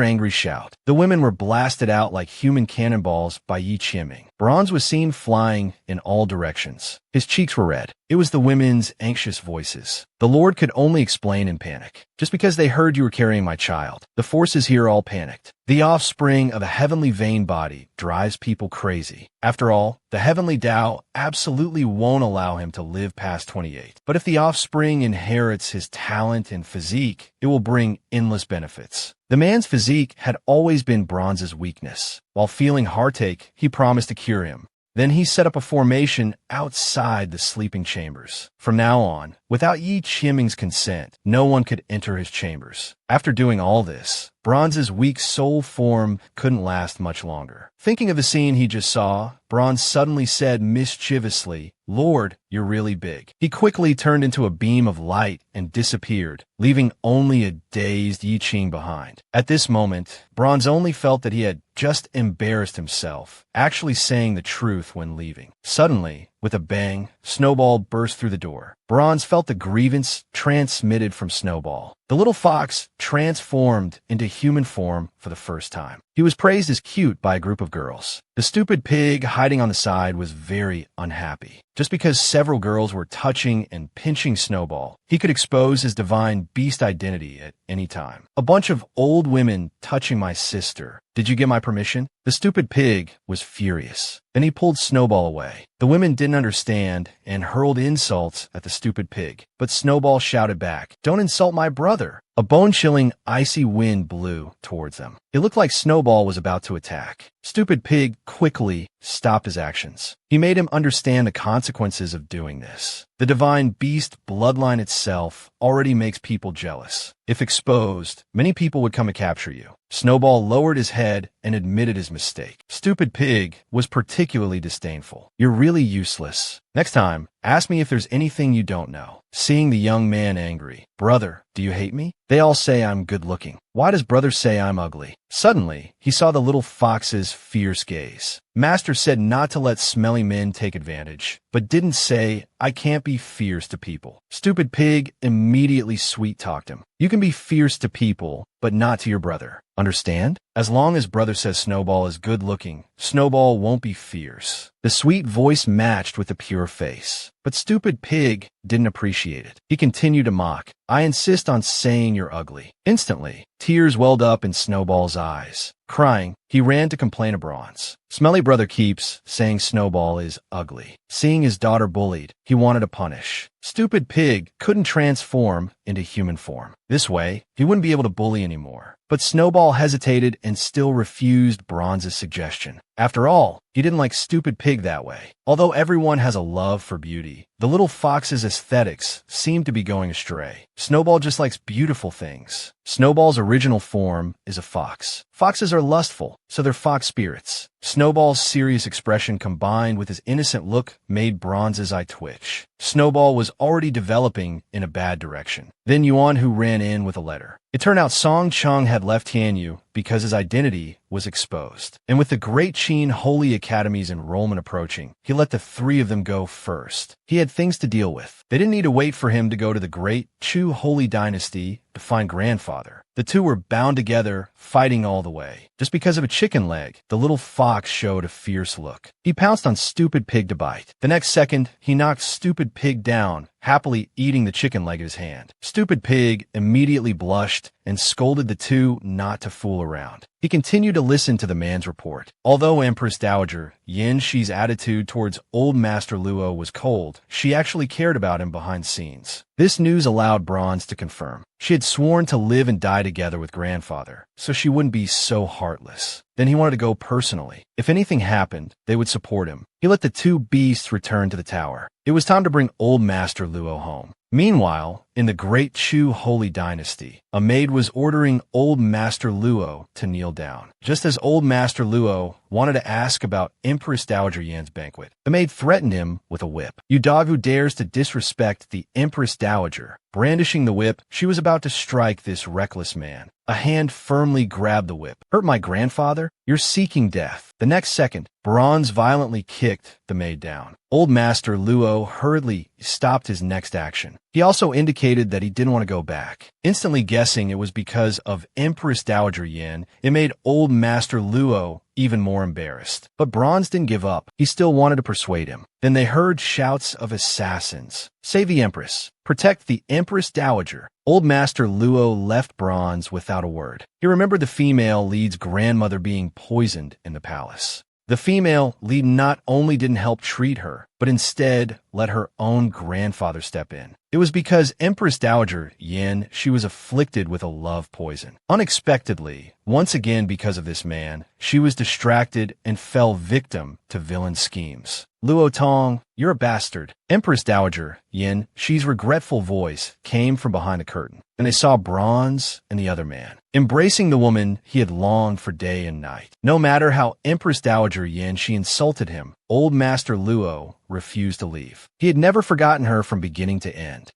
angry shout. The women were blasted out like human cannonballs by Yi Qianming. Bronze was seen flying in all directions. His cheeks were red. It was the women's anxious voices. The Lord could only explain in panic. Just because they heard you were carrying my child, the forces here all panicked. The offspring of a heavenly vein body drives people crazy. After all, the heavenly Tao absolutely won't allow him to live past 28. But if the offspring inherits his talent and physique, it will bring endless benefits. The man's physique had always been Bronze's weakness. While feeling heartache, he promised to cure him. Then he set up a formation outside the sleeping chambers. From now on, without Yi Qianming's consent, no one could enter his chambers. After doing all this, Bronze's weak soul form couldn't last much longer. Thinking of the scene he just saw, Bronze suddenly said mischievously, Lord, you're really big. He quickly turned into a beam of light and disappeared, leaving only a dazed Yi Qing behind. At this moment, Bronze only felt that he had just embarrassed himself, actually saying the truth when leaving. Suddenly, with a bang, Snowball burst through the door. Bronze felt the grievance transmitted from Snowball. The little fox transformed into human form for the first time. He was praised as cute by a group of girls. The stupid pig hiding on the side was very unhappy. Just because several girls were touching and pinching Snowball, he could expose his divine beast identity at any time. A bunch of old women touching my sister. Did you get my permission? The stupid pig was furious. Then he pulled Snowball away. The women didn't understand and hurled insults at the stupid pig. But Snowball shouted back, "Don't insult my brother." A bone-chilling, icy wind blew towards them. It looked like Snowball was about to attack. Stupid Pig quickly stopped his actions. He made him understand the consequences of doing this. The divine beast bloodline itself already makes people jealous. If exposed, many people would come and capture you. Snowball lowered his head and admitted his mistake. Stupid Pig was particularly disdainful. "You're really useless. Next time, ask me if there's anything you don't know." Seeing the young man angry, "Brother, do you hate me? They all say I'm good-looking. Why does brother say I'm ugly?" Suddenly, he saw the little fox's fierce gaze. Master said not to let smelly men take advantage, but didn't say, "I can't be fierce to people." Stupid Pig immediately sweet-talked him. "You can be fierce to people, but not to your brother. Understand? As long as brother says Snowball is good-looking, Snowball won't be fierce." The sweet voice matched with the pure face. But Stupid Pig didn't appreciate it. He continued to mock, "I insist on saying you're ugly." Instantly, tears welled up in Snowball's eyes. Crying, he ran to complain to Bronze. Smelly brother keeps saying Snowball is ugly. Seeing his daughter bullied, he wanted to punish. Stupid Pig couldn't transform into human form. This way, he wouldn't be able to bully anymore. But Snowball hesitated and still refused Bronze's suggestion. After all, he didn't like Stupid Pig that way. Although everyone has a love for beauty, the little fox's aesthetics seem to be going astray. Snowball just likes beautiful things. Snowball's original form is a fox. Foxes are lustful, so they're fox spirits. Snowball's serious expression combined with his innocent look made Bronze's eye twitch. Snowball was already developing in a bad direction. Then Yuan-Hu ran in with a letter. It turned out Song Chung had left Tianyu because his identity was exposed. And with the Great Qin Holy Academy's enrollment approaching, he let the three of them go first. He had things to deal with. They didn't need to wait for him to go to the Great Chu Holy Dynasty to find grandfather. The two were bound together, fighting all the way. Just because of a chicken leg, the little fox showed a fierce look. He pounced on Stupid Pig to bite. The next second, he knocked Stupid Pig down, happily eating the chicken leg in his hand. Stupid Pig immediately blushed and scolded the two not to fool around. He continued to listen to the man's report. Although Empress Dowager Yin Shi's attitude towards old Master Luo was cold, she actually cared about him behind scenes. This news allowed Bronze to confirm. She had sworn to live and die together with grandfather, so she wouldn't be so heartless. Then he wanted to go personally. If anything happened, they would support him. He let the two beasts return to the tower. It was time to bring old Master Luo home. Meanwhile, in the Great Chu Holy Dynasty, a maid was ordering old Master Luo to kneel down. Just as old Master Luo wanted to ask about Empress Dowager Yan's banquet, the maid threatened him with a whip. "You dog who dares to disrespect the Empress Dowager." Brandishing the whip, she was about to strike this reckless man. A hand firmly grabbed the whip. "Hurt my grandfather? You're seeking death." The next second, Bronze violently kicked the maid down. Old Master Luo hurriedly stopped his next action. He also indicated that he didn't want to go back. Instantly guessing it was because of Empress Dowager Yin, it made old Master Luo even more embarrassed. But Bronze didn't give up. He still wanted to persuade him. Then they heard shouts of assassins. "Save the Empress. Protect the Empress Dowager." Old Master Luo left Bronze without a word. He remembered the female lead's grandmother being poisoned in the palace. The female lead not only didn't help treat her, but instead let her own grandfather step in. It was because Empress Dowager Yin, she was afflicted with a love poison. Unexpectedly, once again because of this man, she was distracted and fell victim to villain schemes. "Luo Tong, you're a bastard." Empress Dowager Yin, she's regretful voice came from behind the curtain, and they saw Bronze and the other man. Embracing the woman he had longed for day and night. No matter how Empress Dowager Yin she insulted him, old Master Luo refused to leave. He had never forgotten her from beginning to end.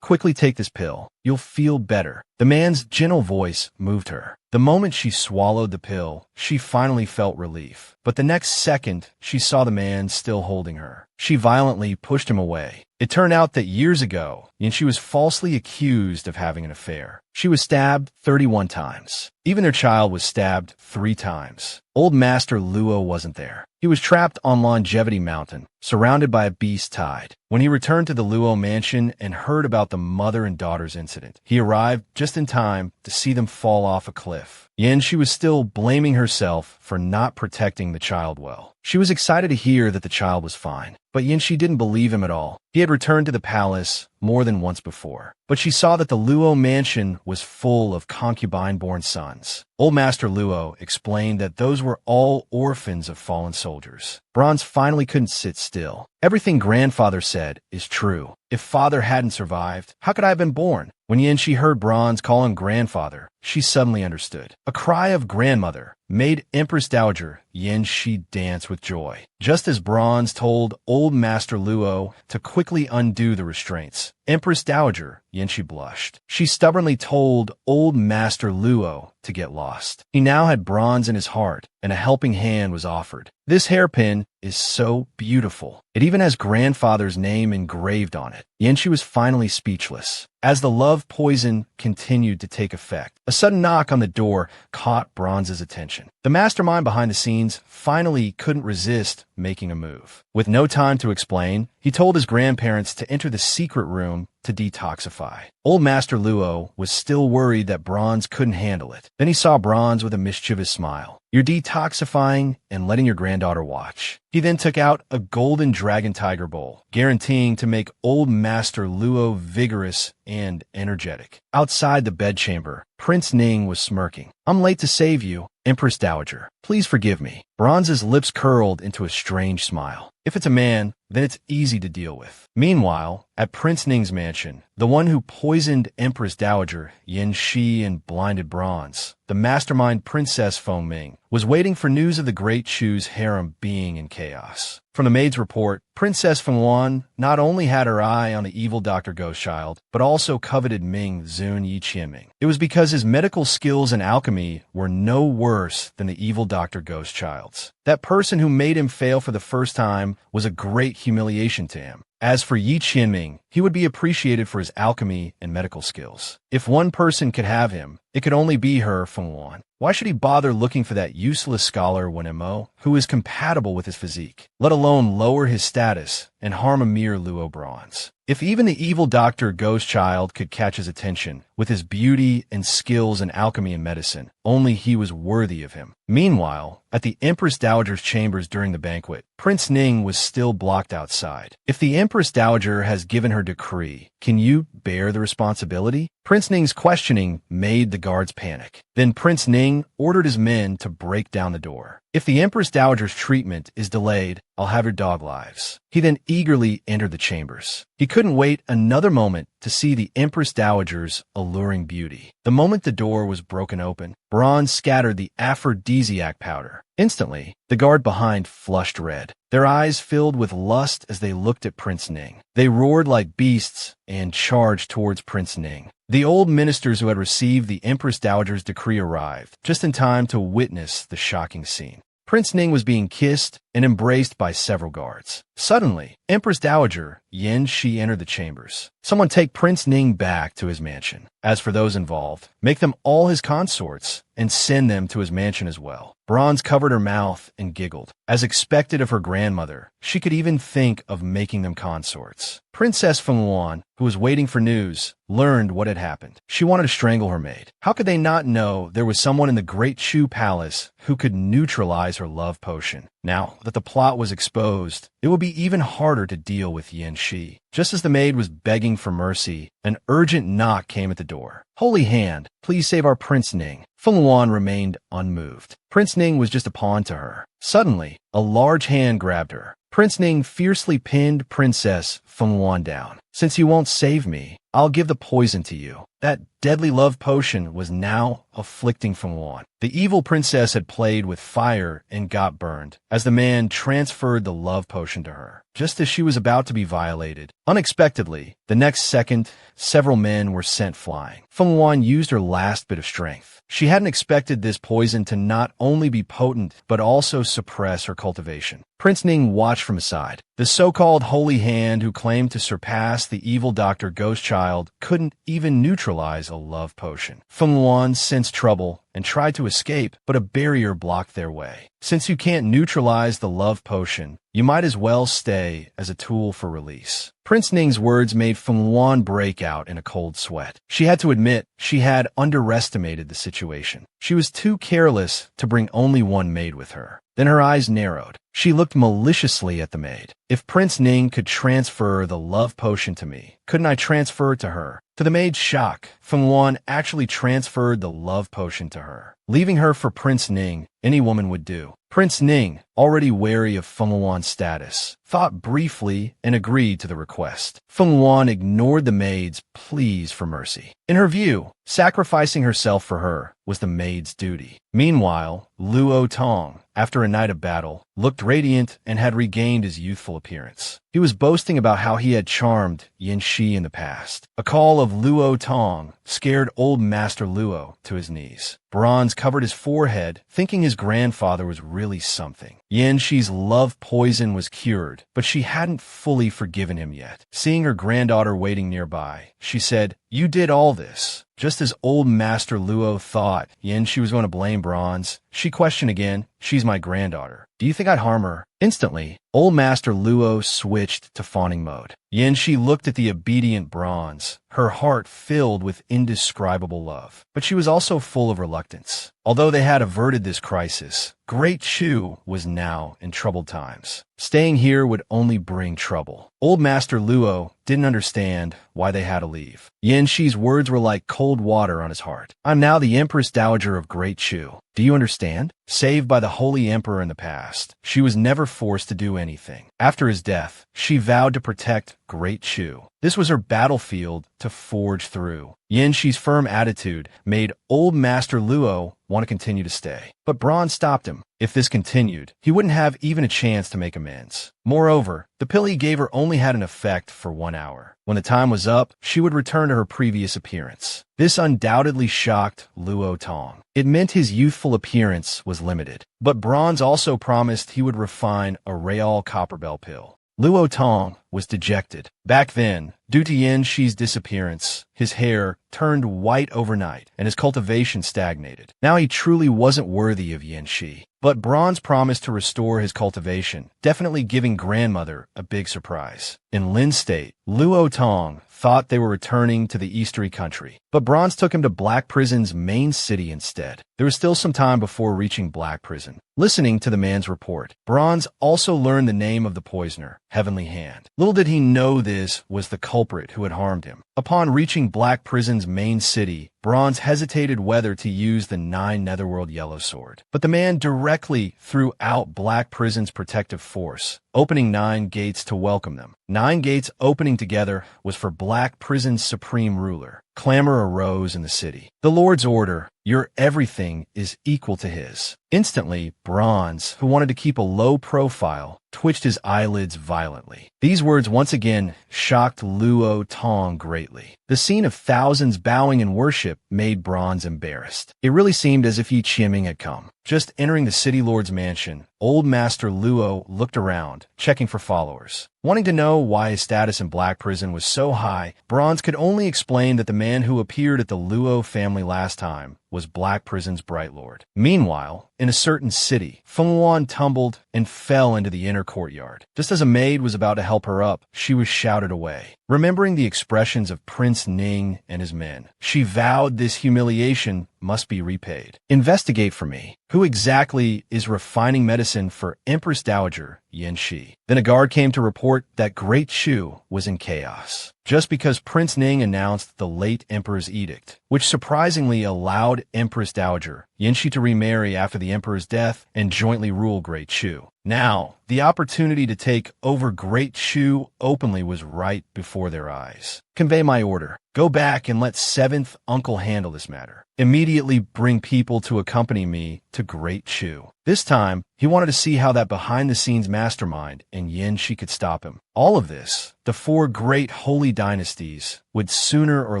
Quickly take this pill. You'll feel better. The man's gentle voice moved her. The moment she swallowed the pill, she finally felt relief. But the next second, she saw the man still holding her. She violently pushed him away. It turned out that years ago, she was falsely accused of having an affair. She was stabbed 31 times. Even their child was stabbed 3 times. Old Master Luo wasn't there. He was trapped on Longevity Mountain, surrounded by a beast tide. When he returned to the Luo mansion and heard about the mother and daughter's incident, he arrived just in time to see them fall off a cliff. She was still blaming herself for not protecting the child well. She was excited to hear that the child was fine, but she didn't believe him at all. He had returned to the palace more than once before, but she saw that the Luo mansion was full of concubine-born sons. Old Master Luo explained that those were all orphans of fallen soldiers. Bronze finally couldn't sit still. Everything grandfather said is true. If father hadn't survived, how could I have been born? When she heard Bronze call him grandfather, she suddenly understood. A cry of grandmother made Empress Dowager Shi dance with joy. Just as Bronze told Old Master Luo to quickly undo the restraints, Empress Dowager Shi blushed. She stubbornly told Old Master Luo to get lost. He now had bronze in his heart, and a helping hand was offered. This hairpin is so beautiful. It even has grandfather's name engraved on it. Shi was finally speechless. As the love poison continued to take effect, a sudden knock on the door caught Bronze's attention. The mastermind behind the scenes finally couldn't resist making a move. With no time to explain, he told his grandparents to enter the secret room to detoxify. Old Master Luo was still worried that Bronze couldn't handle it. Then he saw Bronze with a mischievous smile. You're detoxifying and letting your granddaughter watch. He then took out a golden dragon tiger bowl, guaranteeing to make Old Master Luo vigorous and energetic. Outside the bedchamber, Prince Ning was smirking. I'm late to save you, Empress Dowager. Please forgive me. Bronze's lips curled into a strange smile. If it's a man, then it's easy to deal with. Meanwhile, at Prince Ning's mansion, the one who poisoned Empress Dowager Shi and blinded Bronze, the mastermind Princess Feng Ming, was waiting for news of the Great Chu's harem being in chaos. From the maid's report, Princess Fengwan not only had her eye on the evil Dr. Ghostchild, but also coveted Ming Zun Yi Qianming. It was because his medical skills and alchemy were no worse than the evil Dr. Ghostchild's. That person who made him fail for the first time was a great humiliation to him. As for Yi Qianming, he would be appreciated for his alchemy and medical skills. If one person could have him, it could only be her, Fengwan. Why should he bother looking for that useless scholar Wenemo, who is compatible with his physique, let alone lower his status and harm a mere Luo Bronze? If even the evil Dr. Ghostchild could catch his attention with his beauty and skills in alchemy and medicine, only he was worthy of him. Meanwhile, at the Empress Dowager's chambers during the banquet, Prince Ning was still blocked outside. If the Empress Dowager has given her decree, can you bear the responsibility? Prince Ning's questioning made the guards panic. Then Prince Ning ordered his men to break down the door. If the Empress Dowager's treatment is delayed, I'll have your dog lives. He then eagerly entered the chambers. He couldn't wait another moment to see the Empress Dowager's alluring beauty. The moment the door was broken open, Bronze scattered the aphrodisiac powder. Instantly, the guard behind flushed red. Their eyes filled with lust as they looked at Prince Ning. They roared like beasts and charged towards Prince Ning. The old ministers who had received the Empress Dowager's decree arrived, just in time to witness the shocking scene. Prince Ning was being kissed and embraced by several guards. Suddenly, Empress Dowager Shi entered the chambers. Someone take Prince Ning back to his mansion. As for those involved, make them all his consorts and send them to his mansion as well. Bronze covered her mouth and giggled. As expected of her grandmother, she could even think of making them consorts. Princess Fengwan, who was waiting for news, learned what had happened. She wanted to strangle her maid. How could they not know there was someone in the Great Chu Palace who could neutralize her love potion? Now that the plot was exposed, it would be even harder to deal with Shi. Just as the maid was begging for mercy, an urgent knock came at the door. Holy Hand, please save our Prince Ning. Fengwan remained unmoved. Prince Ning was just a pawn to her. Suddenly, a large hand grabbed her. Prince Ning fiercely pinned Princess Fengwan down. Since you won't save me, I'll give the poison to you. That deadly love potion was now afflicting Fengeful. The evil princess had played with fire and got burned as the man transferred the love potion to her. Just as she was about to be violated, unexpectedly, the next second, several men were sent flying. Fengeful used her last bit of strength. She hadn't expected this poison to not only be potent, but also suppress her cultivation. Prince Ning watched from aside. The so-called holy hand who claimed to surpass the evil Dr. Ghostchild couldn't even neutralize a love potion. Fengeful sensed trouble and tried to escape, but a barrier blocked their way. Since you can't neutralize the love potion, you might as well stay as a tool for release. Prince Ning's words made Fengeful break out in a cold sweat. She had to admit she had underestimated the situation. She was too careless to bring only one maid with her. Then her eyes narrowed. She looked maliciously at the maid. If Prince Ning could transfer the love potion to me, couldn't I transfer it to her? To the maid's shock, Fengeful actually transferred the love potion to her. Leaving her for Prince Ning, any woman would do. Prince Ning, already wary of Fengeful's status, thought briefly and agreed to the request. Fengeful ignored the maid's pleas for mercy. In her view, sacrificing herself for her was the maid's duty. Meanwhile, Luo Tong, after a night of battle, looked radiant and had regained his youthful appearance. He was boasting about how he had charmed Yin Shi in the past. A call of Luo Tong scared old Master Luo to his knees. Bronze covered his forehead, thinking his grandfather was really something. Yin Shi's love poison was cured, but she hadn't fully forgiven him yet. Seeing her granddaughter waiting nearby, she said, "You did all this." Just as old Master Luo thought Yin Shi was going to blame Bronze, she questioned again, "She's my granddaughter. Do you think I'd harm her?" Instantly, old Master Luo switched to fawning mode. Yin Shi looked at the obedient Bronze, her heart filled with indescribable love. But she was also full of reluctance. Although they had averted this crisis, Great Chu was now in troubled times. Staying here would only bring trouble. Old Master Luo didn't understand why they had to leave. Yin Shi's words were like cold water on his heart. "I'm now the Empress Dowager of Great Chu. Do you understand? Saved by the Holy Emperor in the past, she was never forced to do anything. After his death, she vowed to protect Great Chu. This was her battlefield to forge through." Yin Shi's firm attitude made old Master Luo want to continue to stay. But Bronze stopped him. If this continued, he wouldn't have even a chance to make amends. Moreover, the pill he gave her only had an effect for 1 hour. When the time was up, she would return to her previous appearance. This undoubtedly shocked Luo Tong. It meant his youthful appearance was limited. But Bronze also promised he would refine a Real Copperbell pill. Luo Tong was dejected. Back then, due to Yin Shi's disappearance, his hair turned white overnight and his cultivation stagnated. Now he truly wasn't worthy of Yin Shi. But Bronze promised to restore his cultivation, definitely giving grandmother a big surprise. In Lin State, Luo Tong thought they were returning to the Eastery country, but Bronze took him to Black Prison's main city instead. There was still some time before reaching Black Prison. Listening to the man's report, Bronze also learned the name of the poisoner, Heavenly Hand. Little did he know this was the culprit who had harmed him. Upon reaching Black Prison's main city, Bronze hesitated whether to use the 9 Netherworld Yellow Sword. But the man directly threw out Black Prison's protective force, opening 9 gates to welcome them. 9 gates opening together was for Black Prison's supreme ruler. Clamor arose in the city. The Lord's order, your everything, is equal to his. Instantly, Bronze, who wanted to keep a low profile, twitched his eyelids violently. These words once again shocked Luo Tong greatly. The scene of thousands bowing in worship made Bronze embarrassed. It really seemed as if Yi Qianming had come. Just entering the city lord's mansion, old Master Luo looked around, checking for followers. Wanting to know why his status in Black Prison was so high, Bronze could only explain that the man who appeared at the Luo family last time was Black Prison's Bright Lord. Meanwhile, in a certain city, Fengeful tumbled and fell into the inner courtyard. Just as a maid was about to help her up, she was shouted away. Remembering the expressions of Prince Ning and his men, she vowed this humiliation must be repaid. "Investigate for me. Who exactly is refining medicine for Empress Dowager Yin Shi? Then a guard came to report that Great Chu was in chaos, just because Prince Ning announced the late emperor's edict, which surprisingly allowed Empress Dowager Yin Shi to remarry after the emperor's death and jointly rule Great Chu. Now, the opportunity to take over Great Chu openly was right before their eyes. Convey my order. Go back and let seventh uncle handle this matter. Immediately bring people to accompany me to Great Chu. This time, he wanted to see how that behind-the-scenes mastermind in Yin Shi could stop him. All of this, the four great holy dynasties, would sooner or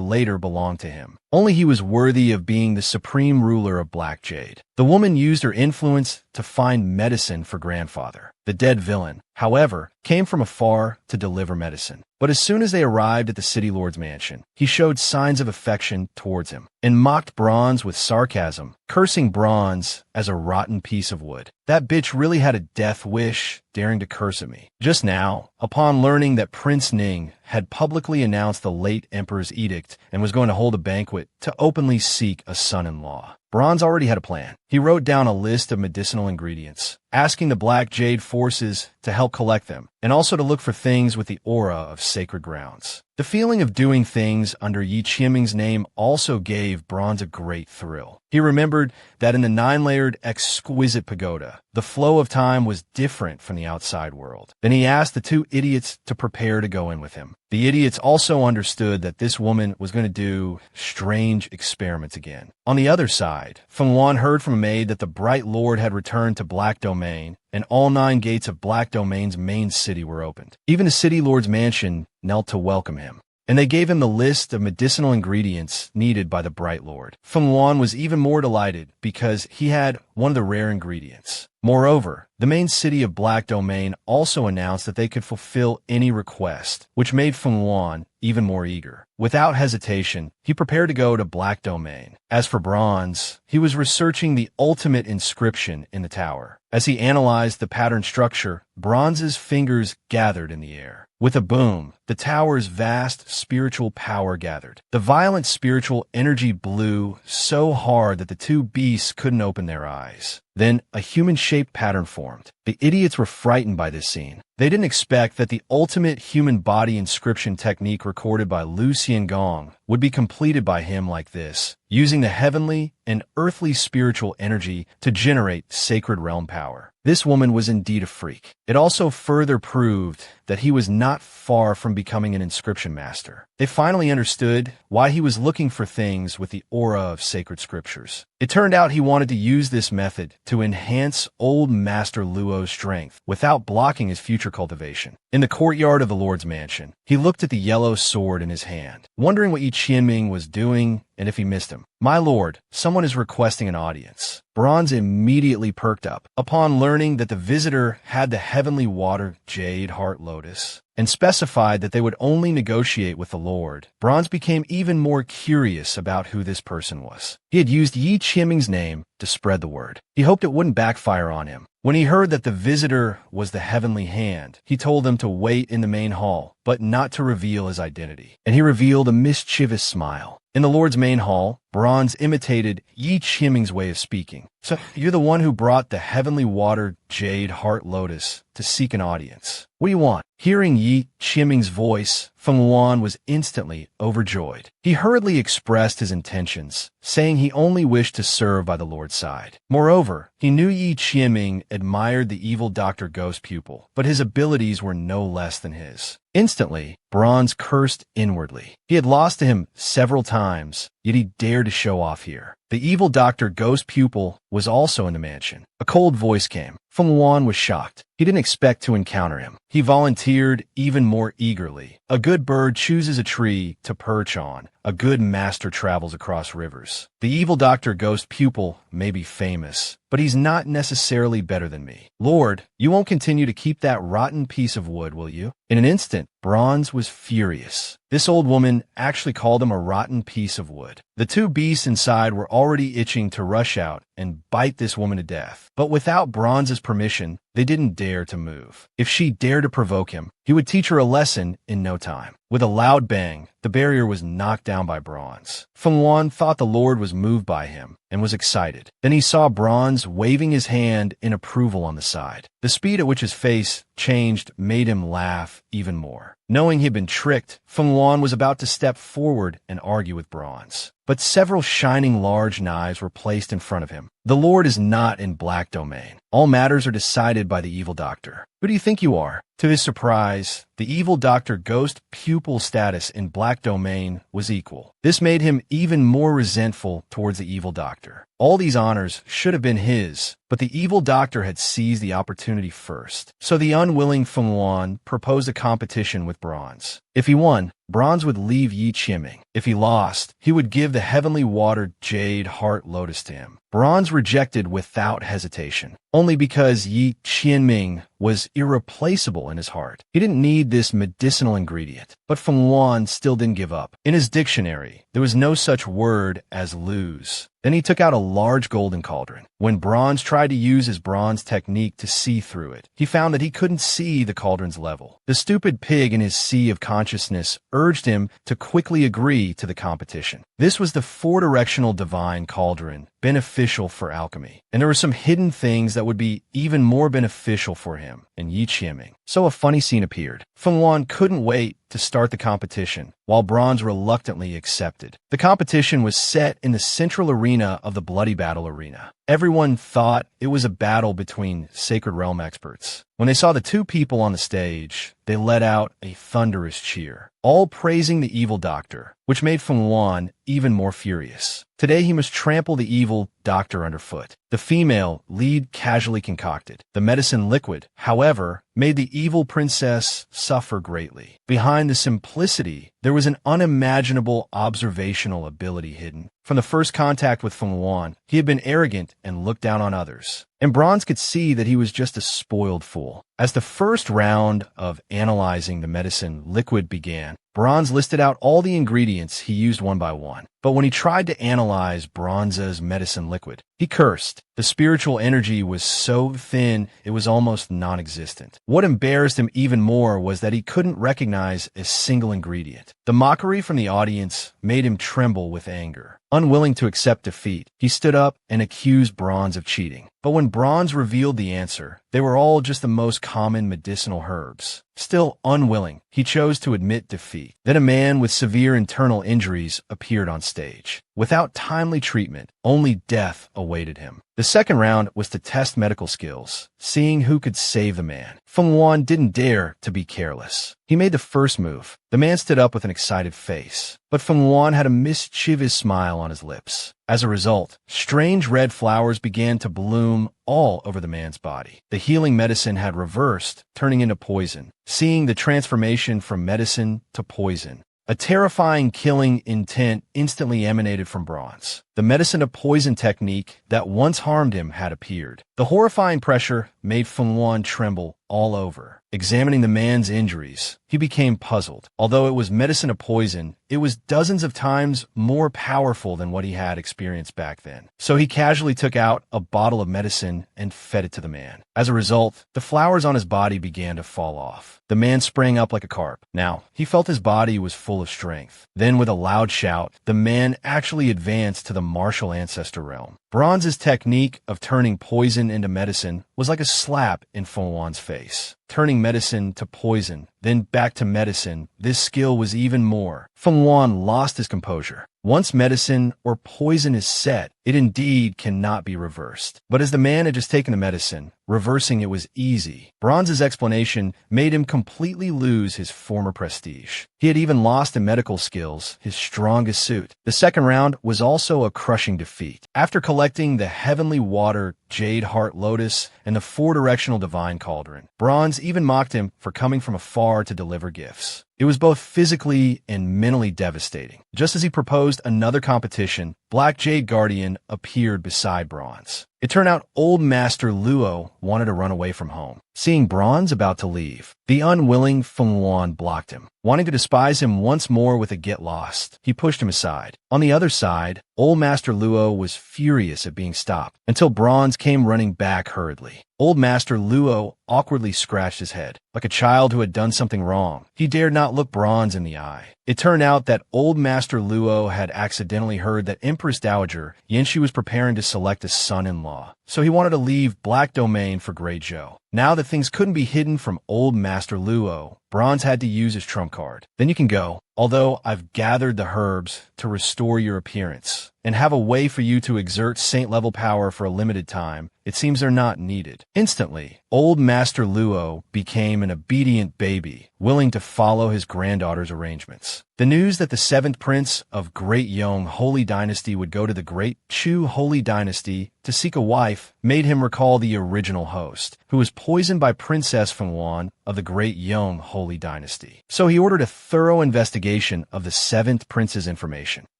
later belong to him. Only he was worthy of being the supreme ruler of Black Jade. The woman used her influence to find medicine for grandfather. The dead villain, however, came from afar to deliver medicine. But as soon as they arrived at the city lord's mansion, he showed signs of affection towards him and mocked Bronze with sarcasm, cursing Bronze as a rotten piece of wood. That bitch really had a death wish, daring to curse at me. Just now, upon learning that Prince Ning had publicly announced the late emperor's edict and was going to hold a banquet to openly seek a son-in-law, Bronze already had a plan. He wrote down a list of medicinal ingredients, asking the Black Jade forces to help collect them, and also to look for things with the aura of sacred grounds. The feeling of doing things under Yi Qianming's name also gave Bronze a great thrill. He remembered that in the nine-layered, exquisite pagoda, the flow of time was different from the outside world. Then he asked the two idiots to prepare to go in with him. The idiots also understood that this woman was going to do strange experiments again. On the other side, Feng Wan heard from a maid that the Bright Lord had returned to Black Domain, and all 9 gates of Black Domain's main city were opened. Even the city lord's mansion knelt to welcome him, and they gave him the list of medicinal ingredients needed by the Bright Lord. Feng Wan was even more delighted because he had one of the rare ingredients. Moreover, the main city of Black Domain also announced that they could fulfill any request, which made Feng Wan even more eager. Without hesitation, he prepared to go to Black Domain. As for Bronze, he was researching the ultimate inscription in the tower. As he analyzed the pattern structure, Bronze's fingers gathered in the air. With a boom, the tower's vast spiritual power gathered. The violent spiritual energy blew so hard that the two beasts couldn't open their eyes. Then a human-shaped pattern formed. The idiots were frightened by this scene. They didn't expect that the ultimate human body inscription technique recorded by Lu Xiangong would be completed by him like this, using the heavenly and earthly spiritual energy to generate sacred realm power. This woman was indeed a freak. It also further proved that he was not far from becoming an inscription master. They finally understood why he was looking for things with the aura of sacred scriptures. It turned out he wanted to use this method to enhance old Master Luo's strength without blocking his future cultivation. In the courtyard of the Lord's mansion, he looked at the yellow sword in his hand, wondering what Yi Qianming was doing and if he missed him. "My lord, someone is requesting an audience." Bronze immediately perked up upon learning that the visitor had the heavenly water jade heart lotus and specified that they would only negotiate with the Lord. Bronze became even more curious about who this person was. He had used Yi Qianming's name to spread the word. He hoped it wouldn't backfire on him. When he heard that the visitor was the heavenly hand, he told them to wait in the main hall, but not to reveal his identity. And he revealed a mischievous smile. In the Lord's main hall, Bronze imitated Yi Qianming's way of speaking. "So, you're the one who brought the heavenly water jade heart lotus to seek an audience. What do you want?" Hearing Yi Qianming's voice, Feng Wan was instantly overjoyed. He hurriedly expressed his intentions, saying he only wished to serve by the Lord's side. Moreover, he knew Yi Qianming admired the evil Dr. Ghost pupil, but his abilities were no less than his. Instantly, Bronze cursed inwardly. He had lost to him several times, yet he dared to show off here. The evil Dr. Ghost pupil was also in the mansion. A cold voice came. Feng Wan was shocked. He didn't expect to encounter him. He volunteered even more eagerly. "A good bird chooses a tree to perch on. A good master travels across rivers. The evil Dr. Ghost pupil may be famous, but he's not necessarily better than me. Lord, you won't continue to keep that rotten piece of wood, will you?" In an instant, Bronze was furious. This old woman actually called him a rotten piece of wood. The two beasts inside were already itching to rush out and bite this woman to death. But without Bronze's permission, they didn't dare to move. If she dared to provoke him, he would teach her a lesson in no time. With a loud bang, the barrier was knocked down by Bronze. Fengwan thought the Lord was moved by him and was excited. Then he saw Bronze waving his hand in approval on the side. The speed at which his face changed made him laugh even more. Knowing he had been tricked, Fengwan was about to step forward and argue with Bronze. But several shining large knives were placed in front of him. The Lord is not in Black Domain. All matters are decided by the evil doctor. Who do you think you are? To his surprise, the evil Dr. Ghost pupil status in Black Domain was equal. This made him even more resentful towards the evil doctor. All these honors should have been his, but the evil doctor had seized the opportunity first. So the unwilling Fengwan proposed a competition with Bronze. If he won, Bronze would leave Yi Qianming. If he lost, he would give the heavenly watered jade heart lotus to him. Bronze rejected without hesitation, only because Yi Qianming was irreplaceable in his heart. He didn't need this medicinal ingredient. But Fengwan still didn't give up. In his dictionary, there was no such word as lose. Then he took out a large golden cauldron. When Bronze tried to use his bronze technique to see through it, he found that he couldn't see the cauldron's level. The stupid pig in his sea of consciousness urged him to quickly agree to the competition. This was the four-directional divine cauldron, beneficial for alchemy. And there were some hidden things that would be even more beneficial for him and Yi Qianming. So a funny scene appeared. Fengwan couldn't wait to start the competition, while Bronze reluctantly accepted. The competition was set in the central arena of the Bloody Battle Arena. Everyone thought it was a battle between Sacred Realm experts. When they saw the two people on the stage, they let out a thunderous cheer, all praising the evil doctor, which made Fengwan even more furious. Today he must trample the evil doctor underfoot. The female lead casually concocted. The medicine liquid, however, made the evil princess suffer greatly. Behind the simplicity, there was an unimaginable observational ability hidden. From the first contact with Fengwan, he had been arrogant and looked down on others. And Bronze could see that he was just a spoiled fool. As the first round of analyzing the medicine liquid began, Bronze listed out all the ingredients he used one by one. But when he tried to analyze Bronze's medicine liquid, he cursed. The spiritual energy was so thin it was almost non-existent. What embarrassed him even more was that he couldn't recognize a single ingredient. The mockery from the audience made him tremble with anger. Unwilling to accept defeat, he stood up and accused Bronze of cheating. But when Bronze revealed the answer, they were all just the most common medicinal herbs. Still unwilling, he chose to admit defeat. Then a man with severe internal injuries appeared on stage. Without timely treatment, only death awaited him. The second round was to test medical skills, seeing who could save the man. Fengwan didn't dare to be careless. He made the first move. The man stood up with an excited face, but Fengwan had a mischievous smile on his lips. As a result, strange red flowers began to bloom all over the man's body. The healing medicine had reversed, turning into poison. Seeing the transformation from medicine to poison, a terrifying killing intent instantly emanated from Bronze. The medicine of poison technique that once harmed him had appeared. The horrifying pressure made Fengwan tremble all over. Examining the man's injuries, he became puzzled. Although it was medicine of poison, it was dozens of times more powerful than what he had experienced back then. So he casually took out a bottle of medicine and fed it to the man. As a result, the flowers on his body began to fall off. The man sprang up like a carp. Now, he felt his body was full of strength. Then, with a loud shout, the man actually advanced to the martial ancestor realm. Bronze's technique of turning poison into medicine was like a slap in Fengwan's face. Turning medicine to poison, then back to medicine, this skill was even more. Fengwan lost his composure. Once medicine or poison is set, it indeed cannot be reversed. But as the man had just taken the medicine, reversing it was easy. Bronze's explanation made him completely lose his former prestige. He had even lost in medical skills, his strongest suit. The second round was also a crushing defeat. After collecting the heavenly water jade heart lotus and the four-directional divine cauldron, Bronze even mocked him for coming from afar to deliver gifts. It was both physically and mentally devastating. Just as he proposed another competition, Black Jade Guardian appeared beside Bronze. It turned out Old Master Luo wanted to run away from home. Seeing Bronze about to leave, the unwilling Fengwan blocked him. Wanting to despise him once more with a get lost, he pushed him aside. On the other side, Old Master Luo was furious at being stopped, until Bronze came running back hurriedly. Old Master Luo awkwardly scratched his head, like a child who had done something wrong. He dared not look Bronze in the eye. It turned out that Old Master Luo had accidentally heard that Empress Dowager Yanxi was preparing to select a son-in-law, so he wanted to leave Black Domain for Great Zhou. Now that things couldn't be hidden from Old Master Luo, Bronze had to use his trump card. Then you can go, although I've gathered the herbs to restore your appearance and have a way for you to exert saint-level power for a limited time. It seems they're not needed. Instantly, Old Master Luo became an obedient baby, willing to follow his granddaughter's arrangements. The news that the 7th prince of Great Yong Holy Dynasty would go to the Great Chu Holy Dynasty to seek a wife made him recall the original host, who was poisoned by Princess Fengwan of the Great Yong Holy Dynasty. So he ordered a thorough investigation of the 7th prince's information.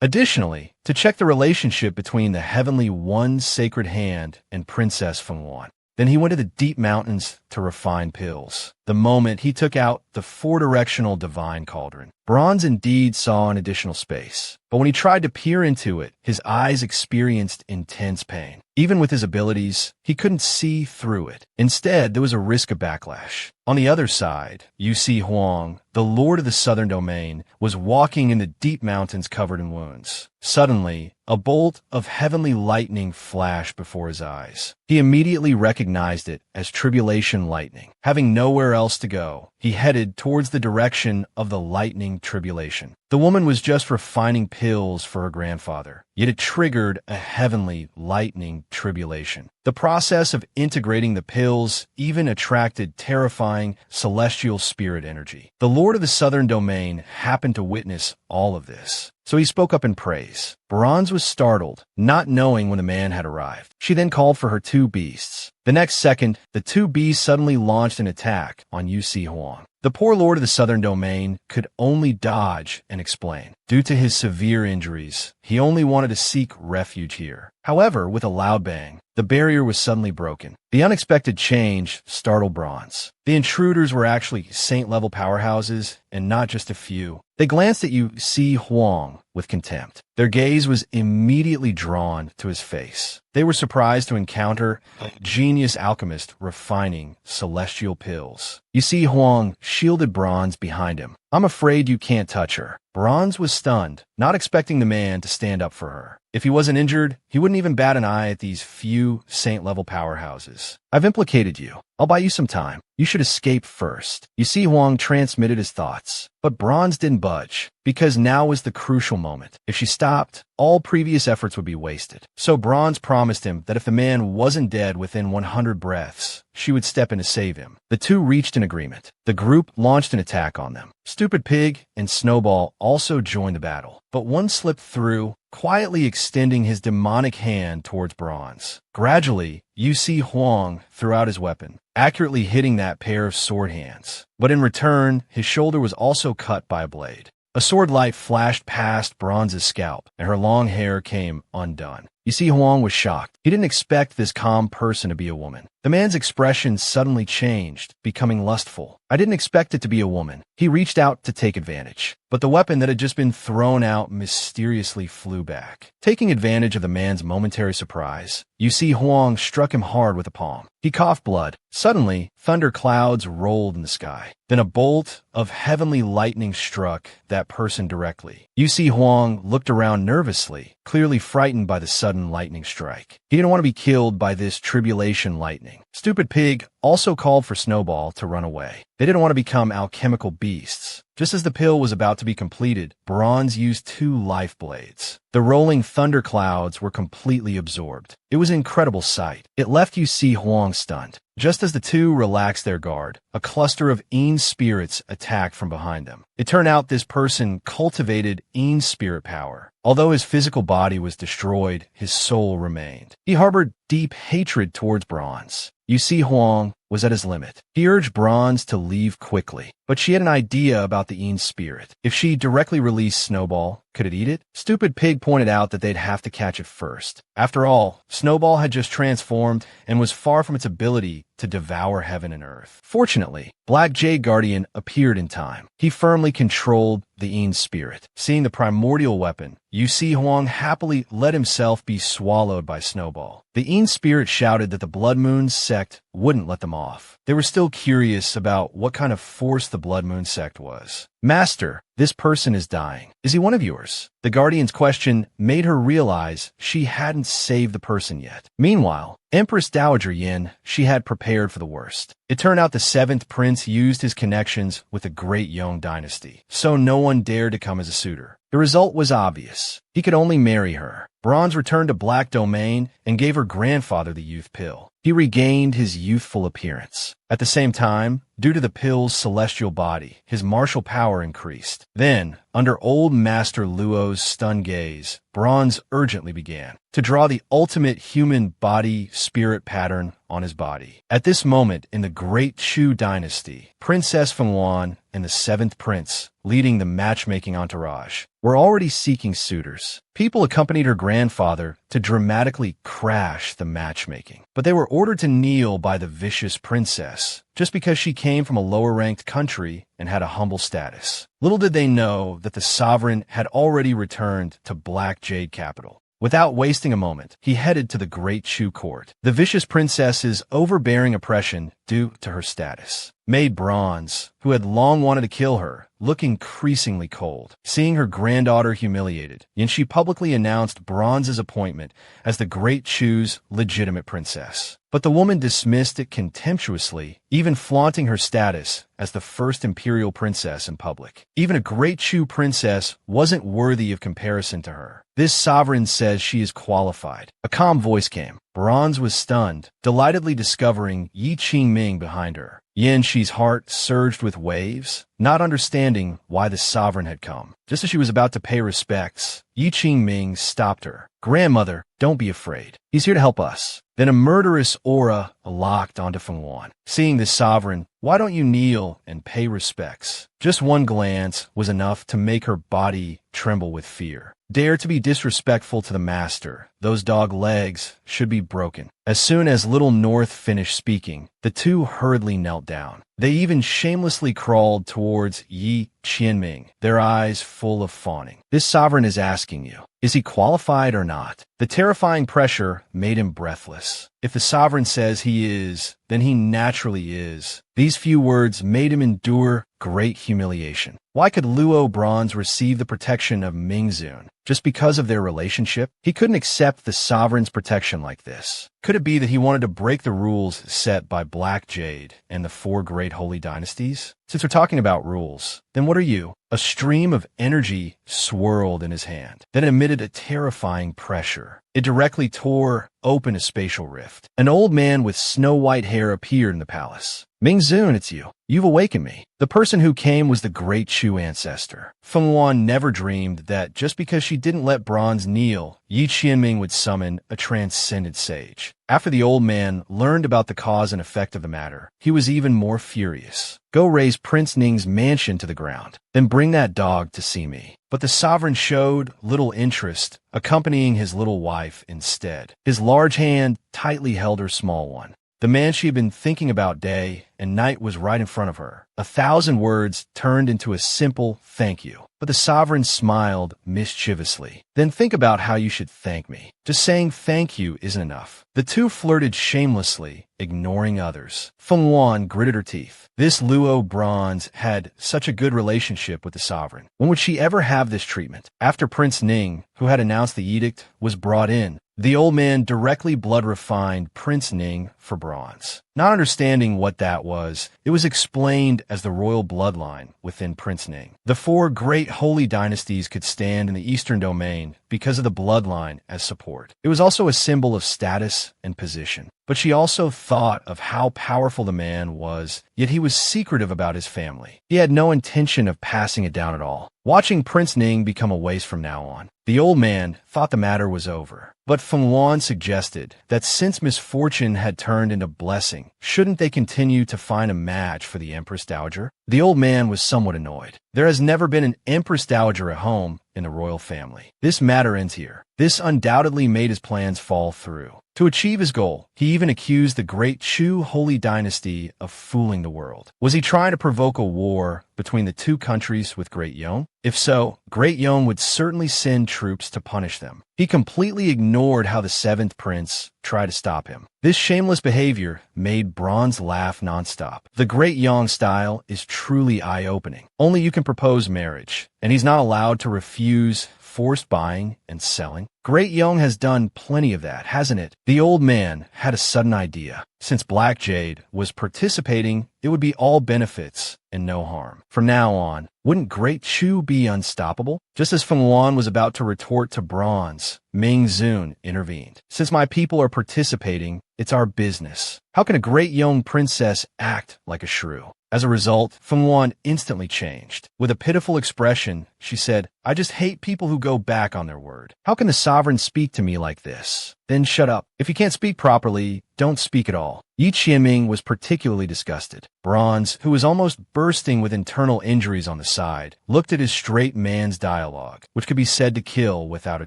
Additionally, to check the relationship between the Heavenly One Sacred Hand and Princess Fengwan. Then he went to the deep mountains to refine pills. The moment he took out the 4-directional divine cauldron, Bronze indeed saw an additional space. But when he tried to peer into it, his eyes experienced intense pain. Even with his abilities, he couldn't see through it. Instead, there was a risk of backlash. On the other side, Yu Si Huang, the Lord of the Southern Domain, was walking in the deep mountains covered in wounds. Suddenly, a bolt of heavenly lightning flashed before his eyes. He immediately recognized it as tribulation lightning. Having nowhere else to go, he headed towards the direction of the lightning tribulation. The woman was just refining pills for her grandfather, yet it triggered a heavenly lightning tribulation. The process of integrating the pills even attracted terrifying celestial spirit energy. The Lord of the Southern Domain happened to witness all of this, so he spoke up in praise. Bronze was startled, not knowing when the man had arrived. She then called for her 2 beasts. The next second, the 2 beasts suddenly launched an attack on Yu Si Huang. The poor Lord of the Southern Domain could only dodge and explain. Due to his severe injuries, he only wanted to seek refuge here. However, with a loud bang, the barrier was suddenly broken. The unexpected change startled Bronze. The intruders were actually saint-level powerhouses, and not just a few. They glanced at Yu Si Huang with contempt. Their gaze was immediately drawn to his face. They were surprised to encounter a genius alchemist refining celestial pills. Yu Si Huang shielded Bronze behind him. "I'm afraid you can't touch her." Bronze was stunned, not expecting the man to stand up for her. If he wasn't injured, he wouldn't even bat an eye at these few saint-level powerhouses. "I've implicated you. I'll buy you some time. You should escape first." Yu Si Huang transmitted his thoughts, but Bronze didn't budge, because now was the crucial moment. If she stopped, all previous efforts would be wasted. So Bronze promised him that if the man wasn't dead within 100 breaths, she would step in to save him. The two reached an agreement. The group launched an attack on them. Stupid Pig and Snowball also joined the battle, but one slipped through, quietly extending his demonic hand towards Bronze. Gradually, Yu Si Huang threw out his weapon, accurately hitting that pair of sword hands. But in return, his shoulder was also cut by a blade. A sword light flashed past Bronze's scalp, and her long hair came undone. Yu Si Huang was shocked. He didn't expect this calm person to be a woman. The man's expression suddenly changed, becoming lustful. "I didn't expect it to be a woman." He reached out to take advantage, but the weapon that had just been thrown out mysteriously flew back. Taking advantage of the man's momentary surprise, Yu Si Huang struck him hard with a palm. He coughed blood. Suddenly, thunder clouds rolled in the sky. Then a bolt of heavenly lightning struck that person directly. Yu Si Huang looked around nervously, clearly frightened by the sudden lightning strike. He didn't want to be killed by this tribulation lightning. Stupid Pig also called for Snowball to run away. They didn't want to become alchemical beasts. Just as the pill was about to be completed, Bronze used 2 life blades. The rolling thunder clouds were completely absorbed. It was an incredible sight. It left Yu Si Huang stunned. Just as the two relaxed their guard, a cluster of Een spirits attacked from behind them. It turned out this person cultivated Een spirit power. Although his physical body was destroyed, his soul remained. He harbored deep hatred towards Bronze. Yu Si Huang was at his limit. He urged Bronze to leave quickly, but she had an idea about the Ean's spirit. If she directly released Snowball, could it eat it? Stupid Pig pointed out that they'd have to catch it first. After all, Snowball had just transformed and was far from its ability to devour heaven and earth. Fortunately, Black Jade Guardian appeared in time. He firmly controlled the Ean's spirit. Seeing the primordial weapon, Yu Si Huang happily let himself be swallowed by Snowball. The Ean's spirit shouted that the Blood Moon sect wouldn't let them off. They were still curious about what kind of force the Blood Moon sect was. Master, this person is dying. Is he one of yours? The Guardian's question made her realize she hadn't saved the person yet. Meanwhile, Empress Dowager Yin, she had prepared for the worst. It turned out the 7th prince used his connections with the Great Yong dynasty, so no one dared to come as a suitor. The result was obvious. He could only marry her. Bronze returned to Black Domain and gave her grandfather the youth pill. He regained his youthful appearance. At the same time, due to the pill's celestial body, his martial power increased. Then, under Old Master Luo's stunned gaze, Bronze urgently began to draw the ultimate human body-spirit pattern on his body. At this moment in the Great Chu dynasty, Princess Fengwan and the 7th prince, leading the matchmaking entourage, were already seeking suitors. People accompanied her grandfather to dramatically crash the matchmaking, but they were ordered to kneel by the vicious princess just because she came from a lower-ranked country and had a humble status. Little did they know that the sovereign had already returned to Black Jade Capital. Without wasting a moment, he headed to the Great Chu court. The vicious princess's overbearing oppression due to her status made Bronze, who had long wanted to kill her, look increasingly cold. Seeing her granddaughter humiliated, Yanxi publicly announced Bronze's appointment as the Great Chu's legitimate princess. But the woman dismissed it contemptuously, even flaunting her status as the first imperial princess in public. Even a Great Chu princess wasn't worthy of comparison to her. This sovereign says she is qualified. A calm voice came. Bronze was stunned, delightedly discovering Yi Qingming behind her. Yanxi's heart surged with waves, not understanding why the sovereign had come. Just as she was about to pay respects, Yi Qingming stopped her. Grandmother, don't be afraid. He's here to help us. Then a murderous aura locked onto Fengwan. Seeing the sovereign, why don't you kneel and pay respects? Just one glance was enough to make her body tremble with fear. Dare to be disrespectful to the master. Those dog legs should be broken. As soon as Little North finished speaking, the two hurriedly knelt down. They even shamelessly crawled towards Yi Qianming, their eyes full of fawning. This sovereign is asking you, is he qualified or not? The terrifying pressure made him breathless. If the sovereign says he is, then he naturally is. These few words made him endure great humiliation. Why could Luo Bronze receive the protection of Mingzun? Just because of their relationship? He couldn't accept the sovereign's protection like this. Could it be that he wanted to break the rules set by Black Jade and the 4 great holy dynasties? Since we're talking about rules, then what are you? A stream of energy swirled in his hand, then emitted a terrifying pressure. It directly tore open a spatial rift. An old man with snow-white hair appeared in the palace. Mingzun, it's you. You've awakened me. The person who came was the Great Chu ancestor. Fengwan never dreamed that just because she didn't let Bronze kneel, Yi Qianming would summon a transcendent sage. After the old man learned about the cause and effect of the matter, he was even more furious. Go raise Prince Ning's mansion to the ground, then bring that dog to see me. But the sovereign showed little interest, accompanying his little wife instead. His large hand tightly held her small one. The man she had been thinking about day and night was right in front of her. 1,000 words turned into a simple thank you. But the sovereign smiled mischievously. Then think about how you should thank me. Just saying thank you isn't enough. The two flirted shamelessly, ignoring others. Fengwan gritted her teeth. This Luo Bronze had such a good relationship with the sovereign. When would she ever have this treatment? After Prince Ning, who had announced the edict, was brought in, the old man directly blood-refined Prince Ning for Bronze. Not understanding what that was, it was explained as the royal bloodline within Prince Ning. The 4 great holy dynasties could stand in the Eastern Domain because of the bloodline as support. It was also a symbol of status and position. But she also thought of how powerful the man was, yet he was secretive about his family. He had no intention of passing it down at all, watching Prince Ning become a waste from now on. The old man thought the matter was over, but Feng Wan suggested that since misfortune had turned into blessing, shouldn't they continue to find a match for the Empress Dowager? The old man was somewhat annoyed. There has never been an Empress Dowager at home in the royal family. This matter ends here. This undoubtedly made his plans fall through. To achieve his goal, he even accused the great Chu Holy Dynasty of fooling the world. Was he trying to provoke a war between the two countries with Great Yong? If so, Great Yong would certainly send troops to punish them. He completely ignored how the seventh prince tried to stop him. This shameless behavior made Bronze laugh nonstop. The Great Yong style is truly eye-opening. Only you can propose marriage, and he's not allowed to refuse forced buying and selling. Great Yong has done plenty of that, hasn't it? The old man had a sudden idea. Since Black Jade was participating, it would be all benefits and no harm. From now on, wouldn't Great Chu be unstoppable? Just as Feng Wan was about to retort to Bronze, Ming Zun intervened. Since my people are participating, it's our business. How can a Great Yong princess act like a shrew? As a result, Feng Wan instantly changed. With a pitiful expression, she said, I just hate people who go back on their word. How can the sovereign speak to me like this? Then shut up. If you can't speak properly, don't speak at all. Yi Qianming was particularly disgusted. Bronze, who was almost bursting with internal injuries on the side, looked at his straight man's dialogue, which could be said to kill without a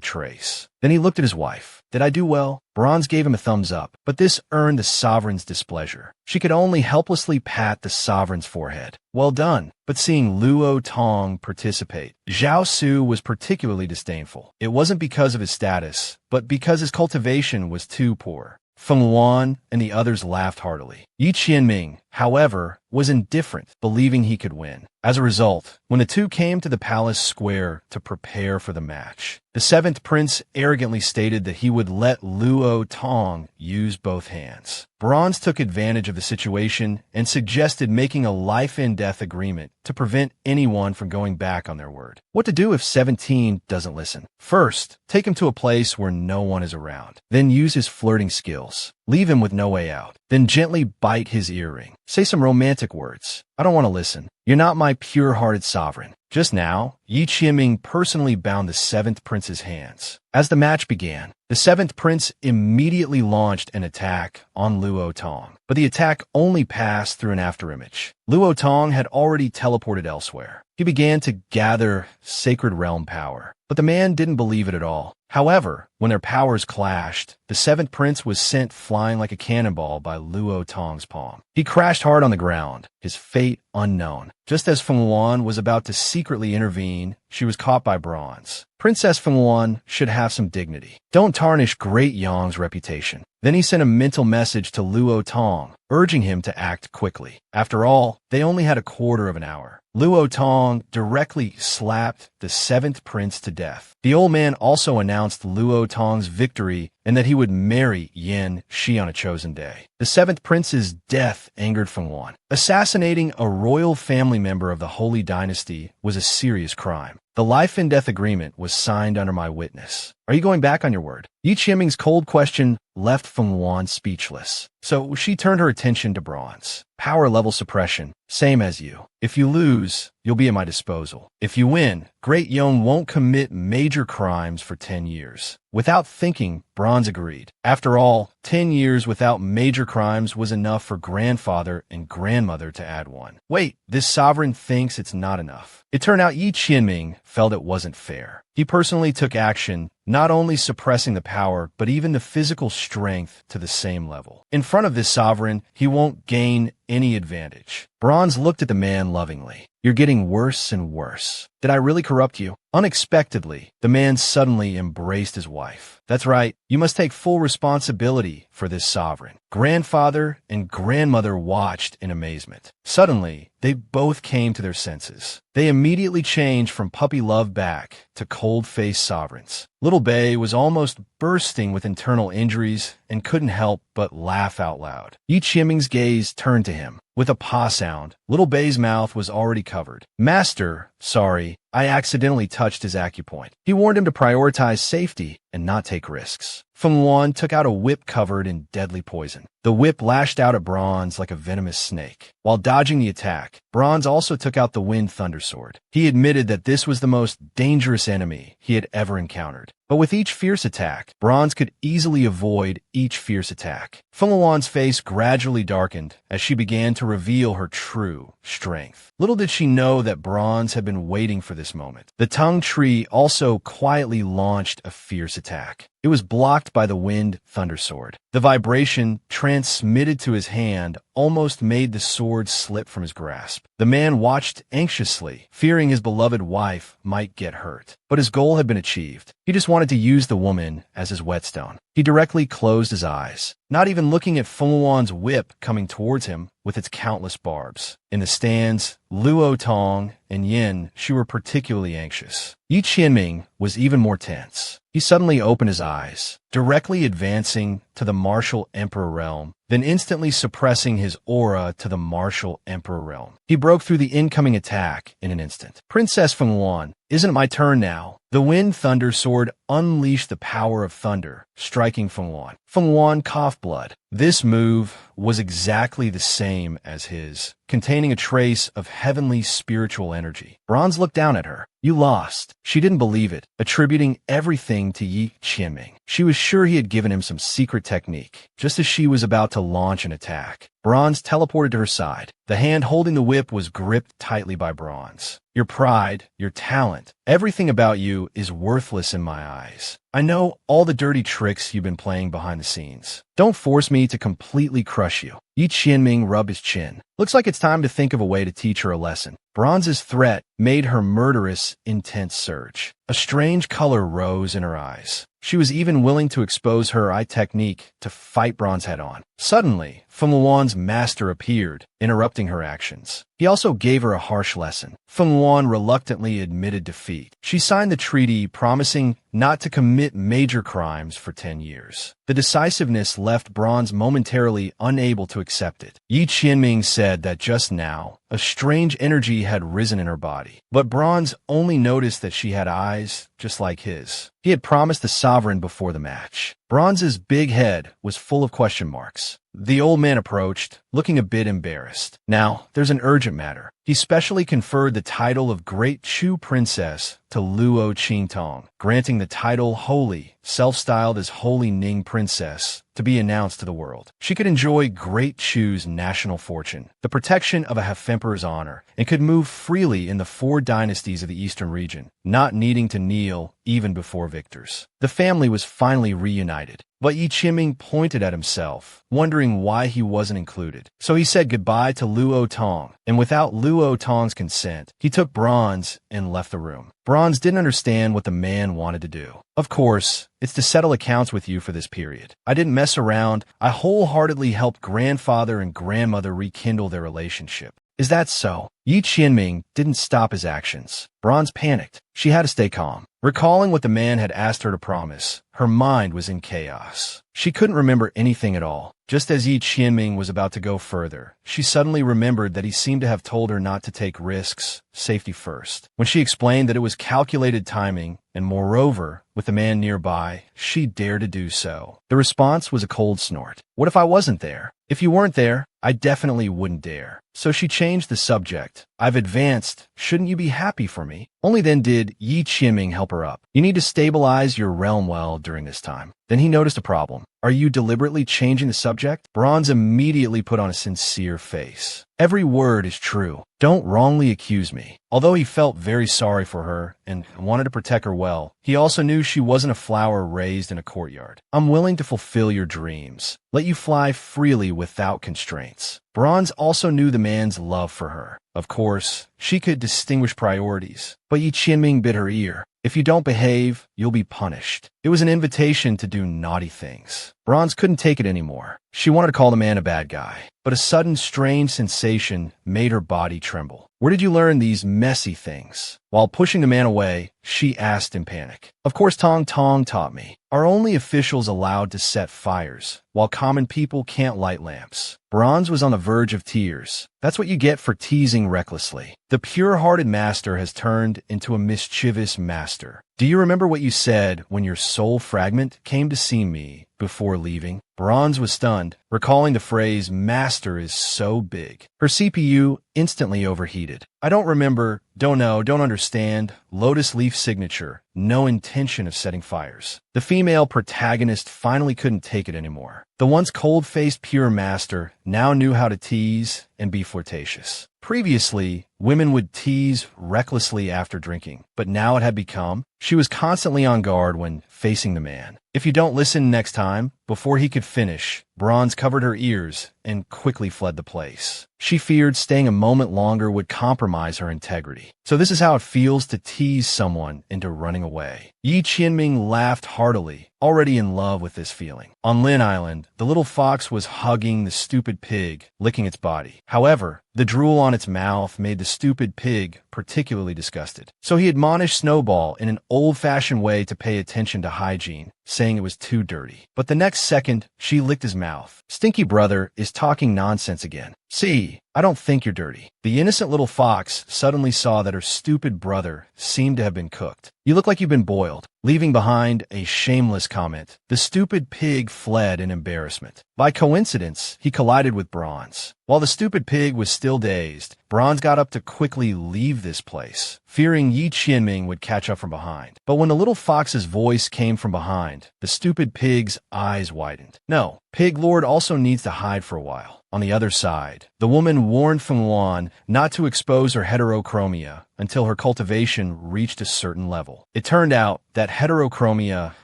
trace. Then he looked at his wife. Did I do well? Bronze gave him a thumbs up, but this earned the sovereign's displeasure. She could only helplessly pat the sovereign's forehead. Well done. But seeing Luo Tong participate, Zhao Su was particularly disdainful. It wasn't because of his status, but because his cultivation was too poor. Feng Wan and the others laughed heartily. Yi Qianming, however, was indifferent, believing he could win. As a result, when the two came to the palace square to prepare for the match, the seventh prince arrogantly stated that he would let Luo Tong use both hands. Bronze took advantage of the situation and suggested making a life-and-death agreement to prevent anyone from going back on their word. What to do if 17 doesn't listen? First, take him to a place where no one is around. Then use his flirting skills. Leave him with no way out. Then gently bite his earring. Say some romantic words. I don't want to listen. You're not my pure-hearted sovereign. Just now, Yi Qianming personally bound the seventh prince's hands. As the match began, the seventh prince immediately launched an attack on Luo Tong, but the attack only passed through an afterimage. Luo Tong had already teleported elsewhere. He began to gather sacred realm power, but the man didn't believe it at all. However, when their powers clashed, the seventh prince was sent flying like a cannonball by Luo Tong's palm. He crashed hard on the ground, his fate unknown. Just as Feng Wan was about to secretly intervene, she was caught by Bronze. Princess Feng Wan should have some dignity. Don't tarnish Great Yong's reputation. Then he sent a mental message to Luo Tong, urging him to act quickly. After all, they only had a quarter of an hour. Luo Tong directly slapped the seventh prince to death. The old man also announced Luo Tong's victory and that he would marry Yin Shi on a chosen day. The seventh prince's death angered Feng Wan. Assassinating a royal family member of the Holy Dynasty was a serious crime. The life and death agreement was signed under my witness. Are you going back on your word? Yi Qianming's cold question left Feng Wan speechless. So she turned her attention to Bronze. Power level suppression, same as you. If you lose, you'll be at my disposal. If you win, Great Yong won't commit major crimes for 10 years. Without thinking, Bronze agreed. After all, 10 years without major crimes was enough for grandfather and grandmother to add one. Wait, this sovereign thinks it's not enough. It turned out Yi Qianming felt it wasn't fair. He personally took action, not only suppressing the power, but even the physical strength to the same level. In front of this sovereign, he won't gain any advantage. Bronze looked at the man lovingly. You're getting worse and worse. Did I really corrupt you? Unexpectedly, the man suddenly embraced his wife. That's right, you must take full responsibility for this sovereign. Grandfather and grandmother watched in amazement. Suddenly, they both came to their senses. They immediately changed from puppy love back to cold-faced sovereigns. Little Bei was almost bursting with internal injuries and couldn't help but laugh out loud. Yi Qianming's gaze turned to him. With a paw sound, Little Bei's mouth was already covered. Master, sorry, I accidentally touched his acupoint. He warned him to prioritize safety and not take risks. Feng Yuan took out a whip covered in deadly poison. The whip lashed out at Bronze like a venomous snake. While dodging the attack, Bronze also took out the Wind Thunder Sword. He admitted that this was the most dangerous enemy he had ever encountered. But with each fierce attack, Bronze could easily avoid each fierce attack. Feng Yuan's face gradually darkened as she began to reveal her true strength. Little did she know that Bronze had been waiting for this moment. The tongue tree also quietly launched a fierce attack. It was blocked by the Wind Thunder Sword. The vibration transmitted to his hand almost made the sword slip from his grasp. The man watched anxiously, fearing his beloved wife might get hurt. But his goal had been achieved. He just wanted to use the woman as his whetstone. He directly closed his eyes, not even looking at Feng Yuan's whip coming towards him with its countless barbs. In the stands, Luo Tong and Yin, she were particularly anxious. Yi Qianming was even more tense. He suddenly opened his eyes, directly advancing to the martial emperor realm, then instantly suppressing his aura to the martial emperor realm. He broke through the incoming attack in an instant. Princess Feng Yuan, isn't it my turn now? The Wind Thunder Sword unleashed the power of thunder, striking Feng Yuan. Feng Yuan coughed blood. This move was exactly the same as his, containing a trace of heavenly spiritual energy. Bronze looked down at her. You lost. She didn't believe it, attributing everything to Yi Qianming. She was sure he had given him some secret technique, just as she was about to launch an attack. Bronze teleported to her side. The hand holding the whip was gripped tightly by Bronze. Your pride, your talent, everything about you is worthless in my eyes. I know all the dirty tricks you've been playing behind the scenes. Don't force me to completely crush you. Yi Qianming rubbed his chin. Looks like it's time to think of a way to teach her a lesson. Bronze's threat made her murderous, intense surge. A strange color rose in her eyes. She was even willing to expose her eye technique to fight Bronze head-on. Suddenly, Feng Yuan's master appeared, interrupting her actions. He also gave her a harsh lesson. Feng Yuan reluctantly admitted defeat. She signed the treaty promising not to commit major crimes for 10 years. The decisiveness left Bronze momentarily unable to accept it. Yi Qianming said that just now, a strange energy had risen in her body. But Bronze only noticed that she had eyes just like his. He had promised the sovereign before the match. Bronze's big head was full of question marks. The old man approached, looking a bit embarrassed. Now, there's an urgent matter. He specially conferred the title of Great Chu Princess to Luo Qingtong, granting the title Holy, self-styled as Holy Ning Princess, to be announced to the world. She could enjoy Great Chu's national fortune, the protection of a half-emperor's honor, and could move freely in the 4 dynasties of the eastern region, not needing to kneel even before victors. The family was finally reunited. But Yi Qianming pointed at himself, wondering why he wasn't included. So he said goodbye to Luo Tong, and without Luo Tong's consent, he took Bronze and left the room. Bronze didn't understand what the man wanted to do. Of course, it's to settle accounts with you for this period. I didn't mess around. I wholeheartedly helped grandfather and grandmother rekindle their relationship. Is that so? Yi Qianming didn't stop his actions. Bronze panicked. She had to stay calm. Recalling what the man had asked her to promise, her mind was in chaos. She couldn't remember anything at all. Just as Yi Qianming was about to go further, she suddenly remembered that he seemed to have told her not to take risks, safety first. When she explained that it was calculated timing, and moreover, with the man nearby, she dared to do so. The response was a cold snort. What if I wasn't there? If you weren't there, I definitely wouldn't dare. So she changed the subject. I've advanced. Shouldn't you be happy for me? Only then did Yi Qianming help her up. You need to stabilize your realm well during this time. Then he noticed a problem. Are you deliberately changing the subject? Bronze immediately put on a sincere face. Every word is true. Don't wrongly accuse me. Although he felt very sorry for her and wanted to protect her well, he also knew she wasn't a flower raised in a courtyard. I'm willing to fulfill your dreams. Let you fly freely without constraints. Bronze also knew the man's love for her. Of course, she could distinguish priorities, but Yi Qianming bit her ear. If you don't behave, you'll be punished. It was an invitation to do naughty things. Bronze couldn't take it anymore. She wanted to call the man a bad guy, but a sudden strange sensation made her body tremble. Where did you learn these messy things? While pushing the man away, she asked in panic. Of course Tong Tong taught me. Are only officials allowed to set fires, while common people can't light lamps? Bronze was on the verge of tears. That's what you get for teasing recklessly. The pure-hearted master has turned into a mischievous master. Do you remember what you said when your soul fragment came to see me before leaving? Bronze was stunned, recalling the phrase, "Master is so big." Her CPU instantly overheated. I don't remember, don't know, don't understand, lotus leaf signature, no intention of setting fires. The female protagonist finally couldn't take it anymore. The once cold-faced pure master now knew how to tease and be flirtatious. Previously, women would tease recklessly after drinking, but now it had become, she was constantly on guard when facing the man. If you don't listen next time, before he could finish, Bronze covered her ears and quickly fled the place. She feared staying a moment longer would compromise her integrity. So this is how it feels to tease someone into running away. Yi Qianming laughed heartily, already in love with this feeling. On Lin Island, the little fox was hugging the stupid pig, licking its body. However, the drool on its mouth made the stupid pig particularly disgusted. So he admonished Snowball in an old-fashioned way to pay attention to hygiene, saying it was too dirty. But the next second, she licked his mouth. Stinky brother is talking nonsense again. See, I don't think you're dirty. The innocent little fox suddenly saw that her stupid brother seemed to have been cooked. You look like you've been boiled. Leaving behind a shameless comment, the stupid pig fled in embarrassment. By coincidence, he collided with Bronze. While the stupid pig was still dazed, Bronze got up to quickly leave this place, fearing Yi Qianming would catch up from behind. But when the little fox's voice came from behind, the stupid pig's eyes widened. No, Pig Lord also needs to hide for a while. On the other side, the woman warned Fengwan not to expose her heterochromia until her cultivation reached a certain level. It turned out that heterochromia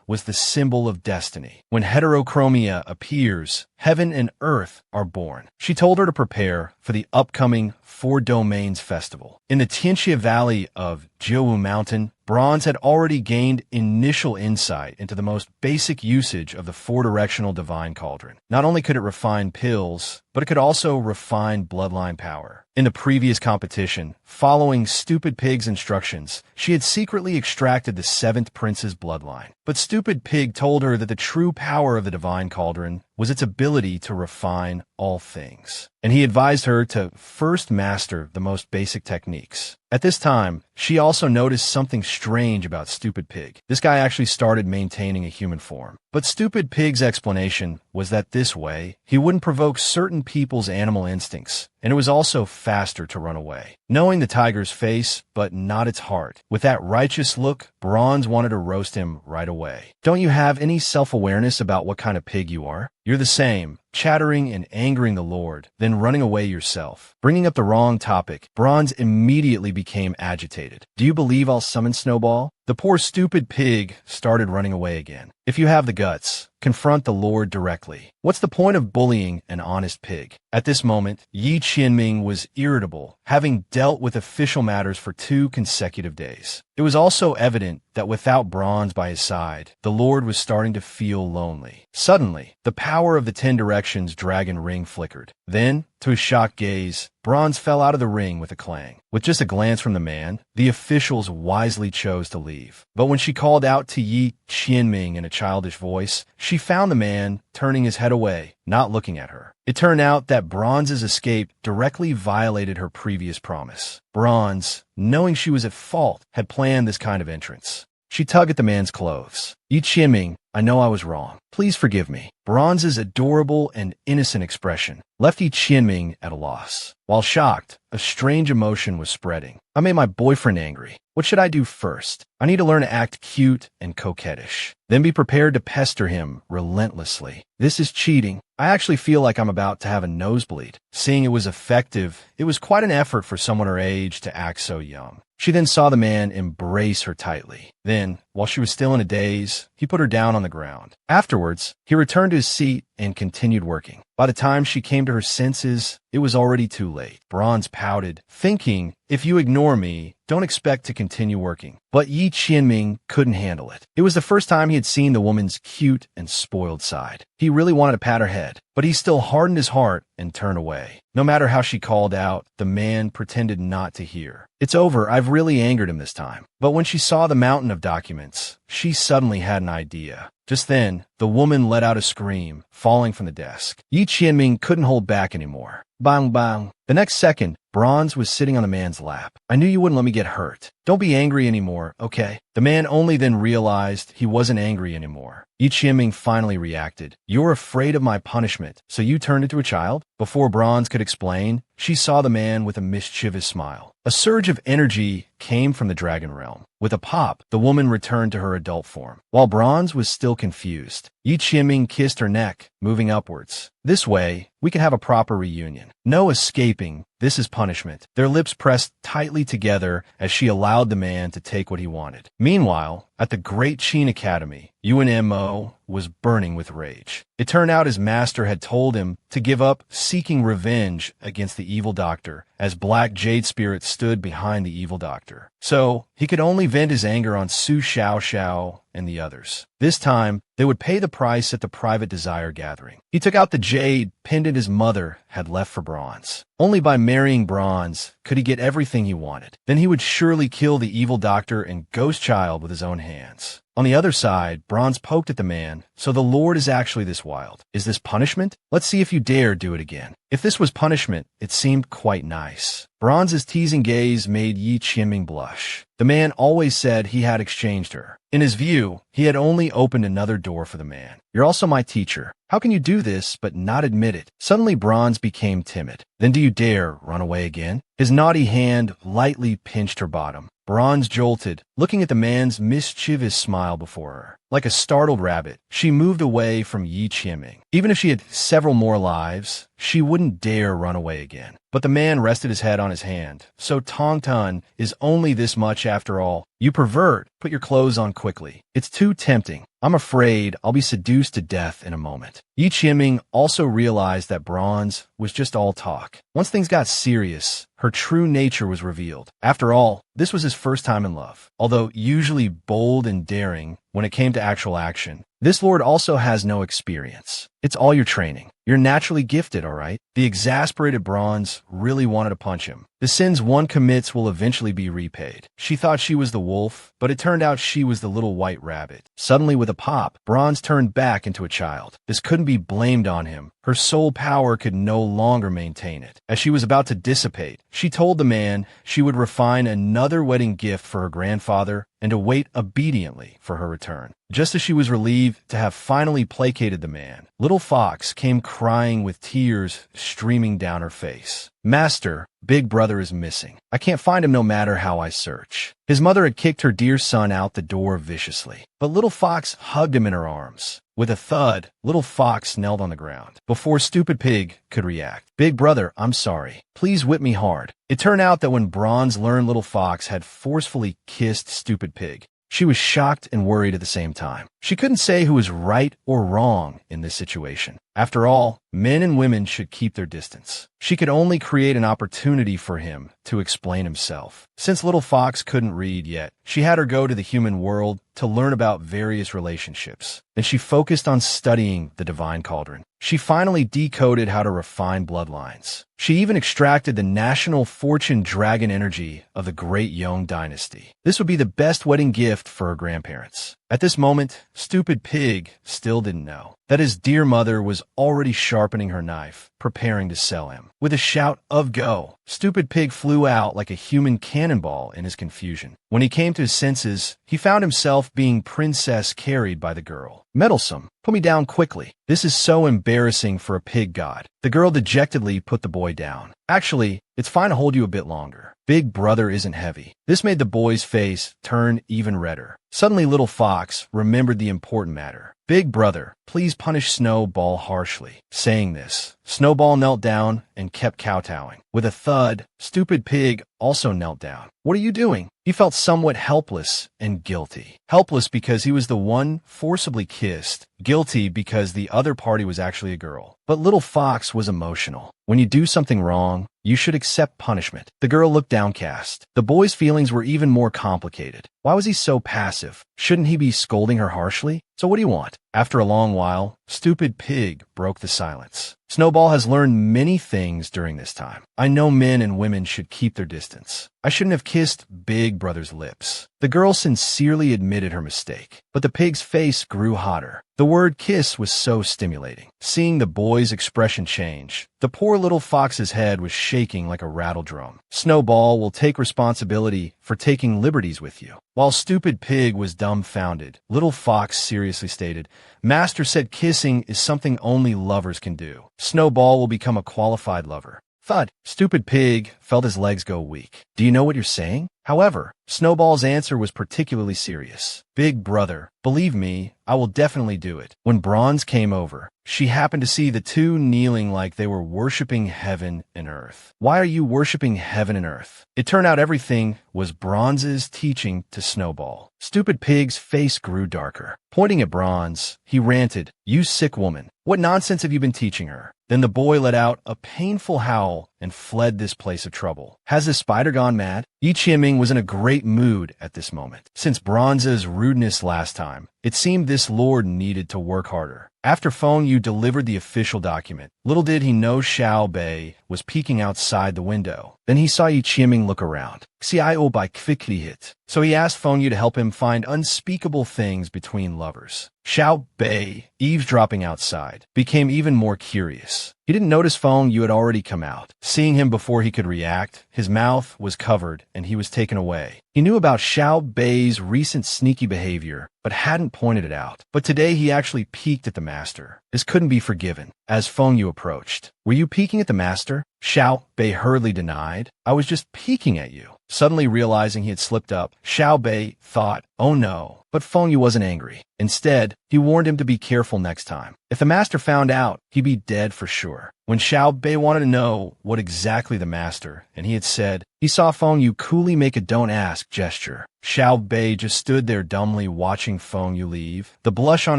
was the symbol of destiny. When heterochromia appears, heaven and earth are born. She told her to prepare for the upcoming Four Domains Festival. In the Tianxia Valley of Jiuwu Mountain, Bronze had already gained initial insight into the most basic usage of the four-directional divine cauldron. Not only could it refine pills, but it could also refine bloodline power. In the previous competition, following Stupid Pig's instructions, she had secretly extracted the 7th prince's bloodline. But Stupid Pig told her that the true power of the divine cauldron was its ability to refine all things. And he advised her to first master the most basic techniques. At this time, she also noticed something strange about Stupid Pig. This guy actually started maintaining a human form. But Stupid Pig's explanation was that this way, he wouldn't provoke certain people's animal instincts, and it was also faster to run away. Knowing the tiger's face, but not its heart, with that righteous look, Bronze wanted to roast him right away. Don't you have any self-awareness about what kind of pig you are? You're the same, chattering and angering the Lord, then running away yourself. Bringing up the wrong topic, Bronze immediately became agitated. Do you believe I'll summon Snowball? The poor stupid pig started running away again. If you have the guts, confront the Lord directly. What's the point of bullying an honest pig? At this moment, Yi Qianming was irritable, having dealt with official matters for 2 consecutive days. It was also evident that without Bronze by his side, the Lord was starting to feel lonely. Suddenly, the power of the 10 Directions dragon ring flickered. Then, to his shocked gaze, Bronze fell out of the ring with a clang. With just a glance from the man, the officials wisely chose to leave. But when she called out to Yi Qianming in a childish voice, she found the man turning his head away, not looking at her. It turned out that Bronze's escape directly violated her previous promise. Bronze, knowing she was at fault, had planned this kind of entrance. She tugged at the man's clothes. Yi Qianming, I know I was wrong. Please forgive me. Bronze's adorable and innocent expression left Yi Qianming at a loss. While shocked, a strange emotion was spreading. I made my boyfriend angry. What should I do first? I need to learn to act cute and coquettish. Then be prepared to pester him relentlessly. This is cheating. I actually feel like I'm about to have a nosebleed. Seeing it was effective, it was quite an effort for someone her age to act so young. She then saw the man embrace her tightly. Then, while she was still in a daze, he put her down on the ground. Afterwards, he returned to his seat and continued working. By the time she came to her senses, it was already too late. Bronze pouted, thinking, if you ignore me, don't expect to continue working. But Yi Qianming couldn't handle it. It was the first time he had seen the woman's cute and spoiled side. He really wanted to pat her head, but he still hardened his heart and turned away. No matter how she called out, the man pretended not to hear. It's over, I've really angered him this time. But when she saw the mountain of documents, she suddenly had an idea. Just then, the woman let out a scream, falling from the desk. Yi Qianming couldn't hold back anymore. Bang bang. The next second, Bronze was sitting on the man's lap. I knew you wouldn't let me get hurt. Don't be angry anymore, okay? The man only then realized he wasn't angry anymore. Yi Qianming finally reacted. "You're afraid of my punishment, so you turned into a child?" Before Bronze could explain, she saw the man with a mischievous smile. A surge of energy came from the dragon realm. With a pop, the woman returned to her adult form. While Bronze was still confused, Yi Qianming kissed her neck, moving upwards. "This way, we can have a proper reunion. No escaping. This is punishment." Their lips pressed tightly together as she allowed the man to take what he wanted. Meanwhile, at the Great Qin Academy, Yuan Mo was burning with rage. It turned out his master had told him to give up seeking revenge against the evil doctor, as Black Jade Spirit stood behind the evil doctor. So, he could only vent his anger on Su Xiao and the others. This time, they would pay the price at the private desire gathering. He took out the jade pendant his mother had left for Bronze. Only by marrying Bronze could he get everything he wanted. Then he would surely kill the evil doctor and ghost child with his own hands. On the other side, Bronze poked at the man. "So the Lord is actually this wild. Is this punishment? Let's see if you dare do it again." If this was punishment, it seemed quite nice. Bronze's teasing gaze made Yi Qianming blush. The man always said he had exchanged her. In his view, he had only opened another door for the man. "You're also my teacher. How can you do this but not admit it?" Suddenly Bronze became timid. "Then do you dare run away again?" His naughty hand lightly pinched her bottom. Bronze jolted, looking at the man's mischievous smile before her. Like a startled rabbit, she moved away from Yi Qianming. Even if she had several more lives, she wouldn't dare run away again. But the man rested his head on his hand. "So Tong Tun is only this much after all. You pervert. Put your clothes on quickly. It's too tempting. I'm afraid I'll be seduced to death in a moment." Yi Qianming also realized that Bronze was just all talk. Once things got serious, her true nature was revealed. After all, this was his first time in love. Although usually bold and daring when it came to actual action, this lord also has no experience. It's all your training. You're naturally gifted, all right? The exasperated Bronze really wanted to punch him. The sins one commits will eventually be repaid. She thought she was the wolf, but it turned out she was the little white rabbit. Suddenly, with a pop, Bronze turned back into a child. This couldn't be blamed on him. Her soul power could no longer maintain it. As she was about to dissipate, she told the man she would refine another wedding gift for her grandfather and to wait obediently for her return. Just as she was relieved to have finally placated the man, Little Fox came crying with tears streaming down her face. "Master, Big Brother is missing. I can't find him no matter how I search." His mother had kicked her dear son out the door viciously, but Little Fox hugged him in her arms. With a thud, Little Fox knelt on the ground. Before Stupid Pig could react, "Big Brother, I'm sorry. Please whip me hard." It turned out that when Bronze learned Little Fox had forcefully kissed Stupid Pig, she was shocked and worried at the same time. She couldn't say who was right or wrong in this situation. After all, men and women should keep their distance. She could only create an opportunity for him to explain himself. Since Little Fox couldn't read yet, she had her go to the human world to learn about various relationships. Then she focused on studying the Divine Cauldron. She finally decoded how to refine bloodlines. She even extracted the national fortune dragon energy of the Great Yong dynasty. This would be the best wedding gift for her grandparents. At this moment, Stupid Pig still didn't know that his dear mother was already sharpening her knife, preparing to sell him. With a shout of "Go!" Stupid Pig flew out like a human cannonball in his confusion. When he came to his senses, he found himself being princess carried by the girl. "Meddlesome, put me down quickly. This is so embarrassing for a pig god." The girl dejectedly put the boy down. "Actually, it's fine to hold you a bit longer. Big Brother isn't heavy." This made the boy's face turn even redder. Suddenly Little Fox remembered the important matter. "Big Brother, please punish Snowball harshly." Saying this, Snowball knelt down and kept kowtowing. With a thud, Stupid Pig also knelt down. "What are you doing?" He felt somewhat helpless and guilty. Helpless because he was the one forcibly kissed. Guilty because the other party was actually a girl. But Little Fox was emotional. When you do something wrong, you should accept punishment. The girl looked downcast. The boy's feelings were even more complicated. Why was he so passive? Shouldn't he be scolding her harshly? "So what do you want?" After a long while, Stupid Pig broke the silence. Snowball has learned many things during this time. I know men and women should keep their distance. I shouldn't have kissed Big Brother's lips. The girl sincerely admitted her mistake, but the pig's face grew hotter. The word kiss was so stimulating. Seeing the boy's expression change, the poor little fox's head was shaking like a rattle drum. Snowball will take responsibility for taking liberties with you. While stupid pig was dumbfounded, little fox seriously stated, Master said kissing is something only lovers can do. Snowball will become a qualified lover. Thud. Stupid pig felt his legs go weak. Do you know what you're saying? However, Snowball's answer was particularly serious. Big brother, believe me, I will definitely do it. When Bronze came over, she happened to see the two kneeling like they were worshipping heaven and earth. Why are you worshipping heaven and earth? It turned out everything was Bronze's teaching to Snowball. Stupid pig's face grew darker. Pointing at Bronze, he ranted, You sick woman, what nonsense have you been teaching her? Then the boy let out a painful howl and fled this place of trouble. Has the spider gone mad? Yi Qianming was in a great mood at this moment. Since Bronze's rudeness last time, it seemed this lord needed to work harder. After Feng Yu delivered the official document, little did he know Xiao Bei was peeking outside the window. Then he saw Yi Qianming look around. Xiao Bei quickly hit. So he asked Feng Yu to help him find unspeakable things between lovers. Xiao Bei, eavesdropping outside, became even more curious. He didn't notice Feng Yu had already come out. Seeing him before he could react, his mouth was covered and he was taken away. He knew about Xiao Bei's recent sneaky behavior, but hadn't pointed it out. But today he actually peeked at the master. This couldn't be forgiven. As Feng Yu approached, Were you peeking at the master? Xiao Bei hurriedly denied. I was just peeking at you. Suddenly realizing he had slipped up, Xiao Bei thought, oh no. But Feng Yu wasn't angry. Instead, he warned him to be careful next time. If the master found out, he'd be dead for sure. When Xiao Bei wanted to know what exactly the master, and he had said, he saw Feng Yu coolly make a don't ask gesture. Xiao Bei just stood there dumbly watching Feng Yu leave, the blush on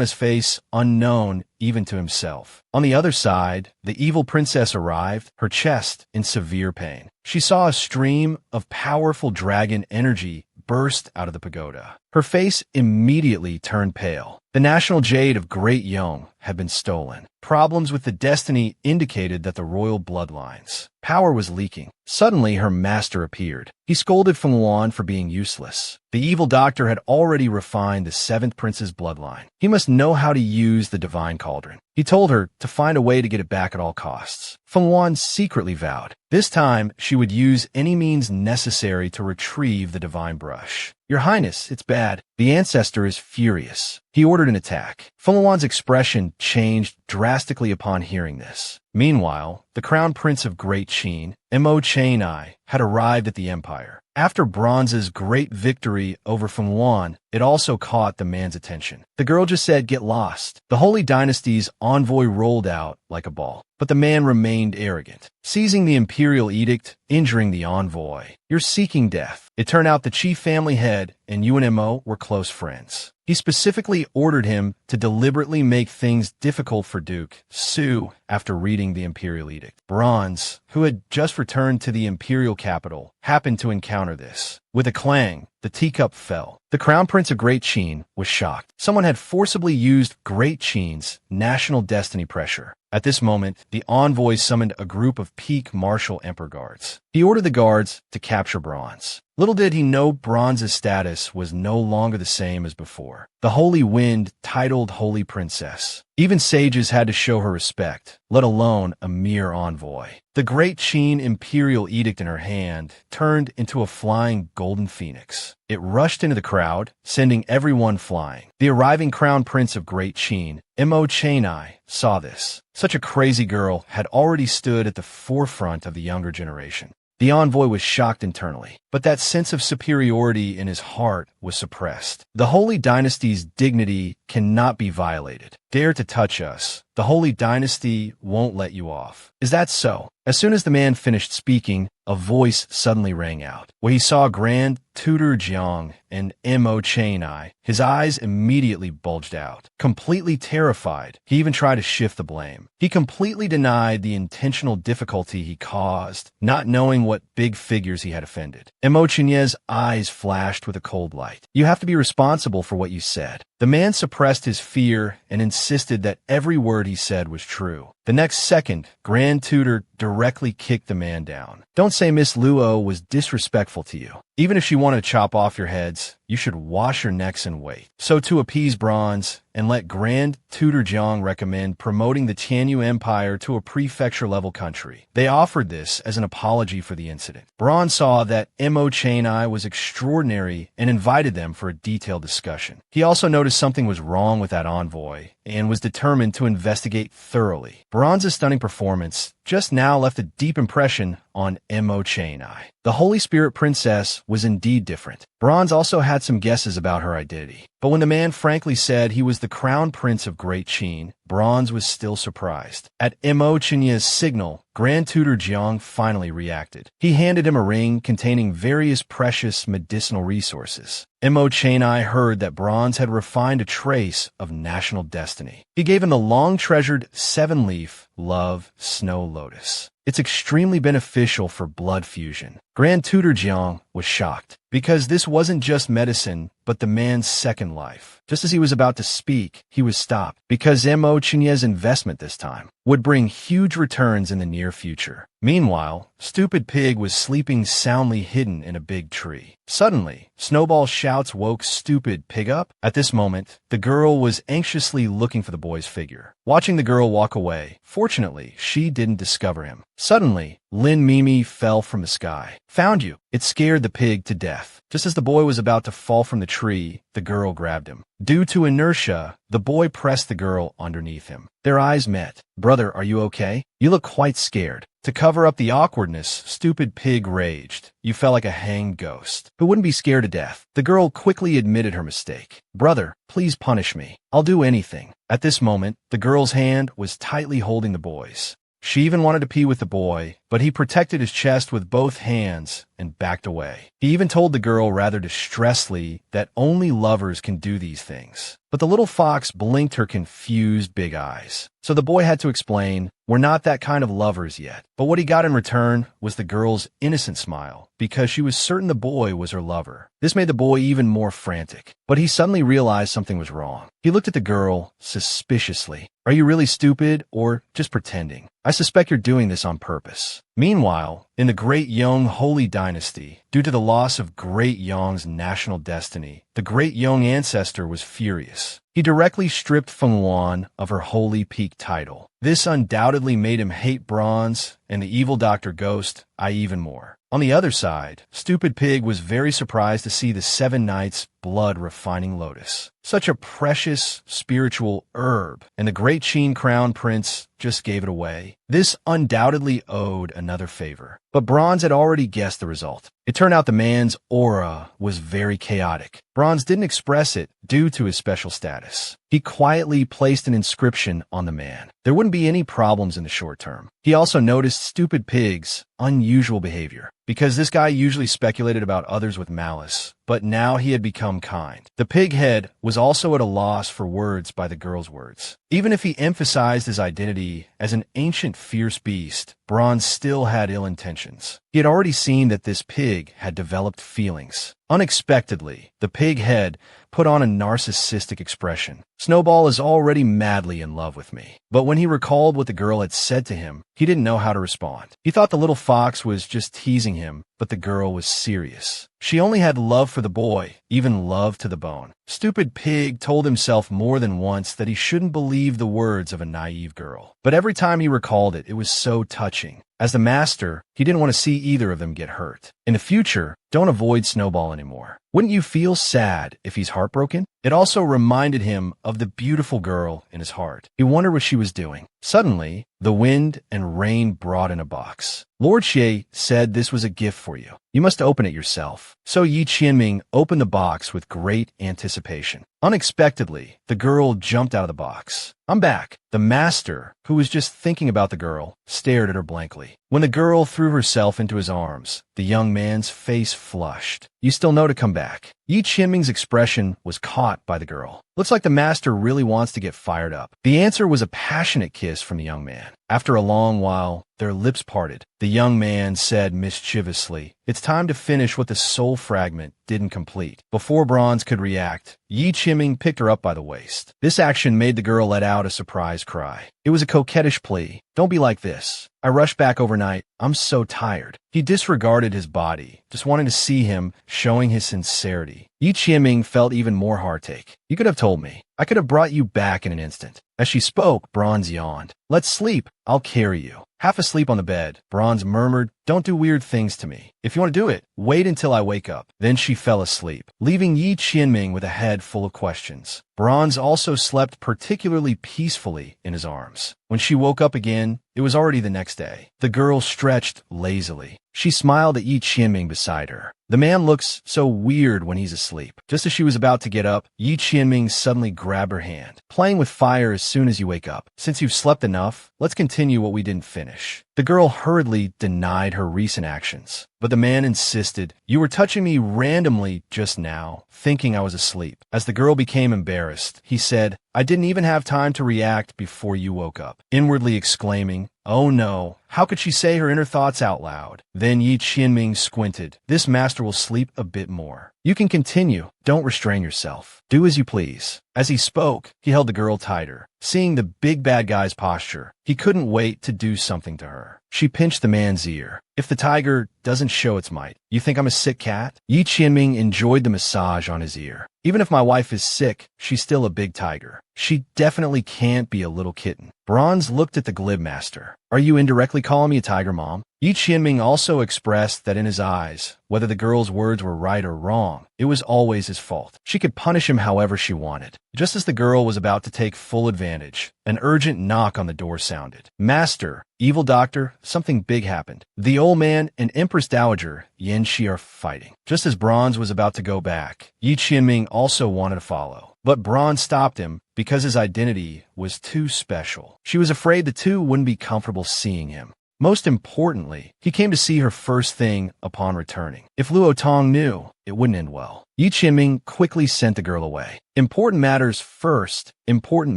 his face unknown even to himself. On the other side, the evil princess arrived, her chest in severe pain. She saw a stream of powerful dragon energy burst out of the pagoda. Her face immediately turned pale. The national jade of Great Yong had been stolen. Problems with the destiny indicated that the royal bloodlines. Power was leaking. Suddenly, her master appeared. He scolded Feng Wan for being useless. The evil doctor had already refined the seventh prince's bloodline. He must know how to use the divine cauldron. He told her to find a way to get it back at all costs. Feng Wan secretly vowed. This time, she would use any means necessary to retrieve the divine brush. Your Highness, it's bad. The ancestor is furious. He ordered an attack. Feng Wan's expression changed drastically upon hearing this. Meanwhile, the crown prince of Great Qin, Mo Chainai, had arrived at the empire. After Bronze's great victory over Feng Wan, it also caught the man's attention. The girl just said, get lost. The Holy Dynasty's envoy rolled out like a ball, but the man remained arrogant, seizing the imperial edict, injuring the envoy. You're seeking death. It turned out the chief family head and you and Mo were close friends. He specifically ordered him to deliberately make things difficult for Duke Su after reading the imperial edict. Bronze, who had just returned to the imperial capital, happened to encounter this. With a clang, the teacup fell. The crown prince of Great Qin was shocked. Someone had forcibly used Great Qin's national destiny pressure. At this moment, the envoy summoned a group of peak martial emperor guards. He ordered the guards to capture Bronze. Little did he know Bronze's status was no longer the same as before. The Holy Wind titled Holy Princess. Even sages had to show her respect, let alone a mere envoy. The Great Qin imperial edict in her hand turned into a flying golden phoenix. It rushed into the crowd, sending everyone flying. The arriving crown prince of Great Qin, Mo Chainai, saw this. Such a crazy girl had already stood at the forefront of the younger generation. The envoy was shocked internally, but that sense of superiority in his heart was suppressed. The Holy Dynasty's dignity cannot be violated. Dare to touch us. The Holy Dynasty won't let you off. Is that so? As soon as the man finished speaking, a voice suddenly rang out. When he saw Grand Tutor Jiang and Mo Chainai, his eyes immediately bulged out. Completely terrified, he even tried to shift the blame. He completely denied the intentional difficulty he caused, not knowing what big figures he had offended. Mo Chainai's eyes flashed with a cold light. You have to be responsible for what you said. The man suppressed his fear and insisted that every word he said was true. The next second, Grand Tutor directly kicked the man down. Don't say Miss Luo was disrespectful to you. Even if she wanted to chop off your heads, you should wash your necks and wait. So to appease Bronze and let Grand Tutor Jiang recommend promoting the Tianyu Empire to a prefecture-level country. They offered this as an apology for the incident. Bronze saw that Mo Chainai was extraordinary and invited them for a detailed discussion. He also noticed something was wrong with that envoy and was determined to investigate thoroughly. Bronze's stunning performance just now left a deep impression on Mo Chainai. The Holy Spirit Princess was indeed different. Bronze also had some guesses about her identity. But when the man frankly said he was the Crown Prince of Great Qin, Bronze was still surprised. At Mo Chainai's signal, Grand Tutor Jiang finally reacted. He handed him a ring containing various precious medicinal resources. Mo Chainai heard that Bronze had refined a trace of national destiny. He gave him the long-treasured 7-leaf Love Snow Lotus. It's extremely beneficial for blood fusion. Grand Tutor Jiang was shocked, because this wasn't just medicine, but the man's second life. Just as he was about to speak, he was stopped, because Mo Chainai's investment this time would bring huge returns in the near future. Meanwhile, Stupid Pig was sleeping soundly hidden in a big tree. Suddenly, Snowball's shouts woke Stupid Pig up. At this moment, the girl was anxiously looking for the boy's figure. Watching the girl walk away, fortunately, she didn't discover him. Suddenly, Lin Mimi fell from the sky. Found you. It scared the pig to death. Just as the boy was about to fall from the tree, the girl grabbed him. Due to inertia, the boy pressed the girl underneath him. Their eyes met. Brother, are you okay? You look quite scared. To cover up the awkwardness, Stupid Pig raged. You felt like a hanged ghost who wouldn't be scared to death. The girl quickly admitted her mistake. Brother, please punish me. I'll do anything. At this moment, the girl's hand was tightly holding the boy's. She even wanted to pee with the boy, but he protected his chest with both hands and backed away. He even told the girl rather distressedly that only lovers can do these things. But the little fox blinked her confused big eyes. So the boy had to explain, we're not that kind of lovers yet. But what he got in return was the girl's innocent smile, because she was certain the boy was her lover. This made the boy even more frantic. But he suddenly realized something was wrong. He looked at the girl suspiciously. Are you really stupid or just pretending? I suspect you're doing this on purpose. Meanwhile, in the Great Yong Holy Dynasty, due to the loss of Great Yong's national destiny, the Great Yong ancestor was furious. He directly stripped Feng Yuan of her Holy Peak title. This undoubtedly made him hate Bronze and the evil Dr. Ghost even more. On the other side, Stupid Pig was very surprised to see the 7 Knights' blood-refining lotus. Such a precious spiritual herb, and the Great Qin Crown Prince just gave it away. This undoubtedly owed another favor. But Bronze had already guessed the result. It turned out the man's aura was very chaotic. Bronze didn't express it due to his special status. He quietly placed an inscription on the man. There wouldn't be any problems in the short term. He also noticed Stupid Pig's unusual behavior, because this guy usually speculated about others with malice, but now he had become kind. The pig head was also at a loss for words by the girl's words. Even if he emphasized his identity as an ancient fierce beast, Bronze still had ill intentions. He had already seen that this pig had developed feelings. Unexpectedly, the pig head put on a narcissistic expression. Snowball is already madly in love with me. But when he recalled what the girl had said to him, he didn't know how to respond. He thought the little fox was just teasing him, but the girl was serious. She only had love for the boy, even love to the bone. Stupid Pig told himself more than once that he shouldn't believe the words of a naive girl. But every time he recalled it, it was so touching. As the master, he didn't want to see either of them get hurt. In the future, don't avoid Snowball anymore. Wouldn't you feel sad if he's heartbroken? It also reminded him of the beautiful girl in his heart. He wondered what she was doing. Suddenly, the wind and rain brought in a box. Lord Xie said this was a gift for you. You must open it yourself. So Yi Qianming opened the box with great anticipation. Unexpectedly, the girl jumped out of the box. I'm back. The master, who was just thinking about the girl, stared at her blankly. When the girl threw herself into his arms, the young man's face flushed. You still know to come back. back. Yi Qianming's expression was caught by the girl. Looks like the master really wants to get fired up. The answer was a passionate kiss from the young man. After a long while, their lips parted. The young man said mischievously, "It's time to finish what the soul fragment didn't complete." Before Bronze could react, Yi Qianming picked her up by the waist. This action made the girl let out a surprised cry. It was a coquettish plea. "Don't be like this. I rushed back overnight. I'm so tired." He disregarded his body, just wanting to see him showing his sincerity. Yi Qianming felt even more heartache. "You could have told me. I could have brought you back in an instant." As she spoke, Bronze yawned. "Let's sleep. I'll carry you." Half asleep on the bed, Bronze murmured, "Don't do weird things to me. If you want to do it, wait until I wake up." Then she fell asleep, leaving Yi Qianming with a head full of questions. Bronze also slept particularly peacefully in his arms. When she woke up again, it was already the next day. The girl stretched lazily. She smiled at Yi Qianming beside her. The man looks so weird when he's asleep. Just as she was about to get up, Yi Qianming suddenly grabbed her hand. "Playing with fire as soon as you wake up. Since you've slept enough, let's continue what we didn't finish." The girl hurriedly denied her recent actions, but the man insisted, "You were touching me randomly just now, thinking I was asleep." As the girl became embarrassed, he said, "I didn't even have time to react before you woke up," inwardly exclaiming, "Oh no, how could she say her inner thoughts out loud?" Then Yi Qianming squinted. "This master will sleep a bit more. You can continue. Don't restrain yourself. Do as you please." As he spoke, he held the girl tighter. Seeing the big bad guy's posture, he couldn't wait to do something to her. She pinched the man's ear. "If the tiger doesn't show its might, you think I'm a sick cat?" Yi Qianming enjoyed the massage on his ear. "Even if my wife is sick, she's still a big tiger. She definitely can't be a little kitten." Bronze looked at the glib master. "Are you indirectly calling me a tiger, Mom?" Yi Qianming also expressed that in his eyes, whether the girl's words were right or wrong, it was always his fault. She could punish him however she wanted. Just as the girl was about to take full advantage, an urgent knock on the door sounded. "Master, evil doctor, something big happened. The old man and Empress Dowager Yanxi are fighting." Just as Bronze was about to go back, Yi Qianming also wanted to follow. But Bronze stopped him because his identity was too special. She was afraid the two wouldn't be comfortable seeing him. Most importantly, he came to see her first thing upon returning. If Luo Tong knew, it wouldn't end well. Yi Qianming quickly sent the girl away. Important matters first. Important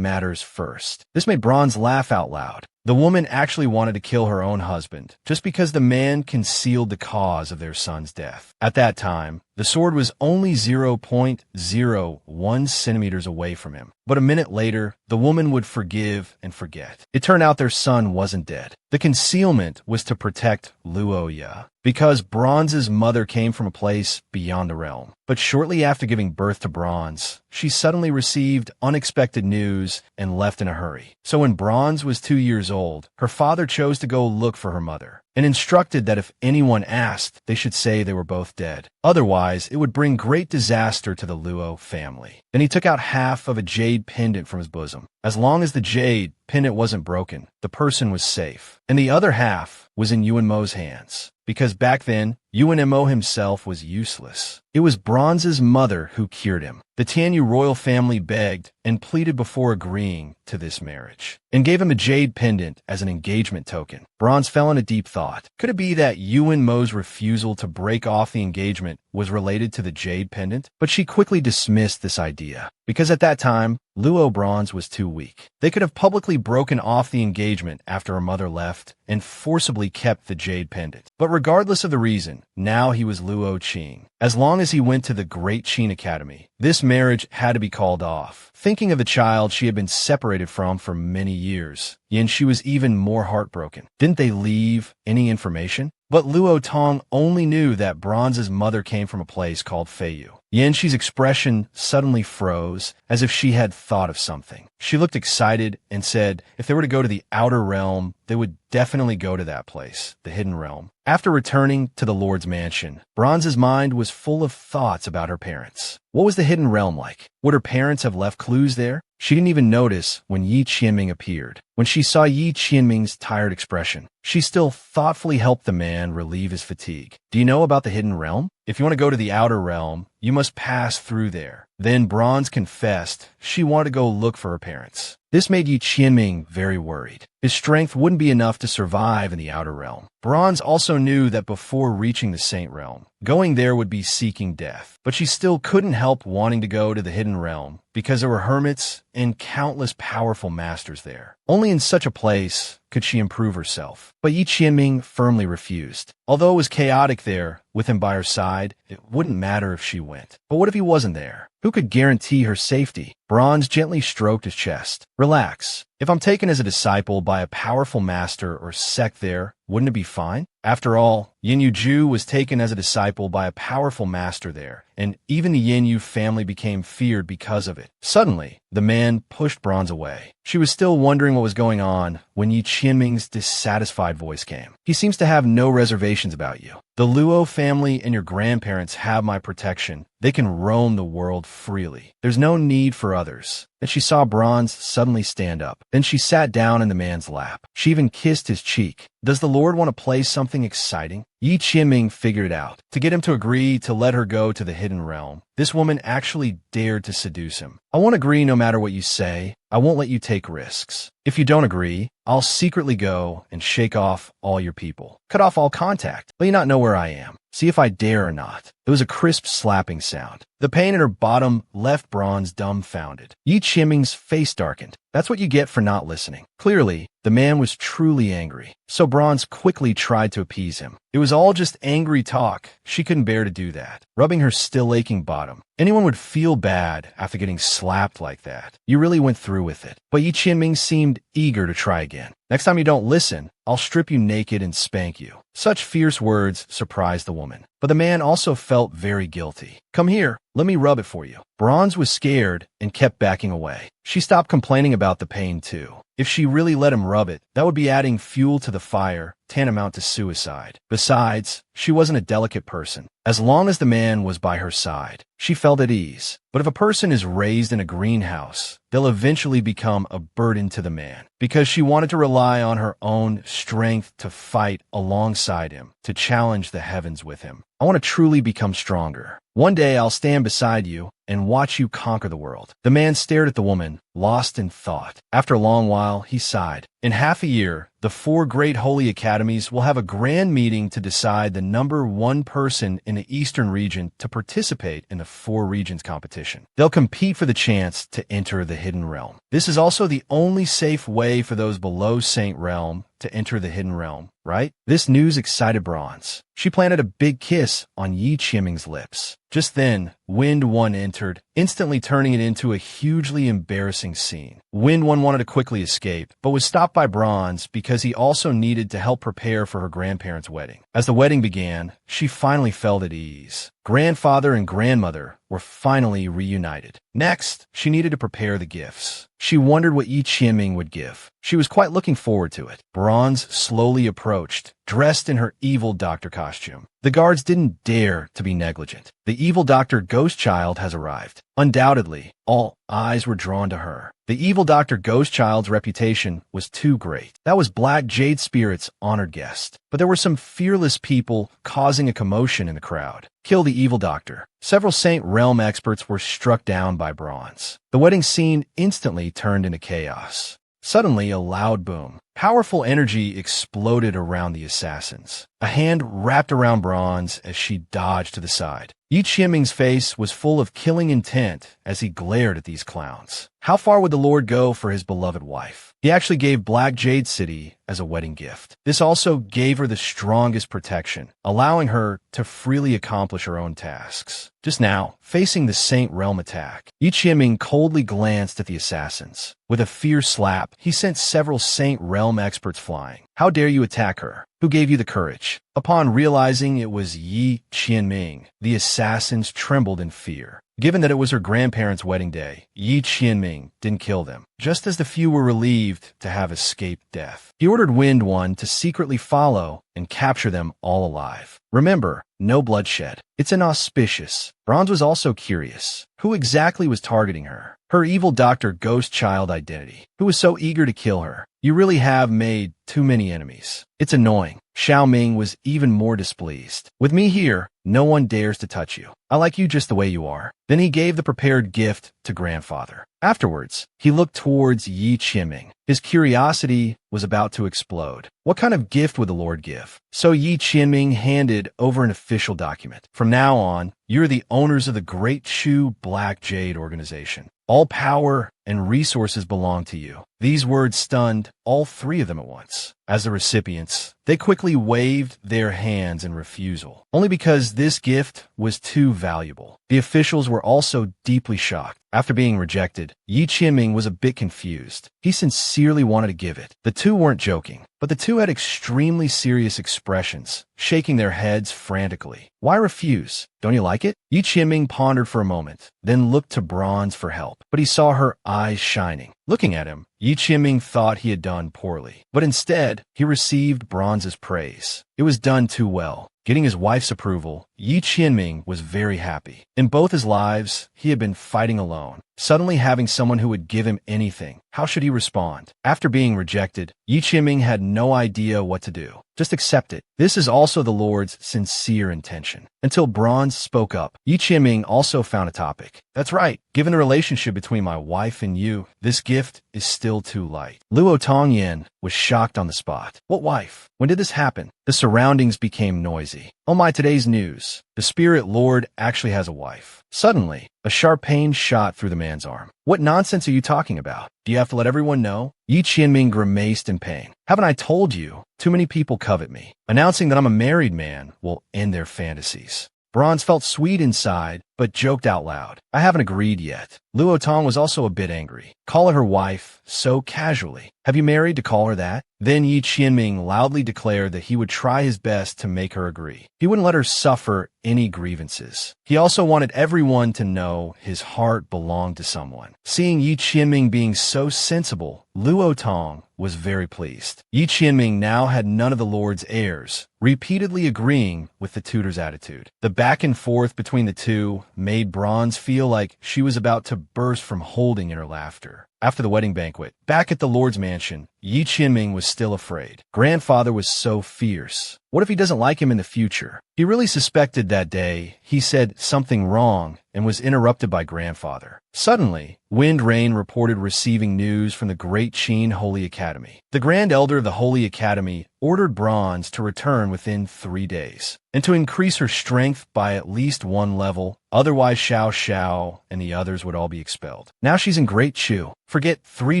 matters first. This made Bronze laugh out loud. The woman actually wanted to kill her own husband, just because the man concealed the cause of their son's death. At that time, the sword was only 0.01 centimeters away from him. But a minute later, the woman would forgive and forget. It turned out their son wasn't dead. The concealment was to protect Luoya, because Bronze's mother came from a place beyond the realm. But shortly after giving birth to Bronze, she suddenly received unexpected news and left in a hurry. So when Bronze was 2 years old, her father chose to go look for her mother, and instructed that if anyone asked, they should say they were both dead. Otherwise, it would bring great disaster to the Luo family. Then he took out half of a jade pendant from his bosom. As long as the jade pendant wasn't broken, the person was safe. And the other half was in Yuan Mo's hands, because back then, Yuan Mo himself was useless. It was Bronze's mother who cured him. The Tianyu royal family begged and pleaded before agreeing to this marriage, and gave him a jade pendant as an engagement token. Bronze fell into deep thought. Could it be that Yuan Mo's refusal to break off the engagement was related to the jade pendant? But she quickly dismissed this idea, because at that time, Luo Bronze was too weak. They could have publicly broken off the engagement after her mother left and forcibly kept the jade pendant. But regardless of the reason, now he was Luo Qing. As long as he went to the Great Qing Academy, this marriage had to be called off. Thinking of the child she had been separated from for many years, Yanxi was even more heartbroken. Didn't they leave any information? But Luo Tong only knew that Bronze's mother came from a place called Feiyu. Yanxi's expression suddenly froze, as if she had thought of something. She looked excited and said if they were to go to the outer realm, they would definitely go to that place, the hidden realm. After returning to the Lord's mansion, Bronze's mind was full of thoughts about her parents. What was the hidden realm like? Would her parents have left clues there? She didn't even notice when Yi Qianming appeared. When she saw Yi Qianming's tired expression, she still thoughtfully helped the man relieve his fatigue. Do you know about the hidden realm? If you want to go to the outer realm, you must pass through there. Then Bronze confessed she wanted to go look for her parents. This made Yi Qianming very worried. His strength wouldn't be enough to survive in the outer realm. Bronze also knew that before reaching the Saint Realm, going there would be seeking death. But she still couldn't help wanting to go to the Hidden Realm because there were hermits and countless powerful masters there. Only in such a place could she improve herself. But Yi Qianming firmly refused. Although it was chaotic there, with him by her side, it wouldn't matter if she went. But what if he wasn't there? Who could guarantee her safety? Bronze gently stroked his chest. Relax. If I'm taken as a disciple by a powerful master or sect there, wouldn't it be fine? After all, Yin Yu Ju was taken as a disciple by a powerful master there, and even the Yin Yu family became feared because of it. Suddenly, the man pushed Bronze away. She was still wondering what was going on when Yi Qianming's dissatisfied voice came. He seems to have no reservations about you. The Luo family and your grandparents have my protection. They can roam the world freely. There's no need for others. And she saw Bronze suddenly stand up. Then she sat down in the man's lap. She even kissed his cheek. Does the Lord want to play something exciting? Yi Qianming figured it out. To get him to agree to let her go to the Hidden Realm, this woman actually dared to seduce him. I won't agree no matter what you say. I won't let you take risks. If you don't agree, I'll secretly go and shake off all your people. Cut off all contact. Let you not know where I am. See if I dare or not. It was a crisp slapping sound. The pain in her bottom left Bronze dumbfounded. Yi Qianming's face darkened. That's what you get for not listening. Clearly, the man was truly angry. So Bronze quickly tried to appease him. It was all just angry talk. She couldn't bear to do that. Rubbing her still aching bottom. Anyone would feel bad after getting slapped like that. You really went through with it. But Yi Qianming seemed eager to try again. Next time you don't listen, I'll strip you naked and spank you. Such fierce words surprised the woman. But the man also felt very guilty. Come here, let me rub it for you. Bronze was scared and kept backing away. She stopped complaining about the pain too. If she really let him rub it, that would be adding fuel to the fire, tantamount to suicide. Besides, she wasn't a delicate person. As long as the man was by her side, she felt at ease. But if a person is raised in a greenhouse, they'll eventually become a burden to the man. Because she wanted to rely on her own strength to fight alongside him, to challenge the heavens with him. I want to truly become stronger. One day I'll stand beside you and watch you conquer the world. The man stared at the woman, lost in thought. After a long while, he sighed. In half a year, the 4 great holy academies will have a grand meeting to decide the number 1 person in the eastern region to participate in the 4 regions competition. They'll compete for the chance to enter the Hidden Realm. This is also the only safe way for those below Saint Realm to enter the Hidden Realm, right? This news excited Bronze. She planted a big kiss on Yi Qianming's lips. Just then, Wind One entered, instantly turning it into a hugely embarrassing scene. Wind One wanted to quickly escape, but was stopped by Bronze because he also needed to help prepare for her grandparents' wedding. As the wedding began, she finally felt at ease. Grandfather and grandmother were finally reunited. Next, she needed to prepare the gifts. She wondered what Yi Qianming would give. She was quite looking forward to it. Bronze slowly approached, dressed in her evil doctor costume. The guards didn't dare to be negligent. The evil Dr. Ghost Child has arrived. Undoubtedly, all eyes were drawn to her. The evil Dr. Ghost Child's reputation was too great. That was Black Jade Spirit's honored guest. But there were some fearless people causing a commotion in the crowd. Kill the evil doctor. Several Saint Realm experts were struck down by Bronze. The wedding scene instantly turned into chaos. Suddenly, a loud boom. Powerful energy exploded around the assassins. A hand wrapped around Bronze as she dodged to the side. Yi Qianming's face was full of killing intent as he glared at these clowns. How far would the Lord go for his beloved wife? He actually gave Black Jade City as a wedding gift. This also gave her the strongest protection, allowing her to freely accomplish her own tasks. Just now, facing the Saint Realm attack, Yi Qianming coldly glanced at the assassins. With a fierce slap, he sent several Saint Realm experts flying. How dare you attack her? Who gave you the courage? Upon realizing it was Yi Qianming, the assassins trembled in fear. Given that it was her grandparents' wedding day, Yi Qianming didn't kill them. just as the few were relieved to have escaped death. He ordered Wind One to secretly follow and capture them all alive. Remember, no bloodshed. It's inauspicious. Bronze was also curious. Who exactly was targeting her? Her evil Dr. Ghost Child identity, who was so eager to kill her. You really have made too many enemies. It's annoying. Xiao Ming was even more displeased. With me here, no one dares to touch you. I like you just the way you are. Then he gave the prepared gift to grandfather. Afterwards, he looked towards Yi Qianming. His curiosity was about to explode. What kind of gift would the Lord give? So Yi Qianming handed over an official document. From now on, you're the owners of the Great Chu Black Jade organization. All power and resources belong to you. These words stunned all three of them at once. As the recipients, they quickly waved their hands in refusal, only because this gift was too valuable. The officials were also deeply shocked. After being rejected, Yi Qianming was a bit confused. He sincerely wanted to give it. The two weren't joking, but the two had extremely serious expressions, shaking their heads frantically. Why refuse? Don't you like it? Yi Qianming pondered for a moment, then looked to Bronze for help, but he saw her eyes shining. Looking at him, Yi Qianming thought he had done poorly, but instead, he received Bronze's praise. It was done too well. Getting his wife's approval, Yi Qianming was very happy. In both his lives, he had been fighting alone. Suddenly having someone who would give him anything, how should he respond? After being rejected, Yi Qianming had no idea what to do. Just accept it. This is also the Lord's sincere intention. Until Bronze spoke up, Yi Qianming also found a topic. That's right. Given the relationship between my wife and you, this gift is still too light. Luo Tongyan was shocked on the spot. What wife? When did this happen? The surroundings became noisy. Oh my, today's news. The spirit lord actually has a wife. Suddenly, a sharp pain shot through the man's arm. What nonsense are you talking about? Do you have to let everyone know? Yi Qianming grimaced in pain. Haven't I told you? Too many people covet me. Announcing that I'm a married man will end their fantasies. Bronze felt sweet inside, but joked out loud. I haven't agreed yet. Luo Tong was also a bit angry. Calling her wife so casually. Have you married to call her that? Then Yi Qianming loudly declared that he would try his best to make her agree. He wouldn't let her suffer any grievances. He also wanted everyone to know his heart belonged to someone. Seeing Yi Qianming being so sensible, Luo Tong was very pleased. Yi Qianming now had none of the Lord's airs, repeatedly agreeing with the tutor's attitude. The back and forth between the two made Bronze feel like she was about to burst from holding in her laughter. After the wedding banquet, back at the Lord's mansion, Yi Qianming was still afraid. Grandfather was so fierce. What if he doesn't like him in the future? He really suspected that day he said something wrong and was interrupted by grandfather. Suddenly, Wind Rain reported receiving news from the Great Qin Holy Academy. The Grand Elder of the Holy Academy ordered Bronze to return within 3 days, and to increase her strength by at least 1 level, otherwise Xiao Xiao and the others would all be expelled. Now she's in Great Chu. Forget 3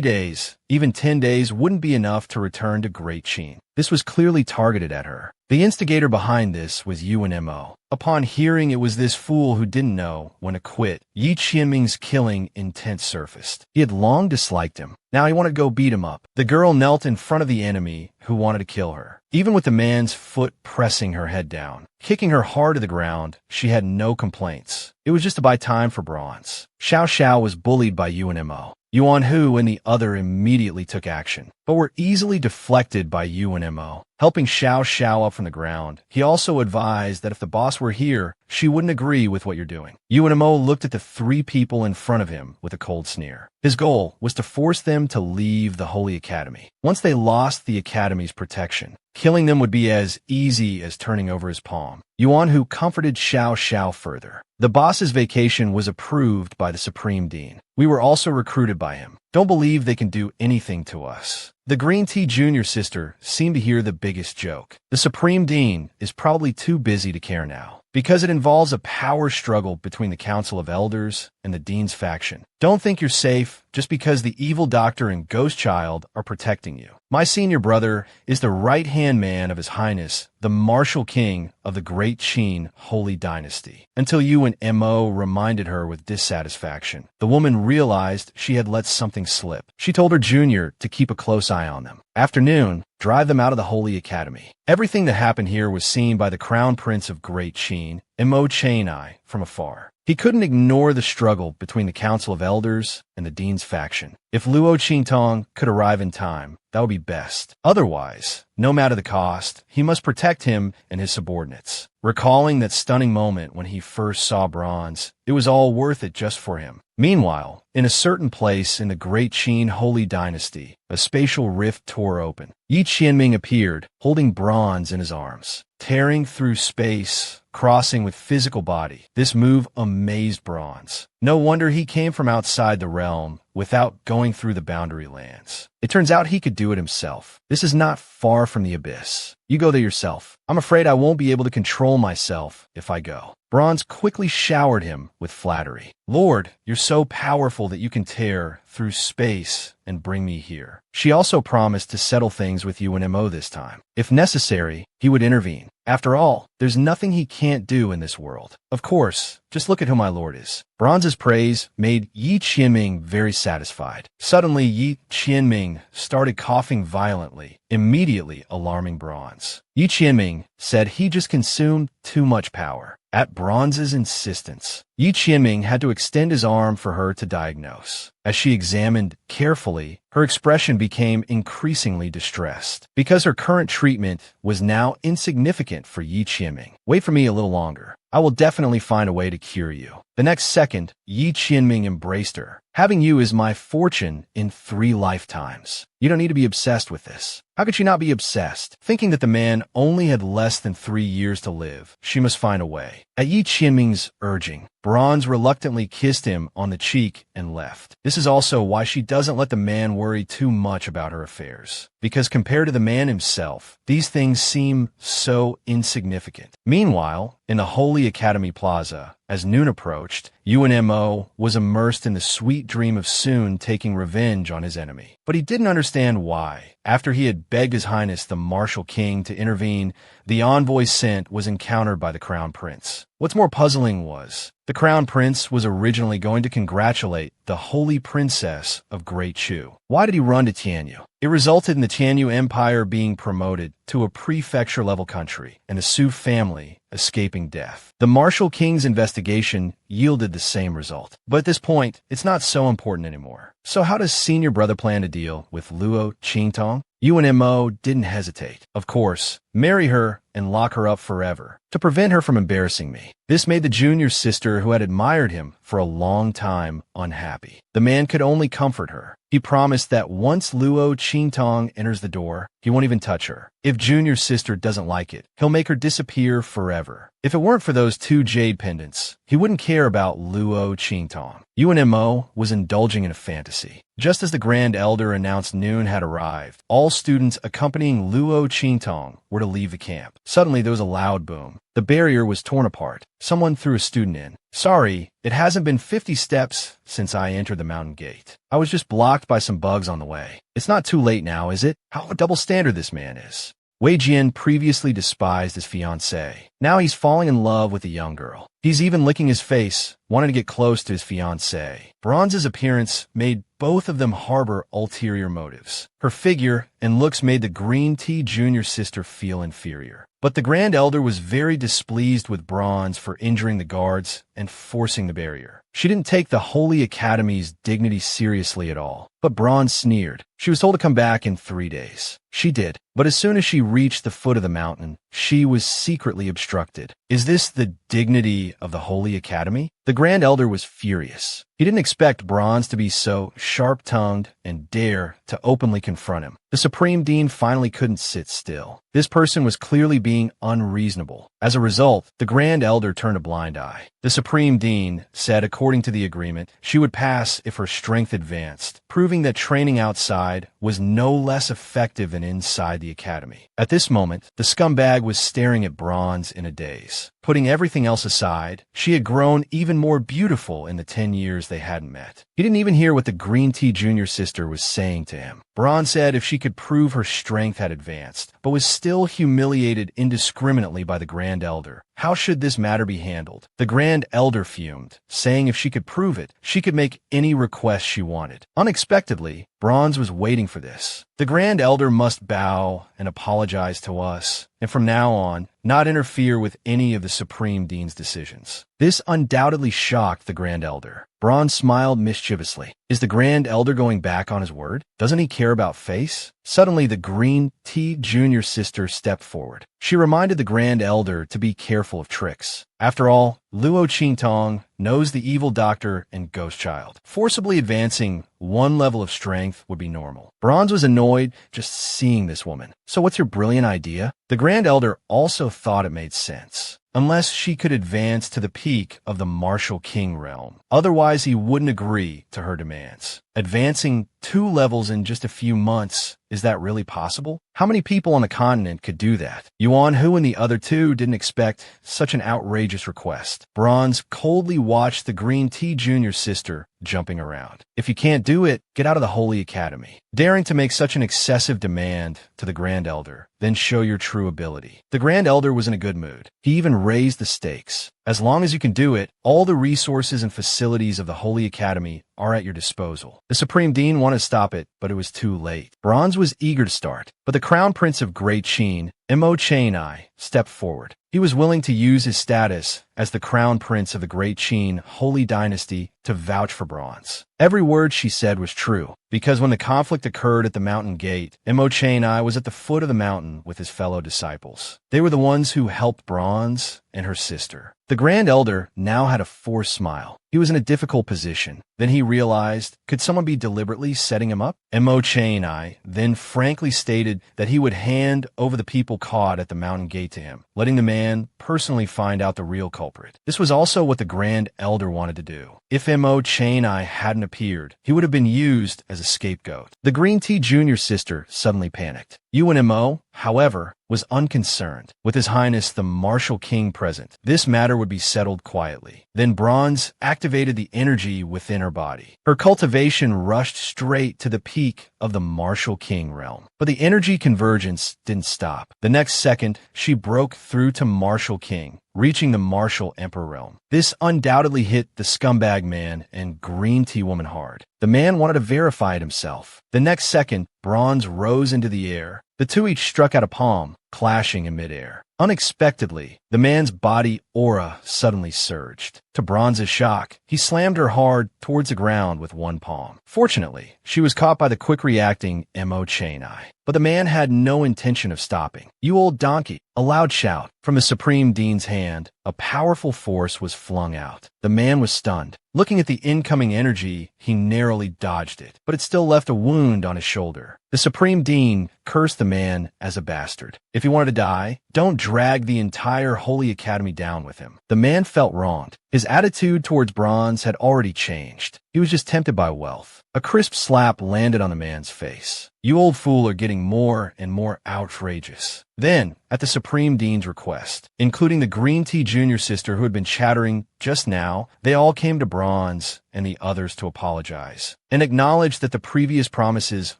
days, even 10 days wouldn't be enough to return to Great Qin. This was clearly targeted at her. The instigator behind this was Yuan Mo. Upon hearing it was this fool who didn't know when to quit, Yi Qianming's killing intent surfaced. He had long disliked him. Now he wanted to go beat him up. The girl knelt in front of the enemy who wanted to kill her. Even with the man's foot pressing her head down, kicking her hard to the ground, she had no complaints. It was just to buy time for Bronze. Xiao Xiao was bullied by Yuan Mo. Yuan Hu and the other immediately took action, but were easily deflected by Yuan Mo. Helping Xiao Xiao up from the ground, he also advised that if the boss were here, she wouldn't agree with what you're doing. Yuan Mo looked at the 3 people in front of him with a cold sneer. His goal was to force them to leave the Holy Academy. Once they lost the Academy's protection, killing them would be as easy as turning over his palm. Yuan Hu comforted Xiao Xiao further. The boss's vacation was approved by the Supreme Dean. We were also recruited by him. Don't believe they can do anything to us. The Green Tea Junior sister seemed to hear the biggest joke. The Supreme Dean is probably too busy to care now, because it involves a power struggle between the Council of Elders and the Dean's faction. Don't think you're safe just because the evil doctor and Ghost Child are protecting you. My senior brother is the right-hand man of His Highness, the Martial King of the Great Qin Holy Dynasty. Until you and M.O. reminded her with dissatisfaction, the woman realized she had let something slip. She told her junior to keep a close eye on them. After noon, drive them out of the Holy Academy. Everything that happened here was seen by the Crown Prince of Great Qin, Imo Chainai, from afar. He couldn't ignore the struggle between the Council of Elders and the Dean's faction. If Luo Qintong could arrive in time, that would be best. Otherwise, no matter the cost, he must protect him and his subordinates. Recalling that stunning moment when he first saw Bronze, it was all worth it just for him. Meanwhile, in a certain place in the Great Qin Holy Dynasty, a spatial rift tore open. Yi Qianming appeared, holding Bronze in his arms, tearing through space, crossing with physical body. This move amazed Bronze. No wonder he came from outside the realm without going through the boundary lands. It turns out he could do it himself. This is not far from the abyss. You go there yourself. I'm afraid I won't be able to control myself if I go. Bronze quickly showered him with flattery. Lord, you're so powerful that you can tear through space and bring me here. She also promised to settle things with you and Mo this time. If necessary, he would intervene. After all, there's nothing he can't do in this world. Of course, just look at who my lord is. Bronze's praise made Yi Qianming very satisfied. Suddenly, Yi Qianming started coughing violently, immediately alarming Bronze. Yi Qianming said he just consumed too much power. At Bronze's insistence, Yi Qianming had to extend his arm for her to diagnose. As she examined carefully, her expression became increasingly distressed, because her current treatment was now insignificant for Yi Qianming. Wait for me a little longer. I will definitely find a way to cure you. The next second, Yi Qianming embraced her. Having you is my fortune in 3 lifetimes. You don't need to be obsessed with this. How could she not be obsessed? Thinking that the man only had less than 3 years to live, she must find a way. At Yi Qianming's urging, Bronze reluctantly kissed him on the cheek and left. This is also why she doesn't let the man worry too much about her affairs. Because compared to the man himself, these things seem so insignificant. Meanwhile, in the Holy Academy Plaza, as noon approached, Yuan Mo was immersed in the sweet dream of soon taking revenge on his enemy. But he didn't understand why. After he had begged His Highness the Martial King to intervene, the envoy sent was encountered by the Crown Prince. What's more puzzling was, the Crown Prince was originally going to congratulate the Holy Princess of Great Chu. Why did he run to Tianyu? It resulted in the Tianyu Empire being promoted to a prefecture-level country, and the Su family escaping death. The Martial King's investigation yielded the same result. But at this point, it's not so important anymore. So how does senior brother plan to deal with Luo Qintong? Yuan Mo didn't hesitate. Of course, marry her and lock her up forever, to prevent her from embarrassing me. This made the junior sister who had admired him for a long time unhappy. The man could only comfort her. He promised that once Luo Qintong enters the door, he won't even touch her. If junior sister doesn't like it, he'll make her disappear forever. If it weren't for those 2 jade pendants, he wouldn't care about Luo Qintong. Yuan Mo was indulging in a fantasy. Just as the Grand Elder announced noon had arrived, all students accompanying Luo Qintong were to leave the camp. Suddenly, there was a loud boom. The barrier was torn apart. Someone threw a student in. Sorry, it hasn't been 50 steps since I entered the mountain gate. I was just blocked by some bugs on the way. It's not too late now, is it? How double standard this man is. Wei Jian previously despised his fiancée. Now he's falling in love with a young girl. He's even licking his face, wanting to get close to his fiancée. Bronze's appearance made both of them harbor ulterior motives. Her figure and looks made the green tea junior sister feel inferior. But the Grand Elder was very displeased with Bronze for injuring the guards and forcing the barrier. She didn't take the Holy Academy's dignity seriously at all. But Bronze sneered. She was told to come back in 3 days. She did. But as soon as she reached the foot of the mountain, she was secretly obstructed. Is this the dignity of the Holy Academy? The Grand Elder was furious. He didn't expect Bronze to be so sharp-tongued and dare to openly confront him. The Supreme Dean finally couldn't sit still. This person was clearly being unreasonable. As a result, the Grand Elder turned a blind eye. The Supreme Dean said according to the agreement, she would pass if her strength advanced, proving that training outside was no less effective than inside the academy. At this moment, the scumbag was staring at Bronze in a daze. Putting everything else aside, she had grown even more beautiful in the 10 years they hadn't met. He didn't even hear what the green tea junior sister was saying to him. Bronze said if she could prove her strength had advanced, but was still humiliated indiscriminately by the Grand Elder, How should this matter be handled? The Grand Elder fumed, saying if she could prove it, she could make any request she wanted. Unexpectedly, Bronze was waiting for this. The Grand Elder must bow and apologize to us, and from now on, not interfere with any of the Supreme Dean's decisions. This undoubtedly shocked the Grand Elder. Bronze smiled mischievously. Is the Grand Elder going back on his word? Doesn't he care about face? Suddenly, the Green Tea Junior sister stepped forward. She reminded the Grand Elder to be careful of tricks. After all, Luo Qingtong knows the evil doctor and ghost child. Forcibly advancing one level of strength would be normal. Bronze was annoyed just seeing this woman. So what's your brilliant idea? The Grand Elder also thought it made sense. Unless she could advance to the peak of the Martial King realm. Otherwise, he wouldn't agree to her demands. Advancing 2 levels in just a few months, is that really possible? How many people on the continent could do that? Yuan Hu and the other 2 didn't expect such an outrageous request. Bronze coldly watched the Green Tea Junior sister jumping around. If you can't do it, get out of the Holy Academy. Daring to make such an excessive demand to the Grand Elder, then show your true ability. The Grand Elder was in a good mood. He even raised the stakes. As long as you can do it, all the resources and facilities of the Holy Academy are at your disposal. The Supreme Dean wanted to stop it, but it was too late. Bronze was eager to start, but the Crown Prince of Great Qin, Mo Chainai, stepped forward. He was willing to use his status as the Crown Prince of the Great Qin Holy Dynasty to vouch for Bronze. Every word she said was true, because when the conflict occurred at the mountain gate, Mo Chainai was at the foot of the mountain with his fellow disciples. They were the ones who helped Bronze and her sister. The Grand Elder now had a forced smile. He was in a difficult position. Then he realized, could someone be deliberately setting him up? Mo Chainai then frankly stated that he would hand over the people caught at the mountain gate to him, letting the man personally find out the real culprit. This was also what the Grand Elder wanted to do. If Mo Chainai hadn't appeared, he would have been used as a scapegoat. The Green Tea Junior sister suddenly panicked. Yuan Mo, however, was unconcerned. With His Highness the Martial King present, this matter would be settled quietly. Then Bronze activated the energy within her body. Her cultivation rushed straight to the peak of the Martial King realm. But the energy convergence didn't stop. The next second, she broke through to Martial King, reaching the Martial Emperor realm. This undoubtedly hit the scumbag man and Green Tea woman hard. The man wanted to verify it himself. The next second, Bronze rose into the air. The 2 each struck out a palm, clashing in midair. Unexpectedly, the man's body aura suddenly surged. To Bronze's shock, he slammed her hard towards the ground with one palm. Fortunately, she was caught by the quick-reacting Mo Chainai. But the man had no intention of stopping. "You old donkey!" A loud shout from the Supreme Dean's hand. A powerful force was flung out. The man was stunned. Looking at the incoming energy, he narrowly dodged it, but it still left a wound on his shoulder. The Supreme Dean cursed the man as a bastard. If he wanted to die, don't drag the entire Holy Academy down with him. The man felt wronged. His attitude towards Bronze had already changed. He was just tempted by wealth. A crisp slap landed on the man's face. "You old fool are getting more and more outrageous." Then, at the Supreme Dean's request, including the Green Tea Junior sister who had been chattering just now, they all came to Bronze and the others to apologize and acknowledge that the previous promises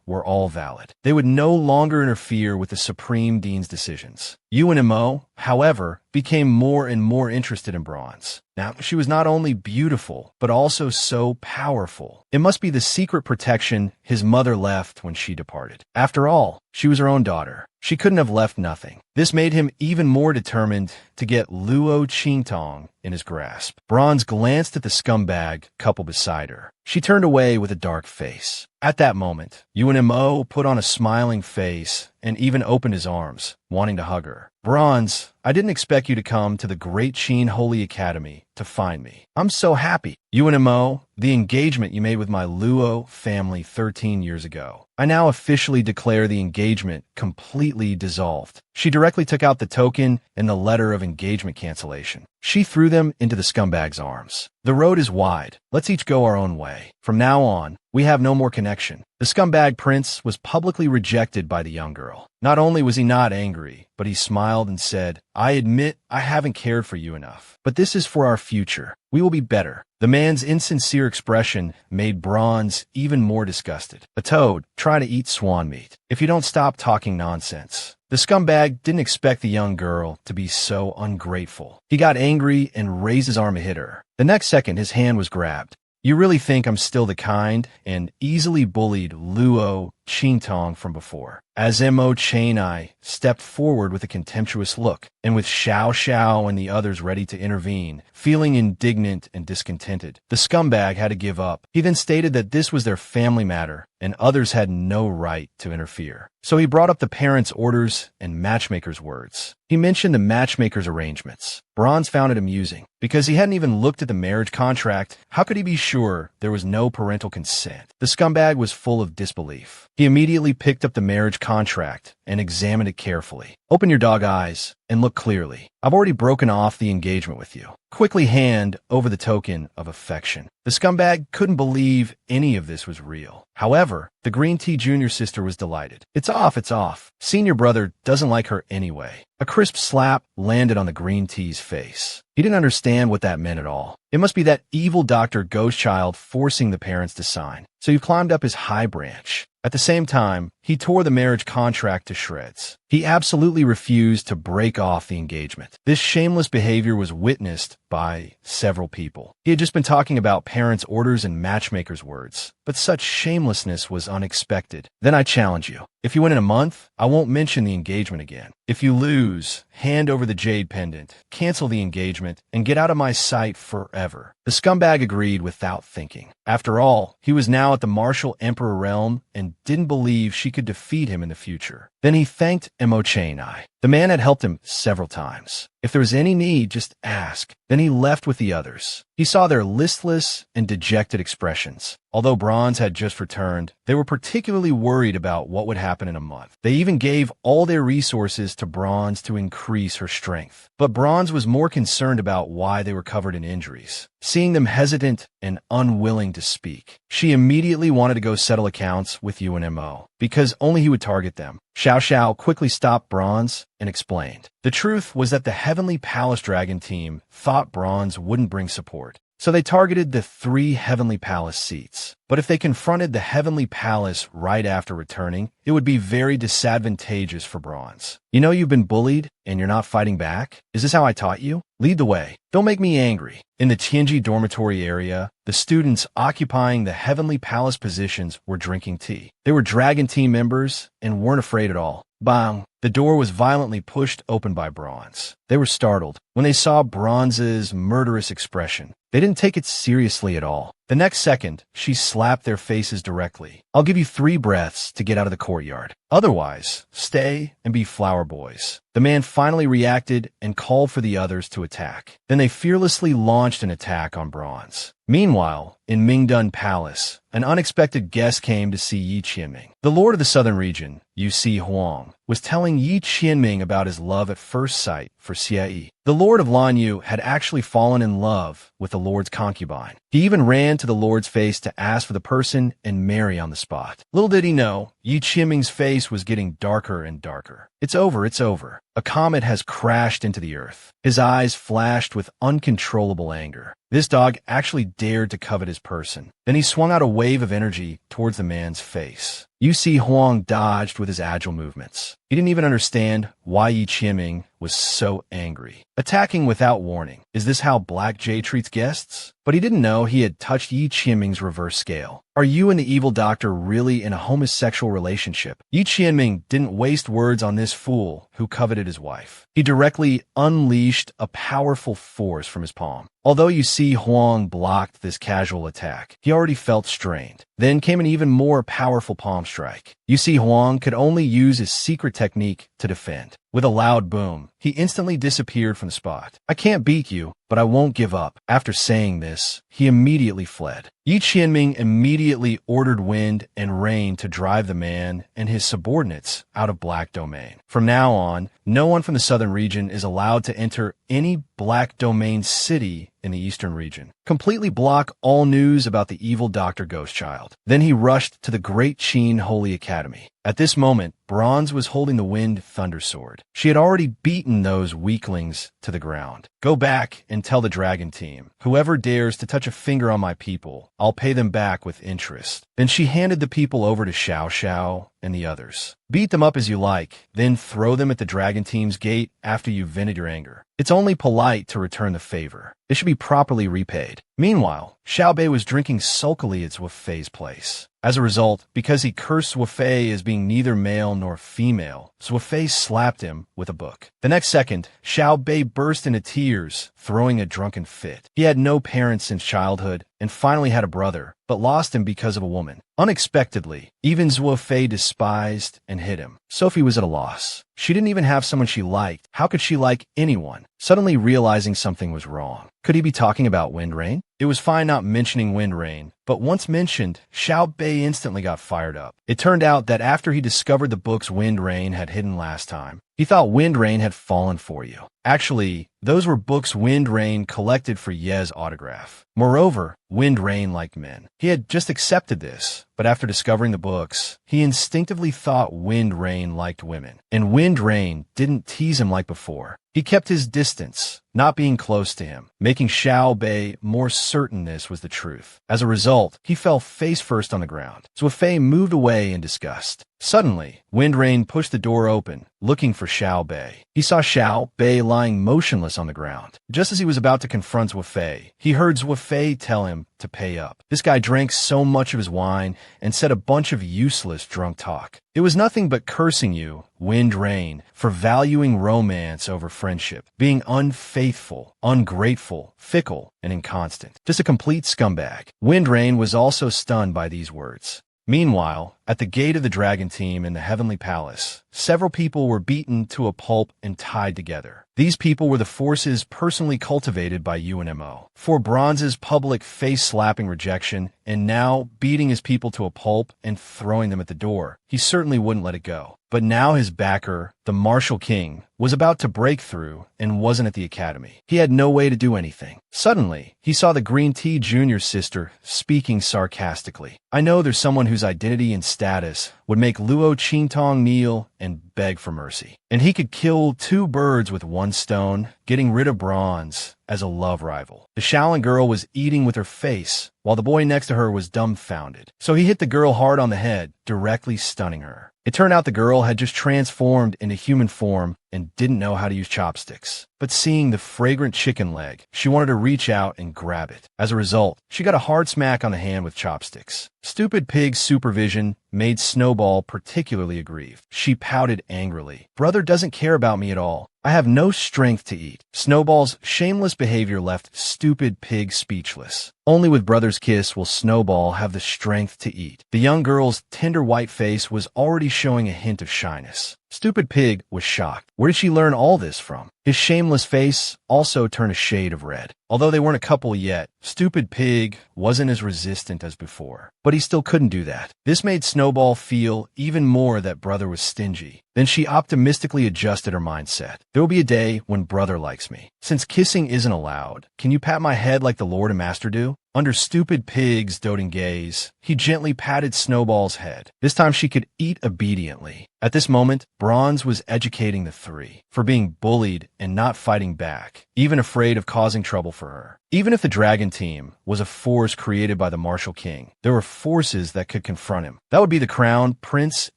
were all valid. They would no longer interfere with the Supreme Dean's decisions. Yuan Mo, however, became more and more interested in Bronze. Now, she was not only beautiful, but also so powerful. It must be the secret protection his mother left when she departed. After all, she was her own daughter. She couldn't have left nothing. This made him even more determined to get Luo Qingtong in his grasp. Bronze glanced at the scumbag couple beside her. She turned away with a dark face. At that moment, Yuan Mo put on a smiling face and even opened his arms, wanting to hug her. "Bronze, I didn't expect you to come to the Great Qin Holy Academy to find me. I'm so happy. Yuan Mo, the engagement you made with my Luo family 13 years ago. I now officially declare the engagement completely dissolved." She directly took out the token and the letter of engagement cancellation. She threw them into the scumbag's arms. "The road is wide. Let's each go our own way. From now on, we have no more connection." The scumbag prince was publicly rejected by the young girl. Not only was he not angry, but he smiled and said, "I admit I haven't cared for you enough, but this is for our future. We will be better." The man's insincere expression made Bronze even more disgusted. "A toad, try to eat swan meat. If you don't stop talking nonsense, The scumbag didn't expect the young girl to be so ungrateful. He got angry and raised his arm to hit her. The next second, his hand was grabbed. You really think I'm still the kind and easily bullied Luo Qingtong from before? As Mo Chainai stepped forward with a contemptuous look, and with Xiao Xiao and the others ready to intervene, feeling indignant and discontented, the scumbag had to give up. He then stated that this was their family matter, and others had no right to interfere. So he brought up the parents' orders and matchmaker's words. He mentioned the matchmaker's arrangements. Bronze found it amusing. Because he hadn't even looked at the marriage contract, how could he be sure there was no parental consent? The scumbag was full of disbelief. He immediately picked up the marriage contract and examined it carefully. Open your dog eyes and look clearly. I've already broken off the engagement with you. Quickly hand over the token of affection. The scumbag couldn't believe any of this was real. However, the green tea junior sister was delighted. It's off, it's off. Senior brother doesn't like her anyway. A crisp slap landed on the green tea's face. He didn't understand what that meant at all. It must be that evil Dr. Ghostchild forcing the parents to sign. So he climbed up his high branch. At the same time, he tore the marriage contract to shreds. He absolutely refused to break off the engagement. This shameless behavior was witnessed by several people. He had just been talking about parents' orders and matchmakers' words, but such shamelessness was unexpected. Then I challenge you. If you win in a month, I won't mention the engagement again. If you lose, hand over the jade pendant, cancel the engagement, and get out of my sight forever. The scumbag agreed without thinking. After all, he was now at the martial emperor realm and didn't believe she could defeat him in the future. Then he thanked Mo Chainai. The man had helped him several times. If there was any need, just ask. Then he left with the others. He saw their listless and dejected expressions. Although Bronze had just returned, they were particularly worried about what would happen in a month. They even gave all their resources to Bronze to increase her strength. But Bronze was more concerned about why they were covered in injuries. Seeing them hesitant and unwilling to speak, she immediately wanted to go settle accounts with UNMO, because only he would target them. Xiao Xiao quickly stopped Bronze and explained. The truth was that the Heavenly Palace Dragon team thought Bronze wouldn't bring support, so they targeted the 3 Heavenly Palace seats. But if they confronted the Heavenly Palace right after returning, it would be very disadvantageous for Bronze. You know you've been bullied and you're not fighting back? Is this how I taught you? Lead the way. Don't make me angry. In the Tianji dormitory area, the students occupying the Heavenly Palace positions were drinking tea. They were Dragon Team members and weren't afraid at all. Bang! The door was violently pushed open by Bronze. They were startled when they saw Bronze's murderous expression. They didn't take it seriously at all. The next second, she slapped their faces directly. I'll give you 3 breaths to get out of the courtyard. Otherwise, stay and be flower boys. The man finally reacted and called for the others to attack. Then they fearlessly launched an attack on Bronze. Meanwhile, in Mingdun Palace, an unexpected guest came to see Yi Qianming. The Lord of the Southern Region, Yu Si Huang, was telling Yi Qianming about his love at first sight for Xie Yi. The Lord of Lanyu had actually fallen in love with the Lord's concubine. He even ran to the Lord's face to ask for the person and marry on the spot. Little did he know, Yi Qianming's face was getting darker and darker. It's over, it's over. A comet has crashed into the earth. His eyes flashed with uncontrollable anger. This dog actually dared to covet his person. Then he swung out a wave of energy towards the man's face. Yu Si Huang dodged with his agile movements. He didn't even understand why Yi Qianming was so angry. Attacking without warning. Is this how Black Jay treats guests? But he didn't know he had touched Yi Qianming's reverse scale. Are you and the evil doctor really in a homosexual relationship? Yi Qianming didn't waste words on this fool who coveted his wife. He directly unleashed a powerful force from his palm. Although Yu Si Huang blocked this casual attack, he already felt strained. Then came an even more powerful palm strike. Yu Si Huang could only use his secret technique to defend. With a loud boom, he instantly disappeared from the spot. I can't beat you, but I won't give up. After saying this, he immediately fled. Yi Qianming immediately ordered wind and rain to drive the man and his subordinates out of Black Domain. From now on, no one from the southern region is allowed to enter any Black Domain city in the eastern region. Completely block all news about the evil Dr. Ghostchild. Then he rushed to the Great Qin Holy Academy. At this moment, Bronze was holding the Wind Thunder Sword. She had already beaten those weaklings to the ground. Go back and tell the Dragon Team, whoever dares to touch a finger on my people, I'll pay them back with interest. Then she handed the people over to Xiao Xiao and the others. Beat them up as you like, then throw them at the dragon team's gate after you've vented your anger. It's only polite to return the favor. It should be properly repaid. Meanwhile, Xiao Bei was drinking sulkily at Zhou Fei's place. As a result, because he cursed Zhou Fei as being neither male nor female, Zhou Fei slapped him with a book. The next second, Xiao Bei burst into tears, throwing a drunken fit. He had no parents since childhood and finally had a brother, but lost him because of a woman. Unexpectedly, even Zhou Fei despised and hit him. Sophie was at a loss. She didn't even have someone she liked. How could she like anyone? Suddenly realizing something was wrong. Could he be talking about Wind Rain? It was fine not mentioning Wind Rain, but once mentioned, Xiao Bei instantly got fired up. It turned out that after he discovered the books Wind Rain had hidden last time, he thought Wind Rain had fallen for you. Actually, those were books Wind Rain collected for Ye's autograph. Moreover, Wind Rain liked men. He had just accepted this, but after discovering the books, he instinctively thought Wind Rain liked women. And Wind Rain didn't tease him like before. He kept his distance, not being close to him, making Xiao Bei more certain this was the truth. As a result, he fell face first on the ground. Zhou Fei moved away in disgust. Suddenly, Wind Rain pushed the door open, looking for Xiao Bei. He saw Xiao Bei lying motionless on the ground. Just as he was about to confront Zhou Fei, he heard Zhou Fei tell him to pay up. This guy drank so much of his wine and said a bunch of useless drunk talk. It was nothing but cursing you, Wind Rain, for valuing romance over friendship, being unfaithful, ungrateful, fickle, and inconstant. Just a complete scumbag. Wind Rain was also stunned by these words. Meanwhile, at the gate of the dragon team in the Heavenly Palace, several people were beaten to a pulp and tied together. These people were the forces personally cultivated by UNMO. For Bronze's public face-slapping rejection and now beating his people to a pulp and throwing them at the door, he certainly wouldn't let it go. But now his backer, the Martial King, was about to break through and wasn't at the academy. He had no way to do anything. Suddenly, he saw the Green Tea Junior's sister speaking sarcastically. I know there's someone whose identity and status would make Luo Qingtong kneel and beg for mercy. And he could kill two birds with one stone, getting rid of Bronze as a love rival. The Shaolin girl was eating with her face, while the boy next to her was dumbfounded. So he hit the girl hard on the head, directly stunning her. It turned out the girl had just transformed into human form and didn't know how to use chopsticks. But seeing the fragrant chicken leg, she wanted to reach out and grab it. As a result, she got a hard smack on the hand with chopsticks. Stupid Pig's supervision made Snowball particularly aggrieved. She pouted angrily. Brother doesn't care about me at all. I have no strength to eat. Snowball's shameless behavior left Stupid Pig speechless. Only with Brother's kiss will Snowball have the strength to eat. The young girl's tender white face was already showing a hint of shyness. Stupid Pig was shocked. Where did she learn all this from? His shameless face also turned a shade of red. Although they weren't a couple yet, Stupid Pig wasn't as resistant as before. But he still couldn't do that. This made Snowball feel even more that Brother was stingy. Then she optimistically adjusted her mindset. There will be a day when Brother likes me. Since kissing isn't allowed, can you pat my head like the Lord and Master do? Under Stupid Pig's doting gaze, he gently patted Snowball's head. This time she could eat obediently. At this moment, Bronze was educating the three for being bullied and not fighting back, even afraid of causing trouble for her. Even if the Dragon Team was a force created by the Martial King, there were forces that could confront him. That would be the Crown Prince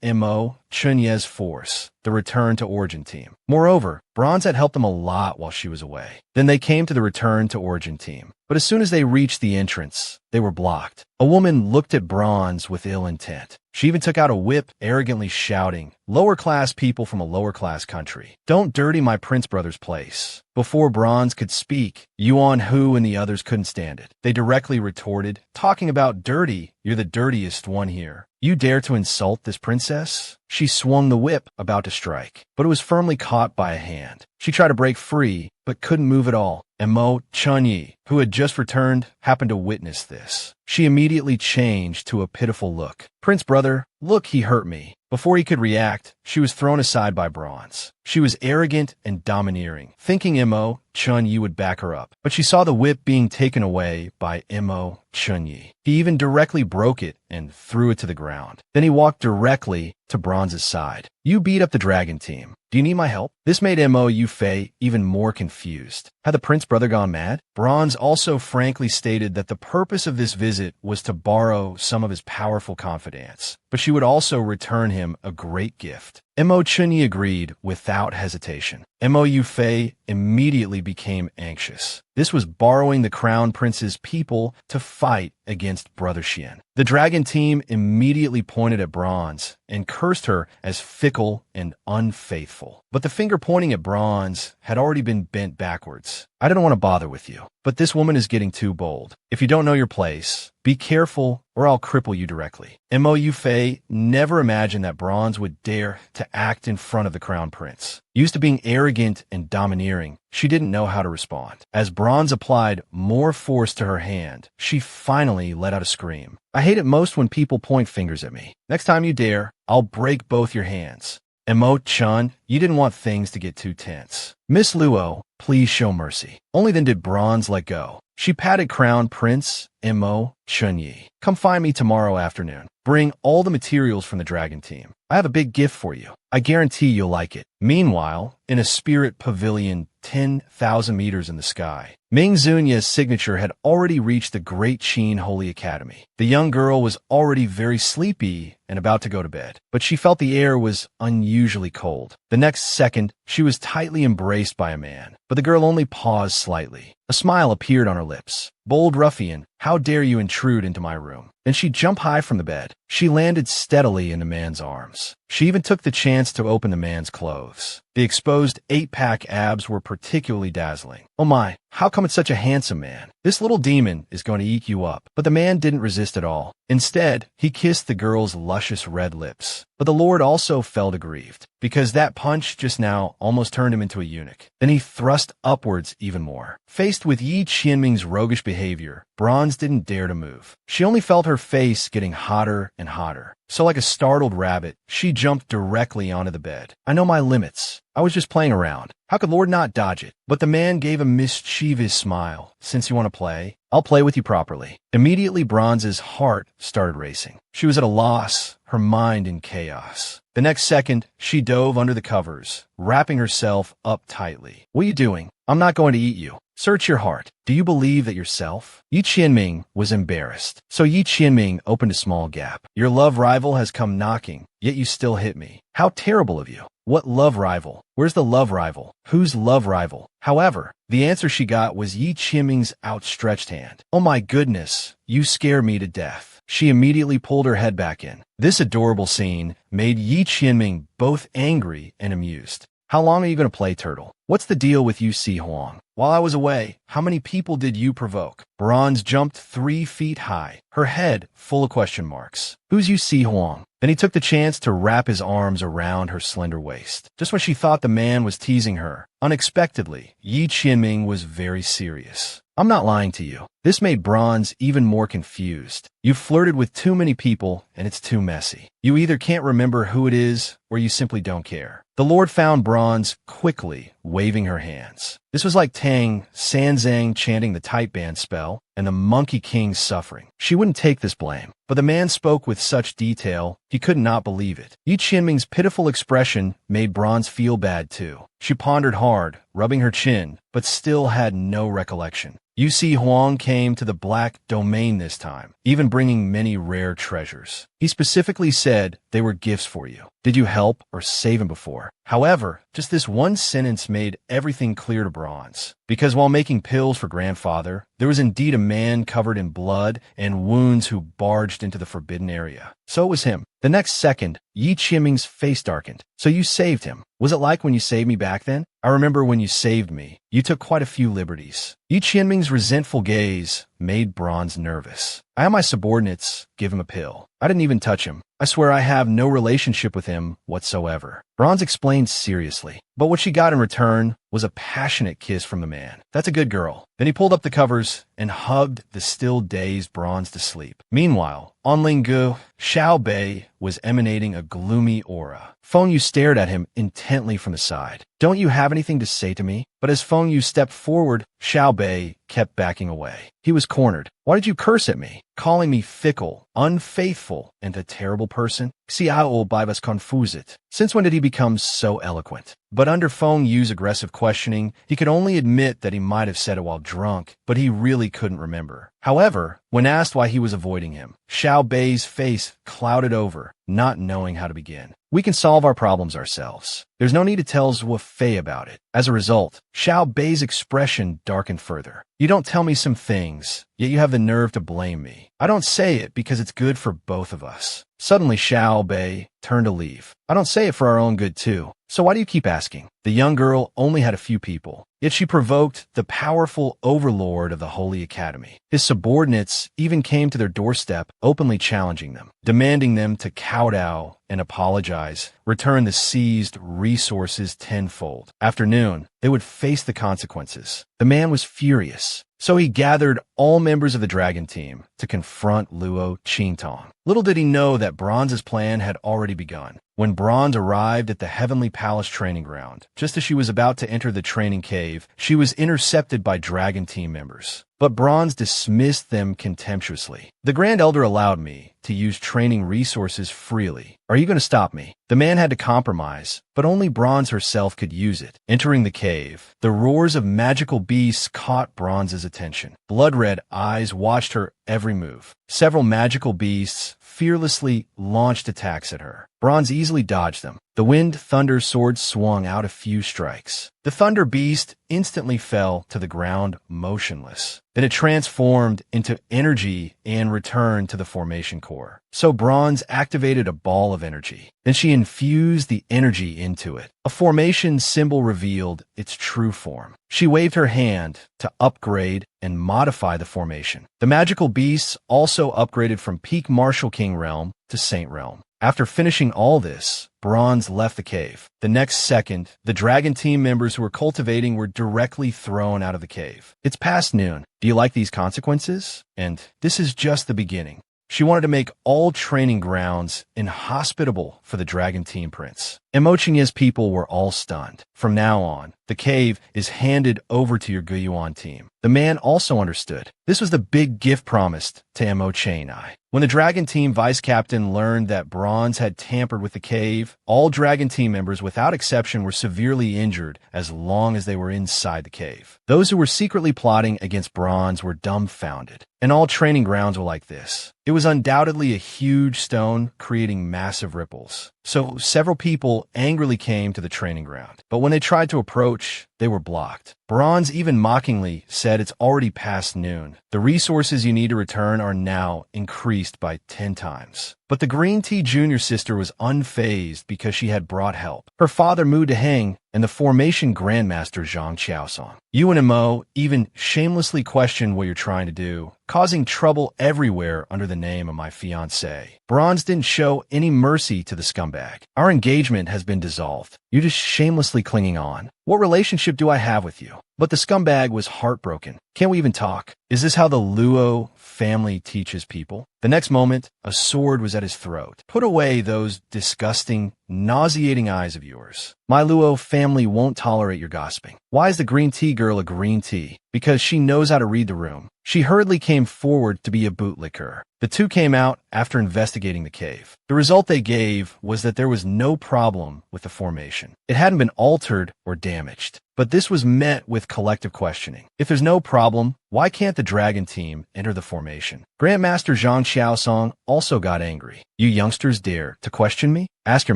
Mo Chunye's force, the Return to Origin Team. Moreover, Bronze had helped them a lot while she was away. Then they came to the Return to Origin Team. But as soon as they reached the entrance, they were blocked. A woman looked at Bronze with ill intent. She even took out a whip, arrogantly shouting, "Lower-class people from a lower-class country, don't dirty my prince brother's place." Before Bronze could speak, Yuan Hu and the others couldn't stand it. They directly retorted, "Talking about dirty, you're the dirtiest one here. You dare to insult this princess?" She swung the whip, about to strike, but it was firmly caught by a hand. She tried to break free, but couldn't move at all. And Mo Chunyi, who had just returned, happened to witness this. She immediately changed to a pitiful look. "Prince brother, look, he hurt me." Before he could react, she was thrown aside by Bronze. She was arrogant and domineering, thinking Mo Chun-yi would back her up. But she saw the whip being taken away by Mo Chun-yi. He even directly broke it and threw it to the ground. Then he walked directly to Bronze's side. You beat up the dragon team. Do you need my help? This made Mo Yufei even more confused. Had the prince brother gone mad? Bronze also frankly stated that the purpose of this visit was to borrow some of his powerful confidants, but she would also return him a great gift. Mo Chun-yi agreed without hesitation. Mo Yufei immediately became anxious. This was borrowing the crown prince's people to fight against Brother Xian. The dragon team immediately pointed at Bronze and cursed her as fickle and unfaithful. But the finger pointing at Bronze had already been bent backwards. I don't want to bother with you, but this woman is getting too bold. If you don't know your place, be careful or I'll cripple you directly. Mo Yufei never imagined that Bronze would dare to act in front of the crown prince. Used to being arrogant and domineering, she didn't know how to respond. As Bronze applied more force to her hand, she finally let out a scream. I hate it most when people point fingers at me. Next time you dare, I'll break both your hands. Mo Chun, you didn't want things to get too tense. Miss Luo, please show mercy. Only then did Bronze let go. She patted Crown Prince Mo Chun-yi. Come find me tomorrow afternoon. Bring all the materials from the dragon team. I have a big gift for you. I guarantee you'll like it. Meanwhile, in a spirit pavilion 10,000 meters in the sky, Ming Zunya's signature had already reached the Great Qin Holy Academy. The young girl was already very sleepy and about to go to bed, but she felt the air was unusually cold. The next second, she was tightly embraced by a man, but the girl only paused slightly. A smile appeared on her lips. Bold ruffian, how dare you intrude into my room? Then she jumped high from the bed. She landed steadily in the man's arms. She even took the chance to open the man's clothes. The exposed 8-pack abs were particularly dazzling. Oh my, how come it's such a handsome man? This little demon is going to eat you up. But the man didn't resist at all. Instead, he kissed the girl's luscious red lips. But the Lord also felt aggrieved, because that punch just now almost turned him into a eunuch. Then he thrust upwards even more. Faced with Yi Qianming's roguish behavior, Bronze didn't dare to move. She only felt her face getting hotter and hotter. So like a startled rabbit, she jumped directly onto the bed. I know my limits. I was just playing around. How could Lord not dodge it? But the man gave a mischievous smile. Since you want to play, I'll play with you properly. Immediately, Bronze's heart started racing. She was at a loss, her mind in chaos. The next second, she dove under the covers, wrapping herself up tightly. What are you doing? I'm not going to eat you. Search your heart. Do you believe that yourself? Yi Qianming was embarrassed. So Yi Qianming opened a small gap. Your love rival has come knocking, yet you still hit me. How terrible of you. What love rival? Where's the love rival? Whose love rival? However, the answer she got was Yi Qianming's outstretched hand. Oh my goodness, you scare me to death. She immediately pulled her head back in. This adorable scene made Yi Qianming both angry and amused. How long are you going to play, turtle? What's the deal with you, Si Huang? While I was away, how many people did you provoke? Bronze jumped 3 feet high, her head full of question marks. Who's you, Si Huang? Then he took the chance to wrap his arms around her slender waist. Just when she thought the man was teasing her, unexpectedly, Yi Qianming was very serious. I'm not lying to you. This made Bronze even more confused. You've flirted with too many people, and it's too messy. You either can't remember who it is, or you simply don't care. The Lord found Bronze quickly waving her hands. This was like Tang Sanzang chanting the type band spell, and the Monkey King suffering. She wouldn't take this blame, but the man spoke with such detail, he could not believe it. Yi Qianming's pitiful expression made Bronze feel bad too. She pondered hard, rubbing her chin, but still had no recollection. Yu Si Huang came to the Black Domain this time, even bringing many rare treasures. He specifically said they were gifts for you. Did you help or save him before? However, just this one sentence made everything clear to Bronze. Because while making pills for grandfather, there was indeed a man covered in blood and wounds who barged into the forbidden area. So it was him. The next second, Yi Qianming's face darkened. So you saved him. Was it like when you saved me back then? I remember when you saved me. You took quite a few liberties. Yi Qianming's resentful gaze made Bronze nervous. I had my subordinates give him a pill. I didn't even touch him. I swear I have no relationship with him whatsoever. Bronze explained seriously, but what she got in return was a passionate kiss from the man. That's a good girl. Then he pulled up the covers and hugged the still dazed Bronze to sleep. Meanwhile, on Linggu, Xiao Bei was emanating a gloomy aura. Feng Yu stared at him intently from the side. Don't you have anything to say to me? But as Feng Yu stepped forward, Xiao Bei kept backing away. He was cornered. Why did you curse at me, calling me fickle, unfaithful, and a terrible person? Xiao Bei was confused. Since when did he become so eloquent? But under Feng Yu's aggressive questioning, he could only admit that he might have said it while drunk, but he really couldn't remember. However, when asked why he was avoiding him, Xiao Bei's face clouded over, not knowing how to begin. We can solve our problems ourselves. There's no need to tell Zhuo Fei about it. As a result, Xiao Bei's expression darkened further. You don't tell me some things, yet you have the nerve to blame me. I don't say it because it's good for both of us. Suddenly, Xiao Bei turned to leave. I don't say it for our own good too. So why do you keep asking? The young girl only had a few people, yet she provoked the powerful overlord of the Holy Academy. His subordinates even came to their doorstep, openly challenging them, demanding them to kowtow and apologize, return the seized resources tenfold. After noon, they would face the consequences. The man was furious, so he gathered all members of the dragon team to confront Luo Qintong. Little did he know that Bronze's plan had already begun. When Bronze arrived at the Heavenly Palace training ground, just as she was about to enter the training cave, she was intercepted by dragon team members. But Bronze dismissed them contemptuously. The Grand Elder allowed me to use training resources freely. Are you going to stop me? The man had to compromise, but only Bronze herself could use it. Entering the cave, the roars of magical beasts caught Bronze's attention. Blood-red eyes watched her every move. Several magical beasts fearlessly launched attacks at her. Bronze easily dodged them. The wind thunder sword swung out a few strikes. The thunder beast instantly fell to the ground motionless. Then it transformed into energy and returned to the formation core. So Bronze activated a ball of energy. Then she infused the energy into it. A formation symbol revealed its true form. She waved her hand to upgrade and modify the formation. The magical beasts also upgraded from Peak Martial King Realm to Saint Realm. After finishing all this, Bronze left the cave. The next second, the dragon team members who were cultivating were directly thrown out of the cave. It's past noon. Do you like these consequences? And this is just the beginning. She wanted to make all training grounds inhospitable for the dragon team prince. Emochingya's people were all stunned. From now on, the cave is handed over to your Guyuan team. The man also understood. This was the big gift promised to Emochingya. When the Dragon Team Vice Captain learned that Bronze had tampered with the cave, all Dragon Team members without exception were severely injured as long as they were inside the cave. Those who were secretly plotting against Bronze were dumbfounded. And all training grounds were like this. It was undoubtedly a huge stone creating massive ripples. So several people angrily came to the training ground. But when they tried to approach, they were blocked. Bronze even mockingly said it's already past noon. The resources you need to return are now increased by 10 times. But the Green Tea Junior sister was unfazed because she had brought help. Her father Mu Deheng and the formation grandmaster Zhang Qiaosong. You and Mo even shamelessly questioned what you're trying to do, causing trouble everywhere under the name of my fiancé. Bronze didn't show any mercy to the scumbag. Our engagement has been dissolved. You're just shamelessly clinging on. What relationship do I have with you? But the scumbag was heartbroken. Can't we even talk? Is this how the Luo family teaches people? The next moment, a sword was at his throat. Put away those disgusting, nauseating eyes of yours. My Luo family won't tolerate your gossiping. Why is the green tea girl a green tea? Because she knows how to read the room. She hurriedly came forward to be a bootlicker. The two came out after investigating the cave. The result they gave was that there was no problem with the formation. It hadn't been altered or damaged. But this was met with collective questioning. If there's no problem, why can't the dragon team enter the formation? Grandmaster Zhang Qiaosong also got angry. You youngsters dare to question me? Ask your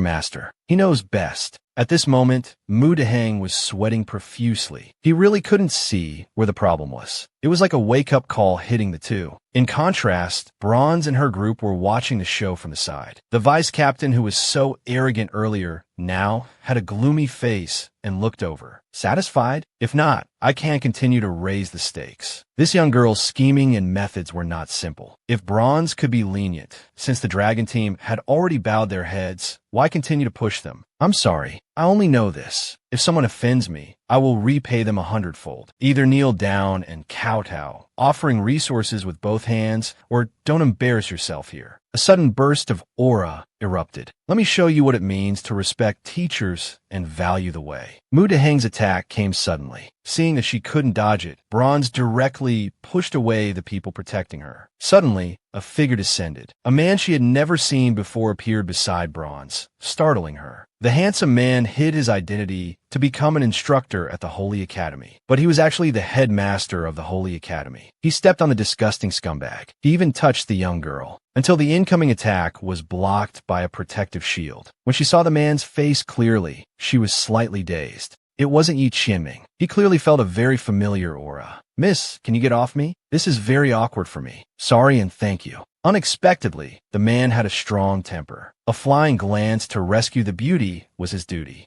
master. He knows best. At this moment, Mu Deheng was sweating profusely. He really couldn't see where the problem was. It was like a wake-up call hitting the two. In contrast, Bronze and her group were watching the show from the side. The vice captain who was so arrogant earlier now had a gloomy face and looked over. Satisfied? If not, I can't continue to raise the stakes. This young girl's scheming and methods were not simple. If Bronze could be lenient, since the dragon team had already bowed their heads, why continue to push them? I'm sorry, I only know this. If someone offends me, I will repay them 100-fold. Either kneel down and kowtow, offering resources with both hands, or don't embarrass yourself here. A sudden burst of aura erupted. Let me show you what it means to respect teachers and value the way. Mu Deheng's attack came suddenly. Seeing that she couldn't dodge it, Bronze directly pushed away the people protecting her. Suddenly, a figure descended. A man she had never seen before appeared beside Bronze, startling her. The handsome man hid his identity to become an instructor at the Holy Academy, but he was actually the headmaster of the Holy Academy. He stepped on the disgusting scumbag. He even touched the young girl, until the incoming attack was blocked by a protective shield. When she saw the man's face clearly, she was slightly dazed. It wasn't Yi Qianming. He clearly felt a very familiar aura. Miss, can you get off me? This is very awkward for me. Sorry and thank you. Unexpectedly, the man had a strong temper. A flying glance to rescue the beauty was his duty.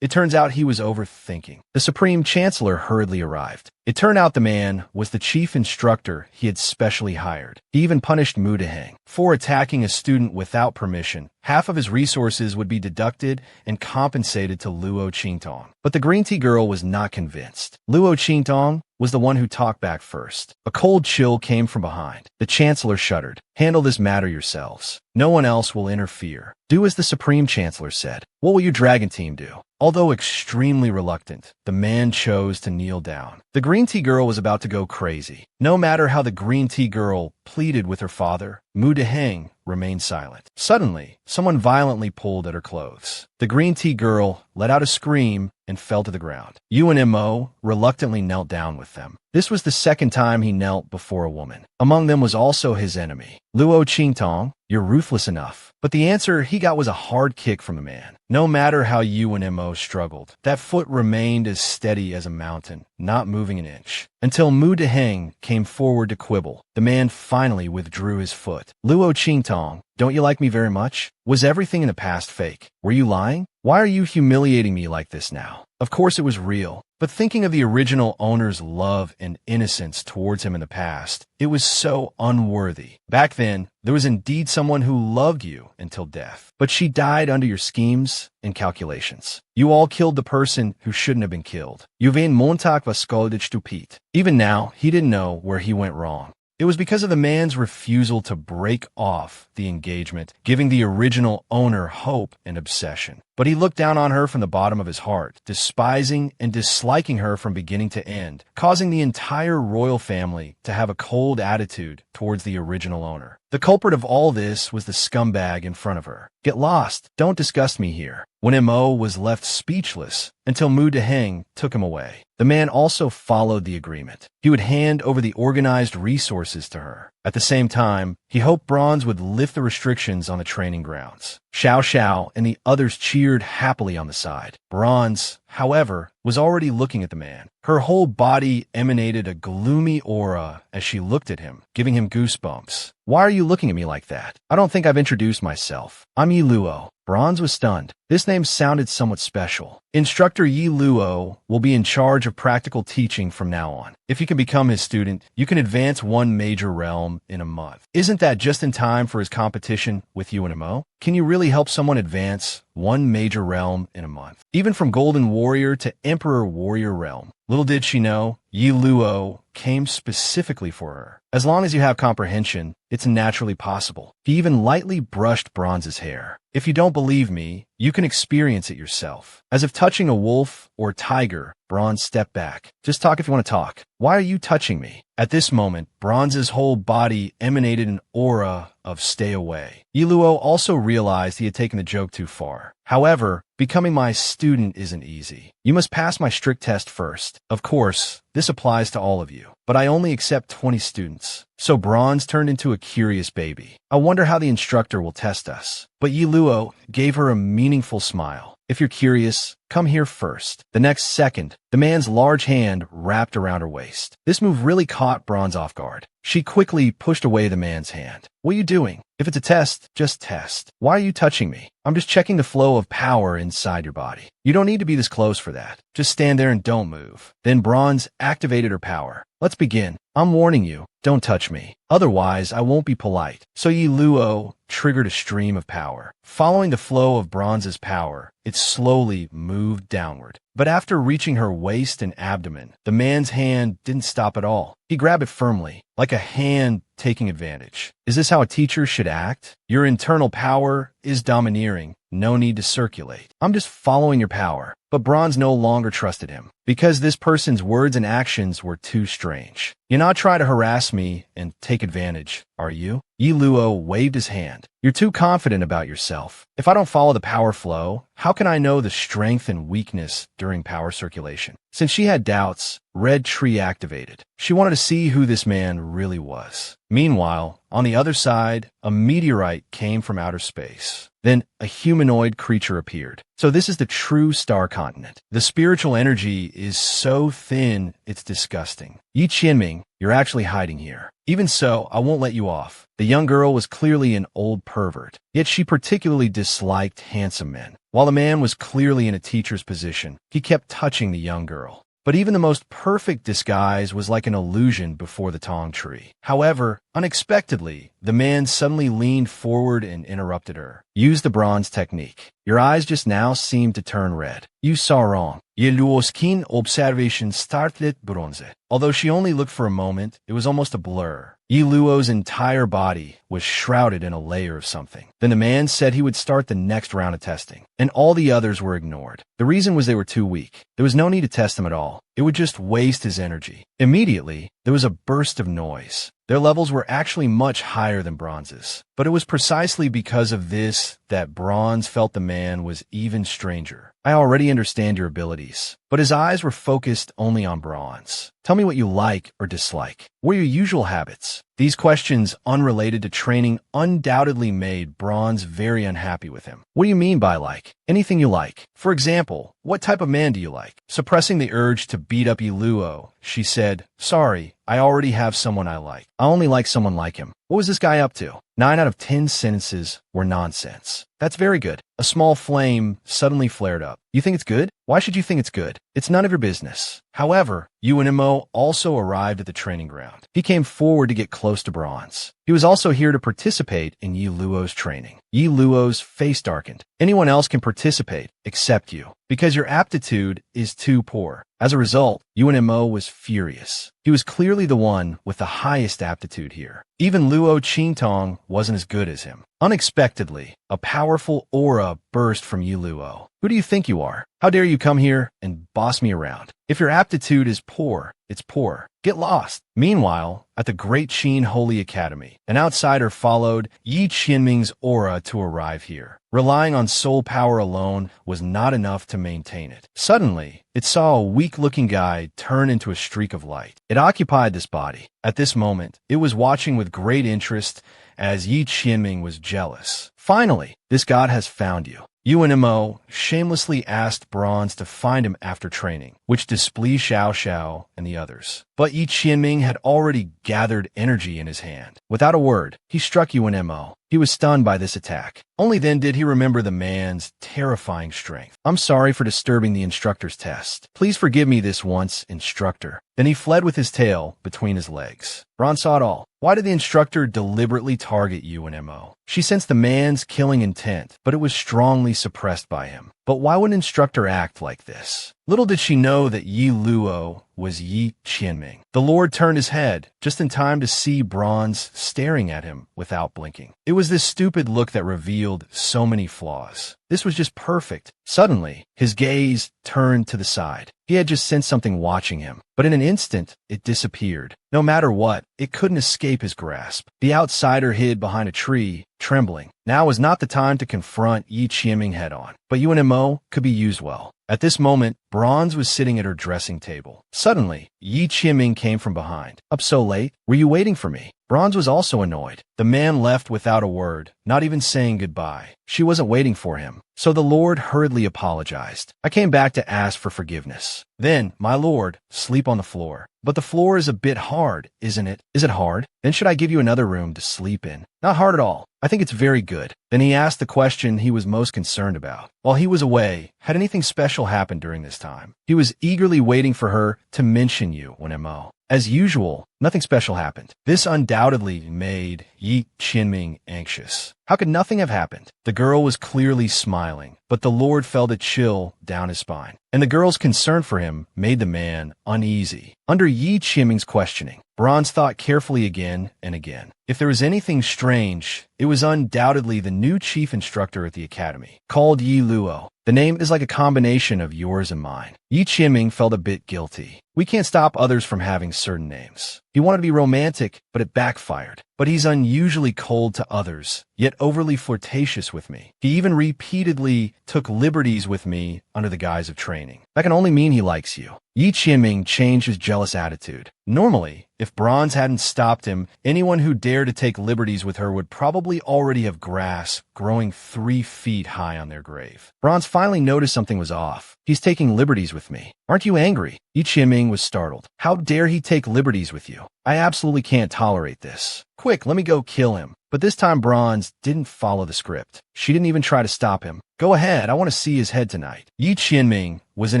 It turns out he was overthinking. The Supreme Chancellor hurriedly arrived. It turned out the man was the chief instructor he had specially hired. He even punished Mu Deheng for attacking a student without permission. Half of his resources would be deducted and compensated to Luo Qingtong. But the green tea girl was not convinced. Luo Qingtong was the one who talked back first. A cold chill came from behind. The Chancellor shuddered. Handle this matter yourselves. No one else will interfere. Do as the Supreme Chancellor said. What will your dragon team do? Although extremely reluctant, the man chose to kneel down. The green tea girl was about to go crazy. No matter how the green tea girl pleaded with her father, Mu Deheng remained silent. Suddenly, someone violently pulled at her clothes. The green tea girl let out a scream and fell to the ground. UNMO reluctantly knelt down with them. This was the second time he knelt before a woman. Among them was also his enemy. Luo Qingtong, you're ruthless enough. But the answer he got was a hard kick from the man. No matter how UNMO struggled, that foot remained as steady as a mountain, not moving an inch. Until Mu Deheng came forward to quibble, the man finally withdrew his foot. Luo Qingtong, don't you like me very much? Was everything in the past fake? Were you lying? Why are you humiliating me like this now? Of course it was real, but thinking of the original owner's love and innocence towards him in the past, it was so unworthy. Back then, there was indeed someone who loved you until death, but she died under your schemes and calculations. You all killed the person who shouldn't have been killed. Yuvain Montag was scolded stupid. Even now, he didn't know where he went wrong. It was because of the man's refusal to break off the engagement, giving the original owner hope and obsession. But he looked down on her from the bottom of his heart, despising and disliking her from beginning to end, causing the entire royal family to have a cold attitude towards the original owner. The culprit of all this was the scumbag in front of her. Get lost. Don't disgust me here. When Mo was left speechless until Mu Deheng took him away. The man also followed the agreement. He would hand over the organized resources to her. At the same time, he hoped Bronze would lift the restrictions on the training grounds. Xiao Xiao and the others cheered happily on the side. Bronze, however, was already looking at the man. Her whole body emanated a gloomy aura as she looked at him, giving him goosebumps. Why are you looking at me like that? I don't think I've introduced myself. I'm Yi Luo. Bronze was stunned. This name sounded somewhat special. Instructor Yi Luo will be in charge of practical teaching from now on. If you can become his student, you can advance one major realm in a month. Isn't that just in time for his competition with UNMO? Can you really help someone advance one major realm in a month? Even from Golden Warrior to Emperor Warrior realm. Little did she know, Yi Luo came specifically for her. As long as you have comprehension, it's naturally possible. He even lightly brushed Bronze's hair. If you don't believe me, you can experience it yourself. As if touching a wolf or tiger, Bronze stepped back. Just talk if you want to talk. Why are you touching me? At this moment, Bronze's whole body emanated an aura of stay away. Yi Luo also realized he had taken the joke too far. However, becoming my student isn't easy. You must pass my strict test first. Of course, this applies to all of you, but I only accept 20 students. So Bronze turned into a curious baby. I wonder how the instructor will test us. But Yi Luo gave her a meaningful smile. If you're curious, come here first. The next second, the man's large hand wrapped around her waist. This move really caught Bronze off guard. She quickly pushed away the man's hand. What are you doing? If it's a test, just test. Why are you touching me? I'm just checking the flow of power inside your body. You don't need to be this close for that. Just stand there and don't move. Then Bronze activated her power. Let's begin. I'm warning you, don't touch me. Otherwise, I won't be polite. So Yi Luo triggered a stream of power. Following the flow of Bronze's power, it slowly moved downward. But after reaching her waist and abdomen, the man's hand didn't stop at all. He grabbed it firmly, like a hand taking advantage. Is this how a teacher should act? Your internal power is domineering. No need to circulate. I'm just following your power. But Bronze no longer trusted him, because this person's words and actions were too strange. You're not trying to harass me and take advantage, are you? Yi Luo waved his hand. You're too confident about yourself. If I don't follow the power flow, how can I know the strength and weakness during power circulation? Since she had doubts, Red Tree activated. She wanted to see who this man really was. Meanwhile, on the other side, a meteorite came from outer space. Then a humanoid creature appeared. So this is the true star continent. The spiritual energy is so thin, it's disgusting. Yi Qianming, you're actually hiding here. Even so, I won't let you off. The young girl was clearly an old pervert, yet she particularly disliked handsome men. While the man was clearly in a teacher's position, he kept touching the young girl. But even the most perfect disguise was like an illusion before the Tong tree. However, unexpectedly, the man suddenly leaned forward and interrupted her. Use the Bronze technique. Your eyes just now seemed to turn red. You saw wrong. Yi Luo's keen observation startled Bronze. Although she only looked for a moment, it was almost a blur. Yi Luo's entire body was shrouded in a layer of something. Then the man said he would start the next round of testing, and all the others were ignored. The reason was they were too weak. There was no need to test them at all. It would just waste his energy. Immediately, there was a burst of noise. Their levels were actually much higher than Bronze's. But it was precisely because of this that Bronze felt the man was even stranger. I already understand your abilities. But his eyes were focused only on Bronze. Tell me what you like or dislike. What are your usual habits? These questions, unrelated to training, undoubtedly made Bronze very unhappy with him. What do you mean by like? Anything you like. For example, what type of man do you like? Suppressing the urge to beat up Yi Luo, she said, sorry, I already have someone I like. I only like someone like him. What was this guy up to? 9 out of 10 sentences were nonsense. That's very good. A small flame suddenly flared up. You think it's good? Why should you think it's good? It's none of your business. However, UNMO also arrived at the training ground. He came forward to get close to Bronze. He was also here to participate in Yi Luo's training. Yi Luo's face darkened. Anyone else can participate except you, because your aptitude is too poor. As a result, UNMO was furious. He was clearly the one with the highest aptitude here. Even Luo Qingtong wasn't as good as him. Unexpectedly, a powerful aura burst from Yi Luo. Who do you think you are? How dare you come here and boss me around? If your aptitude is poor, it's poor. Get lost. Meanwhile, at the Great Qin Holy Academy, an outsider followed Yi Qianming's aura to arrive here. Relying on soul power alone was not enough to maintain it. Suddenly, it saw a weak-looking guy turn into a streak of light. It occupied this body. At this moment, it was watching with great interest as Yi Qianming was jealous. Finally, this god has found you. UNMO shamelessly asked Bronze to find him after training, which displeased Xiao Xiao and the others. But Yi Qianming had already gathered energy in his hand. Without a word, he struck UNMO. He was stunned by this attack. Only then did he remember the man's terrifying strength. I'm sorry for disturbing the instructor's test. Please forgive me this once, instructor. Then he fled with his tail between his legs. Bronze saw it all. Why did the instructor deliberately target UNMO? She sensed the man's killing intent, but it was strongly suppressed by him. But why would an instructor act like this? Little did she know that Yi Luo was Yi Qianming. The Lord turned his head, just in time to see Bronze staring at him without blinking. It was this stupid look that revealed so many flaws. This was just perfect. Suddenly, his gaze turned to the side. He had just sensed something watching him, but in an instant, it disappeared. No matter what, it couldn't escape his grasp. The outsider hid behind a tree, trembling. Now was not the time to confront Yi Qianming head-on, but UNMO could be used well. At this moment, Bronze was sitting at her dressing table. Suddenly, Yi Qianming came from behind. Up so late? Were you waiting for me? Bronze was also annoyed. The man left without a word, not even saying goodbye. She wasn't waiting for him, so the Lord hurriedly apologized. I came back to ask for forgiveness. Then, my lord, sleep on the floor. But the floor is a bit hard, isn't it? Is it hard? Then should I give you another room to sleep in? Not hard at all. I think it's very good. Then he asked the question he was most concerned about. While he was away, had anything special happened during this time? He was eagerly waiting for her to mention you when Mo. As usual, nothing special happened. This undoubtedly made Yi Qinming anxious. How could nothing have happened? The girl was clearly smiling, but the Lord felt a chill down his spine. And the girl's concern for him made the man uneasy. Under Yi Qinming's questioning, Bronze thought carefully again and again. If there was anything strange, it was undoubtedly the new chief instructor at the academy, called Yi Luo. The name is like a combination of yours and mine. Yi Qinming felt a bit guilty. We can't stop others from having certain names. He wanted to be romantic, but it backfired. But he's unusually cold to others, yet overly flirtatious with me. He even repeatedly took liberties with me under the guise of training. That can only mean he likes you. Yi Qinming changed his jealous attitude. Normally, if Bronze hadn't stopped him, anyone who dared to take liberties with her would probably already have grass growing 3 feet high on their grave. Bronze finally noticed something was off. He's taking liberties with me. Aren't you angry? Yi Qinming was startled. How dare he take liberties with you? I absolutely can't tolerate this. Quick, let me go kill him. But this time Bronze didn't follow the script. She didn't even try to stop him. Go ahead, I want to see his head tonight. Yi Qinming was in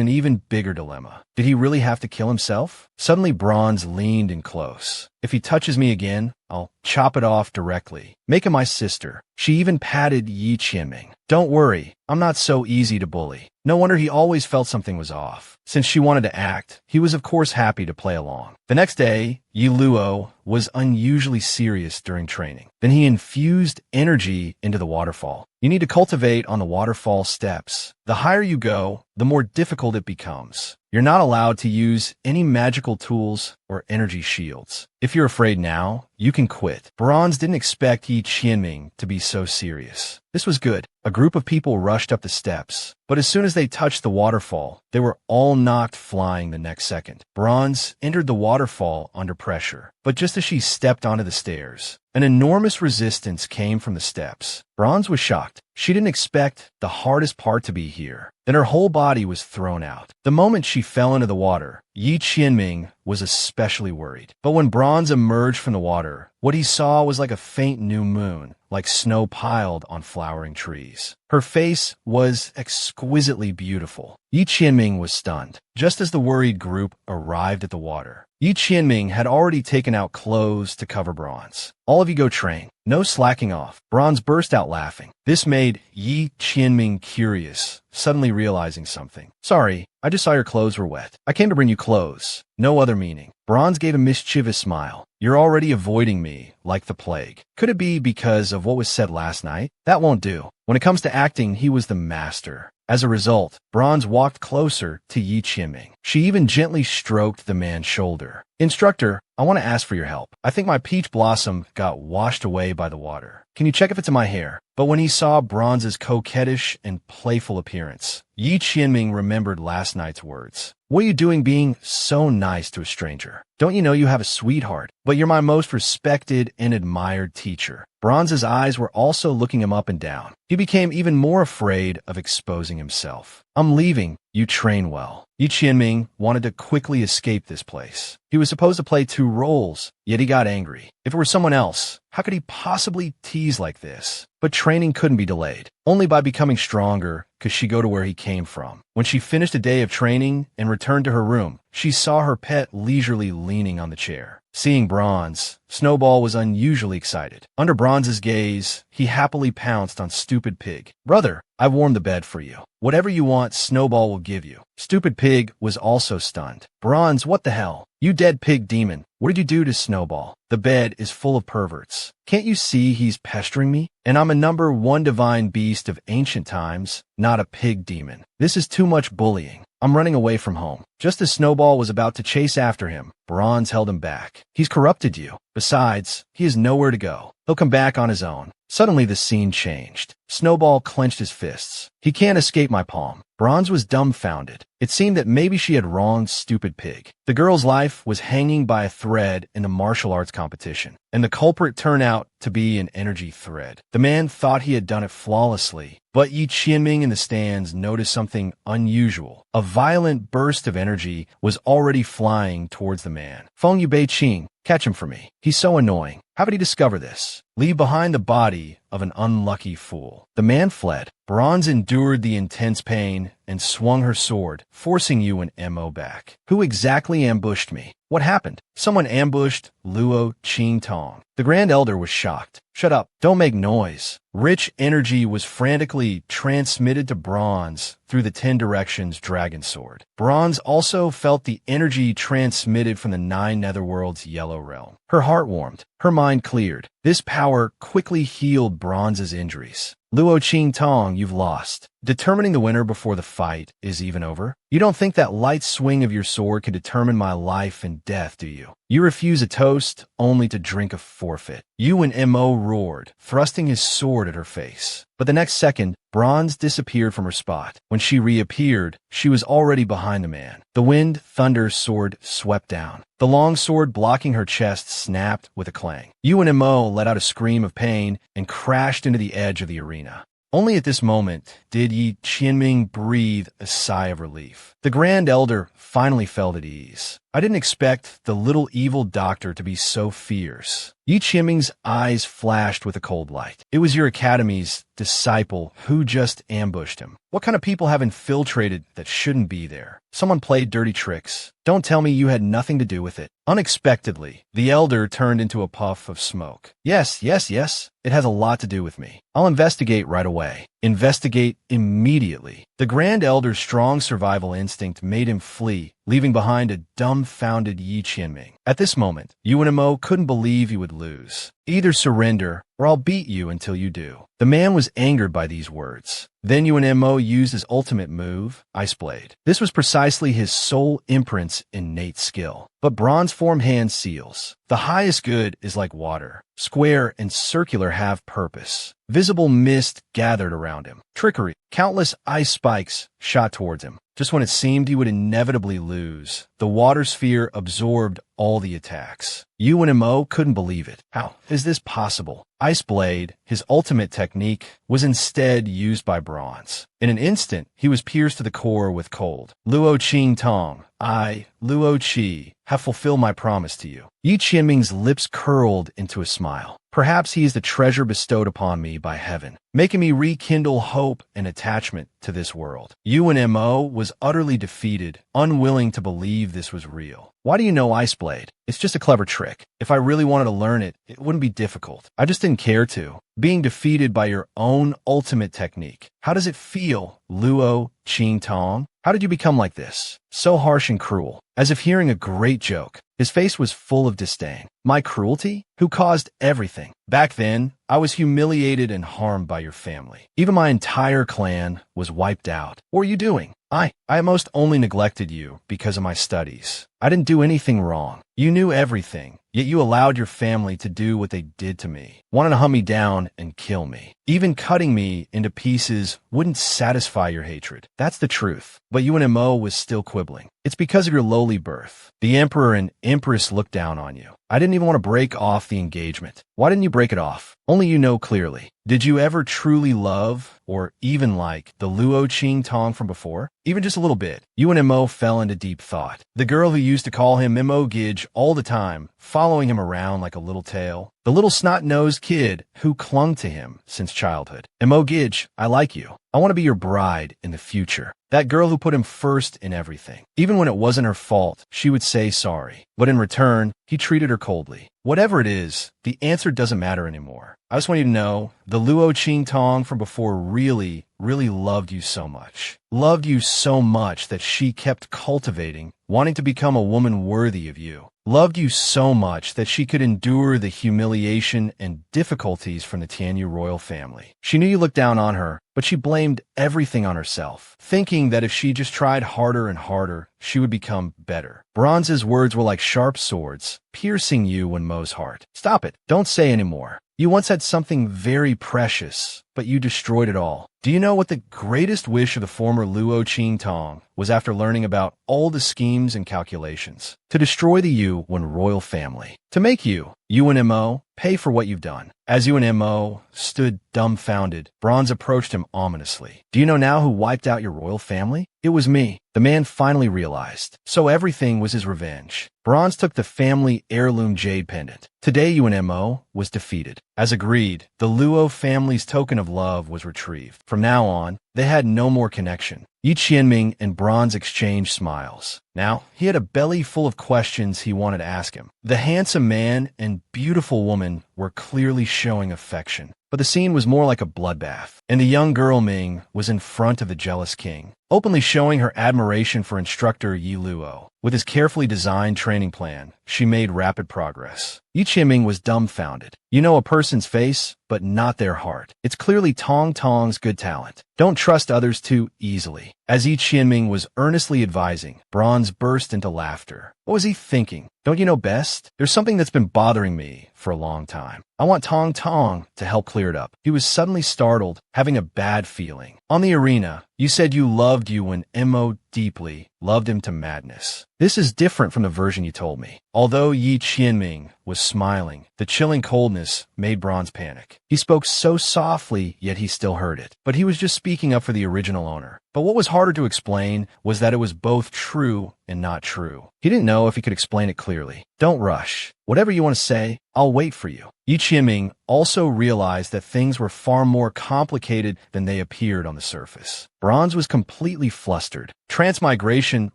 an even bigger dilemma. Did he really have to kill himself? Suddenly Bronze leaned in close. If he touches me again, I'll chop it off directly. Make him my sister. She even patted Yi Qinming. Don't worry, I'm not so easy to bully. No wonder he always felt something was off. Since she wanted to act, he was of course happy to play along. The next day, Yi Luo was unusually serious during training. Then he infused energy into the waterfall. You need to cultivate on the waterfall steps. The higher you go, the more difficult it becomes. You're not allowed to use any magical tools or energy shields. If you're afraid now, you can quit. Bronze didn't expect Yi Qinming to be so serious. This was good. A group of people rushed up the steps, but as soon as they touched the waterfall, they were all knocked flying the next second. Bronze entered the waterfall under pressure, but just as she stepped onto the stairs, an enormous resistance came from the steps. Bronze was shocked. She didn't expect the hardest part to be here. Then her whole body was thrown out. The moment she fell into the water, Yi Qinming was especially worried. But when Bronze emerged from the water, what he saw was like a faint new moon, like snow piled on flowering trees. Her face was exquisitely beautiful. Yi Qinming was stunned. Just as the worried group arrived at the water, Yi Qinming had already taken out clothes to cover Bronze. All of you go train. No slacking off. Bronze burst out laughing. This made Yi Qinming curious, suddenly realizing something. Sorry, I just saw your clothes were wet. I came to bring you clothes. No other meaning. Bronze gave a mischievous smile. You're already avoiding me, like the plague. Could it be because of what was said last night? That won't do. When it comes to acting, he was the master. As a result, Bronze walked closer to Yi Qinming. She even gently stroked the man's shoulder. Instructor, I want to ask for your help. I think my peach blossom got washed away by the water. Can you check if it's in my hair? But when he saw Bronze's coquettish and playful appearance, Yi Qinming remembered last night's words. What are you doing being so nice to a stranger? Don't you know you have a sweetheart? But you're my most respected and admired teacher. Bronze's eyes were also looking him up and down. He became even more afraid of exposing himself. I'm leaving. You train well. Yi Qinming wanted to quickly escape this place. He was supposed to play 2 roles, yet he got angry. If it were someone else, how could he possibly tease like this? But training couldn't be delayed. Only by becoming stronger could she go to where he came from. When she finished a day of training and returned to her room, she saw her pet leisurely leaning on the chair. Seeing Bronze, Snowball was unusually excited. Under Bronze's gaze, he happily pounced on Stupid Pig. Brother, I've warmed the bed for you. Whatever you want, Snowball will give you. Stupid Pig was also stunned. Bronze, what the hell? You dead pig demon. What did you do to Snowball? The bed is full of perverts. Can't you see he's pestering me? And I'm a number 1 divine beast of ancient times, not a pig demon. This is too much bullying. I'm running away from home. Just as Snowball was about to chase after him, Bronze held him back. He's corrupted you. Besides, he has nowhere to go. He'll come back on his own. Suddenly the scene changed. Snowball clenched his fists. He can't escape my palm. Bronze was dumbfounded. It seemed that maybe she had wronged Stupid Pig. The girl's life was hanging by a thread in a martial arts competition, and the culprit turned out to be an energy thread. The man thought he had done it flawlessly, but Yi Qianming in the stands noticed something unusual. A violent burst of energy was already flying towards the man. Feng Yu Beiqing, catch him for me. He's so annoying. How did he discover this? Leave behind the body of an unlucky fool. The man fled. Bronze endured the intense pain and swung her sword, forcing Yu and Mo back. Who exactly ambushed me? What happened? Someone ambushed Luo Qingtong. The Grand Elder was shocked. Shut up. Don't make noise. Rich energy was frantically transmitted to Bronze through the 10 Directions Dragon Sword. Bronze also felt the energy transmitted from the 9 Netherworld's Yellow Realm. Her heart warmed. Her mind cleared. This power quickly healed Bronze's injuries. Luo Qingtong, you've lost. Determining the winner before the fight is even over? You don't think that light swing of your sword can determine my life and death, do you? You refuse a toast only to drink a forfeit. Yu and Mo roared, thrusting his sword at her face. But the next second, Bronze disappeared from her spot. When she reappeared, she was already behind the man. The wind, thunder, sword swept down. The long sword blocking her chest snapped with a clang. Yu and Mo let out a scream of pain and crashed into the edge of the arena. Only at this moment did Yi Qianming breathe a sigh of relief. The Grand Elder finally felt at ease. I didn't expect the little evil doctor to be so fierce. Yi Qianming's eyes flashed with a cold light. It was your academy's disciple who just ambushed him. What kind of people have infiltrated that shouldn't be there? Someone played dirty tricks. Don't tell me you had nothing to do with it. Unexpectedly, the elder turned into a puff of smoke. Yes. It has a lot to do with me. I'll investigate right away. Investigate immediately. The Grand Elder's strong survival instinct made him flee, leaving behind a dumbfounded Yi Qianming. At this moment, Yu and Mo couldn't believe he would lose. Either surrender, or I'll beat you until you do. The man was angered by these words. Then Yu and Mo used his ultimate move, Ice Blade. This was precisely his sole imprint's innate skill. But bronze form hand seals. The highest good is like water. Square and circular have purpose. Visible mist gathered around him. Trickery. Countless ice spikes shot towards him. Just when it seemed he would inevitably lose, the water sphere absorbed all the attacks. Yu and Mo couldn't believe it. How is this possible? Ice Blade, his ultimate technique, was instead used by bronze. In an instant, he was pierced to the core with cold. Luo Qingtong, I, Luo Qi, have fulfilled my promise to you. Yi Qianming's lips curled into a smile. Perhaps he is the treasure bestowed upon me by heaven, making me rekindle hope and attachment to this world. Yu and Mo was utterly defeated, unwilling to believe this was real. Why do you know Ice Blade? It's just a clever trick. If I really wanted to learn it, it wouldn't be difficult. I just didn't care to. Being defeated by your own ultimate technique. How does it feel, Luo Qingtong? How did you become like this? So harsh and cruel. As if hearing a great joke. His face was full of disdain. My cruelty? Who caused everything? Back then, I was humiliated and harmed by your family. Even my entire clan was wiped out. What were you doing? I most only neglected you because of my studies. I didn't do anything wrong. You knew everything, yet you allowed your family to do what they did to me. Wanted to hunt me down and kill me. Even cutting me into pieces wouldn't satisfy your hatred. That's the truth. But Yu and Mo was still quibbling. It's because of your lowly birth. The Emperor and Empress looked down on you. I didn't even want to break off the engagement. Why didn't you break it off? Only you know clearly. Did you ever truly love, or even like, the Luo Qingtong from before? Even just a little bit. Yu and Mo fell into deep thought. The girl who used to call him Mo Gidge all the time, following him around like a little tail. The little snot-nosed kid who clung to him since childhood. Mo Gidge, I like you. I want to be your bride in the future. That girl who put him first in everything. Even when it wasn't her fault, she would say sorry. But in return, he treated her coldly. Whatever it is, the answer doesn't matter anymore. I just want you to know, the Luo Qingtong from before really loved you so much. Loved you so much that she kept cultivating, wanting to become a woman worthy of you. Loved you so much that she could endure the humiliation and difficulties from the Tianyu royal family. She knew you looked down on her, but she blamed everything on herself, thinking that if she just tried harder and harder, she would become better. Bronze's words were like sharp swords, piercing Yu and Mo's heart. Stop it. Don't say anymore. You once had something very precious, but you destroyed it all. Do you know what the greatest wish of the former Luo Qingtong was after learning about all the schemes and calculations? To destroy the Yuan royal family. To make you and Mo, pay for what you've done. As you and Mo stood dumbfounded, Bronze approached him ominously. Do you know now who wiped out your royal family? It was me. The man finally realized. So everything was his revenge. Bronze took the family heirloom jade pendant. Today Mo was defeated. As agreed, the Luo family's token of love was retrieved. From now on, they had no more connection. Yi Qianming and Bronze exchanged smiles. Now, he had a belly full of questions he wanted to ask him. The handsome man and beautiful woman were clearly showing affection, but the scene was more like a bloodbath, and the young girl Ming was in front of the jealous king, openly showing her admiration for instructor Yi Luo. With his carefully designed training plan, she made rapid progress. Yi Qianming was dumbfounded. You know a person's face, but not their heart. It's clearly Tong Tong's good talent. Don't trust others too easily. As Yi Qianming was earnestly advising, Bronze burst into laughter. What was he thinking? Don't you know best? There's something that's been bothering me for a long time. I want Tong Tong to help clear it up. He was suddenly startled, having a bad feeling. On the arena, you said you loved Yuan Mo deeply, loved him to madness. This is different from the version you told me. Although Yi Qianming was smiling, the chilling coldness made Bronze panic. He spoke so softly, yet he still heard it. But he was just speaking up for the original owner. But what was harder to explain was that it was both true and not true. He didn't know if he could explain it clearly. Don't rush. Whatever you want to say, I'll wait for you. Yi Qianming also realized that things were far more complicated than they appeared on the surface. Bronze was completely flustered. Transmigration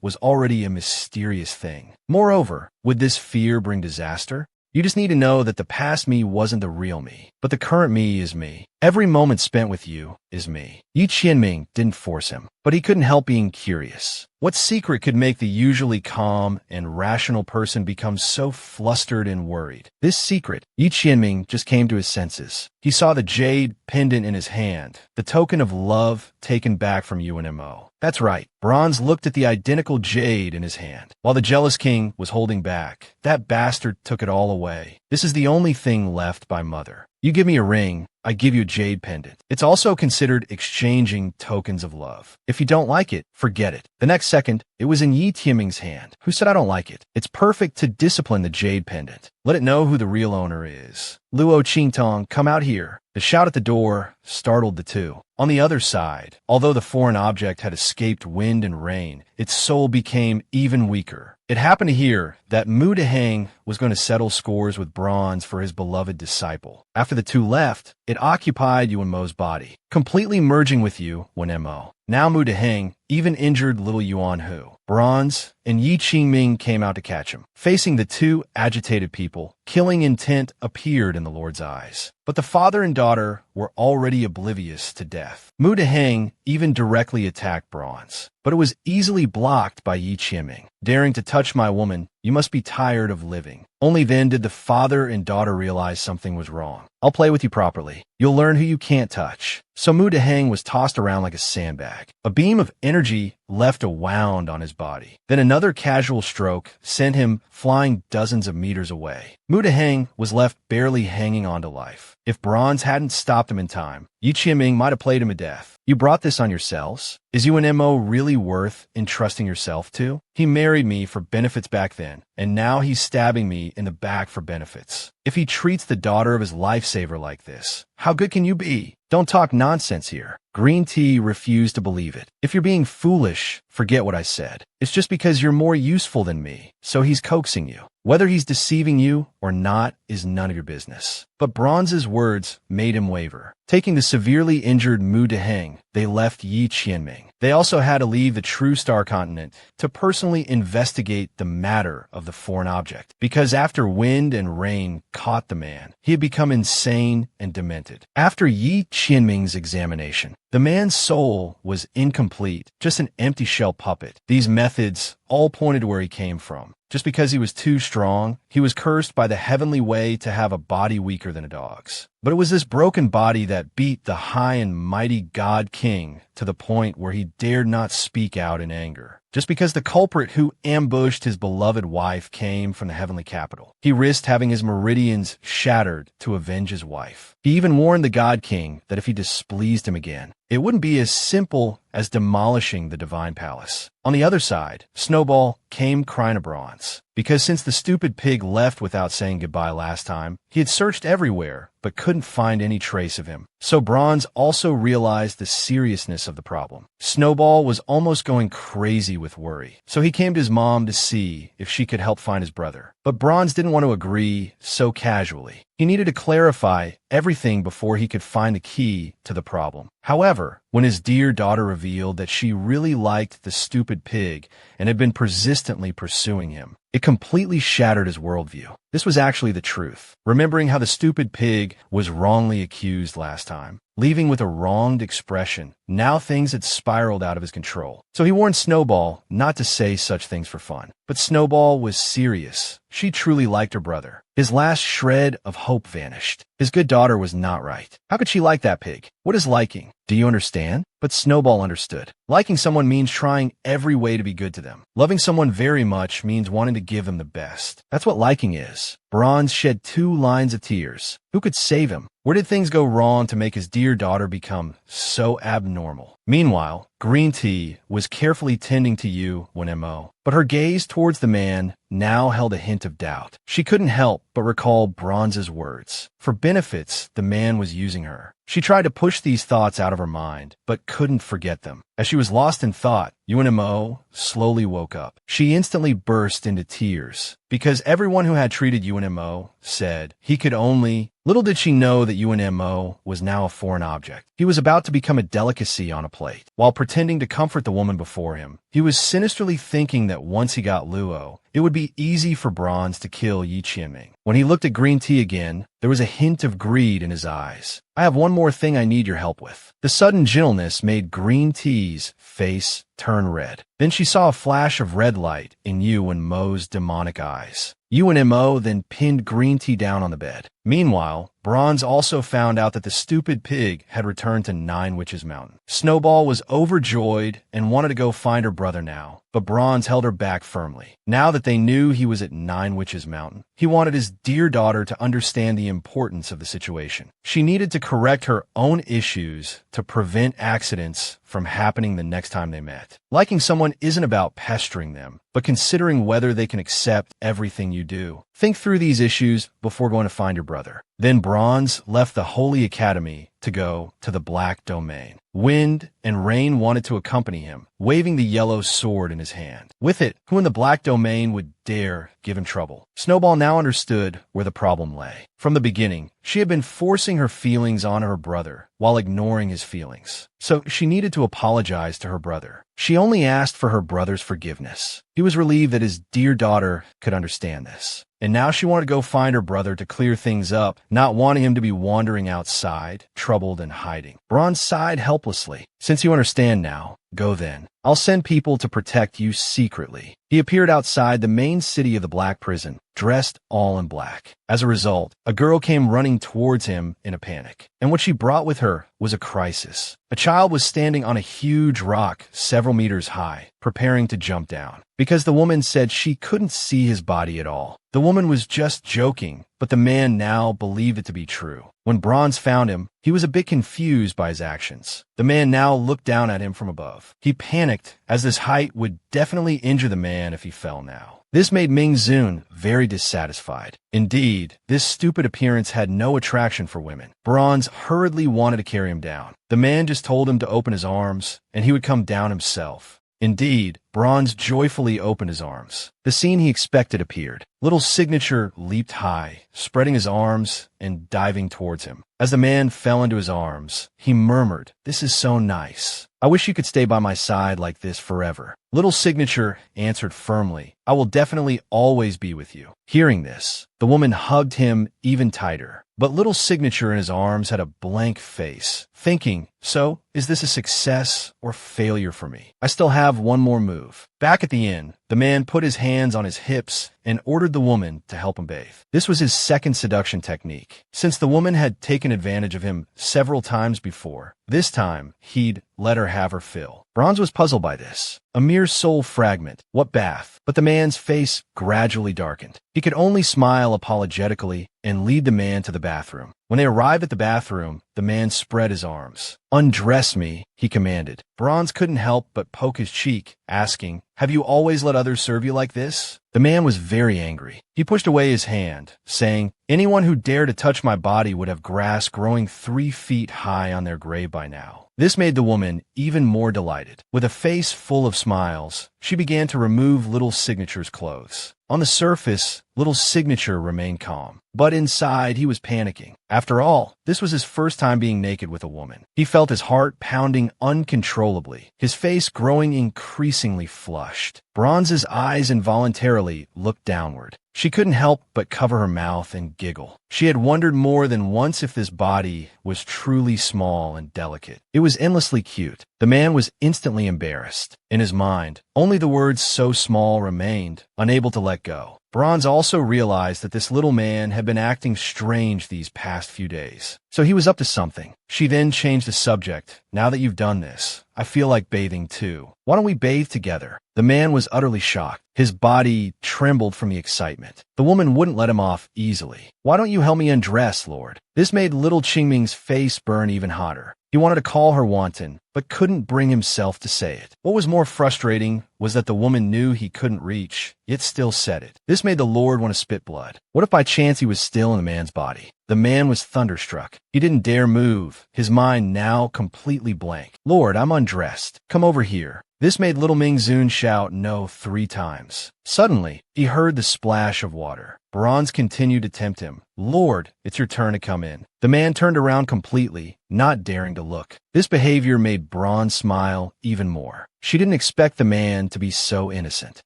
was already a mysterious thing. Moreover, would this fear bring disaster? You just need to know that the past me wasn't the real me, but the current me is me. Every moment spent with you is me. Yi Qianming didn't force him, but he couldn't help being curious. What secret could make the usually calm and rational person become so flustered and worried? This secret, Yi Qianming just came to his senses. He saw the jade pendant in his hand, the token of love taken back from Yuan Mo. That's right. Bronze looked at the identical jade in his hand. While the jealous king was holding back, that bastard took it all away. This is the only thing left by mother. You give me a ring, I give you a jade pendant. It's also considered exchanging tokens of love. If you don't like it, forget it. The next second, it was in Yi Qianming's hand. Who said I don't like it? It's perfect to discipline the jade pendant. Let it know who the real owner is. Luo Qingtong, come out here. The shout at the door startled the two. On the other side, although the foreign object had escaped wind and rain, its soul became even weaker. It happened to hear that Mu Deheng was going to settle scores with Bronze for his beloved disciple. After the two left, it occupied Yuan Mo's body, completely merging with Yuan Mo. Now Mu Deheng even injured little Yuan Hu. Bronze and Yi Qianming came out to catch him. Facing the two agitated people, killing intent appeared in the Lord's eyes. But the father and daughter were already oblivious to death. Mu Deheng even directly attacked Bronze, but it was easily blocked by Yi Qianming. Daring to touch my woman, you must be tired of living. Only then did the father and daughter realize something was wrong. I'll play with you properly. You'll learn who you can't touch. So Mu Deheng was tossed around like a sandbag. A beam of energy left a wound on his body. Then another casual stroke sent him flying dozens of meters away. Mu Deheng was left barely hanging on to life. If Bronze hadn't stopped him in time, Yi Qianming might have played him to death. You brought this on yourselves? Is Yuan Mo really worth entrusting yourself to? He married me for benefits back then, and now he's stabbing me in the back for benefits. If he treats the daughter of his lifesaver like this, how good can you be? Don't talk nonsense here. Green Tea refused to believe it. If you're being foolish, forget what I said. It's just because you're more useful than me, so he's coaxing you. Whether he's deceiving you or not is none of your business. But Bronze's words made him waver. Taking the severely injured Mu Deheng, they left Yi Qianming. They also had to leave the True Star continent to personally investigate the matter of the foreign object, because after wind and rain caught the man, he had become insane and demented. After Yi Qianming's examination, the man's soul was incomplete, just an empty shell puppet. These methods all pointed to where he came from. Just because he was too strong, he was cursed by the heavenly way to have a body weaker than a dog's. But it was this broken body that beat the high and mighty God King to the point where he dared not speak out in anger. just because the culprit who ambushed his beloved wife came from the heavenly capital. He risked having his meridians shattered to avenge his wife. He even warned the God King that if he displeased him again, it wouldn't be as simple as demolishing the divine palace. On the other side, Snowball came crying to Bronze, because since the stupid pig left without saying goodbye last time, he had searched everywhere but couldn't find any trace of him. So Bronze also realized the seriousness of the problem. Snowball was almost going crazy with worry, so he came to his mom to see if she could help find his brother. But Bronze didn't want to agree so casually. He needed to clarify everything before he could find the key to the problem. However, when his dear daughter revealed that she really liked the stupid pig and had been persistently pursuing him, it completely shattered his worldview. This was actually the truth. Remembering how the stupid pig was wrongly accused last time, leaving with a wronged expression, now things had spiraled out of his control. So he warned Snowball not to say such things for fun. But Snowball was serious. She truly liked her brother. His last shred of hope vanished. His good daughter was not right. How could she like that pig? What is liking? Do you understand? But Snowball understood. Liking someone means trying every way to be good to them. Loving someone very much means wanting to give them the best. That's what liking is. Bronze shed 2 lines of tears. Who could save him? Where did things go wrong to make his dear daughter become so abnormal? Meanwhile, Green Tea was carefully tending to you when M.O., but her gaze towards the man now held a hint of doubt. She couldn't help but recall Bronze's words. For benefits, the man was using her. She tried to push these thoughts out of her mind, but couldn't forget them. As she was lost in thought, UNMO slowly woke up. She instantly burst into tears, because everyone who had treated UNMO said he could only... Little did she know that UNMO was now a foreign object. He was about to become a delicacy on a plate. While pretending to comfort the woman before him, he was sinisterly thinking that once he got Luo, it would be easy for Bronze to kill Yi Qianming. When he looked at Green Tea again, there was a hint of greed in his eyes. I have one more thing I need your help with. The sudden gentleness made Green Tea's face turn red. Then she saw a flash of red light in Yu and Mo's demonic eyes. Yu and Mo then pinned Green Tea down on the bed. Meanwhile, Bronze also found out that the stupid pig had returned to Nine Witches Mountain. Snowball was overjoyed and wanted to go find her brother now, but Bronze held her back firmly. Now that they knew he was at Nine Witches Mountain, he wanted his dear daughter to understand the importance of the situation. She needed to correct her own issues to prevent accidents from happening the next time they met. Liking someone isn't about pestering them, but considering whether they can accept everything you do. Think through these issues before going to find your brother. Then Bronze left the Holy Academy to go to the Black Domain. Wind and Rain wanted to accompany him, waving the yellow sword in his hand. With it, who in the Black Domain would dare give him trouble? Snowball now understood where the problem lay. From the beginning, she had been forcing her feelings on her brother while ignoring his feelings. So she needed to apologize to her brother. She only asked for her brother's forgiveness. He was relieved that his dear daughter could understand this. And now she wanted to go find her brother to clear things up, not wanting him to be wandering outside, troubled and hiding. Bronze sighed helplessly. Since you understand now, go then. I'll send people to protect you secretly. He appeared outside the main city of the Black Prison, dressed all in black. As a result, a girl came running towards him in a panic. And what she brought with her was a crisis. A child was standing on a huge rock several meters high, preparing to jump down. Because the woman said she couldn't see his body at all. The woman was just joking, but the man now believed it to be true. When Bronze found him, he was a bit confused by his actions. The man now looked down at him from above. He panicked, as this height would definitely injure the man if he fell now. This made Ming Zun very dissatisfied. Indeed, this stupid appearance had no attraction for women. Bronze hurriedly wanted to carry him down. The man just told him to open his arms, and he would come down himself. Indeed, Bronze joyfully opened his arms. The scene he expected appeared. Little Signature leaped high, spreading his arms and diving towards him. As the man fell into his arms, he murmured, "This is so nice. I wish you could stay by my side like this forever." Little Signature answered firmly, "I will definitely always be with you." Hearing this, the woman hugged him even tighter. But Little Signature in his arms had a blank face, thinking, so, is this a success or failure for me? I still have one more move. Back at the inn, the man put his hands on his hips and ordered the woman to help him bathe. This was his second seduction technique. Since the woman had taken advantage of him several times before, this time he'd let her have her fill. Bronze was puzzled by this. A mere soul fragment. What bath? But the man's face gradually darkened. He could only smile apologetically and lead the man to the bathroom. When they arrived at the bathroom, the man spread his arms. "Undress me," he commanded. Bronze couldn't help but poke his cheek, asking, "Have you always let others serve you like this?" The man was very angry. He pushed away his hand, saying, "Anyone who dared to touch my body would have grass growing 3 feet high on their grave by now." This made the woman even more delighted. With a face full of smiles, she began to remove Little Signature's clothes. On the surface, Little Signature remained calm, but inside he was panicking. After all, this was his first time being naked with a woman. He felt his heart pounding uncontrollably, his face growing increasingly flushed. Bronze's eyes involuntarily looked downward. She couldn't help but cover her mouth and giggle. She had wondered more than once if this body was truly small and delicate. It was endlessly cute. The man was instantly embarrassed. In his mind, only the words "so small" remained, unable to let go. Bronze also realized that this little man had been acting strange these past few days. So he was up to something. She then changed the subject. "Now that you've done this, I feel like bathing too. Why don't we bathe together?" The man was utterly shocked. His body trembled from the excitement. The woman wouldn't let him off easily. "Why don't you help me undress, Lord?" This made little Qingming's face burn even hotter. He wanted to call her wanton, but couldn't bring himself to say it. What was more frustrating was that the woman knew he couldn't reach, yet still said it. This made the Lord want to spit blood. What if by chance he was still in the man's body? The man was thunderstruck. He didn't dare move, his mind now completely blank. "Lord, I'm undressed. Come over here." This made little Mingzun shout no 3 times. Suddenly, he heard the splash of water. Bronze continued to tempt him. "Lord, it's your turn to come in." The man turned around completely, not daring to look. This behavior made Bronze smile even more. She didn't expect the man to be so innocent.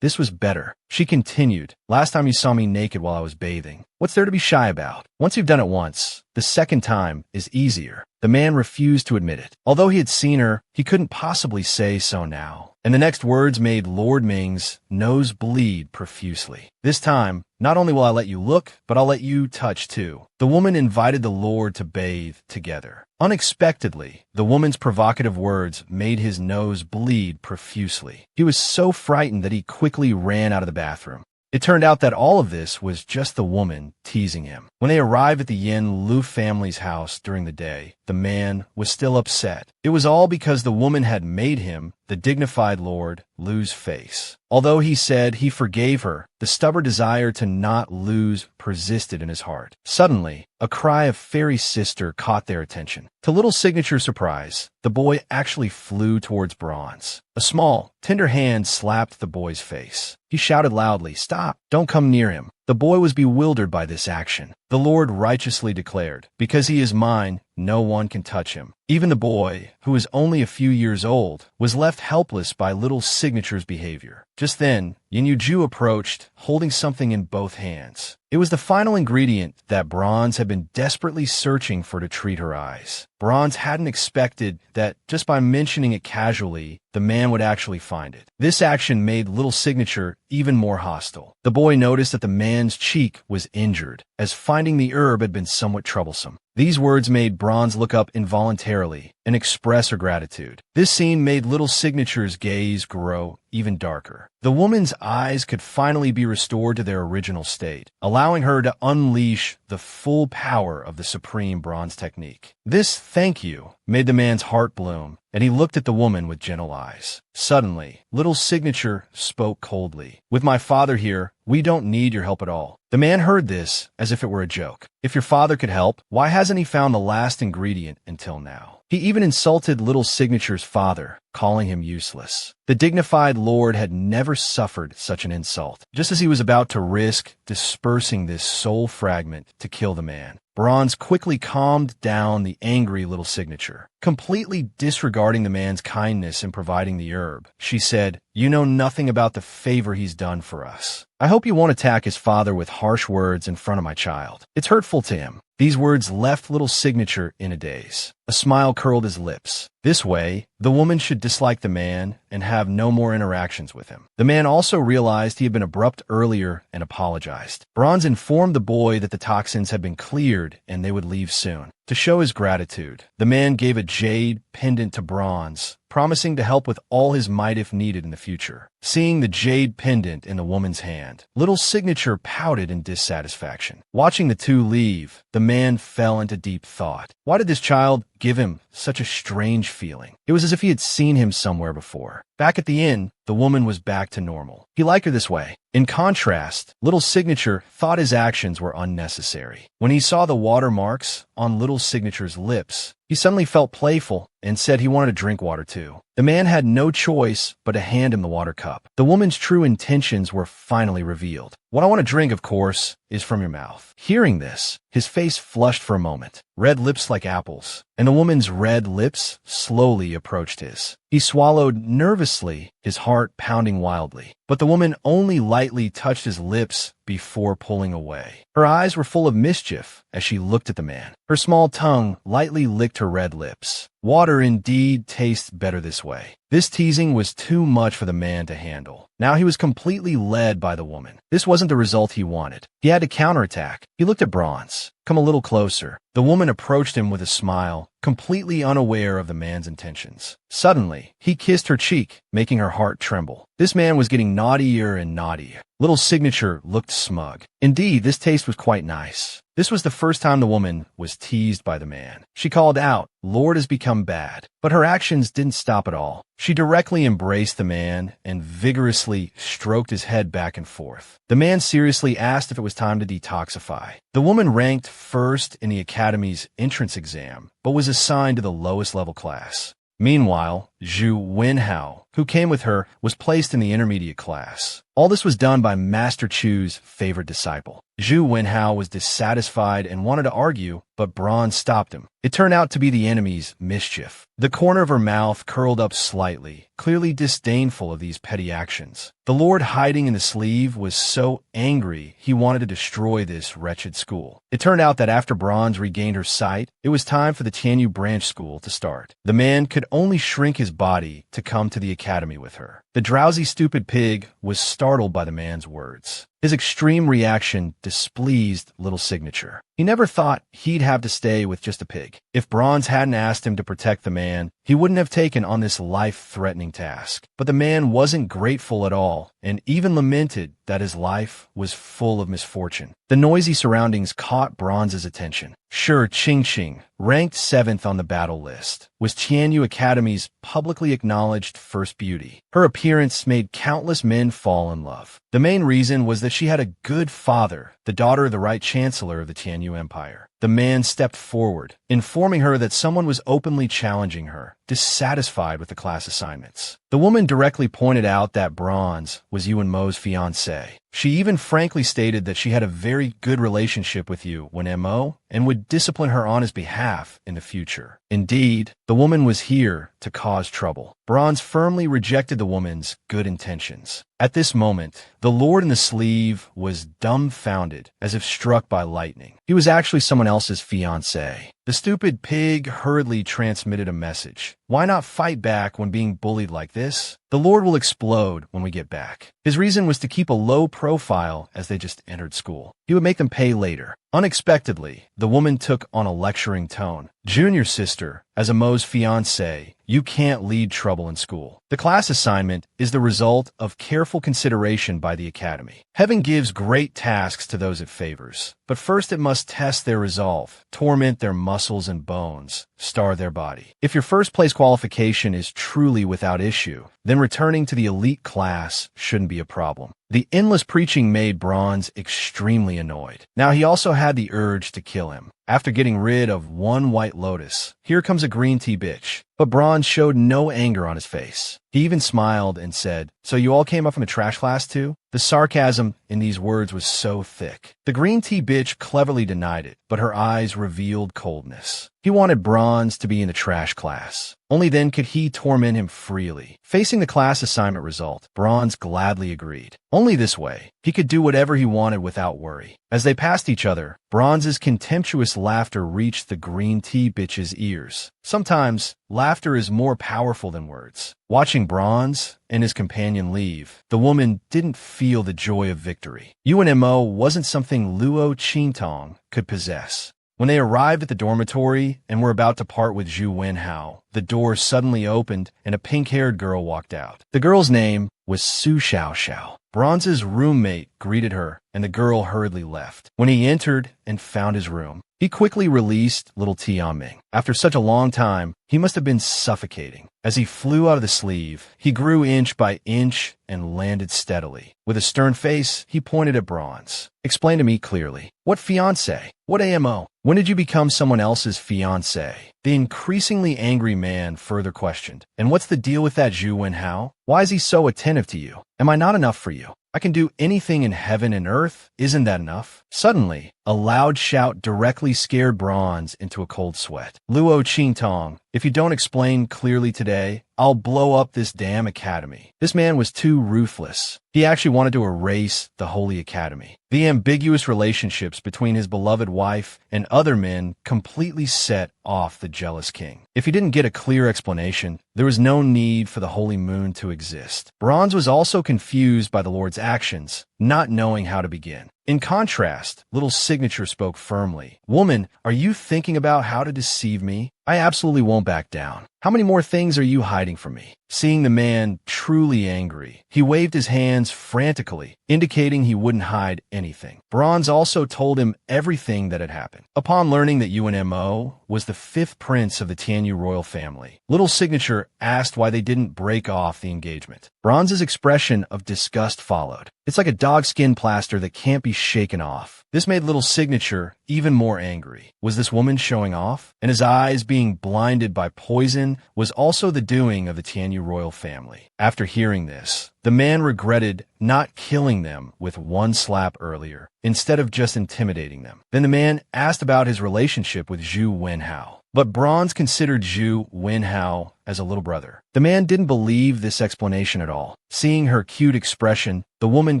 This was better. She continued, "Last time you saw me naked while I was bathing. What's there to be shy about? Once you've done it once, the second time is easier." The man refused to admit it. Although he had seen her, he couldn't possibly say so now. And the next words made Lord Ming's nose bleed profusely. "This time, not only will I let you look, but I'll let you touch too." The woman invited the Lord to bathe together. Unexpectedly, the woman's provocative words made his nose bleed profusely. He was so frightened that he quickly ran out of the bathroom. It turned out that all of this was just the woman teasing him. When they arrived at the Yin Lu family's house during the day, the man was still upset. It was all because the woman had made him, the dignified lord, lose face. Although he said he forgave her, the stubborn desire to not lose persisted in his heart. Suddenly, a cry of "Fairy Sister" caught their attention. To Little Signature's surprise, the boy actually flew towards Bronze. A small, tender hand slapped the boy's face. He shouted loudly, "Stop! Don't come near him." The boy was bewildered by this action. The Lord righteously declared, "Because he is mine, no one can touch him." Even the boy, who was only a few years old, was left helpless by Little Signature's behavior. Just then, Yin Yuju approached, holding something in both hands. It was the final ingredient that Bronze had been desperately searching for to treat her eyes. Bronze hadn't expected that just by mentioning it casually, the man would actually find it. This action made Little Signature even more hostile. The boy noticed that the man's cheek was injured, as finding the herb had been somewhat troublesome. These words made Bronze look up involuntarily and express her gratitude. This scene made Little Signature's gaze grow even darker. The woman's eyes could finally be restored to their original state, allowing her to unleash the full power of the supreme Bronze technique. This "thank you" made the man's heart bloom, and he looked at the woman with gentle eyes. Suddenly, Little Signature spoke coldly. "With my father here, we don't need your help at all." The man heard this as if it were a joke. If your father could help, why hasn't he found the last ingredient until now? He even insulted Little Signature's father, calling him useless. The dignified lord had never suffered such an insult. Just as he was about to risk dispersing this soul fragment to kill the man, Bronze quickly calmed down the angry Little Signature. Completely disregarding the man's kindness in providing the herb, she said, "You know nothing about the favor he's done for us. I hope you won't attack his father with harsh words in front of my child. It's hurtful to him." These words left Little Signature in a daze. A smile curled his lips. This way, the woman should dislike the man and have no more interactions with him. The man also realized he had been abrupt earlier and apologized. Bronze informed the boy that the toxins had been cleared and they would leave soon. To To show his gratitude, the man gave a jade pendant to Bronze, promising to help with all his might if needed in the future. Seeing the jade pendant in the woman's hand, Little Signature pouted in dissatisfaction. Watching the two leave, the man fell into deep thought. Why did this child give him such a strange feeling? It was as if he had seen him somewhere before. Back at the inn, the woman was back to normal. He liked her this way. In contrast, Little Signature thought his actions were unnecessary. When he saw the watermarks on Little Signature's lips, he suddenly felt playful and said he wanted to drink water too. The man had no choice but to hand him the water cup. The woman's true intentions were finally revealed. What I want to drink, of course, is from your mouth. Hearing this, his face flushed for a moment, red lips like apples, and the woman's red lips slowly approached his. He swallowed nervously, his heart pounding wildly. But the woman only lightly touched his lips before pulling away. Her eyes were full of mischief as she looked at the man. Her small tongue lightly licked her red lips. Water indeed tastes better this way. This teasing was too much for the man to handle. Now he was completely led by the woman. This wasn't the result he wanted. He had to counterattack. He looked at Bronze. Come a little closer. The woman approached him with a smile, completely unaware of the man's intentions. Suddenly, he kissed her cheek, making her heart tremble. This man was getting naughtier and naughtier. Little Signature looked smug. Indeed, this taste was quite nice. This was the first time the woman was teased by the man. She called out, "Lord has become bad." But her actions didn't stop at all. She directly embraced the man and vigorously stroked his head back and forth. The man seriously asked if it was time to detoxify. The woman ranked first in the academy's entrance exam, but was assigned to the lowest level class. Meanwhile, Zhu Wenhao, who came with her, was placed in the intermediate class. All this was done by Master Chu's favorite disciple. Zhu Wenhao was dissatisfied and wanted to argue, but Bronze stopped him. It turned out to be the enemy's mischief. The corner of her mouth curled up slightly, clearly disdainful of these petty actions. The Lord hiding in the sleeve was so angry he wanted to destroy this wretched school. It turned out that after Bronze regained her sight, it was time for the Tianyu branch school to start. The man could only shrink his body to come to the academy with her. The drowsy, stupid pig was startled by the man's words. His extreme reaction displeased Little Signature. He never thought he'd have to stay with just a pig. If Bronze hadn't asked him to protect the man, he wouldn't have taken on this life-threatening task. But the man wasn't grateful at all, and even lamented that his life was full of misfortune. The noisy surroundings caught Bronze's attention. Sure, Qingqing, ranked 7th on the battle list, was Tianyu Academy's publicly acknowledged first beauty. Her appearance made countless men fall in love. The main reason was that she had a good father, the daughter of the right chancellor of the Tianyu Empire. The man stepped forward, informing her that someone was openly challenging her, dissatisfied with the class assignments. The woman directly pointed out that Bronze was Yuan Mo's fiancé. She even frankly stated that she had a very good relationship with Yu Mo and would discipline her on his behalf in the future. Indeed, the woman was here to cause trouble. Bronze firmly rejected the woman's good intentions. At this moment, the Lord in the sleeve was dumbfounded, as if struck by lightning. He was actually someone else's fiancé. The stupid pig hurriedly transmitted a message. Why not fight back when being bullied like this? The Lord will explode when we get back. His reason was to keep a low profile as they just entered school. He would make them pay later. Unexpectedly, the woman took on a lecturing tone. Junior sister, as a Mo's fiancé, you can't lead trouble in school. The class assignment is the result of careful consideration by the academy. Heaven gives great tasks to those it favors, but first it must test their resolve, torment their muscles and bones, starve their body. If your first place qualification is truly without issue, then returning to the elite class shouldn't be a problem. The endless preaching made Bronze extremely annoyed. Now he also had the urge to kill him. After getting rid of one white lotus, here comes a green tea bitch. But Bronze showed no anger on his face. He even smiled and said, "So you all came up from the trash class too?" The sarcasm in these words was so thick. The green tea bitch cleverly denied it, but her eyes revealed coldness. He wanted Bronze to be in the trash class. Only then could he torment him freely. Facing the class assignment result, Bronze gladly agreed. Only this way, he could do whatever he wanted without worry. As they passed each other, Bronze's contemptuous laughter reached the green tea bitch's ears. Sometimes, laughter is more powerful than words. Watching Bronze and his companion leave, the woman didn't feel the joy of victory. Yuan Mo wasn't something Luo Qintong could possess. When they arrived at the dormitory and were about to part with Zhu Wenhao, the door suddenly opened and a pink-haired girl walked out. The girl's name was Su Xiaoxiao. Bronze's roommate greeted her, and the girl hurriedly left. When he entered and found his room, he quickly released little Tianming. After such a long time, he must have been suffocating. As he flew out of the sleeve, he grew inch by inch and landed steadily. With a stern face, he pointed at Bronze. "Explain to me clearly. What fiancé? What AMO? When did you become someone else's fiancé?" The increasingly angry man further questioned. "And what's the deal with that Zhu Wenhao? Why is he so attentive to you? Am I not enough for you? I can do anything in heaven and earth. Isn't that enough?" Suddenly, a loud shout directly scared Bronze into a cold sweat. "Luo Qingtong, if you don't explain clearly today, I'll blow up this damn academy." This man was too ruthless. He actually wanted to erase the Holy Academy. The ambiguous relationships between his beloved wife and other men completely set off the jealous king. If he didn't get a clear explanation, there was no need for the holy moon to exist. Bronze was also confused by the Lord's actions, not knowing how to begin. In contrast, Little Signature spoke firmly. "Woman, are you thinking about how to deceive me? I absolutely won't back down. How many more things are you hiding from me?" Seeing the man truly angry, he waved his hands frantically, indicating he wouldn't hide anything. Bronze also told him everything that had happened. Upon learning that UNMO was the fifth prince of the Tianyu royal family, Little Signature asked why they didn't break off the engagement. Bronze's expression of disgust followed. It's like a dogskin plaster that can't be shaken off. This made Little Signature even more angry. Was this woman showing off? And his eyes being blinded by poison was also the doing of the Tianyu royal family. After hearing this, the man regretted not killing them with one slap earlier, instead of just intimidating them. Then the man asked about his relationship with Zhu Wenhao. But Bronze considered Zhu Wenhao as a little brother. The man didn't believe this explanation at all. Seeing her cute expression, the woman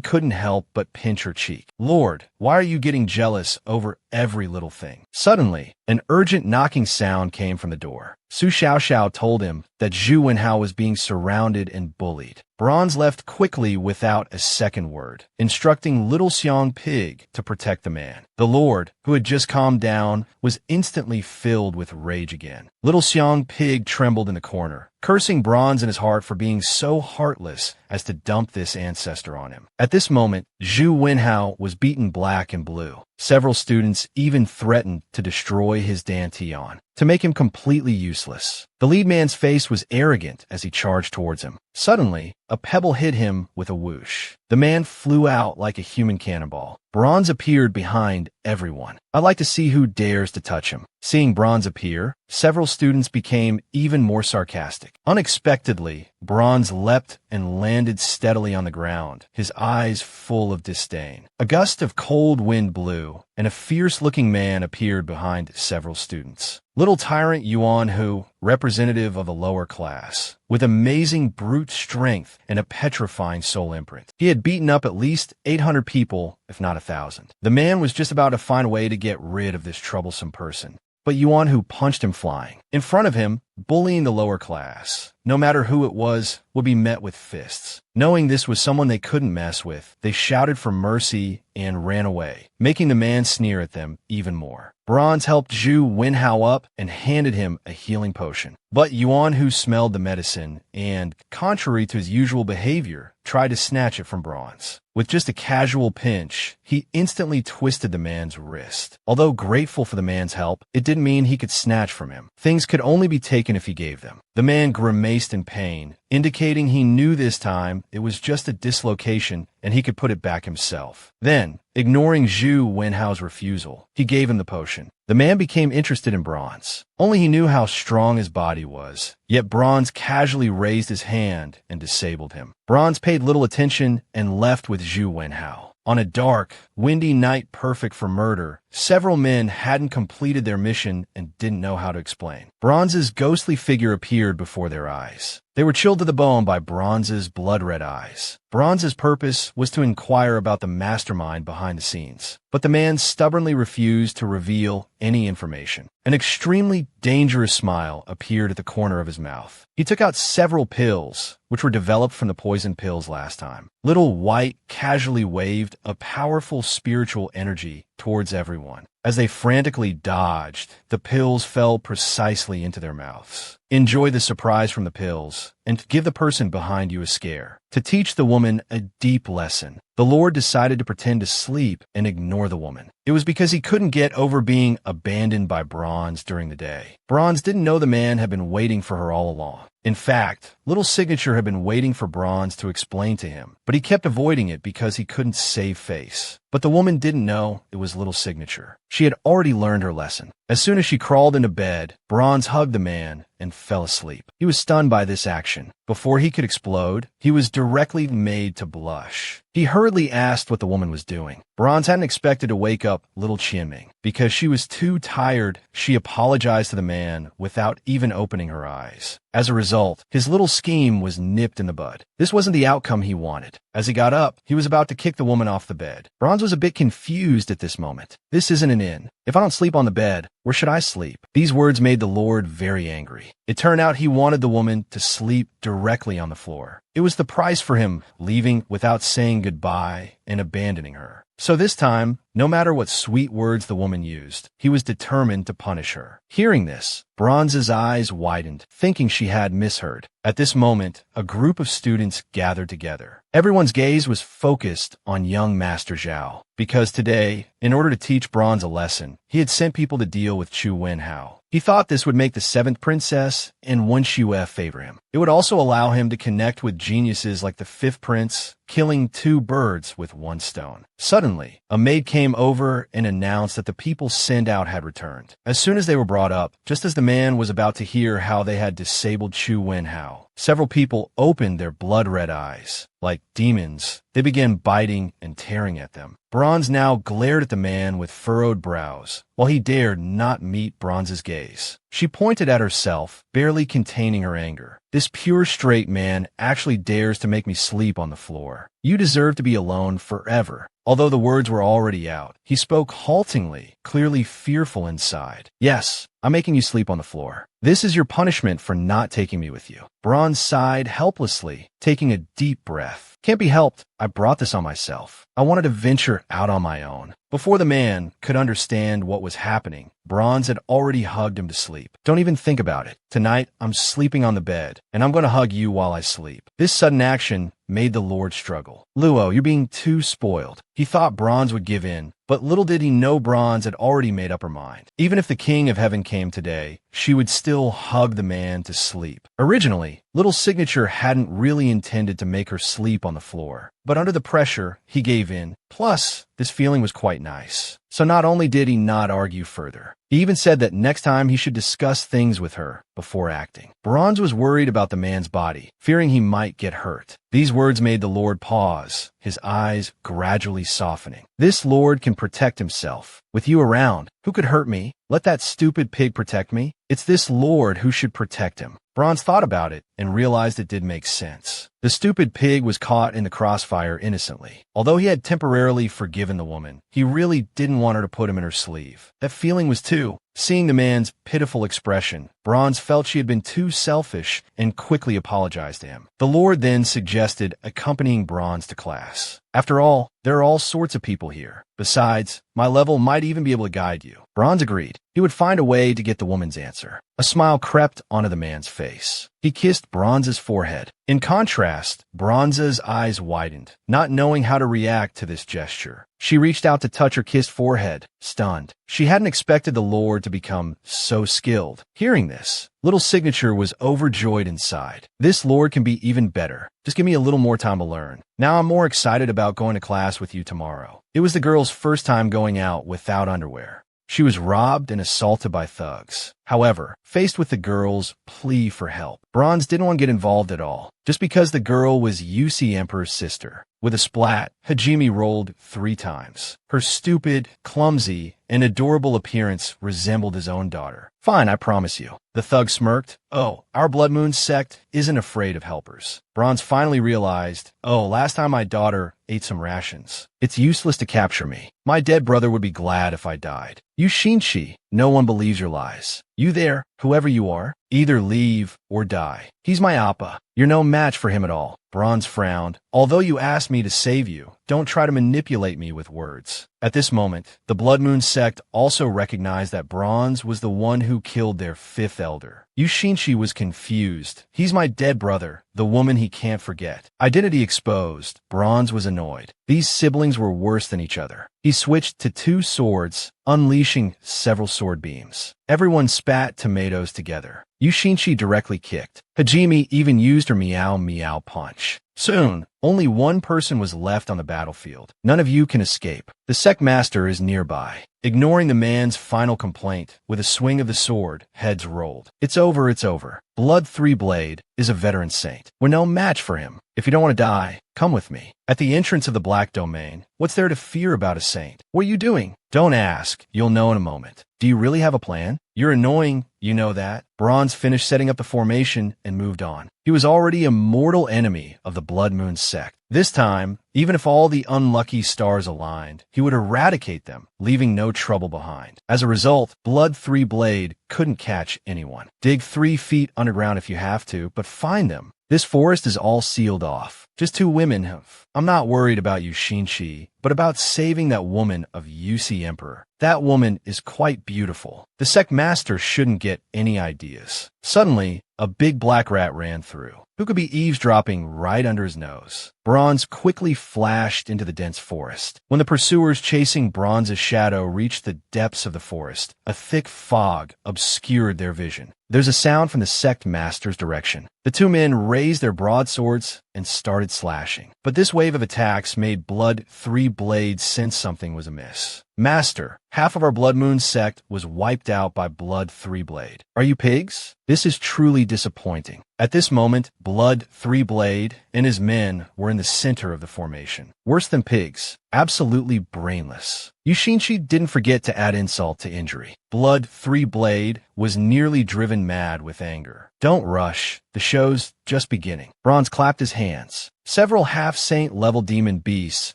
couldn't help but pinch her cheek. "Lord, why are you getting jealous over every little thing?" Suddenly, an urgent knocking sound came from the door. Su Xiaoxiao told him that Zhu Wenhao was being surrounded and bullied. Bronze left quickly without a second word, instructing Little Xiang Pig to protect the man. The Lord, who had just calmed down, was instantly filled with rage again. Little Xiang Pig trembled in the corner, cursing Bronze in his heart for being so heartless as to dump this ancestor on him. At this moment, Zhu Wenhao was beaten black and blue. Several students even threatened to destroy his dantian, to make him completely useless. The lead man's face was arrogant as he charged towards him. Suddenly, a pebble hit him with a whoosh. The man flew out like a human cannonball. Bronze appeared behind everyone. "I'd like to see who dares to touch him." Seeing Bronze appear, several students became even more sarcastic. Unexpectedly, Bronze leapt and landed steadily on the ground, his eyes full of disdain. A gust of cold wind blew, and a fierce-looking man appeared behind several students. Little Tyrant Yuan Hu, representative of the lower class, with amazing brute strength and a petrifying soul imprint. He had beaten up at least 800 people, if not 1,000. The man was just about to find a way to get rid of this troublesome person, but Yuan Hu punched him flying. In front of him, bullying the lower class, no matter who it was, would be met with fists. Knowing this was someone they couldn't mess with, they shouted for mercy and ran away, making the man sneer at them even more. Bronze helped Zhu Wenhao up and handed him a healing potion. But Yuan Hu smelled the medicine and, contrary to his usual behavior, tried to snatch it from Bronze. With just a casual pinch, he instantly twisted the man's wrist. Although grateful for the man's help, it didn't mean he could snatch from him. Things could only be taken if he gave them. The man grimaced in pain, indicating he knew this time it was just a dislocation and he could put it back himself. Then, ignoring Zhu Wenhao's refusal, he gave him the potion. The man became interested in Bronze. Only he knew how strong his body was. Yet Bronze casually raised his hand and disabled him. Bronze paid little attention and left with Zhu Wenhao. On a dark, windy night perfect for murder, several men hadn't completed their mission and didn't know how to explain. Bronze's ghostly figure appeared before their eyes. They were chilled to the bone by Bronze's blood-red eyes. Bronze's purpose was to inquire about the mastermind behind the scenes, but the man stubbornly refused to reveal any information. An extremely dangerous smile appeared at the corner of his mouth. He took out several pills, which were developed from the poison pills last time. Little White casually waved a powerful spiritual energy towards everyone. As they frantically dodged, the pills fell precisely into their mouths. Enjoy the surprise from the pills, and give the person behind you a scare. To teach the woman a deep lesson, the Lord decided to pretend to sleep and ignore the woman. It was because he couldn't get over being abandoned by Bronze during the day. Bronze didn't know the man had been waiting for her all along. In fact, Little Signature had been waiting for Bronze to explain to him, but he kept avoiding it because he couldn't save face. But the woman didn't know it was Little Signature. She had already learned her lesson. As soon as she crawled into bed, Bronze hugged the man and fell asleep. He was stunned by this action. Before he could explode, he was directly made to blush. He hurriedly asked what the woman was doing. Bronze hadn't expected to wake up Little Qianming. Because she was too tired, she apologized to the man without even opening her eyes. As a result, his little scheme was nipped in the bud. This wasn't the outcome he wanted. As he got up, he was about to kick the woman off the bed. Bronze was a bit confused at this moment. This isn't an inn. If I don't sleep on the bed, where should I sleep? These words made the Lord very angry. It turned out he wanted the woman to sleep directly on the floor. It was the price for him leaving without saying goodbye and abandoning her. So this time, no matter what sweet words the woman used, he was determined to punish her. Hearing this, Bronze's eyes widened, thinking she had misheard. At this moment, a group of students gathered together. Everyone's gaze was focused on young Master Zhao, because today, in order to teach Bronze a lesson, he had sent people to deal with Chu Wenhao. He thought this would make the 7th princess and Wen Xue favor him. It would also allow him to connect with geniuses like the 5th prince, killing 2 birds with 1 stone. Suddenly, a maid came over and announced that the people sent out had returned. As soon as they were brought up, just as the man was about to hear how they had disabled Chu Wenhao, several people opened their blood-red eyes. Like demons, they began biting and tearing at them. Bronze now glared at the man with furrowed brows, while he dared not meet Bronze's gaze. She pointed at herself, barely containing her anger. This pure straight man actually dares to make me sleep on the floor. You deserve to be alone forever. Although the words were already out, he spoke haltingly, clearly fearful inside. Yes, I'm making you sleep on the floor. This is your punishment for not taking me with you. Bronze sighed helplessly, taking a deep breath. Can't be helped. I brought this on myself. I wanted to venture out on my own. Before the man could understand what was happening, Bronze had already hugged him to sleep. Don't even think about it. Tonight, I'm sleeping on the bed, and I'm going to hug you while I sleep. This sudden action made the Lord struggle. Luo, you're being too spoiled. He thought Bronze would give in, but little did he know Bronze had already made up her mind. Even if the King of Heaven came today, she would still hug the man to sleep. Originally, Little Signature hadn't really intended to make her sleep on the floor, but under the pressure, he gave in. Plus, this feeling was quite nice. So not only did he not argue further, he even said that next time he should discuss things with her before acting. Bronze was worried about the man's body, fearing he might get hurt. These words made the Lord pause, his eyes gradually softening. This Lord can protect himself. With you around, who could hurt me? Let that stupid pig protect me? It's this Lord who should protect him. Bronze thought about it and realized it did make sense. The stupid pig was caught in the crossfire innocently. Although he had temporarily forgiven the woman, he really didn't want her to put him in her sleeve. That feeling was too. Seeing the man's pitiful expression, Bronze felt she had been too selfish and quickly apologized to him. The Lord then suggested accompanying Bronze to class. After all, there are all sorts of people here. Besides, my level might even be able to guide you. Bronze agreed. He would find a way to get the woman's answer. A smile crept onto the man's face. He kissed Bronze's forehead. In contrast, Bronze's eyes widened, not knowing how to react to this gesture. She reached out to touch her kissed forehead, stunned. She hadn't expected the Lord to become so skilled. Hearing this, Little Signature was overjoyed inside. This Lord can be even better. Just give me a little more time to learn. Now I'm more excited about going to class with you tomorrow. It was the girl's first time going out without underwear. She was robbed and assaulted by thugs. However, faced with the girl's plea for help, Bronze didn't want to get involved at all, just because the girl was Yusi Emperor's sister. With a splat, Hajime rolled 3 times. Her stupid, clumsy, and adorable appearance resembled his own daughter. Fine, I promise you. The thug smirked. Oh, our Blood Moon sect isn't afraid of helpers. Bronze finally realized, oh, last time my daughter ate some rations. It's useless to capture me. My dead brother would be glad if I died. You Shinchi, no one believes your lies. You there, whoever you are, either leave or die. He's my appa. You're no match for him at all. Bronze frowned. Although you asked me to save you, don't try to manipulate me with words. At this moment, the Blood Moon sect also recognized that Bronze was the one who killed their fifth elder. Yushinshi was confused. He's my dead brother, the woman he can't forget. Identity exposed, Bronze was annoyed. These siblings were worse than each other. He switched to 2 swords, unleashing several sword beams. Everyone spat tomatoes together. Yushinshi directly kicked. Hajime even used her meow meow punch. Soon, only one person was left on the battlefield. None of you can escape. The sect master is nearby. Ignoring the man's final complaint, with a swing of the sword, heads rolled. It's over, it's over. Blood 3 Blade is a veteran saint. We're no match for him. If you don't want to die, come with me. At the entrance of the Black Domain, what's there to fear about a saint? What are you doing? Don't ask. You'll know in a moment. Do you really have a plan? You're annoying, you know that. Bronze finished setting up the formation and moved on. He was already a mortal enemy of the Blood Moon sect. This time, even if all the unlucky stars aligned, he would eradicate them, leaving no trouble behind. As a result, Blood 3 Blade couldn't catch anyone. Dig 3 feet underground if you have to, but find them. This forest is all sealed off. Just 2 women have. I'm not worried about Yushinshi, but about saving that woman of Yusi Emperor. That woman is quite beautiful. The sect master shouldn't get any ideas. Suddenly, a big black rat ran through. Who could be eavesdropping right under his nose? Bronze quickly flashed into the dense forest. When the pursuers chasing Bronze's shadow reached the depths of the forest, a thick fog obscured their vision. There's a sound from the sect master's direction. The 2 men raised their broadswords and started slashing. But this wave of attacks made Blood 3 Blade sense something was amiss. Master, half of our Blood Moon sect was wiped out by Blood 3 Blade. Are you pigs? This is truly disappointing. At this moment, Blood 3 Blade and his men were in the center of the formation. Worse than pigs, absolutely brainless. Yushinshi didn't forget to add insult to injury. Blood 3 Blade was nearly driven mad with anger. Don't rush. The show's just beginning. Bronze clapped his hands. Several half-saint level demon beasts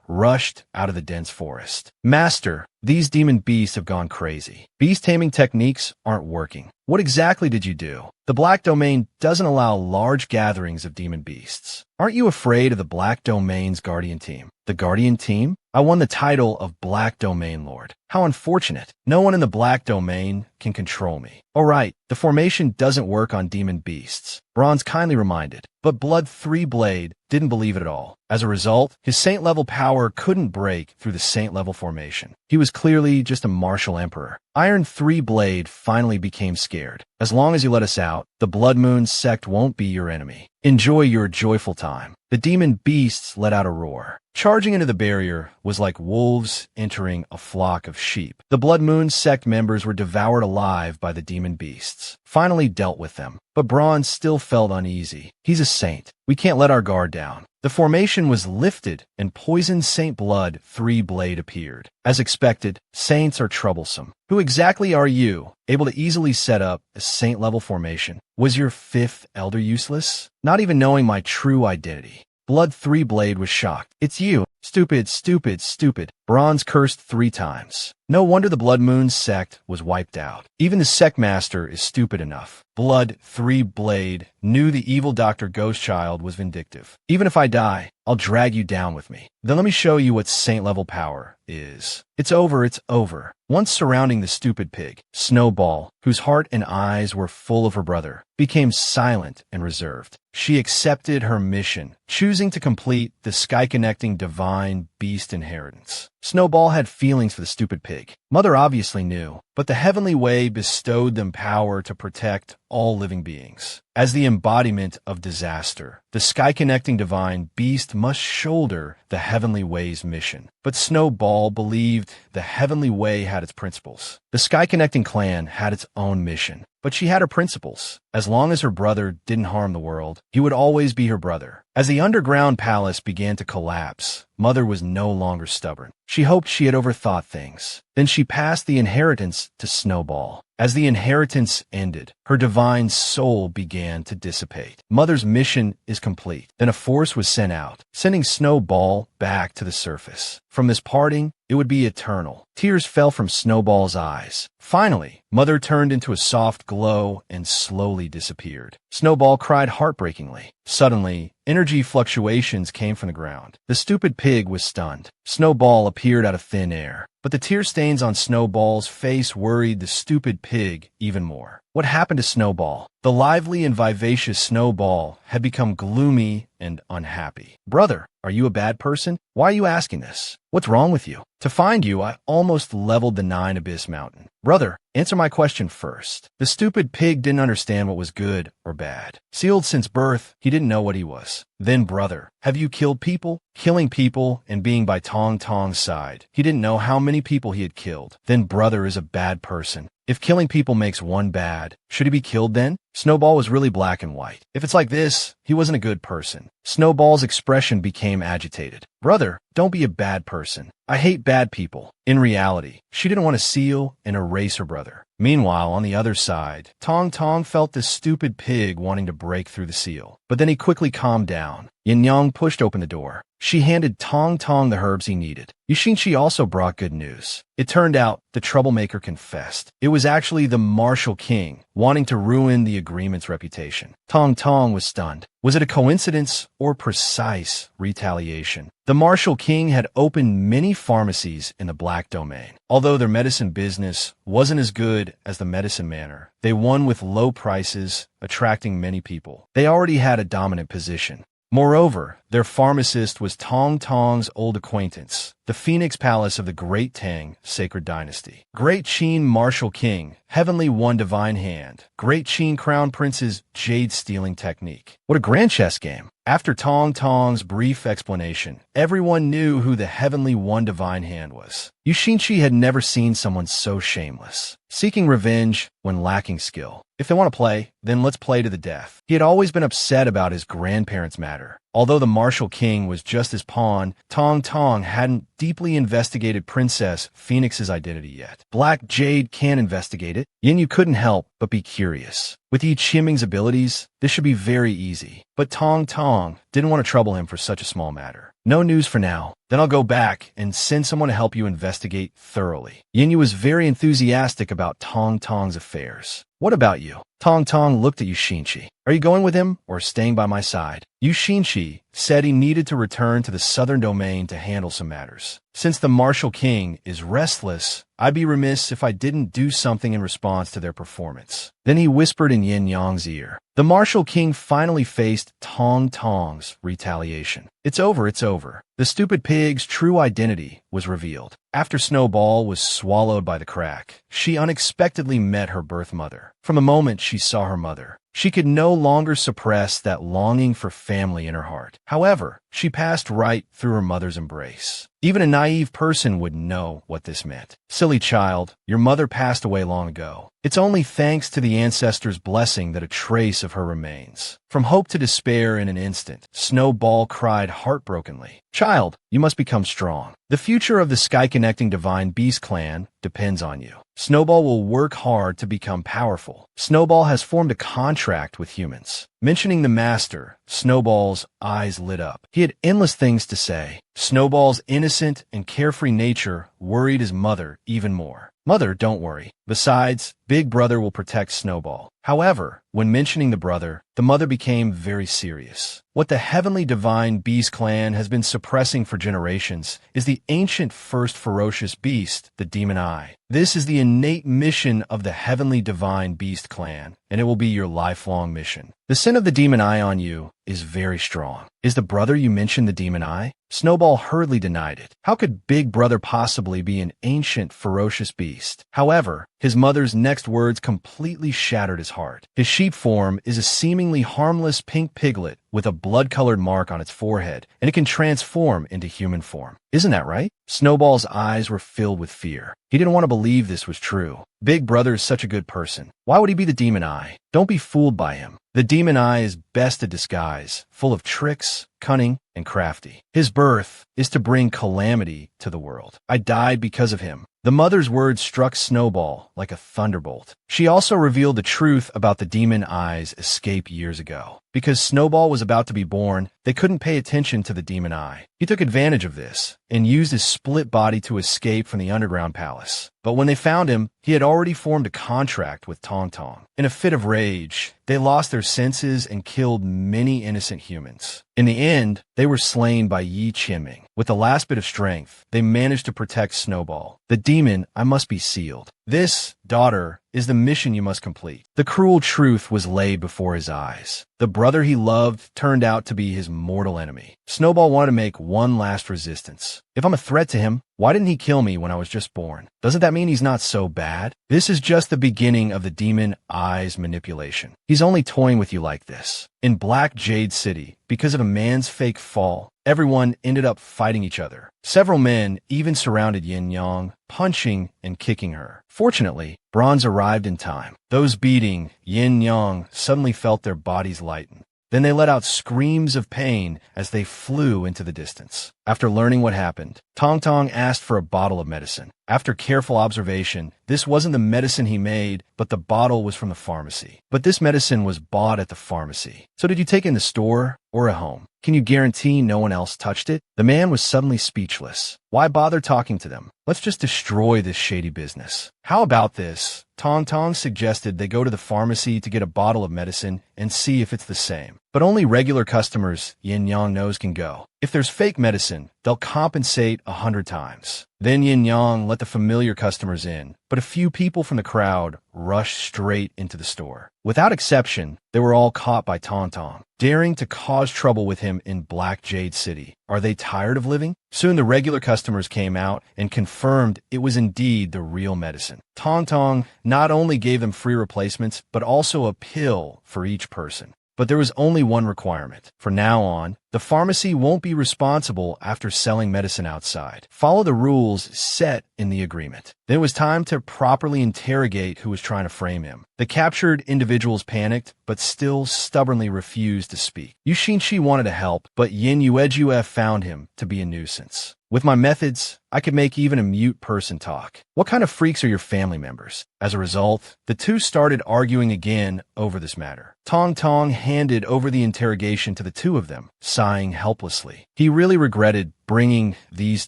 rushed out of the dense forest. Master, these demon beasts have gone crazy. Beast taming techniques aren't working. What exactly did you do? The Black Domain doesn't allow large gatherings of demon beasts. Aren't you afraid of the Black Domain's Guardian Team? The Guardian Team? I won the title of Black Domain Lord. How unfortunate. No one in the Black Domain can control me. All right, the formation doesn't work on demon beasts. Bronze kindly reminded, but Blood 3 Blade didn't believe it at all. As a result, his saint-level power couldn't break through the saint-level formation. He was clearly just a martial emperor. Iron 3 Blade finally became scared. As long as you let us out, the Blood Moon sect won't be your enemy. Enjoy your joyful time. The demon beasts let out a roar. Charging into the barrier was like wolves entering a flock of sheep. The Blood Moon sect members were devoured alive by the demon beasts. Finally dealt with them. But Bronze still felt uneasy. He's a saint. We can't let our guard down. The formation was lifted, and poisoned Saint Blood 3 Blade appeared. As expected, saints are troublesome. Who exactly are you, able to easily set up a saint-level formation? Was your 5th elder useless? Not even knowing my true identity. Blood 3 Blade was shocked. It's you. Stupid, stupid, stupid. Bronze cursed 3 times. No wonder the Blood Moon sect was wiped out. Even the sect master is stupid enough. Blood 3 Blade knew the evil Dr. Ghostchild was vindictive. Even if I die, I'll drag you down with me. Then let me show you what saint-level power is. It's over, it's over. Once surrounding the stupid pig, Snowball, whose heart and eyes were full of her brother, became silent and reserved. She accepted her mission, choosing to complete the sky-connecting divine beast inheritance. Snowball had feelings for the stupid pig. Mother obviously knew, but the heavenly way bestowed them power to protect all living beings. As the embodiment of disaster, the sky-connecting divine beast must shoulder the heavenly way's mission. But Snowball believed the heavenly way had its principles. The sky-connecting clan had its own mission, but she had her principles. As long as her brother didn't harm the world, he would always be her brother. As the underground palace began to collapse, Mother was no longer stubborn. She hoped she had overthought things. Then she passed the inheritance to Snowball. As the inheritance ended, her divine soul began to dissipate. Mother's mission is complete. Then a force was sent out, sending Snowball back to the surface. From this parting, it would be eternal. Tears fell from Snowball's eyes. Finally, Mother turned into a soft glow and slowly disappeared. Snowball cried heartbreakingly. Suddenly, energy fluctuations came from the ground. The stupid pig was stunned. Snowball appeared out of thin air. But the tear stains on Snowball's face worried the stupid pig even more. What happened to Snowball? The lively and vivacious Snowball had become gloomy and unhappy. Brother, are you a bad person? Why are you asking this? What's wrong with you? To find you, I almost leveled the 9 Abyss Mountain. Brother, answer my question first. The stupid pig didn't understand what was good or bad. Sealed since birth, he didn't know what he was. Then, brother, have you killed people? Killing people and being by Tong Tong's side. He didn't know how many people he had killed. Then brother is a bad person. If killing people makes one bad, should he be killed then? Snowball was really black and white. If it's like this, he wasn't a good person. Snowball's expression became agitated. Brother, don't be a bad person. I hate bad people. In reality, she didn't want to seal and erase her brother. Meanwhile, on the other side, Tong Tong felt the stupid pig wanting to break through the seal. But then he quickly calmed down. Yin Yang pushed open the door. She handed Tong Tong the herbs he needed. Yushinchi also brought good news. It turned out the troublemaker confessed. It was actually the Martial King, wanting to ruin the agreement's reputation. Tong Tong was stunned. Was it a coincidence or precise retaliation? The Martial King had opened many pharmacies in the Black Domain. Although their medicine business wasn't as good as the Medicine Manor, they won with low prices, attracting many people. They already had a dominant position. Moreover, their pharmacist was Tong Tong's old acquaintance, the Phoenix Palace of the Great Tang Sacred Dynasty. Great Qin Martial King, Heavenly One Divine Hand, Great Qin Crown Prince's Jade Stealing Technique. What a grand chess game. After Tong Tong's brief explanation, everyone knew who the Heavenly One Divine Hand was. Yushinchi had never seen someone so shameless, seeking revenge when lacking skill. If they want to play, then let's play to the death. He had always been upset about his grandparents' matter. Although the Martial King was just his pawn, Tong Tong hadn't deeply investigated Princess Phoenix's identity yet. Black Jade can investigate it. Yin Yu couldn't help but be curious. With Yi Qiming's abilities, this should be very easy. But Tong Tong didn't want to trouble him for such a small matter. No news for now. Then I'll go back and send someone to help you investigate thoroughly. Yin Yu was very enthusiastic about Tong Tong's affairs. What about you? Tong Tong looked at Yushinchi. Are you going with him or staying by my side? Yushinchi said he needed to return to the southern domain to handle some matters. Since the Martial King is restless, I'd be remiss if I didn't do something in response to their performance. Then he whispered in Yin Yang's ear. The Martial King finally faced Tong Tong's retaliation. It's over, it's over. The stupid pig's true identity was revealed. After Snowball was swallowed by the crack, she unexpectedly met her birth mother. From the moment she saw her mother, she could no longer suppress that longing for family in her heart. However, she passed right through her mother's embrace. Even a naive person would know what this meant. Silly child, your mother passed away long ago. It's only thanks to the ancestors' blessing that a trace of her remains. From hope to despair in an instant, Snowball cried heartbrokenly. Child, you must become strong. The future of the Sky-Connecting Divine Beast Clan depends on you. Snowball will work hard to become powerful. Snowball has formed a contract with humans. Mentioning the master, Snowball's eyes lit up. He had endless things to say. Snowball's innocent and carefree nature worried his mother even more. Mother, don't worry. Besides, Big Brother will protect Snowball. However, when mentioning the brother, the mother became very serious. What the Heavenly Divine Beast Clan has been suppressing for generations is the ancient first ferocious beast, the Demon Eye. This is the innate mission of the Heavenly Divine Beast Clan, and it will be your lifelong mission. The sin of the Demon Eye on you is very strong. Is the brother you mentioned the Demon Eye? Snowball hurriedly denied it. How could Big Brother possibly be an ancient, ferocious beast? However, his mother's next words completely shattered his heart. His sheep form is a seemingly harmless pink piglet with a blood-colored mark on its forehead, and it can transform into human form. Isn't that right? Snowball's eyes were filled with fear. He didn't want to believe this was true. Big Brother is such a good person. Why would he be the Demon Eye? Don't be fooled by him. The demon eye is best a disguise, full of tricks, cunning, and crafty. His birth is to bring calamity to the world. I died because of him. The mother's words struck Snowball like a thunderbolt. She also revealed the truth about the demon eye's escape years ago. Because Snowball was about to be born, they couldn't pay attention to the demon eye. He took advantage of this and used his split body to escape from the underground palace. But when they found him, he had already formed a contract with Tong Tong. In a fit of rage, they lost their senses and killed many innocent humans. In the end, they were slain by Yi Qinming. With the last bit of strength, they managed to protect Snowball. The demon, I must be sealed. This, daughter, is the mission you must complete. The cruel truth was laid before his eyes. The brother he loved turned out to be his mortal enemy. Snowball wanted to make one last resistance. If I'm a threat to him, why didn't he kill me when I was just born? Doesn't that mean he's not so bad? This is just the beginning of the demon eye's manipulation. He's only toying with you like this. In Black Jade City, because of a man's fake fall, everyone ended up fighting each other. Several men even surrounded Yin Yang, punching and kicking her. Fortunately, Bronze arrived in time. Those beating Yin Yang suddenly felt their bodies lighten. Then they let out screams of pain as they flew into the distance. After learning what happened, Tong Tong asked for a bottle of medicine. After careful observation, this wasn't the medicine he made, but the bottle was from the pharmacy. But this medicine was bought at the pharmacy. So did you take it in the store or at home? Can you guarantee no one else touched it? The man was suddenly speechless. Why bother talking to them? Let's just destroy this shady business. How about this? Tong Tong suggested they go to the pharmacy to get a bottle of medicine and see if it's the same. But only regular customers, Yin Yang knows, can go. If there's fake medicine, they'll compensate 100 times. Then Yin Yang let the familiar customers in, but a few people from the crowd rushed straight into the store. Without exception, they were all caught by Tong Tong, daring to cause trouble with him in Black Jade City. Are they tired of living? Soon the regular customers came out and confirmed it was indeed the real medicine. Tong Tong not only gave them free replacements, but also a pill for each person. But there was only one requirement. From now on, the pharmacy won't be responsible after selling medicine outside. Follow the rules set in the agreement. Then it was time to properly interrogate who was trying to frame him. The captured individuals panicked, but still stubbornly refused to speak. Yu Xinshi wanted to help, but Yin Yuejue found him to be a nuisance. With my methods, I could make even a mute person talk. What kind of freaks are your family members? As a result, the two started arguing again over this matter. Tong Tong handed over the interrogation to the two of them, sighing helplessly. He really regretted bringing these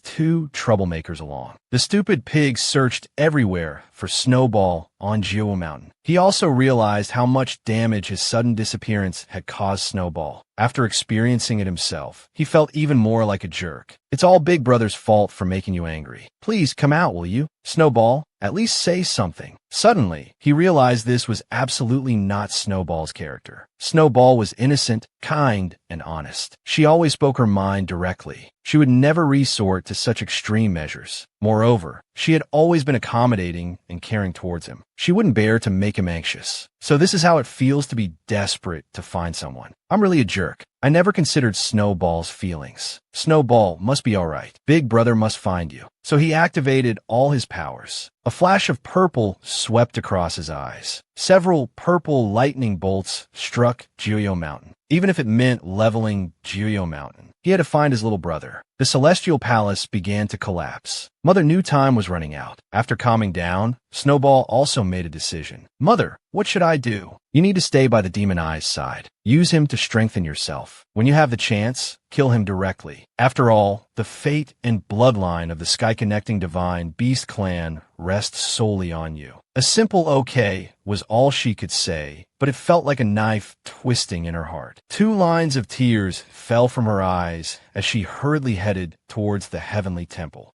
two troublemakers along. The stupid pig searched everywhere for Snowball on Jiu Mountain. He also realized how much damage his sudden disappearance had caused Snowball. After experiencing it himself, he felt even more like a jerk. It's all Big Brother's fault for making you angry. Please come out, will you? Snowball, at least say something. Suddenly, he realized this was absolutely not Snowball's character. Snowball was innocent, kind, and honest. She always spoke her mind directly. She would never resort to such extreme measures. Moreover, she had always been accommodating and caring towards him. She wouldn't bear to make him anxious. So this is how it feels to be desperate to find someone. I'm really a jerk. I never considered Snowball's feelings. Snowball must be all right. Big Brother must find you. So he activated all his powers. A flash of purple swept across his eyes. Several purple lightning bolts struck Jiuyo Mountain. Even if it meant leveling Jiuyo Mountain, he had to find his little brother. The celestial palace began to collapse. Mother knew time was running out. After calming down, Snowball also made a decision. Mother, what should I do? You need to stay by the Demon Eye's side. Use him to strengthen yourself. When you have the chance, kill him directly. After all, the fate and bloodline of the Sky-Connecting Divine Beast Clan rests solely on you. A simple okay was all she could say, but it felt like a knife twisting in her heart. 2 lines of tears fell from her eyes as she hurriedly headed towards the heavenly temple.